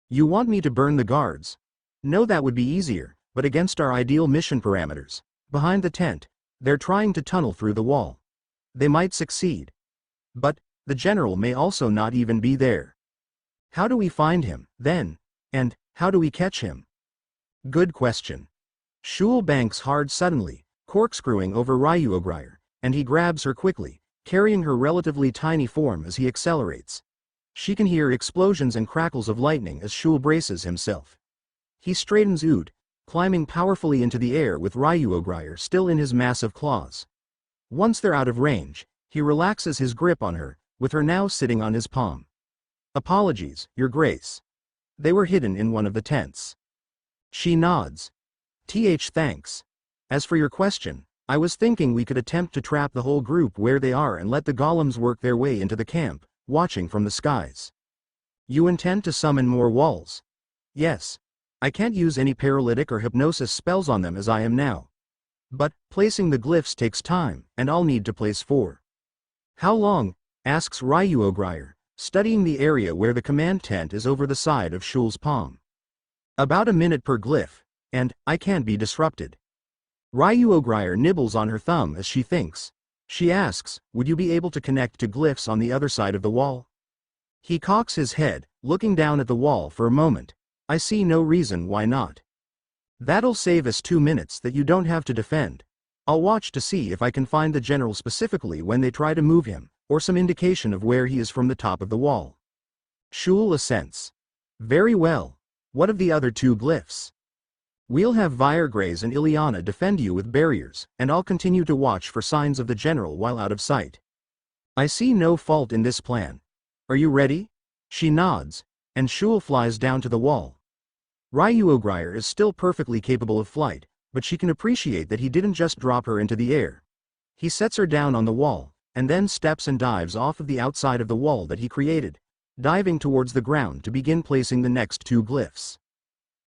[SPEAKER 1] "You want me to burn the guards?" "No, that would be easier, but against our ideal mission parameters. Behind the tent, they're trying to tunnel through the wall. They might succeed. But the general may also not even be there. How do we find him, then? And how do we catch him?" "Good question." Shul banks hard suddenly, corkscrewing over Ryuogryr, and he grabs her quickly, carrying her relatively tiny form as he accelerates. She can hear explosions and crackles of lightning as Shul braces himself. He straightens out, climbing powerfully into the air with Ryuogryr still in his massive claws. Once they're out of range, he relaxes his grip on her, with her now sitting on his palm. "Apologies, Your Grace. They were hidden in one of the tents." She nods. Thanks. As for your question, I was thinking we could attempt to trap the whole group where they are and let the golems work their way into the camp, watching from the skies." "You intend to summon more walls?" "Yes. I can't use any paralytic or hypnosis spells on them as I am now. But placing the glyphs takes time, and I'll need to place 4. "How long?" asks Ryuogryr, studying the area where the command tent is over the side of Shul's palm. "About a minute per glyph, and I can't be disrupted." Ryuogryr nibbles on her thumb as she thinks. She asks, "Would you be able to connect to glyphs on the other side of the wall?" He cocks his head, looking down at the wall for a moment. "I see no reason why not. That'll save us 2 minutes that you don't have to defend. I'll watch to see if I can find the general specifically when they try to move him, or some indication of where he is from the top of the wall." Shul assents. "Very well. What of the other 2 glyphs?" "We'll have Virgraze and Ileana defend you with barriers, and I'll continue to watch for signs of the general while out of sight." "I see no fault in this plan. Are you ready?" She nods, and Shul flies down to the wall. Ryuogryr is still perfectly capable of flight, but she can appreciate that he didn't just drop her into the air. He sets her down on the wall, and then steps and dives off of the outside of the wall that he created, diving towards the ground to begin placing the next 2 glyphs.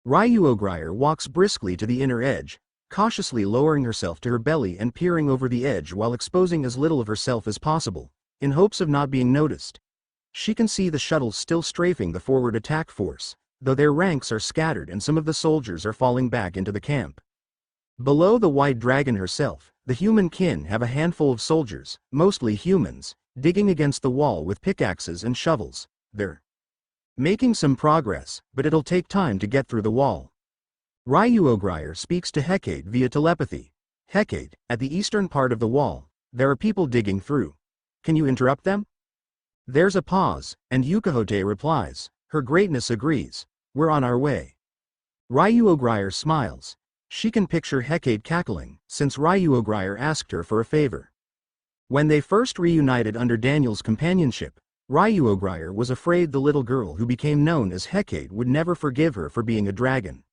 [SPEAKER 1] Ryuogryr walks briskly to the inner edge, cautiously lowering herself to her belly and peering over the edge while exposing as little of herself as possible, in hopes of not being noticed. She can see the shuttles still strafing the forward attack force, though their ranks are scattered and some of the soldiers are falling back into the camp. Below the White Dragon herself, the human kin have a handful of soldiers, mostly humans, digging against the wall with pickaxes and shovels. They're making some progress, but it'll take time to get through the wall. Ryuogryr speaks to Hecate via telepathy. "Hecate, at the eastern part of the wall, there are people digging through. Can you interrupt them?" There's a pause, and Yukahote replies. Her Greatness agrees. "We're on our way." Ryuogryr smiles. She can picture Hecate cackling, since Ryuogryr asked her for a favor. When they first reunited under Daniel's companionship, Ryuogryr was afraid the little girl who became known as Hecate would never forgive her for being a dragon.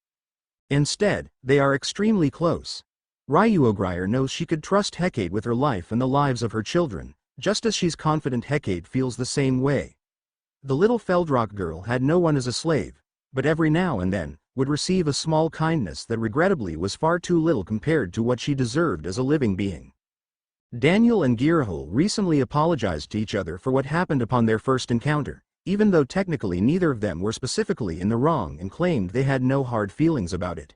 [SPEAKER 1] Instead, they are extremely close. Ryuogrier knows she could trust Hecate with her life and the lives of her children, just as she's confident Hecate feels the same way. The little Feldrock girl had no one as a slave, but every now and then, would receive a small kindness that regrettably was far too little compared to what she deserved as a living being. Daniel and Girahul recently apologized to each other for what happened upon their first encounter, even though technically neither of them were specifically in the wrong and claimed they had no hard feelings about it.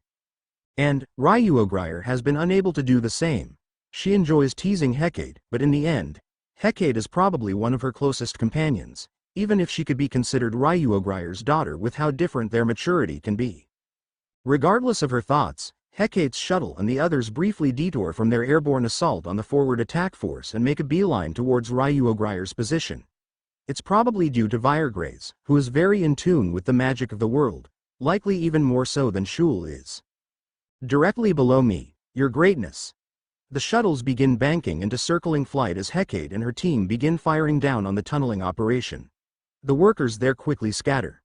[SPEAKER 1] And Ryuogrier has been unable to do the same. She enjoys teasing Hecate, but in the end, Hecate is probably one of her closest companions, even if she could be considered Ryuogrier's daughter with how different their maturity can be. Regardless of her thoughts, Hecate's shuttle and the others briefly detour from their airborne assault on the forward attack force and make a beeline towards Ryuogrier's position. It's probably due to Virgraze, who is very in tune with the magic of the world, likely even more so than Shul is. Directly below me, Your Greatness. The shuttles begin banking into circling flight as Hecate and her team begin firing down on the tunneling operation. The workers there quickly scatter.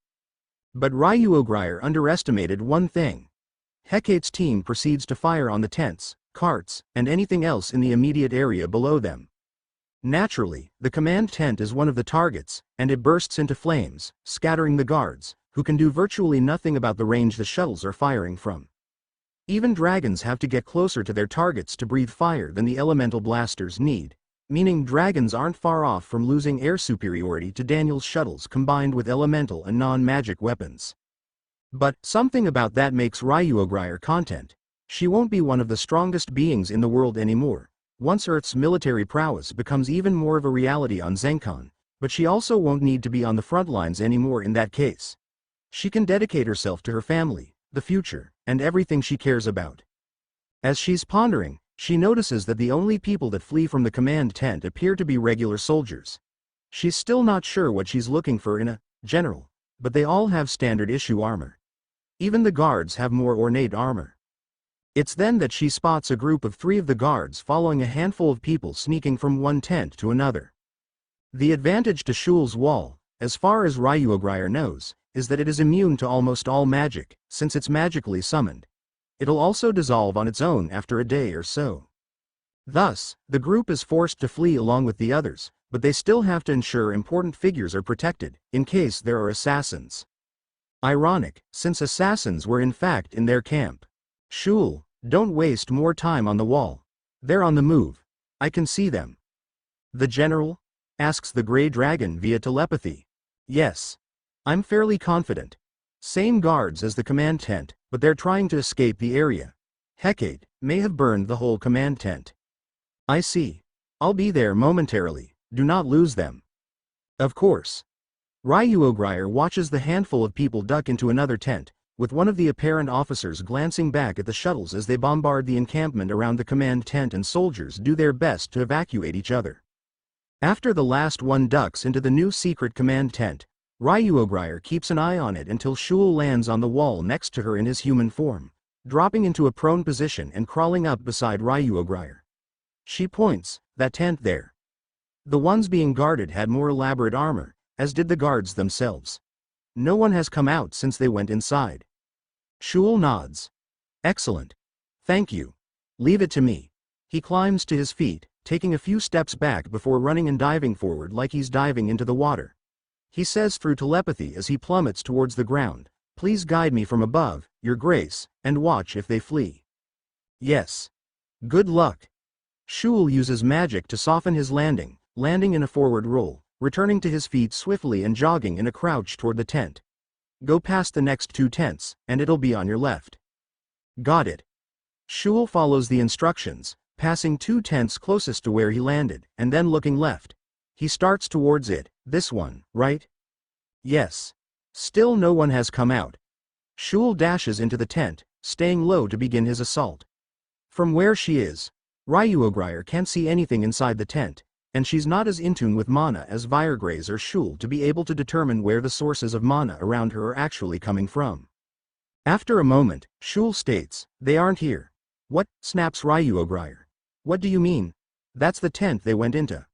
[SPEAKER 1] But Ryuogrier underestimated one thing. Hecate's team proceeds to fire on the tents, carts, and anything else in the immediate area below them. Naturally, the command tent is one of the targets, and it bursts into flames, scattering the guards, who can do virtually nothing about the range the shuttles are firing from. Even dragons have to get closer to their targets to breathe fire than the elemental blasters need, meaning dragons aren't far off from losing air superiority to Daniel's shuttles combined with elemental and non-magic weapons. But something about that makes Ryuogrier content. She won't be one of the strongest beings in the world anymore, once Earth's military prowess becomes even more of a reality on Zenkon, but she also won't need to be on the front lines anymore in that case. She can dedicate herself to her family, the future, and everything she cares about. As she's pondering, she notices that the only people that flee from the command tent appear to be regular soldiers. She's still not sure what she's looking for in a general, but they all have standard issue armor. Even the guards have more ornate armor. It's then that she spots a group of 3 of the guards following a handful of people sneaking from one tent to another. The advantage to Shul's wall, as far as Ryuogrier knows, is that it is immune to almost all magic, since it's magically summoned. It'll also dissolve on its own after a day or so. Thus, the group is forced to flee along with the others, but they still have to ensure important figures are protected, in case there are assassins. Ironic, since assassins were in fact in their camp. Shul, don't waste more time on the wall. They're on the move. I can see them. The general? Asks the gray dragon via telepathy. Yes. I'm fairly confident. Same guards as the command tent, but they're trying to escape the area. Hecate may have burned the whole command tent. I see. I'll be there momentarily, do not lose them. Of course. Ryuogrier watches the handful of people duck into another tent, with one of the apparent officers glancing back at the shuttles as they bombard the encampment around the command tent and soldiers do their best to evacuate each other. After the last one ducks into the new secret command tent, Ryuogrier keeps an eye on it until Shul lands on the wall next to her in his human form, dropping into a prone position and crawling up beside Ryuogrier. She points, that tent there. The ones being guarded had more elaborate armor, as did the guards themselves. No one has come out since they went inside. Shul nods. Excellent. Thank you. Leave it to me. He climbs to his feet, taking a few steps back before running and diving forward like he's diving into the water. He says through telepathy as he plummets towards the ground, "Please guide me from above, Your Grace, and watch if they flee." Yes. Good luck. Shul uses magic to soften his landing in a forward roll, returning to his feet swiftly and jogging in a crouch toward the tent. Go past the next 2 tents, and it'll be on your left. Got it. Shul follows the instructions, passing 2 tents closest to where he landed, and then looking left. He starts towards it, this one, right? Yes. Still no one has come out. Shul dashes into the tent, staying low to begin his assault. From where she is, Ryuogrier can't see anything inside the tent, and she's not as in tune with mana as Virgraze or Shul to be able to determine where the sources of mana around her are actually coming from. After a moment, Shul states, "They aren't here." "What?" snaps Ryuogrier. "What do you mean?" "That's the tent they went into."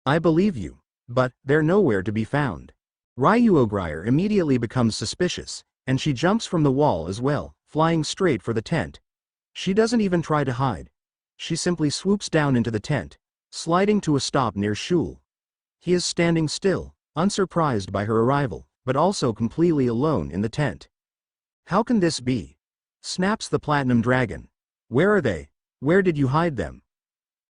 [SPEAKER 1] "I believe you. But they're nowhere to be found." Ryuogrier immediately becomes suspicious, and she jumps from the wall as well, flying straight for the tent. She doesn't even try to hide. She simply swoops down into the tent, sliding to a stop near Shul. He is standing still, unsurprised by her arrival, but also completely alone in the tent. How can this be? Snaps the Platinum Dragon. Where are they? Where did you hide them?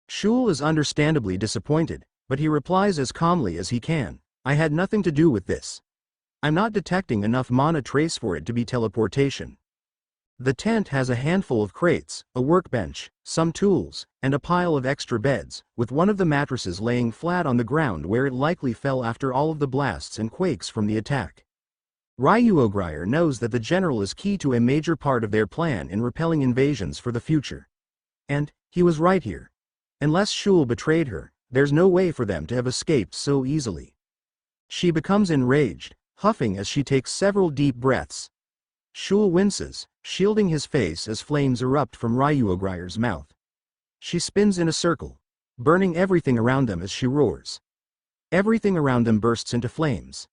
[SPEAKER 1] Shul is understandably disappointed, but he replies as calmly as he can. I had nothing to do with this. I'm not detecting enough mana trace for it to be teleportation. The tent has a handful of crates, a workbench, some tools, and a pile of extra beds, with one of the mattresses laying flat on the ground where it likely fell after all of the blasts and quakes from the attack. Ryuogrier knows that the general is key to a major part of their plan in repelling invasions for the future. And he was right here. Unless Shul betrayed her, there's no way for them to have escaped so easily. She becomes enraged, huffing as she takes several deep breaths. Shul winces, shielding his face as flames erupt from Ryuogrier's mouth. She spins in a circle, burning everything around them as she roars. Everything around them bursts into flames.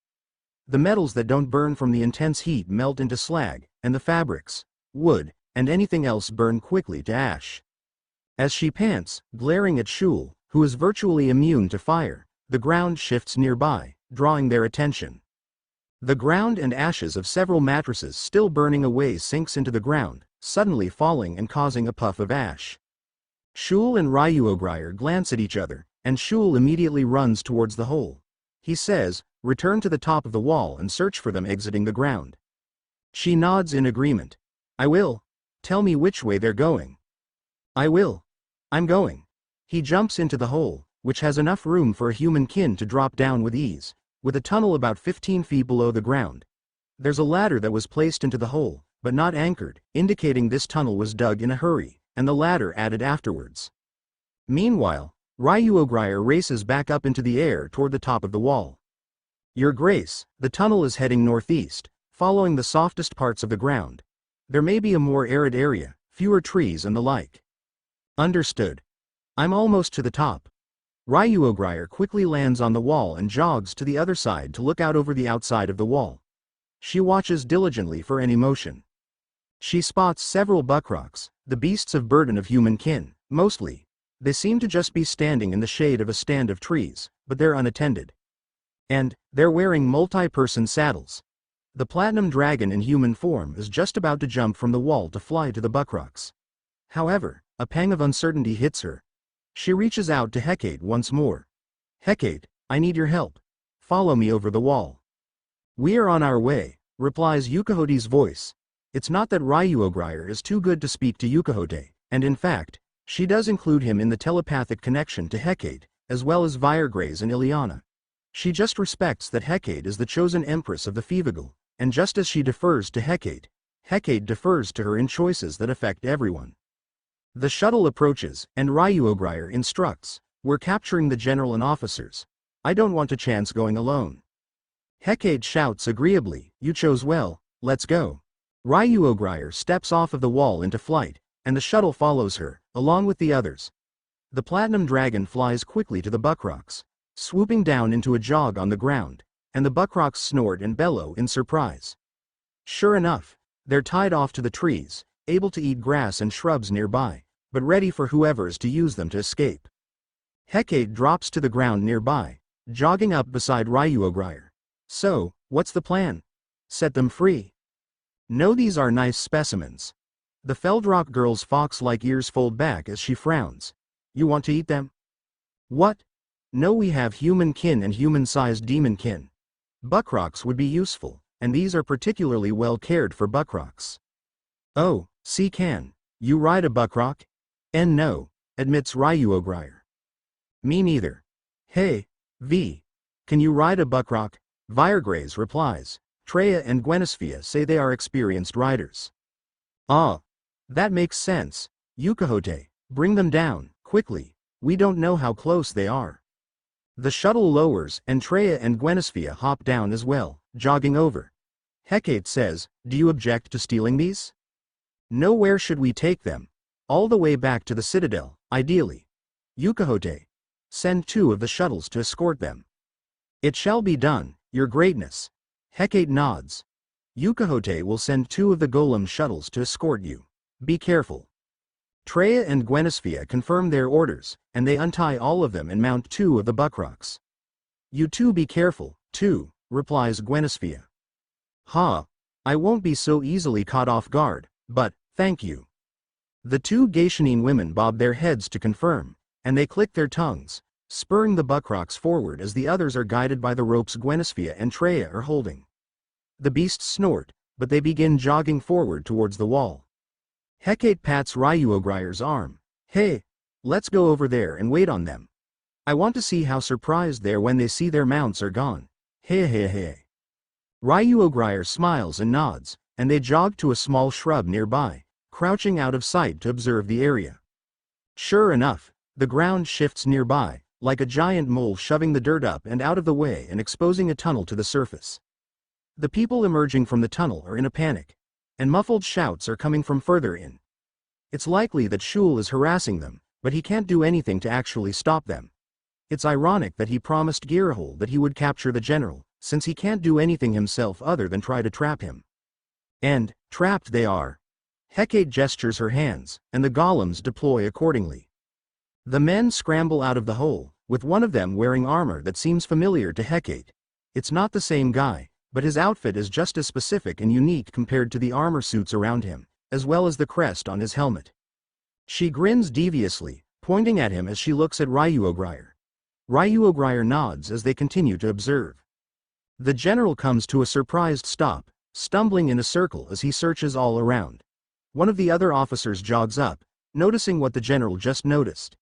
[SPEAKER 1] The metals that don't burn from the intense heat melt into slag, and the fabrics, wood, and anything else burn quickly to ash. As she pants, glaring at Shul, who is virtually immune to fire, the ground shifts nearby, drawing their attention. The ground and ashes of several mattresses still burning away sinks into the ground, suddenly falling and causing a puff of ash. Shul and Ryuogrier glance at each other, and Shul immediately runs towards the hole. He says, return to the top of the wall and search for them exiting the ground. She nods in agreement. I will. Tell me which way they're going. I will. I'm going. He jumps into the hole, which has enough room for a human kin to drop down with ease, with a tunnel about 15 feet below the ground. There's a ladder that was placed into the hole, but not anchored, indicating this tunnel was dug in a hurry, and the ladder added afterwards. Meanwhile, Ryuogrier races back up into the air toward the top of the wall. Your Grace, the tunnel is heading northeast, following the softest parts of the ground. There may be a more arid area, fewer trees and the like. Understood. I'm almost to the top. Ryuogrier quickly lands on the wall and jogs to the other side to look out over the outside of the wall. She watches diligently for any motion. She spots several buckrocs, the beasts of burden of human kin, mostly. They seem to just be standing in the shade of a stand of trees, but they're unattended. And they're wearing multi-person saddles. The Platinum Dragon in human form is just about to jump from the wall to fly to the buckrocs. However, a pang of uncertainty hits her. She reaches out to Hecate once more. Hecate, I need your help. Follow me over the wall. We are on our way, replies Yukahote's voice. It's not that Ryuogrier is too good to speak to Yukahote, and in fact, she does include him in the telepathic connection to Hecate, as well as Viregraze and Ileana. She just respects that Hecate is the chosen empress of the Fevigal, and just as she defers to Hecate, Hecate defers to her in choices that affect everyone. The shuttle approaches, and Ryuogrier instructs, we're capturing the general and officers. I don't want a chance going alone. Hecate shouts agreeably, you chose well, let's go. Ryuogrier steps off of the wall into flight, and the shuttle follows her, along with the others. The Platinum Dragon flies quickly to the buckrocs, swooping down into a jog on the ground, and the buckrocs snort and bellow in surprise. Sure enough, they're tied off to the trees, able to eat grass and shrubs nearby, but ready for whoever is to use them to escape. Hecate drops to the ground nearby, jogging up beside Ryuogrier. So, what's the plan? Set them free. No, these are nice specimens. The Feldrock girl's fox-like ears fold back as she frowns. You want to eat them? What? No, we have human kin and human-sized demon kin. Buckrocs would be useful, and these are particularly well cared for buckrocs. Oh, see, can you ride a buckroc? No, admits Ryuogrier. Me neither. Hey, V. Can you ride a buckroc? Viregraze replies. Treya and Gwenisphia say they are experienced riders. Ah. That makes sense. Yukahote, bring them down, quickly. We don't know how close they are. The shuttle lowers and Treya and Gwenisphia hop down as well, jogging over. Hecate says, do you object to stealing these? No, where should we take them? All the way back to the Citadel, ideally. Yukahote, send 2 of the shuttles to escort them. It shall be done, your greatness. Hecate nods. Yukahote will send 2 of the golem shuttles to escort you. Be careful. Treya and Gwenisphia confirm their orders, and they untie all of them and mount 2 of the buckrocs. You two be careful, too, replies Gwenisphia. Ha! I won't be so easily caught off guard, but, thank you. The 2 Geishanine women bob their heads to confirm, and they click their tongues, spurring the buckrocs forward as the others are guided by the ropes Gwenisphia and Treya are holding. The beasts snort, but they begin jogging forward towards the wall. Hecate pats Ryuogryar's arm. Hey, let's go over there and wait on them. I want to see how surprised they're when they see their mounts are gone. Hey hey hey. Ryuogryar smiles and nods, and they jog to a small shrub nearby, crouching out of sight to observe the area. Sure enough, the ground shifts nearby, like a giant mole shoving the dirt up and out of the way and exposing a tunnel to the surface. The people emerging from the tunnel are in a panic, and muffled shouts are coming from further in. It's likely that Shul is harassing them, but he can't do anything to actually stop them. It's ironic that he promised Girahul that he would capture the general, since he can't do anything himself other than try to trap him. And, trapped they are. Hecate gestures her hands, and the golems deploy accordingly. The men scramble out of the hole, with one of them wearing armor that seems familiar to Hecate. It's not the same guy, but his outfit is just as specific and unique compared to the armor suits around him, as well as the crest on his helmet. She grins deviously, pointing at him as she looks at Ryuogryar. Ryuogryar nods as they continue to observe. The general comes to a surprised stop, stumbling in a circle as he searches all around. One of the other officers jogs up, noticing what the general just noticed.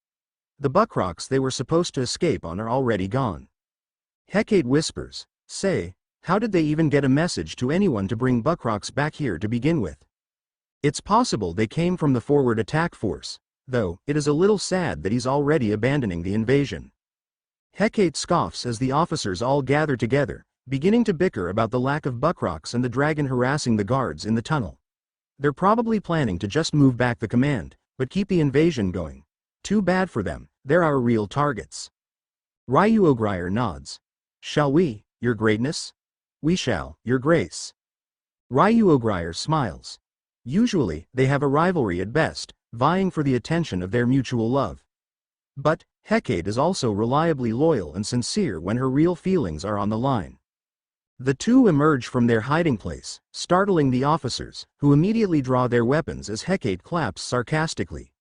[SPEAKER 1] The buckrocs they were supposed to escape on are already gone. Hecate whispers, "Say, how did they even get a message to anyone to bring buckrocs back here to begin with? It's possible they came from the forward attack force, though it is a little sad that he's already abandoning the invasion." Hecate scoffs as the officers all gather together, beginning to bicker about the lack of buckrocs and the dragon harassing the guards in the tunnel. They're probably planning to just move back the command, but keep the invasion going. Too bad for them, they're our real targets. Ryuogryar nods. "Shall we, your greatness?" "We shall, your grace." Ryuogryar smiles. Usually, they have a rivalry at best, vying for the attention of their mutual love. But, Hecate is also reliably loyal and sincere when her real feelings are on the line. The two emerge from their hiding place, startling the officers, who immediately draw their weapons as Hecate claps sarcastically.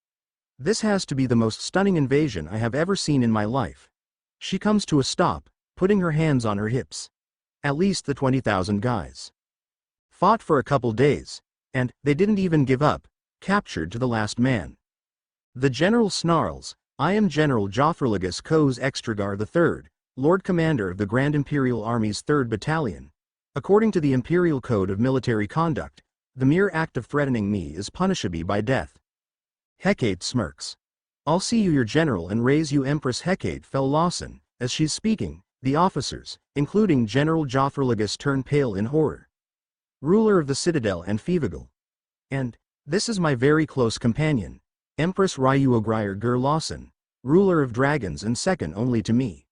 [SPEAKER 1] "This has to be the most stunning invasion I have ever seen in my life." She comes to a stop, putting her hands on her hips. At least the 20,000 guys fought for a couple days, and they didn't even give up, captured to the last man. The general snarls, "I am General Jothriligus Kos Extragar III, Lord Commander of the Grand Imperial Army's 3rd Battalion. According to the Imperial Code of Military Conduct, the mere act of threatening me is punishable by death." Hecate smirks. "I'll see you your general and raise you Empress Hecate Fel Lawson." As she's speaking, the officers, including General Jothriligus, turn pale in horror. "Ruler of the Citadel and Fevigal. And, this is my very close companion, Empress Ryuogryar Gur Lawson, ruler of dragons and second only to me."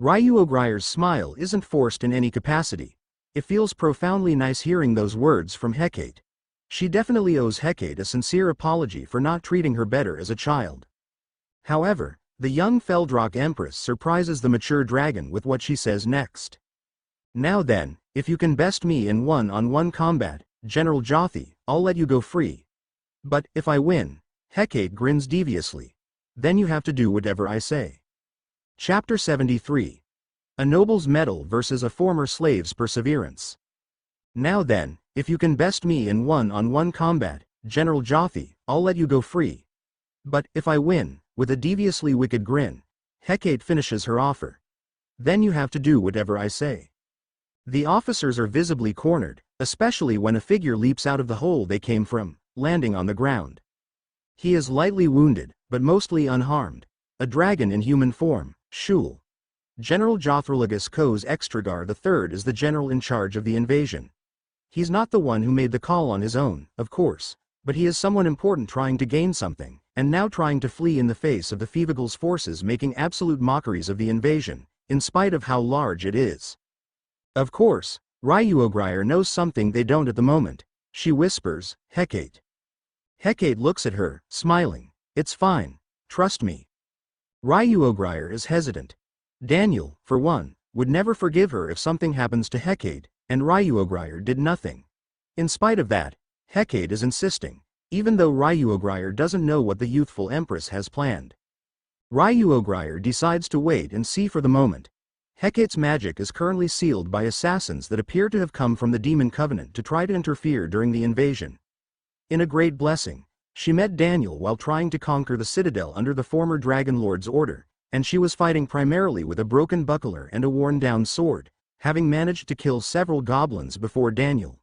[SPEAKER 1] Ryuogryar's smile isn't forced in any capacity. It feels profoundly nice hearing those words from Hecate. She definitely owes Hecate a sincere apology for not treating her better as a child. However, the young Feldrock Empress surprises the mature dragon with what she says next. "Now then, if you can best me in one-on-one combat, General Jothi, I'll let you go free. But, if I win," Hecate grins deviously, "then you have to do whatever I say." Chapter 73. A Noble's Medal versus a Former Slave's Perseverance. "Now then, if you can best me in one-on-one combat, General Jothi, I'll let you go free. But, if I win," with a deviously wicked grin, Hecate finishes her offer. "Then you have to do whatever I say." The officers are visibly cornered, especially when a figure leaps out of the hole they came from, landing on the ground. He is lightly wounded, but mostly unharmed. A dragon in human form, Shul. General Jothriligus Kos Extragar III is the general in charge of the invasion. He's not the one who made the call on his own, of course, but he is someone important trying to gain something, and now trying to flee in the face of the Fevigal's forces making absolute mockeries of the invasion, in spite of how large it is. Of course, Ryuogryar knows something they don't at the moment. She whispers, "Hecate. Hecate looks at her, smiling. It's fine. Trust me. Ryuogrier is hesitant. Daniel, for one, would never forgive her if something happens to Hecate, and Ryuogrier did nothing. In spite of that, Hecate is insisting, even though Ryuogrier doesn't know what the youthful empress has planned. Ryuogrier decides to wait and see for the moment. Hecate's magic is currently sealed by assassins that appear to have come from the Demon Covenant to try to interfere during the invasion. In a great blessing, she met Daniel while trying to conquer the Citadel under the former Dragon Lord's order, and she was fighting primarily with a broken buckler and a worn-down sword, having managed to kill several goblins before Daniel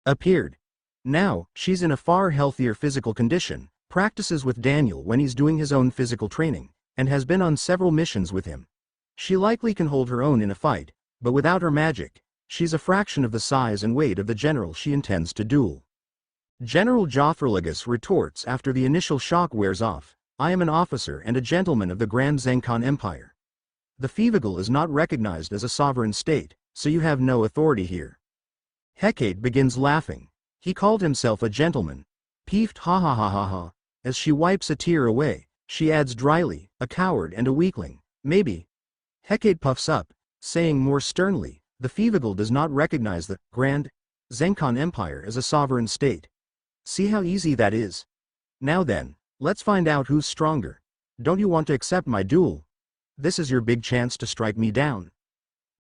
[SPEAKER 1] appeared. Now, she's in a far healthier physical condition, practices with Daniel when he's doing his own physical training, and has been on several missions with him. She likely can hold her own in a fight, but without her magic, she's a fraction of the size and weight of the general she intends to duel. General Jothriligus retorts after the initial shock wears off, I am an officer and a gentleman of the Grand Zenkan Empire. The Fevigal is not recognized as a sovereign state, so you have no authority here. Hecate begins laughing. He called himself a gentleman. Peeved ha ha ha ha ha. As she wipes a tear away, she adds dryly, a coward and a weakling, maybe. Hecate puffs up, saying more sternly, the Fevigal does not recognize the Grand Zenkan Empire as a sovereign state. See how easy that is? Now then, let's find out who's stronger. Don't you want to accept my duel? This is your big chance to strike me down.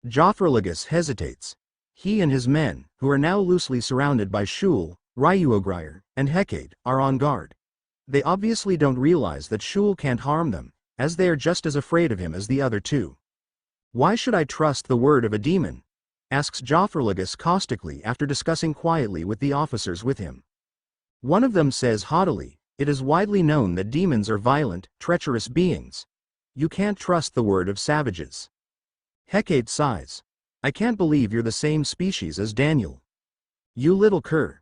[SPEAKER 1] Jothriligus hesitates. He and his men, who are now loosely surrounded by Shul, Ryuogrier, and Hecate, are on guard. They obviously don't realize that Shul can't harm them, as they are just as afraid of him as the other two. Why should I trust the word of a demon? Asks Jothriligus caustically after discussing quietly with the officers with him. One of them says haughtily, it is widely known that demons are violent, treacherous beings. You can't trust the word of savages. Hecate sighs. I can't believe you're the same species as Daniel. You little cur.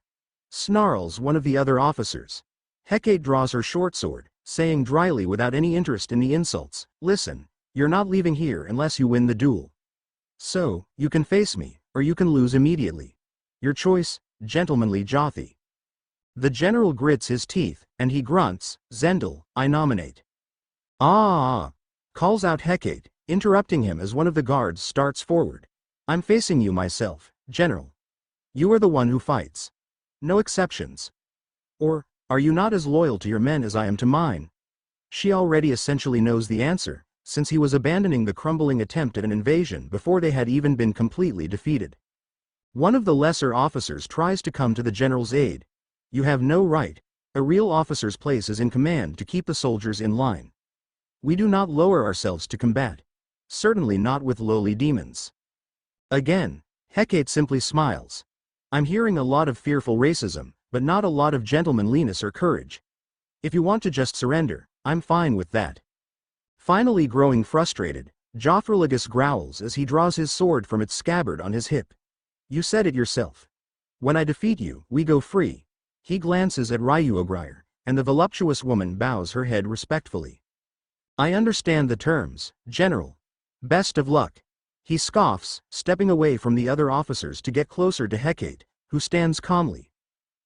[SPEAKER 1] Snarls one of the other officers. Hecate draws her short sword, saying dryly without any interest in the insults, listen, you're not leaving here unless you win the duel. So, you can face me, or you can lose immediately. Your choice, gentlemanly Jothi. The general grits his teeth, and he grunts, Zendel, I nominate. Ah! Calls out Hecate, interrupting him as one of the guards starts forward. I'm facing you myself, General. You are the one who fights. No exceptions. Or, are you not as loyal to your men as I am to mine? She already essentially knows the answer, since he was abandoning the crumbling attempt at an invasion before they had even been completely defeated. One of the lesser officers tries to come to the general's aid. You have no right. A real officer's place is in command to keep the soldiers in line. We do not lower ourselves to combat. Certainly not with lowly demons. Again, Hecate simply smiles. I'm hearing a lot of fearful racism, but not a lot of gentlemanliness or courage. If you want to just surrender, I'm fine with that. Finally growing frustrated, Jothriligus growls as he draws his sword from its scabbard on his hip. You said it yourself. When I defeat you, we go free. He glances at Ryuogrier, and the voluptuous woman bows her head respectfully. I understand the terms, General. Best of luck. He scoffs, stepping away from the other officers to get closer to Hecate, who stands calmly.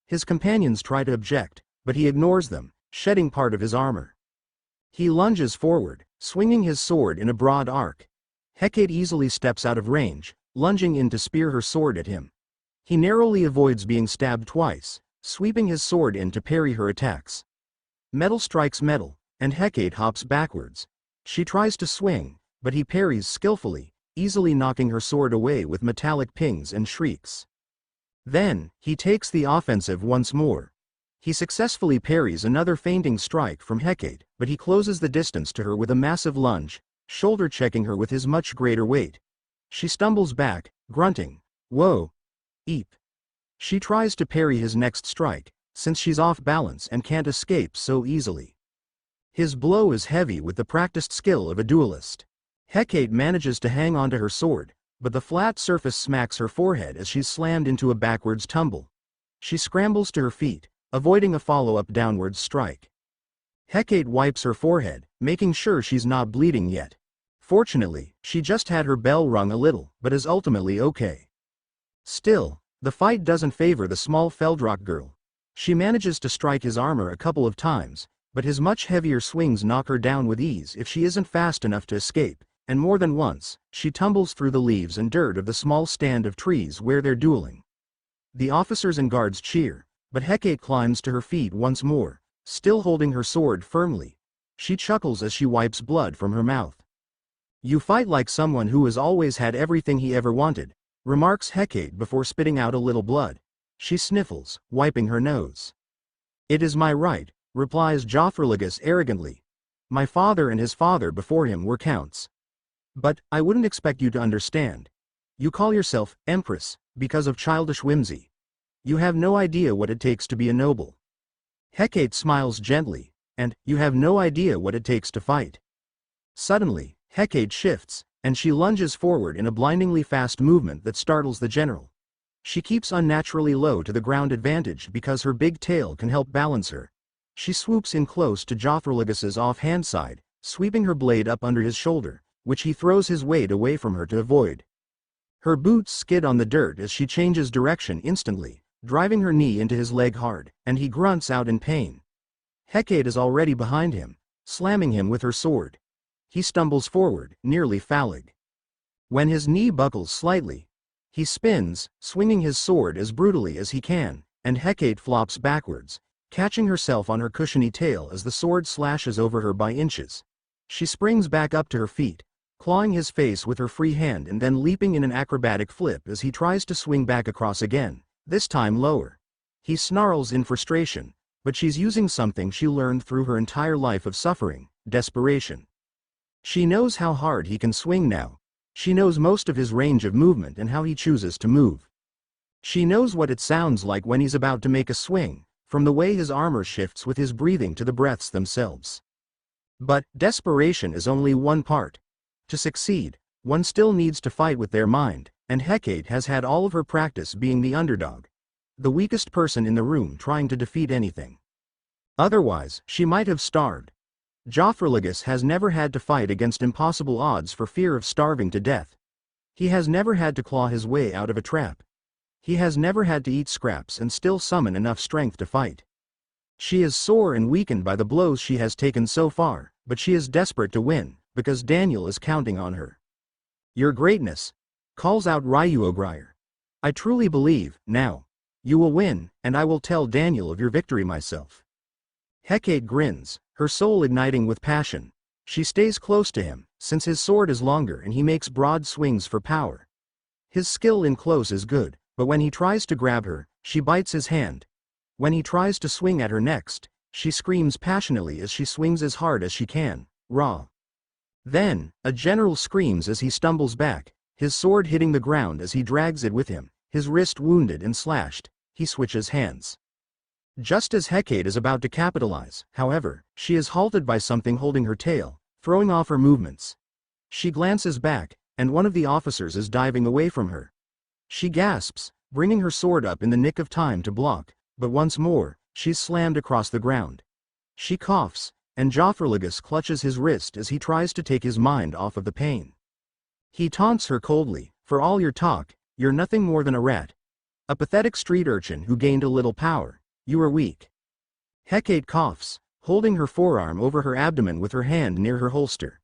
[SPEAKER 1] His companions try to object, but he ignores them, shedding part of his armor. He lunges forward, swinging his sword in a broad arc. Hecate easily steps out of range, lunging in to spear her sword at him. He narrowly avoids being stabbed twice, sweeping his sword in to parry her attacks. Metal strikes metal, and Hecate hops backwards. She tries to swing, but he parries skillfully, easily knocking her sword away with metallic pings and shrieks. Then, he takes the offensive once more. He successfully parries another feinting strike from Hecate, but he closes the distance to her with a massive lunge, shoulder-checking her with his much greater weight. She stumbles back, grunting, whoa! Eep! She tries to parry his next strike, since she's off balance and can't escape so easily. His blow is heavy with the practiced skill of a duelist. Hecate manages to hang onto her sword, but the flat surface smacks her forehead as she's slammed into a backwards tumble. She scrambles to her feet, avoiding a follow-up downwards strike. Hecate wipes her forehead, making sure she's not bleeding yet. Fortunately, she just had her bell rung a little, but is ultimately okay. Still, the fight doesn't favor the small Feldrock girl. She manages to strike his armor a couple of times, but his much heavier swings knock her down with ease if she isn't fast enough to escape, and more than once, she tumbles through the leaves and dirt of the small stand of trees where they're dueling. The officers and guards cheer, but Hecate climbs to her feet once more, still holding her sword firmly. She chuckles as she wipes blood from her mouth. "You fight like someone who has always had everything he ever wanted," remarks Hecate before spitting out a little blood. She sniffles, wiping her nose. "It is my right," replies Jothrilligus arrogantly. "My father and his father before him were counts. But, I wouldn't expect you to understand. You call yourself Empress, because of childish whimsy. You have no idea what it takes to be a noble." Hecate smiles gently, "And, you have no idea what it takes to fight." Suddenly, Hecate shifts, and she lunges forward in a blindingly fast movement that startles the general. She keeps unnaturally low to the ground advantage because her big tail can help balance her. She swoops in close to Jothrilligus's offhand side, sweeping her blade up under his shoulder, which he throws his weight away from her to avoid. Her boots skid on the dirt as she changes direction instantly, driving her knee into his leg hard, and he grunts out in pain. Hecate is already behind him, slamming him with her sword. He stumbles forward, nearly falling. When his knee buckles slightly, he spins, swinging his sword as brutally as he can, and Hecate flops backwards, catching herself on her cushiony tail as the sword slashes over her by inches. She springs back up to her feet, clawing his face with her free hand and then leaping in an acrobatic flip as he tries to swing back across again, this time lower. He snarls in frustration, but she's using something she learned through her entire life of suffering: desperation. She knows how hard he can swing now. She knows most of his range of movement and how he chooses to move. She knows what it sounds like when he's about to make a swing, from the way his armor shifts with his breathing to the breaths themselves. But desperation is only one part. To succeed, one still needs to fight with their mind, and Hecate has had all of her practice being the underdog, the weakest person in the room trying to defeat anything. Otherwise, she might have starved. Jothrilligus has never had to fight against impossible odds for fear of starving to death. He has never had to claw his way out of a trap. He has never had to eat scraps and still summon enough strength to fight. She is sore and weakened by the blows she has taken so far, but she is desperate to win, because Daniel is counting on her. "Your greatness," calls out Ryuogrier. "I truly believe, now, you will win, and I will tell Daniel of your victory myself." Hecate grins, her soul igniting with passion. She stays close to him, since his sword is longer and he makes broad swings for power. His skill in close is good, but when he tries to grab her, she bites his hand. When he tries to swing at her next, she screams passionately as she swings as hard as she can, raw. Then, a general screams as he stumbles back, his sword hitting the ground as he drags it with him, his wrist wounded and slashed. He switches hands. Just as Hecate is about to capitalize, however, she is halted by something holding her tail, throwing off her movements. She glances back, and one of the officers is diving away from her. She gasps, bringing her sword up in the nick of time to block, but once more, she's slammed across the ground. She coughs, and Jothrilligus clutches his wrist as he tries to take his mind off of the pain. He taunts her coldly, "For all your talk, you're nothing more than a rat. A pathetic street urchin who gained a little power. You are weak." Hecate coughs, holding her forearm over her abdomen with her hand near her holster.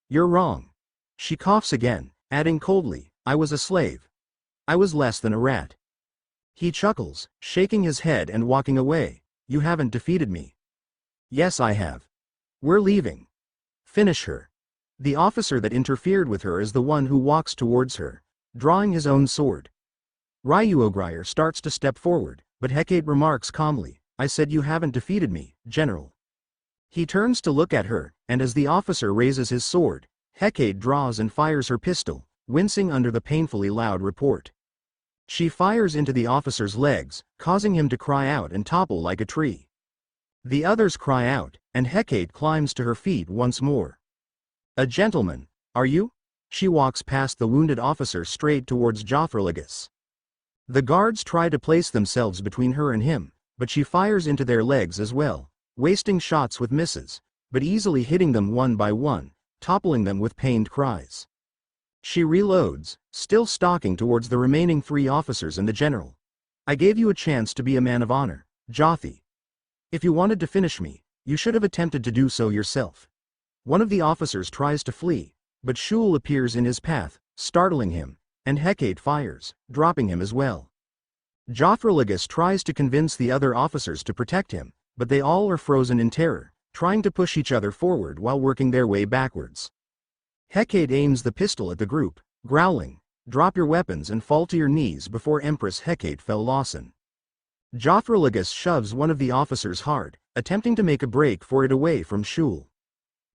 [SPEAKER 1] "You're wrong." She coughs again, adding coldly, "I was a slave. I was less than a rat." He chuckles, shaking his head and walking away. "You haven't defeated me." "Yes, I have. We're leaving. Finish her." The officer that interfered with her is the one who walks towards her, drawing his own sword. Ryuogrier starts to step forward, but Hecate remarks calmly, "I said you haven't defeated me, General." He turns to look at her, and as the officer raises his sword, Hecate draws and fires her pistol, wincing under the painfully loud report. She fires into the officer's legs, causing him to cry out and topple like a tree. The others cry out, and Hecate climbs to her feet once more. "A gentleman, are you?" She walks past the wounded officer straight towards Jothrilligus. The guards try to place themselves between her and him, but she fires into their legs as well, wasting shots with misses, but easily hitting them one by one, toppling them with pained cries. She reloads, still stalking towards the remaining 3 officers and the general. "I gave you a chance to be a man of honor, Jothi. If you wanted to finish me, you should have attempted to do so yourself. One of the officers tries to flee, but Shul appears in his path, startling him, and Hecate fires, dropping him as well. Jophroligus tries to convince the other officers to protect him, but they all are frozen in terror, trying to push each other forward while working their way backwards. Hecate aims the pistol at the group, growling, "Drop your weapons and fall to your knees before Empress Hecate fell Lawson." Jophroligus shoves one of the officers hard, attempting to make a break for it away from Shul.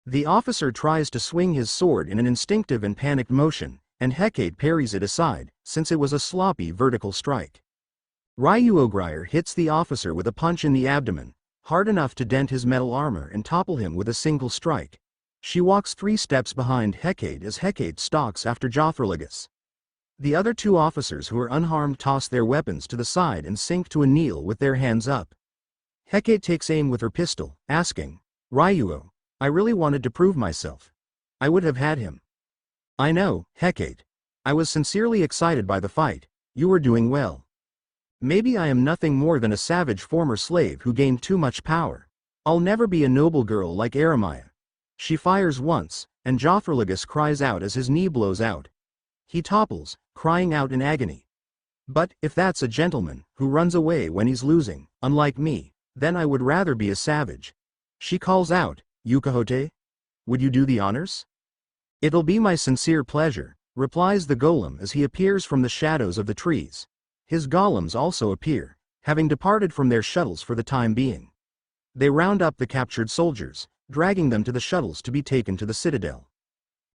[SPEAKER 1] The officer tries to swing his sword in an instinctive and panicked motion, and Hecate parries it aside, since it was a sloppy vertical strike. Ryuogrier hits the officer with a punch in the abdomen, hard enough to dent his metal armor and topple him with a single strike. She walks 3 steps behind Hecate as Hecate stalks after Jophroligus. The other 2 officers who are unharmed toss their weapons to the side and sink to a kneel with their hands up. Hecate takes aim with her pistol, asking, "Ryuo, I really wanted to prove myself. I would have had him." "I know, Hecate. I was sincerely excited by the fight. You were doing well. Maybe I am nothing more than a savage former slave who gained too much power. I'll never be a noble girl like Eremiah." She fires once, and Jophroligus cries out as his knee blows out. He topples, crying out in agony. "But, if that's a gentleman, who runs away when he's losing, unlike me, then I would rather be a savage." She calls out, "Yukahote? Would you do the honors?" "It'll be my sincere pleasure," replies the golem as he appears from the shadows of the trees. His golems also appear, having departed from their shuttles for the time being. They round up the captured soldiers, dragging them to the shuttles to be taken to the Citadel.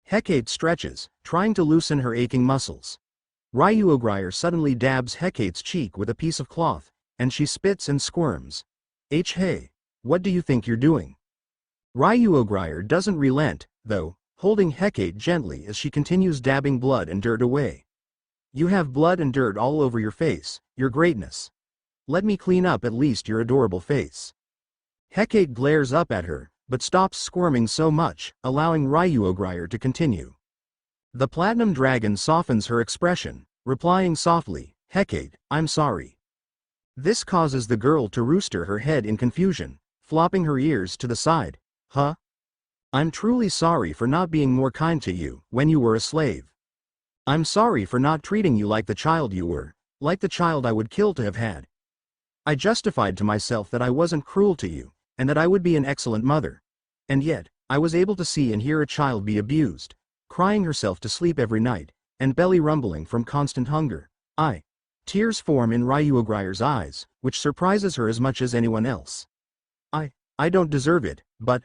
[SPEAKER 1] Hecate stretches, trying to loosen her aching muscles. Ryuogrier suddenly dabs Hecate's cheek with a piece of cloth, and she spits and squirms. Hey, what do you think you're doing?" Ryuogrier doesn't relent, though, holding Hecate gently as she continues dabbing blood and dirt away. "You have blood and dirt all over your face, your greatness. Let me clean up at least your adorable face." Hecate glares up at her, but stops squirming so much, allowing Ryuogrier to continue. The Platinum Dragon softens her expression, replying softly, "Hecate, I'm sorry." This causes the girl to rooster her head in confusion, flopping her ears to the side. "Huh? I'm truly sorry for not being more kind to you when you were a slave. I'm sorry for not treating you like the child you were, like the child I would kill to have had. I justified to myself that I wasn't cruel to you, and that I would be an excellent mother. And yet, I was able to see and hear a child be abused, crying herself to sleep every night, and belly rumbling from constant hunger. Tears form in Ryuogrier's eyes, which surprises her as much as anyone else. I don't deserve it, but,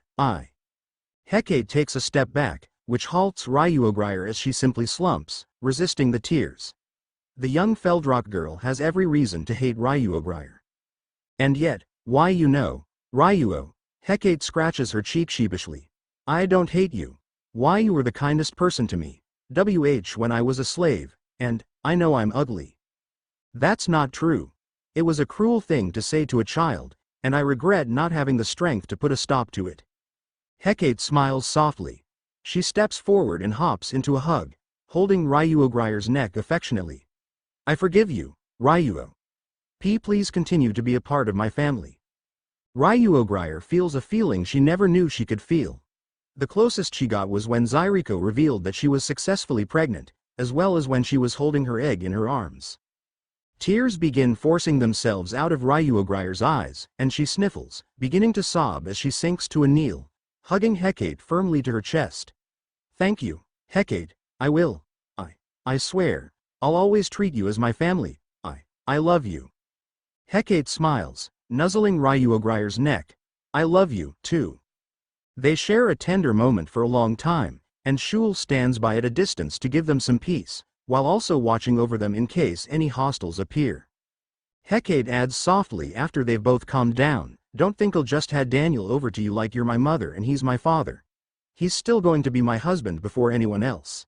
[SPEAKER 1] Hecate takes a step back, which halts Ryuogrier as she simply slumps, resisting the tears. The young Feldrock girl has every reason to hate Ryuogrier. "And yet, why Ryuo," Hecate scratches her cheek sheepishly. "I don't hate you. Why, you were the kindest person to me, when I was a slave, and, I know I'm ugly." "That's not true. It was a cruel thing to say to a child, and I regret not having the strength to put a stop to it." Hecate smiles softly. She steps forward and hops into a hug, holding Ryuogrier's neck affectionately. "I forgive you, Ryuo. Please continue to be a part of my family." Ryuogrier feels a feeling she never knew she could feel. The closest she got was when Zyriko revealed that she was successfully pregnant, as well as when she was holding her egg in her arms. Tears begin forcing themselves out of Ryuogrier's eyes, and she sniffles, beginning to sob as she sinks to a kneel, hugging Hecate firmly to her chest. "Thank you, Hecate, I will. I swear, I'll always treat you as my family. I love you." Hecate smiles, nuzzling Ryuogrier's neck. "I love you, too." They share a tender moment for a long time, and Shul stands by at a distance to give them some peace, while also watching over them in case any hostiles appear. Hecate adds softly after they've both calmed down, "Don't think I'll just hand Daniel over to you like you're my mother and he's my father. He's still going to be my husband before anyone else."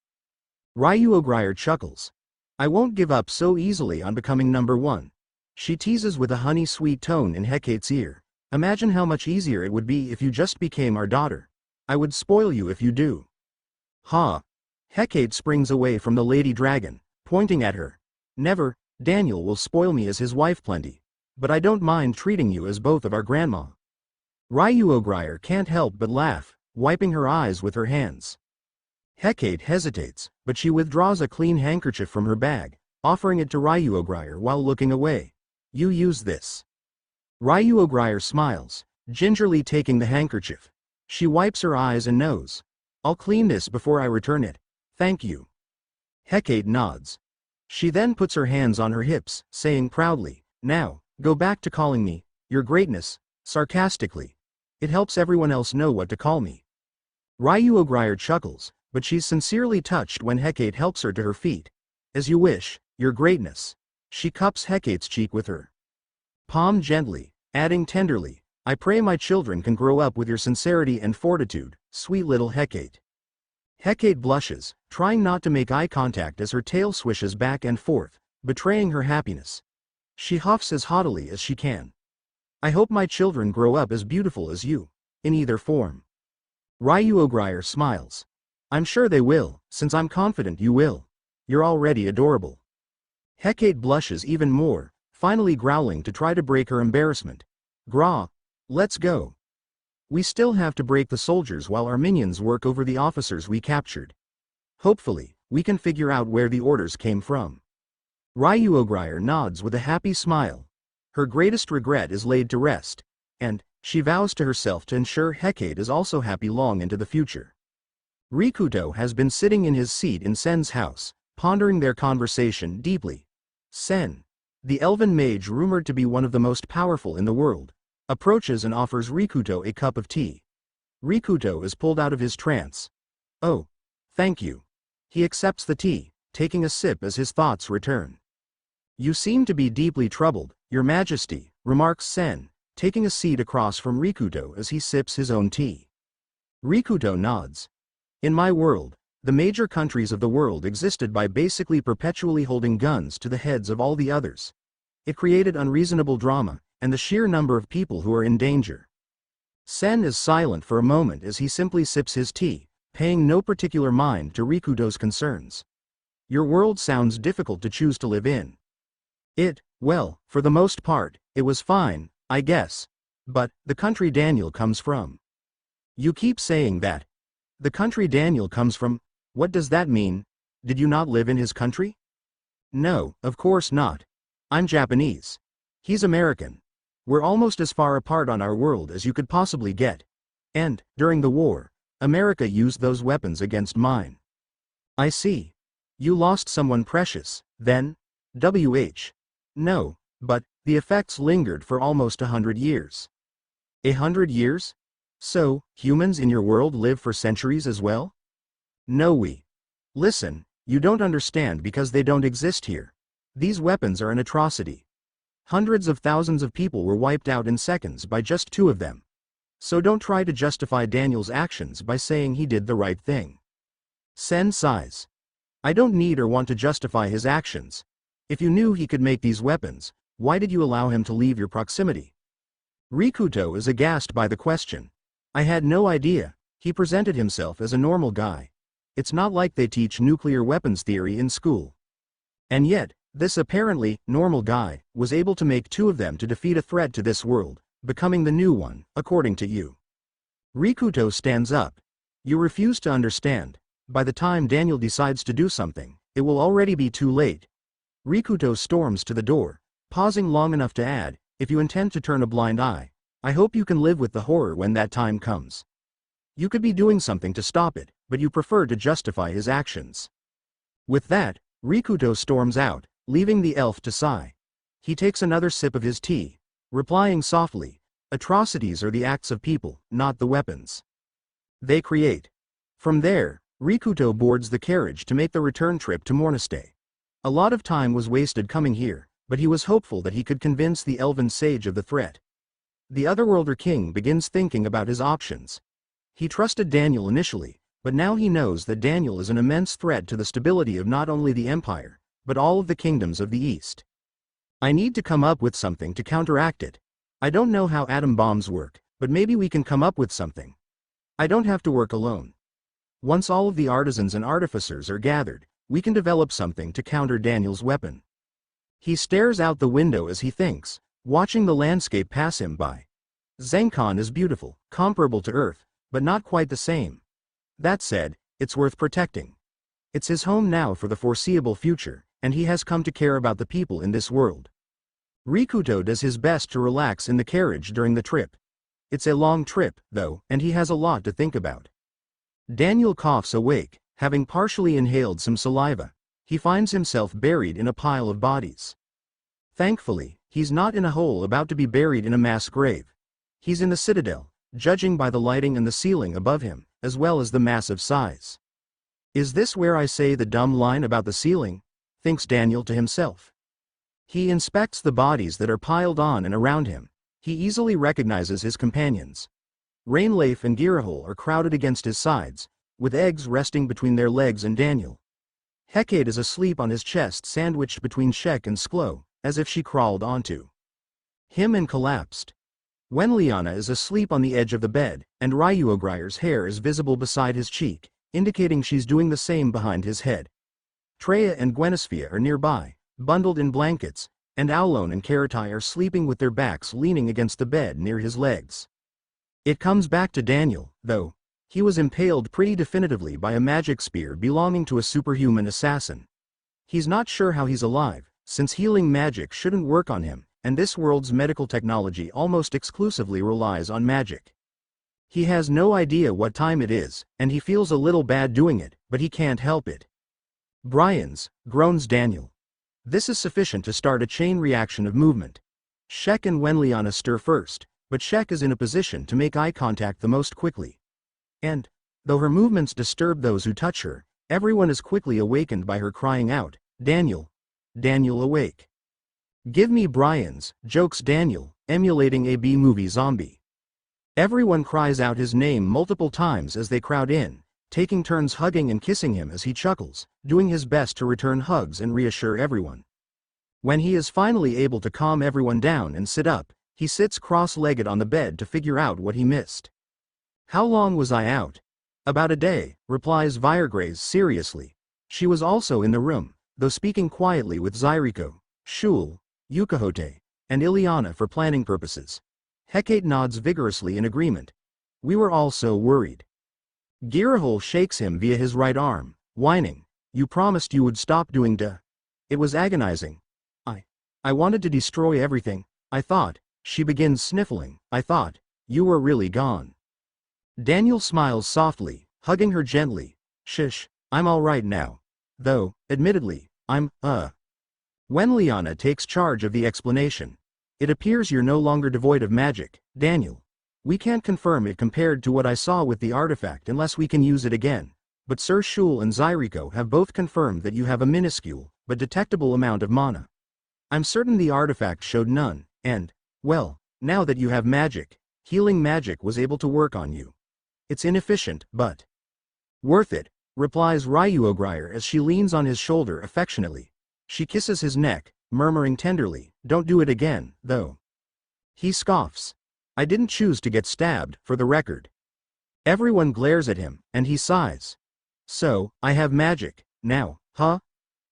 [SPEAKER 1] Ryuogrier chuckles. "I won't give up so easily on becoming number one." She teases with a honey-sweet tone in Hecate's ear. "Imagine how much easier it would be if you just became our daughter. I would spoil you if you do." "Ha!" Hecate springs away from the Lady Dragon, pointing at her. "Never, Daniel will spoil me as his wife plenty. but I don't mind treating you as both of our grandma. Ryuogrier can't help but laugh, wiping her eyes with her hands. Hecate hesitates, but she withdraws a clean handkerchief from her bag, offering it to Ryuogrier while looking away. You use this. Ryuogrier smiles, gingerly taking the handkerchief. She wipes her eyes and nose. I'll clean this before I return it. Thank you. Hecate nods. She then puts her hands on her hips, saying proudly, now, go back to calling me, Your Greatness, sarcastically. It helps everyone else know what to call me. Ryuogrier chuckles, but she's sincerely touched when Hecate helps her to her feet. As you wish, Your Greatness. She cups Hecate's cheek with her palm gently, adding tenderly, I pray my children can grow up with your sincerity and fortitude, sweet little Hecate. Hecate blushes, trying not to make eye contact as her tail swishes back and forth, betraying her happiness. She huffs as haughtily as she can. I hope my children grow up as beautiful as you, in either form. Ryuogrier smiles. I'm sure they will, since I'm confident you will. You're already adorable. Hecate blushes even more, finally growling to try to break her embarrassment. Gra, let's go. We still have to break the soldiers while our minions work over the officers we captured. Hopefully, we can figure out where the orders came from. Ryuogrier nods with a happy smile. Her greatest regret is laid to rest, and she vows to herself to ensure Hecate is also happy long into the future. Rikuto has been sitting in his seat in Sen's house, pondering their conversation deeply. Sen, the elven mage rumored to be one of the most powerful in the world, approaches and offers Rikuto a cup of tea. Rikuto is pulled out of his trance. Oh, thank you. He accepts the tea, taking a sip as his thoughts return. You seem to be deeply troubled, Your Majesty, remarks Sen, taking a seat across from Rikuto as he sips his own tea. Rikuto nods. In my world, the major countries of the world existed by basically perpetually holding guns to the heads of all the others. It created unreasonable drama, and the sheer number of people who are in danger. Sen is silent for a moment as he simply sips his tea, paying no particular mind to Rikuto's concerns. Your world sounds difficult to choose to live in. Well, for the most part, it was fine, I guess. But, the country Daniel comes from. You keep saying that. The country Daniel comes from, what does that mean? Did you not live in his country? No, of course not. I'm Japanese. He's American. We're almost as far apart on our world as you could possibly get. And, during the war, America used those weapons against mine. I see. You lost someone precious, then? No, but, the effects lingered for almost 100 years. 100 years? So, humans in your world live for centuries as well? No, listen, you don't understand because they don't exist here. These weapons are an atrocity. Hundreds of thousands of people were wiped out in seconds by just 2 of them. So don't try to justify Daniel's actions by saying he did the right thing. Sen sighs. I don't need or want to justify his actions. If you knew he could make these weapons, why did you allow him to leave your proximity? Rikuto is aghast by the question. I had no idea. He presented himself as a normal guy. It's not like they teach nuclear weapons theory in school. And yet, this apparently normal guy was able to make 2 of them to defeat a threat to this world, becoming the new one, according to you. Rikuto stands up. You refuse to understand. By the time Daniel decides to do something, it will already be too late. Rikuto storms to the door, pausing long enough to add, if you intend to turn a blind eye, I hope you can live with the horror when that time comes. You could be doing something to stop it, but you prefer to justify his actions. With that, Rikuto storms out, leaving the elf to sigh. He takes another sip of his tea, replying softly, atrocities are the acts of people, not the weapons they create. From there, Rikuto boards the carriage to make the return trip to Mornastay. A lot of time was wasted coming here, but he was hopeful that he could convince the elven sage of the threat. The Otherworlder King begins thinking about his options. He trusted Daniel initially, but now he knows that Daniel is an immense threat to the stability of not only the Empire, but all of the kingdoms of the East. I need to come up with something to counteract it. I don't know how atom bombs work, but maybe we can come up with something. I don't have to work alone. Once all of the artisans and artificers are gathered, we can develop something to counter Daniel's weapon. He stares out the window as he thinks, watching the landscape pass him by. Zengkan is beautiful, comparable to Earth, but not quite the same. That said, it's worth protecting. It's his home now for the foreseeable future, and he has come to care about the people in this world. Rikuto does his best to relax in the carriage during the trip. It's a long trip, though, and he has a lot to think about. Daniel coughs awake, having partially inhaled some saliva. He finds himself buried in a pile of bodies. Thankfully, he's not in a hole about to be buried in a mass grave. He's in the Citadel, judging by the lighting and the ceiling above him, as well as the massive size. Is this where I say the dumb line about the ceiling? Thinks Daniel to himself. He inspects the bodies that are piled on and around him. He easily recognizes his companions. Rainleif and Girahol are crowded against his sides, with eggs resting between their legs and Daniel. Hecate is asleep on his chest, sandwiched between Shek and Sklo, as if she crawled onto him and collapsed. Wenliana is asleep on the edge of the bed, and Ryuogryer's hair is visible beside his cheek, indicating she's doing the same behind his head. Treya and Gwenisphia are nearby, bundled in blankets, and Aulon and Karatai are sleeping with their backs leaning against the bed near his legs. It comes back to Daniel, though. He was impaled pretty definitively by a magic spear belonging to a superhuman assassin. He's not sure how he's alive, since healing magic shouldn't work on him, and this world's medical technology almost exclusively relies on magic. He has no idea what time it is, and he feels a little bad doing it, but he can't help it. Brian's, groans Daniel. This is sufficient to start a chain reaction of movement. Shek and Wenliana stir first, but Shek is in a position to make eye contact the most quickly. And, though her movements disturb those who touch her, everyone is quickly awakened by her crying out, "Daniel! Daniel, awake!" "Give me Brian's," jokes Daniel, emulating a B-movie zombie. Everyone cries out his name multiple times as they crowd in, taking turns hugging and kissing him as he chuckles, doing his best to return hugs and reassure everyone. When he is finally able to calm everyone down and sit up, he sits cross-legged on the bed to figure out what he missed. "How long was I out?" "About a day," replies Viergraze seriously. She was also in the room, though speaking quietly with Zyriko, Shul, Yukahote, and Ileana for planning purposes. Hecate nods vigorously in agreement. "We were all so worried." Girahol shakes him via his right arm, whining, "You promised you would stop doing duh." It was agonizing. I wanted to destroy everything. I thought," she begins sniffling, "I thought you were really gone." Daniel smiles softly, hugging her gently. "Shush, I'm all right now. Though, admittedly, I'm, Wenliana takes charge of the explanation. "It appears you're no longer devoid of magic, Daniel. We can't confirm it compared to what I saw with the artifact unless we can use it again, but Sir Shul and Zyriko have both confirmed that you have a minuscule, but detectable amount of mana. I'm certain the artifact showed none, and, well, now that you have magic, healing magic was able to work on you. It's inefficient, but worth it," replies Ryuogryer as she leans on his shoulder affectionately. She kisses his neck, murmuring tenderly, "Don't do it again, though." He scoffs. "I didn't choose to get stabbed, for the record." Everyone glares at him, and he sighs. "So, I have magic, now, huh?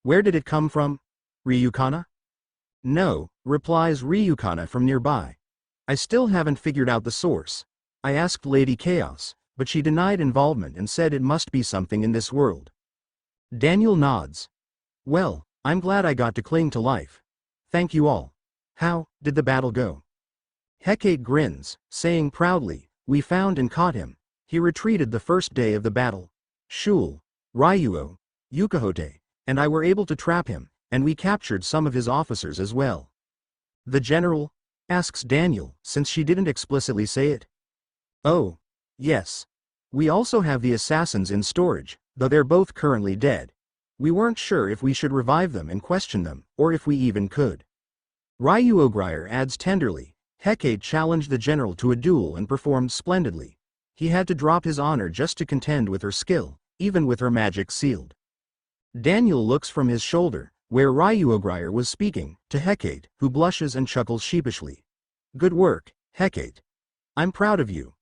[SPEAKER 1] Where did it come from? Ryukana?" "No," replies Ryukana from nearby. "I still haven't figured out the source. I asked Lady Chaos, but she denied involvement and said it must be something in this world." Daniel nods. "Well, I'm glad I got to cling to life. Thank you all. How did the battle go?" Hecate grins, saying proudly, "We found and caught him. He retreated the first day of the battle. Shul, Ryuo, Yukahote, and I were able to trap him, and we captured some of his officers as well." "The general?" asks Daniel, since she didn't explicitly say it. "Oh, yes. We also have the assassins in storage, though they're both currently dead. We weren't sure if we should revive them and question them, or if we even could." Ryuogryer adds tenderly, "Hecate challenged the general to a duel and performed splendidly. He had to drop his honor just to contend with her skill, even with her magic sealed." Daniel looks from his shoulder, where Ryuogryer was speaking, to Hecate, who blushes and chuckles sheepishly. "Good work, Hecate. I'm proud of you."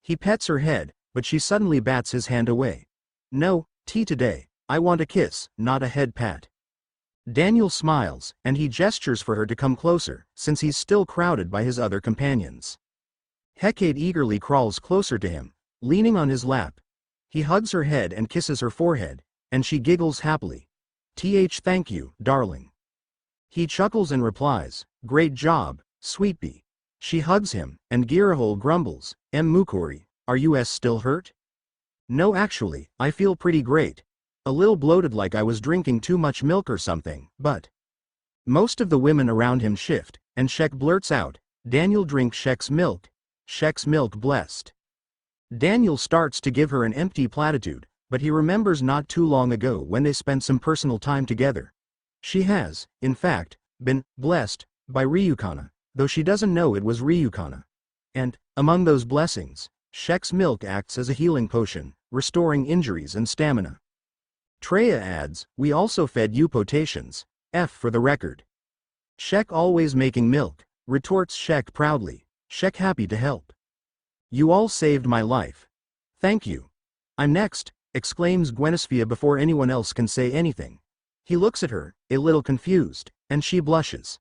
[SPEAKER 1] He pets her head, but she suddenly bats his hand away. "No, tea today. I want a kiss, not a head pat." Daniel smiles, and he gestures for her to come closer, since he's still crowded by his other companions. Hecate eagerly crawls closer to him, leaning on his lap. He hugs her head and kisses her forehead, and she giggles happily. Thank you, darling. He chuckles and replies, great job, sweet bee. She hugs him, and Girahole grumbles, Mukuri, are you still hurt? No, actually, I feel pretty great. A little bloated, like I was drinking too much milk or something, but... Most of the women around him shift, and Shek blurts out, Daniel, drink Shek's milk blessed. Daniel starts to give her an empty platitude, but he remembers not too long ago when they spent some personal time together. She has, in fact, been blessed by Ryukana, though she doesn't know it was Ryukana. And, among those blessings, Shek's milk acts as a healing potion, restoring injuries and stamina. Treya adds, we also fed you potations, F for the record. Shek always making milk, retorts Shek proudly, Shek happy to help. You all saved my life. Thank you. I'm next, exclaims Gwenisphia before anyone else can say anything. He looks at her, a little confused, and she blushes.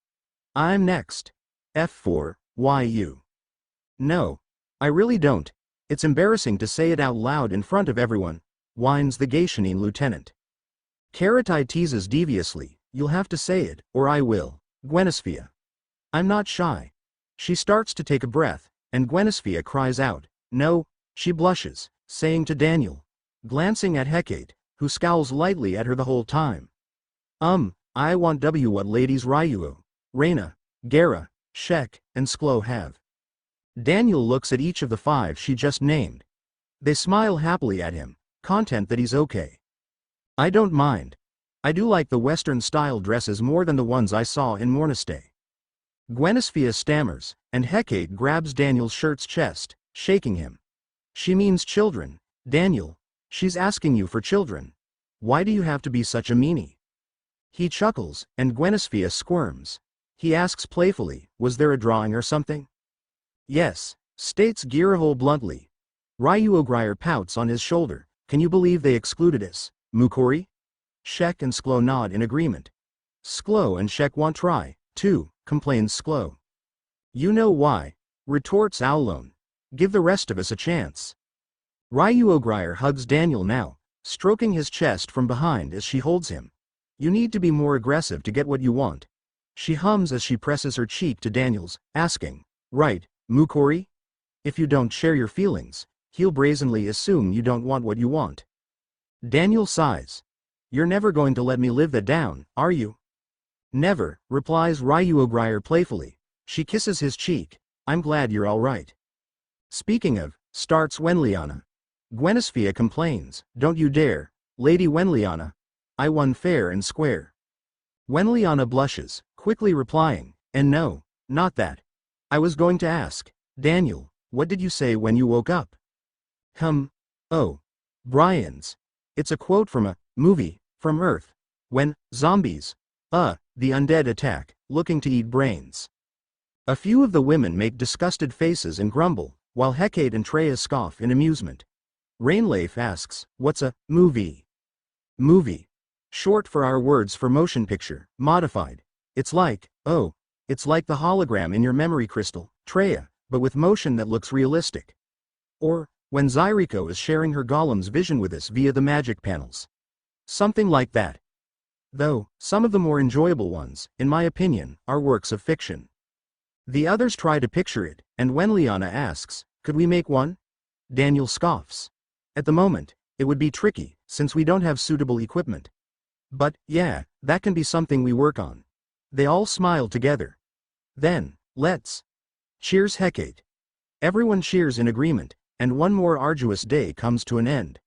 [SPEAKER 1] I'm next. F for, why you? No. I really don't. It's embarrassing to say it out loud in front of everyone, whines the Geishanine lieutenant. Karatai teases deviously, you'll have to say it, or I will, Gwenisphia. I'm not shy. She starts to take a breath, and Gwenisphia cries out, no, she blushes, saying to Daniel, glancing at Hecate, who scowls lightly at her the whole time. I want what ladies Ryuo, Reina, Gera, Shek, and Sklo have. Daniel looks at each of the 5 she just named. They smile happily at him, content that he's okay. I don't mind. I do like the Western-style dresses more than the ones I saw in Mornastay. Gwenisphia stammers, and Hecate grabs Daniel's shirt's chest, shaking him. She means children, Daniel. She's asking you for children. Why do you have to be such a meanie? He chuckles, and Gwenisphia squirms. He asks playfully, was there a drawing or something? Yes, states Girahole bluntly. Ryuogrier pouts on his shoulder, can you believe they excluded us, Mukuri? Shek and Sklo nod in agreement. Sklo and Shek want try, too, complains Sklo. You know why, retorts Aulon. Give the rest of us a chance. Ryuogrier hugs Daniel now, stroking his chest from behind as she holds him. You need to be more aggressive to get what you want. She hums as she presses her cheek to Daniel's, asking, right, Mukuri? If you don't share your feelings, he'll brazenly assume you don't want what you want. Daniel sighs. You're never going to let me live that down, are you? Never, replies Ryuogrier playfully. She kisses his cheek. I'm glad you're all right. Speaking of, starts Wenliana. Gwenisphia complains, don't you dare, Lady Wenliana. I won fair and square. Wenliana blushes, quickly replying, and no, not that. I was going to ask, Daniel, what did you say when you woke up? Oh. Brian's. It's a quote from a movie, from Earth. When zombies, the undead attack, looking to eat brains. A few of the women make disgusted faces and grumble, while Hecate and Treya scoff in amusement. Rainleif asks, what's a movie? Movie. Short for our words for motion picture, modified. It's like the hologram in your memory crystal, Treya, but with motion that looks realistic. Or, when Zyriko is sharing her golem's vision with us via the magic panels. Something like that. Though, some of the more enjoyable ones, in my opinion, are works of fiction. The others try to picture it, and when Liana asks, could we make one? Daniel scoffs. At the moment, it would be tricky, since we don't have suitable equipment. But, yeah, that can be something we work on. They all smile together. Then, let's. Cheers Hecate. Everyone cheers in agreement, and one more arduous day comes to an end.